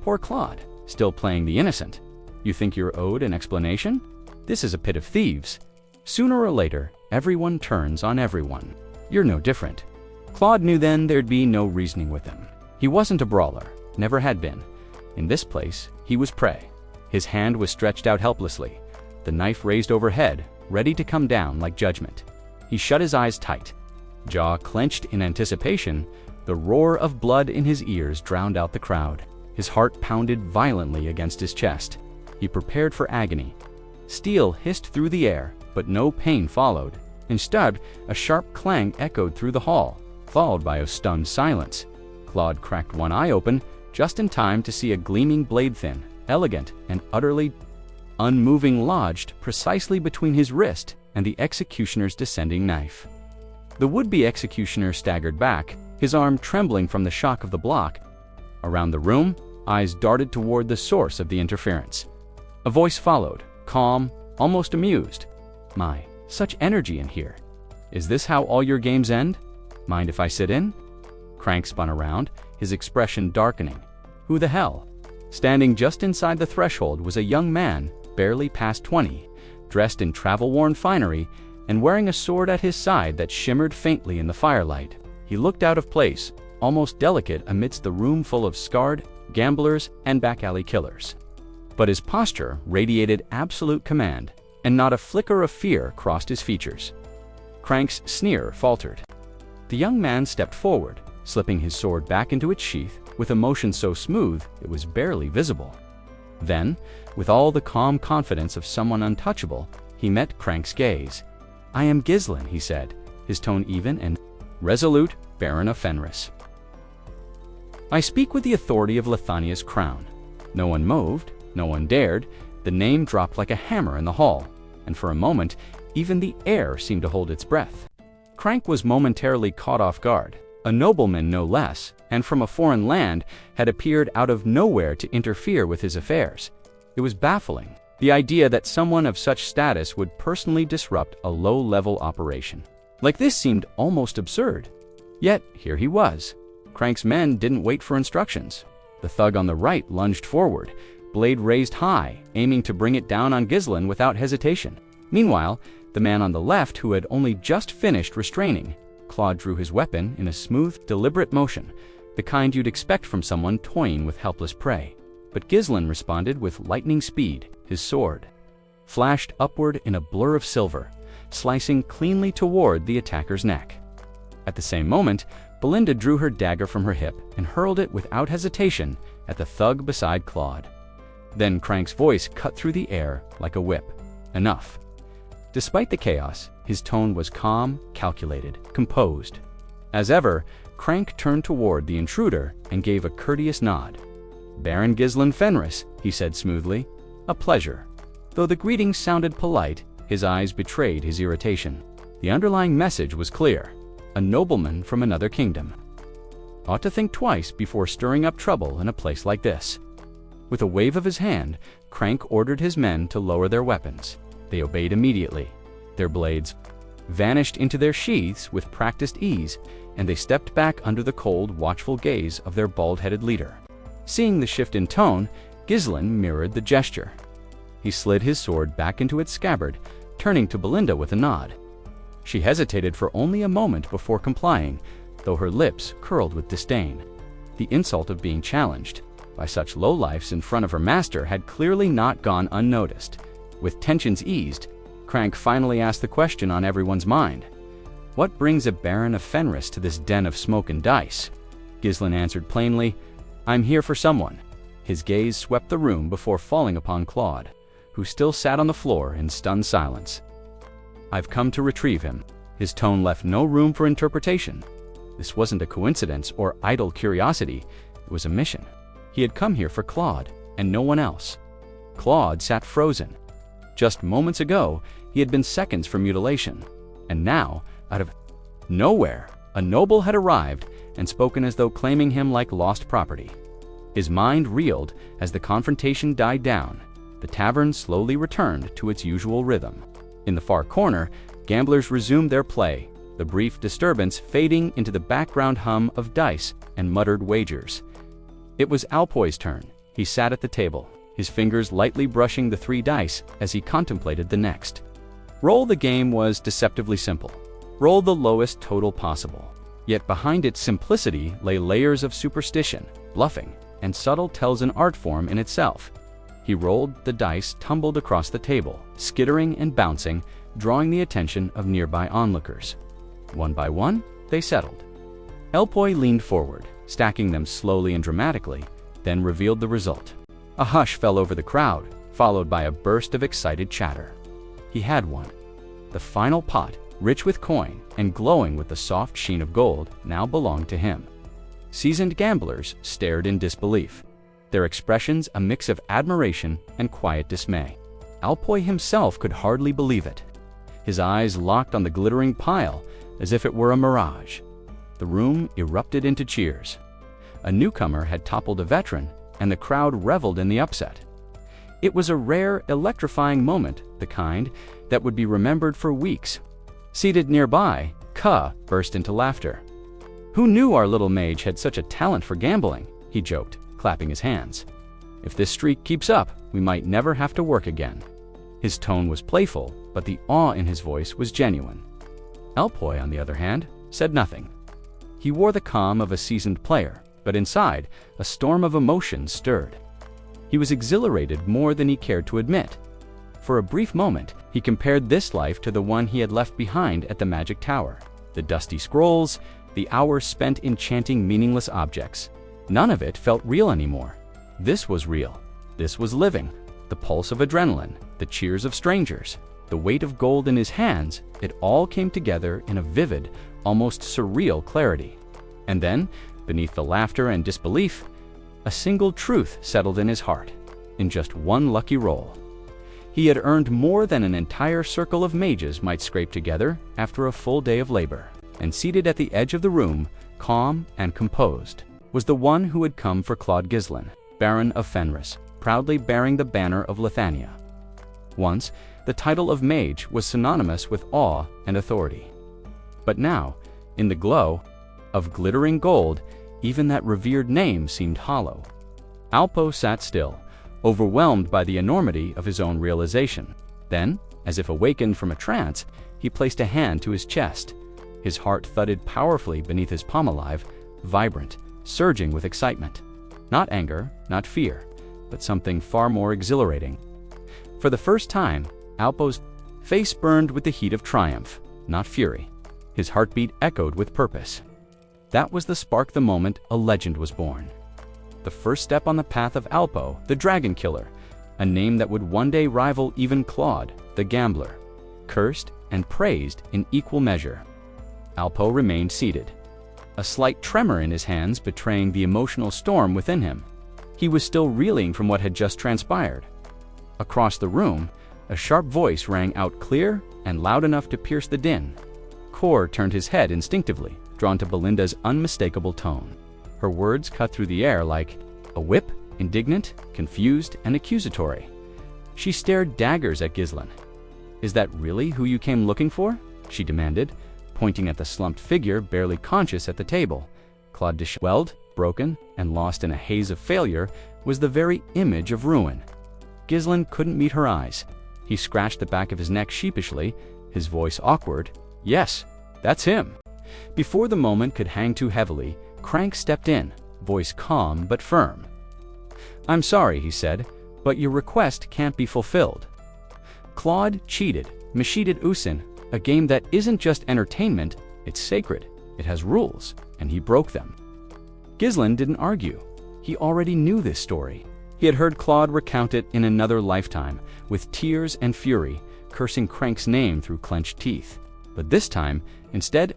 "Poor Claude, still playing the innocent. You think you're owed an explanation? This is a pit of thieves. Sooner or later, everyone turns on everyone. You're no different." Claude knew then there'd be no reasoning with him. He wasn't a brawler, never had been. In this place, he was prey. His hand was stretched out helplessly, the knife raised overhead, ready to come down like judgment. He shut his eyes tight. Jaw clenched in anticipation, the roar of blood in his ears drowned out the crowd. His heart pounded violently against his chest. He prepared for agony. Steel hissed through the air, but no pain followed. Instead, a sharp clang echoed through the hall, followed by a stunned silence. Claude cracked one eye open, just in time to see a gleaming blade thin, elegant, and utterly unmoving lodged precisely between his wrist and the executioner's descending knife. The would-be executioner staggered back, his arm trembling from the shock of the block. Around the room, eyes darted toward the source of the interference. A voice followed, calm, almost amused. "My, such energy in here. Is this how all your games end? Mind if I sit in?" Crank spun around, his expression darkening. Who the hell? Standing just inside the threshold was a young man, barely past 20, dressed in travel-worn finery and wearing a sword at his side that shimmered faintly in the firelight. He looked out of place, almost delicate amidst the room full of scarred gamblers and back-alley killers. But his posture radiated absolute command, and not a flicker of fear crossed his features. Crank's sneer faltered. The young man stepped forward, slipping his sword back into its sheath with a motion so smooth it was barely visible. Then, with all the calm confidence of someone untouchable, he met Crank's gaze. "I am Ghislain," he said, his tone even and resolute, Baron of Fenris. "I speak with the authority of Lithania's crown." No one moved, no one dared. The name dropped like a hammer in the hall, and for a moment, even the air seemed to hold its breath. Crank was momentarily caught off guard. A nobleman, no less, and from a foreign land, had appeared out of nowhere to interfere with his affairs. It was baffling, the idea that someone of such status would personally disrupt a low-level operation. Like this seemed almost absurd. Yet, here he was. Crank's men didn't wait for instructions. The thug on the right lunged forward, blade raised high, aiming to bring it down on Ghislain without hesitation. Meanwhile, the man on the left, who had only just finished restraining, Claude drew his weapon in a smooth, deliberate motion, the kind you'd expect from someone toying with helpless prey. But Ghislain responded with lightning speed. His sword flashed upward in a blur of silver, slicing cleanly toward the attacker's neck. At the same moment, Belinda drew her dagger from her hip and hurled it without hesitation at the thug beside Claude. Then Crank's voice cut through the air like a whip. "Enough." Despite the chaos, his tone was calm, calculated, composed. As ever, Crank turned toward the intruder and gave a courteous nod. "Baron Ghislain Fenris," he said smoothly. "A pleasure." Though the greeting sounded polite, his eyes betrayed his irritation. The underlying message was clear. A nobleman from another kingdom. Ought to think twice before stirring up trouble in a place like this. With a wave of his hand, Crank ordered his men to lower their weapons. They obeyed immediately. Their blades vanished into their sheaths with practiced ease, and they stepped back under the cold, watchful gaze of their bald-headed leader. Seeing the shift in tone, Ghislain mirrored the gesture. He slid his sword back into its scabbard, turning to Belinda with a nod. She hesitated for only a moment before complying, though her lips curled with disdain. The insult of being challenged by such lowlifes in front of her master had clearly not gone unnoticed. With tensions eased, Crank finally asked the question on everyone's mind. "What brings a Baron of Fenris to this den of smoke and dice?" Ghislain answered plainly, "I'm here for someone." His gaze swept the room before falling upon Claude, who still sat on the floor in stunned silence. "I've come to retrieve him." His tone left no room for interpretation. This wasn't a coincidence or idle curiosity, it was a mission. He had come here for Claude, and no one else. Claude sat frozen. Just moments ago, he had been seconds from mutilation, and now, out of nowhere, a noble had arrived and spoken as though claiming him like lost property. His mind reeled as the confrontation died down. The tavern slowly returned to its usual rhythm. In the far corner, gamblers resumed their play, the brief disturbance fading into the background hum of dice and muttered wagers. It was Alpoy's turn. He sat at the table, his fingers lightly brushing the 3 dice as he contemplated the next. Roll the game was deceptively simple. Roll the lowest total possible. Yet behind its simplicity lay layers of superstition, bluffing, and subtle tells an art form in itself. He rolled, the dice tumbled across the table, skittering and bouncing, drawing the attention of nearby onlookers. One by one, they settled. Alpoy leaned forward, stacking them slowly and dramatically, then revealed the result. A hush fell over the crowd, followed by a burst of excited chatter. He had won. The final pot, rich with coin and glowing with the soft sheen of gold, now belonged to him. Seasoned gamblers stared in disbelief, their expressions a mix of admiration and quiet dismay. Alpoy himself could hardly believe it. His eyes locked on the glittering pile as if it were a mirage. The room erupted into cheers. A newcomer had toppled a veteran, and the crowd reveled in the upset. It was a rare, electrifying moment, the kind that would be remembered for weeks. Seated nearby, Ka burst into laughter. "Who knew our little mage had such a talent for gambling?" he joked, clapping his hands. "If this streak keeps up, we might never have to work again." His tone was playful, but the awe in his voice was genuine. Alpoy, on the other hand, said nothing. He wore the calm of a seasoned player, but inside, a storm of emotion stirred. He was exhilarated more than he cared to admit. For a brief moment, he compared this life to the one he had left behind at the Magic Tower. The dusty scrolls, the hours spent enchanting meaningless objects. None of it felt real anymore. This was real. This was living. The pulse of adrenaline, the cheers of strangers, the weight of gold in his hands, it all came together in a vivid, almost surreal clarity. And then, beneath the laughter and disbelief, a single truth settled in his heart. In just one lucky roll, he had earned more than an entire circle of mages might scrape together after a full day of labor. And seated at the edge of the room, calm and composed, was the one who had come for Claude Ghislain, Baron of Fenris, proudly bearing the banner of Lithania. Once, the title of mage was synonymous with awe and authority. But now, in the glow of glittering gold, even that revered name seemed hollow. Alpo sat still, overwhelmed by the enormity of his own realization. Then, as if awakened from a trance, he placed a hand to his chest. His heart thudded powerfully beneath his pommelive, vibrant, surging with excitement. Not anger, not fear, but something far more exhilarating. For the first time, Alpo's face burned with the heat of triumph, not fury. His heartbeat echoed with purpose. That was the spark the moment a legend was born. The first step on the path of Alpo, the Dragon Killer, a name that would one day rival even Claude, the Gambler, cursed and praised in equal measure. Alpo remained seated, a slight tremor in his hands betraying the emotional storm within him. He was still reeling from what had just transpired. Across the room, a sharp voice rang out clear and loud enough to pierce the din. Cor turned his head instinctively, drawn to Belinda's unmistakable tone. Her words cut through the air like a whip, indignant, confused, and accusatory. She stared daggers at Ghislain. Is that really who you came looking for? She demanded, pointing at the slumped figure barely conscious at the table. Claude disheveled, broken, and lost in a haze of failure, was the very image of ruin. Ghislain couldn't meet her eyes. He scratched the back of his neck sheepishly, his voice awkward. Yes, that's him. Before the moment could hang too heavily, Crank stepped in, voice calm but firm. I'm sorry, he said, but your request can't be fulfilled. Claude cheated, Mashided Usin, a game that isn't just entertainment, it's sacred, it has rules, and he broke them. Ghislain didn't argue. He already knew this story. He had heard Claude recount it in another lifetime, with tears and fury, cursing Crank's name through clenched teeth. But this time, instead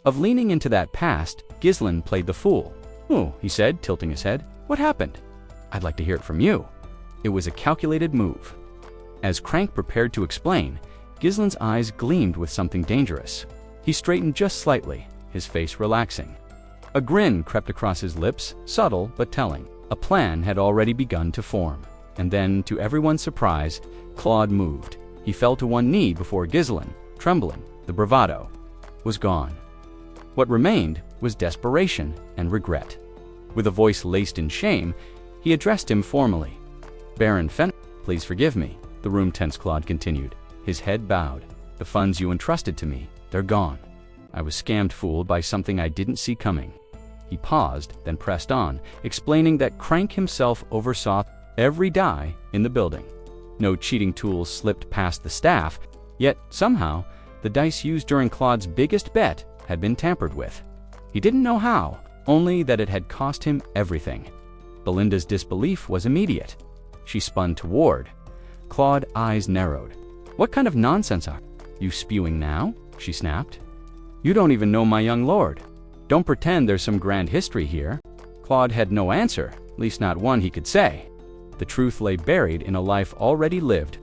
of leaning into that past, Ghislain played the fool. Oh, he said, tilting his head. What happened? I'd like to hear it from you. It was a calculated move. As Crank prepared to explain, Ghislain's eyes gleamed with something dangerous. He straightened just slightly, his face relaxing. A grin crept across his lips, subtle but telling. A plan had already begun to form. And then, to everyone's surprise, Claude moved. He fell to one knee before Ghislain, trembling. The bravado was gone. What remained was desperation and regret. With a voice laced in shame, he addressed him formally. Baron Fen, please forgive me, the room-tense Claude continued. His head bowed. The funds you entrusted to me, they're gone. I was scammed, fooled by something I didn't see coming. He paused, then pressed on, explaining that Crank himself oversaw every die in the building. No cheating tools slipped past the staff, yet somehow, the dice used during Claude's biggest bet had been tampered with. He didn't know how, only that it had cost him everything. Belinda's disbelief was immediate. She spun toward. Claude's eyes narrowed. What kind of nonsense are you spewing now? She snapped. You don't even know my young lord. Don't pretend there's some grand history here. Claude had no answer, at least not one he could say. The truth lay buried in a life already lived,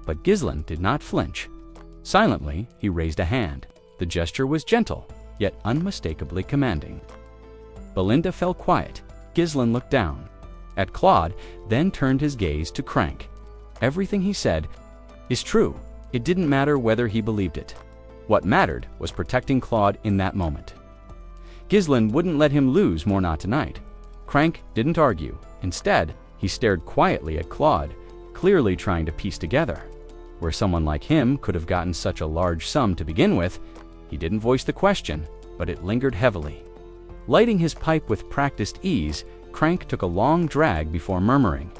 but Ghislain did not flinch. Silently, he raised a hand. The gesture was gentle, yet unmistakably commanding. Belinda fell quiet. Ghislain looked down at Claude, then turned his gaze to Crank. Everything he said is true. It didn't matter whether he believed it. What mattered was protecting Claude in that moment. Ghislain wouldn't let him lose more, not tonight. Crank didn't argue. Instead, he stared quietly at Claude, clearly trying to piece together. Where someone like him could have gotten such a large sum to begin with, he didn't voice the question, but it lingered heavily. Lighting his pipe with practiced ease, Crank took a long drag before murmuring,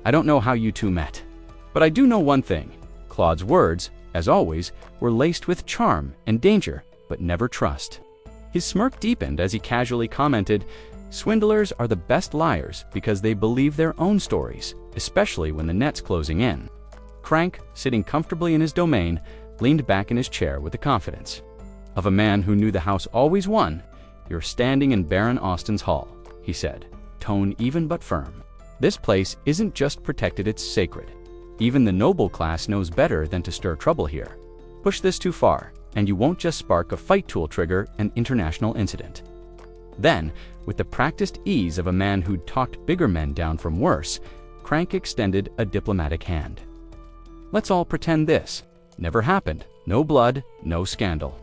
I don't know how you two met, but I do know one thing. Claude's words, as always, were laced with charm and danger, but never trust. His smirk deepened as he casually commented, swindlers are the best liars because they believe their own stories, especially when the net's closing in. Crank, sitting comfortably in his domain, leaned back in his chair with the confidence of a man who knew the house always won. You're standing in Baron Austin's hall, he said, tone even but firm. This place isn't just protected, it's sacred. Even the noble class knows better than to stir trouble here. Push this too far, and you won't just spark a fight tool trigger an international incident. Then, with the practiced ease of a man who'd talked bigger men down from worse, Crank extended a diplomatic hand. Let's all pretend this never happened. No blood, no scandal.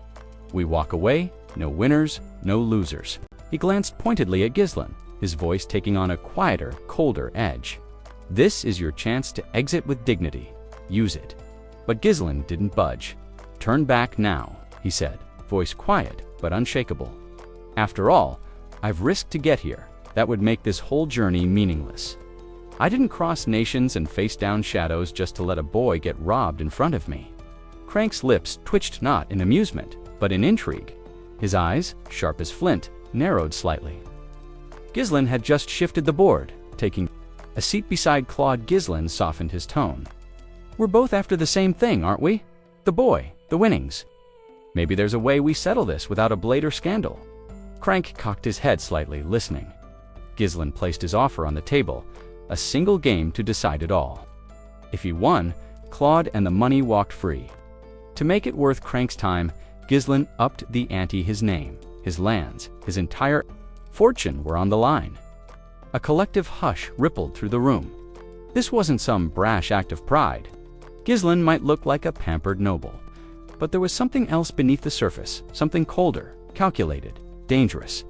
We walk away, no winners, no losers. He glanced pointedly at Ghislain, his voice taking on a quieter, colder edge. This is your chance to exit with dignity. Use it. But Ghislain didn't budge. Turn back now, he said, voice quiet but unshakable. After all, I've risked to get here. That would make this whole journey meaningless. I didn't cross nations and face down shadows just to let a boy get robbed in front of me. Crank's lips twitched not in amusement, but in intrigue. His eyes, sharp as flint, narrowed slightly. Ghislain had just shifted the board, taking a seat beside Claude. Ghislain softened his tone. We're both after the same thing, aren't we? The boy, the winnings. Maybe there's a way we settle this without a blade or scandal. Crank cocked his head slightly, listening. Ghislain placed his offer on the table, a single game to decide it all. If he won, Claude and the money walked free. To make it worth Crank's time, Ghislain upped the ante. His name, his lands, his entire fortune were on the line. A collective hush rippled through the room. This wasn't some brash act of pride. Ghislain might look like a pampered noble, but there was something else beneath the surface, something colder, calculated, dangerous.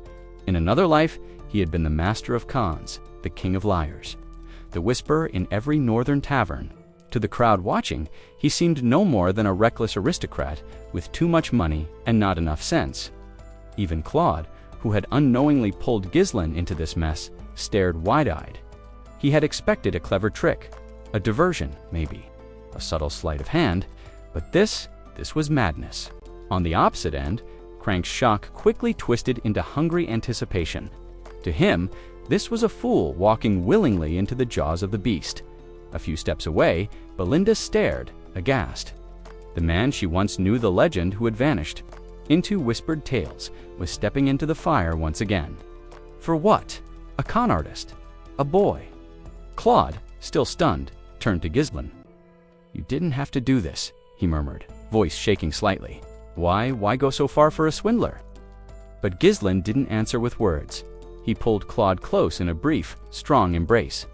In another life, he had been the master of cons, the king of liars, the whisperer in every northern tavern. To the crowd watching, he seemed no more than a reckless aristocrat with too much money and not enough sense. Even Claude, who had unknowingly pulled Ghislain into this mess, stared wide-eyed. He had expected a clever trick, a diversion, maybe, a subtle sleight of hand, but this was madness. On the opposite end, Crank's shock quickly twisted into hungry anticipation. To him, this was a fool walking willingly into the jaws of the beast. A few steps away, Belinda stared, aghast. The man she once knew, the legend who had vanished into whispered tales, was stepping into the fire once again. For what? A con artist? A boy? Claude, still stunned, turned to Ghislain. "You didn't have to do this," he murmured, voice shaking slightly. Why go so far for a swindler?" But Ghislain didn't answer with words. He pulled Claude close in a brief, strong embrace.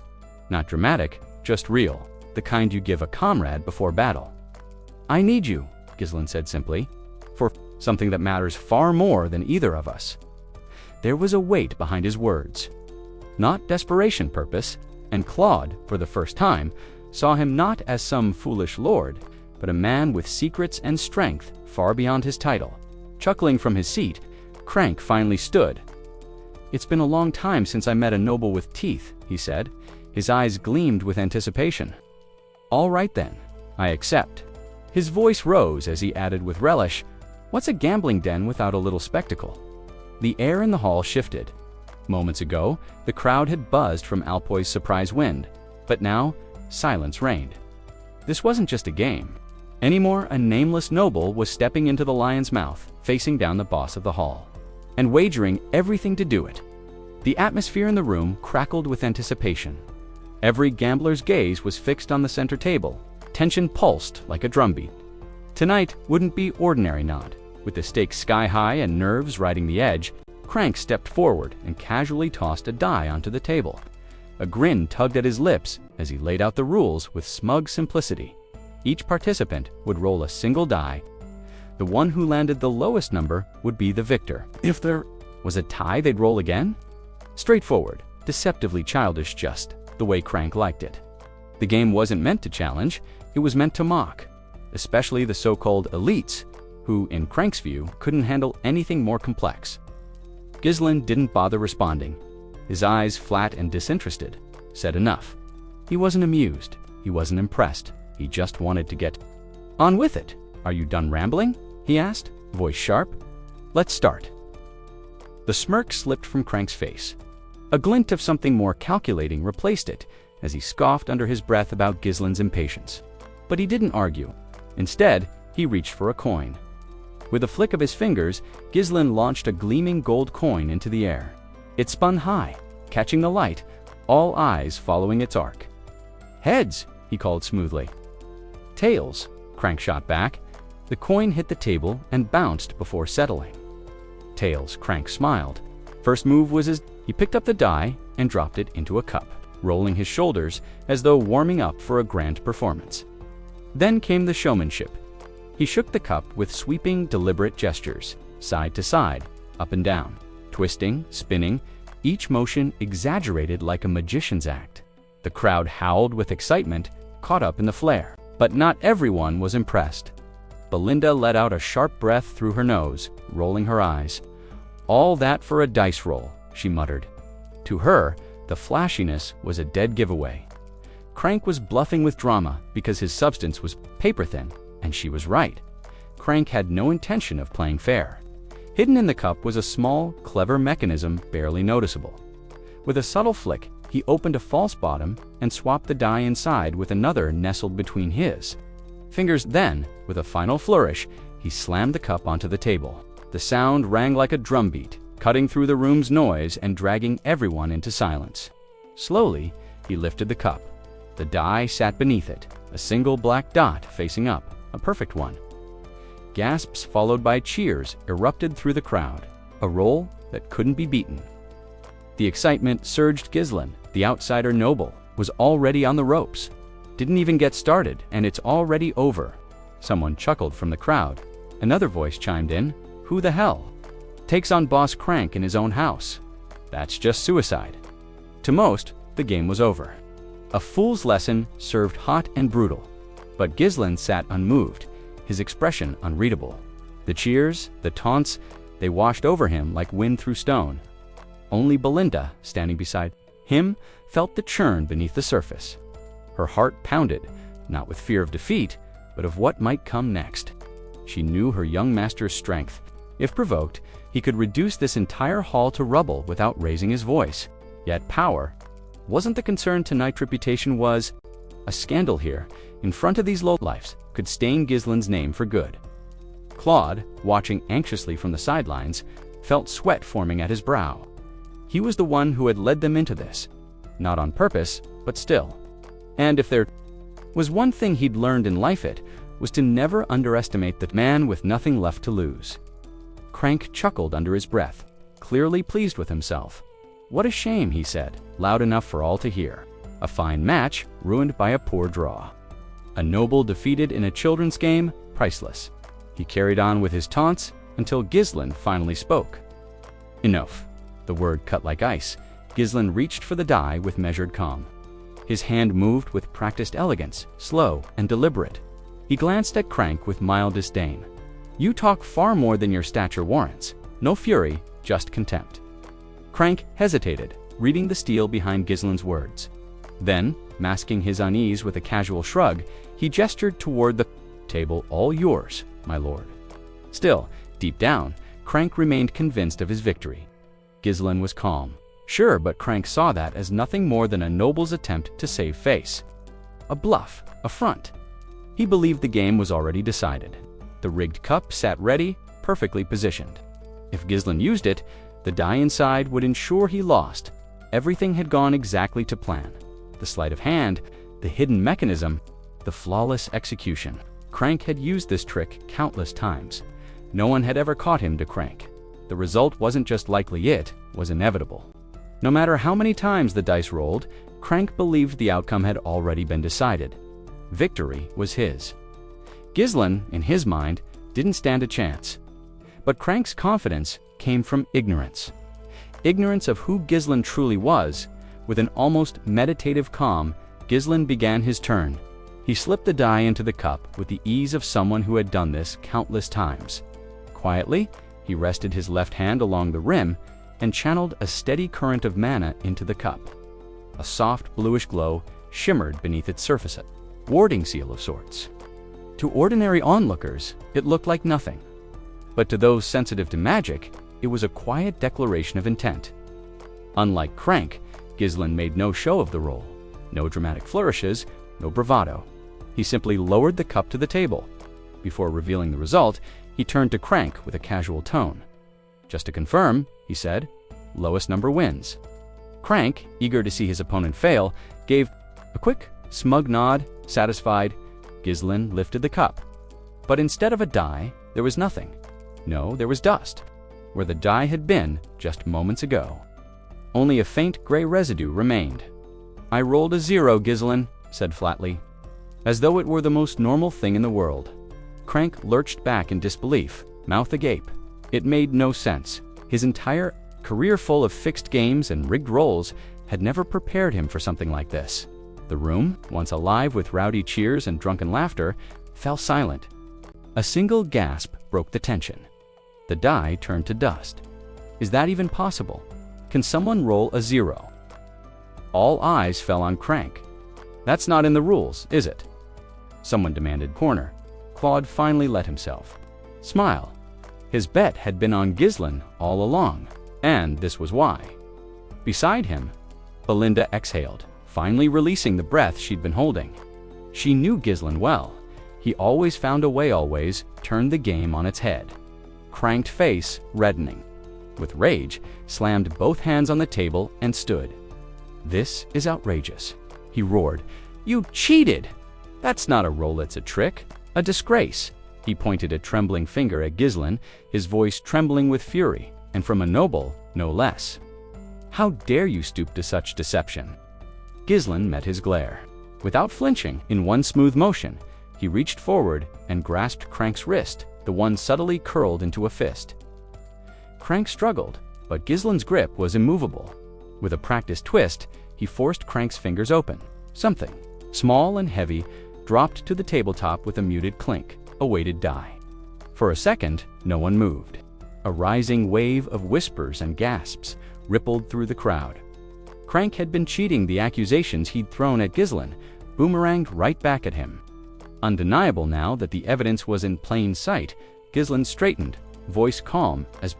Not dramatic, just real, the kind you give a comrade before battle. "I need you," Ghislain said simply, "for something that matters far more than either of us." There was a weight behind his words. Not desperation purpose, and Claude, for the first time, saw him not as some foolish lord, but a man with secrets and strength far beyond his title. Chuckling from his seat, Crank finally stood. "It's been a long time since I met a noble with teeth," he said. His eyes gleamed with anticipation. "All right then, I accept." His voice rose as he added with relish, "What's a gambling den without a little spectacle?" The air in the hall shifted. Moments ago, the crowd had buzzed from Alpoy's surprise wind, but now, silence reigned. This wasn't just a game. Anymore, a nameless noble was stepping into the lion's mouth, facing down the boss of the hall, and wagering everything to do it. The atmosphere in the room crackled with anticipation. Every gambler's gaze was fixed on the center table. Tension pulsed like a drumbeat. Tonight wouldn't be ordinary not. With the stakes sky high and nerves riding the edge, Crank stepped forward and casually tossed a die onto the table. A grin tugged at his lips as he laid out the rules with smug simplicity. Each participant would roll a single die. The one who landed the lowest number would be the victor. If there was a tie, they'd roll again? Straightforward, deceptively childish, just the way Crank liked it. The game wasn't meant to challenge, it was meant to mock, especially the so-called elites, who, in Crank's view, couldn't handle anything more complex. Ghislain didn't bother responding. His eyes, flat and disinterested, said enough. He wasn't amused, he wasn't impressed, he just wanted to get on with it. "Are you done rambling?" he asked, voice sharp. "Let's start." The smirk slipped from Crank's face. A glint of something more calculating replaced it as he scoffed under his breath about Ghislain's impatience. But he didn't argue. Instead, he reached for a coin. With a flick of his fingers, Ghislain launched a gleaming gold coin into the air. It spun high, catching the light, all eyes following its arc. "Heads," he called smoothly. "Tails," Crank shot back. The coin hit the table and bounced before settling. "Tails," Crank smiled. First move was he picked up the die and dropped it into a cup, rolling his shoulders as though warming up for a grand performance. Then came the showmanship. He shook the cup with sweeping, deliberate gestures, side to side, up and down, twisting, spinning, each motion exaggerated like a magician's act. The crowd howled with excitement, caught up in the flare. But not everyone was impressed. Belinda let out a sharp breath through her nose, rolling her eyes. "All that for a dice roll," she muttered. To her, the flashiness was a dead giveaway. Crank was bluffing with drama because his substance was paper-thin, and she was right. Crank had no intention of playing fair. Hidden in the cup was a small, clever mechanism barely noticeable. With a subtle flick, he opened a false bottom and swapped the die inside with another nestled between his fingers. Then, with a final flourish, he slammed the cup onto the table. The sound rang like a drumbeat, cutting through the room's noise and dragging everyone into silence. Slowly, he lifted the cup. The die sat beneath it, a single black dot facing up, a perfect one. Gasps followed by cheers erupted through the crowd, a roll that couldn't be beaten. The excitement surged. Ghislain, the outsider noble, was already on the ropes. Didn't even get started, and it's already over. Someone chuckled from the crowd. Another voice chimed in. Who the hell takes on Boss Crank in his own house? That's just suicide. To most, the game was over. A fool's lesson served hot and brutal. But Ghislain sat unmoved, his expression unreadable. The cheers, the taunts, they washed over him like wind through stone. Only Belinda, standing beside him, felt the churn beneath the surface. Her heart pounded, not with fear of defeat, but of what might come next. She knew her young master's strength. If provoked, he could reduce this entire hall to rubble without raising his voice. Yet power wasn't the concern tonight. Reputation was. A scandal here, in front of these lowlifes, could stain Ghislain's name for good. Claude, watching anxiously from the sidelines, felt sweat forming at his brow. He was the one who had led them into this. Not on purpose, but still. And if there was one thing he'd learned in life, it was to never underestimate the man with nothing left to lose. Crank chuckled under his breath, clearly pleased with himself. What a shame, he said, loud enough for all to hear. A fine match ruined by a poor draw. A noble defeated in a children's game, priceless. He carried on with his taunts until Ghislain finally spoke. Enough. The word cut like ice. Ghislain reached for the die with measured calm. His hand moved with practiced elegance, slow and deliberate. He glanced at Crank with mild disdain. You talk far more than your stature warrants. No fury, just contempt. Crank hesitated, reading the steel behind Ghislain's words. Then, masking his unease with a casual shrug, he gestured toward the table. All yours, my lord. Still, deep down, Crank remained convinced of his victory. Ghislain was calm. Sure, but Crank saw that as nothing more than a noble's attempt to save face. A bluff, a front. He believed the game was already decided. The rigged cup sat ready, perfectly positioned. If Ghislain used it, the die inside would ensure he lost. Everything had gone exactly to plan. The sleight of hand, the hidden mechanism, the flawless execution. Crank had used this trick countless times. No one had ever caught him to Crank. The result wasn't just likely, it was inevitable. No matter how many times the dice rolled, Crank believed the outcome had already been decided. Victory was his. Ghislain, in his mind, didn't stand a chance. But Crank's confidence came from ignorance. Ignorance of who Ghislain truly was. With an almost meditative calm, Ghislain began his turn. He slipped the die into the cup with the ease of someone who had done this countless times. Quietly, he rested his left hand along the rim and channeled a steady current of mana into the cup. A soft bluish glow shimmered beneath its surface, a warding seal of sorts. To ordinary onlookers, it looked like nothing. But to those sensitive to magic, it was a quiet declaration of intent. Unlike Crank, Ghislain made no show of the roll. No dramatic flourishes, no bravado. He simply lowered the cup to the table. Before revealing the result, he turned to Crank with a casual tone. Just to confirm, he said, lowest number wins. Crank, eager to see his opponent fail, gave a quick, smug nod, satisfied. Ghislain lifted the cup. But instead of a die, there was nothing. No, there was dust, where the die had been just moments ago. Only a faint gray residue remained. I rolled a 0, Ghislain said flatly, as though it were the most normal thing in the world. Crank lurched back in disbelief, mouth agape. It made no sense. His entire career full of fixed games and rigged rolls had never prepared him for something like this. The room, once alive with rowdy cheers and drunken laughter, fell silent. A single gasp broke the tension. The die turned to dust. Is that even possible? Can someone roll a 0? All eyes fell on Crank. That's not in the rules, is it? Someone demanded corner. Claude finally let himself smile. His bet had been on Ghislain all along, and this was why. Beside him, Belinda exhaled, finally releasing the breath she'd been holding. She knew Ghislain well. He always found a way, always turned the game on its head. Cranked face reddening. With rage, slammed both hands on the table and stood. This is outrageous, he roared. You cheated! That's not a roll, it's a trick. A disgrace. He pointed a trembling finger at Ghislain, his voice trembling with fury, and from a noble, no less. How dare you stoop to such deception? Ghislain met his glare. Without flinching, in one smooth motion, he reached forward and grasped Crank's wrist, the one subtly curled into a fist. Crank struggled, but Gislin's grip was immovable. With a practiced twist, he forced Crank's fingers open. Something, small and heavy, dropped to the tabletop with a muted clink, a weighted die. For a second, no one moved. A rising wave of whispers and gasps rippled through the crowd. Crank had been cheating the accusations he'd thrown at Gislin, boomeranged right back at him. Undeniable now that the evidence was in plain sight, Gislin straightened, voice calm as,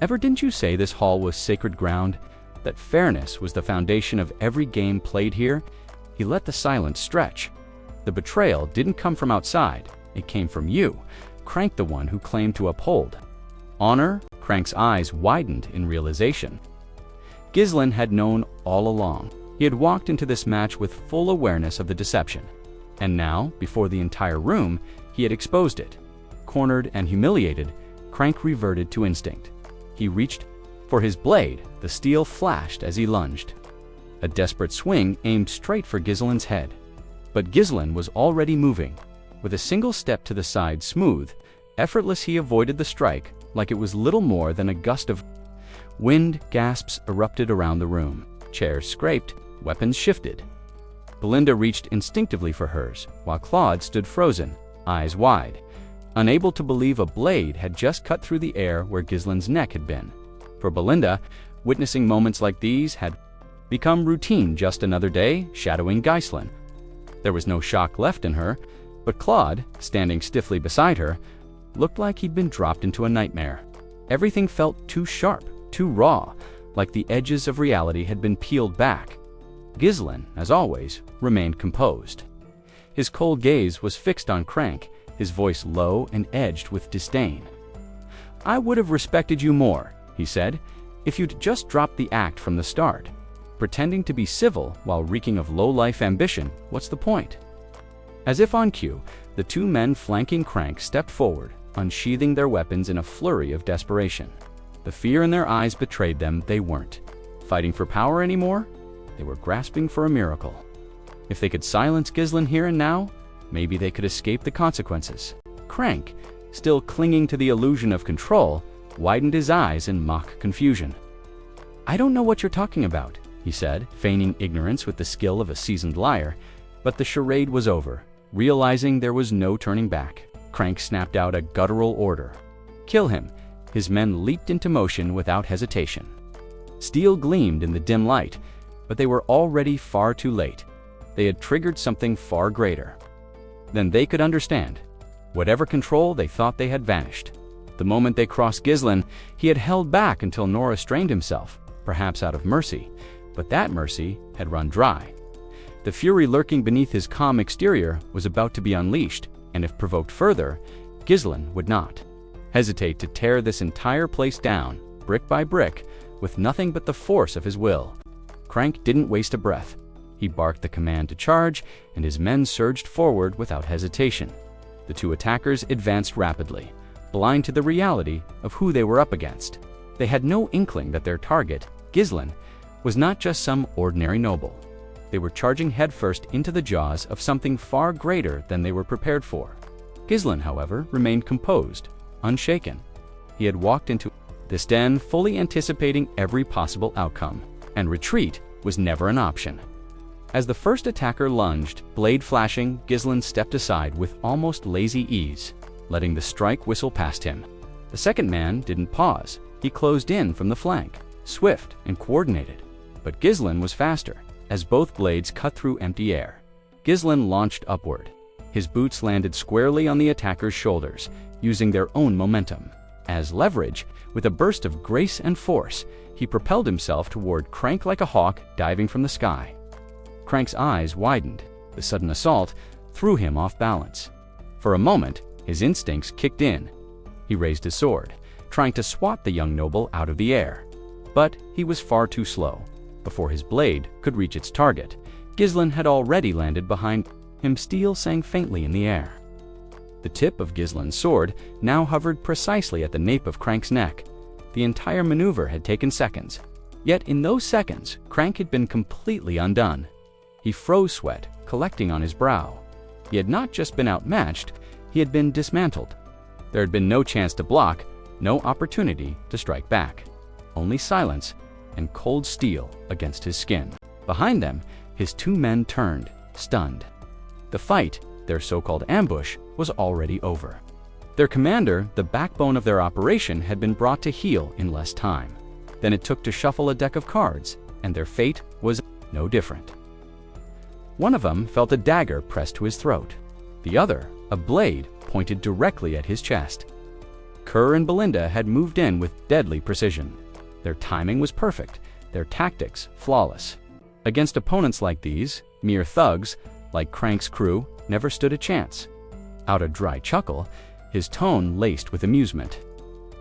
"Ever didn't you say this hall was sacred ground? That fairness was the foundation of every game played here?" He let the silence stretch. The betrayal didn't come from outside, it came from you, Crank, the one who claimed to uphold honor. Crank's eyes widened in realization. Gislin had known all along. He had walked into this match with full awareness of the deception. And now, before the entire room, he had exposed it. Cornered and humiliated, Crank reverted to instinct. He reached for his blade. The steel flashed as he lunged. A desperate swing aimed straight for Gislin's head. But Gislin was already moving. With a single step to the side, smooth, effortless, he avoided the strike like it was little more than a gust of wind. Gasps erupted around the room. Chairs scraped, weapons shifted. Belinda reached instinctively for hers, while Claude stood frozen, eyes wide, unable to believe a blade had just cut through the air where Gislin's neck had been. For Belinda, witnessing moments like these had become routine, just another day shadowing Gislin. There was no shock left in her, but Claude, standing stiffly beside her, looked like he'd been dropped into a nightmare. Everything felt too sharp, too raw, like the edges of reality had been peeled back. Gislin, as always, remained composed. His cold gaze was fixed on Crank, his voice low and edged with disdain. "I would have respected you more," he said, "if you'd just dropped the act from the start. Pretending to be civil while reeking of low-life ambition, what's the point?" As if on cue, the two men flanking Crank stepped forward, unsheathing their weapons in a flurry of desperation. The fear in their eyes betrayed them. They weren't fighting for power anymore. They were grasping for a miracle. If they could silence Gislin here and now, maybe they could escape the consequences. Crank, still clinging to the illusion of control, widened his eyes in mock confusion. "I don't know what you're talking about," he said, feigning ignorance with the skill of a seasoned liar. But the charade was over. Realizing there was no turning back, Crank snapped out a guttural order. "Kill him." His men leaped into motion without hesitation. Steel gleamed in the dim light, but they were already far too late. They had triggered something far greater than they could understand. Whatever control they thought they had vanished. The moment they crossed Gislin, he had held back until Nora strained himself, perhaps out of mercy, but that mercy had run dry. The fury lurking beneath his calm exterior was about to be unleashed, and if provoked further, Gislin would not hesitate to tear this entire place down, brick by brick, with nothing but the force of his will. Crank didn't waste a breath. He barked the command to charge, and his men surged forward without hesitation. The two attackers advanced rapidly, blind to the reality of who they were up against. They had no inkling that their target, Gislin, was not just some ordinary noble. They were charging headfirst into the jaws of something far greater than they were prepared for. Gislin, however, remained composed, unshaken. He had walked into this den fully anticipating every possible outcome, and retreat was never an option. As the first attacker lunged, blade flashing, Gislin stepped aside with almost lazy ease, letting the strike whistle past him. The second man didn't pause. He closed in from the flank, swift and coordinated. But Gislin was faster, as both blades cut through empty air. Gislin launched upward. His boots landed squarely on the attacker's shoulders, using their own momentum. As leverage, with a burst of grace and force, he propelled himself toward Crank like a hawk diving from the sky. Crank's eyes widened. The sudden assault threw him off balance. For a moment, his instincts kicked in. He raised his sword, trying to swat the young noble out of the air. But he was far too slow. Before his blade could reach its target, Gislin had already landed behind him. Steel sang faintly in the air. The tip of Gislin's sword now hovered precisely at the nape of Crank's neck. The entire maneuver had taken seconds. Yet in those seconds, Crank had been completely undone. He froze sweat, collecting on his brow. He had not just been outmatched, he had been dismantled. There had been no chance to block, no opportunity to strike back. Only silence and cold steel against his skin. Behind them, his two men turned, stunned. The fight, their so-called ambush, was already over. Their commander, the backbone of their operation, had been brought to heel in less time than it took to shuffle a deck of cards, and their fate was no different. One of them felt a dagger pressed to his throat. The other, a blade pointed directly at his chest. Kerr and Belinda had moved in with deadly precision. Their timing was perfect, their tactics flawless. Against opponents like these, mere thugs, like Crank's crew, never stood a chance. Out a dry chuckle, his tone laced with amusement.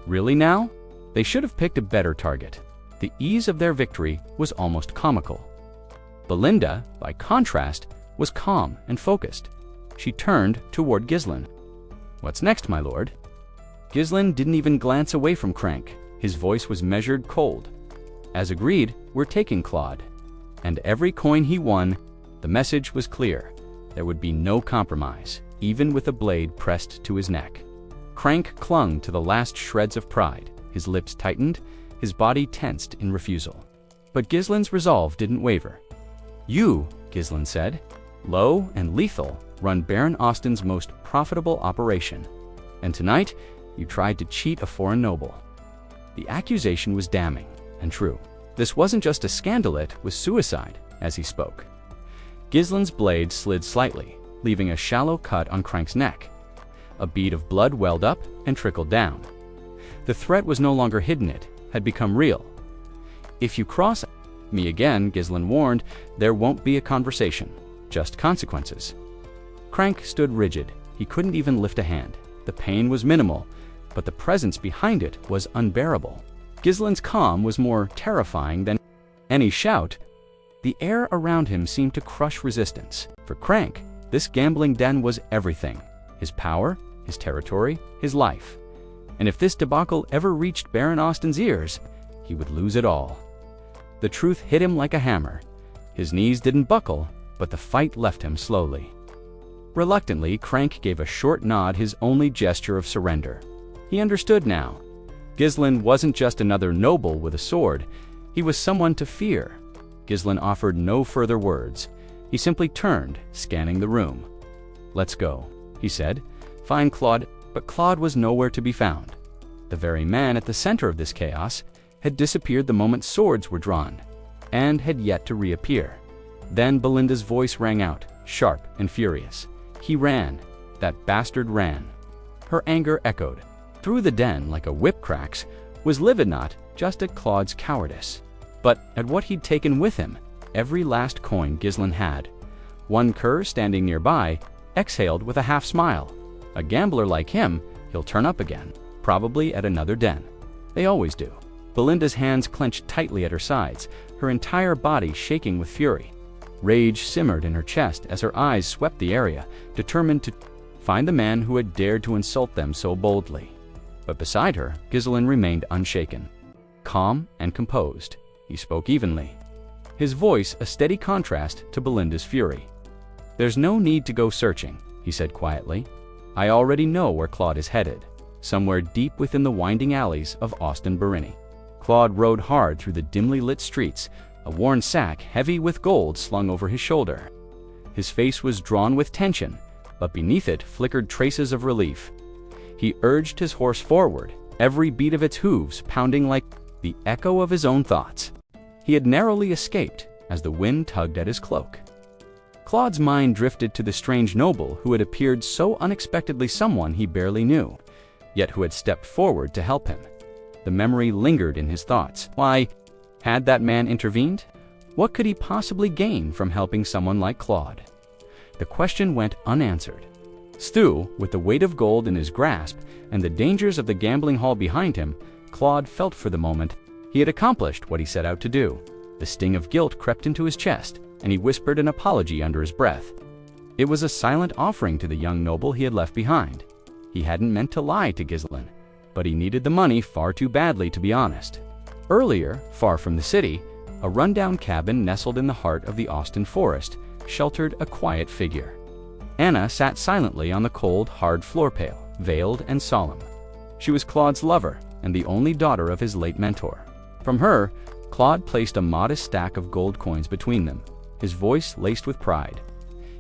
Really now? They should have picked a better target. The ease of their victory was almost comical. Belinda, by contrast, was calm and focused. She turned toward Ghislain. "What's next, my lord?" Ghislain didn't even glance away from Crank. His voice was measured, cold. "As agreed, we're taking Claude." And every coin he won, the message was clear. There would be no compromise, even with a blade pressed to his neck. Crank clung to the last shreds of pride. His lips tightened, his body tensed in refusal. But Ghislain's resolve didn't waver. "You," Ghislain said, "low and lethal, run Baron Austin's most profitable operation. And tonight, you tried to cheat a foreign noble." The accusation was damning and true. This wasn't just a scandal, it was suicide, as he spoke. Ghislain's blade slid slightly, leaving a shallow cut on Crank's neck. A bead of blood welled up and trickled down. The threat was no longer hidden, it had become real. "If you cross me again," Ghislain warned, "there won't be a conversation, just consequences." Crank stood rigid. He couldn't even lift a hand. The pain was minimal, but the presence behind it was unbearable. Ghislain's calm was more terrifying than any shout. The air around him seemed to crush resistance. For Crank, this gambling den was everything. His power, his territory, his life. And if this debacle ever reached Baron Austin's ears, he would lose it all. The truth hit him like a hammer. His knees didn't buckle, but the fight left him slowly. Reluctantly, Crank gave a short nod, his only gesture of surrender. He understood now. Ghislain wasn't just another noble with a sword. He was someone to fear. Ghislain offered no further words. He simply turned, scanning the room. "Let's go," he said. "Find Claude." But Claude was nowhere to be found. The very man at the center of this chaos had disappeared the moment swords were drawn, and had yet to reappear. Then Belinda's voice rang out, sharp and furious. "He ran. That bastard ran." Her anger echoed through the den like a whip cracks, was livid not just at Claude's cowardice, but at what he'd taken with him, every last coin Ghislain had. One cur standing nearby exhaled with a half smile. A gambler like him, he'll turn up again, probably at another den. They always do. Belinda's hands clenched tightly at her sides, her entire body shaking with fury. Rage simmered in her chest as her eyes swept the area, determined to find the man who had dared to insult them so boldly. But beside her, Ghislain remained unshaken. Calm and composed, he spoke evenly. His voice a steady contrast to Belinda's fury. "There's no need to go searching," he said quietly. "I already know where Claude is headed, somewhere deep within the winding alleys of Austin Barini." Claude rode hard through the dimly lit streets, a worn sack heavy with gold slung over his shoulder. His face was drawn with tension, but beneath it flickered traces of relief. He urged his horse forward, every beat of its hooves pounding like the echo of his own thoughts. He had narrowly escaped as the wind tugged at his cloak. Claude's mind drifted to the strange noble who had appeared so unexpectedly, someone he barely knew, yet who had stepped forward to help him. The memory lingered in his thoughts. Why, had that man intervened? What could he possibly gain from helping someone like Claude? The question went unanswered. Still, with the weight of gold in his grasp and the dangers of the gambling hall behind him, Claude felt for the moment he had accomplished what he set out to do. The sting of guilt crept into his chest, and he whispered an apology under his breath. It was a silent offering to the young noble he had left behind. He hadn't meant to lie to Ghislain, but he needed the money far too badly to be honest. Earlier, far from the city, a rundown cabin nestled in the heart of the Austin forest sheltered a quiet figure. Anna sat silently on the cold, hard floor pale, veiled and solemn. She was Claude's lover and the only daughter of his late mentor. From her, Claude placed a modest stack of gold coins between them, his voice laced with pride.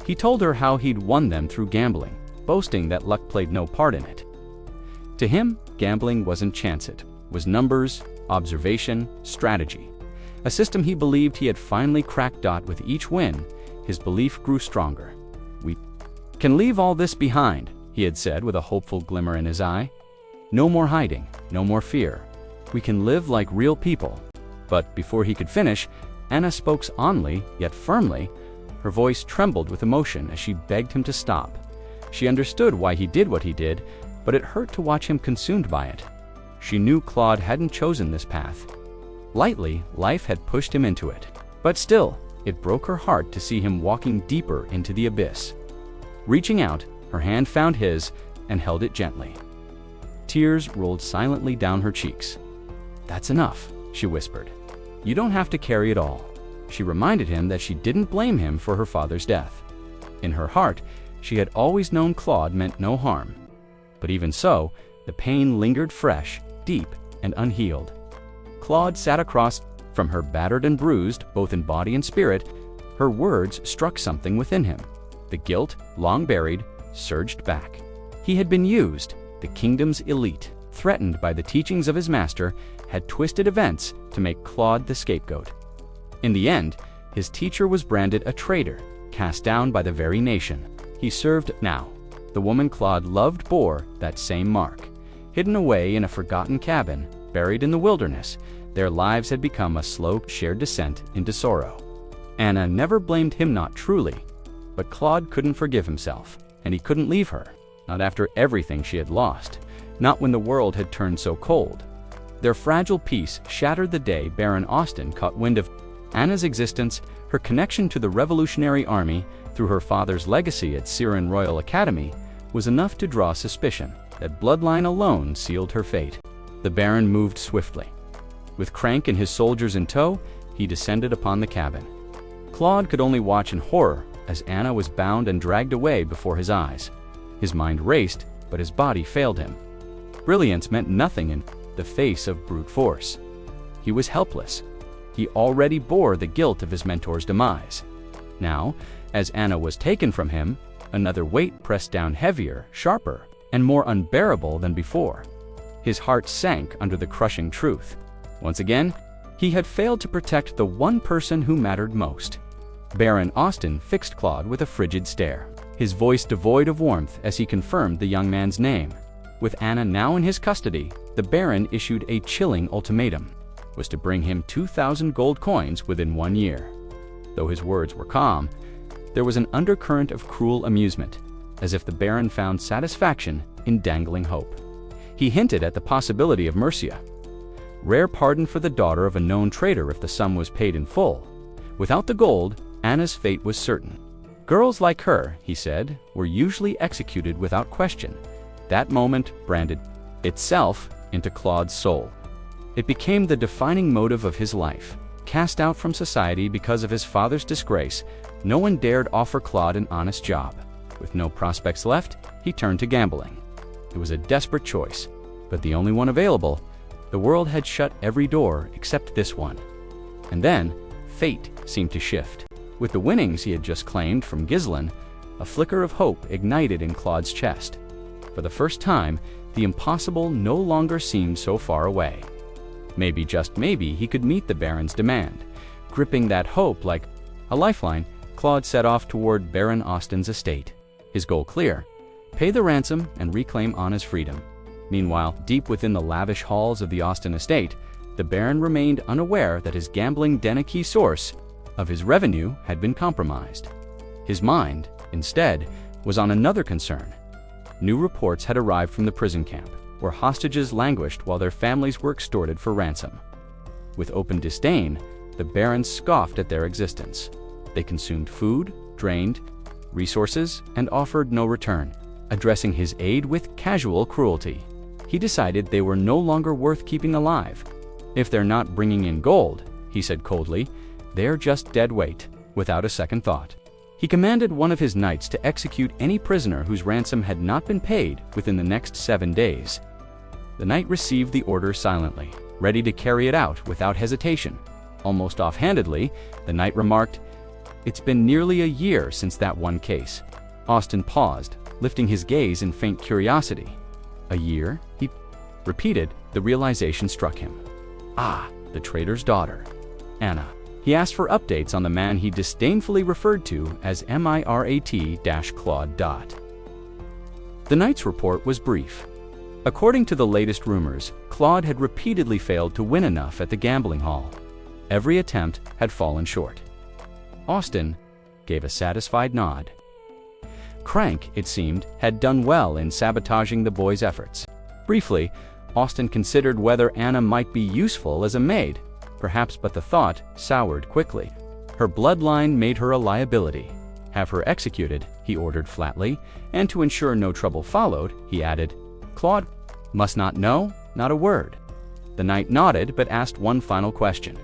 He told her how he'd won them through gambling, boasting that luck played no part in it. To him, gambling wasn't chance, it was numbers, observation, strategy. A system he believed he had finally cracked. With each win, his belief grew stronger. "We can leave all this behind," he had said with a hopeful glimmer in his eye. "No more hiding, no more fear. We can live like real people." But before he could finish, Anna spoke only, yet firmly. Her voice trembled with emotion as she begged him to stop. She understood why he did what he did, but it hurt to watch him consumed by it. She knew Claude hadn't chosen this path. Lightly, life had pushed him into it. But still, it broke her heart to see him walking deeper into the abyss. Reaching out, her hand found his and held it gently. Tears rolled silently down her cheeks. "That's enough," she whispered. "You don't have to carry it all." She reminded him that she didn't blame him for her father's death. In her heart, she had always known Claude meant no harm. But even so, the pain lingered fresh, deep, and unhealed. Claude sat across from her, battered and bruised, both in body and spirit. Her words struck something within him. The guilt, long buried, surged back. He had been used. The kingdom's elite, threatened by the teachings of his master, had twisted events to make Claude the scapegoat. In the end, his teacher was branded a traitor, cast down by the very nation he served. Now, the woman Claude loved bore that same mark. Hidden away in a forgotten cabin, buried in the wilderness, their lives had become a slow, shared descent into sorrow. Anna never blamed him, not truly, but Claude couldn't forgive himself, and he couldn't leave her, not after everything she had lost, not when the world had turned so cold. Their fragile peace shattered the day Baron Austin caught wind of Anna's existence. Her connection to the Revolutionary Army through her father's legacy at Syrian Royal Academy was enough to draw suspicion. That bloodline alone sealed her fate. The Baron moved swiftly. With Crank and his soldiers in tow, he descended upon the cabin. Claude could only watch in horror as Anna was bound and dragged away before his eyes. His mind raced, but his body failed him. Brilliance meant nothing in the face of brute force. He was helpless. He already bore the guilt of his mentor's demise. Now, as Anna was taken from him, another weight pressed down, heavier, sharper, and more unbearable than before. His heart sank under the crushing truth. Once again, he had failed to protect the one person who mattered most. Baron Austin fixed Claude with a frigid stare, his voice devoid of warmth as he confirmed the young man's name. With Anna now in his custody, the Baron issued a chilling ultimatum: was to bring him 2,000 gold coins within 1 year. Though his words were calm, there was an undercurrent of cruel amusement, as if the Baron found satisfaction in dangling hope. He hinted at the possibility of mercy, rare pardon for the daughter of a known traitor if the sum was paid in full. Without the gold, Anna's fate was certain. Girls like her, he said, were usually executed without question. That moment branded itself into Claude's soul. It became the defining motive of his life. Cast out from society because of his father's disgrace, no one dared offer Claude an honest job. With no prospects left, he turned to gambling. It was a desperate choice, but the only one available. The world had shut every door except this one. And then, fate seemed to shift. With the winnings he had just claimed from Ghislaine, a flicker of hope ignited in Claude's chest. For the first time, the impossible no longer seemed so far away. Maybe, just maybe, he could meet the Baron's demand. Gripping that hope like a lifeline, Claude set off toward Baron Austin's estate. His goal clear: pay the ransom and reclaim Anna's freedom. Meanwhile, deep within the lavish halls of the Austin estate, the Baron remained unaware that his gambling den, a key source of his revenue, had been compromised. His mind, instead, was on another concern. New reports had arrived from the prison camp, where hostages languished while their families were extorted for ransom. With open disdain, the Baron scoffed at their existence. They consumed food, drained resources, and offered no return, addressing his aid with casual cruelty. He decided they were no longer worth keeping alive. If they're not bringing in gold, he said coldly, they're just dead weight. Without a second thought, He commanded one of his knights to execute any prisoner whose ransom had not been paid within the next 7 days. The knight received the order silently, ready to carry it out without hesitation. Almost offhandedly, the knight remarked, "It's been nearly a year since that one case." Austin paused, lifting his gaze in faint curiosity. "A year?" he repeated. The realization struck him. Ah, the traitor's daughter, Anna. He asked for updates on the man he disdainfully referred to as Mirat-Claude. The knight's report was brief. According to the latest rumors, Claude had repeatedly failed to win enough at the gambling hall. Every attempt had fallen short. Austin gave a satisfied nod. Crank, it seemed, had done well in sabotaging the boy's efforts. Briefly, Austin considered whether Anna might be useful as a maid, perhaps, but the thought soured quickly. Her bloodline made her a liability. "Have her executed," he ordered flatly, and to ensure no trouble followed, he added, "Claude must not know, not a word." The knight nodded but asked one final question.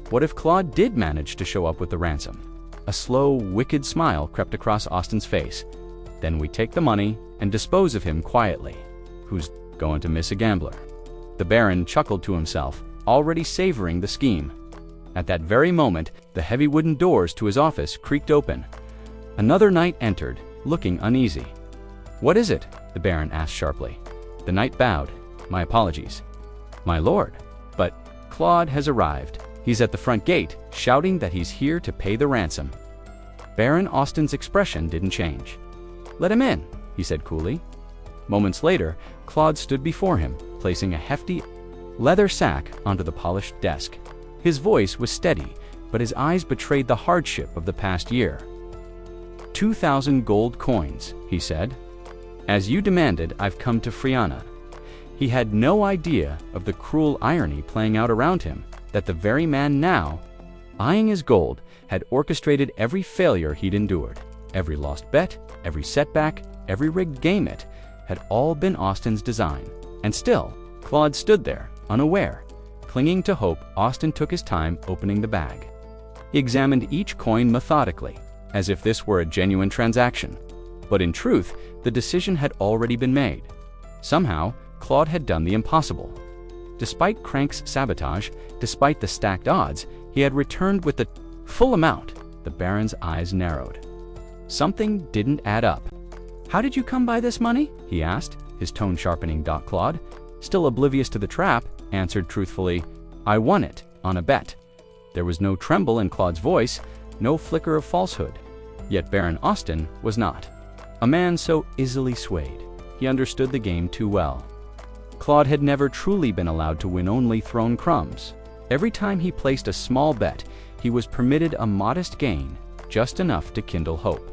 What if Claude did manage to show up with the ransom? A slow, wicked smile crept across Austin's face. "Then we take the money and dispose of him quietly. Who's going to miss a gambler?" The Baron chuckled to himself, already savoring the scheme. At that very moment, the heavy wooden doors to his office creaked open. Another knight entered, looking uneasy. "What is it?" the Baron asked sharply. The knight bowed. "My apologies." "My lord." "But Claude has arrived. He's at the front gate, shouting that he's here to pay the ransom." Baron Austin's expression didn't change. "Let him in," he said coolly. Moments later, Claude stood before him, placing a hefty leather sack onto the polished desk. His voice was steady, but his eyes betrayed the hardship of the past year. 2,000 gold coins, he said. "As you demanded, I've come to Friana." He had no idea of the cruel irony playing out around him, that the very man now, eyeing his gold, had orchestrated every failure he'd endured. Every lost bet, every setback, every rigged game had all been Austin's design. And still, Claude stood there, unaware. Clinging to hope, Austin took his time opening the bag. He examined each coin methodically, as if this were a genuine transaction. But in truth, the decision had already been made. Somehow, Claude had done the impossible. Despite Crank's sabotage, despite the stacked odds, he had returned with the full amount. The Baron's eyes narrowed. Something didn't add up. "How did you come by this money?" he asked, his tone sharpening. Claude, still oblivious to the trap, answered truthfully, "I won it on a bet." There was no tremble in Claude's voice, no flicker of falsehood. Yet Baron Austin was not. A man so easily swayed. He understood the game too well. Claude had never truly been allowed to win only thrown crumbs. Every time he placed a small bet, he was permitted a modest gain, just enough to kindle hope.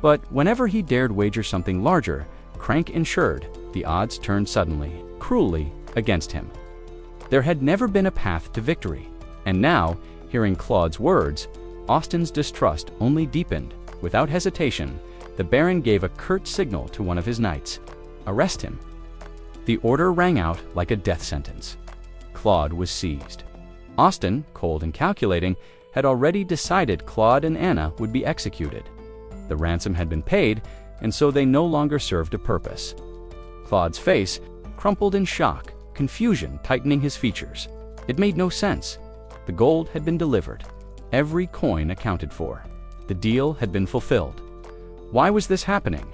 But whenever he dared wager something larger, Crank ensured the odds turned suddenly, cruelly, against him. There had never been a path to victory, and now, hearing Claude's words, Austin's distrust only deepened. Without hesitation, the Baron gave a curt signal to one of his knights. "Arrest him." The order rang out like a death sentence. Claude was seized. Austin, cold and calculating, had already decided Claude and Anna would be executed. The ransom had been paid, and so they no longer served a purpose. Claude's face crumpled in shock, confusion tightening his features. It made no sense. The gold had been delivered. Every coin accounted for. The deal had been fulfilled. Why was this happening?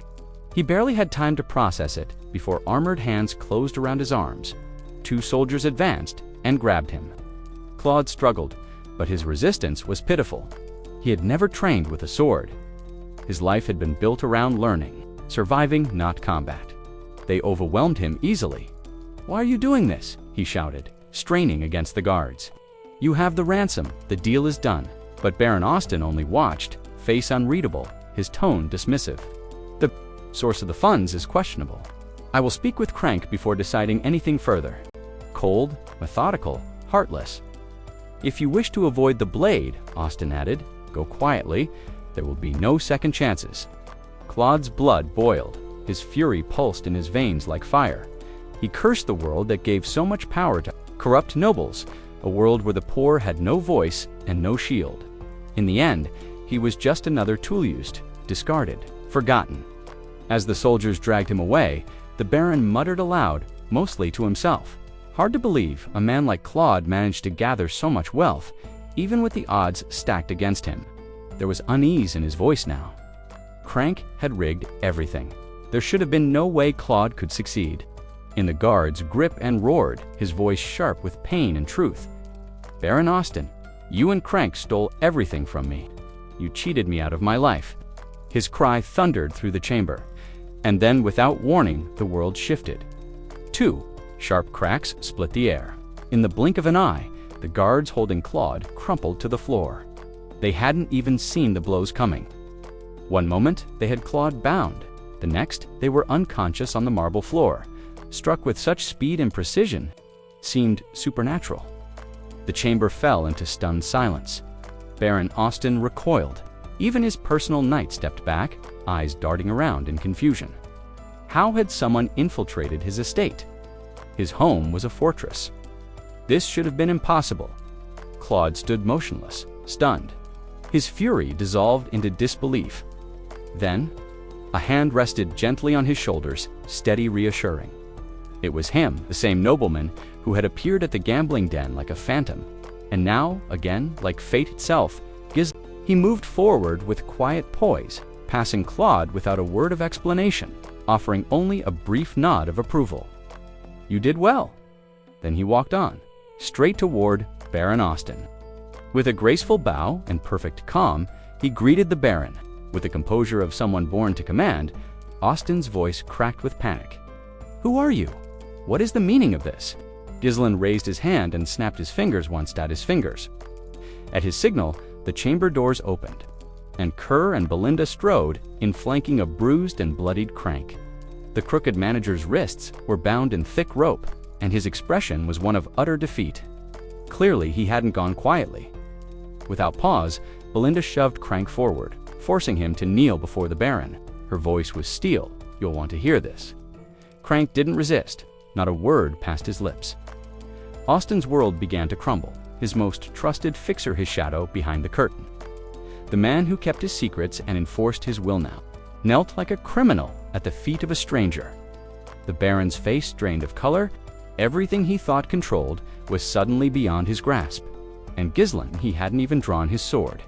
He barely had time to process it before armored hands closed around his arms. 2 soldiers advanced and grabbed him. Claude struggled, but his resistance was pitiful. He had never trained with a sword. His life had been built around learning, surviving, not combat. They overwhelmed him easily. "Why are you doing this?" he shouted, straining against the guards. "You have the ransom, the deal is done." But Baron Austin only watched, face unreadable, his tone dismissive. "The source of the funds is questionable. I will speak with Crank before deciding anything further." Cold, methodical, heartless. "If you wish to avoid the blade," Austin added, "go quietly. There will be no second chances." Claude's blood boiled. His fury pulsed in his veins like fire. He cursed the world that gave so much power to corrupt nobles, a world where the poor had no voice and no shield. In the end, he was just another tool used, discarded, forgotten. As the soldiers dragged him away, the Baron muttered aloud, mostly to himself. Hard to believe a man like Claude managed to gather so much wealth, even with the odds stacked against him. There was unease in his voice now. Crank had rigged everything. There should have been no way Claude could succeed. In the guards' grip and roared, his voice sharp with pain and truth. Baron Austin, you and Crank stole everything from me. You cheated me out of my life. His cry thundered through the chamber. And then, without warning, the world shifted. 2 sharp cracks split the air. In the blink of an eye, the guards holding Claude crumpled to the floor. They hadn't even seen the blows coming. One moment, they had Claude bound. The next, they were unconscious on the marble floor, struck with such speed and precision, seemed supernatural. The chamber fell into stunned silence. Baron Austin recoiled. Even his personal knight stepped back, eyes darting around in confusion. How had someone infiltrated his estate? His home was a fortress. This should have been impossible. Claude stood motionless, stunned. His fury dissolved into disbelief. Then, a hand rested gently on his shoulders, steady, reassuring. It was him, the same nobleman who had appeared at the gambling den like a phantom, and now, again, like fate itself, he moved forward with quiet poise, passing Claude without a word of explanation, offering only a brief nod of approval. You did well. Then he walked on, straight toward Baron Austin. With a graceful bow and perfect calm, he greeted the Baron. With the composure of someone born to command, Austin's voice cracked with panic. Who are you? What is the meaning of this? Gislen raised his hand and snapped his fingers once at his fingers. At his signal, the chamber doors opened, and Kerr and Belinda strode in flanking a bruised and bloodied Crank. The crooked manager's wrists were bound in thick rope, and his expression was one of utter defeat. Clearly, he hadn't gone quietly. Without pause, Belinda shoved Crank forward, forcing him to kneel before the Baron. Her voice was steel. You'll want to hear this. Crank didn't resist. Not a word passed his lips. Austin's world began to crumble, his most trusted fixer his shadow behind the curtain. The man who kept his secrets and enforced his will now knelt like a criminal at the feet of a stranger. The Baron's face drained of color. Everything he thought controlled was suddenly beyond his grasp. And Gislen, he hadn't even drawn his sword.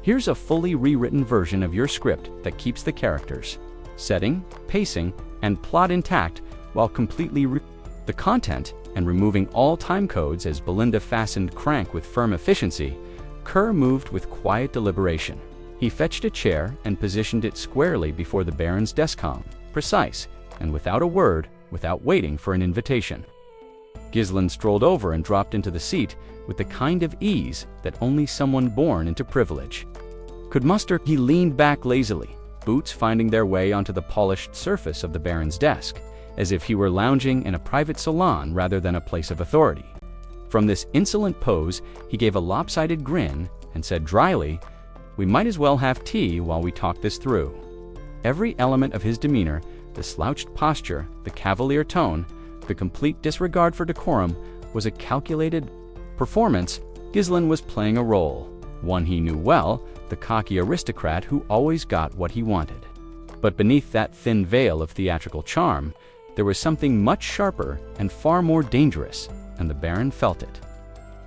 Here's a fully rewritten version of your script that keeps the characters, setting, pacing, and plot intact while completely the content and removing all time codes. As Belinda fastened Crank with firm efficiency, Kerr moved with quiet deliberation. He fetched a chair and positioned it squarely before the Baron's desk, calm, precise, and without a word, without waiting for an invitation. Gislen strolled over and dropped into the seat with the kind of ease that only someone born into privilege could muster. He leaned back lazily, boots finding their way onto the polished surface of the Baron's desk, as if he were lounging in a private salon rather than a place of authority. From this insolent pose, he gave a lopsided grin and said dryly, "We might as well have tea while we talk this through." Every element of his demeanor, the slouched posture, the cavalier tone, the complete disregard for decorum, was a calculated performance. Gislen was playing a role, one he knew well, the cocky aristocrat who always got what he wanted. But beneath that thin veil of theatrical charm, there was something much sharper and far more dangerous, and the Baron felt it.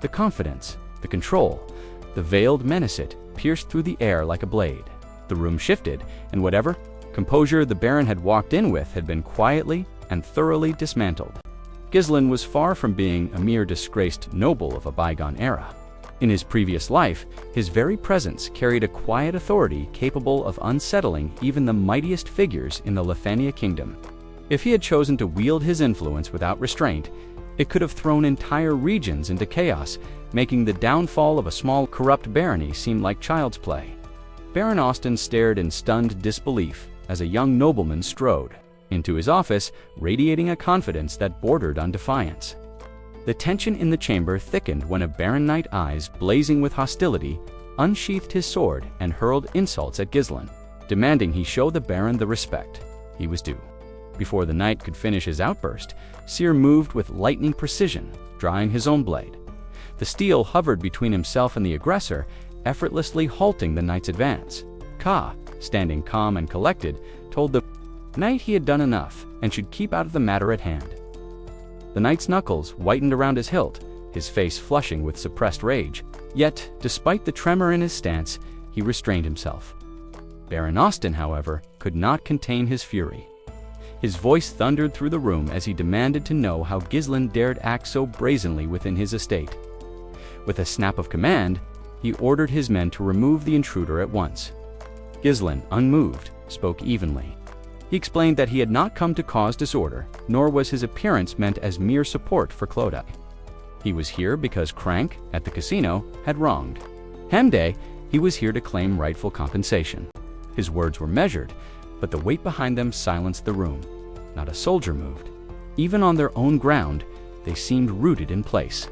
The confidence, the control, the veiled menace, it pierced through the air like a blade. The room shifted, and whatever composure the Baron had walked in with had been quietly and thoroughly dismantled. Gislen was far from being a mere disgraced noble of a bygone era. In his previous life, his very presence carried a quiet authority capable of unsettling even the mightiest figures in the Lithania kingdom. If he had chosen to wield his influence without restraint, it could have thrown entire regions into chaos, making the downfall of a small corrupt barony seem like child's play. Baron Austin stared in stunned disbelief as a young nobleman strode into his office, radiating a confidence that bordered on defiance. The tension in the chamber thickened when a Baron Knight, eyes blazing with hostility, unsheathed his sword and hurled insults at Gislen, demanding he show the Baron the respect he was due. Before the knight could finish his outburst, Seer moved with lightning precision, drawing his own blade. The steel hovered between himself and the aggressor, effortlessly halting the knight's advance. Ka, standing calm and collected, told the knight he had done enough and should keep out of the matter at hand. The knight's knuckles whitened around his hilt, his face flushing with suppressed rage. Yet, despite the tremor in his stance, he restrained himself. Baron Austin, however, could not contain his fury. His voice thundered through the room as he demanded to know how Ghislain dared act so brazenly within his estate. With a snap of command, he ordered his men to remove the intruder at once. Ghislain, unmoved, spoke evenly. He explained that he had not come to cause disorder, nor was his appearance meant as mere support for Clodagh. He was here because Crank, at the casino, had wronged Hemday. He was here to claim rightful compensation. His words were measured, but the weight behind them silenced the room. Not a soldier moved. Even on their own ground, they seemed rooted in place.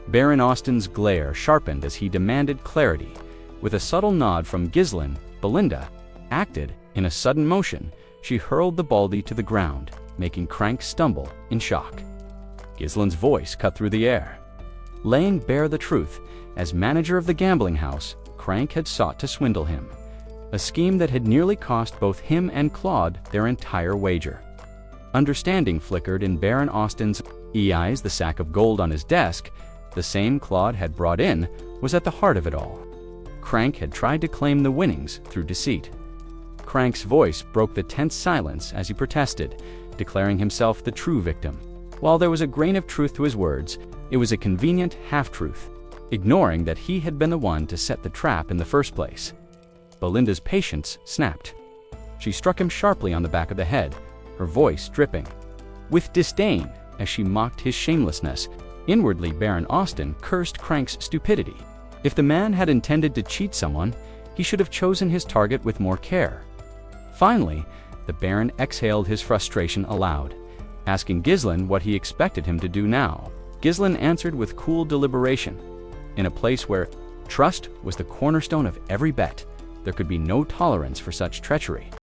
Baron Austin's glare sharpened as he demanded clarity. With a subtle nod from Ghislain, Belinda acted. In a sudden motion, she hurled the baldy to the ground, making Crank stumble in shock. Ghislain's voice cut through the air, laying bare the truth. As manager of the gambling house, Crank had sought to swindle him, a scheme that had nearly cost both him and Claude their entire wager. Understanding flickered in Baron Austin's eyes. The sack of gold on his desk, the same Claude had brought in, was at the heart of it all. Crank had tried to claim the winnings through deceit. Crank's voice broke the tense silence as he protested, declaring himself the true victim. While there was a grain of truth to his words, it was a convenient half-truth, ignoring that he had been the one to set the trap in the first place. Belinda's patience snapped. She struck him sharply on the back of the head, her voice dripping with disdain as she mocked his shamelessness. Inwardly, Baron Austin cursed Crank's stupidity. If the man had intended to cheat someone, he should have chosen his target with more care. Finally, the Baron exhaled his frustration aloud, asking Ghislain what he expected him to do now. Ghislain answered with cool deliberation. In a place where trust was the cornerstone of every bet, there could be no tolerance for such treachery.